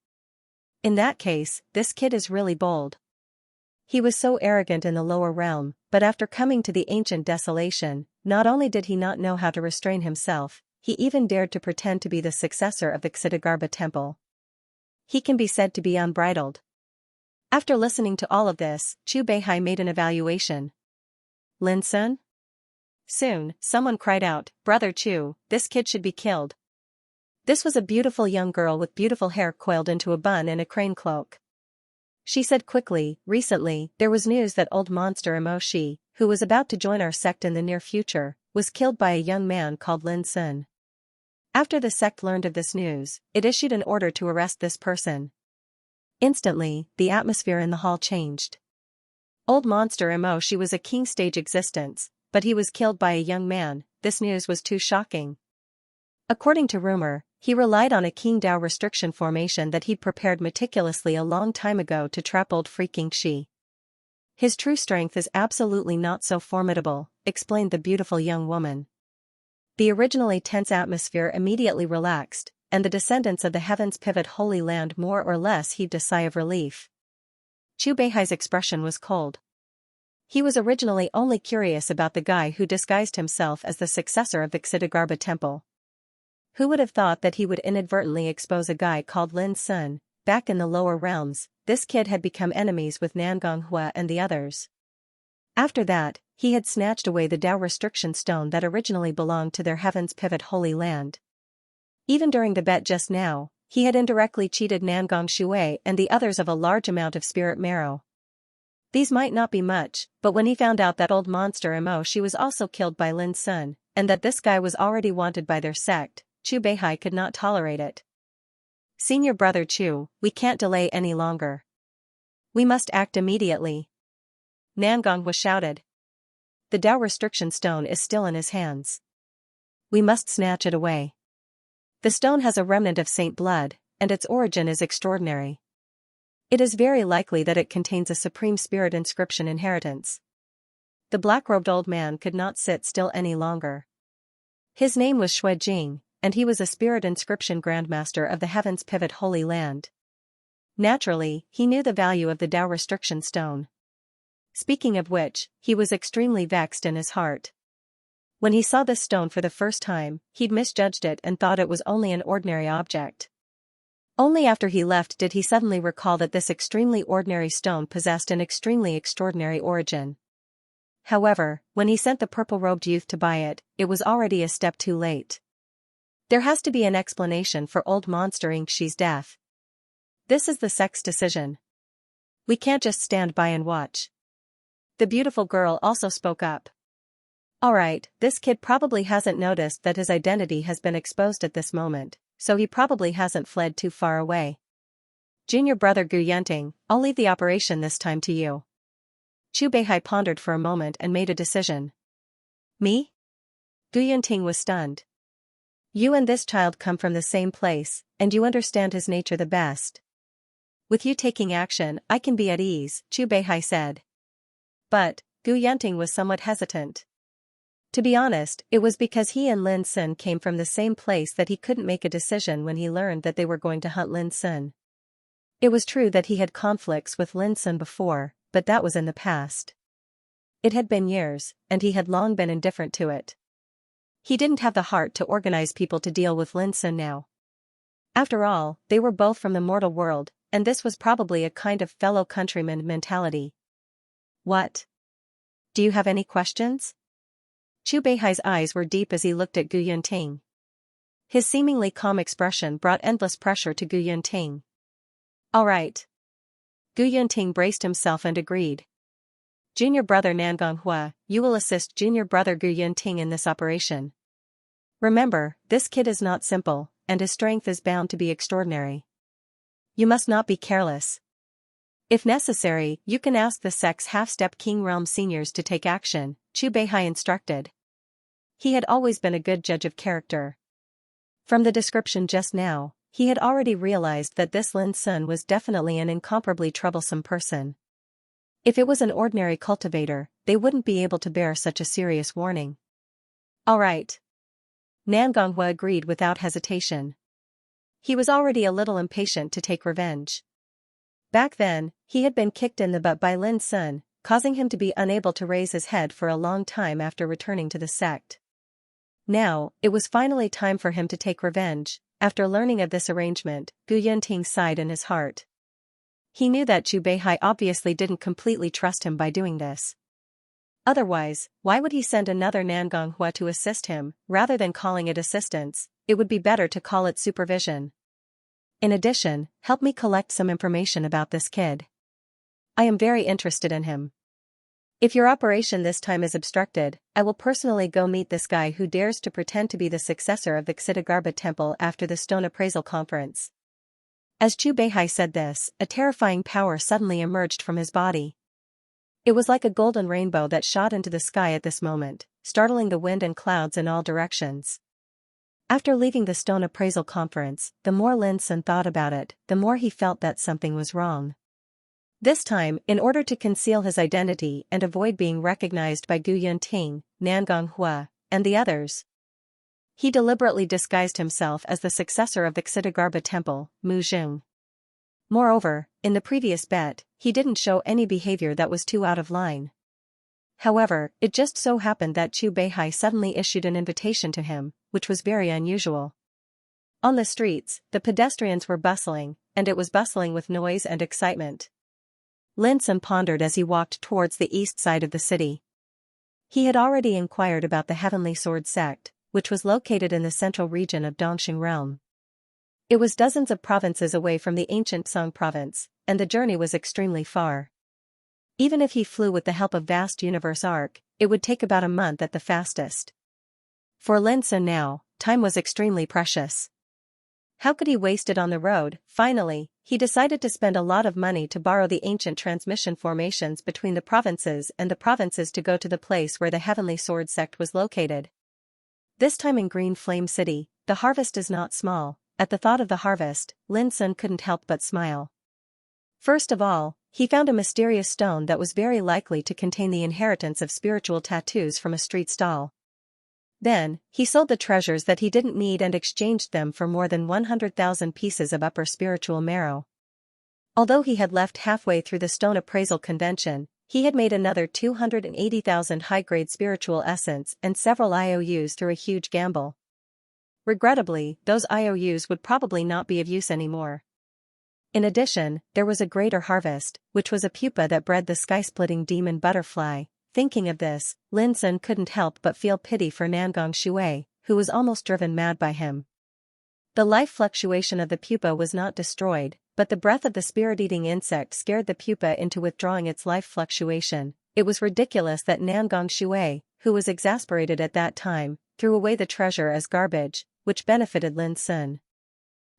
In that case, this kid is really bold. He was so arrogant in the lower realm, but after coming to the ancient desolation, not only did he not know how to restrain himself, he even dared to pretend to be the successor of the Xidagarba temple. he can be said to be unbridled. After listening to all of this, Chu Beihai made an evaluation. Lin Sun? Soon, someone cried out, "Brother Chu, this kid should be killed." This was a beautiful young girl with beautiful hair coiled into a bun and a crane cloak. She said quickly, "Recently, there was news that old monster Mo Shi, who was about to join our sect in the near future, was killed by a young man called Lin Sun. After the sect learned of this news, it issued an order to arrest this person." Instantly, the atmosphere in the hall changed. Old monster Mo Shi was a king stage existence, but he was killed by a young man. This news was too shocking. According to rumor, he relied on a King Dao restriction formation that he'd prepared meticulously a long time ago to trap old freaking Shi. "His true strength is absolutely not so formidable," explained the beautiful young woman. The originally tense atmosphere immediately relaxed, and the descendants of the Heaven's Pivot Holy Land more or less heaved a sigh of relief. Chu Beihai's expression was cold. He was originally only curious about the guy who disguised himself as the successor of the Xidigarbha temple. Who would have thought that he would inadvertently expose a guy called Lin Sun? Back in the lower realms, this kid had become enemies with Nangong Hua and the others. After that, he had snatched away the Dao restriction stone that originally belonged to their Heaven's Pivot Holy Land. Even during the bet just now, he had indirectly cheated Nangong Shui and the others of a large amount of spirit marrow. These might not be much, but when he found out that old monster Mo Shi was also killed by Lin Sun, and that this guy was already wanted by their sect, Chu Beihai could not tolerate it. "Senior brother Chu, we can't delay any longer. We must act immediately." Nangong was shouted. "The Dao restriction stone is still in his hands. We must snatch it away. The stone has a remnant of saint blood, and its origin is extraordinary. It is very likely that it contains a supreme spirit inscription inheritance." The black-robed old man could not sit still any longer. His name was Shui Jing, and he was a spirit inscription grandmaster of the Heaven's Pivot Holy Land. Naturally, he knew the value of the Dao restriction stone. Speaking of which, he was extremely vexed in his heart. When he saw this stone for the first time, he'd misjudged it and thought it was only an ordinary object. Only after he left did he suddenly recall that this extremely ordinary stone possessed an extremely extraordinary origin. However, when he sent the purple-robed youth to buy it, it was already a step too late. There has to be an explanation for old monster Xi's death. This is the sect's decision. We can't just stand by and watch. The beautiful girl also spoke up. "Alright, this kid probably hasn't noticed that his identity has been exposed at this moment, so he probably hasn't fled too far away. Junior brother Gu Yenting, I'll leave the operation this time to you." Chu Beihai pondered for a moment and made a decision. "Me?" Gu Yenting was stunned. "You and this child come from the same place, and you understand his nature the best. With you taking action, I can be at ease," Chu Beihai said. But, Gu Yenting was somewhat hesitant. To be honest, it was because he and Lin Sun came from the same place that he couldn't make a decision when he learned that they were going to hunt Lin Sun. It was true that he had conflicts with Lin Sun before, but that was in the past. It had been years, and he had long been indifferent to it. He didn't have the heart to organize people to deal with Lin Sun now. After all, they were both from the mortal world, and this was probably a kind of fellow countryman mentality. "What? Do you have any questions?" Chu Beihai's eyes were deep as he looked at Gu Yenting. His seemingly calm expression brought endless pressure to Gu Yenting. "All right." Gu Yenting braced himself and agreed. "Junior brother Nangong Hua, you will assist junior brother Gu Yenting in this operation. Remember, this kid is not simple, and his strength is bound to be extraordinary. You must not be careless. If necessary, you can ask the sect's half-step King Realm seniors to take action," Chu Beihai instructed. He had always been a good judge of character. From the description just now, he had already realized that this Lin Sun was definitely an incomparably troublesome person. If it was an ordinary cultivator, they wouldn't be able to bear such a serious warning. "All right." Nangong Hua agreed without hesitation. He was already a little impatient to take revenge. Back then, he had been kicked in the butt by Lin Sun, causing him to be unable to raise his head for a long time after returning to the sect. Now, it was finally time for him to take revenge. After learning of this arrangement, Gu Yunting sighed in his heart. He knew that Chu Beihai obviously didn't completely trust him by doing this. Otherwise, why would he send another Nangong Hua to assist him? Rather than calling it assistance, it would be better to call it supervision. In addition, help me collect some information about this kid. I am very interested in him. If your operation this time is obstructed, I will personally go meet this guy who dares to pretend to be the successor of the Xianxia temple after the stone appraisal conference. As Chu Beihai said this, a terrifying power suddenly emerged from his body. It was like a golden rainbow that shot into the sky at this moment, startling the wind and clouds in all directions. After leaving the stone appraisal conference, the more Lin Sun thought about it, the more he felt that something was wrong. This time, in order to conceal his identity and avoid being recognized by Gu Yunting, Nangong Hua, and the others, he deliberately disguised himself as the successor of the Xianxia temple, Mu Jing. Moreover, in the previous bet, he didn't show any behavior that was too out of line. However, it just so happened that Chu Beihai suddenly issued an invitation to him, which was very unusual. On the streets, the pedestrians were bustling, and it was bustling with noise and excitement. Lin Sun pondered as he walked towards the east side of the city. He had already inquired about the Heavenly Sword sect, which was located in the central region of Dongxing realm. It was dozens of provinces away from the ancient Song province, and the journey was extremely far. Even if he flew with the help of vast universe arc, it would take about a month at the fastest. For Lin Sun now, time was extremely precious. How could he waste it on the road? Finally, he decided to spend a lot of money to borrow the ancient transmission formations between the provinces and the provinces to go to the place where the Heavenly Sword sect was located. This time in Green Flame City, the harvest is not small. At the thought of the harvest, Lin Sun couldn't help but smile. First of all, he found a mysterious stone that was very likely to contain the inheritance of spiritual tattoos from a street stall. Then, he sold the treasures that he didn't need and exchanged them for more than 100,000 pieces of upper spiritual marrow. Although he had left halfway through the stone appraisal convention, he had made another 280,000 high-grade spiritual essence and several IOUs through a huge gamble. Regrettably, those IOUs would probably not be of use anymore. In addition, there was a greater harvest, which was a pupa that bred the sky-splitting demon butterfly. Thinking of this, Lin Sun couldn't help but feel pity for Nangong Shui, who was almost driven mad by him. The life fluctuation of the pupa was not destroyed, but the breath of the spirit-eating insect scared the pupa into withdrawing its life fluctuation. It was ridiculous that Nangong Shui, who was exasperated at that time, threw away the treasure as garbage, which benefited Lin Sun.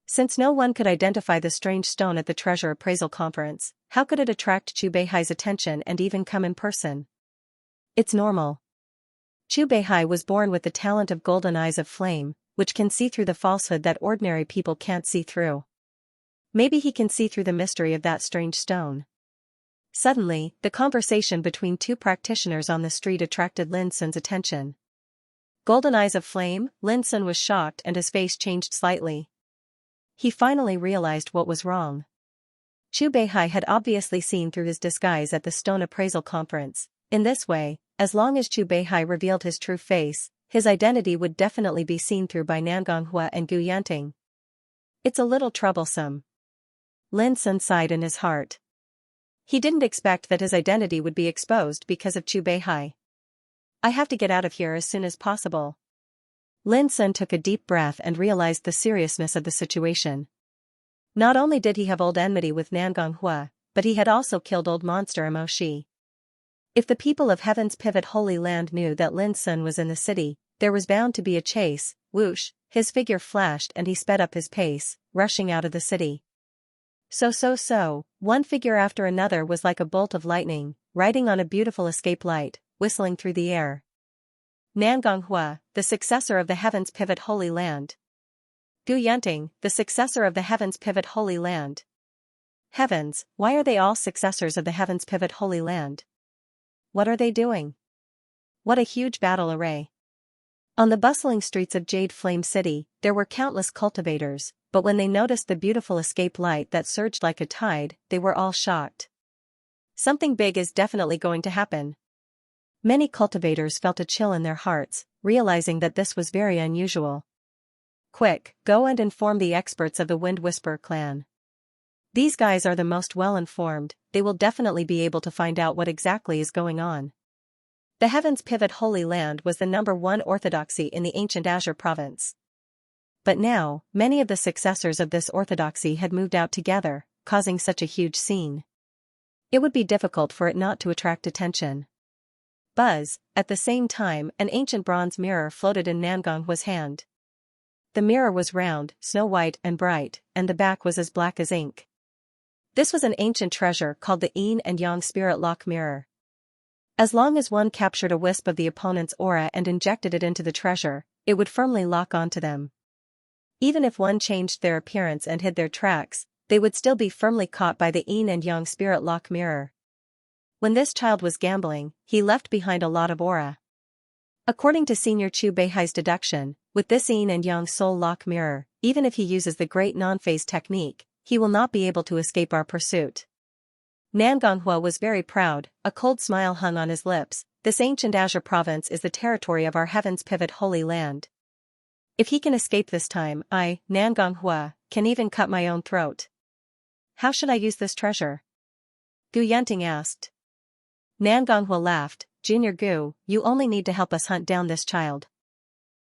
Since no one could identify the strange stone at the treasure appraisal conference, how could it attract Chu Beihai's attention and even come in person? It's normal. Chu Beihai was born with the talent of golden eyes of flame, which can see through the falsehood that ordinary people can't see through. Maybe he can see through the mystery of that strange stone. Suddenly, the conversation between two practitioners on the street attracted Lin Sun's attention. Golden eyes of flame? Lin Sun was shocked and his face changed slightly. He finally realized what was wrong. Chu Beihai had obviously seen through his disguise at the stone appraisal conference. In this way, as long as Chu Beihai revealed his true face, his identity would definitely be seen through by Nangong Hua and Gu Yanting. It's a little troublesome. Lin Sun sighed in his heart. He didn't expect that his identity would be exposed because of Chu Beihai. I have to get out of here as soon as possible. Lin Sun took a deep breath and realized the seriousness of the situation. Not only did he have old enmity with Nangong Hua, but he had also killed old monster Mo Shi. If the people of Heaven's Pivot Holy Land knew that Lin Sun was in the city, there was bound to be a chase. Whoosh, his figure flashed and he sped up his pace, rushing out of the city. So, one figure after another was like a bolt of lightning, riding on a beautiful escape light, whistling through the air. Nangong Hua, the successor of the Heaven's Pivot Holy Land. Gu Yanting, the successor of the Heaven's Pivot Holy Land. Heavens, why are they all successors of the Heaven's Pivot Holy Land? What are they doing? What a huge battle array. On the bustling streets of Jade Flame City, there were countless cultivators, but when they noticed the beautiful escape light that surged like a tide, they were all shocked. Something big is definitely going to happen. Many cultivators felt a chill in their hearts, realizing that this was very unusual. Quick, go and inform the experts of the Wind Whisperer clan. These guys are the most well-informed, they will definitely be able to find out what exactly is going on. The Heavens Pivot Holy Land was the #1 orthodoxy in the ancient Azure province. But now, many of the successors of this orthodoxy had moved out together, causing such a huge scene. It would be difficult for it not to attract attention. Buzz, at the same time, an ancient bronze mirror floated in Nangonghwa's hand. The mirror was round, snow-white and bright, and the back was as black as ink. This was an ancient treasure called the Yin and Yang Spirit Lock Mirror. As long as one captured a wisp of the opponent's aura and injected it into the treasure, it would firmly lock onto them. Even if one changed their appearance and hid their tracks, they would still be firmly caught by the Yin and Yang Spirit Lock Mirror. When this child was gambling, he left behind a lot of aura. According to Senior Chu Beihai's deduction, with this Yin and Yang Soul Lock Mirror, even if he uses the Great Non-Phase technique, he will not be able to escape our pursuit. Nangonghwa was very proud, a cold smile hung on his lips. This ancient Azure province is the territory of our Heavens Pivot Holy Land. If he can escape this time, I, Nangonghwa, can even cut my own throat. How should I use this treasure? Gu Yanting asked. Nangonghwa laughed. Junior Gu, you only need to help us hunt down this child.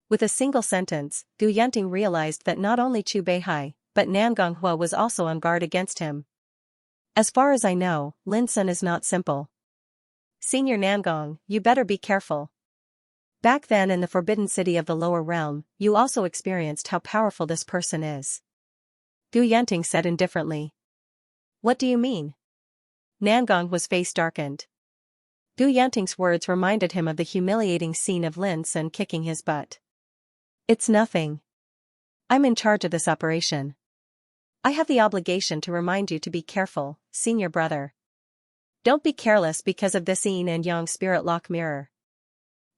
With a single sentence, Gu Yanting realized that not only Chu Beihai, but Nangonghwa was also on guard against him. As far as I know, Lin Sun is not simple. Senior Nangong, you better be careful. Back then in the Forbidden City of the Lower Realm, you also experienced how powerful this person is. Gu Yanting said indifferently. What do you mean? Nangonghwa's face darkened. Gu Yanting's words reminded him of the humiliating scene of Lin Sun kicking his butt. It's nothing. I'm in charge of this operation. I have the obligation to remind you to be careful, senior brother. Don't be careless because of this Yin and Yang Spirit Lock Mirror.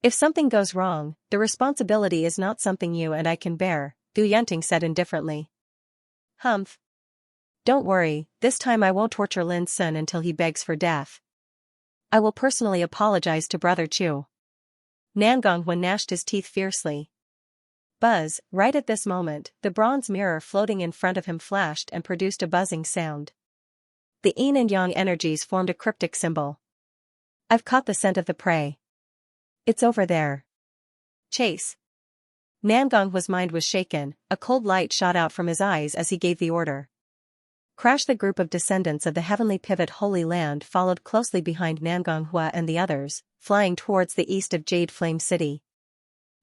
If something goes wrong, the responsibility is not something you and I can bear, Gu Yanting said indifferently. Humph. Don't worry, this time I won't torture Lin Sun until he begs for death. I will personally apologize to Brother Chu. Nangonghwa gnashed his teeth fiercely. Buzz, right at this moment, the bronze mirror floating in front of him flashed and produced a buzzing sound. The Yin and Yang energies formed a cryptic symbol. I've caught the scent of the prey. It's over there. Chase. Nangonghwa's mind was shaken, a cold light shot out from his eyes as he gave the order. Crash. The group of descendants of the Heavenly Pivot Holy Land followed closely behind Nangonghwa and the others, flying towards the east of Jade Flame City.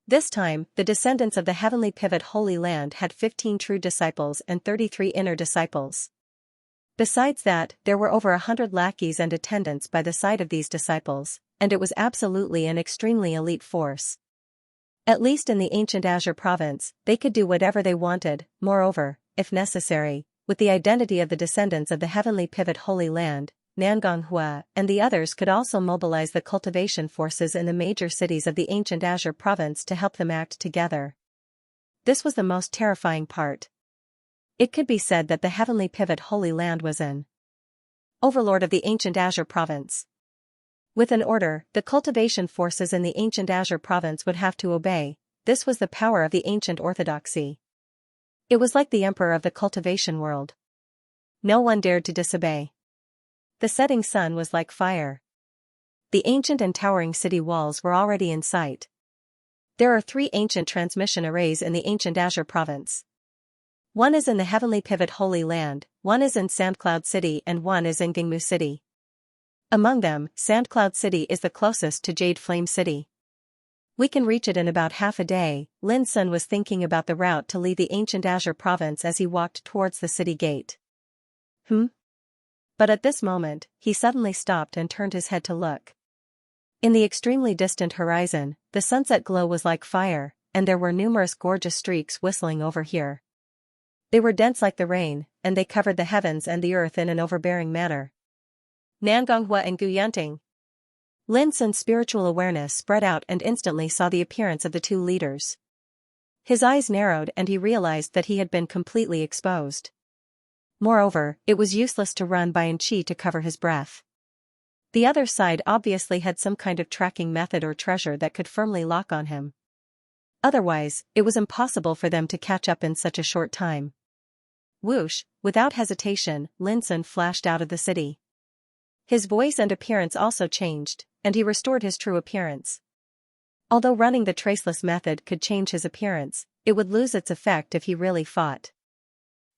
This time, the descendants of the Heavenly Pivot Holy Land had 15 true disciples and 33 inner disciples. Besides that, there were over 100 lackeys and attendants by the side of these disciples, and it was absolutely an extremely elite force. At least in the ancient Azure province, they could do whatever they wanted. Moreover, if necessary, with the identity of the descendants of the Heavenly Pivot Holy Land, Nangonghwa and the others could also mobilize the cultivation forces in the major cities of the ancient Azure province to help them act together. This was the most terrifying part. It could be said that the Heavenly Pivot Holy Land was an overlord of the ancient Azure province. With an order, the cultivation forces in the ancient Azure province would have to obey. This was the power of the ancient orthodoxy. It was like the emperor of the cultivation world. No one dared to disobey. The setting sun was like fire. The ancient and towering city walls were already in sight. There are 3 ancient transmission arrays in the ancient Azure province. One is in the Heavenly Pivot Holy Land, one is in Sandcloud City and one is in Gingmu City. Among them, Sandcloud City is the closest to Jade Flame City. We can reach it in about half a day. Lin Sun was thinking about the route to leave the ancient Azure province as he walked towards the city gate. But at this moment, he suddenly stopped and turned his head to look. In the extremely distant horizon, the sunset glow was like fire, and there were numerous gorgeous streaks whistling over here. They were dense like the rain, and they covered the heavens and the earth in an overbearing manner. Nangonghwa and Gu Yanting. Lin Sun's spiritual awareness spread out and instantly saw the appearance of the 2 leaders. His eyes narrowed and he realized that he had been completely exposed. Moreover, it was useless to run by in chi to cover his breath. The other side obviously had some kind of tracking method or treasure that could firmly lock on him. Otherwise, it was impossible for them to catch up in such a short time. Whoosh, without hesitation, Lin Sun flashed out of the city. His voice and appearance also changed, and he restored his true appearance. Although running the traceless method could change his appearance, it would lose its effect if he really fought.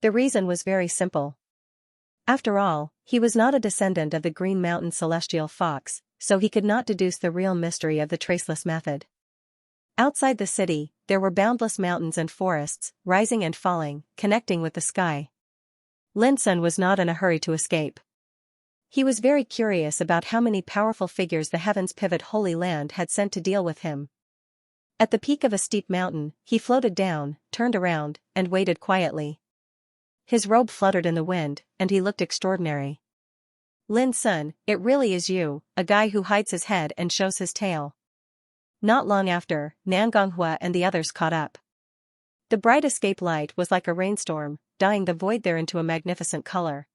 The reason was very simple. After all, he was not a descendant of the Green Mountain celestial fox, so he could not deduce the real mystery of the traceless method. Outside the city, there were boundless mountains and forests, rising and falling, connecting with the sky. Lin Sun was not in a hurry to escape. He was very curious about how many powerful figures the Heaven's Pivot Holy Land had sent to deal with him. At the peak of a steep mountain, he floated down, turned around, and waited quietly. His robe fluttered in the wind, and he looked extraordinary. Lin Sun, it really is you, a guy who hides his head and shows his tail. Not long after, Nangonghua and the others caught up. The bright escape light was like a rainstorm, dyeing the void there into a magnificent color.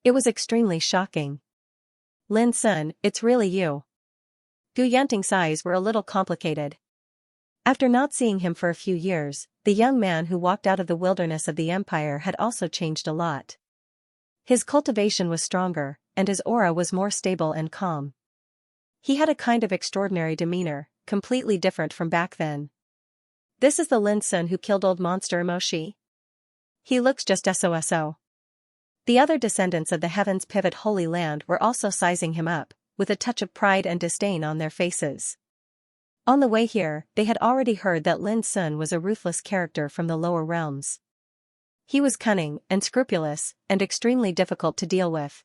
It was extremely shocking. Lin Sun, it's really you. Gu Yanting's eyes were a little complicated. After not seeing him for a few years, the young man who walked out of the wilderness of the empire had also changed a lot. His cultivation was stronger, and his aura was more stable and calm. He had a kind of extraordinary demeanor, completely different from back then. This is the Lin Sun who killed old monster Emoshi? He looks just so. The other descendants of the Heaven's Pivot Holy Land were also sizing him up, with a touch of pride and disdain on their faces. On the way here, they had already heard that Lin Sun was a ruthless character from the lower realms. He was cunning, unscrupulous, and extremely difficult to deal with.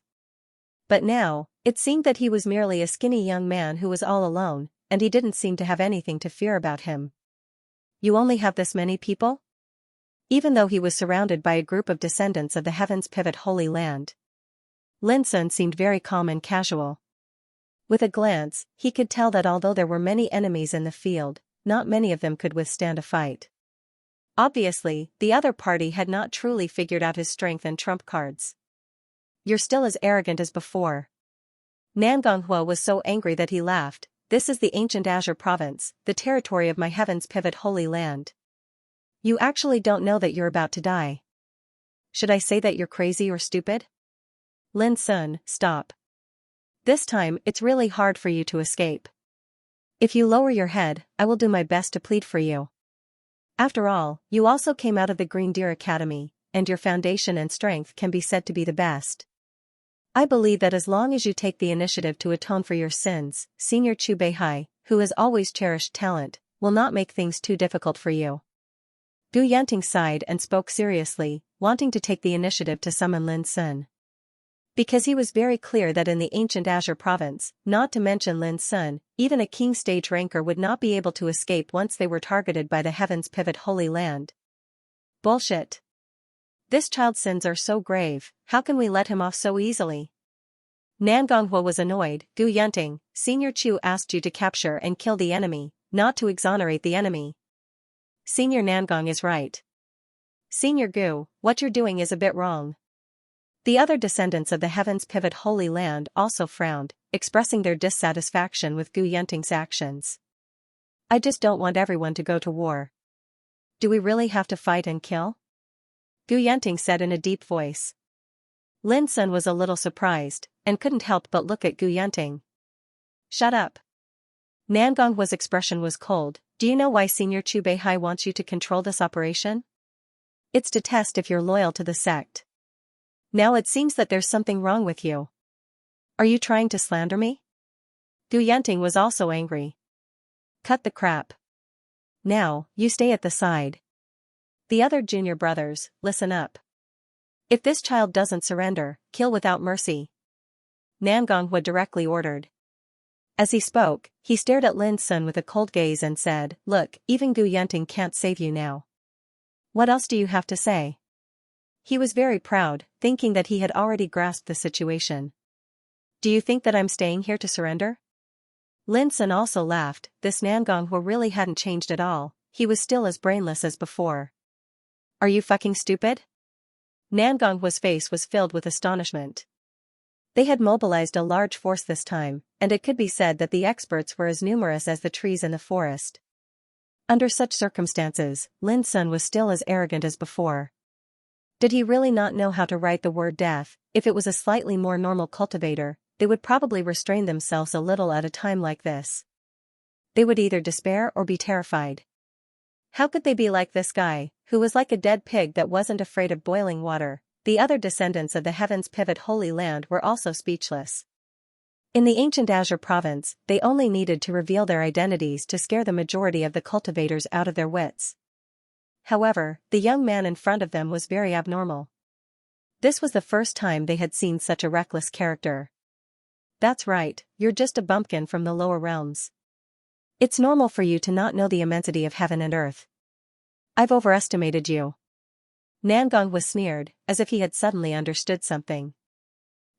But now, it seemed that he was merely a skinny young man who was all alone, and he didn't seem to have anything to fear about him. You only have this many people? Even though he was surrounded by a group of descendants of the Heaven's Pivot Holy Land. Lin Sun seemed very calm and casual. With a glance, he could tell that although there were many enemies in the field, not many of them could withstand a fight. Obviously, the other party had not truly figured out his strength and trump cards. You're still as arrogant as before. Nangonghua was so angry that he laughed. This is the ancient Azure province, the territory of my Heaven's Pivot Holy Land. You actually don't know that you're about to die. Should I say that you're crazy or stupid? Lin Sun, stop. This time, it's really hard for you to escape. If you lower your head, I will do my best to plead for you. After all, you also came out of the Green Deer Academy, and your foundation and strength can be said to be the best. I believe that as long as you take the initiative to atone for your sins, Senior Chu Beihai, who has always cherished talent, will not make things too difficult for you. Gu Yanting sighed and spoke seriously, wanting to take the initiative to summon Lin Sun. Because he was very clear that in the ancient Azure province, not to mention Lin Sun, even a king stage ranker would not be able to escape once they were targeted by the Heaven's Pivot Holy Land. Bullshit. This child's sins are so grave, how can we let him off so easily? Nangonghua was annoyed. Gu Yanting, Senior Chu asked you to capture and kill the enemy, not to exonerate the enemy. Senior Nangong is right. Senior Gu, what you're doing is a bit wrong. The other descendants of the Heaven's Pivot Holy Land also frowned, expressing their dissatisfaction with Gu Yanting's actions. I just don't want everyone to go to war. Do we really have to fight and kill? Gu Yanting said in a deep voice. Lin Sun was a little surprised, and couldn't help but look at Gu Yanting. Shut up. Nangonghua's expression was cold. Do you know why Senior Chu Beihai wants you to control this operation? It's to test if you're loyal to the sect. Now it seems that there's something wrong with you. Are you trying to slander me? Gu Yanting was also angry. Cut the crap. Now, you stay at the side. The other junior brothers, listen up. If this child doesn't surrender, kill without mercy. Nangonghua directly ordered. As he spoke, he stared at Lin Sun with a cold gaze and said, Look, even Gu Yanting can't save you now. What else do you have to say? He was very proud, thinking that he had already grasped the situation. Do you think that I'm staying here to surrender? Lin Sun also laughed. This Nangonghua really hadn't changed at all, he was still as brainless as before. Are you fucking stupid? Nangonghua's face was filled with astonishment. They had mobilized a large force this time, and it could be said that the experts were as numerous as the trees in the forest. Under such circumstances, Lin Sun was still as arrogant as before. Did he really not know how to write the word death? If it was a slightly more normal cultivator, they would probably restrain themselves a little at a time like this. They would either despair or be terrified. How could they be like this guy, who was like a dead pig that wasn't afraid of boiling water? The other descendants of the Heaven's Pivot Holy Land were also speechless. In the ancient Azure province, they only needed to reveal their identities to scare the majority of the cultivators out of their wits. However, the young man in front of them was very abnormal. This was the first time they had seen such a reckless character. That's right, you're just a bumpkin from the lower realms. It's normal for you to not know the immensity of heaven and earth. I've overestimated you. Nangong was sneered, as if he had suddenly understood something.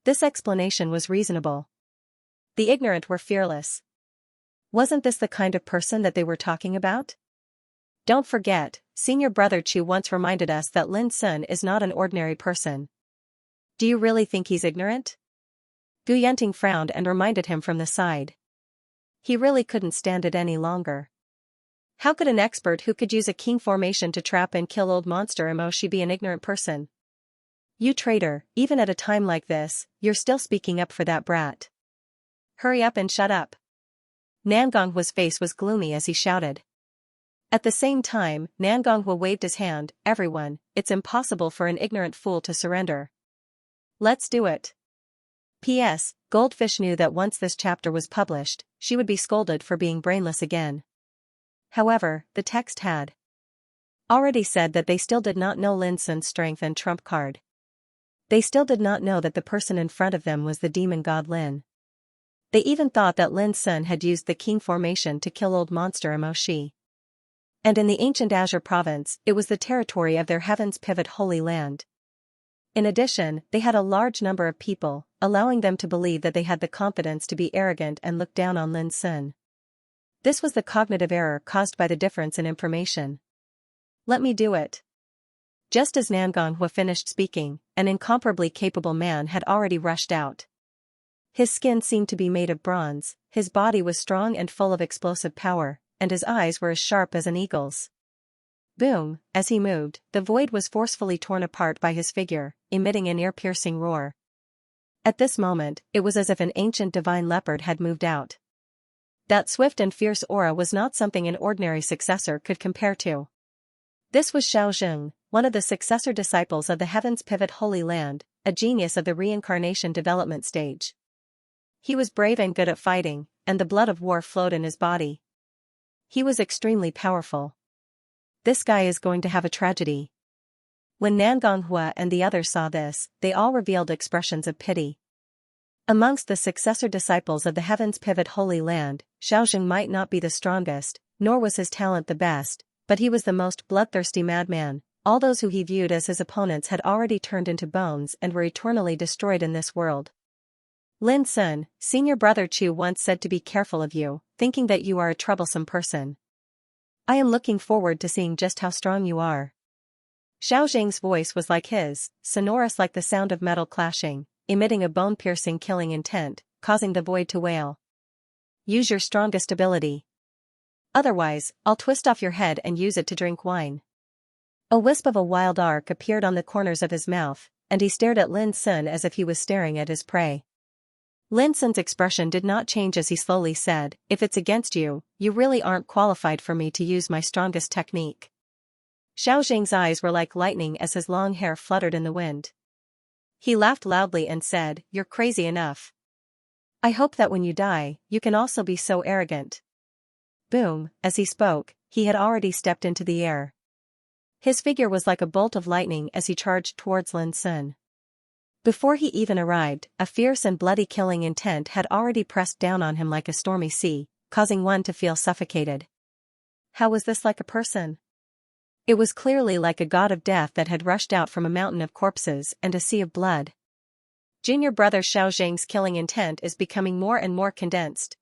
This explanation was reasonable. The ignorant were fearless. Wasn't this the kind of person that they were talking about? Don't forget, Senior Brother Chu once reminded us that Lin Sun is not an ordinary person. Do you really think he's ignorant? Gu Yenting frowned and reminded him from the side. He really couldn't stand it any longer. How could an expert who could use a king formation to trap and kill old monster Emoshi be an ignorant person? You traitor, even at a time like this, you're still speaking up for that brat. Hurry up and shut up. Nangonghua's face was gloomy as he shouted. At the same time, Nangonghua waved his hand. Everyone, it's impossible for an ignorant fool to surrender. Let's do it. P.S. Goldfish knew that once this chapter was published, she would be scolded for being brainless again. However, the text had already said that they still did not know Lin Sun's strength and trump card. They still did not know that the person in front of them was the demon god Lin. They even thought that Lin Sun had used the king formation to kill old monster Emoshi. And in the ancient Azure province, it was the territory of their Heaven's Pivot Holy Land. In addition, they had a large number of people, allowing them to believe that they had the confidence to be arrogant and look down on Lin Sun. This was the cognitive error caused by the difference in information. Let me do it. Just as Nangonghua finished speaking, an incomparably capable man had already rushed out. His skin seemed to be made of bronze, his body was strong and full of explosive power, and his eyes were as sharp as an eagle's. Boom, as he moved, the void was forcefully torn apart by his figure, emitting an ear-piercing roar. At this moment, it was as if an ancient divine leopard had moved out. That swift and fierce aura was not something an ordinary successor could compare to. This was Xiaozheng, one of the successor disciples of the Heaven's Pivot Holy Land, a genius of the reincarnation development stage. He was brave and good at fighting, and the blood of war flowed in his body. He was extremely powerful. This guy is going to have a tragedy. When Nangonghua and the others saw this, they all revealed expressions of pity. Amongst the successor disciples of the Heaven's Pivot Holy Land, Xiaozheng might not be the strongest, nor was his talent the best, but he was the most bloodthirsty madman. All those who he viewed as his opponents had already turned into bones and were eternally destroyed in this world. Lin Sun, Senior Brother Chu once said to be careful of you, thinking that you are a troublesome person. I am looking forward to seeing just how strong you are. Xiaozheng's voice was like his, sonorous like the sound of metal clashing, emitting a bone-piercing killing intent, causing the void to wail. Use your strongest ability. Otherwise, I'll twist off your head and use it to drink wine. A wisp of a wild arc appeared on the corners of his mouth, and he stared at Lin Sun as if he was staring at his prey. Lin Sun's expression did not change as he slowly said, if it's against you, you really aren't qualified for me to use my strongest technique. Xiaozheng's eyes were like lightning as his long hair fluttered in the wind. He laughed loudly and said, you're crazy enough. I hope that when you die, you can also be so arrogant. Boom, as he spoke, he had already stepped into the air. His figure was like a bolt of lightning as he charged towards Lin Sun. Before he even arrived, a fierce and bloody killing intent had already pressed down on him like a stormy sea, causing one to feel suffocated. How was this like a person? It was clearly like a god of death that had rushed out from a mountain of corpses and a sea of blood. Junior Brother Xiaozheng's killing intent is becoming more and more condensed.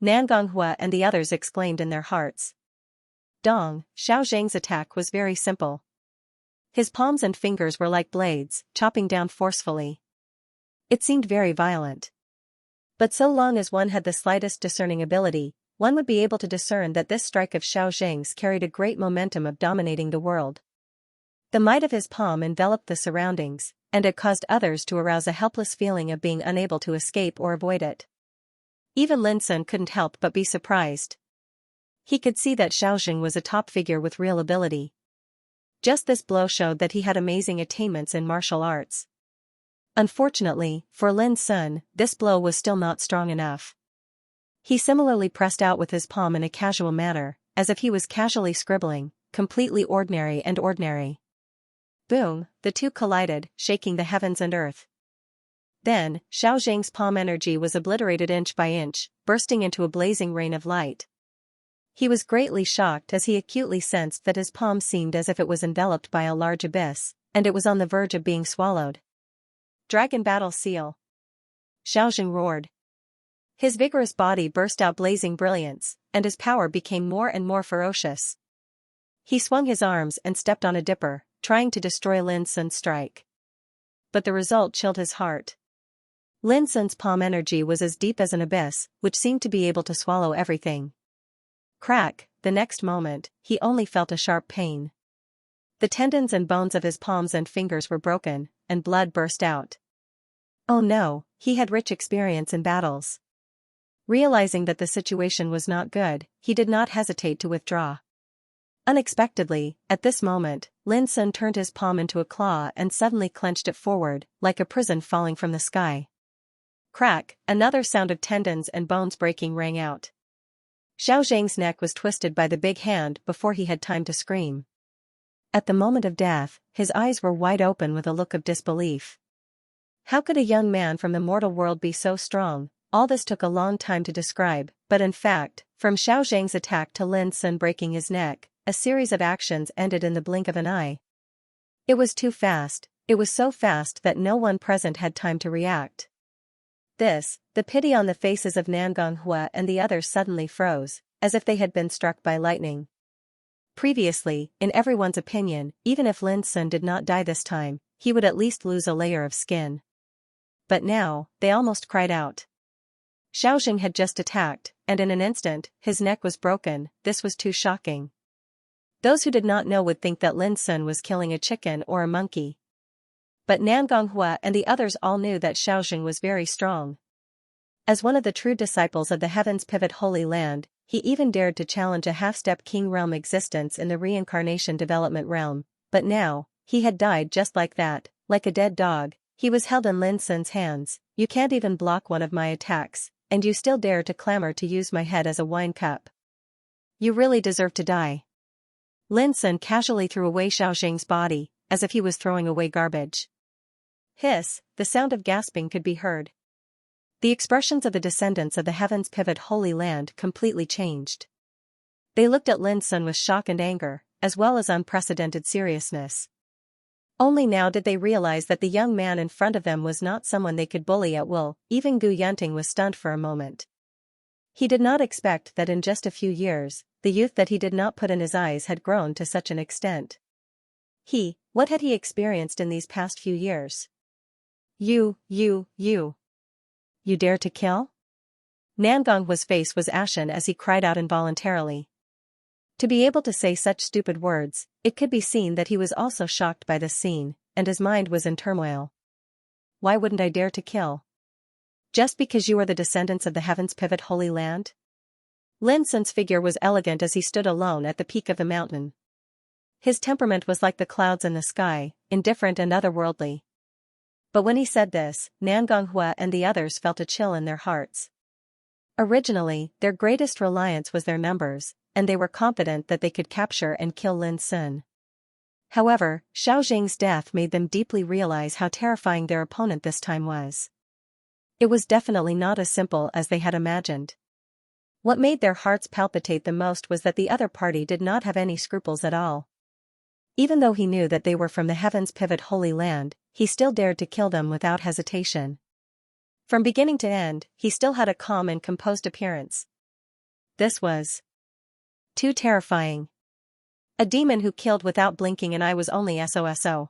Nangonghua and the others exclaimed in their hearts. Dong, Xiaozheng's attack was very simple. His palms and fingers were like blades, chopping down forcefully. It seemed very violent. But so long as one had the slightest discerning ability, one would be able to discern that this strike of Xiao Zheng's carried a great momentum of dominating the world. The might of his palm enveloped the surroundings, and it caused others to arouse a helpless feeling of being unable to escape or avoid it. Even Lin Sun couldn't help but be surprised. He could see that Xiao Zheng was a top figure with real ability. Just this blow showed that he had amazing attainments in martial arts. Unfortunately, for Lin Sun, this blow was still not strong enough. He similarly pressed out with his palm in a casual manner, as if he was casually scribbling, completely ordinary and ordinary. Boom, the two collided, shaking the heavens and earth. Then, Xiao Zheng's palm energy was obliterated inch by inch, bursting into a blazing rain of light. He was greatly shocked as he acutely sensed that his palm seemed as if it was enveloped by a large abyss, and it was on the verge of being swallowed. Dragon Battle Seal! Xiao Zheng roared. His vigorous body burst out blazing brilliance, and his power became more and more ferocious. He swung his arms and stepped on a dipper, trying to destroy Lin Sun's strike. But the result chilled his heart. Lin Sun's palm energy was as deep as an abyss, which seemed to be able to swallow everything. Crack, the next moment, he only felt a sharp pain. The tendons and bones of his palms and fingers were broken, and blood burst out. Oh no, he had rich experience in battles. Realizing that the situation was not good, he did not hesitate to withdraw. Unexpectedly, at this moment, Lin Sun turned his palm into a claw and suddenly clenched it forward, like a prison falling from the sky. Crack, another sound of tendons and bones breaking rang out. Xiao Zheng's neck was twisted by the big hand before he had time to scream. At the moment of death, his eyes were wide open with a look of disbelief. How could a young man from the mortal world be so strong? All this took a long time to describe, but in fact, from Xiao Zheng's attack to Lin Sun breaking his neck, a series of actions ended in the blink of an eye. It was too fast, it was so fast that no one present had time to react. The pity on the faces of Nangong Hua and the others suddenly froze, as if they had been struck by lightning. Previously, in everyone's opinion, even if Lin Sun did not die this time, he would at least lose a layer of skin. But now, they almost cried out. Xiao Zheng had just attacked, and in an instant, his neck was broken. This was too shocking. Those who did not know would think that Lin Sun was killing a chicken or a monkey. But Nangong Hua and the others all knew that Xiao Zheng was very strong. As one of the true disciples of the Heaven's Pivot Holy Land, he even dared to challenge a half-step king realm existence in the reincarnation development realm, but now, he had died just like that, like a dead dog. He was held in Lin Sun's hands. You can't even block one of my attacks, and you still dare to clamor to use my head as a wine cup. You really deserve to die. Lin Sun casually threw away Xiao Zheng's body, as if he was throwing away garbage. Hiss, the sound of gasping could be heard. The expressions of the descendants of the Heaven's Pivot Holy Land completely changed. They looked at Lin Sun with shock and anger, as well as unprecedented seriousness. Only now did they realize that the young man in front of them was not someone they could bully at will. Even Gu Yunting was stunned for a moment. He did not expect that in just a few years, the youth that he did not put in his eyes had grown to such an extent. What had he experienced in these past few years? You dare to kill? Nangong Hua's face was ashen as he cried out involuntarily. To be able to say such stupid words, it could be seen that he was also shocked by this scene, and his mind was in turmoil. Why wouldn't I dare to kill? Just because you are the descendants of the Heaven's Pivot Holy Land? Lin Sun's figure was elegant as he stood alone at the peak of the mountain. His temperament was like the clouds in the sky, indifferent and otherworldly. But when he said this, Nangong Hua and the others felt a chill in their hearts. Originally, their greatest reliance was their numbers, and they were confident that they could capture and kill Lin Sun. However, Xiao Zheng's death made them deeply realize how terrifying their opponent this time was. It was definitely not as simple as they had imagined. What made their hearts palpitate the most was that the other party did not have any scruples at all. Even though he knew that they were from the Heaven's Pivot Holy Land, he still dared to kill them without hesitation. From beginning to end, he still had a calm and composed appearance. This was too terrifying. A demon who killed without blinking an eye was only SOSO.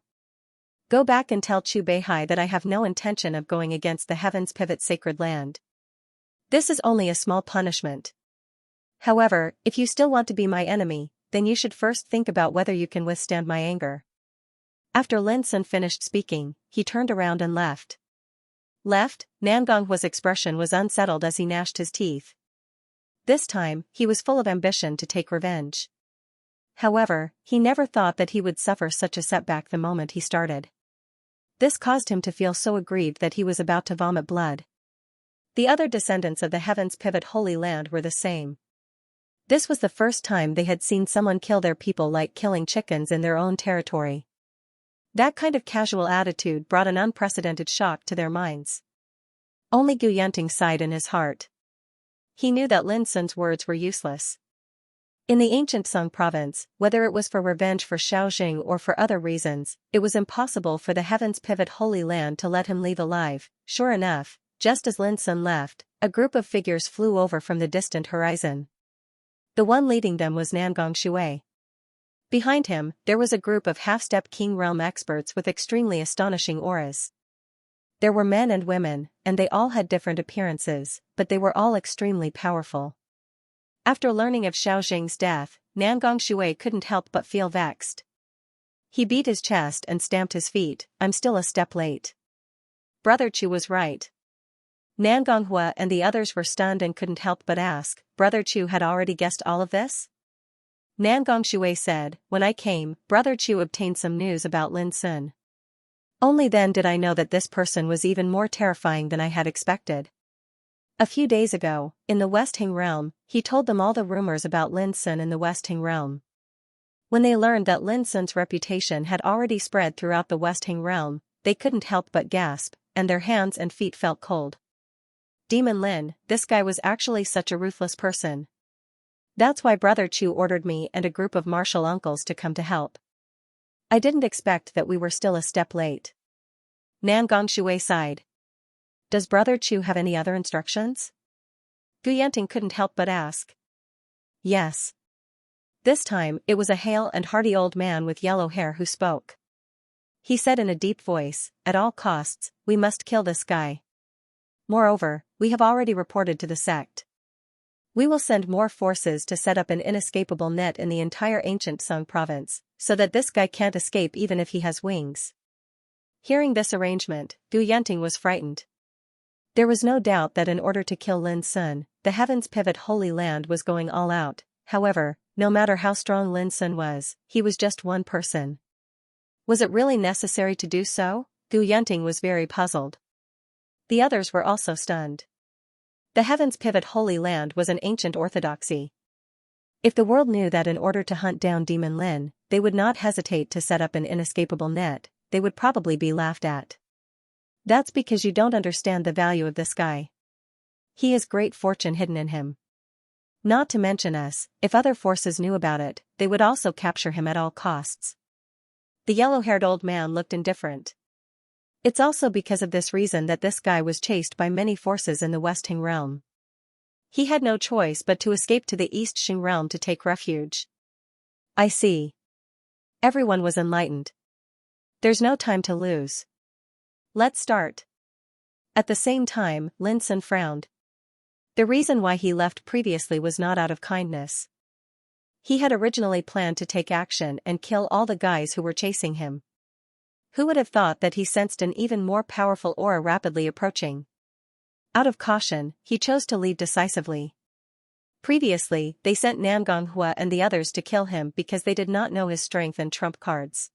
Go back and tell Chu Beihai that I have no intention of going against the Heaven's Pivot Sacred Land. This is only a small punishment. However, if you still want to be my enemy, then you should first think about whether you can withstand my anger. After Lin Sun finished speaking, he turned around and left. Nangonghua's expression was unsettled as he gnashed his teeth. This time, he was full of ambition to take revenge. However, he never thought that he would suffer such a setback the moment he started. This caused him to feel so aggrieved that he was about to vomit blood. The other descendants of the Heavens Pivot Holy Land were the same. This was the first time they had seen someone kill their people like killing chickens in their own territory. That kind of casual attitude brought an unprecedented shock to their minds. Only Gu Yunting sighed in his heart. He knew that Lin Sun's words were useless. In the ancient Song province, whether it was for revenge for Xiaoxing or for other reasons, it was impossible for the Heavens Pivot Holy Land to let him leave alive. Sure enough, just as Lin Sun left, a group of figures flew over from the distant horizon. The one leading them was Nangong Shui. Behind him, there was a group of half-step King Realm experts with extremely astonishing auras. There were men and women, and they all had different appearances, but they were all extremely powerful. After learning of Xiaoxing's death, Nangong Shui couldn't help but feel vexed. He beat his chest and stamped his feet. I'm still a step late. Brother Chu was right. Nangonghua and the others were stunned and couldn't help but ask, Brother Chu had already guessed all of this? Nangong Shui said, when I came, Brother Chu obtained some news about Lin Sun. Only then did I know that this person was even more terrifying than I had expected. A few days ago, in the West Hing realm, he told them all the rumors about Lin Sun in the West Hing realm. When they learned that Lin Sun's reputation had already spread throughout the West Hing realm, they couldn't help but gasp, and their hands and feet felt cold. Demon Lin, this guy was actually such a ruthless person. That's why Brother Chu ordered me and a group of martial uncles to come to help. I didn't expect that we were still a step late. Nangong Shui sighed. Does Brother Chu have any other instructions? Gu Yanting couldn't help but ask. Yes. This time, it was a hale and hearty old man with yellow hair who spoke. He said in a deep voice, at all costs, we must kill this guy. Moreover, we have already reported to the sect. We will send more forces to set up an inescapable net in the entire ancient Song province, so that this guy can't escape even if he has wings. Hearing this arrangement, Gu Yanting was frightened. There was no doubt that in order to kill Lin Sun, the Heavens Pivot Holy Land was going all out. However, no matter how strong Lin Sun was, he was just one person. Was it really necessary to do so? Gu Yanting was very puzzled. The others were also stunned. The Heavens Pivot Holy Land was an ancient orthodoxy. If the world knew that in order to hunt down Demon Lin, they would not hesitate to set up an inescapable net, they would probably be laughed at. That's because you don't understand the value of this guy. He has great fortune hidden in him. Not to mention us, if other forces knew about it, they would also capture him at all costs. The yellow-haired old man looked indifferent. It's also because of this reason that this guy was chased by many forces in the West Hing realm. He had no choice but to escape to the East Xing realm to take refuge. I see. Everyone was enlightened. There's no time to lose. Let's start. At the same time, Lin Sun frowned. The reason why he left previously was not out of kindness. He had originally planned to take action and kill all the guys who were chasing him. Who would have thought that he sensed an even more powerful aura rapidly approaching? Out of caution, he chose to leave decisively. Previously, they sent Nangonghua and the others to kill him because they did not know his strength and trump cards.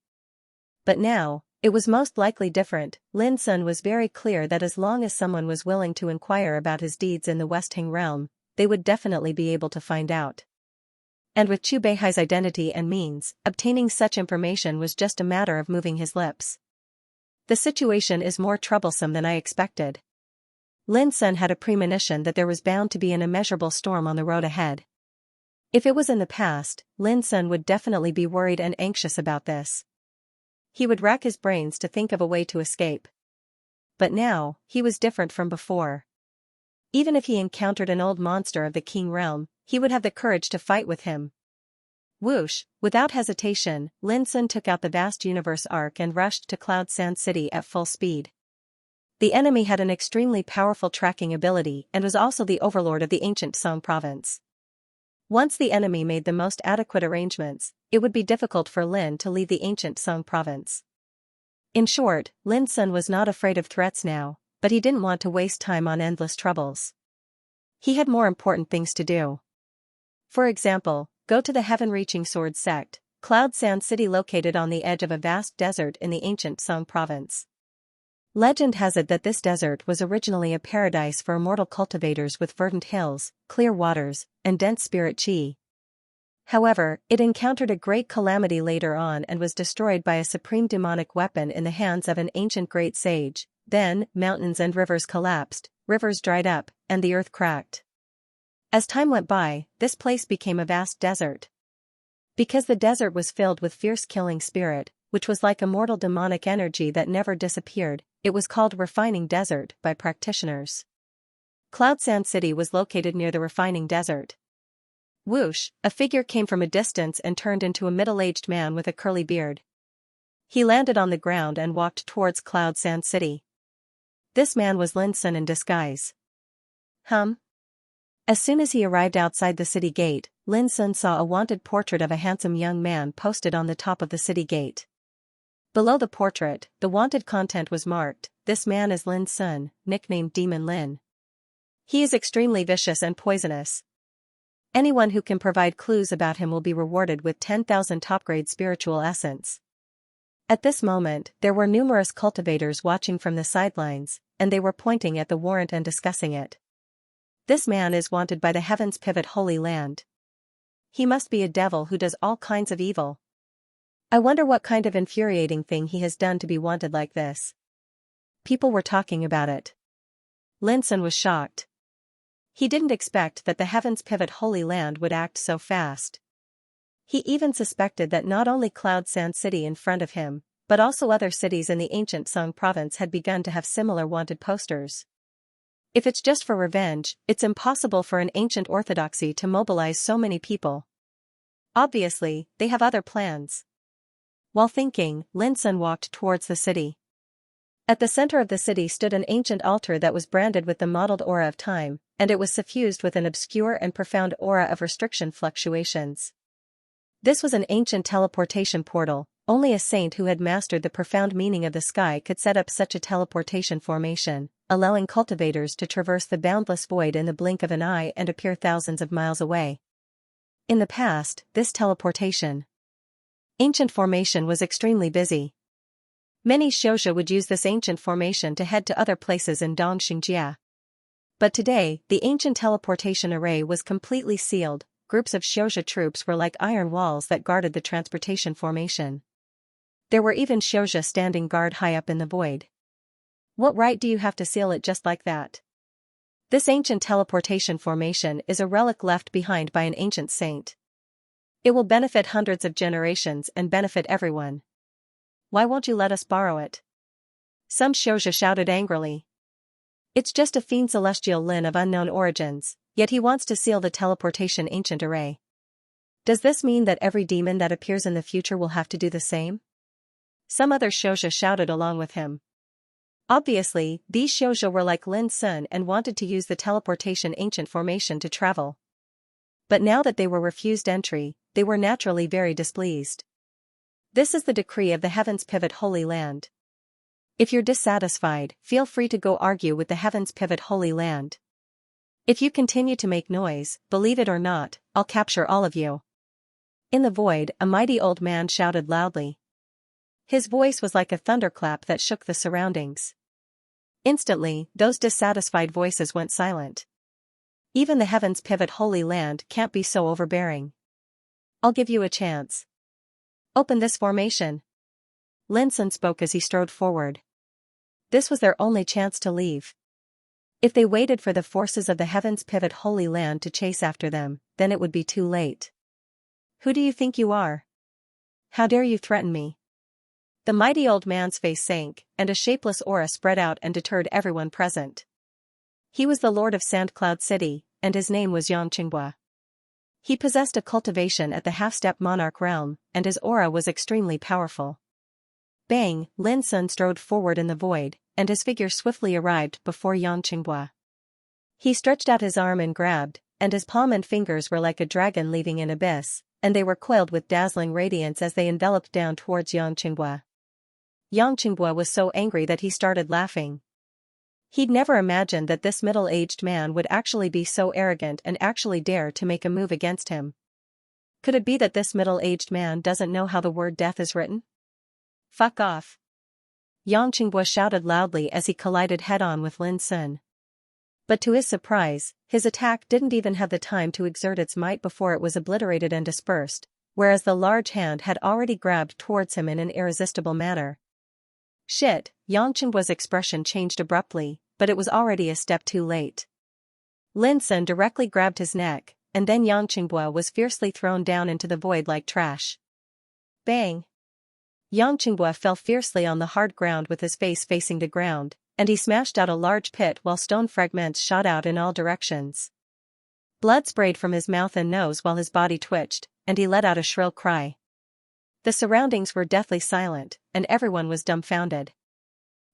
But now, it was most likely different. Lin Sun was very clear that as long as someone was willing to inquire about his deeds in the West Hing realm, they would definitely be able to find out. And with Chu Beihai's identity and means, obtaining such information was just a matter of moving his lips. The situation is more troublesome than I expected. Lin Sun had a premonition that there was bound to be an immeasurable storm on the road ahead. If it was in the past, Lin Sun would definitely be worried and anxious about this. He would rack his brains to think of a way to escape. But now, he was different from before. Even if he encountered an old monster of the King realm, he would have the courage to fight with him. Whoosh, without hesitation, Lin Sun took out the vast universe arc and rushed to Cloud Sand City at full speed. The enemy had an extremely powerful tracking ability and was also the overlord of the ancient Song province. Once the enemy made the most adequate arrangements, it would be difficult for Lin to leave the ancient Song province. In short, Lin Sun was not afraid of threats now, but he didn't want to waste time on endless troubles. He had more important things to do. For example, go to the heaven-reaching sword sect, Cloud Sand City located on the edge of a vast desert in the ancient Song province. Legend has it that this desert was originally a paradise for immortal cultivators with verdant hills, clear waters, and dense spirit qi. However, it encountered a great calamity later on and was destroyed by a supreme demonic weapon in the hands of an ancient great sage. Then, mountains and rivers collapsed, rivers dried up, and the earth cracked. As time went by, this place became a vast desert. Because the desert was filled with fierce killing spirit, which was like immortal demonic energy that never disappeared, it was called Refining Desert by practitioners. Cloud Sand City was located near the Refining Desert. Whoosh, a figure came from a distance and turned into a middle-aged man with a curly beard. He landed on the ground and walked towards Cloud Sand City. This man was Lin Sun in disguise. As soon as he arrived outside the city gate, Lin Sun saw a wanted portrait of a handsome young man posted on the top of the city gate. Below the portrait, the wanted content was marked, "This man is Lin Sun, nicknamed Demon Lin. He is extremely vicious and poisonous. Anyone who can provide clues about him will be rewarded with 10,000 top-grade spiritual essence." At this moment, there were numerous cultivators watching from the sidelines, and they were pointing at the warrant and discussing it. This man is wanted by the Heaven's Pivot Holy Land. He must be a devil who does all kinds of evil. I wonder what kind of infuriating thing he has done to be wanted like this. People were talking about it. Lin Sun was shocked. He didn't expect that the Heaven's Pivot Holy Land would act so fast. He even suspected that not only Cloud Sand City in front of him, but also other cities in the ancient Song province had begun to have similar wanted posters. If it's just for revenge, it's impossible for an ancient orthodoxy to mobilize so many people. Obviously, they have other plans. While thinking, Lin Sun walked towards the city. At the center of the city stood an ancient altar that was branded with the mottled aura of time, and it was suffused with an obscure and profound aura of restriction fluctuations. This was an ancient teleportation portal. Only a saint who had mastered the profound meaning of the sky could set up such a teleportation formation, allowing cultivators to traverse the boundless void in the blink of an eye and appear thousands of miles away. In the past, this teleportation ancient formation was extremely busy. Many Xianxia would use this ancient formation to head to other places in Xianxia. But today, the ancient teleportation array was completely sealed. Groups of Xianxia troops were like iron walls that guarded the transportation formation. There were even Xianxia standing guard high up in the void. What right do you have to seal it just like that? This ancient teleportation formation is a relic left behind by an ancient saint. It will benefit hundreds of generations and benefit everyone. Why won't you let us borrow it? Some Xianxia shouted angrily. It's just a fiend celestial Lin of unknown origins, yet he wants to seal the teleportation ancient array. Does this mean that every demon that appears in the future will have to do the same? Some other Xianxia shouted along with him. Obviously, these Xianxia were like Lin Sun and wanted to use the teleportation ancient formation to travel. But now that they were refused entry, they were naturally very displeased. This is the decree of the Heaven's Pivot Holy Land. If you're dissatisfied, feel free to go argue with the Heaven's Pivot Holy Land. If you continue to make noise, believe it or not, I'll capture all of you. In the void, a mighty old man shouted loudly. His voice was like a thunderclap that shook the surroundings. Instantly, those dissatisfied voices went silent. Even the Heaven's Pivot Holy Land can't be so overbearing. I'll give you a chance. Open this formation. Lin Sun spoke as he strode forward. This was their only chance to leave. If they waited for the forces of the Heaven's Pivot Holy Land to chase after them, then it would be too late. Who do you think you are? How dare you threaten me? The mighty old man's face sank, and a shapeless aura spread out and deterred everyone present. He was the Lord of Sandcloud City, and his name was Xianxia. He possessed a cultivation at the half-step monarch realm, and his aura was extremely powerful. Bang! Lin Sun strode forward in the void, and his figure swiftly arrived before Xianxia. He stretched out his arm and grabbed, and his palm and fingers were like a dragon leaving an abyss, and they were coiled with dazzling radiance as they enveloped down towards Xianxia. Xianxia was so angry that he started laughing. He'd never imagined that this middle-aged man would actually be so arrogant and actually dare to make a move against him. Could it be that this middle-aged man doesn't know how the word death is written? Fuck off! Xianxia shouted loudly as he collided head-on with Lin Sun. But to his surprise, his attack didn't even have the time to exert its might before it was obliterated and dispersed, whereas the large hand had already grabbed towards him in an irresistible manner. Shit, Xianxia's expression changed abruptly, but it was already a step too late. Lin Sun directly grabbed his neck, and then Xianxia was fiercely thrown down into the void like trash. Bang! Xianxia fell fiercely on the hard ground with his face facing the ground, and he smashed out a large pit while stone fragments shot out in all directions. Blood sprayed from his mouth and nose while his body twitched, and he let out a shrill cry. The surroundings were deathly silent, and everyone was dumbfounded.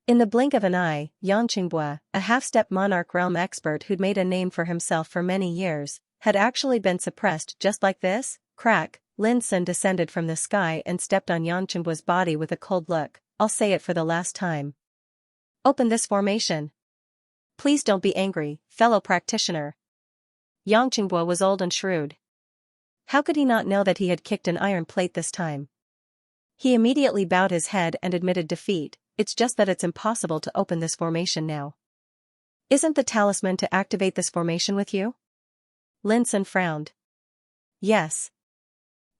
In the blink of an eye, Xianxia, a half-step monarch realm expert who'd made a name for himself for many years, had actually been suppressed just like this. Crack! Lin Sun descended from the sky and stepped on Xianxia's body with a cold look. I'll say it for the last time. Open this formation. Please don't be angry, fellow practitioner. Xianxia was old and shrewd. How could he not know that he had kicked an iron plate this time? He immediately bowed his head and admitted defeat. It's just that it's impossible to open this formation now. Isn't the talisman to activate this formation with you? Lin Sun frowned. Yes.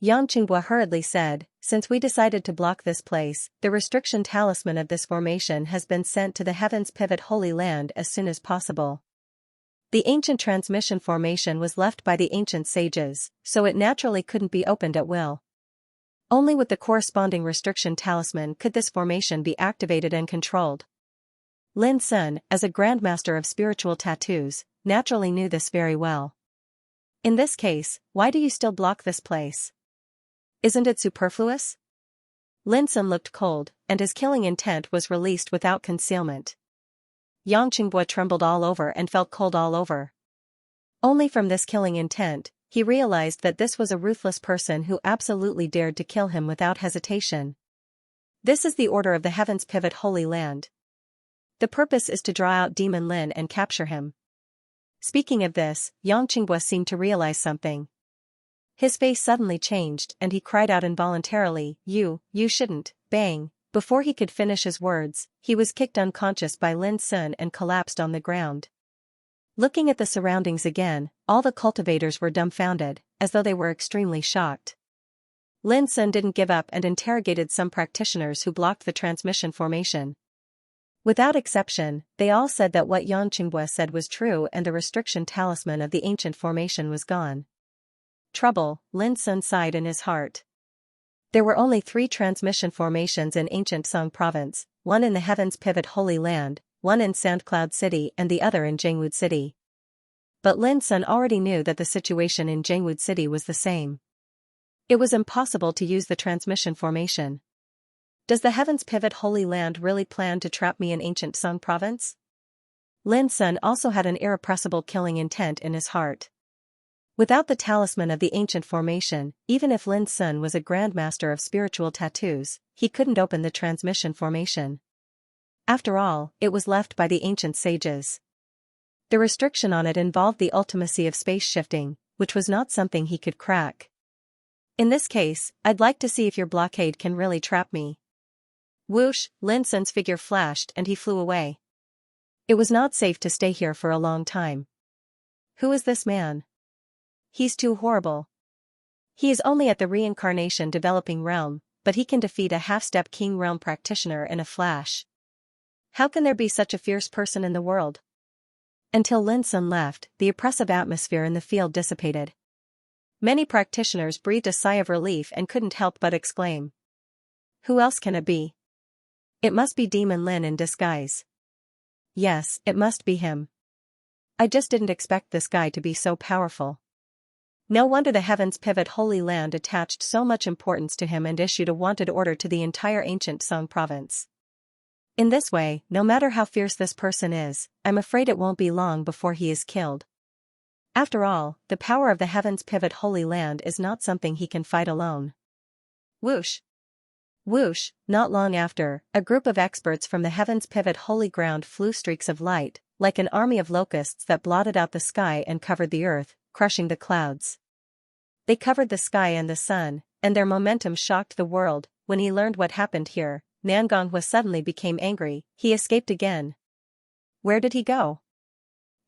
Xianxia hurriedly said, since we decided to block this place, the restriction talisman of this formation has been sent to the Heaven's Pivot Holy Land as soon as possible. The ancient transmission formation was left by the ancient sages, so it naturally couldn't be opened at will. Only with the corresponding restriction talisman could this formation be activated and controlled. Lin Sun, as a grandmaster of spiritual tattoos, naturally knew this very well. In this case, why do you still block this place? Isn't it superfluous? Lin Sun looked cold, and his killing intent was released without concealment. Xianxia trembled all over and felt cold all over. Only from this killing intent, he realized that this was a ruthless person who absolutely dared to kill him without hesitation. This is the order of the Heaven's Pivot Holy Land. The purpose is to draw out Demon Lin and capture him. Speaking of this, Xianxia seemed to realize something. His face suddenly changed and he cried out involuntarily, you shouldn't, bang. Before he could finish his words, he was kicked unconscious by Lin Sun and collapsed on the ground. Looking at the surroundings again, all the cultivators were dumbfounded, as though they were extremely shocked. Lin Sun didn't give up and interrogated some practitioners who blocked the transmission formation. Without exception, they all said that what Xianxia said was true and the restriction talisman of the ancient formation was gone. Trouble, Lin Sun sighed in his heart. There were only 3 transmission formations in ancient Song province, one in the Heaven's Pivot Holy Land, one in Sandcloud City and the other in Jangwood City. But Lin Sun already knew that the situation in Jangwood City was the same. It was impossible to use the transmission formation. Does the Heaven's Pivot Holy Land really plan to trap me in ancient Song province? Lin Sun also had an irrepressible killing intent in his heart. Without the talisman of the ancient formation, even if Lin Sun was a grandmaster of spiritual tattoos, he couldn't open the transmission formation. After all, it was left by the ancient sages. The restriction on it involved the ultimacy of space shifting, which was not something he could crack. In this case, I'd like to see if your blockade can really trap me. Whoosh, Lin Sun's figure flashed and he flew away. It was not safe to stay here for a long time. Who is this man? He's too horrible. He is only at the reincarnation developing realm, but he can defeat a half-step king realm practitioner in a flash. How can there be such a fierce person in the world? Until Lin Sun left, the oppressive atmosphere in the field dissipated. Many practitioners breathed a sigh of relief and couldn't help but exclaim. Who else can it be? It must be Demon Lin in disguise. Yes, it must be him. I just didn't expect this guy to be so powerful. No wonder the Heaven's Pivot Holy Land attached so much importance to him and issued a wanted order to the entire ancient Song province. In this way, no matter how fierce this person is, I'm afraid it won't be long before he is killed. After all, the power of the heavens pivot Holy Land is not something he can fight alone. Whoosh! Whoosh! Not long after, a group of experts from the heavens pivot holy ground flew streaks of light, like an army of locusts that blotted out the sky and covered the earth, crushing the clouds. They covered the sky and the sun, and their momentum shocked the world. When he learned what happened here, Nangonghua suddenly became angry. He escaped again. Where did he go?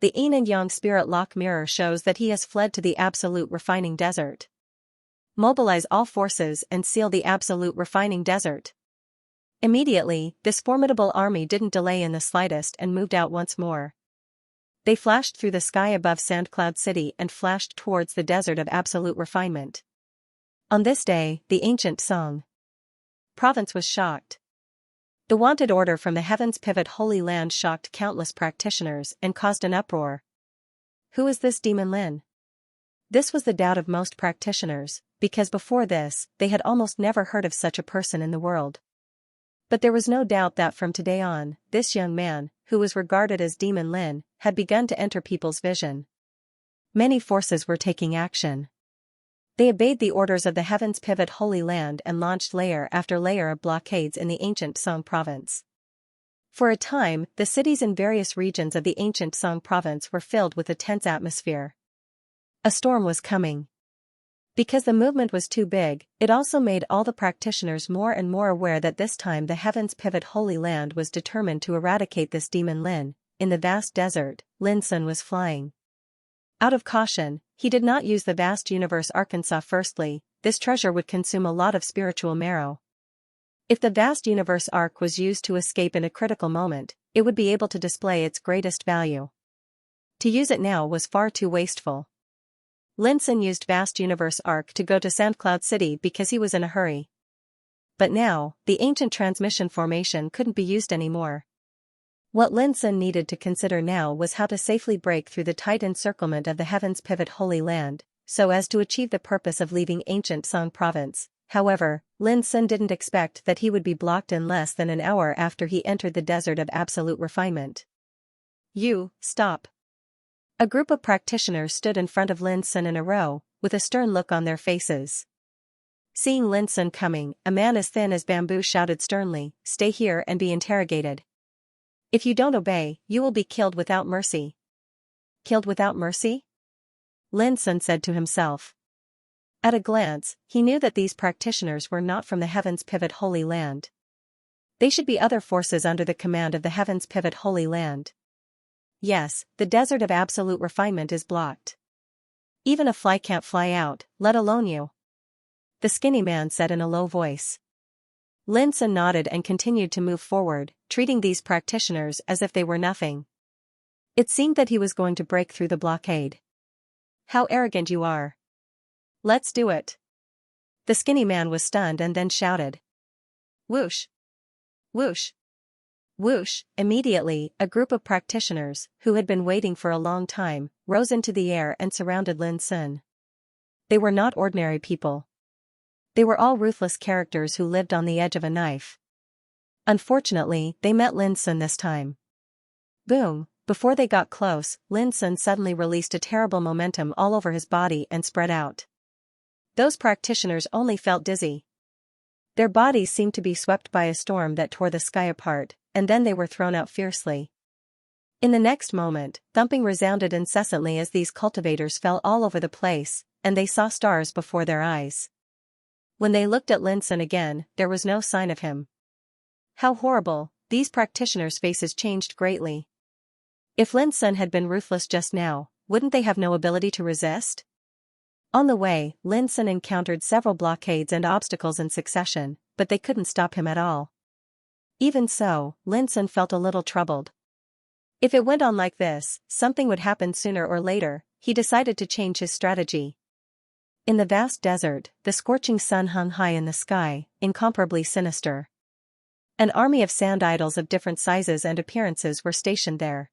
The yin and yang spirit lock mirror shows that he has fled to the absolute refining desert. Mobilize all forces and seal the absolute refining desert. Immediately, this formidable army didn't delay in the slightest and moved out once more. They flashed through the sky above Sandcloud City and flashed towards the desert of absolute refinement. On this day, the ancient Song province was shocked. The wanted order from the heavens pivot Holy Land shocked countless practitioners and caused an uproar. Who is this demon Lin? This was the doubt of most practitioners, because before this, they had almost never heard of such a person in the world. But there was no doubt that from today on, this young man, who was regarded as Demon Lin, had begun to enter people's vision. Many forces were taking action. They obeyed the orders of the heavens pivot Holy Land and launched layer after layer of blockades in the ancient Song province. For a time, the cities in various regions of the ancient Song province were filled with a tense atmosphere. A storm was coming. Because the movement was too big, it also made all the practitioners more and more aware that this time the heavens pivot Holy Land was determined to eradicate this demon Lin. In the vast desert, Lin Sun was flying. Out of caution, he did not use the vast universe Arkansas firstly. This treasure would consume a lot of spiritual marrow. If the vast universe arc was used to escape in a critical moment, it would be able to display its greatest value. To use it now was far too wasteful. Lin Sun used vast universe arc to go to Sandcloud City because he was in a hurry. But now, the ancient transmission formation couldn't be used anymore. What Lin Sun needed to consider now was how to safely break through the tight encirclement of the heavens pivot Holy Land, so as to achieve the purpose of leaving ancient Song province. However, Lin Sun didn't expect that he would be blocked in less than an hour after he entered the desert of absolute refinement. You, stop. A group of practitioners stood in front of Lin Sun in a row, with a stern look on their faces. Seeing Lin Sun coming, a man as thin as bamboo shouted sternly, "Stay here and be interrogated. If you don't obey, you will be killed without mercy." Killed without mercy? Lin Sun said to himself. At a glance, he knew that these practitioners were not from the heavens pivot Holy Land. They should be other forces under the command of the heavens pivot Holy Land. Yes, the desert of absolute refinement is blocked. Even a fly can't fly out, let alone you. The skinny man said in a low voice. Lin Sun nodded and continued to move forward, treating these practitioners as if they were nothing. It seemed that he was going to break through the blockade. How arrogant you are. Let's do it. The skinny man was stunned and then shouted. Whoosh! Whoosh! Whoosh! Immediately, a group of practitioners, who had been waiting for a long time, rose into the air and surrounded Lin Sun. They were not ordinary people. They were all ruthless characters who lived on the edge of a knife. Unfortunately, they met Lin Sun this time. Boom! Before they got close, Lin Sun suddenly released a terrible momentum all over his body and spread out. Those practitioners only felt dizzy. Their bodies seemed to be swept by a storm that tore the sky apart, and then they were thrown out fiercely. In the next moment, thumping resounded incessantly as these cultivators fell all over the place, and they saw stars before their eyes. When they looked at Lin Sun again, there was no sign of him. How horrible! These practitioners' faces changed greatly. If Lin Sun had been ruthless just now, wouldn't they have no ability to resist? On the way, Lin Sun encountered several blockades and obstacles in succession, but they couldn't stop him at all. Even so, Lin Sun felt a little troubled. If it went on like this, something would happen sooner or later. He decided to change his strategy. In the vast desert, the scorching sun hung high in the sky, incomparably sinister. An army of sand idols of different sizes and appearances were stationed there.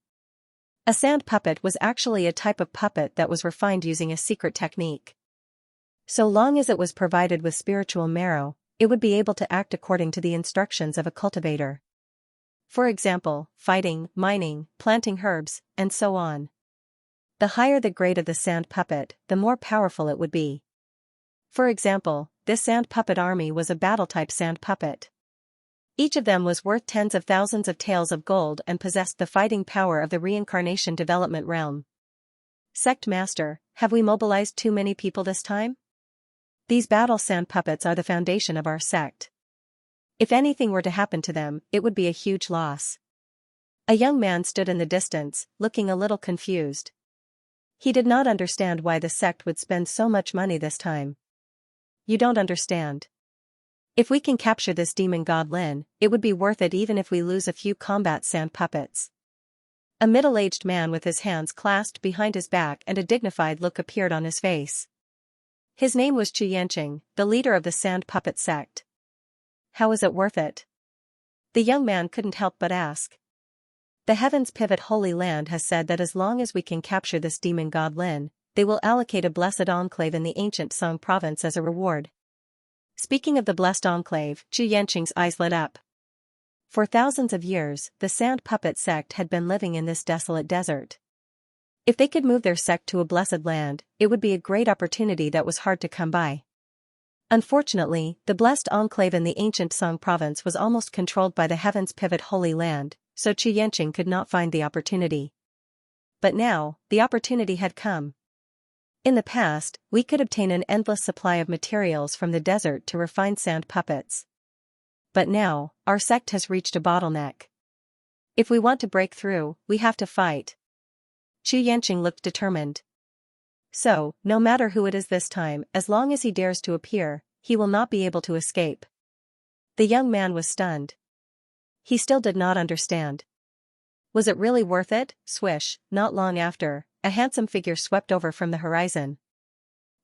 A sand puppet was actually a type of puppet that was refined using a secret technique. So long as it was provided with spiritual marrow, it would be able to act according to the instructions of a cultivator. For example, fighting, mining, planting herbs, and so on. The higher the grade of the sand puppet, the more powerful it would be. For example, this sand puppet army was a battle-type sand puppet. Each of them was worth tens of thousands of taels of gold and possessed the fighting power of the reincarnation development realm. Sect Master, have we mobilized too many people this time? These battle sand puppets are the foundation of our sect. If anything were to happen to them, it would be a huge loss. A young man stood in the distance, looking a little confused. He did not understand why the sect would spend so much money this time. You don't understand. If we can capture this demon god Lin, it would be worth it even if we lose a few combat sand puppets. A middle-aged man with his hands clasped behind his back and a dignified look appeared on his face. His name was Xianxia, the leader of the sand puppet sect. How is it worth it? The young man couldn't help but ask. The Heaven's Pivot Holy Land has said that as long as we can capture this demon god Lin, they will allocate a blessed enclave in the ancient Song province as a reward. Speaking of the blessed enclave, Xianxia's eyes lit up. For thousands of years, the sand puppet sect had been living in this desolate desert. If they could move their sect to a blessed land, it would be a great opportunity that was hard to come by. Unfortunately, the blessed enclave in the ancient Song province was almost controlled by the Heaven's Pivot Holy Land, so Xianxia could not find the opportunity. But now, the opportunity had come. In the past, we could obtain an endless supply of materials from the desert to refine sand puppets. But now, our sect has reached a bottleneck. If we want to break through, we have to fight. Xianxia looked determined. So, no matter who it is this time, as long as he dares to appear, he will not be able to escape. The young man was stunned. He still did not understand. Was it really worth it? Swish, not long after, a handsome figure swept over from the horizon.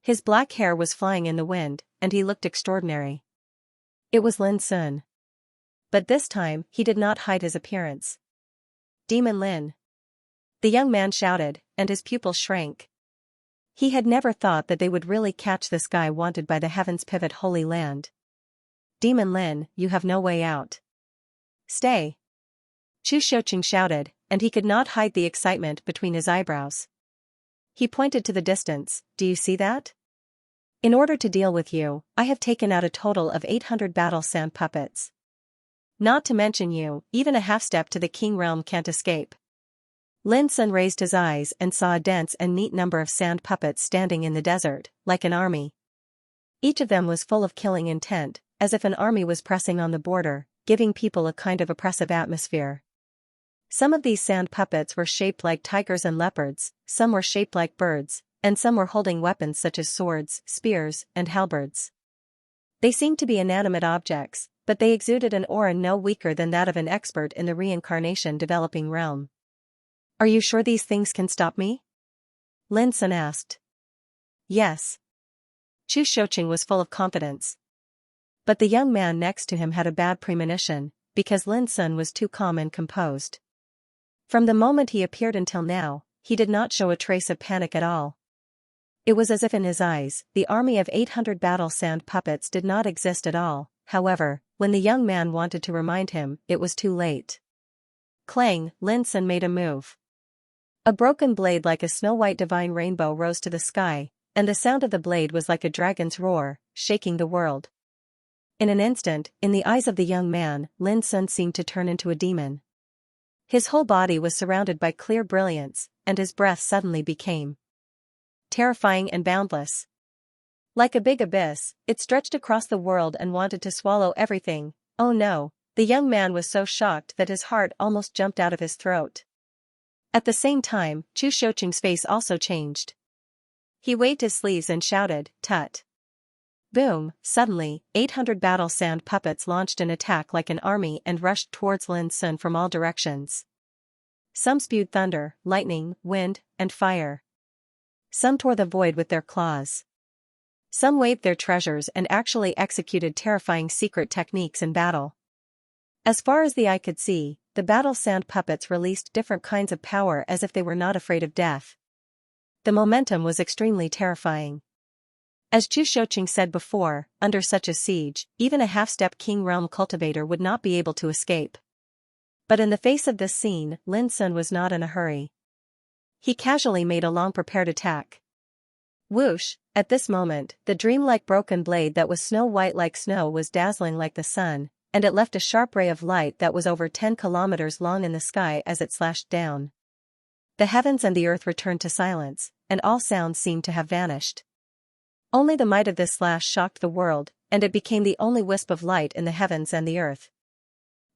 His black hair was flying in the wind, and he looked extraordinary. It was Lin Sun. But this time, he did not hide his appearance. Demon Lin. The young man shouted, and his pupils shrank. He had never thought that they would really catch this guy wanted by the Heaven's Pivot Holy Land. Demon Lin, you have no way out. Stay. Chu Shoqing shouted, and he could not hide the excitement between his eyebrows. He pointed to the distance. Do you see that? In order to deal with you, I have taken out a total of 800 battle sand puppets. Not to mention you, even a half step to the king realm can't escape. Lin Sun raised his eyes and saw a dense and neat number of sand puppets standing in the desert, like an army. Each of them was full of killing intent, as if an army was pressing on the border, giving people a kind of oppressive atmosphere. Some of these sand puppets were shaped like tigers and leopards, some were shaped like birds, and some were holding weapons such as swords, spears, and halberds. They seemed to be inanimate objects, but they exuded an aura no weaker than that of an expert in the reincarnation developing realm. Are you sure these things can stop me? Lin Sun asked. Yes. Chu Shoqing was full of confidence. But the young man next to him had a bad premonition, because Lin Sun was too calm and composed. From the moment he appeared until now, he did not show a trace of panic at all. It was as if in his eyes, the army of 800 battle sand puppets did not exist at all. However, when the young man wanted to remind him, it was too late. Clang, Lin Sun made a move. A broken blade like a snow-white divine rainbow rose to the sky, and the sound of the blade was like a dragon's roar, shaking the world. In an instant, in the eyes of the young man, Lin Sun seemed to turn into a demon. His whole body was surrounded by clear brilliance, and his breath suddenly became terrifying and boundless. Like a big abyss, it stretched across the world and wanted to swallow everything. Oh no, the young man was so shocked that his heart almost jumped out of his throat. At the same time, Chu Shoqing's face also changed. He waved his sleeves and shouted, "Tut!" Boom! Suddenly, 800 battle sand puppets launched an attack like an army and rushed towards Lin Sun from all directions. Some spewed thunder, lightning, wind, and fire. Some tore the void with their claws. Some waved their treasures and actually executed terrifying secret techniques in battle. As far as the eye could see, the battle sand puppets released different kinds of power as if they were not afraid of death. The momentum was extremely terrifying. As Chu Shoqing said before, under such a siege, even a half-step king realm cultivator would not be able to escape. But in the face of this scene, Lin Sun was not in a hurry. he casually made a long-prepared attack. Whoosh! At this moment, the dreamlike broken blade that was snow-white like snow was dazzling like the sun, and it left a sharp ray of light that was over 10 kilometers long in the sky as it slashed down. The heavens and the earth returned to silence, and all sounds seemed to have vanished. Only the might of this slash shocked the world, and it became the only wisp of light in the heavens and the earth.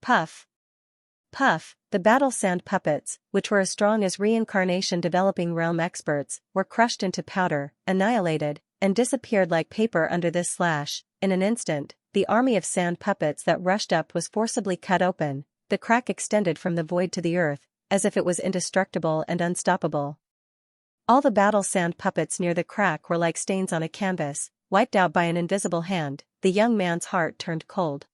Puff! Puff! The battle sand puppets, which were as strong as reincarnation developing realm experts, were crushed into powder, annihilated, and disappeared like paper under this slash. In an instant, the army of sand puppets that rushed up was forcibly cut open, the crack extended from the void to the earth, as if it was indestructible and unstoppable. All the battle sand puppets near the crack were like stains on a canvas, wiped out by an invisible hand. The young man's heart turned cold.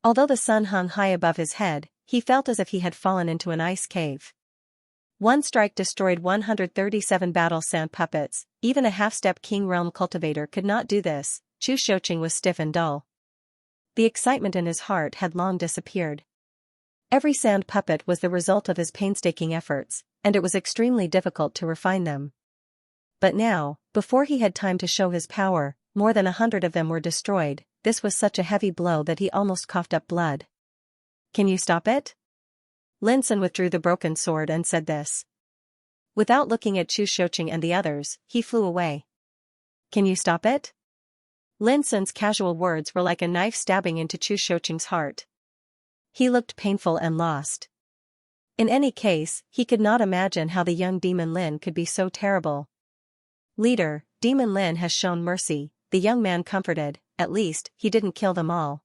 Although the sun hung high above his head, he felt as if he had fallen into an ice cave. One strike destroyed 137 battle sand puppets. Even a half-step king realm cultivator could not do this. Chu Xiaoqing was stiff and dull. The excitement in his heart had long disappeared. Every sand puppet was the result of his painstaking efforts, and it was extremely difficult to refine them. But now, before he had time to show his power, more than 100 of them were destroyed. This was such a heavy blow that he almost coughed up blood. Can you stop it? Lin Sun withdrew the broken sword and said this. Without looking at Chu Xiaoqing and the others, he flew away. Can you stop it? Lin Sun's casual words were like a knife stabbing into Chu Xiaoqing's heart. He looked painful and lost. In any case, he could not imagine how the young Demon Lin could be so terrible. Leader, Demon Lin has shown mercy, the young man comforted. At least, he didn't kill them all.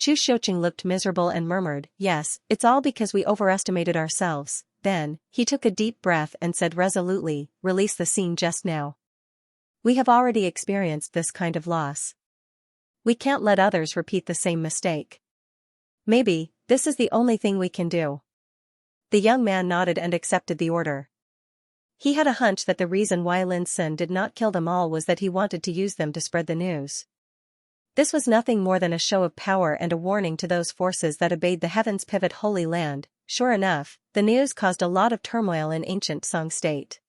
Chu Xiaoqing looked miserable and murmured, yes, it's all because we overestimated ourselves. Then, he took a deep breath and said resolutely, release the scene just now. We have already experienced this kind of loss. We can't let others repeat the same mistake. Maybe, this is the only thing we can do. The young man nodded and accepted the order. He had a hunch that the reason why Lin Sun did not kill them all was that he wanted to use them to spread the news. This was nothing more than a show of power and a warning to those forces that obeyed the heavens pivot Holy Land. Sure enough, the news caused a lot of turmoil in ancient Song state.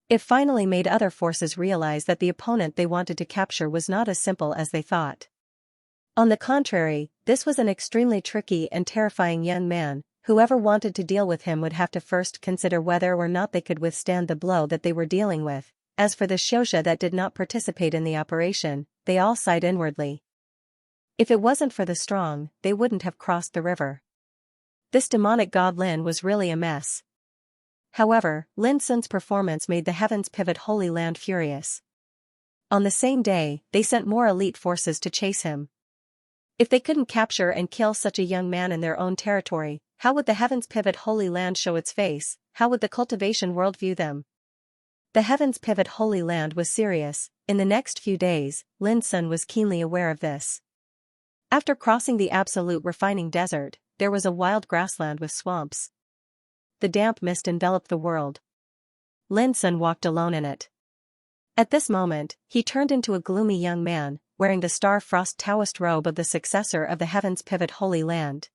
It finally made other forces realize that the opponent they wanted to capture was not as simple as they thought. On the contrary, this was an extremely tricky and terrifying young man. Whoever wanted to deal with him would have to first consider whether or not they could withstand the blow that they were dealing with. As for the Xianxia that did not participate in the operation, they all sighed inwardly. If it wasn't for the strong, they wouldn't have crossed the river. This demonic god Lin was really a mess. However, Lin Sun's performance made the heavens pivot Holy Land furious. On the same day, they sent more elite forces to chase him. If they couldn't capture and kill such a young man in their own territory, how would the heavens pivot Holy Land show its face? How would the cultivation world view them? The heavens pivot Holy Land was serious. In the next few days, Lin Sun was keenly aware of this. After crossing the absolute refining desert, there was a wild grassland with swamps. The damp mist enveloped the world. Lin Sun walked alone in it. At this moment, he turned into a gloomy young man, wearing the star-frost Taoist robe of the successor of the heavens pivot Holy Land.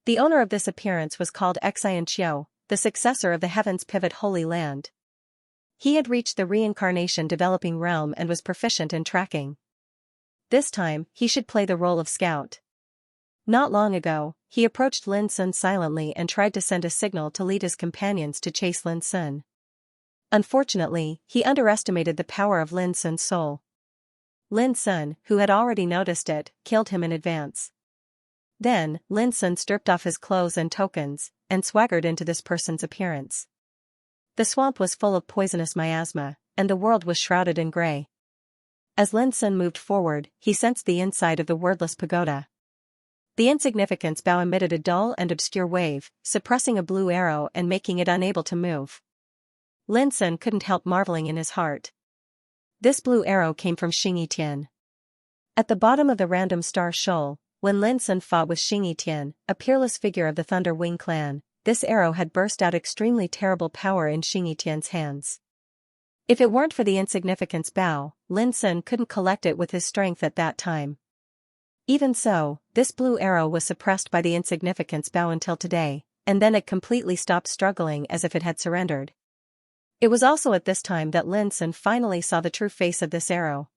The owner of this appearance was called Xianxia, the successor of the heavens pivot Holy Land. He had reached the reincarnation developing realm and was proficient in tracking. This time, he should play the role of scout. Not long ago, he approached Lin Sun silently and tried to send a signal to lead his companions to chase Lin Sun. Unfortunately, he underestimated the power of Lin Sun's soul. Lin Sun, who had already noticed it, killed him in advance. Then, Lin Sun stripped off his clothes and tokens, and swaggered into this person's appearance. The swamp was full of poisonous miasma, and the world was shrouded in gray. As Lin Sun moved forward, he sensed the inside of the wordless pagoda. The insignificance bow emitted a dull and obscure wave, suppressing a blue arrow and making it unable to move. Lin Sun couldn't help marveling in his heart. This blue arrow came from Xianxia. At the bottom of the random star shoal, when Lin Sun fought with Xianxia, a peerless figure of the Thunder Wing clan, this arrow had burst out extremely terrible power in Xianxia's hands. If it weren't for the insignificance bow, Lin Sun couldn't collect it with his strength at that time. Even so, this blue arrow was suppressed by the insignificance bow until today, and then it completely stopped struggling as if it had surrendered. It was also at this time that Lin Sun finally saw the true face of this arrow.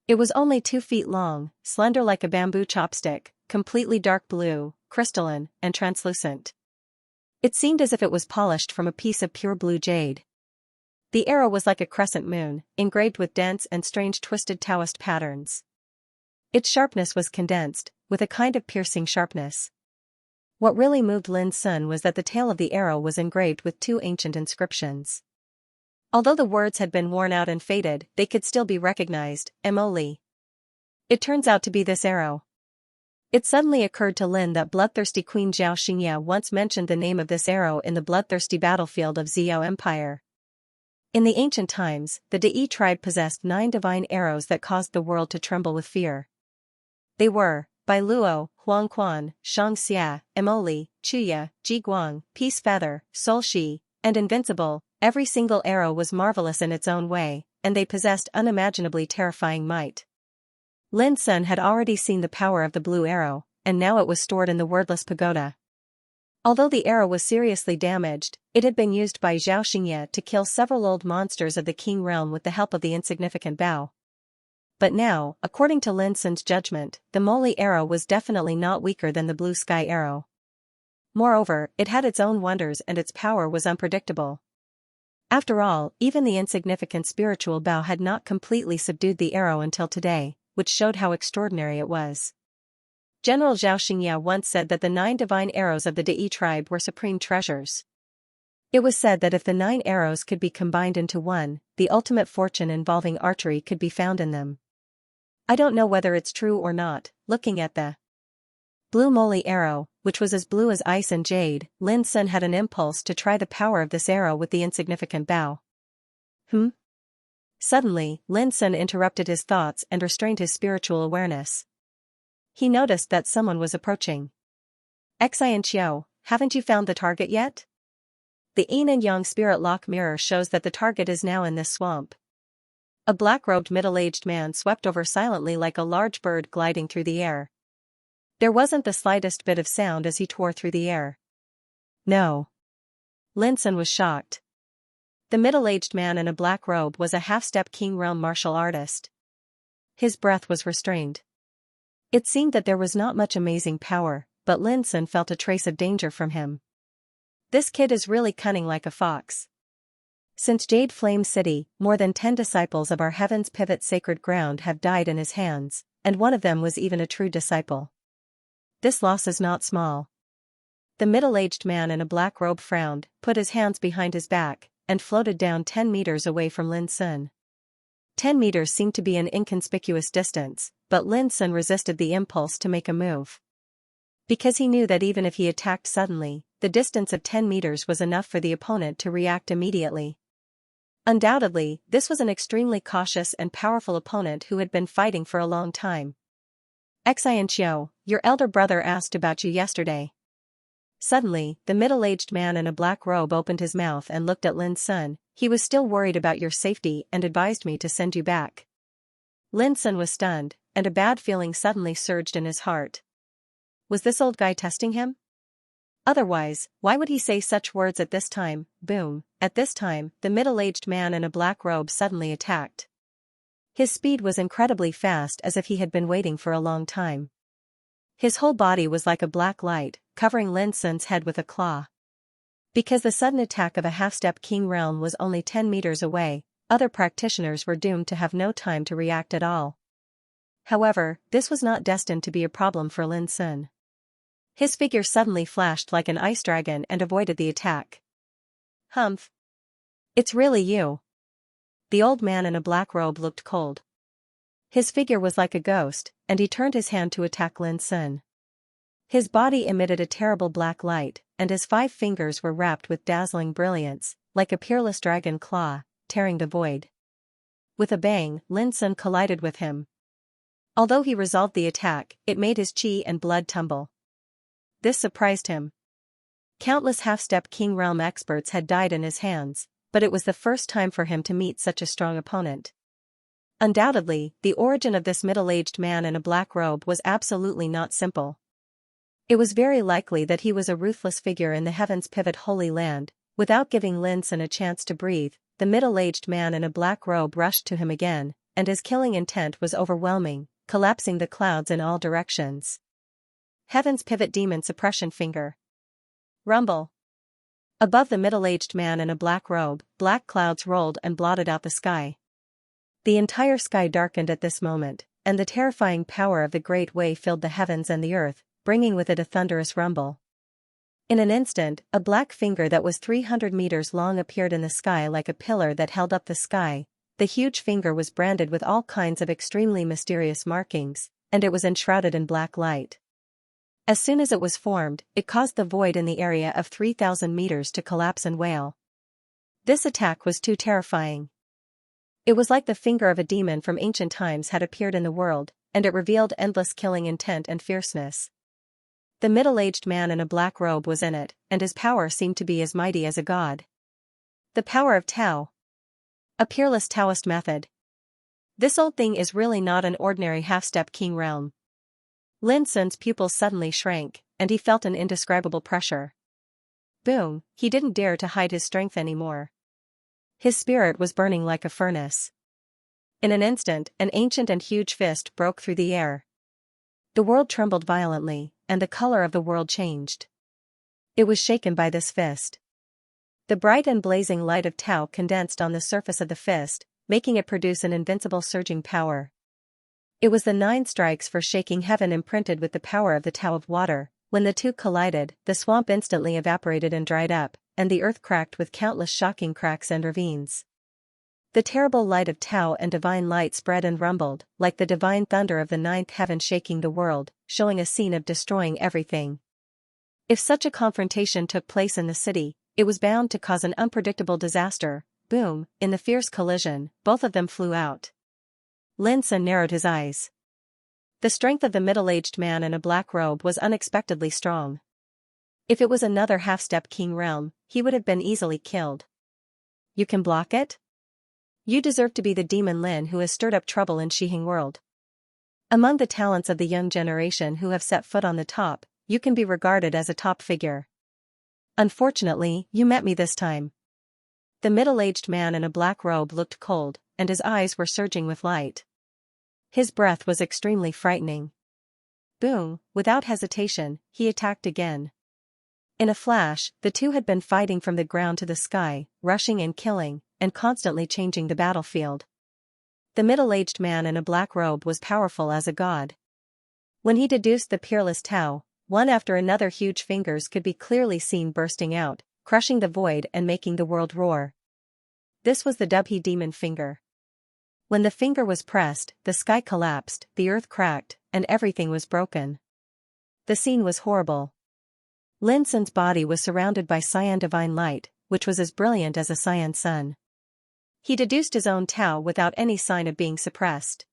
It was only 2 feet long, slender like a bamboo chopstick, completely dark blue, crystalline, and translucent. It seemed as if it was polished from a piece of pure blue jade. The arrow was like a crescent moon, engraved with dense and strange twisted Taoist patterns. Its sharpness was condensed, with a kind of piercing sharpness. What really moved Lin Sun was that the tail of the arrow was engraved with 2 ancient inscriptions. Although the words had been worn out and faded, they could still be recognized, Emoli. It turns out to be this arrow. It suddenly occurred to Lin that bloodthirsty Queen Xianxia once mentioned the name of this arrow in the bloodthirsty battlefield of Xiao Empire. In the ancient times, the Dai tribe possessed 9 divine arrows that caused the world to tremble with fear. They were Bai Luo, Huangquan, Xianxia, Emoli, Chuya, Jiguang, Peace Feather, Soul Shi, and Invincible. Every single arrow was marvelous in its own way, and they possessed unimaginably terrifying might. Lin Sun had already seen the power of the blue arrow, and now it was stored in the wordless pagoda. Although the arrow was seriously damaged, it had been used by Xianxia to kill several old monsters of the Qing realm with the help of the insignificant bow. But now, according to Lin Sun's judgment, the Moli arrow was definitely not weaker than the blue sky arrow. Moreover, it had its own wonders and its power was unpredictable. After all, even the insignificant spiritual bow had not completely subdued the arrow until today, which showed how extraordinary it was. General Zhao Xingya once said that the 9 divine arrows of the Dai tribe were supreme treasures. It was said that if the 9 arrows could be combined into one, the ultimate fortune involving archery could be found in them. I don't know whether it's true or not. Looking at the blue Moli arrow, which was as blue as ice and jade, Lin Sun had an impulse to try the power of this arrow with the insignificant bow. Suddenly, Lin Sun interrupted his thoughts and restrained his spiritual awareness. He noticed that someone was approaching. Xianxia, haven't you found the target yet? The yin and yang spirit lock mirror shows that the target is now in this swamp. A black-robed middle-aged man swept over silently like a large bird gliding through the air. There wasn't the slightest bit of sound as he tore through the air. No. Lin Sun was shocked. The middle-aged man in a black robe was a half-step Qing realm martial artist. His breath was restrained. It seemed that there was not much amazing power, but Lin Sun felt a trace of danger from him. This kid is really cunning like a fox. Since Jade Flame City, more than 10 disciples of our Heaven's Pivot sacred ground have died in his hands, and one of them was even a true disciple. This loss is not small. The middle-aged man in a black robe frowned, put his hands behind his back, and floated down 10 meters away from Lin Sun. 10 meters seemed to be an inconspicuous distance, but Lin Sun resisted the impulse to make a move. Because he knew that even if he attacked suddenly, the distance of 10 meters was enough for the opponent to react immediately. Undoubtedly, this was an extremely cautious and powerful opponent who had been fighting for a long time. Xianxia, your elder brother asked about you yesterday. Suddenly, the middle-aged man in a black robe opened his mouth and looked at Lin Sun. He was still worried about your safety and advised me to send you back. Lin Sun was stunned, and a bad feeling suddenly surged in his heart. Was this old guy testing him? Otherwise, why would he say such words at this time? Boom. At this time, the middle-aged man in a black robe suddenly attacked. His speed was incredibly fast, as if he had been waiting for a long time. His whole body was like a black light, covering Lin Sun's head with a claw. Because the sudden attack of a half-step Qing realm was only 10 meters away, other practitioners were doomed to have no time to react at all. However, this was not destined to be a problem for Lin Sun. His figure suddenly flashed like an ice dragon and avoided the attack. Humph. It's really you. The old man in a black robe looked cold. His figure was like a ghost, and he turned his hand to attack Lin Sun. His body emitted a terrible black light, and his 5 fingers were wrapped with dazzling brilliance, like a peerless dragon claw, tearing the void. With a bang, Lin Sun collided with him. Although he resolved the attack, it made his chi and blood tumble. This surprised him. Countless half-step Qing realm experts had died in his hands, but it was the first time for him to meet such a strong opponent. Undoubtedly, the origin of this middle-aged man in a black robe was absolutely not simple. It was very likely that he was a ruthless figure in the Heaven's Pivot Holy Land, Without giving Lin Sun a chance to breathe, the middle-aged man in a black robe rushed to him again, and his killing intent was overwhelming, collapsing the clouds in all directions. Heaven's pivot demon suppression finger. Rumble. Above the middle-aged man in a black robe, black clouds rolled and blotted out the sky. The entire sky darkened at this moment, and the terrifying power of the great wave filled the heavens and the earth, bringing with it a thunderous rumble. In an instant, a black finger that was 300 meters long appeared in the sky like a pillar that held up the sky. The huge finger was branded with all kinds of extremely mysterious markings, and it was enshrouded in black light. As soon as it was formed, it caused the void in the area of 3,000 meters to collapse and wail. This attack was too terrifying. It was like the finger of a demon from ancient times had appeared in the world, and it revealed endless killing intent and fierceness. The middle-aged man in a black robe was in it, and his power seemed to be as mighty as a god. The power of Tao. A peerless Taoist method. This old thing is really not an ordinary half-step king realm. Lin Sun's pupils suddenly shrank, and he felt an indescribable pressure. Boom, he didn't dare to hide his strength anymore. His spirit was burning like a furnace. In an instant, an ancient and huge fist broke through the air. The world trembled violently, and the color of the world changed. It was shaken by this fist. The bright and blazing light of Tao condensed on the surface of the fist, making it produce an invincible surging power. It was the 9 strikes for shaking heaven imprinted with the power of the Tao of water. When the two collided, the swamp instantly evaporated and dried up, and the earth cracked with countless shocking cracks and ravines. The terrible light of Tao and divine light spread and rumbled, like the divine thunder of the 9th heaven shaking the world, showing a scene of destroying everything. If such a confrontation took place in the city, it was bound to cause an unpredictable disaster. Boom, in the fierce collision, both of them flew out. Lin Sun narrowed his eyes. The strength of the middle-aged man in a black robe was unexpectedly strong. If it was another half-step king realm, he would have been easily killed. You can block it? You deserve to be the demon Lin who has stirred up trouble in Shihing world. Among the talents of the young generation who have set foot on the top, you can be regarded as a top figure. Unfortunately, you met me this time. The middle-aged man in a black robe looked cold, and his eyes were surging with light. His breath was extremely frightening. Boom, without hesitation, he attacked again. In a flash, the two had been fighting from the ground to the sky, rushing and killing, and constantly changing the battlefield. The middle-aged man in a black robe was powerful as a god. When he deduced the peerless Tao, one after another huge fingers could be clearly seen bursting out, crushing the void and making the world roar. This was the Dubhe demon finger. When the finger was pressed, the sky collapsed, the earth cracked, and everything was broken. The scene was horrible. Lin Sun's body was surrounded by cyan divine light, which was as brilliant as a cyan sun. He deduced his own Tao without any sign of being suppressed.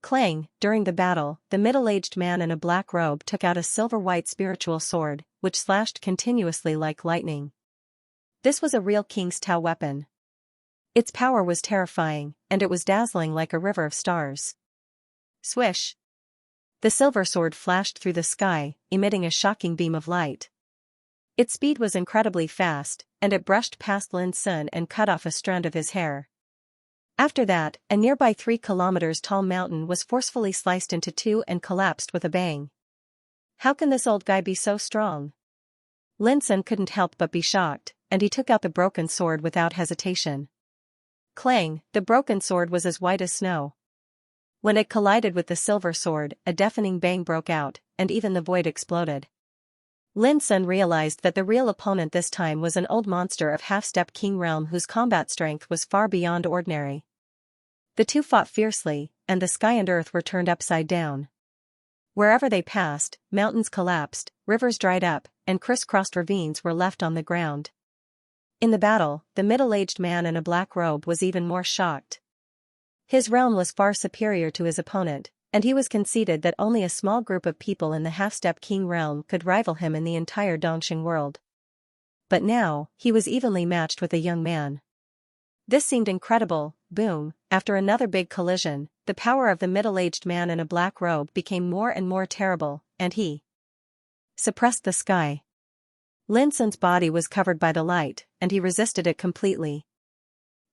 Clang, during the battle, the middle-aged man in a black robe took out a silver-white spiritual sword, which slashed continuously like lightning. This was a real king's Tao weapon. Its power was terrifying, and it was dazzling like a river of stars. Swish! The silver sword flashed through the sky, emitting a shocking beam of light. Its speed was incredibly fast, and it brushed past Lin Sun and cut off a strand of his hair. After that, a nearby 3 kilometers tall mountain was forcefully sliced into 2 and collapsed with a bang. How can this old guy be so strong? Lin Sun couldn't help but be shocked, and he took out the broken sword without hesitation. Clang, the broken sword was as white as snow. When it collided with the silver sword, a deafening bang broke out, and even the void exploded. Lin Sun realized that the real opponent this time was an old monster of half-step king realm whose combat strength was far beyond ordinary. The two fought fiercely, and the sky and earth were turned upside down. Wherever they passed, mountains collapsed, rivers dried up, and crisscrossed ravines were left on the ground. In the battle, the middle-aged man in a black robe was even more shocked. His realm was far superior to his opponent, and he was conceded that only a small group of people in the half-step king realm could rival him in the entire Dongxing world. But now, he was evenly matched with a young man. This seemed incredible. Boom, after another big collision, the power of the middle-aged man in a black robe became more and more terrible, and he suppressed the sky. Lin Sun's body was covered by the light, and he resisted it completely.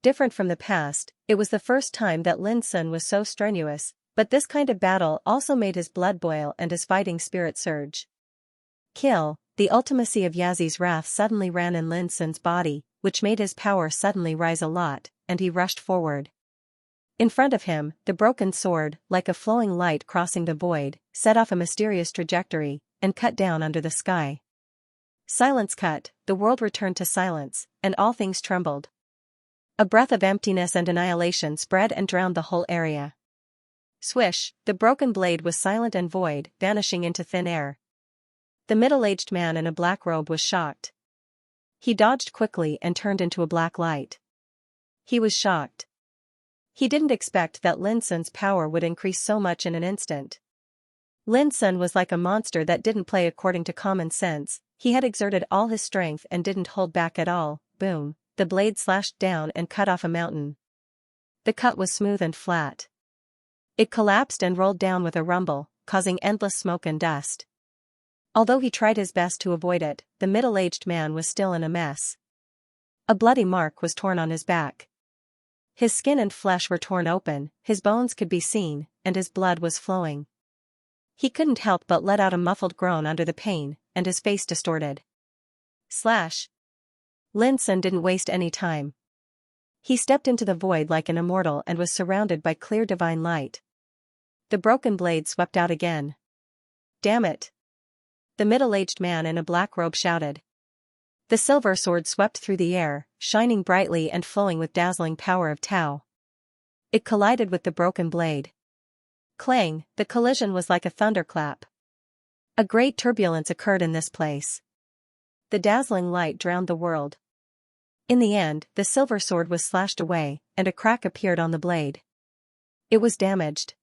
Different from the past, it was the first time that Lin Sun was so strenuous, but this kind of battle also made his blood boil and his fighting spirit surge. Kill, the ultimacy of Yazi's wrath suddenly ran in Lin Sun's body, which made his power suddenly rise a lot, and he rushed forward. In front of him, the broken sword, like a flowing light crossing the void, set off a mysterious trajectory, and cut down under the sky. Silence cut, the world returned to silence, and all things trembled. A breath of emptiness and annihilation spread and drowned the whole area. Swish, the broken blade was silent and void, vanishing into thin air. The middle-aged man in a black robe was shocked. He dodged quickly and turned into a black light. He was shocked. He didn't expect that Lin Sun's power would increase so much in an instant. Lin Sun was like a monster that didn't play according to common sense. He had exerted all his strength and didn't hold back at all. Boom, the blade slashed down and cut off a mountain. The cut was smooth and flat. It collapsed and rolled down with a rumble, causing endless smoke and dust. Although he tried his best to avoid it, the middle-aged man was still in a mess. A bloody mark was torn on his back. His skin and flesh were torn open, his bones could be seen, and his blood was flowing. He couldn't help but let out a muffled groan under the pain, and his face distorted. Slash! Lin Sun didn't waste any time. He stepped into the void like an immortal and was surrounded by clear divine light. The broken blade swept out again. Damn it! The middle-aged man in a black robe shouted. The silver sword swept through the air, shining brightly and flowing with dazzling power of Tao. It collided with the broken blade. Clang, the collision was like a thunderclap. A great turbulence occurred in this place. The dazzling light drowned the world. In the end, the silver sword was slashed away, and a crack appeared on the blade. It was damaged.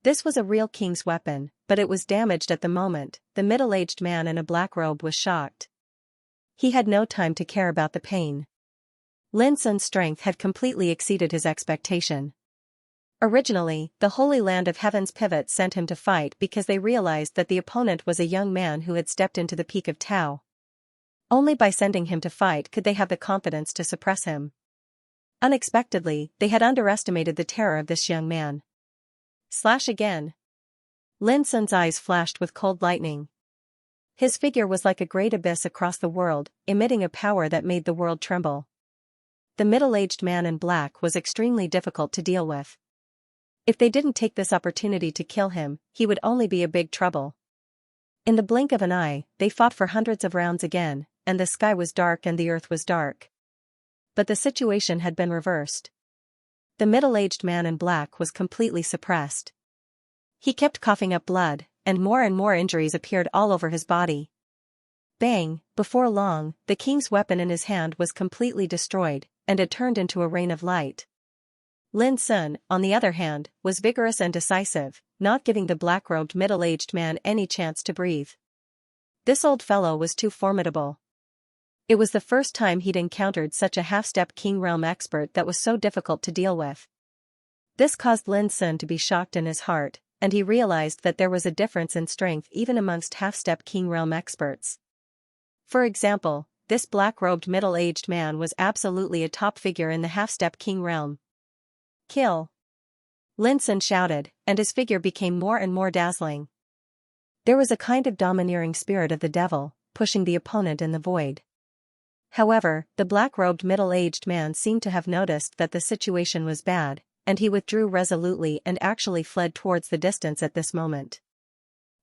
This was a real king's weapon, but it was damaged at the moment. The middle-aged man in a black robe was shocked. He had no time to care about the pain. Lin Sun's strength had completely exceeded his expectation. Originally, the Holy Land of Heaven's pivot sent him to fight because they realized that the opponent was a young man who had stepped into the peak of Tao. Only by sending him to fight could they have the confidence to suppress him. Unexpectedly, they had underestimated the terror of this young man. Slash again. Lin Sun's eyes flashed with cold lightning. His figure was like a great abyss across the world, emitting a power that made the world tremble. The middle-aged man in black was extremely difficult to deal with. If they didn't take this opportunity to kill him, he would only be a big trouble. In the blink of an eye, they fought for hundreds of rounds again, and the sky was dark and the earth was dark. But the situation had been reversed. The middle-aged man in black was completely suppressed. He kept coughing up blood, and more injuries appeared all over his body. Bang, before long, the king's weapon in his hand was completely destroyed, and it turned into a rain of light. Lin Sun, on the other hand, was vigorous and decisive, not giving the black-robed middle-aged man any chance to breathe. This old fellow was too formidable. It was the first time he'd encountered such a half-step King Realm expert that was so difficult to deal with. This caused Lin Sun to be shocked in his heart, and he realized that there was a difference in strength even amongst half-step King Realm experts. For example, this black-robed middle-aged man was absolutely a top figure in the half-step King Realm. Kill! Lin Sun shouted, and his figure became more and more dazzling. There was a kind of domineering spirit of the devil, pushing the opponent in the void. However, the black-robed middle-aged man seemed to have noticed that the situation was bad, and he withdrew resolutely and actually fled towards the distance at this moment.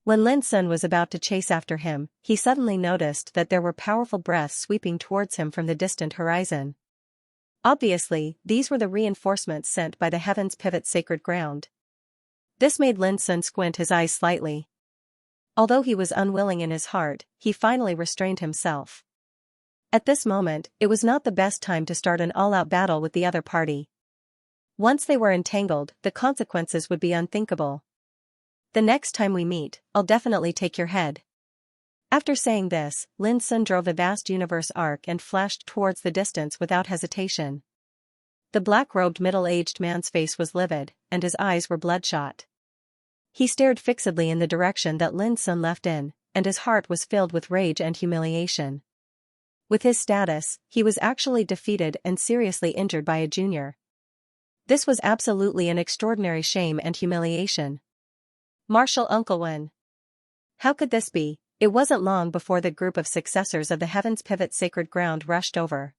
When Lin Sun was about to chase after him, he suddenly noticed that there were powerful breaths sweeping towards him from the distant horizon. Obviously, these were the reinforcements sent by the Heaven's Pivot sacred ground. This made Lin Sun squint his eyes slightly. Although he was unwilling in his heart, he finally restrained himself. At this moment, it was not the best time to start an all-out battle with the other party. Once they were entangled, the consequences would be unthinkable. The next time we meet, I'll definitely take your head. After saying this, Lin Sun drove a vast universe arc and flashed towards the distance without hesitation. The black-robed middle-aged man's face was livid, and his eyes were bloodshot. He stared fixedly in the direction that Lin Sun left in, and his heart was filled with rage and humiliation. With his status, he was actually defeated and seriously injured by a junior. This was absolutely an extraordinary shame and humiliation. Martial Uncle Wen. How could this be? It wasn't long before the group of successors of the Heaven's Pivot sacred ground rushed over.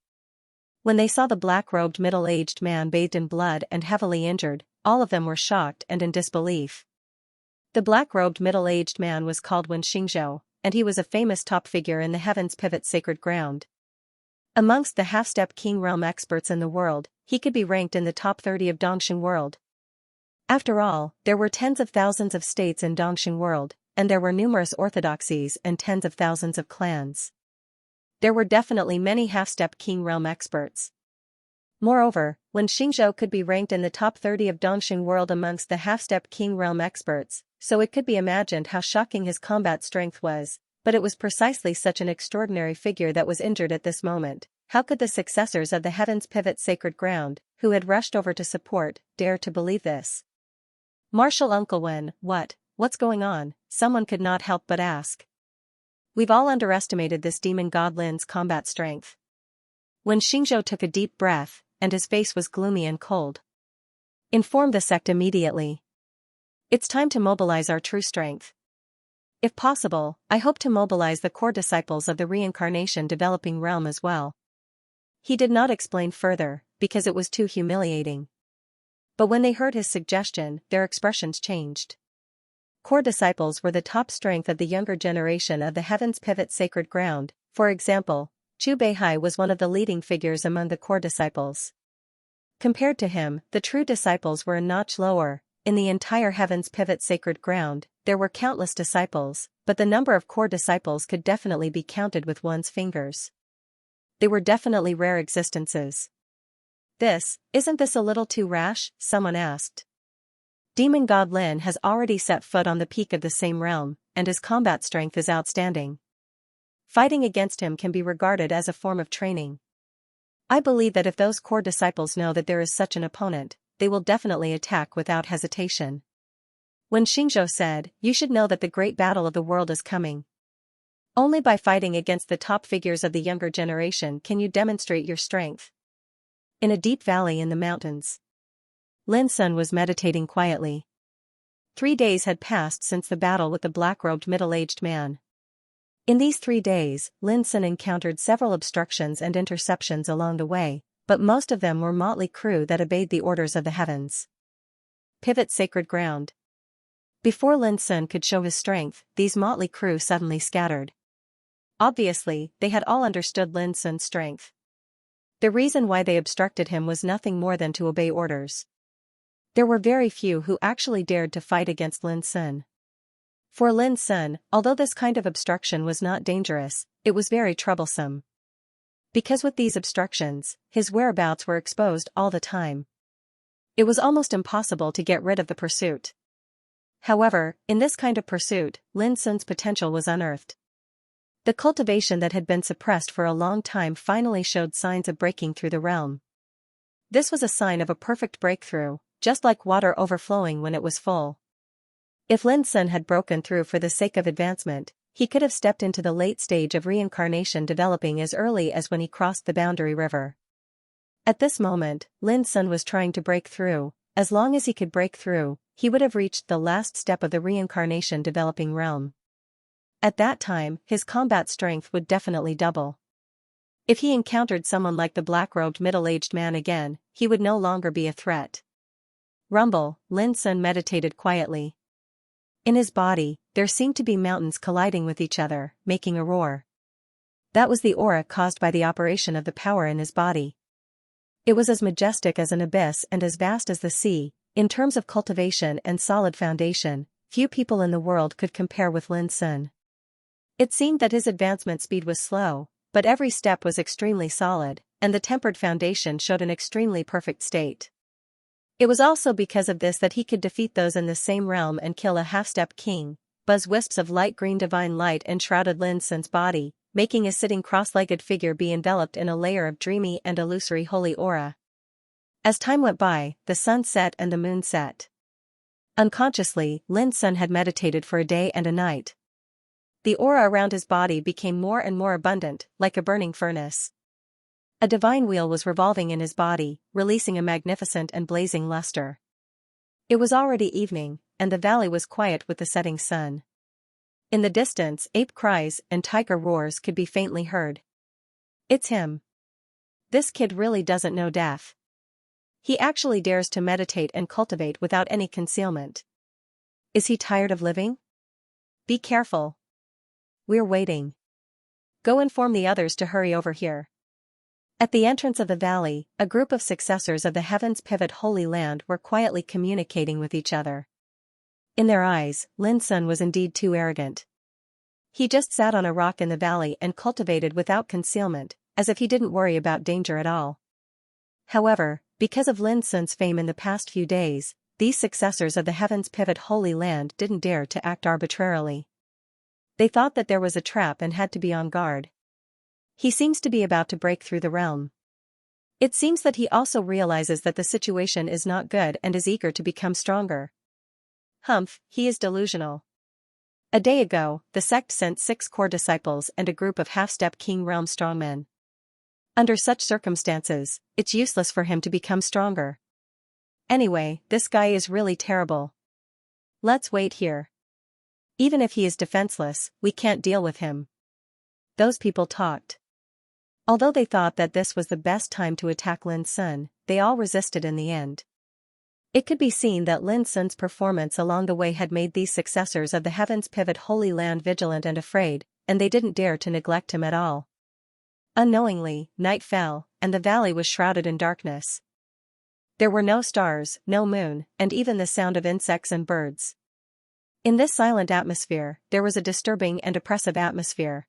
When they saw the black-robed middle-aged man bathed in blood and heavily injured, all of them were shocked and in disbelief. The black-robed middle-aged man was called Wen Xingzhou, and he was a famous top figure in the Heaven's Pivot sacred ground. Amongst the half-step king realm experts in the world, he could be ranked in the top 30 of Dongxing world. After all, there were tens of thousands of states in Dongxing world, and there were numerous orthodoxies and tens of thousands of clans. There were definitely many half-step king realm experts. Moreover, when Xingzhou could be ranked in the top 30 of Dongxing world amongst the half-step king realm experts, so it could be imagined how shocking his combat strength was, but it was precisely such an extraordinary figure that was injured at this moment. How could the successors of the Heaven's Pivot sacred ground, who had rushed over to support, dare to believe this? Martial Uncle Wen, what's going on? Someone could not help but ask. We've all underestimated this demon god Lin's combat strength. When Xingzhou took a deep breath, and his face was gloomy and cold. Inform the sect immediately. It's time to mobilize our true strength. If possible, I hope to mobilize the core disciples of the reincarnation developing realm as well. He did not explain further, because it was too humiliating. But when they heard his suggestion, their expressions changed. Core disciples were the top strength of the younger generation of the Heaven's Pivot sacred ground. For example, Chu Beihai was one of the leading figures among the core disciples. Compared to him, the true disciples were a notch lower. In the entire Heaven's Pivot sacred ground, there were countless disciples, but the number of core disciples could definitely be counted with one's fingers. They were definitely rare existences. Isn't this a little too rash? Someone asked. Demon God Lin has already set foot on the peak of the same realm, and his combat strength is outstanding. Fighting against him can be regarded as a form of training. I believe that if those core disciples know that there is such an opponent, they will definitely attack without hesitation. When Xingzhou said, "You should know that the great battle of the world is coming. Only by fighting against the top figures of the younger generation can you demonstrate your strength." In a deep valley in the mountains, Lin Sun was meditating quietly. 3 days had passed since the battle with the black-robed middle-aged man. In these 3 days, Lin Sun encountered several obstructions and interceptions along the way, but most of them were motley crew that obeyed the orders of the Heavens Pivot sacred ground. Before Lin Sun could show his strength, these motley crew suddenly scattered. Obviously, they had all understood Lin Sun's strength. The reason why they obstructed him was nothing more than to obey orders. There were very few who actually dared to fight against Lin Sun. For Lin Sun, although this kind of obstruction was not dangerous, it was very troublesome. Because with these obstructions, his whereabouts were exposed all the time. It was almost impossible to get rid of the pursuit. However, in this kind of pursuit, Lin Sun's potential was unearthed. The cultivation that had been suppressed for a long time finally showed signs of breaking through the realm. This was a sign of a perfect breakthrough, just like water overflowing when it was full. If Lin Sun had broken through for the sake of advancement, he could have stepped into the late stage of reincarnation developing as early as when he crossed the boundary river. At this moment, Lin Sun was trying to break through. As long as he could break through, he would have reached the last step of the reincarnation developing realm. At that time, his combat strength would definitely double. If he encountered someone like the black-robed middle-aged man again, he would no longer be a threat. Rumble, Lin Sun meditated quietly. In his body, there seemed to be mountains colliding with each other, making a roar. That was the aura caused by the operation of the power in his body. It was as majestic as an abyss and as vast as the sea. In terms of cultivation and solid foundation, few people in the world could compare with Lin Sun. It seemed that his advancement speed was slow, but every step was extremely solid, and the tempered foundation showed an extremely perfect state. It was also because of this that he could defeat those in the same realm and kill a half-step king. Buzz wisps of light green divine light enshrouded Lin Sun's body, making a sitting cross-legged figure be enveloped in a layer of dreamy and illusory holy aura. As time went by, the sun set and the moon set. Unconsciously, Lin Sun had meditated for a day and a night. The aura around his body became more and more abundant, like a burning furnace. A divine wheel was revolving in his body, releasing a magnificent and blazing luster. It was already evening, and the valley was quiet with the setting sun. In the distance, ape cries and tiger roars could be faintly heard. It's him. This kid really doesn't know death. He actually dares to meditate and cultivate without any concealment. Is he tired of living? Be careful. We're waiting. Go inform the others to hurry over here. At the entrance of the valley, a group of successors of the Heaven's Pivot Holy Land were quietly communicating with each other. In their eyes, Lin Sun was indeed too arrogant. He just sat on a rock in the valley and cultivated without concealment, as if he didn't worry about danger at all. However, because of Lin Sun's fame in the past few days, these successors of the Heaven's Pivot Holy Land didn't dare to act arbitrarily. They thought that there was a trap and had to be on guard. He seems to be about to break through the realm. It seems that he also realizes that the situation is not good and is eager to become stronger. Humph, he is delusional. A day ago, the sect sent 6 core disciples and a group of half-step King Realm strongmen. Under such circumstances, it's useless for him to become stronger. Anyway, this guy is really terrible. Let's wait here. Even if he is defenseless, we can't deal with him. Those people talked. Although they thought that this was the best time to attack Lin Sun, they all resisted in the end. It could be seen that Lin Sun's performance along the way had made these successors of the Heaven's Pivot Holy Land vigilant and afraid, and they didn't dare to neglect him at all. Unknowingly, night fell, and the valley was shrouded in darkness. There were no stars, no moon, and even the sound of insects and birds. In this silent atmosphere, there was a disturbing and oppressive atmosphere.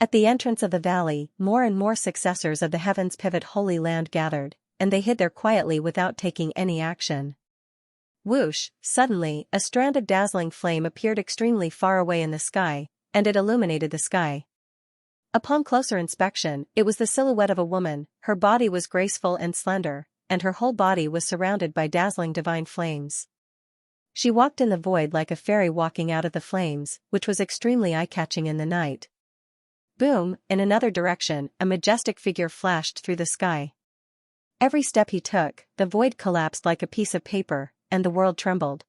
At the entrance of the valley, more and more successors of the Heaven's Pivot Holy Land gathered, and they hid there quietly without taking any action. Whoosh, suddenly, a strand of dazzling flame appeared extremely far away in the sky, and it illuminated the sky. Upon closer inspection, it was the silhouette of a woman. Her body was graceful and slender, and her whole body was surrounded by dazzling divine flames. She walked in the void like a fairy walking out of the flames, which was extremely eye-catching in the night. Boom, in another direction, a majestic figure flashed through the sky. Every step he took, the void collapsed like a piece of paper, and the world trembled.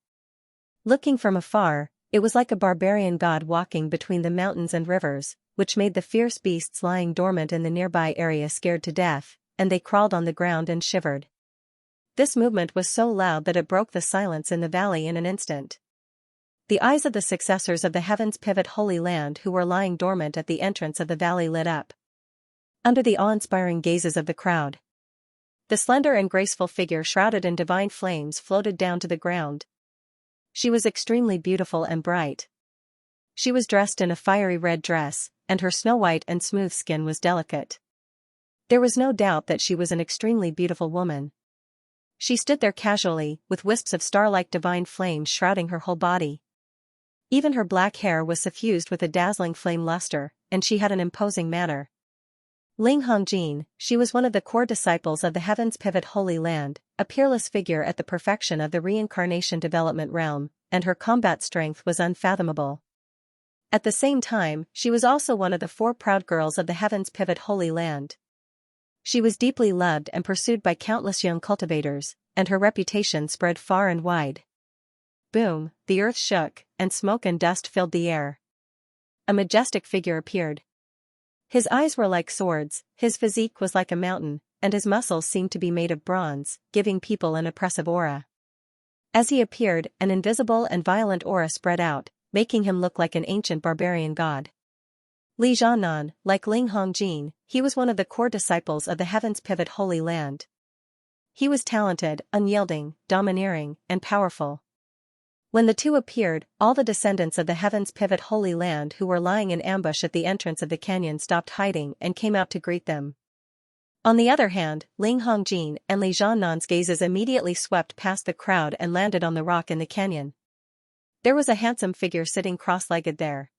Looking from afar, it was like a barbarian god walking between the mountains and rivers, which made the fierce beasts lying dormant in the nearby area scared to death, and they crawled on the ground and shivered. This movement was so loud that it broke the silence in the valley in an instant. The eyes of the successors of the Heaven's Pivot Holy Land who were lying dormant at the entrance of the valley lit up. Under the awe-inspiring gazes of the crowd, the slender and graceful figure shrouded in divine flames floated down to the ground. She was extremely beautiful and bright. She was dressed in a fiery red dress, and her snow-white and smooth skin was delicate. There was no doubt that she was an extremely beautiful woman. She stood there casually, with wisps of star-like divine flames shrouding her whole body. Even her black hair was suffused with a dazzling flame luster, and she had an imposing manner. Ling Hongjin, she was one of the core disciples of the Heaven's Pivot Holy Land, a peerless figure at the perfection of the reincarnation development realm, and her combat strength was unfathomable. At the same time, she was also one of the 4 proud girls of the Heaven's Pivot Holy Land. She was deeply loved and pursued by countless young cultivators, and her reputation spread far and wide. Boom, the earth shook, and smoke and dust filled the air. A majestic figure appeared. His eyes were like swords, his physique was like a mountain, and his muscles seemed to be made of bronze, giving people an oppressive aura. As he appeared, an invisible and violent aura spread out, making him look like an ancient barbarian god. Li Zhannan, like Ling Hongjin, he was one of the core disciples of the Heaven's Pivot Holy Land. He was talented, unyielding, domineering, and powerful. When the two appeared, all the descendants of the Heaven's Pivot Holy Land who were lying in ambush at the entrance of the canyon stopped hiding and came out to greet them. On the other hand, Ling Hongjin and Li Zhannan's gazes immediately swept past the crowd and landed on the rock in the canyon. There was a handsome figure sitting cross-legged there.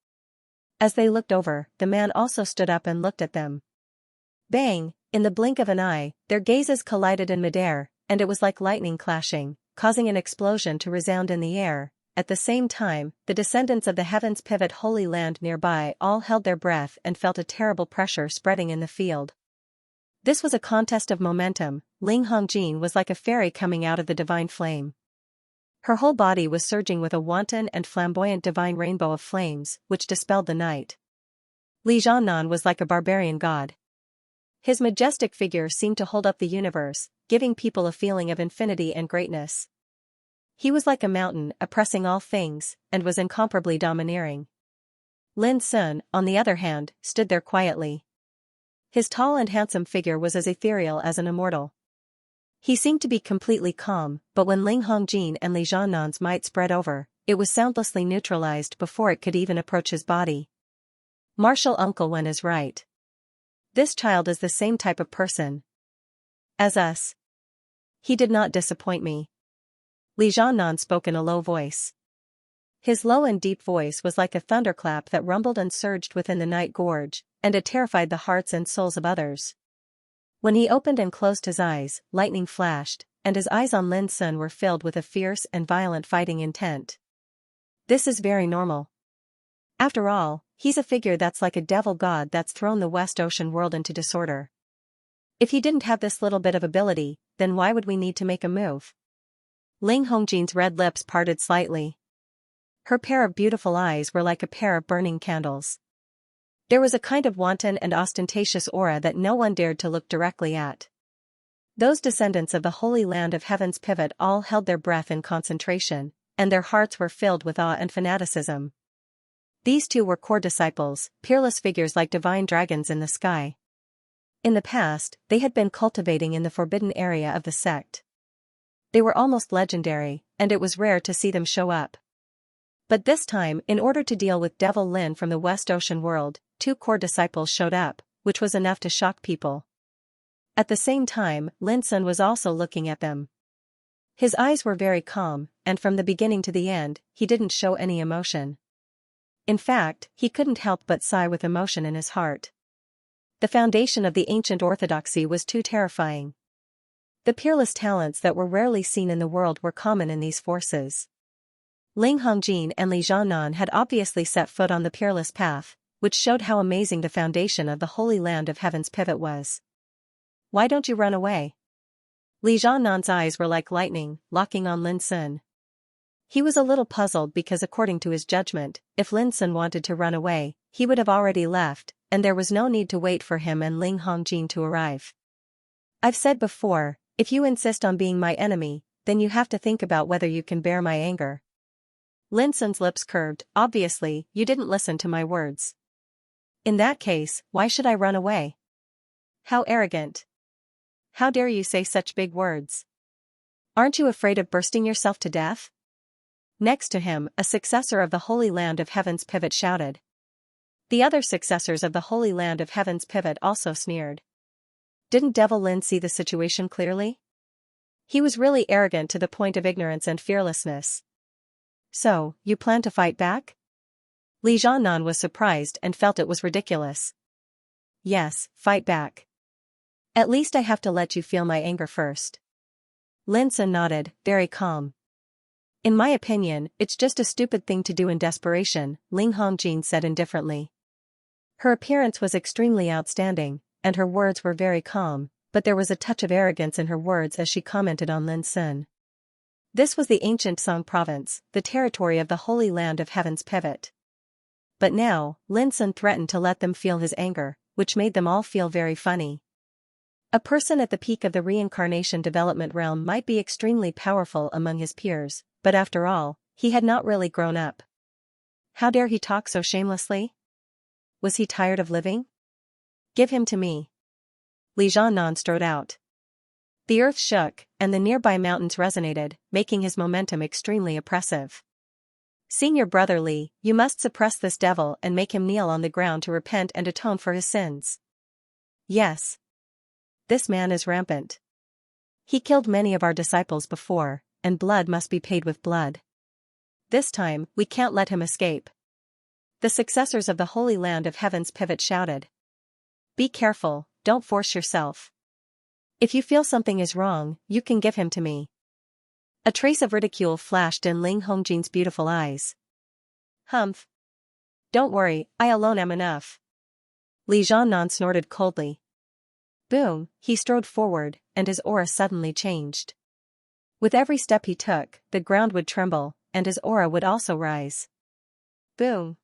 As they looked over, the man also stood up and looked at them. Bang! In the blink of an eye, their gazes collided in midair, and it was like lightning clashing, causing an explosion to resound in the air, At the same time, the descendants of the Heaven's Pivot Holy Land nearby all held their breath and felt a terrible pressure spreading in the field. This was a contest of momentum. Ling Hongjin was like a fairy coming out of the divine flame. Her whole body was surging with a wanton and flamboyant divine rainbow of flames, which dispelled the night. Li Zhannan was like a barbarian god. His majestic figure seemed to hold up the universe, giving people a feeling of infinity and greatness. He was like a mountain, oppressing all things, and was incomparably domineering. Lin Sun, on the other hand, stood there quietly. His tall and handsome figure was as ethereal as an immortal. He seemed to be completely calm, but when Ling Hongjin and Li Zhannan's might spread over, it was soundlessly neutralized before it could even approach his body. Martial Uncle Wen is right. This child is the same type of person as us. He did not disappoint me. Li Zhannan spoke in a low voice. His low and deep voice was like a thunderclap that rumbled and surged within the night gorge, and it terrified the hearts and souls of others. When he opened and closed his eyes, lightning flashed, and his eyes on Lin Sun were filled with a fierce and violent fighting intent. This is very normal. After all, he's a figure that's like a devil god that's thrown the West Ocean world into disorder. If he didn't have this little bit of ability, then why would we need to make a move? Ling Hongjin's red lips parted slightly. Her pair of beautiful eyes were like a pair of burning candles. There was a kind of wanton and ostentatious aura that no one dared to look directly at. Those descendants of the Holy Land of Heaven's Pivot all held their breath in concentration, and their hearts were filled with awe and fanaticism. These two were core disciples, peerless figures like divine dragons in the sky. In the past, they had been cultivating in the forbidden area of the sect. They were almost legendary, and it was rare to see them show up. But this time, in order to deal with Devil Lin from the West Ocean world, two core disciples showed up, which was enough to shock people. At the same time, Lin Sun was also looking at them. His eyes were very calm, and from the beginning to the end, he didn't show any emotion. In fact, he couldn't help but sigh with emotion in his heart. The foundation of the ancient orthodoxy was too terrifying. The peerless talents that were rarely seen in the world were common in these forces. Ling Hongjin and Li Zhannan had obviously set foot on the peerless path, which showed how amazing the foundation of the Holy Land of Heaven's Pivot was. Why don't you run away? Li Zhannan's eyes were like lightning, locking on Lin Sun. He was a little puzzled because according to his judgment, if Lin Sun wanted to run away, he would have already left, and there was no need to wait for him and Ling Hongjin to arrive. I've said before, if you insist on being my enemy, then you have to think about whether you can bear my anger. Lin Sun's lips curved. Obviously, you didn't listen to my words. In that case, why should I run away? How arrogant. How dare you say such big words? Aren't you afraid of bursting yourself to death? Next to him, a successor of the Holy Land of Heaven's Pivot shouted. The other successors of the Holy Land of Heaven's Pivot also sneered. Didn't Devil Lin see the situation clearly? He was really arrogant to the point of ignorance and fearlessness. So, you plan to fight back? Li Zhannan was surprised and felt it was ridiculous. Yes, fight back. At least I have to let you feel my anger first. Lin Sun nodded, very calm. In my opinion, it's just a stupid thing to do in desperation, Ling Hongjin said indifferently. Her appearance was extremely outstanding, and her words were very calm, but there was a touch of arrogance in her words as she commented on Lin Sun. This was the ancient Song province, the territory of the Holy Land of Heaven's Pivot. But now, Lin Sun threatened to let them feel his anger, which made them all feel very funny. A person at the peak of the reincarnation development realm might be extremely powerful among his peers, but after all, he had not really grown up. How dare he talk so shamelessly? Was he tired of living? Give him to me. Li Zhannan strode out. The earth shook, and the nearby mountains resonated, making his momentum extremely oppressive. Senior brother Li, you must suppress this devil and make him kneel on the ground to repent and atone for his sins. Yes. This man is rampant. He killed many of our disciples before, and blood must be paid with blood. This time, we can't let him escape. The successors of the Holy Land of Heaven's Pivot shouted. Be careful, don't force yourself. If you feel something is wrong, you can give him to me. A trace of ridicule flashed in Ling Hongjin's beautiful eyes. Humph. Don't worry, I alone am enough. Li Jiannan snorted coldly. Boom, he strode forward, and his aura suddenly changed. With every step he took, the ground would tremble, and his aura would also rise. Boom.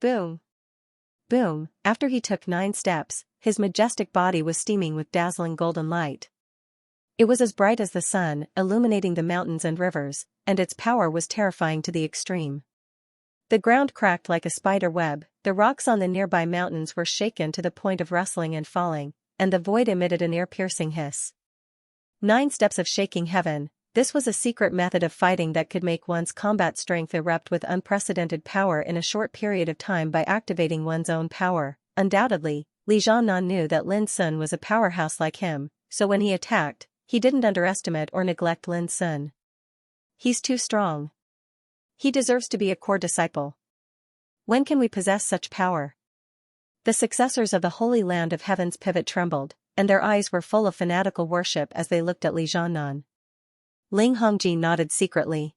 Boom. Boom, after he took 9 steps, his majestic body was steaming with dazzling golden light. It was as bright as the sun, illuminating the mountains and rivers, and its power was terrifying to the extreme. The ground cracked like a spider web, the rocks on the nearby mountains were shaken to the point of rustling and falling, and the void emitted an ear-piercing hiss. 9 steps of shaking heaven. This was a secret method of fighting that could make one's combat strength erupt with unprecedented power in a short period of time by activating one's own power. Undoubtedly, Li Jiannan knew that Lin Sun was a powerhouse like him, so when he attacked, he didn't underestimate or neglect Lin Sun. He's too strong. He deserves to be a core disciple. When can we possess such power? The successors of the Holy Land of Heaven's pivot trembled, and their eyes were full of fanatical worship as they looked at Li Jiannan. Ling Hongjin nodded secretly.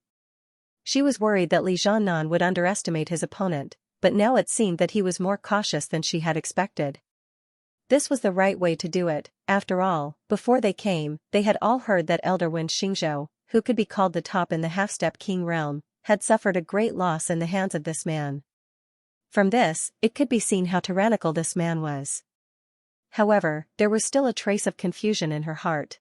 She was worried that Li Jiannan would underestimate his opponent, but now it seemed that he was more cautious than she had expected. This was the right way to do it. After all, before they came, they had all heard that Elder Wen Xingzhou, who could be called the top in the half-step king realm, had suffered a great loss in the hands of this man. From this, it could be seen how tyrannical this man was. However, there was still a trace of confusion in her heart.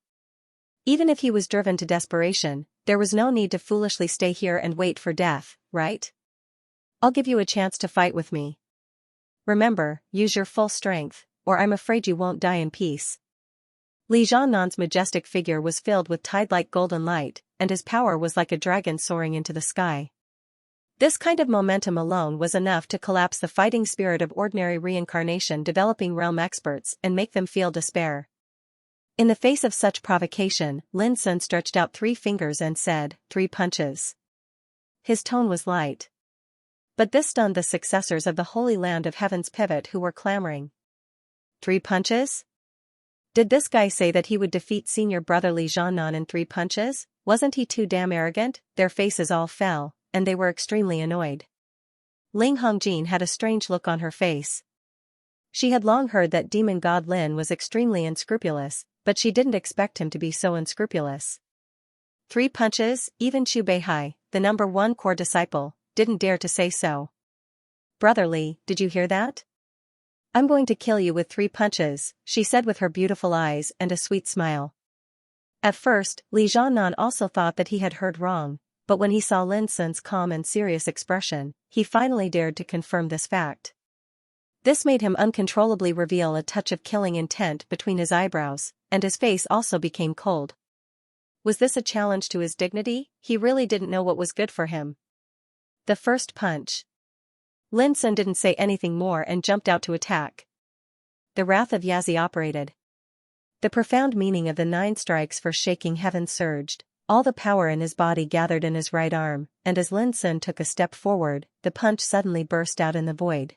Even if he was driven to desperation, there was no need to foolishly stay here and wait for death, right? I'll give you a chance to fight with me. Remember, use your full strength, or I'm afraid you won't die in peace. Li Jiannan's majestic figure was filled with tide-like golden light, and his power was like a dragon soaring into the sky. This kind of momentum alone was enough to collapse the fighting spirit of ordinary reincarnation developing realm experts and make them feel despair. In the face of such provocation, Lin Sun stretched out 3 fingers and said, 3 punches. His tone was light. But this stunned the successors of the Holy Land of Heaven's pivot who were clamoring. 3 punches? Did this guy say that he would defeat senior brother Li Jiannan in 3 punches? Wasn't he too damn arrogant? Their faces all fell, and they were extremely annoyed. Ling Hongjin had a strange look on her face. She had long heard that demon god Lin was extremely unscrupulous, but she didn't expect him to be so unscrupulous. 3 punches, even Chu Beihai, the number 1 core disciple, didn't dare to say so. Brother Li, did you hear that? I'm going to kill you with 3 punches, she said with her beautiful eyes and a sweet smile. At first, Li Jiannan also thought that he had heard wrong, but when he saw Lin Sun's calm and serious expression, he finally dared to confirm this fact. This made him uncontrollably reveal a touch of killing intent between his eyebrows, and his face also became cold. Was this a challenge to his dignity? He really didn't know what was good for him. The first punch. Lin Sun didn't say anything more and jumped out to attack. The wrath of Yazi operated. The profound meaning of the 9 strikes for shaking heaven surged, all the power in his body gathered in his right arm, and as Lin Sun took a step forward, the punch suddenly burst out in the void.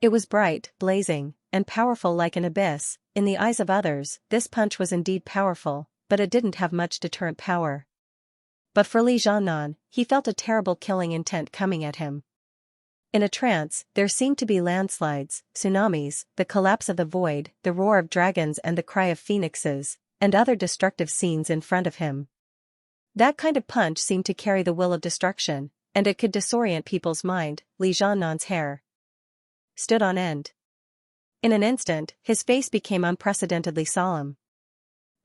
It was bright, blazing, and powerful like an abyss. In the eyes of others, this punch was indeed powerful, but it didn't have much deterrent power. But for Li Jiannan, he felt a terrible killing intent coming at him. In a trance, there seemed to be landslides, tsunamis, the collapse of the void, the roar of dragons and the cry of phoenixes, and other destructive scenes in front of him. That kind of punch seemed to carry the will of destruction, and it could disorient people's mind. Li Jiannan's hair stood on end. In an instant, his face became unprecedentedly solemn.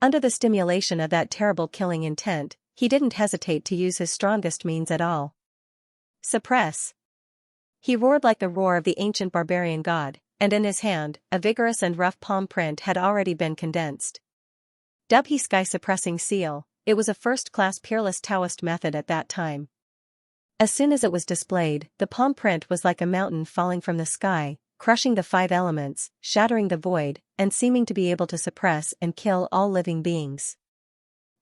Under the stimulation of that terrible killing intent, he didn't hesitate to use his strongest means at all. Suppress. He roared like the roar of the ancient barbarian god, and in his hand, a vigorous and rough palm print had already been condensed. Dub he sky-suppressing seal, it was a first-class peerless Taoist method at that time. As soon as it was displayed, the palm print was like a mountain falling from the sky, crushing the 5 elements, shattering the void, and seeming to be able to suppress and kill all living beings.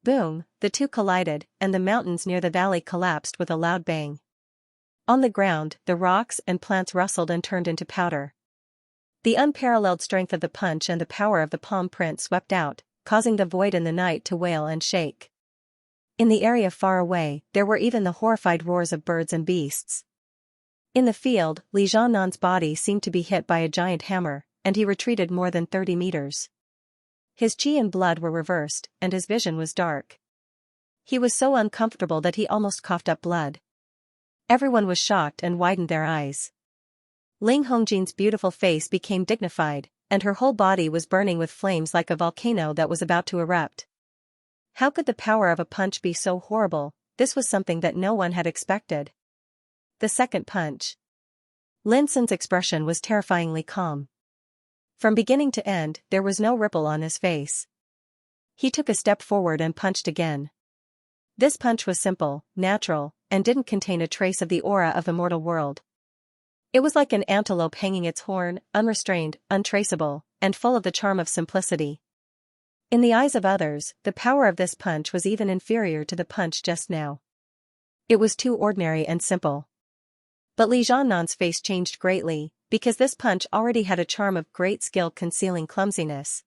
Boom, the two collided, and the mountains near the valley collapsed with a loud bang. On the ground, the rocks and plants rustled and turned into powder. The unparalleled strength of the punch and the power of the palm print swept out, causing the void in the night to wail and shake. In the area far away, there were even the horrified roars of birds and beasts. In the field, Li Jiannan's body seemed to be hit by a giant hammer, and he retreated more than 30 meters. His qi and blood were reversed, and his vision was dark. He was so uncomfortable that he almost coughed up blood. Everyone was shocked and widened their eyes. Ling Hongjin's beautiful face became dignified, and her whole body was burning with flames like a volcano that was about to erupt. How could the power of a punch be so horrible? This was something that no one had expected. The second punch. Lin Sun's expression was terrifyingly calm. From beginning to end, there was no ripple on his face. He took a step forward and punched again. This punch was simple, natural, and didn't contain a trace of the aura of the mortal world. It was like an antelope hanging its horn, unrestrained, untraceable, and full of the charm of simplicity. In the eyes of others, the power of this punch was even inferior to the punch just now. It was too ordinary and simple. But Li Jiannan's face changed greatly, because this punch already had a charm of great skill concealing clumsiness.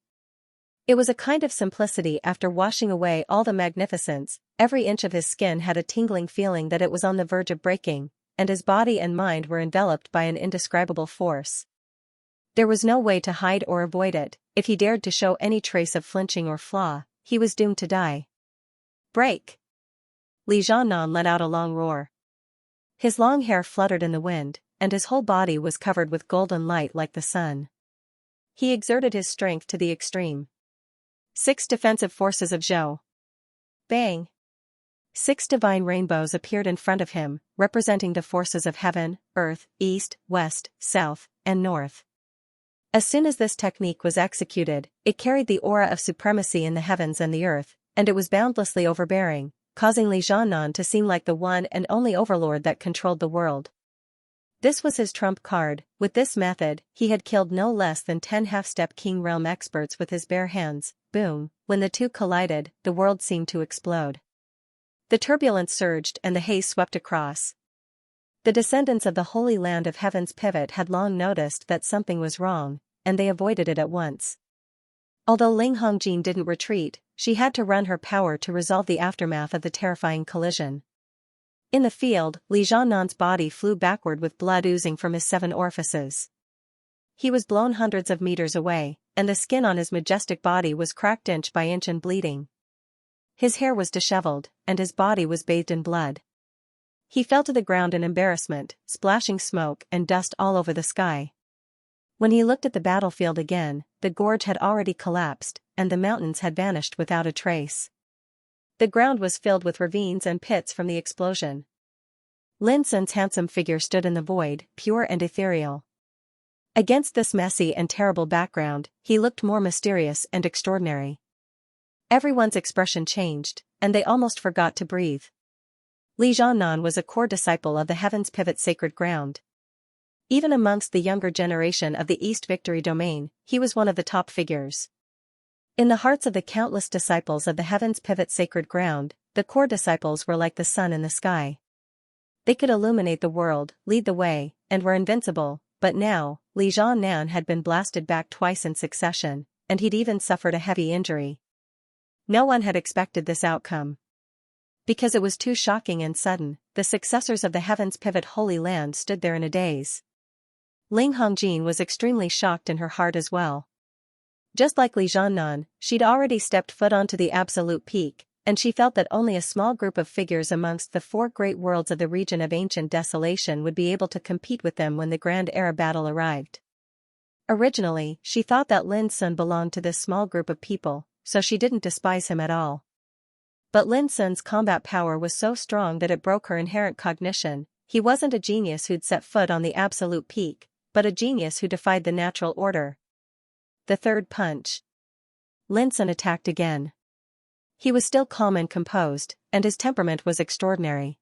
It was a kind of simplicity after washing away all the magnificence. Every inch of his skin had a tingling feeling that it was on the verge of breaking, and his body and mind were enveloped by an indescribable force. There was no way to hide or avoid it. If he dared to show any trace of flinching or flaw, he was doomed to die. Break! Li Jiannan let out a long roar. His long hair fluttered in the wind, and his whole body was covered with golden light like the sun. He exerted his strength to the extreme. 6 defensive forces of Zhou. Bang! 6 divine rainbows appeared in front of him, representing the forces of heaven, earth, east, west, south, and north. As soon as this technique was executed, it carried the aura of supremacy in the heavens and the earth, and it was boundlessly overbearing, causing Li Jiannan to seem like the one and only overlord that controlled the world. This was his trump card. With this method, he had killed no less than 10 half-step King Realm experts with his bare hands. Boom! When the two collided, the world seemed to explode. The turbulence surged and the haze swept across. The descendants of the Holy Land of Heaven's pivot had long noticed that something was wrong, and they avoided it at once. Although Ling Hongjin didn't retreat, she had to run her power to resolve the aftermath of the terrifying collision. In the field, Li Jiannan's body flew backward with blood oozing from his 7 orifices. He was blown hundreds of meters away, and the skin on his majestic body was cracked inch by inch and bleeding. His hair was disheveled, and his body was bathed in blood. He fell to the ground in embarrassment, splashing smoke and dust all over the sky. When he looked at the battlefield again, the gorge had already collapsed, and the mountains had vanished without a trace. The ground was filled with ravines and pits from the explosion. Lin Sun's handsome figure stood in the void, pure and ethereal. Against this messy and terrible background, he looked more mysterious and extraordinary. Everyone's expression changed, and they almost forgot to breathe. Li Jiannan was a core disciple of the Heaven's Pivot sacred ground. Even amongst the younger generation of the East Victory domain, he was one of the top figures. In the hearts of the countless disciples of the Heaven's Pivot sacred ground, the core disciples were like the sun in the sky. They could illuminate the world, lead the way, and were invincible, but now, Li Jiannan had been blasted back twice in succession, and he'd even suffered a heavy injury. No one had expected this outcome. Because it was too shocking and sudden, the successors of the Heaven's Pivot Holy Land stood there in a daze. Ling Hongjin was extremely shocked in her heart as well. Just like Li Jiannan, she'd already stepped foot onto the absolute peak, and she felt that only a small group of figures amongst the 4 great worlds of the region of ancient desolation would be able to compete with them when the Grand Era battle arrived. Originally, she thought that Lin Sun belonged to this small group of people, so she didn't despise him at all. But Lin Sun's combat power was so strong that it broke her inherent cognition. He wasn't a genius who'd set foot on the absolute peak, but a genius who defied the natural order. The third punch. Lin Sun attacked again. He was still calm and composed, and his temperament was extraordinary.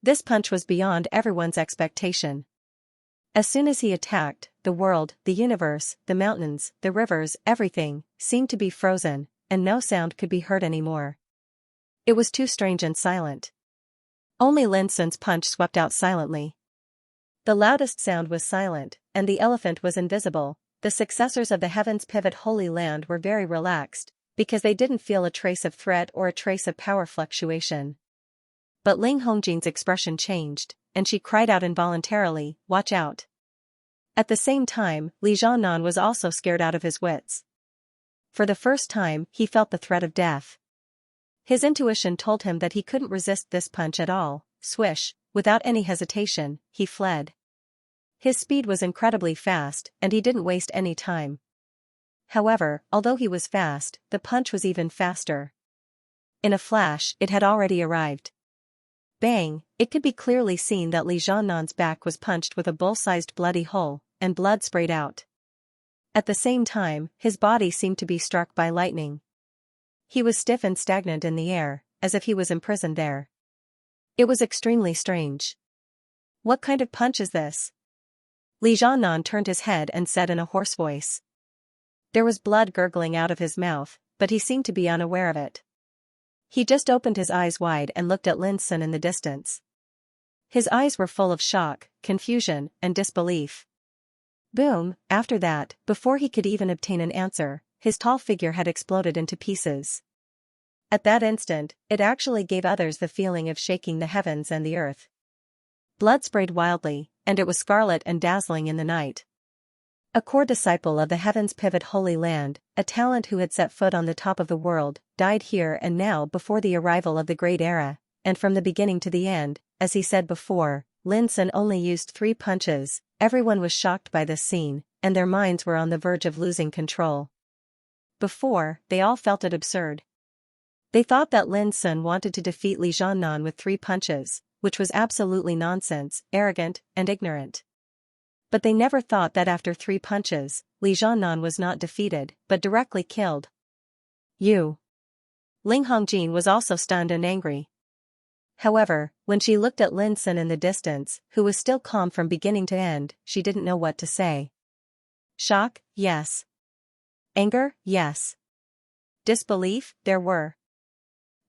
This punch was beyond everyone's expectation. As soon as he attacked, the world, the universe, the mountains, the rivers, everything, seemed to be frozen, and no sound could be heard anymore. It was too strange and silent. Only Lin Sun's punch swept out silently. The loudest sound was silent, and the elephant was invisible. The successors of the Heaven's Pivot Holy Land were very relaxed, because they didn't feel a trace of threat or a trace of power fluctuation. But Ling Hongjin's expression changed, and she cried out involuntarily, "Watch out." At the same time, Li Jianan was also scared out of his wits. For the first time, he felt the threat of death. His intuition told him that he couldn't resist this punch at all. Swish, without any hesitation, he fled. His speed was incredibly fast, and he didn't waste any time. However, although he was fast, the punch was even faster. In a flash, it had already arrived. Bang! It could be clearly seen that Li Jianan's back was punched with a bull-sized bloody hole, and blood sprayed out. At the same time, his body seemed to be struck by lightning. He was stiff and stagnant in the air, as if he was imprisoned there. It was extremely strange. "What kind of punch is this?" Li Jianan turned his head and said in a hoarse voice. There was blood gurgling out of his mouth, but he seemed to be unaware of it. He just opened his eyes wide and looked at Lin Sun in the distance. His eyes were full of shock, confusion, and disbelief. Boom! After that, before he could even obtain an answer, his tall figure had exploded into pieces. At that instant, it actually gave others the feeling of shaking the heavens and the earth. Blood sprayed wildly, and it was scarlet and dazzling in the night. A core disciple of the Heaven's Pivot Holy Land, a talent who had set foot on the top of the world, died here and now before the arrival of the Great Era, and from the beginning to the end, as he said before, Lin Sun only used 3 punches. Everyone was shocked by this scene, and their minds were on the verge of losing control. Before, they all felt it absurd. They thought that Lin Sun wanted to defeat Li Jianan with 3 punches, which was absolutely nonsense, arrogant, and ignorant. But they never thought that after 3 punches, Li Jianan was not defeated, but directly killed. You. Ling Hongjin was also stunned and angry. However, when she looked at Lin Sun in the distance, who was still calm from beginning to end, she didn't know what to say. Shock, yes. Anger, yes. Disbelief, there were.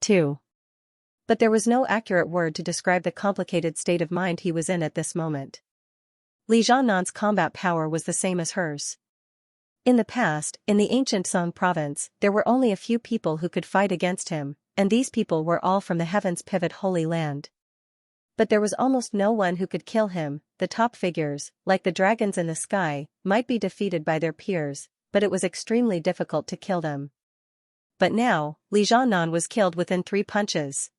2. But there was no accurate word to describe the complicated state of mind he was in at this moment. Li Jianan's combat power was the same as hers. In the past, in the ancient Song province, there were only a few people who could fight against him, and these people were all from the Heaven's Pivot Holy Land. But there was almost no one who could kill him. The top figures, like the dragons in the sky, might be defeated by their peers, but it was extremely difficult to kill them. But now, Li Jianan was killed within 3 punches.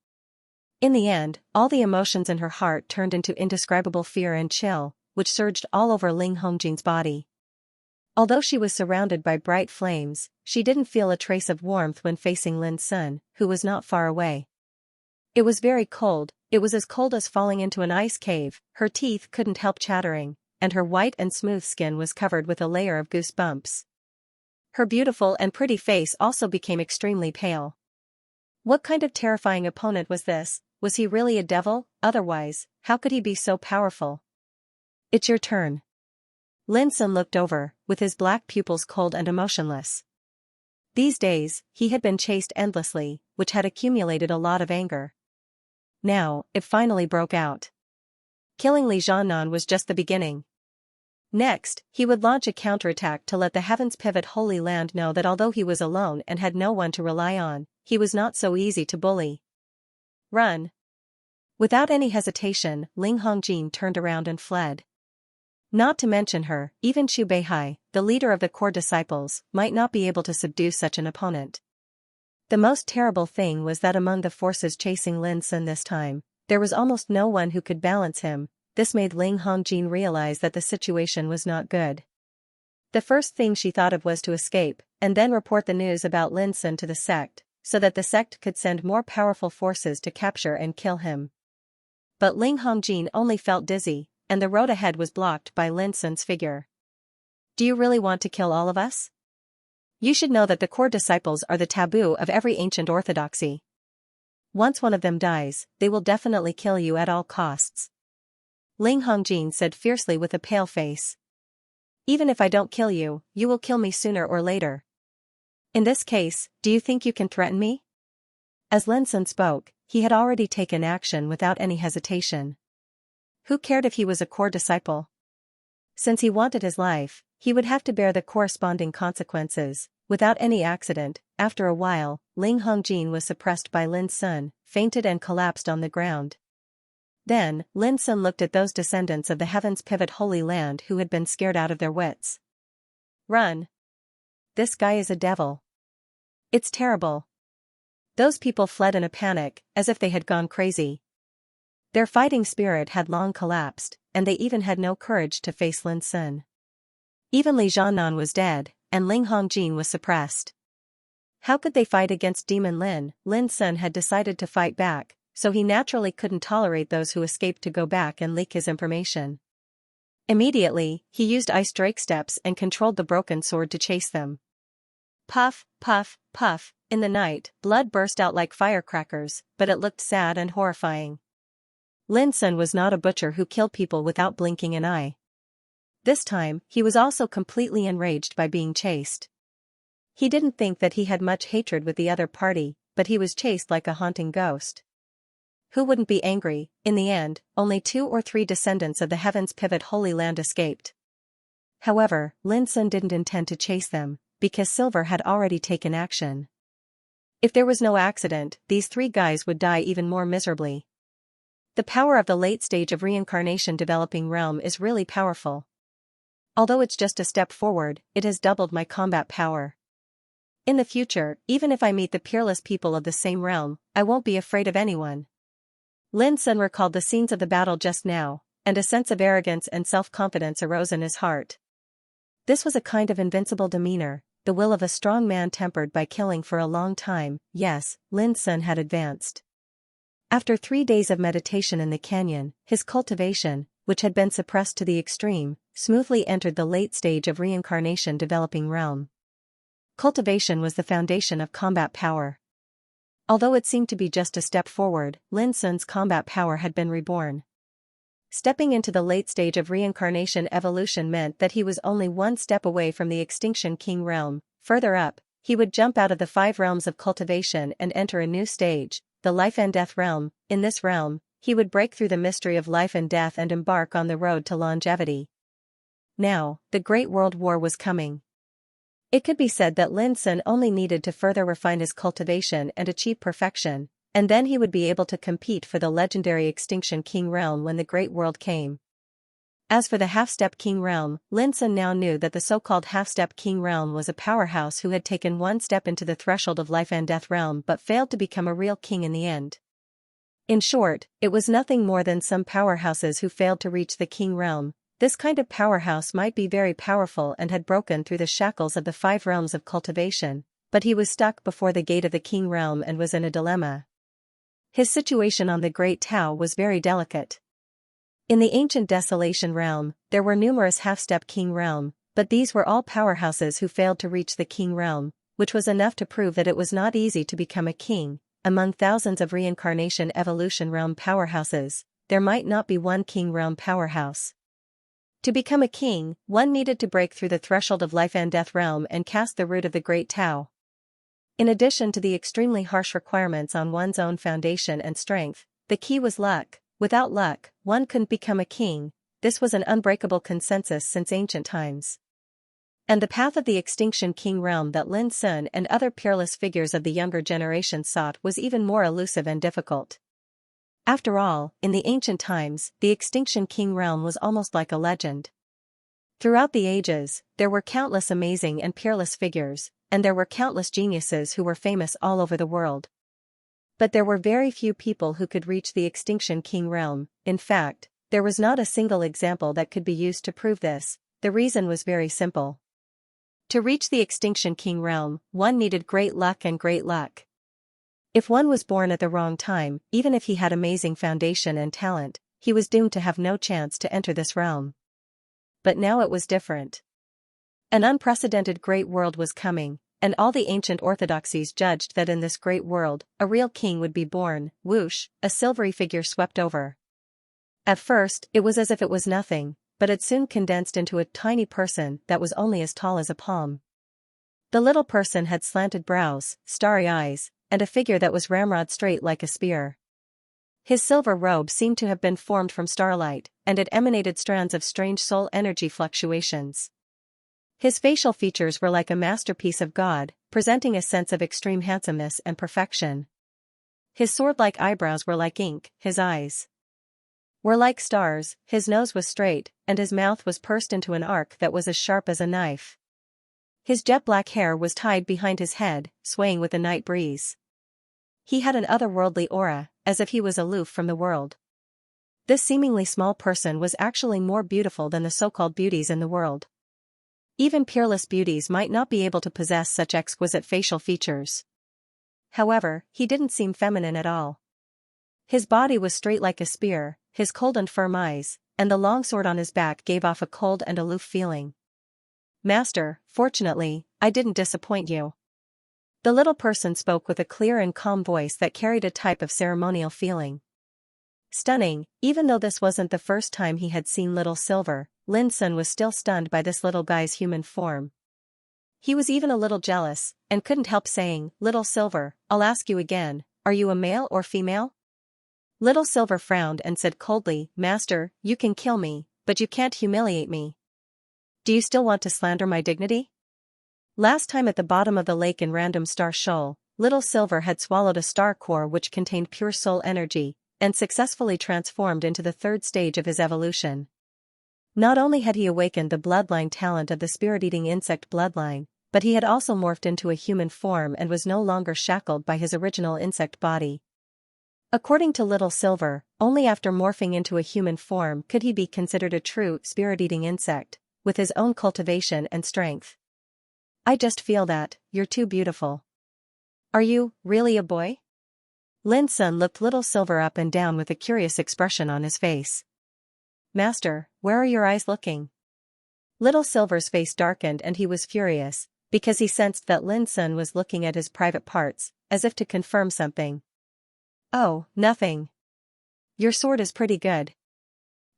In the end, all the emotions in her heart turned into indescribable fear and chill, which surged all over Ling Hongjin's body. Although she was surrounded by bright flames, she didn't feel a trace of warmth when facing Lin Sun, who was not far away. It was very cold. It was as cold as falling into an ice cave. Her teeth couldn't help chattering, and her white and smooth skin was covered with a layer of goosebumps. Her beautiful and pretty face also became extremely pale. What kind of terrifying opponent was this? Was he really a devil? Otherwise, how could he be so powerful? It's your turn. Lin Sun looked over, with his black pupils cold and emotionless. These days, he had been chased endlessly, which had accumulated a lot of anger. Now, it finally broke out. Killing Li Jianan was just the beginning. Next, he would launch a counterattack to let the Heaven's Pivot Holy Land know that although he was alone and had no one to rely on, he was not so easy to bully. Run! Without any hesitation, Ling Hongjin turned around and fled. Not to mention her, even Xu Beihai, the leader of the core disciples, might not be able to subdue such an opponent. The most terrible thing was that among the forces chasing Lin Sun this time, there was almost no one who could balance him. This made Ling Hongjin realize that the situation was not good. The first thing she thought of was to escape, and then report the news about Lin Sun to the sect, so that the sect could send more powerful forces to capture and kill him. But Ling Hongjin only felt dizzy, and the road ahead was blocked by Lin Sun's figure. Do you really want to kill all of us? You should know that the core disciples are the taboo of every ancient orthodoxy. Once one of them dies, they will definitely kill you at all costs. Ling Hongjin said fiercely with a pale face. Even if I don't kill you, you will kill me sooner or later. In this case, do you think you can threaten me? As Lin Sun spoke, he had already taken action without any hesitation. Who cared if he was a core disciple? Since he wanted his life, he would have to bear the corresponding consequences. Without any accident, after a while, Ling Hongjin was suppressed by Lin Sun, fainted and collapsed on the ground. Then, Lin Sun looked at those descendants of the Heaven's Pivot Holy Land who had been scared out of their wits. Run! This guy is a devil. It's terrible. Those people fled in a panic, as if they had gone crazy. Their fighting spirit had long collapsed, and they even had no courage to face Lin Sun. Even Li Jiannan was dead, and Ling Hongjin was suppressed. How could they fight against Demon Lin? Lin Sun had decided to fight back, so he naturally couldn't tolerate those who escaped to go back and leak his information. Immediately, he used ice drake steps and controlled the broken sword to chase them. Puff, puff, puff, in the night, blood burst out like firecrackers, but it looked sad and horrifying. Lin Sun was not a butcher who killed people without blinking an eye. This time, he was also completely enraged by being chased. He didn't think that he had much hatred with the other party, but he was chased like a haunting ghost. Who wouldn't be angry? In the end, only 2 or 3 descendants of the Heaven's Pivot Holy Land escaped. However, Lin Sun didn't intend to chase them, because Silver had already taken action. If there was no accident, these 3 guys would die even more miserably. The power of the late stage of reincarnation developing realm is really powerful. Although it's just a step forward, it has doubled my combat power. In the future, even if I meet the peerless people of the same realm, I won't be afraid of anyone. Lin Sun recalled the scenes of the battle just now, and a sense of arrogance and self-confidence arose in his heart. This was a kind of invincible demeanor, the will of a strong man tempered by killing for a long time. Yes, Lin Sun had advanced. After 3 days of meditation in the canyon, his cultivation, which had been suppressed to the extreme, smoothly entered the late stage of reincarnation developing realm. Cultivation was the foundation of combat power. Although it seemed to be just a step forward, Lin Sun's combat power had been reborn. Stepping into the late stage of reincarnation evolution meant that he was only 1 step away from the Extinction King realm. Further up, he would jump out of the 5 realms of cultivation and enter a new stage, the life and death realm. In this realm, he would break through the mystery of life and death and embark on the road to longevity. Now, the Great World War was coming. It could be said that Lin Sun only needed to further refine his cultivation and achieve perfection, and then he would be able to compete for the legendary Extinction King realm when the Great World came. As for the Half-Step King realm, Lin Sun now knew that the so-called Half-Step King realm was a powerhouse who had taken 1 step into the threshold of life and death realm but failed to become a real king in the end. In short, it was nothing more than some powerhouses who failed to reach the king realm. This kind of powerhouse might be very powerful and had broken through the shackles of the 5 realms of cultivation, but he was stuck before the gate of the king realm and was in a dilemma. His situation on the Great Tao was very delicate. In the ancient Desolation realm, there were numerous half-step king realm, but these were all powerhouses who failed to reach the king realm, which was enough to prove that it was not easy to become a king. Among thousands of reincarnation evolution realm powerhouses, there might not be 1 king realm powerhouse. To become a king, one needed to break through the threshold of life and death realm and cast the root of the Great Tao. In addition to the extremely harsh requirements on one's own foundation and strength, the key was luck. Without luck, one couldn't become a king. This was an unbreakable consensus since ancient times. And the path of the Extinction King realm that Lin Sun and other peerless figures of the younger generation sought was even more elusive and difficult. After all, in the ancient times, the Extinction King realm was almost like a legend. Throughout the ages, there were countless amazing and peerless figures, and there were countless geniuses who were famous all over the world. But there were very few people who could reach the Extinction King realm. In fact, there was not a single example that could be used to prove this. The reason was very simple. To reach the Extinction King realm, one needed great luck and great luck. If one was born at the wrong time, even if he had amazing foundation and talent, he was doomed to have no chance to enter this realm. But now it was different. An unprecedented great world was coming, and all the ancient orthodoxies judged that in this great world, a real king would be born. Whoosh, a silvery figure swept over. At first, it was as if it was nothing, but it soon condensed into a tiny person that was only as tall as a palm. The little person had slanted brows, starry eyes, and a figure that was ramrod straight like a spear. His silver robe seemed to have been formed from starlight, and it emanated strands of strange soul energy fluctuations. His facial features were like a masterpiece of God, presenting a sense of extreme handsomeness and perfection. His sword-like eyebrows were like ink, his eyes were like stars, his nose was straight, and his mouth was pursed into an arc that was as sharp as a knife. His jet-black hair was tied behind his head, swaying with the night breeze. He had an otherworldly aura, as if he was aloof from the world. This seemingly small person was actually more beautiful than the so-called beauties in the world. Even peerless beauties might not be able to possess such exquisite facial features. However, he didn't seem feminine at all. His body was straight like a spear, his cold and firm eyes, and the long sword on his back gave off a cold and aloof feeling. "Master, fortunately, I didn't disappoint you." The little person spoke with a clear and calm voice that carried a type of ceremonial feeling. Stunning, even though this wasn't the first time he had seen Little Silver, Lin Sun was still stunned by this little guy's human form. He was even a little jealous, and couldn't help saying, "Little Silver, I'll ask you again, are you a male or female?" Little Silver frowned and said coldly, "Master, you can kill me, but you can't humiliate me. Do you still want to slander my dignity?" Last time at the bottom of the lake in Random Star Shoal, Little Silver had swallowed a star core which contained pure soul energy, and successfully transformed into the third stage of his evolution. Not only had he awakened the bloodline talent of the spirit-eating insect bloodline, but he had also morphed into a human form and was no longer shackled by his original insect body. According to Little Silver, only after morphing into a human form could he be considered a true spirit-eating insect, with his own cultivation and strength. "I just feel that, you're too beautiful." "Are you, really a boy?" Lin Sun looked Little Silver up and down with a curious expression on his face. "Master, where are your eyes looking?" Little Silver's face darkened and he was furious, because he sensed that Lin Sun was looking at his private parts, as if to confirm something. "Oh, nothing. Your sword is pretty good."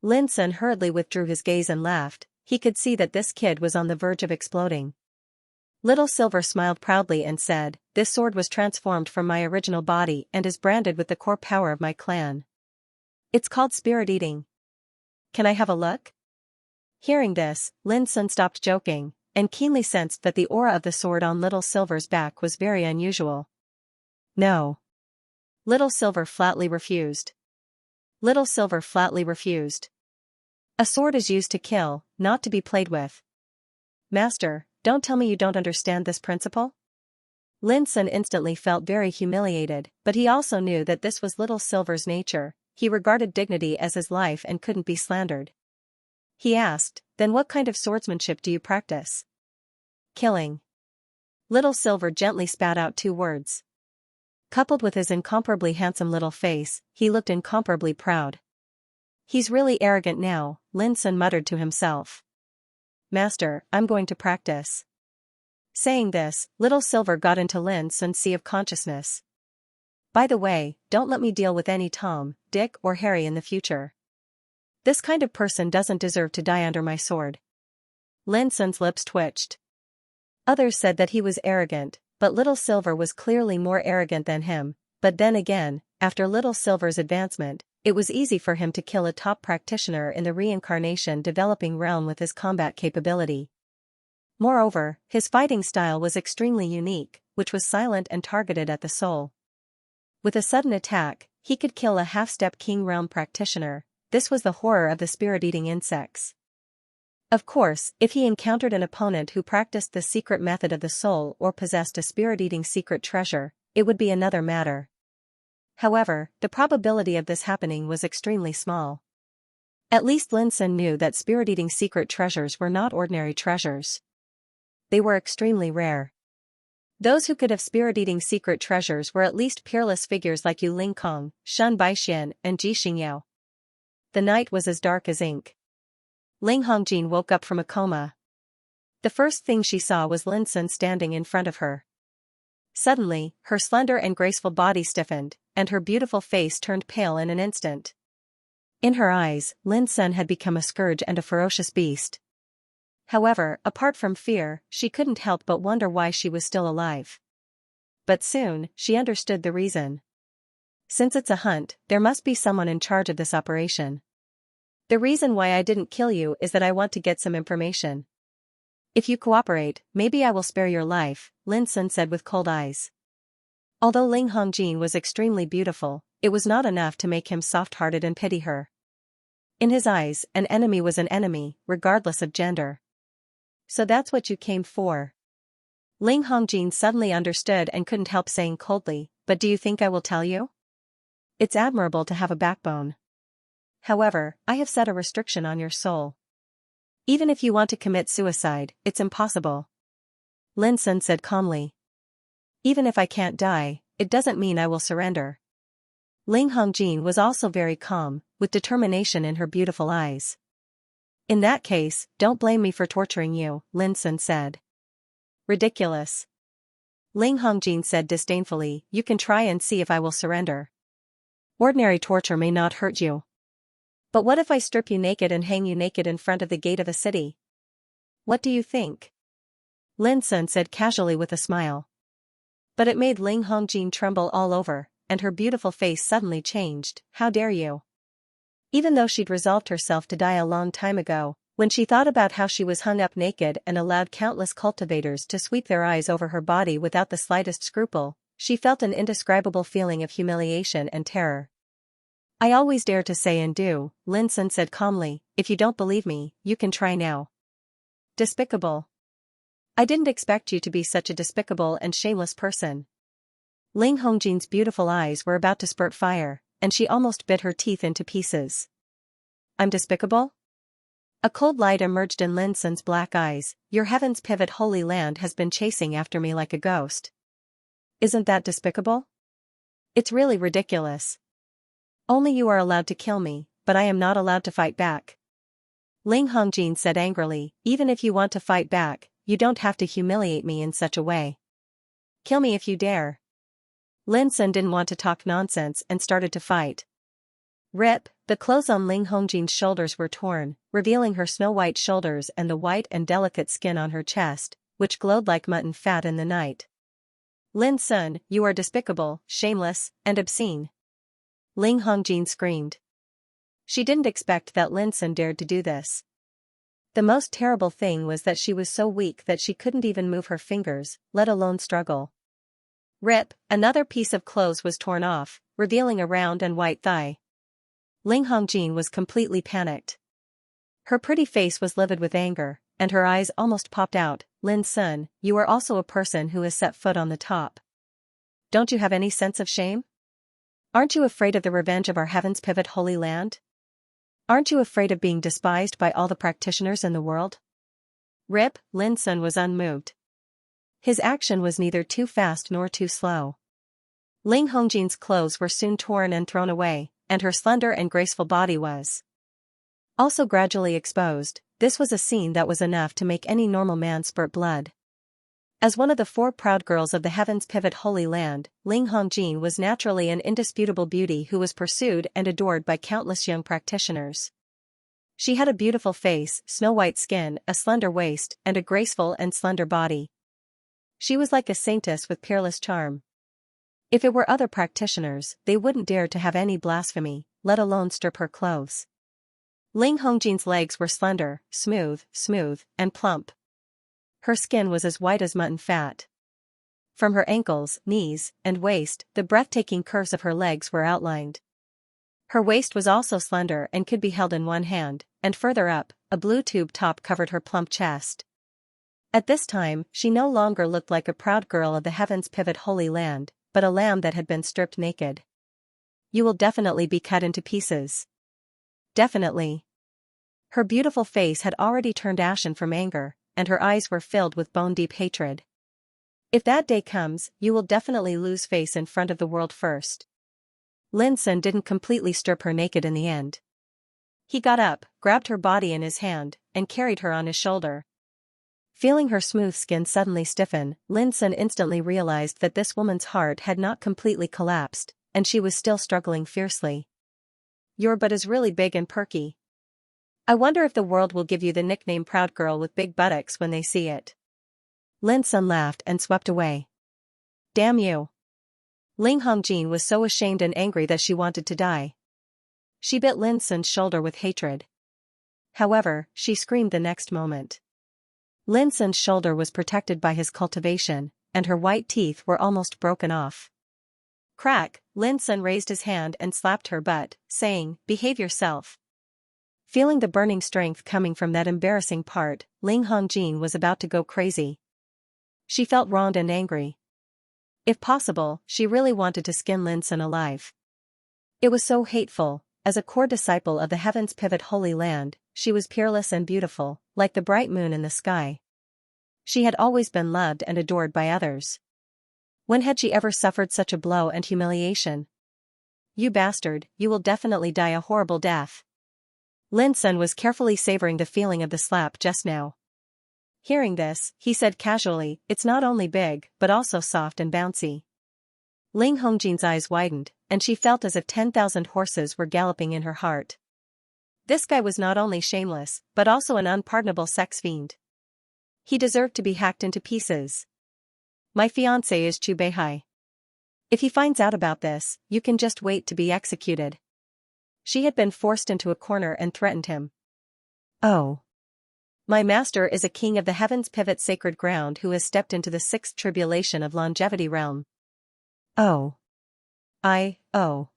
Lin Sun hurriedly withdrew his gaze and laughed. He could see that this kid was on the verge of exploding. Little Silver smiled proudly and said, "This sword was transformed from my original body and is branded with the core power of my clan. It's called spirit eating. Can I have a look?" Hearing this, Lin Sun stopped joking, and keenly sensed that the aura of the sword on Little Silver's back was very unusual. "No." Little Silver flatly refused. Little Silver flatly refused. "A sword is used to kill, not to be played with." "Master, don't tell me you don't understand this principle?" Lin Sun instantly felt very humiliated, but he also knew that this was Little Silver's nature. He regarded dignity as his life and couldn't be slandered. He asked, "Then what kind of swordsmanship do you practice?" "Killing." Little Silver gently spat out 2 words. Coupled with his incomparably handsome little face, he looked incomparably proud. "He's really arrogant now," Lin Sun muttered to himself. "Master, I'm going to practice." Saying this, Little Silver got into Lin Sun's sea of consciousness. "By the way, don't let me deal with any Tom, Dick or Harry in the future. This kind of person doesn't deserve to die under my sword." Lin Sun's lips twitched. Others said that he was arrogant, but Little Silver was clearly more arrogant than him. But then again, after Little Silver's advancement, it was easy for him to kill a top practitioner in the reincarnation developing realm with his combat capability. Moreover, his fighting style was extremely unique, which was silent and targeted at the soul. With a sudden attack, he could kill a half-step king realm practitioner. This was the horror of the spirit-eating insects. Of course, if he encountered an opponent who practiced the secret method of the soul or possessed a spirit-eating secret treasure, it would be another matter. However, the probability of this happening was extremely small. At least Lin Sun knew that spirit-eating secret treasures were not ordinary treasures. They were extremely rare. Those who could have spirit-eating secret treasures were at least peerless figures like Yu Lingkong, Shen Baixian, and Ji Xingyao. The night was as dark as ink. Ling Hongjin woke up from a coma. The first thing she saw was Lin Sun standing in front of her. Suddenly, her slender and graceful body stiffened, and her beautiful face turned pale in an instant. In her eyes, Lin Sun had become a scourge and a ferocious beast. However, apart from fear, she couldn't help but wonder why she was still alive. But soon, she understood the reason. Since it's a hunt, there must be someone in charge of this operation. The reason why I didn't kill you is that I want to get some information. If you cooperate, maybe I will spare your life, Lin Sun said with cold eyes. Although Ling Hongjin was extremely beautiful, it was not enough to make him soft-hearted and pity her. In his eyes, an enemy was an enemy, regardless of gender. So that's what you came for. Ling Hongjin suddenly understood and couldn't help saying coldly, but do you think I will tell you? It's admirable to have a backbone. However, I have set a restriction on your soul. Even if you want to commit suicide, it's impossible. Lin Sun said calmly. Even if I can't die, it doesn't mean I will surrender. Ling Hongjin was also very calm, with determination in her beautiful eyes. In that case, don't blame me for torturing you, Lin Sun said. Ridiculous. Ling Hongjin said disdainfully, you can try and see if I will surrender. Ordinary torture may not hurt you. But what if I strip you naked and hang you naked in front of the gate of a city? What do you think? Lin Sun said casually with a smile. But it made Ling Hongjin tremble all over, and her beautiful face suddenly changed. How dare you? Even though she'd resolved herself to die a long time ago, when she thought about how she was hung up naked and allowed countless cultivators to sweep their eyes over her body without the slightest scruple, she felt an indescribable feeling of humiliation and terror. I always dare to say and do, Lin Sun said calmly, if you don't believe me, you can try now. Despicable. I didn't expect you to be such a despicable and shameless person. Ling Hongjin's beautiful eyes were about to spurt fire, and she almost bit her teeth into pieces. I'm despicable? A cold light emerged in Lin Sun's black eyes. Your heaven's pivot holy land has been chasing after me like a ghost. Isn't that despicable? It's really ridiculous. Only you are allowed to kill me, but I am not allowed to fight back. Ling Hongjin said angrily, even if you want to fight back, you don't have to humiliate me in such a way. Kill me if you dare. Lin Sun didn't want to talk nonsense and started to fight. Rip, the clothes on Ling Hongjin's shoulders were torn, revealing her snow-white shoulders and the white and delicate skin on her chest, which glowed like mutton fat in the night. Lin Sun, you are despicable, shameless, and obscene. Ling Hongjin screamed. She didn't expect that Lin Sun dared to do this. The most terrible thing was that she was so weak that she couldn't even move her fingers, let alone struggle. Rip, another piece of clothes was torn off, revealing a round and white thigh. Ling Hongjin was completely panicked. Her pretty face was livid with anger, and her eyes almost popped out. Lin Sun, you are also a person who has set foot on the top. Don't you have any sense of shame? Aren't you afraid of the revenge of our heaven's pivot holy land? Aren't you afraid of being despised by all the practitioners in the world? Rip, Lin Sun was unmoved. His action was neither too fast nor too slow. Ling Hongjin's clothes were soon torn and thrown away, and her slender and graceful body was also gradually exposed. This was a scene that was enough to make any normal man spurt blood. As one of the 4 proud girls of the Heaven's Pivot Holy Land, Ling Hongjin was naturally an indisputable beauty who was pursued and adored by countless young practitioners. She had a beautiful face, snow-white skin, a slender waist, and a graceful and slender body. She was like a saintess with peerless charm. If it were other practitioners, they wouldn't dare to have any blasphemy, let alone strip her clothes. Ling Hongjin's legs were slender, smooth, and plump. Her skin was as white as mutton fat. From her ankles, knees, and waist, the breathtaking curves of her legs were outlined. Her waist was also slender and could be held in one hand, and further up, a blue tube top covered her plump chest. At this time, she no longer looked like a proud girl of the Heaven's Pivot Holy Land, but a lamb that had been stripped naked. You will definitely be cut into pieces. Definitely. Her beautiful face had already turned ashen from anger, and her eyes were filled with bone-deep hatred. If that day comes, you will definitely lose face in front of the world first. Lin Sun didn't completely strip her naked in the end. He got up, grabbed her body in his hand, and carried her on his shoulder. Feeling her smooth skin suddenly stiffen, Lin Sun instantly realized that this woman's heart had not completely collapsed, and she was still struggling fiercely. Your butt is really big and perky. I wonder if the world will give you the nickname Proud Girl with Big Buttocks when they see it. Lin Sun laughed and swept away. Damn you. Ling Hongjin was so ashamed and angry that she wanted to die. She bit Lin Sun's shoulder with hatred. However, she screamed the next moment. Lin Sun's shoulder was protected by his cultivation, and her white teeth were almost broken off. Crack, Lin Sun raised his hand and slapped her butt, saying, "Behave yourself." Feeling the burning strength coming from that embarrassing part, Ling Hongjin was about to go crazy. She felt wronged and angry. If possible, she really wanted to skin Lin Sun alive. It was so hateful. As a core disciple of the Heaven's Pivot Holy Land, she was peerless and beautiful, like the bright moon in the sky. She had always been loved and adored by others. When had she ever suffered such a blow and humiliation? "You bastard, you will definitely die a horrible death." Lin Sun was carefully savoring the feeling of the slap just now. Hearing this, he said casually, "It's not only big, but also soft and bouncy." Ling Hongjin's eyes widened, and she felt as if 10,000 horses were galloping in her heart. This guy was not only shameless, but also an unpardonable sex fiend. He deserved to be hacked into pieces. "My fiancé is Chu Beihai. If he finds out about this, you can just wait to be executed." She had been forced into a corner and threatened him. "Oh. My master is a king of the Heaven's Pivot Sacred Ground who has stepped into the sixth tribulation of longevity realm." "Oh. Oh."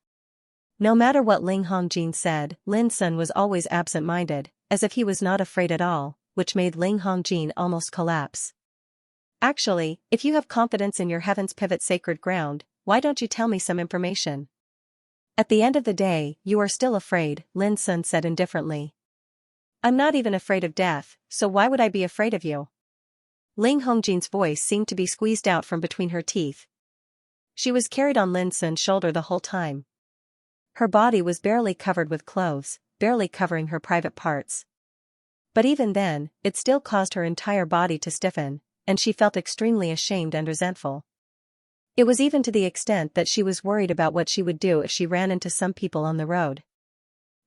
No matter what Ling Hongjin said, Lin Sun was always absent-minded, as if he was not afraid at all, which made Ling Hongjin almost collapse. "Actually, if you have confidence in your Heaven's Pivot Sacred Ground, why don't you tell me some information?" "At the end of the day, you are still afraid," Lin Sun said indifferently. "I'm not even afraid of death, so why would I be afraid of you?" Ling Hongjin's voice seemed to be squeezed out from between her teeth. She was carried on Lin Sun's shoulder the whole time. Her body was barely covered with clothes, barely covering her private parts. But even then, it still caused her entire body to stiffen, and she felt extremely ashamed and resentful. It was even to the extent that she was worried about what she would do if she ran into some people on the road.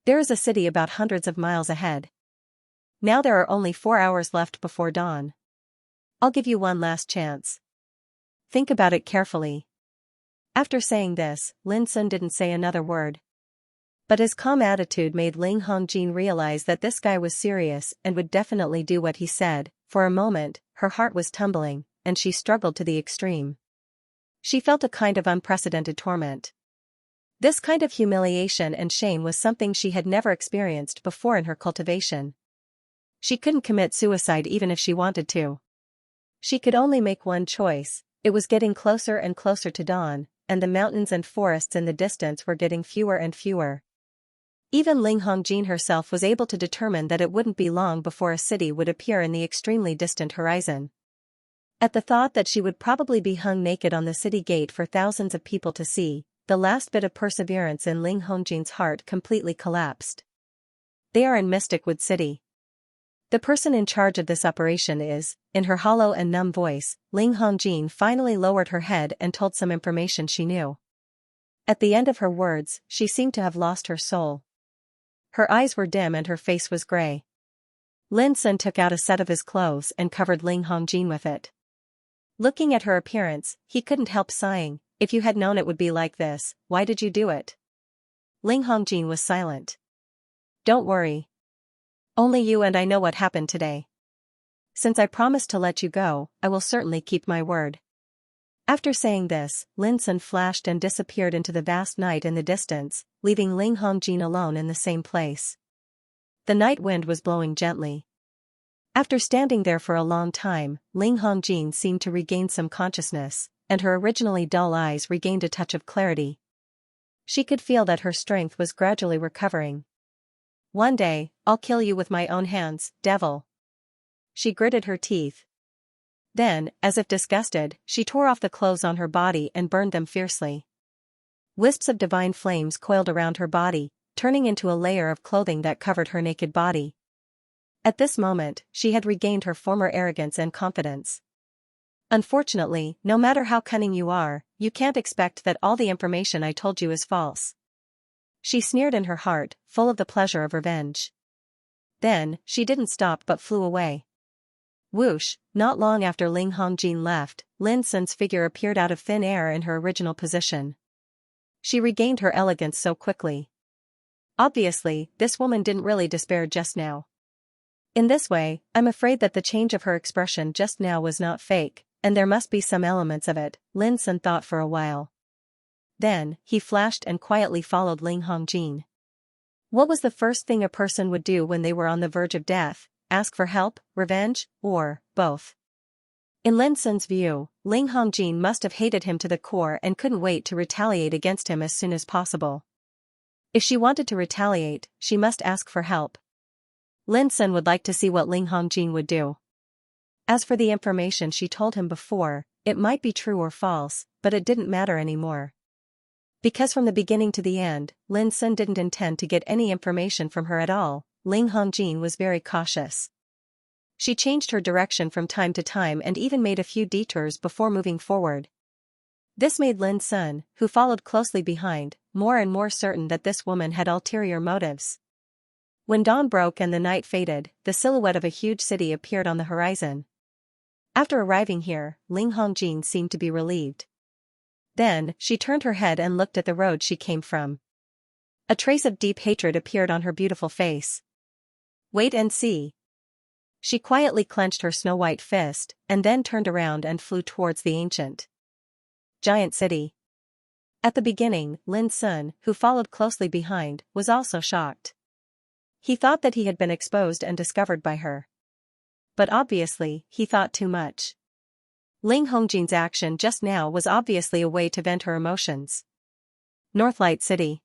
There is a city about hundreds of miles ahead. Now there are only 4 hours left before dawn. I'll give you one last chance. Think about it carefully. After saying this, Lin Sun didn't say another word. But his calm attitude made Ling Hongjin realize that this guy was serious and would definitely do what he said. For a moment, her heart was tumbling, and she struggled to the extreme. She felt a kind of unprecedented torment. This kind of humiliation and shame was something she had never experienced before in her cultivation. She couldn't commit suicide even if she wanted to. She could only make one choice. It was getting closer and closer to dawn, and the mountains and forests in the distance were getting fewer and fewer. Even Ling Hongjin herself was able to determine that it wouldn't be long before a city would appear in the extremely distant horizon. At the thought that she would probably be hung naked on the city gate for thousands of people to see, the last bit of perseverance in Ling Hongjin's heart completely collapsed. They are in Mystic Wood City. The person in charge of this operation is, in her hollow and numb voice, Ling Hongjin finally lowered her head and told some information she knew. At the end of her words, she seemed to have lost her soul. Her eyes were dim and her face was gray. Lin Sun took out a set of his clothes and covered Ling Hongjin with it. Looking at her appearance, he couldn't help sighing. "If you had known it would be like this, why did you do it?" Ling Hongjin was silent. "Don't worry. Only you and I know what happened today. Since I promised to let you go, I will certainly keep my word." After saying this, Lin Sun flashed and disappeared into the vast night in the distance, leaving Ling Hongjin alone in the same place. The night wind was blowing gently. After standing there for a long time, Ling Hongjin seemed to regain some consciousness, and her originally dull eyes regained a touch of clarity. She could feel that her strength was gradually recovering. "One day, I'll kill you with my own hands, devil." She gritted her teeth. Then, as if disgusted, she tore off the clothes on her body and burned them fiercely. Wisps of divine flames coiled around her body, turning into a layer of clothing that covered her naked body. At this moment, she had regained her former arrogance and confidence. "Unfortunately, no matter how cunning you are, you can't expect that all the information I told you is false." She sneered in her heart, full of the pleasure of revenge. Then, she didn't stop but flew away. Whoosh, not long after Ling Hongjin left, Lin Sun's figure appeared out of thin air in her original position. She regained her elegance so quickly. Obviously, this woman didn't really despair just now. In this way, I'm afraid that the change of her expression just now was not fake, and there must be some elements of it. Lin Sun thought for a while. Then, he flashed and quietly followed Ling Hongjin. What was the first thing a person would do when they were on the verge of death? Ask for help, revenge, or both? In Lin Sun's view, Ling Hongjin must have hated him to the core and couldn't wait to retaliate against him as soon as possible. If she wanted to retaliate, she must ask for help. Lin Sun would like to see what Ling Hongjin would do. As for the information she told him before, it might be true or false, but it didn't matter anymore. Because from the beginning to the end, Lin Sun didn't intend to get any information from her at all. Ling Hongjin was very cautious. She changed her direction from time to time and even made a few detours before moving forward. This made Lin Sun, who followed closely behind, more and more certain that this woman had ulterior motives. When dawn broke and the night faded, the silhouette of a huge city appeared on the horizon. After arriving here, Ling Hongjin seemed to be relieved. Then, she turned her head and looked at the road she came from. A trace of deep hatred appeared on her beautiful face. Wait and see. She quietly clenched her snow-white fist, and then turned around and flew towards the ancient giant city. At the beginning, Lin Sun, who followed closely behind, was also shocked. He thought that he had been exposed and discovered by her. But obviously, he thought too much. Ling Hongjin's action just now was obviously a way to vent her emotions. Northlight City.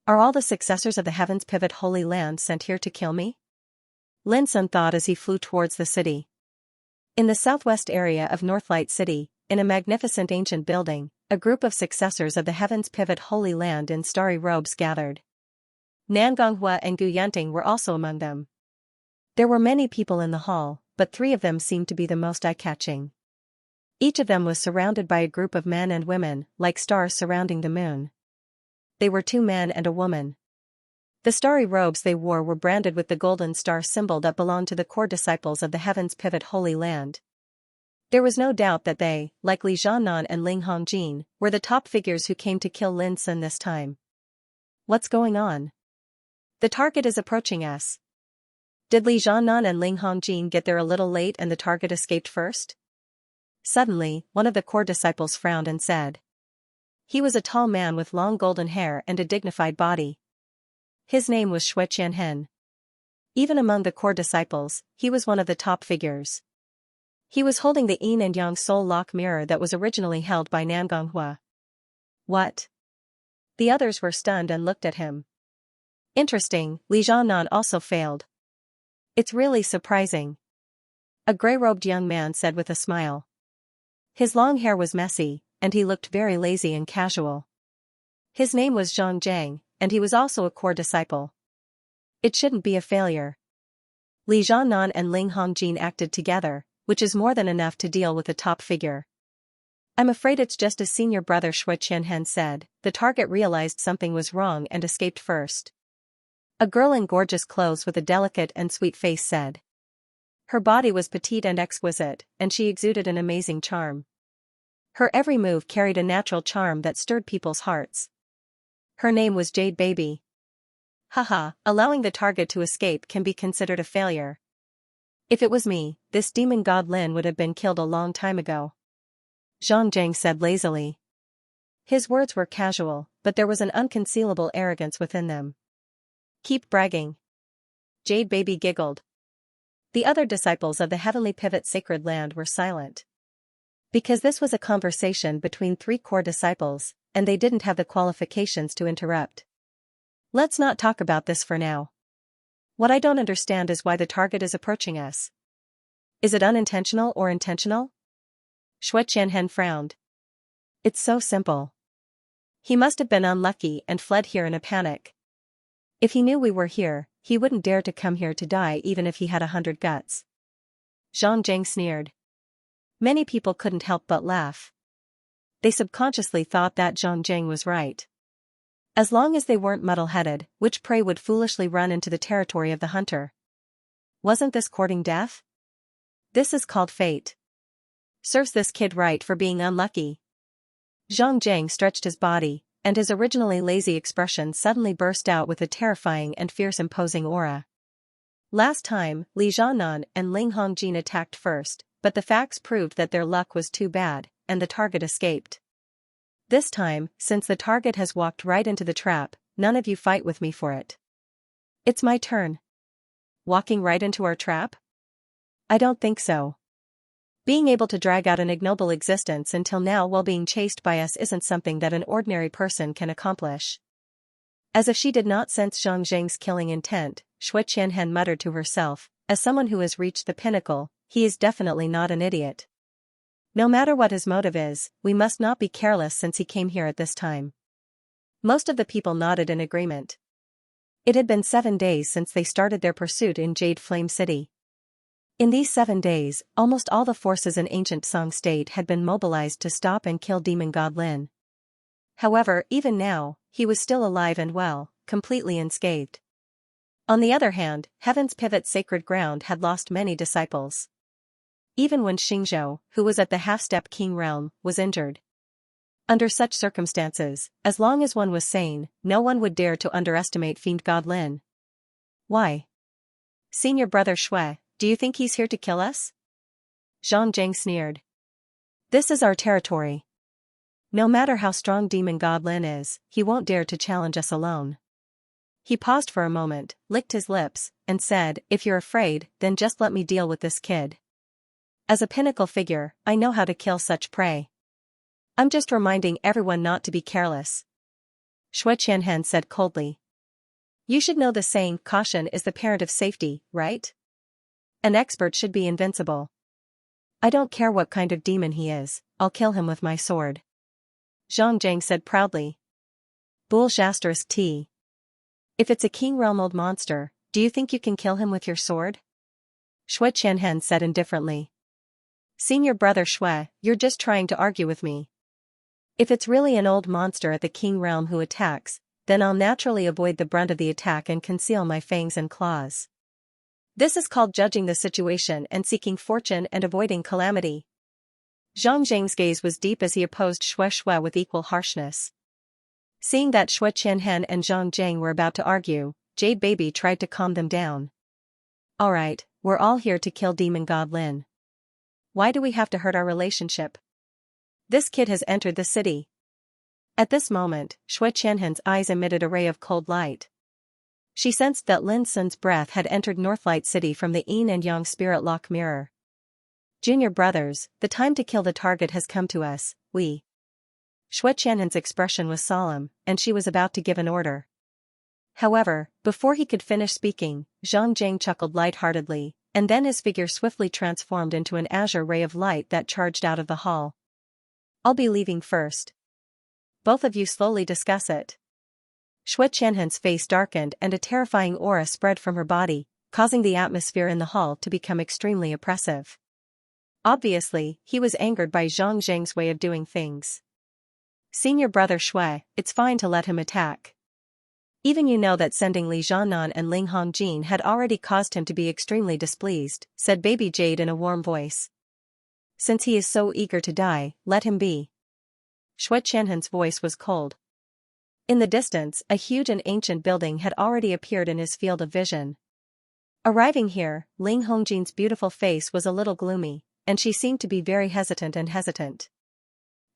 Are all the successors of the Heaven's Pivot Holy Land sent here to kill me? Lin Sun thought as he flew towards the city. In the southwest area of Northlight City, in a magnificent ancient building, a group of successors of the Heaven's Pivot Holy Land in starry robes gathered. Nangonghua and Gu Yunting were also among them. There were many people in the hall, but 3 of them seemed to be the most eye-catching. Each of them was surrounded by a group of men and women, like stars surrounding the moon. They were 2 men and a woman. The starry robes they wore were branded with the golden star symbol that belonged to the core disciples of the Heaven's Pivot Holy Land. There was no doubt that they, like Li Zhannan and Ling Hongjin, were the top figures who came to kill Lin Sun this time. What's going on? The target is approaching us. Did Li Zhannan and Ling Hongjin get there a little late and the target escaped first? Suddenly, one of the core disciples frowned and said. He was a tall man with long golden hair and a dignified body. His name was Shui Qianhen. Even among the core disciples, he was one of the top figures. He was holding the yin and yang soul lock mirror that was originally held by Nangonghua. What? The others were stunned and looked at him. Interesting, Li Zhannan also failed. It's really surprising. A gray-robed young man said with a smile. His long hair was messy, and he looked very lazy and casual. His name was Zhang Jiang, and he was also a core disciple. It shouldn't be a failure. Li Zhannan and Ling Hongjin acted together, which is more than enough to deal with a top figure. I'm afraid it's just as senior brother Shui Qianhen said. The target realized something was wrong and escaped first. A girl in gorgeous clothes with a delicate and sweet face said. Her body was petite and exquisite, and she exuded an amazing charm. Her every move carried a natural charm that stirred people's hearts. Her name was Jade Baby. Haha, allowing the target to escape can be considered a failure. If it was me, this demon god Lin would have been killed a long time ago. Zhang Jiang said lazily. His words were casual, but there was an unconcealable arrogance within them. Keep bragging. Jade Baby giggled. The other disciples of the Heavenly Pivot Sacred Land were silent. Because this was a conversation between 3 core disciples, and they didn't have the qualifications to interrupt. Let's not talk about this for now. What I don't understand is why the target is approaching us. Is it unintentional or intentional? Shui Qianhen frowned. It's so simple. He must have been unlucky and fled here in a panic. If he knew we were here, he wouldn't dare to come here to die even if he had 100 guts. Zhang Jiang sneered. Many people couldn't help but laugh. They subconsciously thought that Zhang Jiang was right. As long as they weren't muddle-headed, which prey would foolishly run into the territory of the hunter? Wasn't this courting death? This is called fate. Serves this kid right for being unlucky. Zhang Jiang stretched his body, and his originally lazy expression suddenly burst out with a terrifying and fierce imposing aura. Last time, Li Jianan and Ling Hongjin attacked first, but the facts proved that their luck was too bad, and the target escaped. This time, since the target has walked right into the trap, none of you fight with me for it. It's my turn. Walking right into our trap? I don't think so. Being able to drag out an ignoble existence until now while being chased by us isn't something that an ordinary person can accomplish. As if she did not sense Zhang Zheng's killing intent, Shui Qianhan muttered to herself, as someone who has reached the pinnacle, he is definitely not an idiot. No matter what his motive is, we must not be careless since he came here at this time. Most of the people nodded in agreement. It had been 7 days since they started their pursuit in Jade Flame City. In these 7 days, almost all the forces in ancient Song State had been mobilized to stop and kill demon god Lin. However, even now, he was still alive and well, completely unscathed. On the other hand, Heaven's Pivot Sacred Ground had lost many disciples. Even when Xingzhou, who was at the half-step king realm, was injured. Under such circumstances, as long as one was sane, no one would dare to underestimate Fiend God Lin. Why? Senior brother Shui, do you think he's here to kill us? Zhang Zheng sneered. This is our territory. No matter how strong Demon God Lin is, he won't dare to challenge us alone. He paused for a moment, licked his lips, and said, if you're afraid, then just let me deal with this kid. As a pinnacle figure, I know how to kill such prey. I'm just reminding everyone not to be careless. Shui Qianhan said coldly. You should know the saying, caution is the parent of safety, right? An expert should be invincible. I don't care what kind of demon he is, I'll kill him with my sword. Zhang Zheng said proudly. Bull ****. If it's a king realm old monster, do you think you can kill him with your sword? Shui Qianhan said indifferently. Senior brother Shui, you're just trying to argue with me. If it's really an old monster at the king realm who attacks, then I'll naturally avoid the brunt of the attack and conceal my fangs and claws. This is called judging the situation and seeking fortune and avoiding calamity. Zhang Zheng's gaze was deep as he opposed Shui Shui with equal harshness. Seeing that Shui Qianhan and Zhang Zheng were about to argue, Jade Baby tried to calm them down. Alright, we're all here to kill Demon God Lin. Why do we have to hurt our relationship? This kid has entered the city. At this moment, Shui Qianhan's eyes emitted a ray of cold light. She sensed that Lin Sun's breath had entered Northlight City from the Yin and Yang Spirit Lock mirror. Junior brothers, the time to kill the target has come to us, we. Shui Qianhan's expression was solemn, and she was about to give an order. However, before he could finish speaking, Zhang Zheng chuckled lightheartedly, and then his figure swiftly transformed into an azure ray of light that charged out of the hall. I'll be leaving first. Both of you slowly discuss it. Shui Qianhan's face darkened and a terrifying aura spread from her body, causing the atmosphere in the hall to become extremely oppressive. Obviously, he was angered by Zhang Zheng's way of doing things. Senior brother Shui, it's fine to let him attack. Even you know that sending Li Jianan and Ling Hongjin had already caused him to be extremely displeased, said Baby Jade in a warm voice. Since he is so eager to die, let him be. Shui Qianhan's voice was cold. In the distance, a huge and ancient building had already appeared in his field of vision. Arriving here, Ling Hongjin's beautiful face was a little gloomy, and she seemed to be very hesitant.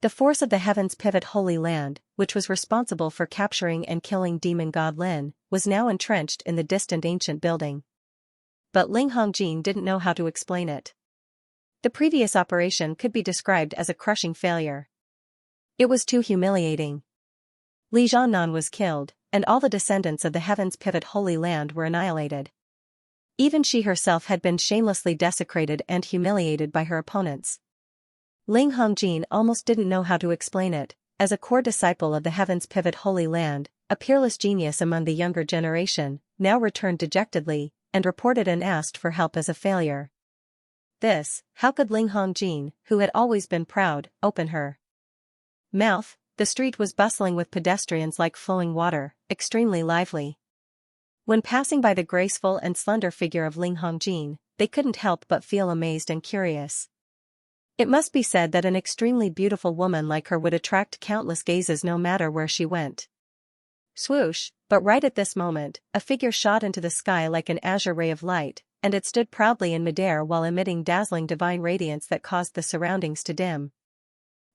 The force of the Heaven's Pivot Holy Land, which was responsible for capturing and killing Demon God Lin, was now entrenched in the distant ancient building. But Ling Hongjin didn't know how to explain it. The previous operation could be described as a crushing failure. It was too humiliating. Li Jianan was killed, and all the descendants of the Heaven's Pivot Holy Land were annihilated. Even she herself had been shamelessly desecrated and humiliated by her opponents. Ling Hongjin almost didn't know how to explain it. As a core disciple of the Heaven's Pivot Holy Land, a peerless genius among the younger generation, now returned dejectedly, and reported and asked for help as a failure. How could Ling Hongjin, who had always been proud, open her mouth? The street was bustling with pedestrians like flowing water, extremely lively. When passing by the graceful and slender figure of Ling Hongjin, they couldn't help but feel amazed and curious. It must be said that an extremely beautiful woman like her would attract countless gazes no matter where she went. Swoosh, but right at this moment, a figure shot into the sky like an azure ray of light, and it stood proudly in midair while emitting dazzling divine radiance that caused the surroundings to dim.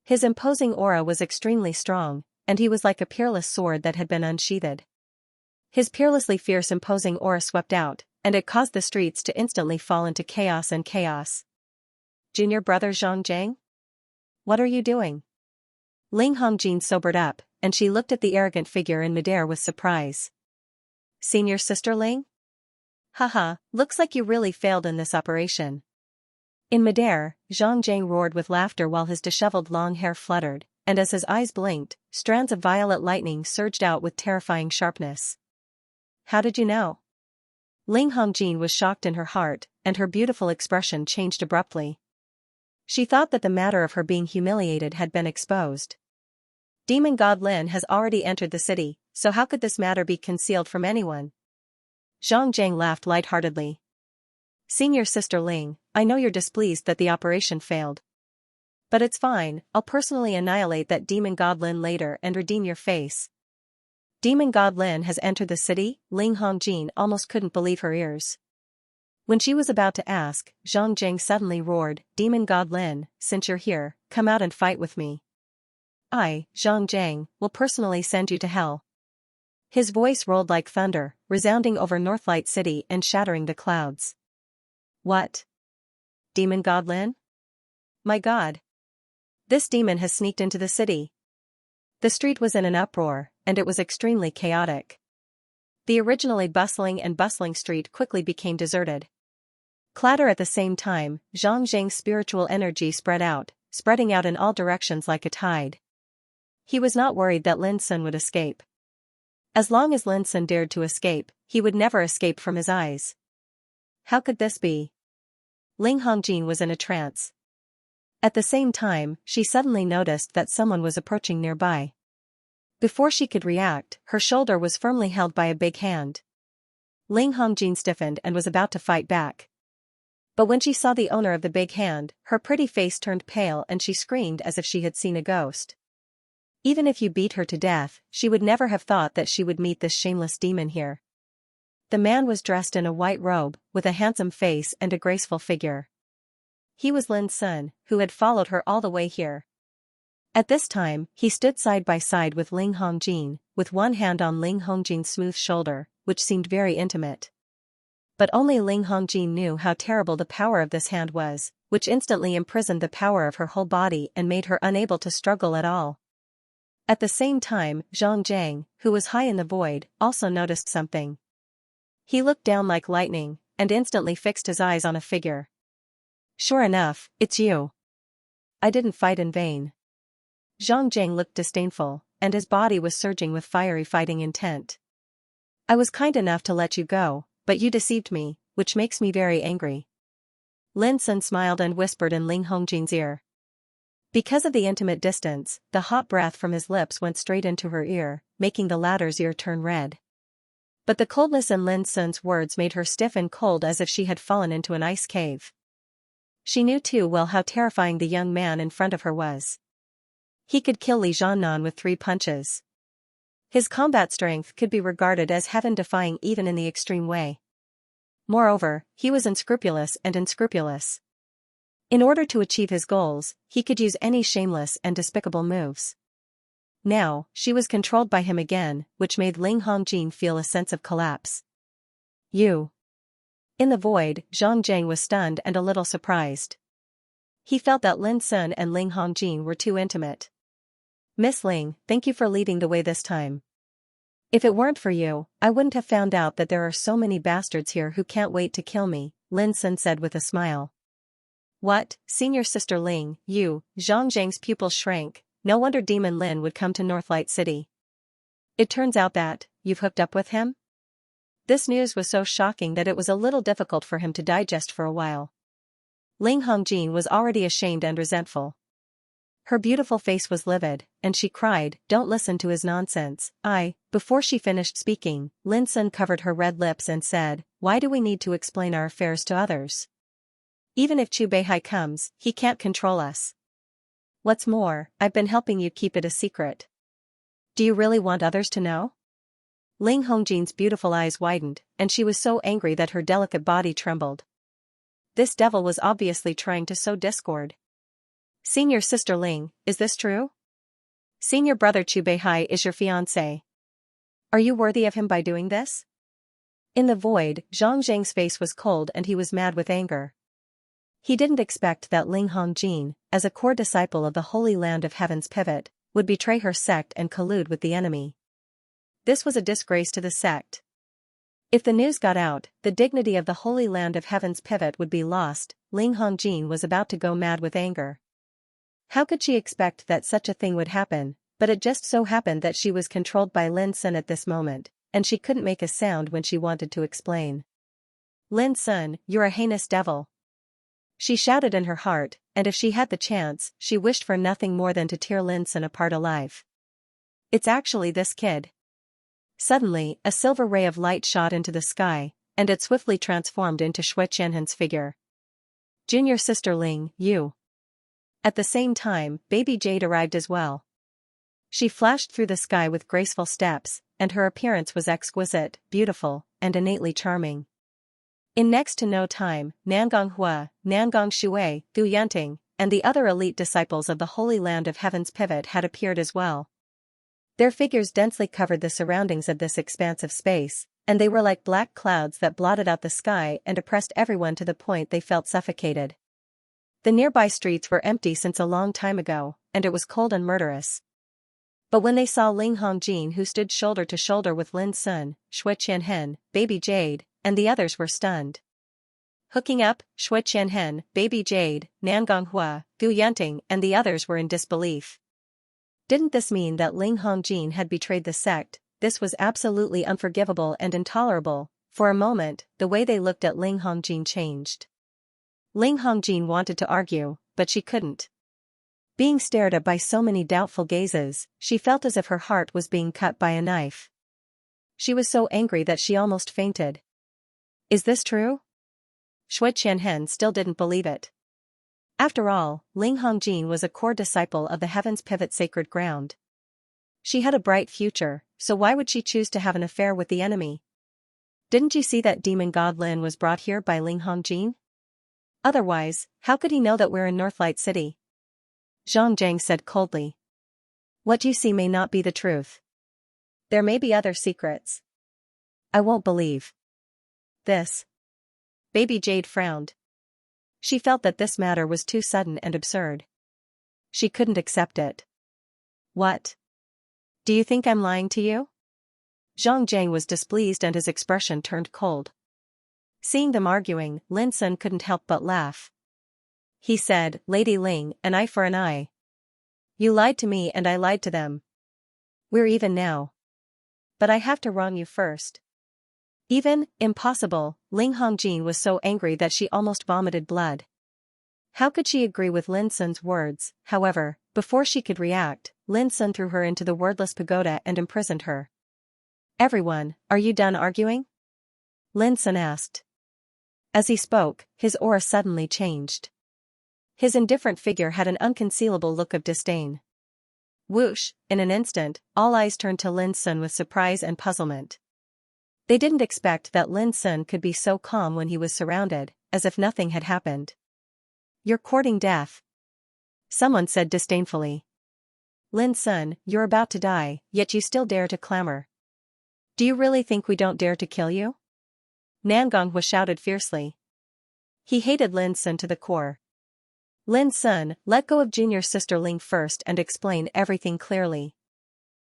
His imposing aura was extremely strong, and he was like a peerless sword that had been unsheathed. His peerlessly fierce imposing aura swept out, and it caused the streets to instantly fall into chaos and chaos. Junior brother Zhang? What are you doing? Ling Hongjin sobered up, and she looked at the arrogant figure in midair with surprise. Senior sister Ling? Haha, looks like you really failed in this operation. In midair, Zhang roared with laughter while his disheveled long hair fluttered, and as his eyes blinked, strands of violet lightning surged out with terrifying sharpness. How did you know? Ling Hongjin was shocked in her heart, and her beautiful expression changed abruptly. She thought that the matter of her being humiliated had been exposed. Demon God Lin has already entered the city, so how could this matter be concealed from anyone? Zhang laughed lightheartedly. Senior sister Ling, I know you're displeased that the operation failed. But it's fine, I'll personally annihilate that Demon God Lin later and redeem your face. Demon God Lin has entered the city? Ling Hongjin almost couldn't believe her ears. When she was about to ask, Zhang suddenly roared, Demon God Lin, since you're here, come out and fight with me. I, Zhang, will personally send you to hell. His voice rolled like thunder, resounding over Northlight City and shattering the clouds. What? Demon God Lin? My god. This demon has sneaked into the city. The street was in an uproar, and it was extremely chaotic. The originally bustling street quickly became deserted. Clatter at the same time, Zhang's spiritual energy spreading out in all directions like a tide. He was not worried that Lin Sun would escape. As long as Lin Sun dared to escape, he would never escape from his eyes. How could this be? Ling Hongjin was in a trance. At the same time, she suddenly noticed that someone was approaching nearby. Before she could react, her shoulder was firmly held by a big hand. Ling Hongjin stiffened and was about to fight back. But when she saw the owner of the big hand, her pretty face turned pale and she screamed as if she had seen a ghost. Even if you beat her to death, she would never have thought that she would meet this shameless demon here. The man was dressed in a white robe, with a handsome face and a graceful figure. He was Lin Sun, who had followed her all the way here. At this time, he stood side by side with Ling Hongjin, with one hand on Ling Hongjin's smooth shoulder, which seemed very intimate. But only Ling Hongjin knew how terrible the power of this hand was, which instantly imprisoned the power of her whole body and made her unable to struggle at all. At the same time, Zhang, who was high in the void, also noticed something. He looked down like lightning, and instantly fixed his eyes on a figure. Sure enough, it's you. I didn't fight in vain. Zhang looked disdainful, and his body was surging with fiery fighting intent. I was kind enough to let you go, but you deceived me, which makes me very angry. Lin Sun smiled and whispered in Ling Hongjin's ear. Because of the intimate distance, the hot breath from his lips went straight into her ear, making the latter's ear turn red. But the coldness in Lin Sun's words made her stiff and cold as if she had fallen into an ice cave. She knew too well how terrifying the young man in front of her was. He could kill Li Zhannan with 3 punches. His combat strength could be regarded as heaven-defying even in the extreme way. Moreover, he was unscrupulous. In order to achieve his goals, he could use any shameless and despicable moves. Now, she was controlled by him again, which made Ling Hongjin feel a sense of collapse. You. In the void, Zhang was stunned and a little surprised. He felt that Lin Sun and Ling Hongjin were too intimate. Miss Ling, thank you for leading the way this time. If it weren't for you, I wouldn't have found out that there are so many bastards here who can't wait to kill me, Lin Sun said with a smile. What, senior sister Ling, you, Zhang's pupils shrank, no wonder Demon Lin would come to Northlight City. It turns out that, you've hooked up with him? This news was so shocking that it was a little difficult for him to digest for a while. Ling Hongjin was already ashamed and resentful. Her beautiful face was livid, and she cried, don't listen to his nonsense, Before she finished speaking, Lin Sun covered her red lips and said, why do we need to explain our affairs to others? Even if Chu Beihai comes, he can't control us. What's more, I've been helping you keep it a secret. Do you really want others to know? Ling Hongjin's beautiful eyes widened, and she was so angry that her delicate body trembled. This devil was obviously trying to sow discord. Senior sister Ling, is this true? Senior brother Chu Beihai is your fiancé. Are you worthy of him by doing this? In the void, Zhang Zhang's face was cold and he was mad with anger. He didn't expect that Ling Hongjin, as a core disciple of the Holy Land of Heaven's pivot, would betray her sect and collude with the enemy. This was a disgrace to the sect. If the news got out, the dignity of the Holy Land of Heaven's pivot would be lost. Ling Hongjin was about to go mad with anger. How could she expect that such a thing would happen? But it just so happened that she was controlled by Lin Sun at this moment, and she couldn't make a sound when she wanted to explain. Lin Sun, you're a heinous devil. She shouted in her heart, and if she had the chance, she wished for nothing more than to tear Lin Sun apart alive. It's actually this kid. Suddenly, a silver ray of light shot into the sky, and it swiftly transformed into Shui Qianhen's figure. Junior sister Ling, you. At the same time, baby Jade arrived as well. She flashed through the sky with graceful steps, and her appearance was exquisite, beautiful, and innately charming. In next to no time, Nangong Hua, Nangong Shui, Gu Yanting, and the other elite disciples of the Holy Land of Heaven's pivot had appeared as well. Their figures densely covered the surroundings of this expansive space, and they were like black clouds that blotted out the sky and oppressed everyone to the point they felt suffocated. The nearby streets were empty since a long time ago, and it was cold and murderous. But when they saw Ling Hongjin, who stood shoulder to shoulder with Lin Sun, Shui Qianhen, baby Jade, and the others, were stunned. Hooking up, Shui Qianhen, baby Jade, Nangong Hua, Gu Yanting, and the others were in disbelief. Didn't this mean that Ling Hongjin had betrayed the sect? This was absolutely unforgivable and intolerable. For a moment, the way they looked at Ling Hongjin changed. Ling Hongjin wanted to argue, but she couldn't. Being stared at by so many doubtful gazes, she felt as if her heart was being cut by a knife. She was so angry that she almost fainted. Is this true? Shui Qianhen still didn't believe it. After all, Ling Hongjin was a core disciple of the Heaven's Pivot sacred ground. She had a bright future, so why would she choose to have an affair with the enemy? Didn't you see that demon god Lin was brought here by Ling Hongjin? Otherwise, how could he know that we're in Northlight City? Zhang Zhang said coldly. What you see may not be the truth. There may be other secrets. I won't believe this. Baby Jade frowned. She felt that this matter was too sudden and absurd. She couldn't accept it. What? Do you think I'm lying to you? Zhang Zhang was displeased and his expression turned cold. Seeing them arguing, Lin Sun couldn't help but laugh. He said, Lady Ling, an eye for an eye. You lied to me and I lied to them. We're even now. But I have to wrong you first. Even, impossible. Ling Hongjin was so angry that she almost vomited blood. How could she agree with Lin Sun's words? However, before she could react, Lin Sun threw her into the wordless pagoda and imprisoned her. Everyone, are you done arguing? Lin Sun asked. As he spoke, his aura suddenly changed. His indifferent figure had an unconcealable look of disdain. Whoosh, in an instant, all eyes turned to Lin Sun with surprise and puzzlement. They didn't expect that Lin Sun could be so calm when he was surrounded, as if nothing had happened. You're courting death. Someone said disdainfully. Lin Sun, you're about to die, yet you still dare to clamor. Do you really think we don't dare to kill you? Nangong was shouted fiercely. He hated Lin Sun to the core. Lin Sun, let go of junior sister Ling first and explain everything clearly.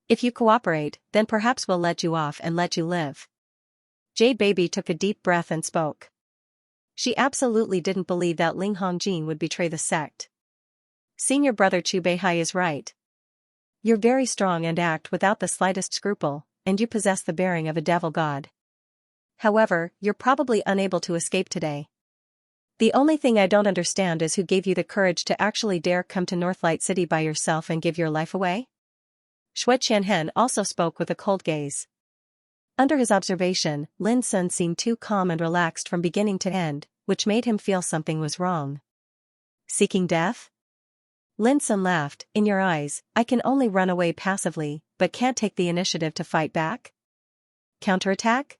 If you cooperate, then perhaps we'll let you off and let you live. Jade Baby took a deep breath and spoke. She absolutely didn't believe that Ling Hongjin would betray the sect. Senior brother Chu Beihai is right. You're very strong and act without the slightest scruple, and you possess the bearing of a devil god. However, you're probably unable to escape today. The only thing I don't understand is who gave you the courage to actually dare come to Northlight City by yourself and give your life away? Shui Qianhen also spoke with a cold gaze. Under his observation, Lin Sun seemed too calm and relaxed from beginning to end, which made him feel something was wrong. Seeking death? Lin Sun laughed. In your eyes, I can only run away passively, but can't take the initiative to fight back? Counterattack?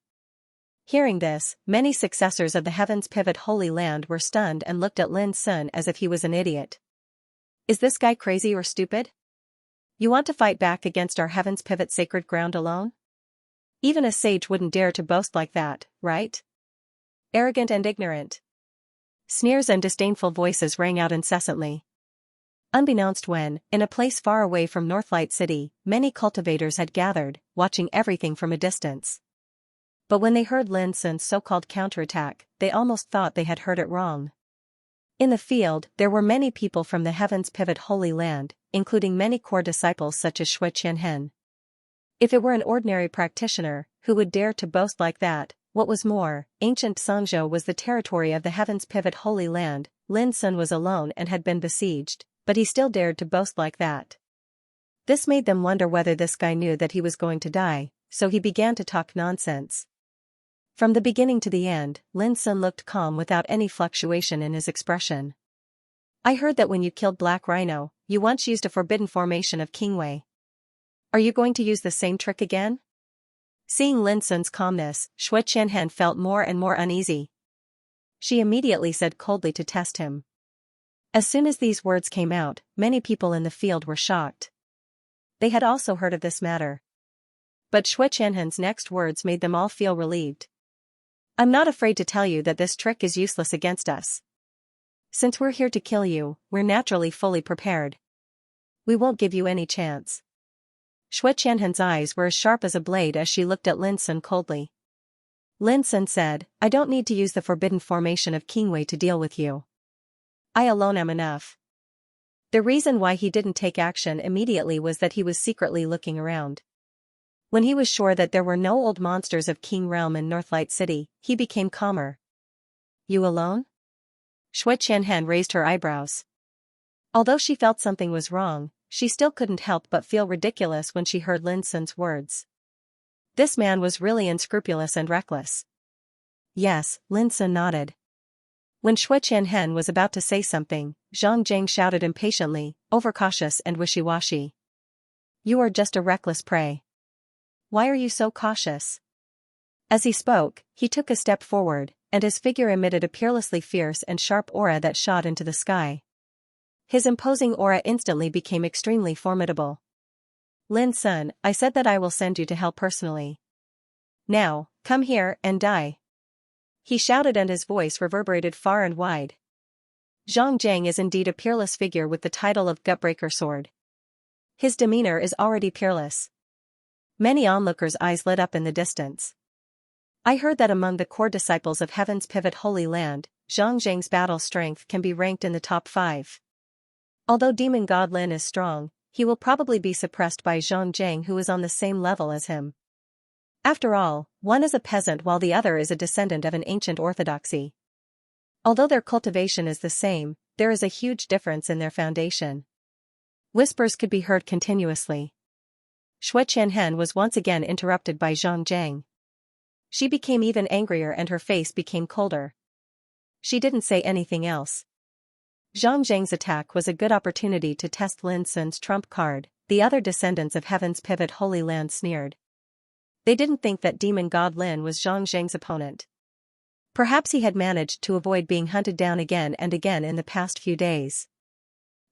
Hearing this, many successors of the Heaven's Pivot Holy Land were stunned and looked at Lin Sun as if he was an idiot. Is this guy crazy or stupid? You want to fight back against our Heaven's Pivot sacred ground alone? Even a sage wouldn't dare to boast like that, right? Arrogant and ignorant. Sneers and disdainful voices rang out incessantly. Unbeknownst when, in a place far away from Northlight City, many cultivators had gathered, watching everything from a distance. But when they heard Lin Sun's so-called counterattack, they almost thought they had heard it wrong. In the field, there were many people from the Heaven's Pivot Holy Land, including many core disciples such as Shui Qianhen. If it were an ordinary practitioner, who would dare to boast like that? What was more, ancient Xianxia was the territory of the Heaven's Pivot Holy Land. Lin Sun was alone and had been besieged, but he still dared to boast like that. This made them wonder whether this guy knew that he was going to die, so he began to talk nonsense. From the beginning to the end, Lin Sun looked calm without any fluctuation in his expression. I heard that when you killed Black Rhino, you once used a forbidden formation of Qingwei. Are you going to use the same trick again? Seeing Lin Sun's calmness, Shui Qianhen felt more and more uneasy. She immediately said coldly to test him. As soon as these words came out, many people in the field were shocked. They had also heard of this matter. But Shui Qianhen's next words made them all feel relieved. I'm not afraid to tell you that this trick is useless against us. Since we're here to kill you, we're naturally fully prepared. We won't give you any chance. Shui Qianhen's eyes were as sharp as a blade as she looked at Lin Sun coldly. Lin Sun said, I don't need to use the forbidden formation of Qingwei to deal with you. I alone am enough. The reason why he didn't take action immediately was that he was secretly looking around. When he was sure that there were no old monsters of Qing Realm in Northlight City, he became calmer. You alone? Shui Qianhen raised her eyebrows. Although she felt something was wrong, she still couldn't help but feel ridiculous when she heard Lin Sun's words. This man was really unscrupulous and reckless. Yes, Lin Sun nodded. When Shui Qianhen was about to say something, Zhang Jing shouted impatiently, overcautious and wishy-washy. You are just a reckless prey. Why are you so cautious? As he spoke, he took a step forward, and his figure emitted a peerlessly fierce and sharp aura that shot into the sky. His imposing aura instantly became extremely formidable. Lin Sun, I said that I will send you to hell personally. Now, come here and die. He shouted and his voice reverberated far and wide. Zhang Jing is indeed a peerless figure with the title of Gutbreaker Sword. His demeanor is already peerless. Many onlookers' eyes lit up in the distance. I heard that among the core disciples of Heaven's Pivot Holy Land, Zhang Jing's battle strength can be ranked in the top 5. Although Demon God Lin is strong, he will probably be suppressed by Zhang Jing, who is on the same level as him. After all, one is a peasant while the other is a descendant of an ancient orthodoxy. Although their cultivation is the same, there is a huge difference in their foundation. Whispers could be heard continuously. Shui Qianhen was once again interrupted by Zhang Jing. She became even angrier and her face became colder. She didn't say anything else. Zhang Jing's attack was a good opportunity to test Lin Sun's trump card. The other descendants of Heaven's Pivot Holy Land sneered. They didn't think that Demon God Lin was Zhang Jing's opponent. Perhaps he had managed to avoid being hunted down again and again in the past few days.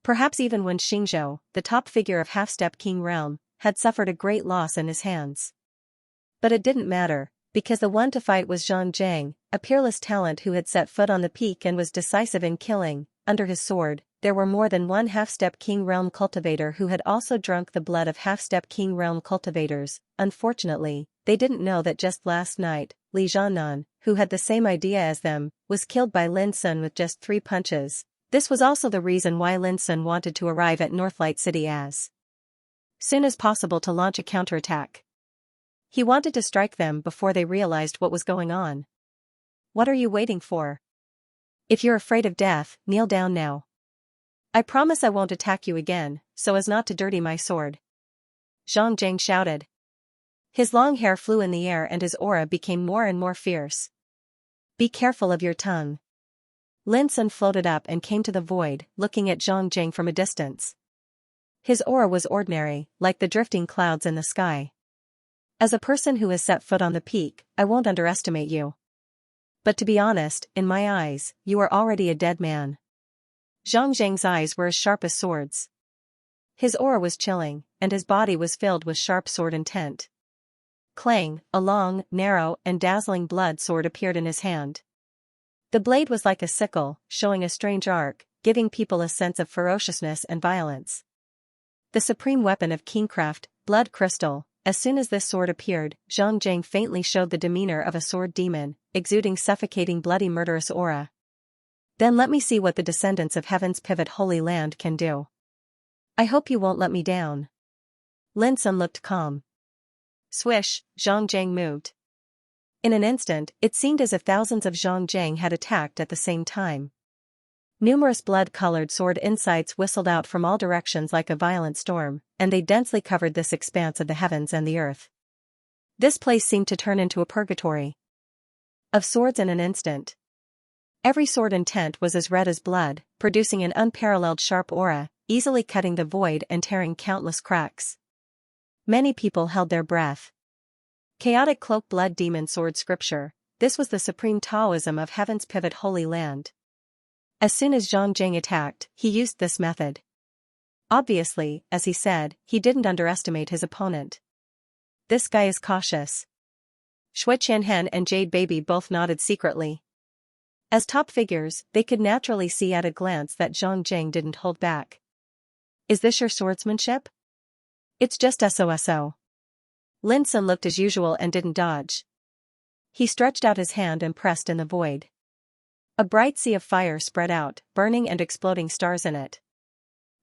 Perhaps even when Xingzhou, the top figure of Half-Step King Realm, had suffered a great loss in his hands. But it didn't matter, because the one to fight was Zhang Jing, a peerless talent who had set foot on the peak and was decisive in killing. Under his sword, there were more than one Half-Step King Realm cultivator who had also drunk the blood of Half-Step King Realm cultivators. Unfortunately, they didn't know that just last night, Li Zhannan, who had the same idea as them, was killed by Lin Sun with just 3 punches. This was also the reason why Lin Sun wanted to arrive at Northlight City as soon as possible to launch a counterattack. He wanted to strike them before they realized what was going on. What are you waiting for? If you're afraid of death, kneel down now. I promise I won't attack you again, so as not to dirty my sword. Zhang Jing shouted. His long hair flew in the air and his aura became more and more fierce. Be careful of your tongue. Lin Sun floated up and came to the void, looking at Zhang Jing from a distance. His aura was ordinary, like the drifting clouds in the sky. As a person who has set foot on the peak, I won't underestimate you. But to be honest, in my eyes, you are already a dead man. Zhang Zhang's eyes were as sharp as swords. His aura was chilling, and his body was filled with sharp sword intent. Clang, a long, narrow, and dazzling blood sword appeared in his hand. The blade was like a sickle, showing a strange arc, giving people a sense of ferociousness and violence. The supreme weapon of kingcraft, blood crystal. As soon as this sword appeared, Zhang Zhang faintly showed the demeanor of a sword demon, exuding suffocating bloody murderous aura. Then let me see what the descendants of Heaven's pivot Holy Land can do. I hope you won't let me down. Lin Sun looked calm. Swish, Zhang Zhang moved. In an instant, it seemed as if thousands of Zhang Zhang had attacked at the same time. Numerous blood-colored sword insights whistled out from all directions like a violent storm, and they densely covered this expanse of the heavens and the earth. This place seemed to turn into a purgatory of swords in an instant. Every sword intent was as red as blood, producing an unparalleled sharp aura, easily cutting the void and tearing countless cracks. Many people held their breath. Chaotic cloak blood demon sword scripture, this was the supreme Taoism of Heaven's pivot Holy Land. As soon as Zhang Zhang attacked, he used this method. Obviously, as he said, he didn't underestimate his opponent. This guy is cautious. Shui Qianhen and Jade Baby both nodded secretly. As top figures, they could naturally see at a glance that Zhang Zhang didn't hold back. Is this your swordsmanship? It's just SOSO. Lin Sun looked as usual and didn't dodge. He stretched out his hand and pressed in the void. A bright sea of fire spread out, burning and exploding stars in it.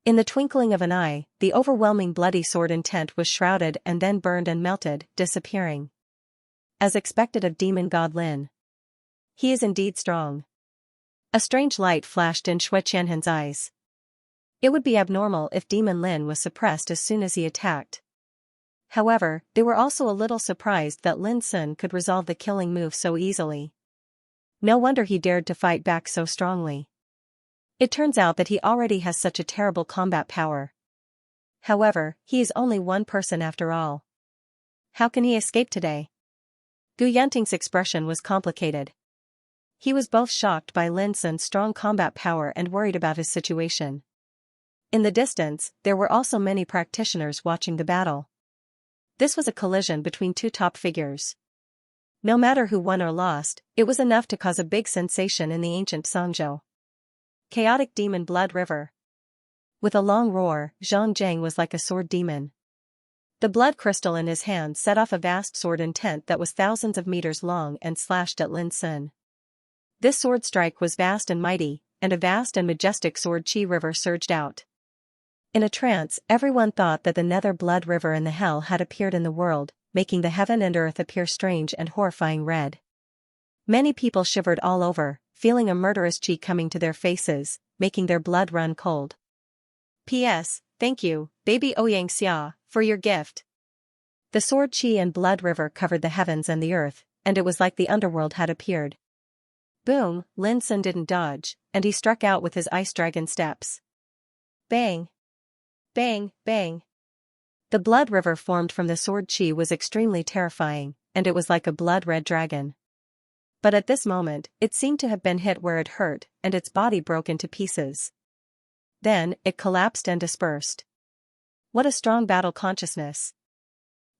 In the twinkling of an eye, the overwhelming bloody sword intent was shrouded and then burned and melted, disappearing. As expected of demon god Lin. He is indeed strong. A strange light flashed in Shui Qianhen's eyes. It would be abnormal if demon Lin was suppressed as soon as he attacked. However, they were also a little surprised that Lin Sun could resolve the killing move so easily. No wonder he dared to fight back so strongly. It turns out that he already has such a terrible combat power. However, he is only one person after all. How can he escape today? Gu Yanting's expression was complicated. He was both shocked by Lin Sun's strong combat power and worried about his situation. In the distance, there were also many practitioners watching the battle. This was a collision between two top figures. No matter who won or lost, it was enough to cause a big sensation in the ancient Songzhou. Chaotic demon blood river. With a long roar, Zhang Zhang was like a sword demon. The blood crystal in his hand set off a vast sword intent that was thousands of meters long and slashed at Lin Sun. This sword strike was vast and mighty, and a vast and majestic sword chi river surged out. In a trance, everyone thought that the nether blood river in the hell had appeared in the world, making the heaven and earth appear strange and horrifying red. Many people shivered all over, feeling a murderous chi coming to their faces, making their blood run cold. P.S. Thank you, baby Xianxia, for your gift. The sword chi and blood river covered the heavens and the earth, and it was like the underworld had appeared. Boom, Lin Sun didn't dodge, and he struck out with his ice dragon steps. Bang! Bang, bang! The blood river formed from the sword chi was extremely terrifying, and it was like a blood-red dragon. But at this moment, it seemed to have been hit where it hurt, and its body broke into pieces. Then, it collapsed and dispersed. What a strong battle consciousness!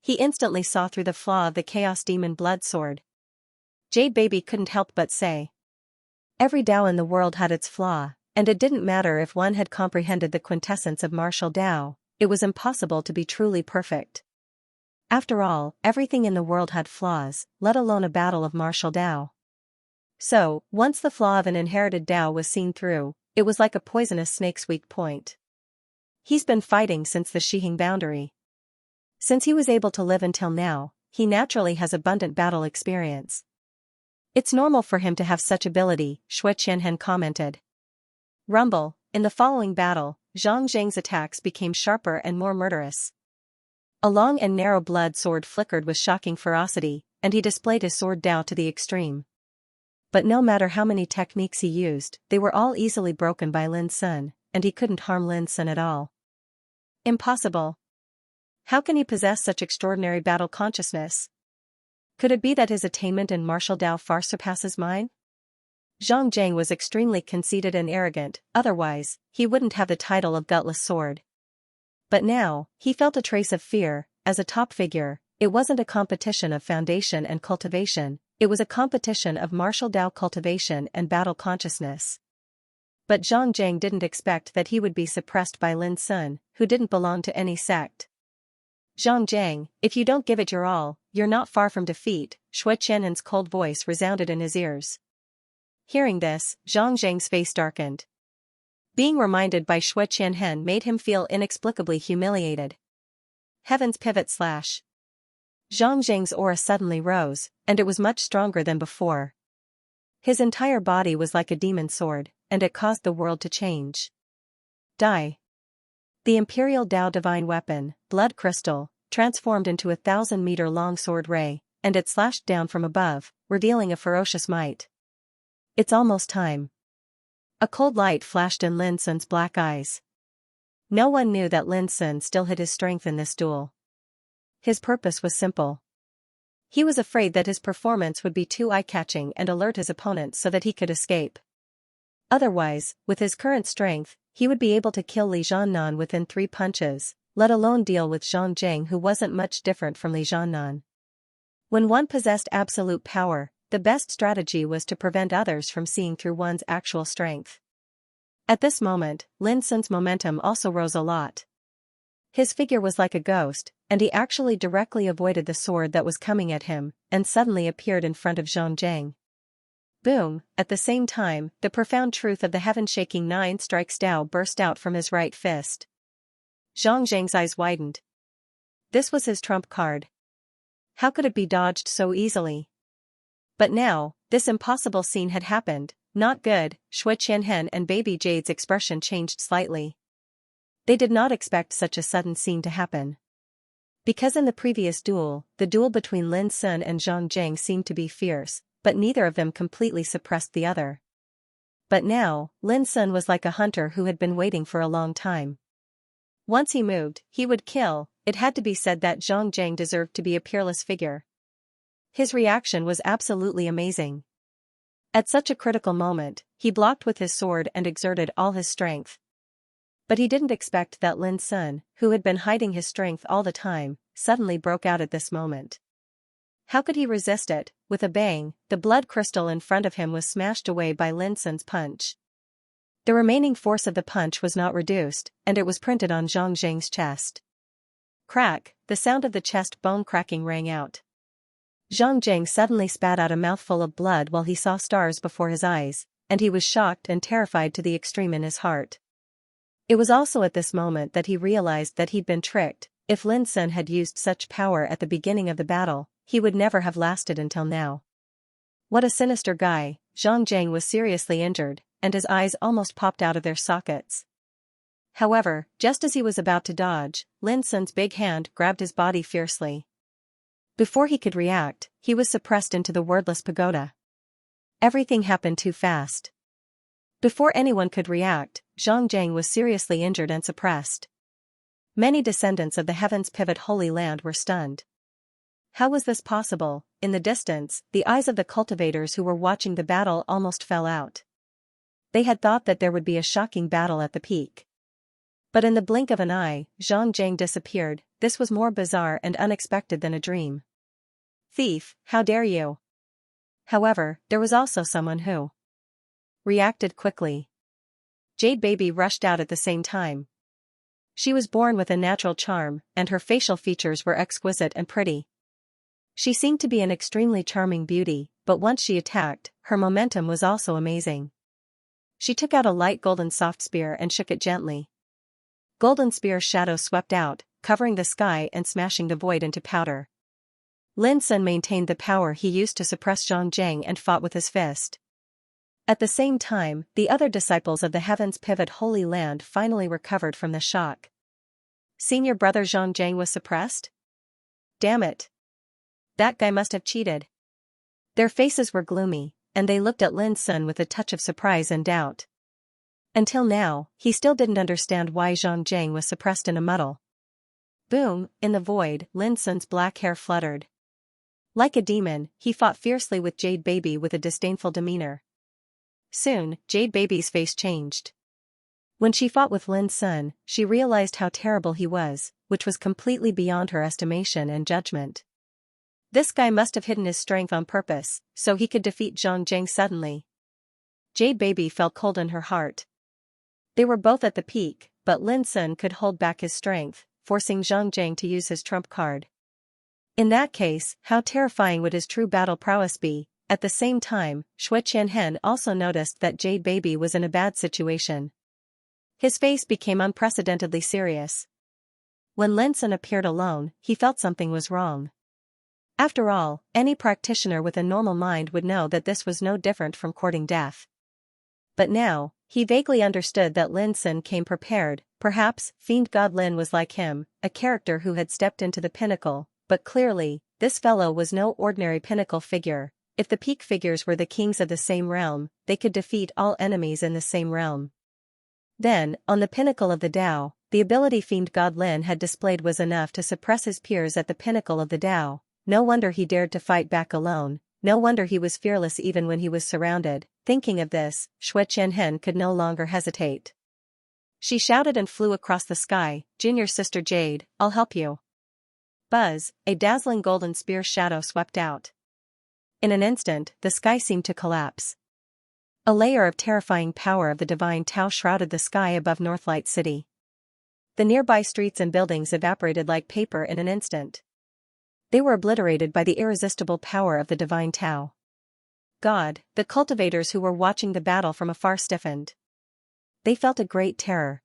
He instantly saw through the flaw of the Chaos Demon blood sword. Jade Baby couldn't help but say. Every Dao in the world had its flaw, and it didn't matter if one had comprehended the quintessence of martial Dao. It was impossible to be truly perfect. After all, everything in the world had flaws, let alone a battle of martial Dao. So, once the flaw of an inherited Dao was seen through, it was like a poisonous snake's weak point. He's been fighting since the Shihing boundary. Since he was able to live until now, he naturally has abundant battle experience. It's normal for him to have such ability, Shui Qianhen commented. Rumble, in the following battle, Zhang Zhang's attacks became sharper and more murderous. A long and narrow blood sword flickered with shocking ferocity, and he displayed his sword Dao to the extreme. But no matter how many techniques he used, they were all easily broken by Lin Sun, and he couldn't harm Lin Sun at all. Impossible. How can he possess such extraordinary battle consciousness? Could it be that his attainment in martial Tao far surpasses mine? Zhang Jiang was extremely conceited and arrogant, otherwise, he wouldn't have the title of gutless sword. But now, he felt a trace of fear. As a top figure, it wasn't a competition of foundation and cultivation, it was a competition of martial Tao cultivation and battle consciousness. But Zhang Jiang didn't expect that he would be suppressed by Lin Sun, who didn't belong to any sect. Zhang Jiang, if you don't give it your all, you're not far from defeat, Shui Qianhen's cold voice resounded in his ears. Hearing this, Zhang Jiang's face darkened. Being reminded by Shui Qianhen made him feel inexplicably humiliated. Heaven's pivot slash. Zhang Jiang's aura suddenly rose, and it was much stronger than before. His entire body was like a demon sword, and it caused the world to change. Die. The Imperial Tao Divine Weapon, Blood Crystal, transformed into a 1,000-meter-long sword ray, and it slashed down from above, revealing a ferocious might. It's almost time. A cold light flashed in Lin Sun's black eyes. No one knew that Lin Sun still hid his strength in this duel. His purpose was simple. He was afraid that his performance would be too eye-catching and alert his opponent so that he could escape. Otherwise, with his current strength, he would be able to kill Li Jiannan within 3 punches, let alone deal with Zhang Jiang, who wasn't much different from Li Jiannan. When one possessed absolute power, the best strategy was to prevent others from seeing through one's actual strength. At this moment, Lin Sun's momentum also rose a lot. His figure was like a ghost, and he actually directly avoided the sword that was coming at him, and suddenly appeared in front of Zhang Jiang. Boom! At the same time, the profound truth of the heaven-shaking 9 strikes Tao burst out from his right fist. Zhang Jiang's eyes widened. This was his trump card. How could it be dodged so easily? But now, this impossible scene had happened. Not good. Shui Qianhen and Baby Jade's expression changed slightly. They did not expect such a sudden scene to happen. Because in the previous duel, the duel between Lin Sun and Zhang Jiang seemed to be fierce, but neither of them completely suppressed the other. But now, Lin Sun was like a hunter who had been waiting for a long time. Once he moved, he would kill. It had to be said that Zhang Jiang deserved to be a peerless figure. His reaction was absolutely amazing. At such a critical moment, he blocked with his sword and exerted all his strength. But he didn't expect that Lin Sun, who had been hiding his strength all the time, suddenly broke out at this moment. How could he resist it? With a bang, the blood crystal in front of him was smashed away by Lin Sun's punch. The remaining force of the punch was not reduced, and it was printed on Zhang Jiang's chest. Crack! The sound of the chest bone cracking rang out. Zhang Jiang suddenly spat out a mouthful of blood while he saw stars before his eyes, and he was shocked and terrified to the extreme in his heart. It was also at this moment that he realized that he'd been tricked. If Lin Sun had used such power at the beginning of the battle, he would never have lasted until now. What a sinister guy. Zhang Jiang was seriously injured, and his eyes almost popped out of their sockets. However, just as he was about to dodge, Lin Sun's big hand grabbed his body fiercely. Before he could react, he was suppressed into the wordless pagoda. Everything happened too fast. Before anyone could react, Zhang Jiang was seriously injured and suppressed. Many descendants of the Heaven's Pivot Holy Land were stunned. How was this possible? In the distance, the eyes of the cultivators who were watching the battle almost fell out. They had thought that there would be a shocking battle at the peak. But in the blink of an eye, Zhang Jiang disappeared. This was more bizarre and unexpected than a dream. Thief, how dare you? However, there was also someone who reacted quickly. Jade Baby rushed out at the same time. She was born with a natural charm, and her facial features were exquisite and pretty. She seemed to be an extremely charming beauty, but once she attacked, her momentum was also amazing. She took out a light golden soft spear and shook it gently. Golden spear's shadow swept out, covering the sky and smashing the void into powder. Lin Sun maintained the power he used to suppress Zhang Jiang and fought with his fist. At the same time, the other disciples of the Heaven's Pivot Holy Land finally recovered from the shock. Senior brother Zhang Jiang was suppressed? Damn it! That guy must have cheated. Their faces were gloomy, and they looked at Lin Sun with a touch of surprise and doubt. Until now, he still didn't understand why Zhang Jiang was suppressed in a muddle. Boom, in the void, Lin Sun's black hair fluttered. Like a demon, he fought fiercely with Jade Baby with a disdainful demeanor. Soon, Jade Baby's face changed. When she fought with Lin Sun, she realized how terrible he was, which was completely beyond her estimation and judgment. This guy must have hidden his strength on purpose, so he could defeat Zhang Jing suddenly. Jade Baby felt cold in her heart. They were both at the peak, but Lin Sun could hold back his strength, forcing Zhang Jing to use his trump card. In that case, how terrifying would his true battle prowess be? At the same time, Shui Qianhen also noticed that Jade Baby was in a bad situation. His face became unprecedentedly serious. When Lin Sun appeared alone, he felt something was wrong. After all, any practitioner with a normal mind would know that this was no different from courting death. But now, he vaguely understood that Lin Sun came prepared. Perhaps, Fiend God Lin was like him, a character who had stepped into the pinnacle, but clearly, this fellow was no ordinary pinnacle figure. If the peak figures were the kings of the same realm, they could defeat all enemies in the same realm. Then, on the pinnacle of the Tao, the ability Fiend God Lin had displayed was enough to suppress his peers at the pinnacle of the Tao. No wonder he dared to fight back alone, no wonder he was fearless even when he was surrounded. Thinking of this, Shui Qianhen could no longer hesitate. She shouted and flew across the sky, "Junior Sister Jade, I'll help you." Buzz, a dazzling golden spear shadow swept out. In an instant, the sky seemed to collapse. A layer of terrifying power of the divine Tao shrouded the sky above Northlight City. The nearby streets and buildings evaporated like paper in an instant. They were obliterated by the irresistible power of the divine Tao. God, the cultivators who were watching the battle from afar stiffened. They felt a great terror.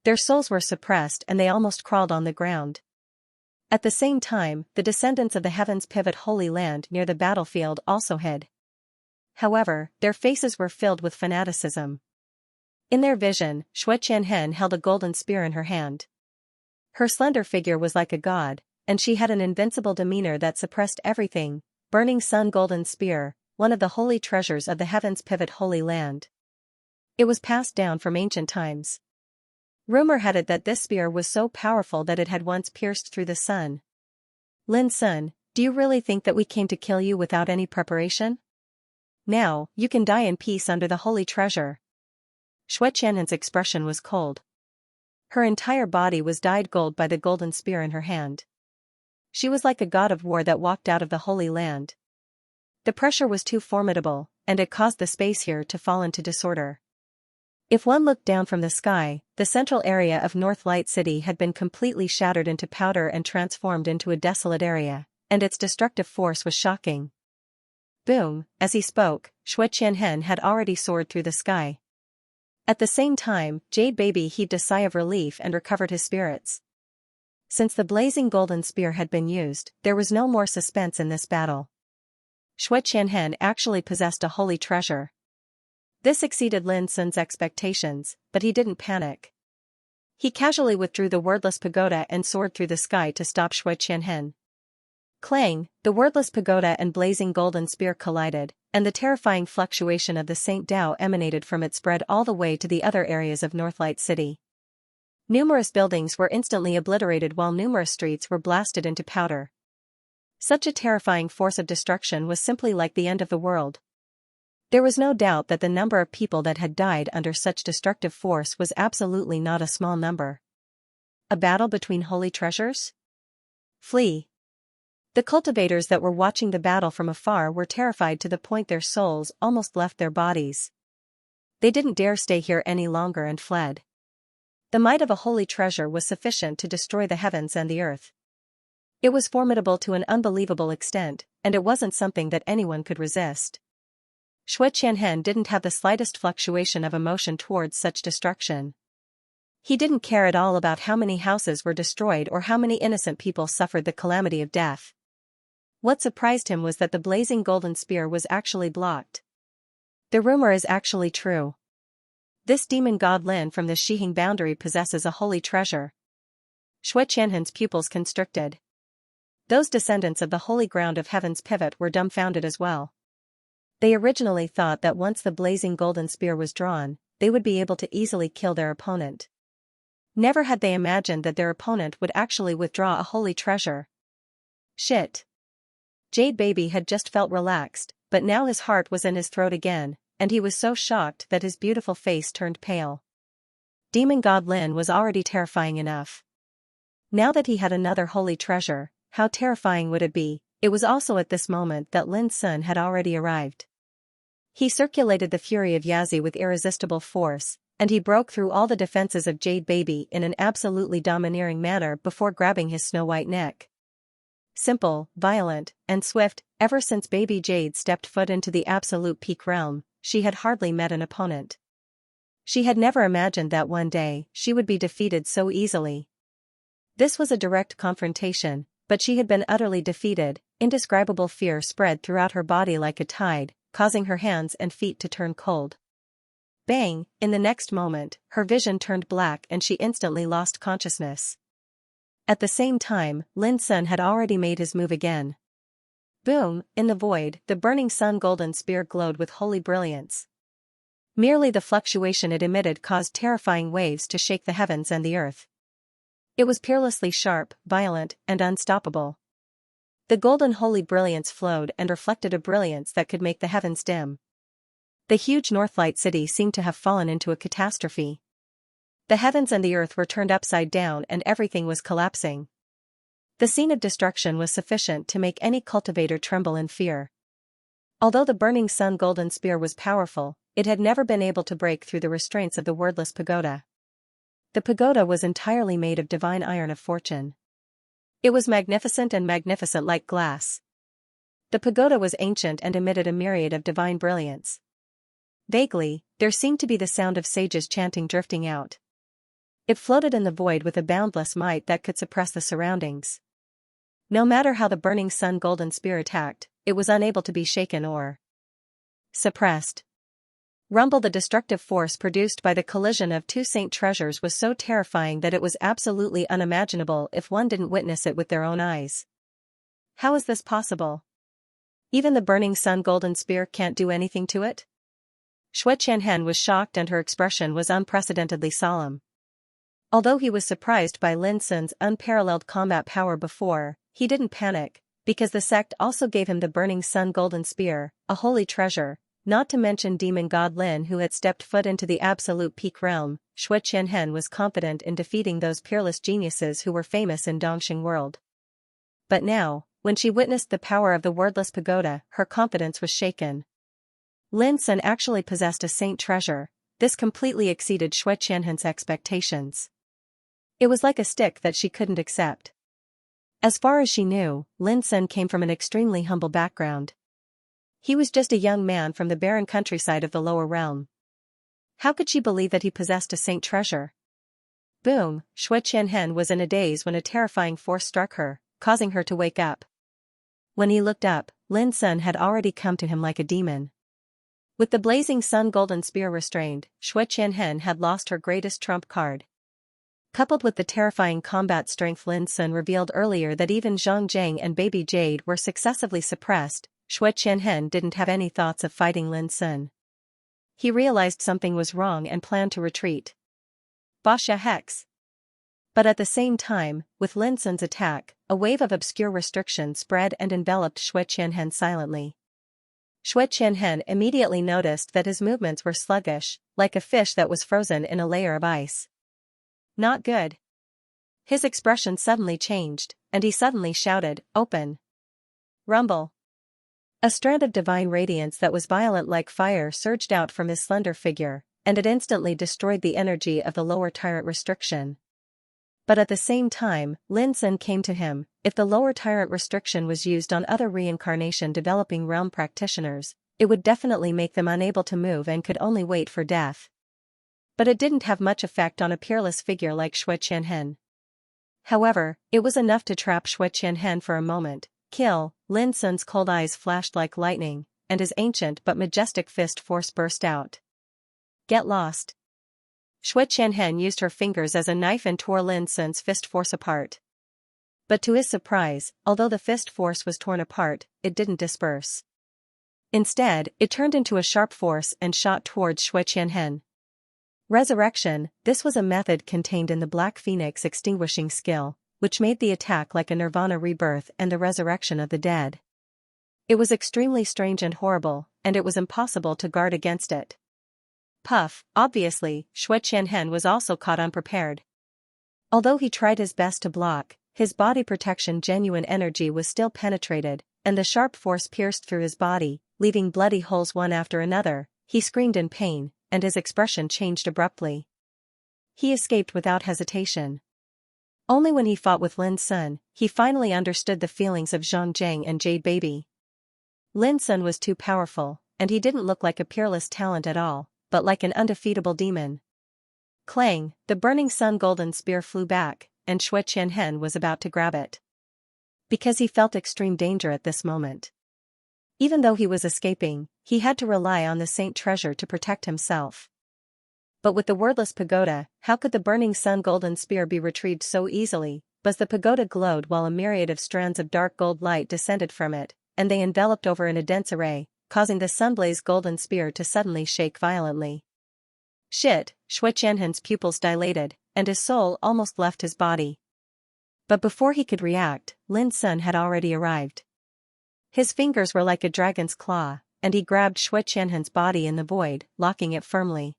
Their souls were suppressed and they almost crawled on the ground. At the same time, the descendants of the Heaven's Pivot Holy Land near the battlefield also hid. However, their faces were filled with fanaticism. In their vision, Shui Qianhen held a golden spear in her hand. Her slender figure was like a god, and she had an invincible demeanor that suppressed everything. Burning Sun Golden Spear, one of the holy treasures of the Heaven's Pivot Holy Land. It was passed down from ancient times. Rumor had it that this spear was so powerful that it had once pierced through the sun. Lin Sun, do you really think that we came to kill you without any preparation? Now, you can die in peace under the holy treasure. Shui Qianhen's expression was cold. Her entire body was dyed gold by the golden spear in her hand. She was like a god of war that walked out of the Holy Land. The pressure was too formidable, and it caused the space here to fall into disorder. If one looked down from the sky, the central area of North Light City had been completely shattered into powder and transformed into a desolate area, and its destructive force was shocking. Boom, as he spoke, Shui Qianhen had already soared through the sky. At the same time, Jade Baby heaved a sigh of relief and recovered his spirits. Since the blazing golden spear had been used, there was no more suspense in this battle. Shui Qianhen actually possessed a holy treasure. This exceeded Lin Sun's expectations, but he didn't panic. He casually withdrew the wordless pagoda and soared through the sky to stop Shui Qianhen. Clang, the wordless pagoda and blazing golden spear collided, and the terrifying fluctuation of the Saint Tao emanated from it spread all the way to the other areas of Northlight City. Numerous buildings were instantly obliterated while numerous streets were blasted into powder. Such a terrifying force of destruction was simply like the end of the world. There was no doubt that the number of people that had died under such destructive force was absolutely not a small number. A battle between holy treasures? Flee. The cultivators that were watching the battle from afar were terrified to the point their souls almost left their bodies. They didn't dare stay here any longer and fled. The might of a holy treasure was sufficient to destroy the heavens and the earth. It was formidable to an unbelievable extent, and it wasn't something that anyone could resist. Shui Qianhen didn't have the slightest fluctuation of emotion towards such destruction. He didn't care at all about how many houses were destroyed or how many innocent people suffered the calamity of death. What surprised him was that the blazing golden spear was actually blocked. The rumor is actually true. This demon god Lin from the Shihing boundary possesses a holy treasure. Shui Qianhen's pupils constricted. Those descendants of the holy ground of Heaven's Pivot were dumbfounded as well. They originally thought that once the blazing golden spear was drawn, they would be able to easily kill their opponent. Never had they imagined that their opponent would actually withdraw a holy treasure. Shit. Jade Baby had just felt relaxed, but now his heart was in his throat again, and he was so shocked that his beautiful face turned pale. Demon God Lin was already terrifying enough. Now that he had another holy treasure, how terrifying would it be? It was also at this moment that Lin Sun had already arrived. He circulated the fury of Yazi with irresistible force, and he broke through all the defenses of Jade Baby in an absolutely domineering manner before grabbing his snow-white neck. Simple, violent, and swift, ever since Baby Jade stepped foot into the absolute peak realm, she had hardly met an opponent. She had never imagined that one day she would be defeated so easily. This was a direct confrontation, but she had been utterly defeated. Indescribable fear spread throughout her body like a tide, causing her hands and feet to turn cold. Bang! In the next moment, her vision turned black and she instantly lost consciousness. At the same time, Lin Sun had already made his move again. Boom! In the void, the burning sun golden spear glowed with holy brilliance. Merely the fluctuation it emitted caused terrifying waves to shake the heavens and the earth. It was peerlessly sharp, violent, and unstoppable. The golden holy brilliance flowed and reflected a brilliance that could make the heavens dim. The huge Northlight city seemed to have fallen into a catastrophe. The heavens and the earth were turned upside down and everything was collapsing. The scene of destruction was sufficient to make any cultivator tremble in fear. Although the burning sun golden spear was powerful, it had never been able to break through the restraints of the wordless pagoda. The pagoda was entirely made of divine iron of fortune. It was magnificent and magnificent like glass. The pagoda was ancient and emitted a myriad of divine brilliance. Vaguely, there seemed to be the sound of sages chanting drifting out. It floated in the void with a boundless might that could suppress the surroundings. No matter how the burning sun golden spear attacked, it was unable to be shaken or suppressed. Rumble, the destructive force produced by the collision of two saint treasures, was so terrifying that it was absolutely unimaginable if one didn't witness it with their own eyes. How is this possible? Even the burning sun golden spear can't do anything to it? Xue Qianhen was shocked and her expression was unprecedentedly solemn. Although he was surprised by Lin Sun's unparalleled combat power before, he didn't panic, because the sect also gave him the burning sun golden spear, a holy treasure. Not to mention Demon God Lin, who had stepped foot into the absolute peak realm. Xue Qianhen was confident in defeating those peerless geniuses who were famous in Dongxing world. But now, when she witnessed the power of the wordless pagoda, her confidence was shaken. Lin Sun actually possessed a saint treasure. This completely exceeded Xue Qianhen's expectations. It was like a stick that she couldn't accept. As far as she knew, Lin Sun came from an extremely humble background. He was just a young man from the barren countryside of the lower realm. How could she believe that he possessed a saint treasure? Boom! Xue Qianhen was in a daze when a terrifying force struck her, causing her to wake up. When he looked up, Lin Sun had already come to him like a demon. With the blazing sun golden spear restrained, Xue Qianhen had lost her greatest trump card. Coupled with the terrifying combat strength Lin Sun revealed earlier that even Zhang Jiang and Baby Jade were successively suppressed, Xue Qianhen didn't have any thoughts of fighting Lin Sun. He realized something was wrong and planned to retreat. Basha Hex. But at the same time, with Lin Sun's attack, a wave of obscure restriction spread and enveloped Xue Qianhen silently. Xue Qianhen immediately noticed that his movements were sluggish, like a fish that was frozen in a layer of ice. Not good. His expression suddenly changed, and he suddenly shouted, "Open!" Rumble. A strand of divine radiance that was violent like fire surged out from his slender figure, and it instantly destroyed the energy of the lower tyrant restriction. But at the same time, Lin Sun came to him. If the lower tyrant restriction was used on other reincarnation developing realm practitioners, it would definitely make them unable to move and could only wait for death. But it didn't have much effect on a peerless figure like Xue Qianhen. However, it was enough to trap Xue Qianhen for a moment. Kill! Lin Sun's cold eyes flashed like lightning, and his ancient but majestic fist force burst out. Get lost. Xue Qianhen used her fingers as a knife and tore Lin Sun's fist force apart. But to his surprise, although the fist force was torn apart, it didn't disperse. Instead, it turned into a sharp force and shot towards Xue Qianhen. Resurrection, this was a method contained in the Black Phoenix extinguishing skill, which made the attack like a nirvana rebirth and the resurrection of the dead. It was extremely strange and horrible, and it was impossible to guard against it. Puff, obviously, Xue Qianhen was also caught unprepared. Although he tried his best to block, his body protection genuine energy was still penetrated, and the sharp force pierced through his body, leaving bloody holes one after another. He screamed in pain, and his expression changed abruptly. He escaped without hesitation. Only when he fought with Lin Sun, he finally understood the feelings of Zhang Jiang and Jade Baby. Lin Sun was too powerful, and he didn't look like a peerless talent at all, but like an undefeatable demon. Clang, the burning sun golden spear flew back, and Xue Qianhen was about to grab it. Because he felt extreme danger at this moment. Even though he was escaping, he had to rely on the saint treasure to protect himself. But with the wordless pagoda, how could the burning sun golden spear be retrieved so easily? But the pagoda glowed while a myriad of strands of dark gold light descended from it, and they enveloped over in a dense array, causing the sunblaze golden spear to suddenly shake violently. Shit, Xue Qianhen's pupils dilated, and his soul almost left his body. But before he could react, Lin Sun had already arrived. His fingers were like a dragon's claw, and he grabbed Xue Qianhen's body in the void, locking it firmly.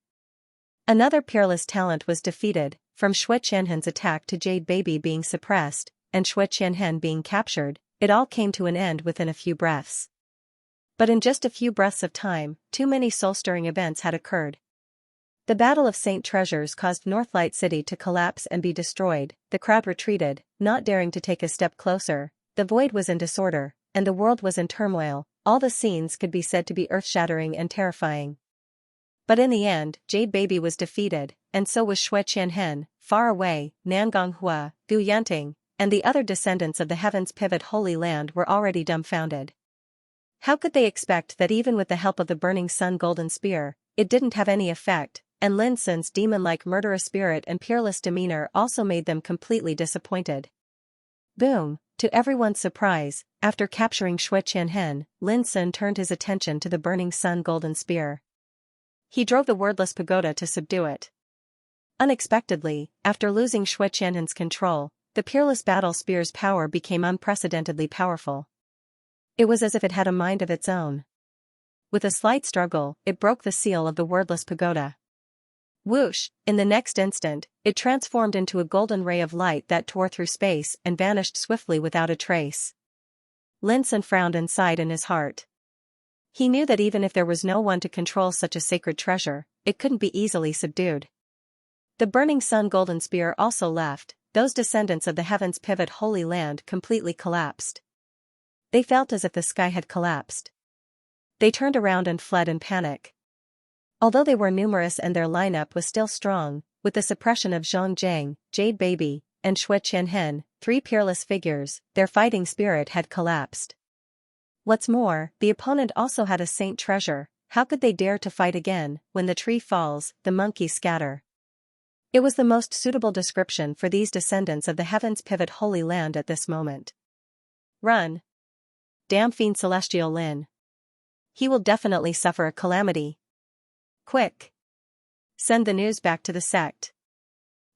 Another peerless talent was defeated, from Xue Qianhen's attack to Jade Baby being suppressed, and Xue Qianhen being captured, it all came to an end within a few breaths. But in just a few breaths of time, too many soul-stirring events had occurred. The Battle of Saint Treasures caused Northlight City to collapse and be destroyed. The crowd retreated, not daring to take a step closer. The void was in disorder, and the world was in turmoil. All the scenes could be said to be earth-shattering and terrifying. But in the end, Jade Baby was defeated, and so was Xue Qianhen. Far away, Nangong Hua, Gu Yanting, and the other descendants of the Heaven's Pivot Holy Land were already dumbfounded. How could they expect that even with the help of the burning sun golden spear, it didn't have any effect? And Lin Sun's demon-like murderous spirit and peerless demeanor also made them completely disappointed. Boom! To everyone's surprise, after capturing Xue Qianhen, Lin Sun turned his attention to the burning sun golden spear. He drove the wordless pagoda to subdue it. Unexpectedly, after losing Xue Qianhen's control, the peerless battle spear's power became unprecedentedly powerful. It was as if it had a mind of its own. With a slight struggle, it broke the seal of the wordless pagoda. Whoosh! In the next instant, it transformed into a golden ray of light that tore through space and vanished swiftly without a trace. Lin Sun frowned and sighed in his heart. He knew that even if there was no one to control such a sacred treasure, it couldn't be easily subdued. The burning sun golden spear also left. Those descendants of the Heaven's Pivot Holy Land completely collapsed. They felt as if the sky had collapsed. They turned around and fled in panic. Although they were numerous and their lineup was still strong, with the suppression of Zhang Jiang, Jade Baby, and Xue Qianhen, three peerless figures, their fighting spirit had collapsed. What's more, the opponent also had a saint treasure. How could they dare to fight again? When the tree falls, the monkeys scatter. It was the most suitable description for these descendants of the Heaven's Pivot Holy Land at this moment. Run! Damn fiend Celestial Lin. He will definitely suffer a calamity. Quick! Send the news back to the sect.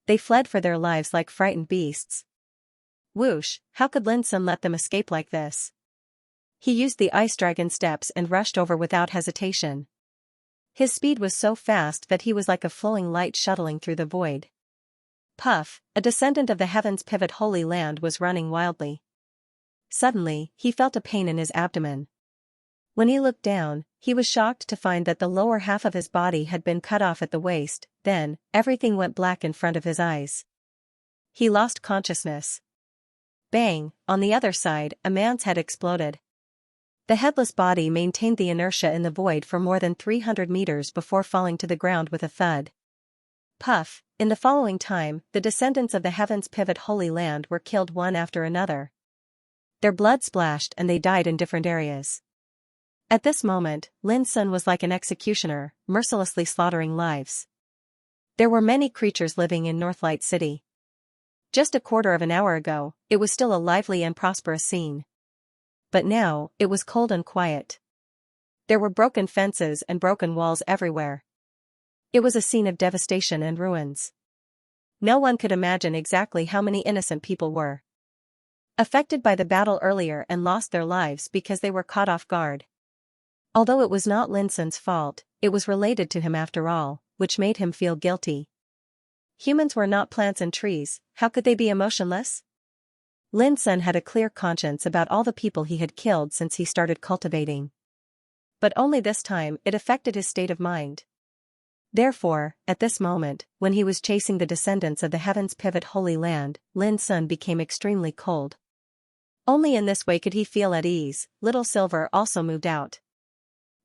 They fled for their lives like frightened beasts. Whoosh! How could Lin Sun let them escape like this? He used the ice dragon steps and rushed over without hesitation. His speed was so fast that he was like a flowing light shuttling through the void. Puff, a descendant of the Heaven's Pivot Holy Land, was running wildly. Suddenly, he felt a pain in his abdomen. When he looked down, he was shocked to find that the lower half of his body had been cut off at the waist. Then, everything went black in front of his eyes. He lost consciousness. Bang! On the other side, a man's head exploded. The headless body maintained the inertia in the void for more than 300 meters before falling to the ground with a thud. Puff! In the following time, the descendants of the Heaven's Pivot Holy Land were killed one after another. Their blood splashed and they died in different areas. At this moment, Lin Sun was like an executioner, mercilessly slaughtering lives. There were many creatures living in Northlight City. Just a quarter of an hour ago, it was still a lively and prosperous scene. But now, it was cold and quiet. There were broken fences and broken walls everywhere. It was a scene of devastation and ruins. No one could imagine exactly how many innocent people were affected by the battle earlier and lost their lives because they were caught off guard. Although it was not Lin Sun's fault, it was related to him after all, which made him feel guilty. Humans were not plants and trees, how could they be emotionless? Lin Sun had a clear conscience about all the people he had killed since he started cultivating. But only this time it affected his state of mind. Therefore, at this moment, when he was chasing the descendants of the Heaven's Pivot Holy Land, Lin Sun became extremely cold. Only in this way could he feel at ease. Little Silver also moved out.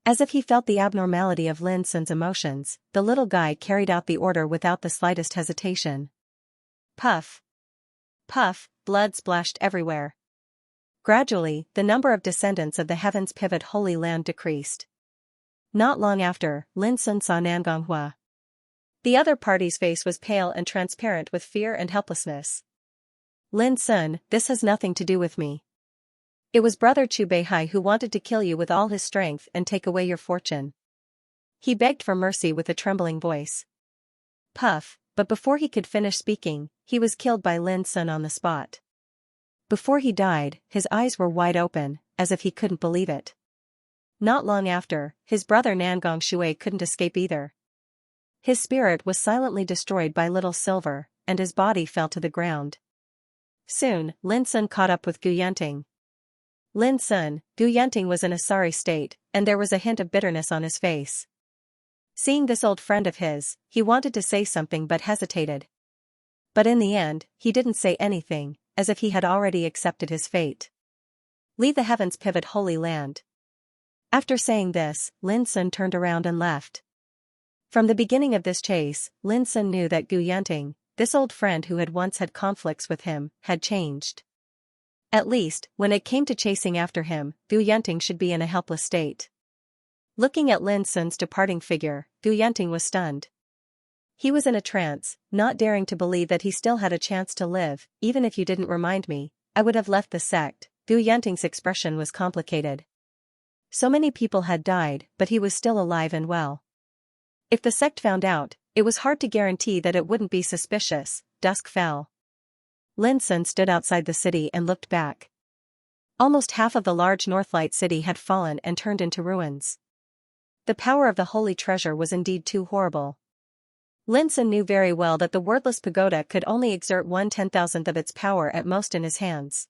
As if he felt the abnormality of Lin Sun's emotions, the little guy carried out the order without the slightest hesitation. Puff. Puff, blood splashed everywhere. Gradually, the number of descendants of the Heaven's Pivot Holy Land decreased. Not long after, Lin Sun saw Nangonghua. The other party's face was pale and transparent with fear and helplessness. Lin Sun, this has nothing to do with me. It was Brother Chu Beihai who wanted to kill you with all his strength and take away your fortune. He begged for mercy with a trembling voice. Puff, but before he could finish speaking, he was killed by Lin Sun on the spot. Before he died, his eyes were wide open, as if he couldn't believe it. Not long after, his brother Nangong Shui couldn't escape either. His spirit was silently destroyed by Little Silver, and his body fell to the ground. Soon, Lin Sun caught up with Gu Yanting. Lin Sun, Gu Yanting was in a sorry state, and there was a hint of bitterness on his face. Seeing this old friend of his, he wanted to say something but hesitated. But in the end, he didn't say anything, as if he had already accepted his fate. Leave the Heaven's Pivot Holy Land. After saying this, Lin Sun turned around and left. From the beginning of this chase, Lin Sun knew that Gu Yanting, this old friend who had once had conflicts with him, had changed. At least, when it came to chasing after him, Gu Yanting should be in a helpless state. Looking at Lin Sun's departing figure, Gu Yanting was stunned. He was in a trance, not daring to believe that he still had a chance to live. Even if you didn't remind me, I would have left the sect. Gu Yanting's expression was complicated. So many people had died, but he was still alive and well. If the sect found out, it was hard to guarantee that it wouldn't be suspicious. Dusk fell. Lin Sun stood outside the city and looked back. Almost half of the large Northlight city had fallen and turned into ruins. The power of the holy treasure was indeed too horrible. Lin Sun knew very well that the wordless pagoda could only exert 1/10,000th of its power at most in his hands.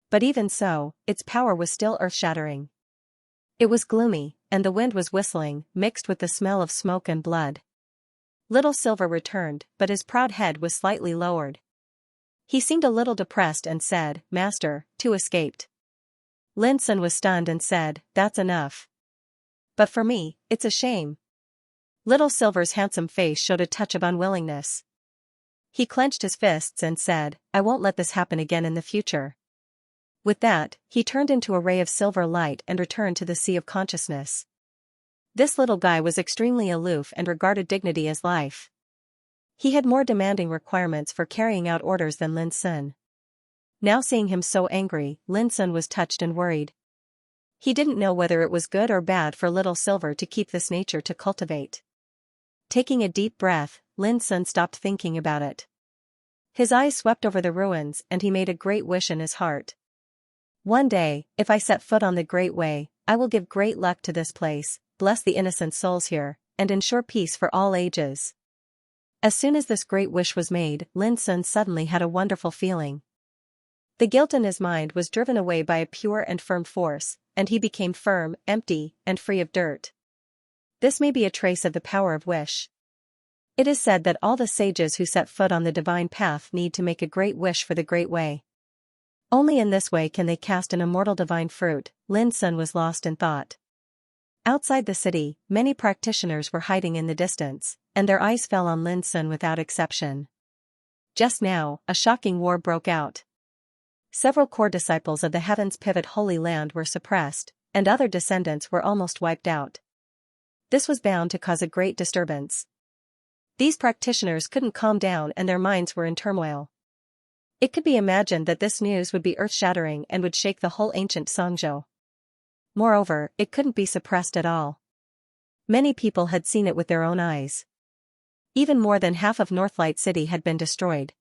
But even so, its power was still earth-shattering. It was gloomy, and the wind was whistling, mixed with the smell of smoke and blood. Little Silver returned, but his proud head was slightly lowered. He seemed a little depressed and said, "Master, two escaped." Lin Sun was stunned and said, "That's enough. But for me, it's a shame." Little Silver's handsome face showed a touch of unwillingness. He clenched his fists and said, "I won't let this happen again in the future." With that, he turned into a ray of silver light and returned to the sea of consciousness. This little guy was extremely aloof and regarded dignity as life. He had more demanding requirements for carrying out orders than Lin Sun. Now seeing him so angry, Lin Sun was touched and worried. He didn't know whether it was good or bad for Little Silver to keep this nature to cultivate. Taking a deep breath, Lin Sun stopped thinking about it. His eyes swept over the ruins and he made a great wish in his heart. One day, if I set foot on the Great Way, I will give great luck to this place, bless the innocent souls here, and ensure peace for all ages. As soon as this great wish was made, Lin Sun suddenly had a wonderful feeling. The guilt in his mind was driven away by a pure and firm force, and he became firm, empty, and free of dirt. This may be a trace of the power of wish. It is said that all the sages who set foot on the divine path need to make a great wish for the Great Way. Only in this way can they cast an immortal divine fruit. Lin Sun was lost in thought. Outside the city, many practitioners were hiding in the distance, and their eyes fell on Lin Sun without exception. Just now, a shocking war broke out. Several core disciples of the Heaven's Pivot Holy Land were suppressed, and other descendants were almost wiped out. This was bound to cause a great disturbance. These practitioners couldn't calm down and their minds were in turmoil. It could be imagined that this news would be earth-shattering and would shake the whole ancient Songzhou. Moreover, it couldn't be suppressed at all. Many people had seen it with their own eyes. Even more than half of Northlight City had been destroyed.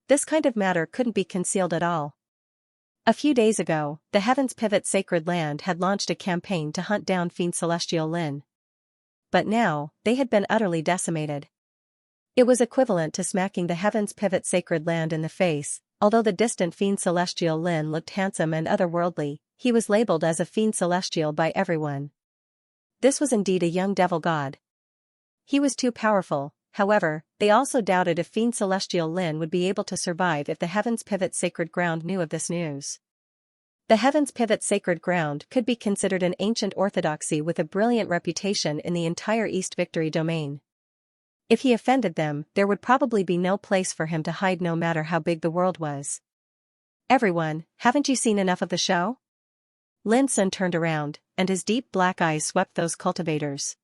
This kind of matter couldn't be concealed at all. A few days ago, the Heavens Pivot Sacred Land had launched a campaign to hunt down Fiend Celestial Lin. But now, they had been utterly decimated. It was equivalent to smacking the Heavens Pivot Sacred Land in the face. Although the distant Fiend Celestial Lin looked handsome and otherworldly, he was labeled as a Fiend Celestial by everyone. This was indeed a young devil god. He was too powerful. However, they also doubted if Fiend Celestial Lin would be able to survive if the Heavens Pivot Sacred Ground knew of this news. The Heavens Pivot Sacred Ground could be considered an ancient orthodoxy with a brilliant reputation in the entire East Victory domain. If he offended them, there would probably be no place for him to hide no matter how big the world was. Everyone, haven't you seen enough of the show? Lin Sun turned around, and his deep black eyes swept those cultivators.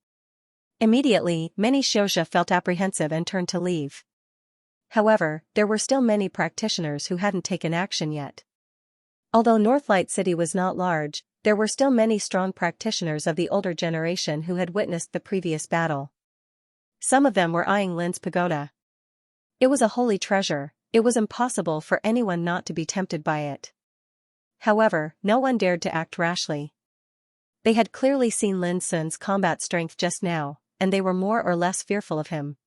Immediately, many Xianxia felt apprehensive and turned to leave. However, there were still many practitioners who hadn't taken action yet. Although Northlight City was not large, there were still many strong practitioners of the older generation who had witnessed the previous battle. Some of them were eyeing Lin's pagoda. It was a holy treasure, it was impossible for anyone not to be tempted by it. However, no one dared to act rashly. They had clearly seen Lin Sun's combat strength just now, and they were more or less fearful of him.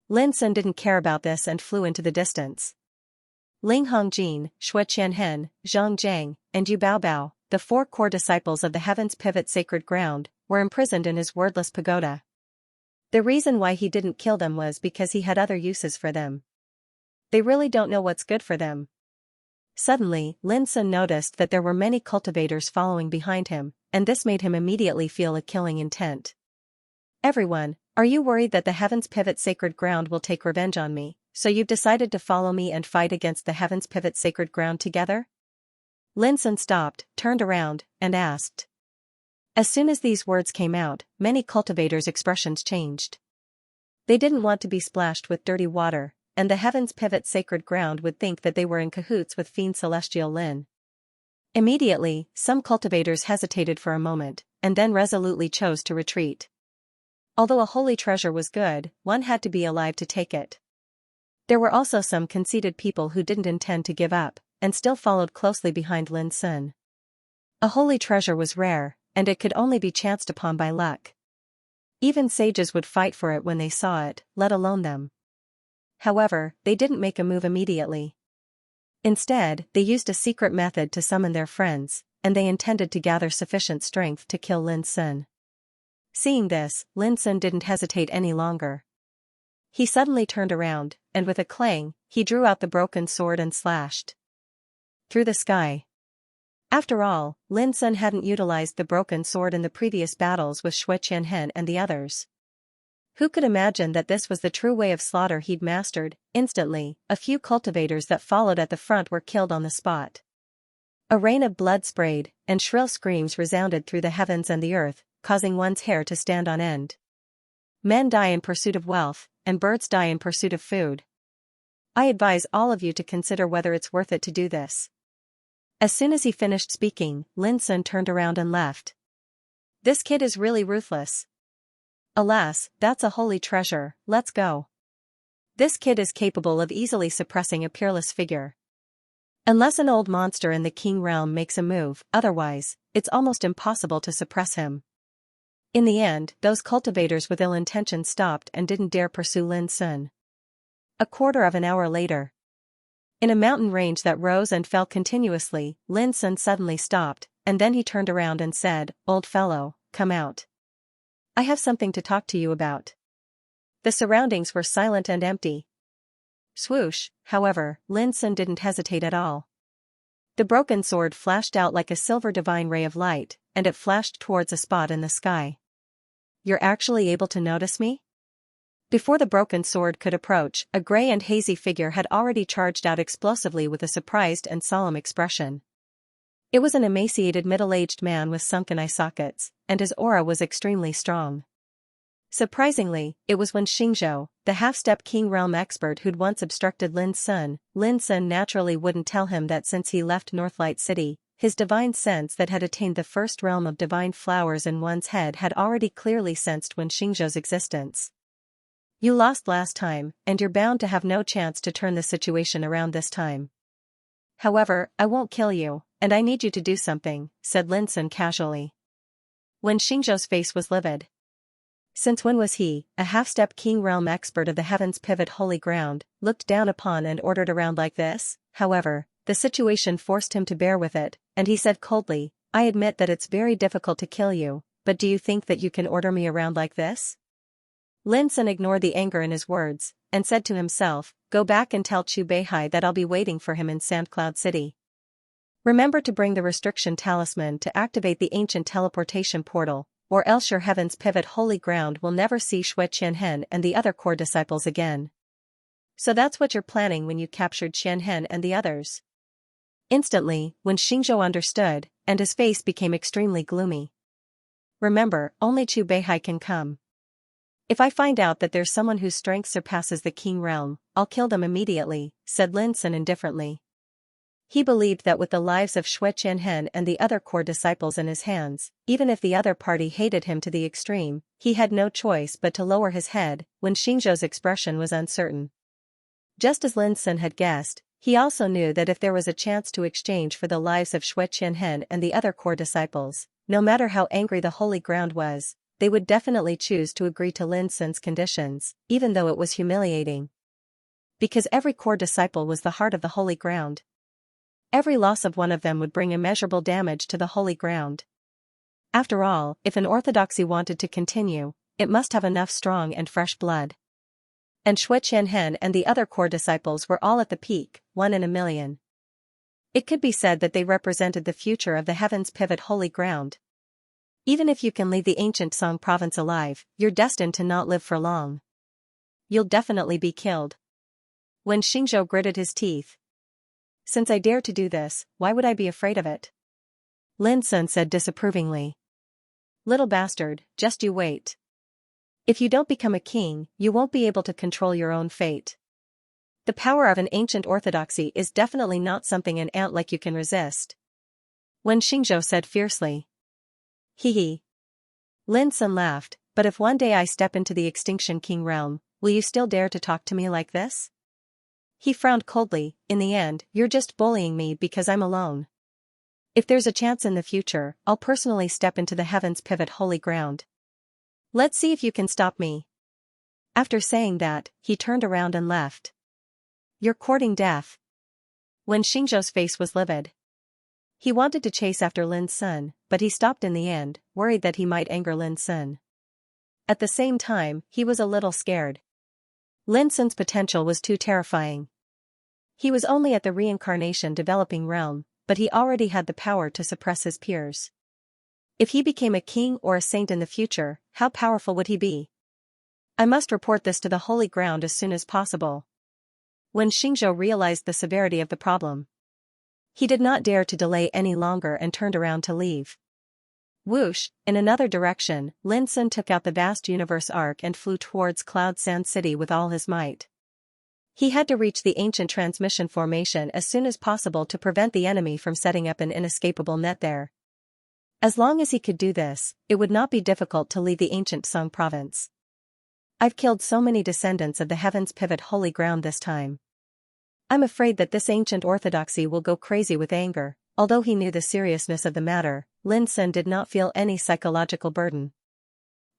Lin Sun didn't care about this and flew into the distance. Ling Hongjin, Shui Qianhen, Zhang Jiang, and Yu Baobao, the 4 core disciples of the Heavens Pivot Sacred Ground, were imprisoned in his wordless pagoda. The reason why he didn't kill them was because he had other uses for them. They really don't know what's good for them. Suddenly, Lin Sun noticed that there were many cultivators following behind him, and this made him immediately feel a killing intent. Everyone, are you worried that the Heavens Pivot Sacred Ground will take revenge on me, so you've decided to follow me and fight against the Heavens Pivot Sacred Ground together? Lin Sun stopped, turned around, and asked. As soon as these words came out, many cultivators' expressions changed. They didn't want to be splashed with dirty water, and the Heavens Pivot Sacred Ground would think that they were in cahoots with Fiend Celestial Lin. Immediately, some cultivators hesitated for a moment, and then resolutely chose to retreat. Although a holy treasure was good, one had to be alive to take it. There were also some conceited people who didn't intend to give up, and still followed closely behind Lin Sun. A holy treasure was rare, and it could only be chanced upon by luck. Even sages would fight for it when they saw it, let alone them. However, they didn't make a move immediately. Instead, they used a secret method to summon their friends, and they intended to gather sufficient strength to kill Lin Sun. Seeing this, Lin Sun didn't hesitate any longer. He suddenly turned around, and with a clang, he drew out the broken sword and slashed through the sky. After all, Lin Sun hadn't utilized the broken sword in the previous battles with Shui Qianhen and the others. Who could imagine that this was the true way of slaughter he'd mastered? Instantly, a few cultivators that followed at the front were killed on the spot. A rain of blood sprayed, and shrill screams resounded through the heavens and the earth, causing one's hair to stand on end. Men die in pursuit of wealth, and birds die in pursuit of food. I advise all of you to consider whether it's worth it to do this. As soon as he finished speaking, Lin Sun turned around and left. This kid is really ruthless. Alas, that's a holy treasure, let's go. This kid is capable of easily suppressing a peerless figure. Unless an old monster in the King realm makes a move, otherwise, it's almost impossible to suppress him. In the end, those cultivators with ill intention stopped and didn't dare pursue Lin Sun. A quarter of an hour later. In a mountain range that rose and fell continuously, Lin Sun suddenly stopped, and then he turned around and said, "Old fellow, come out. I have something to talk to you about." The surroundings were silent and empty. Swoosh, however, Lin Sun didn't hesitate at all. The broken sword flashed out like a silver divine ray of light, and it flashed towards a spot in the sky. "You're actually able to notice me?" Before the broken sword could approach, a gray and hazy figure had already charged out explosively with a surprised and solemn expression. It was an emaciated middle-aged man with sunken eye sockets, and his aura was extremely strong. Surprisingly, it was Wen Xingzhou, the half-step King realm expert who'd once obstructed Lin Sun. Lin Sun naturally wouldn't tell him that since he left Northlight City, his divine sense that had attained the first realm of divine flowers in one's head had already clearly sensed Wen Xingzhou's existence. You lost last time, and you're bound to have no chance to turn the situation around this time. However, I won't kill you, and I need you to do something, said Lin Sun casually. Wen Xingzhou's face was livid. Since when was he, a half-step king realm expert of the heavens pivot holy ground, looked down upon and ordered around like this? However, the situation forced him to bear with it, and he said coldly, I admit that it's very difficult to kill you, but do you think that you can order me around like this? Lin Sun ignored the anger in his words, and said to himself, go back and tell Chu Beihai that I'll be waiting for him in Sandcloud City. Remember to bring the restriction talisman to activate the ancient teleportation portal, or else your heaven's pivot holy ground will never see Xue Qianhen and the other core disciples again. So that's what you're planning when you captured Qianhen and the others. Instantly, when Xingzhou understood, and his face became extremely gloomy. Remember, only Chu Beihai can come. If I find out that there's someone whose strength surpasses the king realm, I'll kill them immediately, said Lin Sun indifferently. He believed that with the lives of Xue Qianhen and the other core disciples in his hands, even if the other party hated him to the extreme, he had no choice but to lower his head. When Xingzhou's expression was uncertain. Just as Lin Sun had guessed, he also knew that if there was a chance to exchange for the lives of Xue Qianhen and the other core disciples, no matter how angry the holy ground was, they would definitely choose to agree to Lin Sun's conditions, even though it was humiliating. Because every core disciple was the heart of the holy ground. Every loss of one of them would bring immeasurable damage to the holy ground. After all, if an orthodoxy wanted to continue, it must have enough strong and fresh blood. And Xue Qianhen and the other core disciples were all at the peak, 1 in a million. It could be said that they represented the future of the heavens pivot holy ground. Even if you can leave the ancient Song province alive, you're destined to not live for long. You'll definitely be killed. When Xingzhou gritted his teeth. Since I dare to do this, why would I be afraid of it? Lin Sun said disapprovingly. Little bastard, just you wait. If you don't become a king, you won't be able to control your own fate. The power of an ancient orthodoxy is definitely not something an ant like you can resist. When Xingzhou said fiercely. Hee hee. Lin Sun laughed, but if one day I step into the Extinction King realm, will you still dare to talk to me like this? He frowned coldly, in the end, you're just bullying me because I'm alone. If there's a chance in the future, I'll personally step into the heavens pivot holy ground. Let's see if you can stop me. After saying that, he turned around and left. You're courting death. When Xingzhou's face was livid. He wanted to chase after Lin Sun, but he stopped in the end, worried that he might anger Lin Sun. At the same time, he was a little scared. Lin Sun's potential was too terrifying. He was only at the reincarnation developing realm, but he already had the power to suppress his peers. If he became a king or a saint in the future, how powerful would he be? I must report this to the holy ground as soon as possible. When Xingzhou realized the severity of the problem, he did not dare to delay any longer and turned around to leave. Whoosh, in another direction, Lin Sun took out the vast universe arc and flew towards Cloud Sand City with all his might. He had to reach the ancient transmission formation as soon as possible to prevent the enemy from setting up an inescapable net there. As long as he could do this, it would not be difficult to leave the ancient Song province. I've killed so many descendants of the heavens pivot holy ground this time. I'm afraid that this ancient orthodoxy will go crazy with anger. Although he knew the seriousness of the matter, Lin Sun did not feel any psychological burden.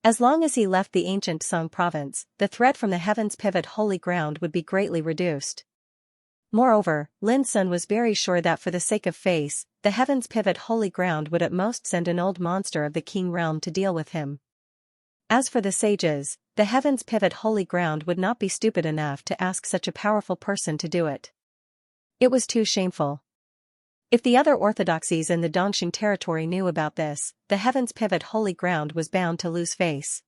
As long as he left the ancient Song province, the threat from the heavens pivot holy ground would be greatly reduced. Moreover, Lin Sun was very sure that for the sake of face, the heavens pivot holy ground would at most send an old monster of the king realm to deal with him. As for the sages, the heavens pivot holy ground would not be stupid enough to ask such a powerful person to do it. It was too shameful. If the other orthodoxies in the Dongxing territory knew about this, the heavens pivot holy ground was bound to lose face.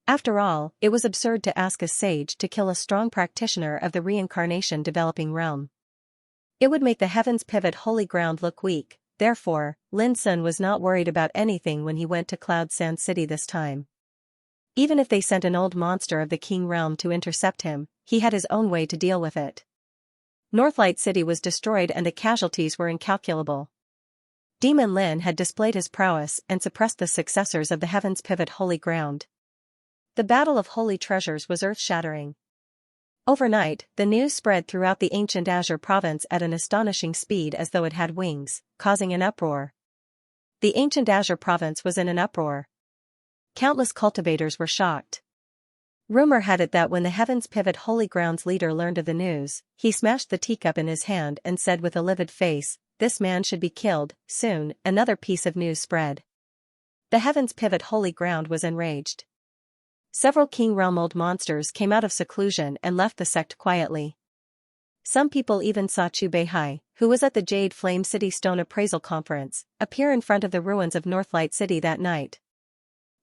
After all, it was absurd to ask a sage to kill a strong practitioner of the reincarnation developing realm. It would make the heavens pivot holy ground look weak. Therefore, Lin Sun was not worried about anything when he went to Cloud Sand City this time. Even if they sent an old monster of the king realm to intercept him, he had his own way to deal with it. Northlight City was destroyed and the casualties were incalculable. Demon Lin had displayed his prowess and suppressed the successors of the heavens pivot holy ground. The battle of holy treasures was earth-shattering. Overnight, the news spread throughout the ancient Azure province at an astonishing speed as though it had wings, causing an uproar. The ancient Azure province was in an uproar. Countless cultivators were shocked. Rumor had it that when the Heaven's Pivot Holy Grounds leader learned of the news, he smashed the teacup in his hand and said with a livid face, "This man should be killed." Soon, another piece of news spread. The Heaven's Pivot Holy Ground was enraged. Several King Realm old monsters came out of seclusion and left the sect quietly. Some people even saw Chu Beihai, who was at the Jade Flame City Stone Appraisal Conference, appear in front of the ruins of Northlight City that night.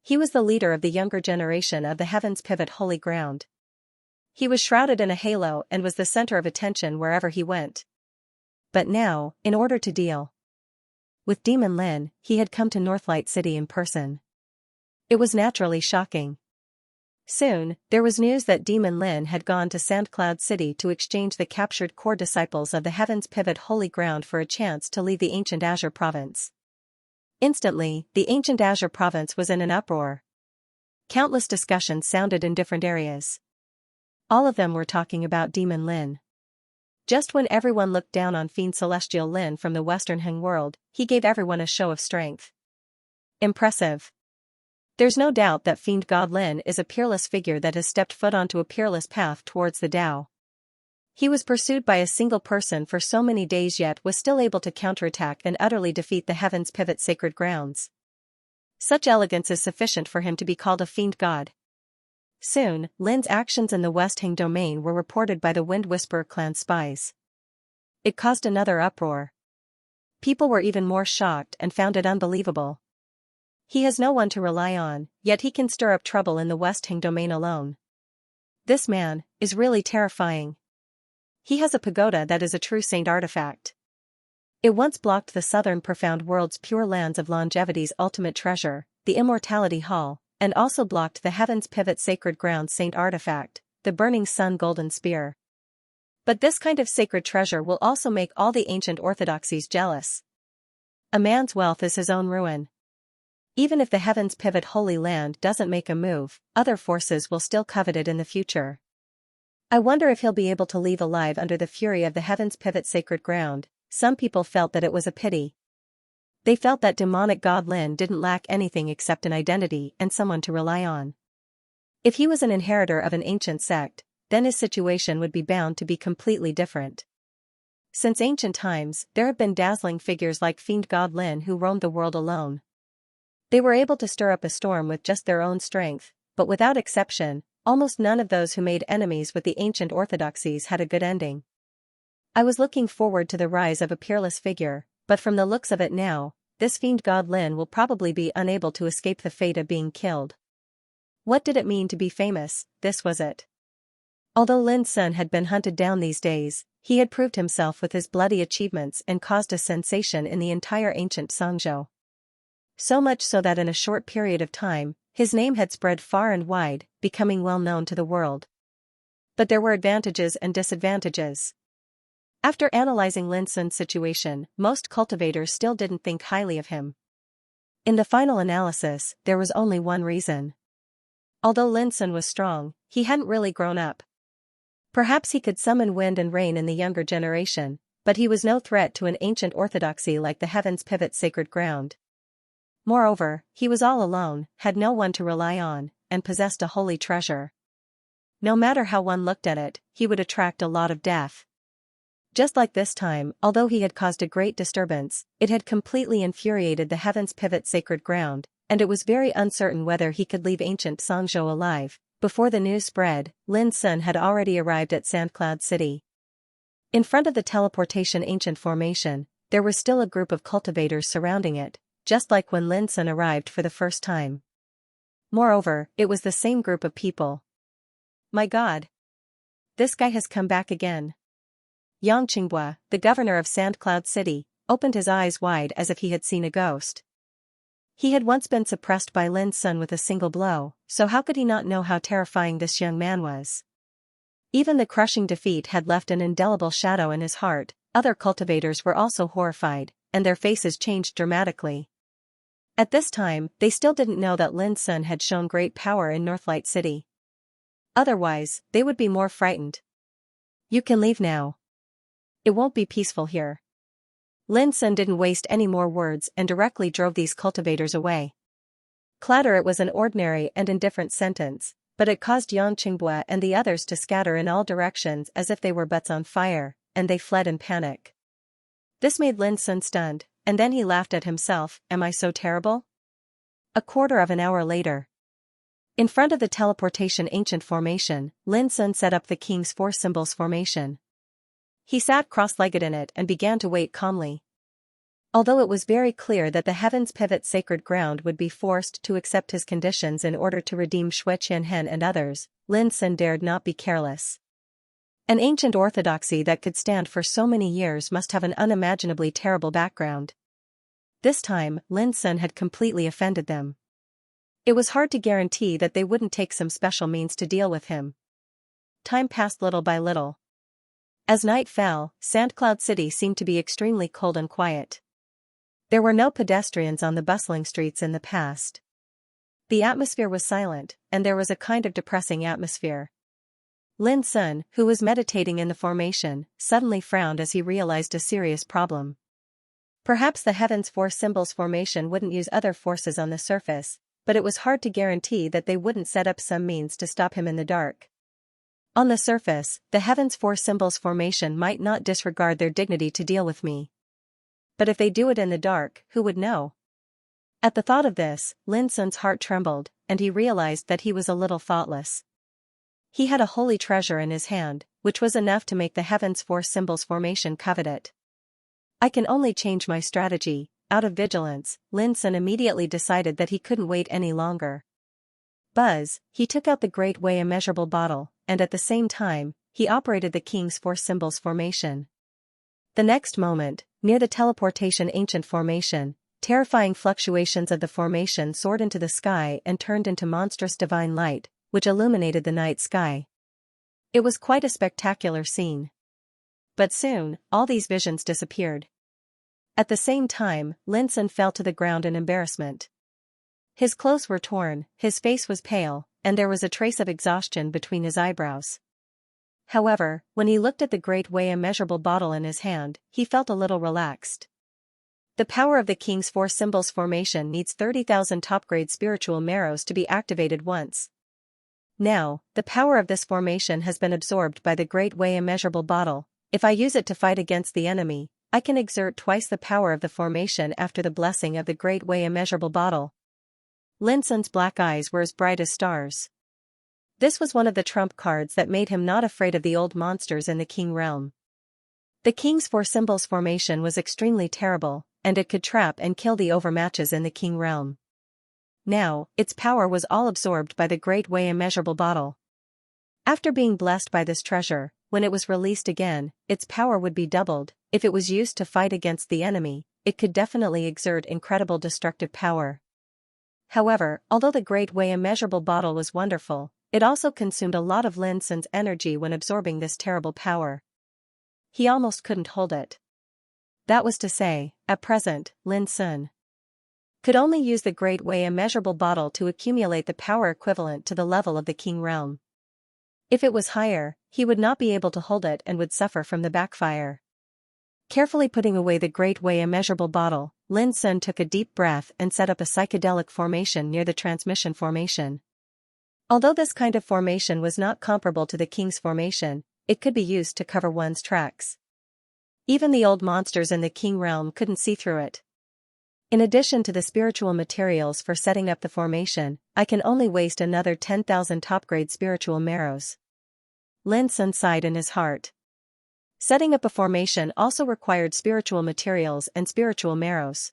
He was the leader of the younger generation of the Heaven's Pivot Holy Ground. He was shrouded in a halo and was the center of attention wherever he went. But now, in order to deal with Demon Lin, he had come to Northlight City in person. It was naturally shocking. Soon, there was news that Demon Lin had gone to Sandcloud City to exchange the captured core disciples of the Heaven's Pivot Holy Ground for a chance to leave the ancient Azure province. Instantly, the ancient Azure province was in an uproar. Countless discussions sounded in different areas. All of them were talking about Demon Lin. Just when everyone looked down on Fiend Celestial Lin from the Western Heng world, he gave everyone a show of strength. Impressive. There's no doubt that Fiend God Lin is a peerless figure that has stepped foot onto a peerless path towards the Tao. He was pursued by a single person for so many days yet was still able to counterattack and utterly defeat the Heaven's Pivot Sacred Grounds. Such elegance is sufficient for him to be called a fiend god. Soon, Lin's actions in the West Heng domain were reported by the Wind Whisperer clan spies. It caused another uproar. People were even more shocked and found it unbelievable. He has no one to rely on, yet he can stir up trouble in the West Heng domain alone. This man is really terrifying. He has a pagoda that is a true saint artifact. It once blocked the southern profound world's pure lands of longevity's ultimate treasure, the Immortality Hall, and also blocked the Heaven's Pivot Sacred Ground saint artifact, the Burning Sun Golden Spear. But this kind of sacred treasure will also make all the ancient orthodoxies jealous. A man's wealth is his own ruin. Even if the Heaven's Pivot Holy Land doesn't make a move, other forces will still covet it in the future. I wonder if he'll be able to leave alive under the fury of the Heaven's Pivot Sacred Ground. Some people felt that it was a pity. They felt that demonic god Lin didn't lack anything except an identity and someone to rely on. If he was an inheritor of an ancient sect, then his situation would be bound to be completely different. Since ancient times, there have been dazzling figures like Fiend God Lin who roamed the world alone. They were able to stir up a storm with just their own strength, but without exception, almost none of those who made enemies with the ancient orthodoxies had a good ending. I was looking forward to the rise of a peerless figure, but from the looks of it now, this Fiend God Lin will probably be unable to escape the fate of being killed. What did it mean to be famous? This was it. Although Lin's son had been hunted down these days, he had proved himself with his bloody achievements and caused a sensation in the entire ancient Songzhou. So much so that in a short period of time, his name had spread far and wide, becoming well known to the world. But there were advantages and disadvantages. After analyzing Lin's son's situation, most cultivators still didn't think highly of him. In the final analysis, there was only one reason. Although Lin's son was strong, he hadn't really grown up. Perhaps he could summon wind and rain in the younger generation, but he was no threat to an ancient orthodoxy like the Heaven's Pivot Sacred Ground. Moreover, he was all alone, had no one to rely on, and possessed a holy treasure. No matter how one looked at it, he would attract a lot of death. Just like this time, although he had caused a great disturbance, it had completely infuriated the Heaven's Pivot Sacred Ground, and it was very uncertain whether he could leave ancient Songzhou alive. Before the news spread, Lin's son had already arrived at Sandcloud City. In front of the teleportation ancient formation, there was still a group of cultivators surrounding it, just like when Lin's son arrived for the first time. Moreover, it was the same group of people. My God! This guy has come back again. Yang Qinghua, the governor of Sandcloud City, opened his eyes wide as if he had seen a ghost. He had once been suppressed by Lin's son with a single blow, so how could he not know how terrifying this young man was? Even the crushing defeat had left an indelible shadow in his heart. Other cultivators were also horrified, and their faces changed dramatically. At this time, they still didn't know that Lin Sun had shown great power in Northlight City. Otherwise, they would be more frightened. You can leave now. It won't be peaceful here. Lin Sun didn't waste any more words and directly drove these cultivators away. Clatter, it was an ordinary and indifferent sentence, but it caused Yan Qingbue and the others to scatter in all directions as if they were butts on fire, and they fled in panic. This made Lin Sun stunned, and then he laughed at himself. Am I so terrible? A quarter of an hour later. In front of the teleportation ancient formation, Lin Sun set up the King's Four Symbols formation. He sat cross-legged in it and began to wait calmly. Although it was very clear that the heavens pivot sacred ground would be forced to accept his conditions in order to redeem Shui Qianhen and others, Lin Sun dared not be careless. An ancient orthodoxy that could stand for so many years must have an unimaginably terrible background. This time, Lin Sun had completely offended them. It was hard to guarantee that they wouldn't take some special means to deal with him. Time passed little by little. As night fell, Sandcloud City seemed to be extremely cold and quiet. There were no pedestrians on the bustling streets in the past. The atmosphere was silent, and there was a kind of depressing atmosphere. Lin Sun, who was meditating in the formation, suddenly frowned as he realized a serious problem. Perhaps the Heaven's Four Symbols formation wouldn't use other forces on the surface, but it was hard to guarantee that they wouldn't set up some means to stop him in the dark. On the surface, the Heaven's Four Symbols formation might not disregard their dignity to deal with me. But if they do it in the dark, who would know? At the thought of this, Lin Sun's heart trembled, and he realized that he was a little thoughtless. He had a holy treasure in his hand, which was enough to make the Heaven's Four Symbols formation covet it. I can only change my strategy. Out of vigilance, Lin Sun immediately decided that he couldn't wait any longer. Buzz, he took out the Great Way Immeasurable bottle, and at the same time, he operated the King's Four Symbols formation. The next moment, near the teleportation ancient formation, terrifying fluctuations of the formation soared into the sky and turned into monstrous divine light, which illuminated the night sky. It was quite a spectacular scene. But soon, all these visions disappeared. At the same time, Lin Sun fell to the ground in embarrassment. His clothes were torn, his face was pale, and there was a trace of exhaustion between his eyebrows. However, when he looked at the Great Way Immeasurable bottle in his hand, he felt a little relaxed. The power of the King's Four Symbols formation needs 30,000 top-grade spiritual marrows to be activated once. Now, the power of this formation has been absorbed by the Great Way Immeasurable bottle. If I use it to fight against the enemy, I can exert twice the power of the formation after the blessing of the Great Way Immeasurable bottle. Lin Sun's black eyes were as bright as stars. This was one of the trump cards that made him not afraid of the old monsters in the King realm. The King's Four Symbols formation was extremely terrible, and it could trap and kill the overmatches in the King realm. Now, its power was all absorbed by the Great Way Immeasurable bottle. After being blessed by this treasure, when it was released again, its power would be doubled. If it was used to fight against the enemy, it could definitely exert incredible destructive power. However, although the Great Way Immeasurable bottle was wonderful, it also consumed a lot of Lin Sun's energy when absorbing this terrible power. He almost couldn't hold it. That was to say, at present, Lin Sun could only use the Great Way Immeasurable bottle to accumulate the power equivalent to the level of the King realm. If it was higher, he would not be able to hold it and would suffer from the backfire. Carefully putting away the Great Way Immeasurable bottle, Lin Sun took a deep breath and set up a psychedelic formation near the transmission formation. Although this kind of formation was not comparable to the King's formation, it could be used to cover one's tracks. Even the old monsters in the King realm couldn't see through it. In addition to the spiritual materials for setting up the formation, I can only waste another 10,000 top-grade spiritual marrows. Lin Sun sighed in his heart. Setting up a formation also required spiritual materials and spiritual marrows.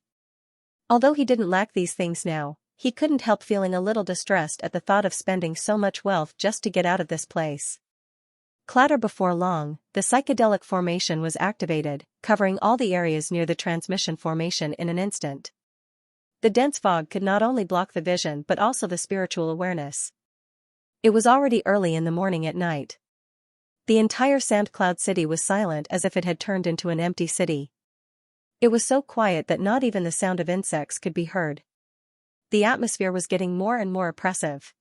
Although he didn't lack these things now, he couldn't help feeling a little distressed at the thought of spending so much wealth just to get out of this place. Clatter, before long, the psychedelic formation was activated, covering all the areas near the transmission formation in an instant. The dense fog could not only block the vision but also the spiritual awareness. It was already early in the morning at night. The entire Sandcloud City was silent as if it had turned into an empty city. It was so quiet that not even the sound of insects could be heard. the atmosphere was getting more and more oppressive.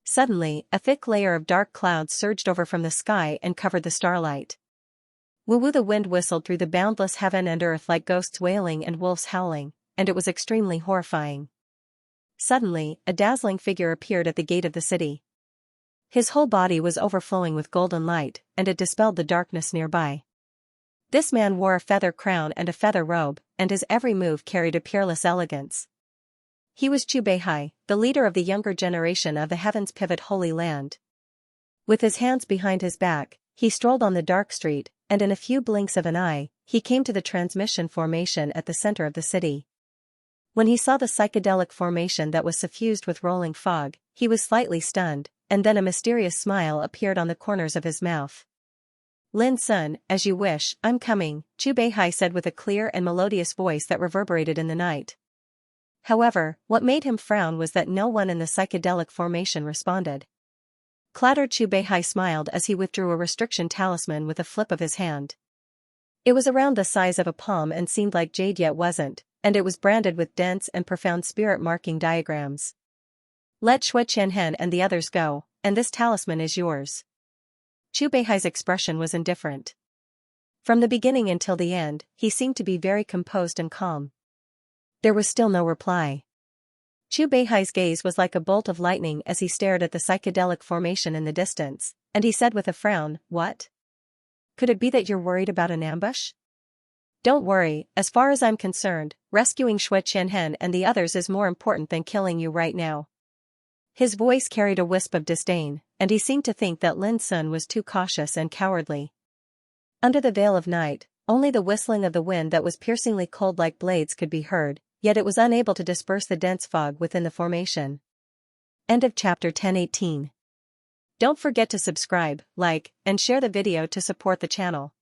Suddenly, a thick layer of dark clouds surged over from the sky and covered the starlight. Woo-woo, the wind whistled through the boundless heaven and earth like ghosts wailing and wolves howling, and it was extremely horrifying. Suddenly, a dazzling figure appeared at the gate of the city. His whole body was overflowing with golden light, and it dispelled the darkness nearby. This man wore a feather crown and a feather robe, and his every move carried a peerless elegance. He was Chu Beihai, the leader of the younger generation of the Heaven's Pivot Holy Land. With his hands behind his back, he strolled on the dark street, and in a few blinks of an eye, he came to the transmission formation at the center of the city. When he saw the psychedelic formation that was suffused with rolling fog, he was slightly stunned, and then a mysterious smile appeared on the corners of his mouth. "Lin Sun, as you wish, I'm coming," Chu Beihai said with a clear and melodious voice that reverberated in the night. However, what made him frown was that no one in the psychedelic formation responded. Clattered Chu Beihai smiled as he withdrew a restriction talisman with a flip of his hand. It was around the size of a palm and seemed like jade yet wasn't, and it was branded with dense and profound spirit-marking diagrams. "Let Shui Qianhen and the others go, and this talisman is yours." Chu Beihai's expression was indifferent. From the beginning until the end, he seemed to be very composed and calm. There was still no reply. Chu Beihai's gaze was like a bolt of lightning as he stared at the psychedelic formation in the distance, and he said with a frown, "What? Could it be that you're worried about an ambush? Don't worry, as far as I'm concerned, rescuing Shui Qianhen and the others is more important than killing you right now." His voice carried a wisp of disdain, and he seemed to think that Lin Sun was too cautious and cowardly. Under the veil of night, only the whistling of the wind that was piercingly cold like blades could be heard, yet it was unable to disperse the dense fog within the formation. End of chapter 10:18. Don't forget to subscribe, like, and share the video to support the channel.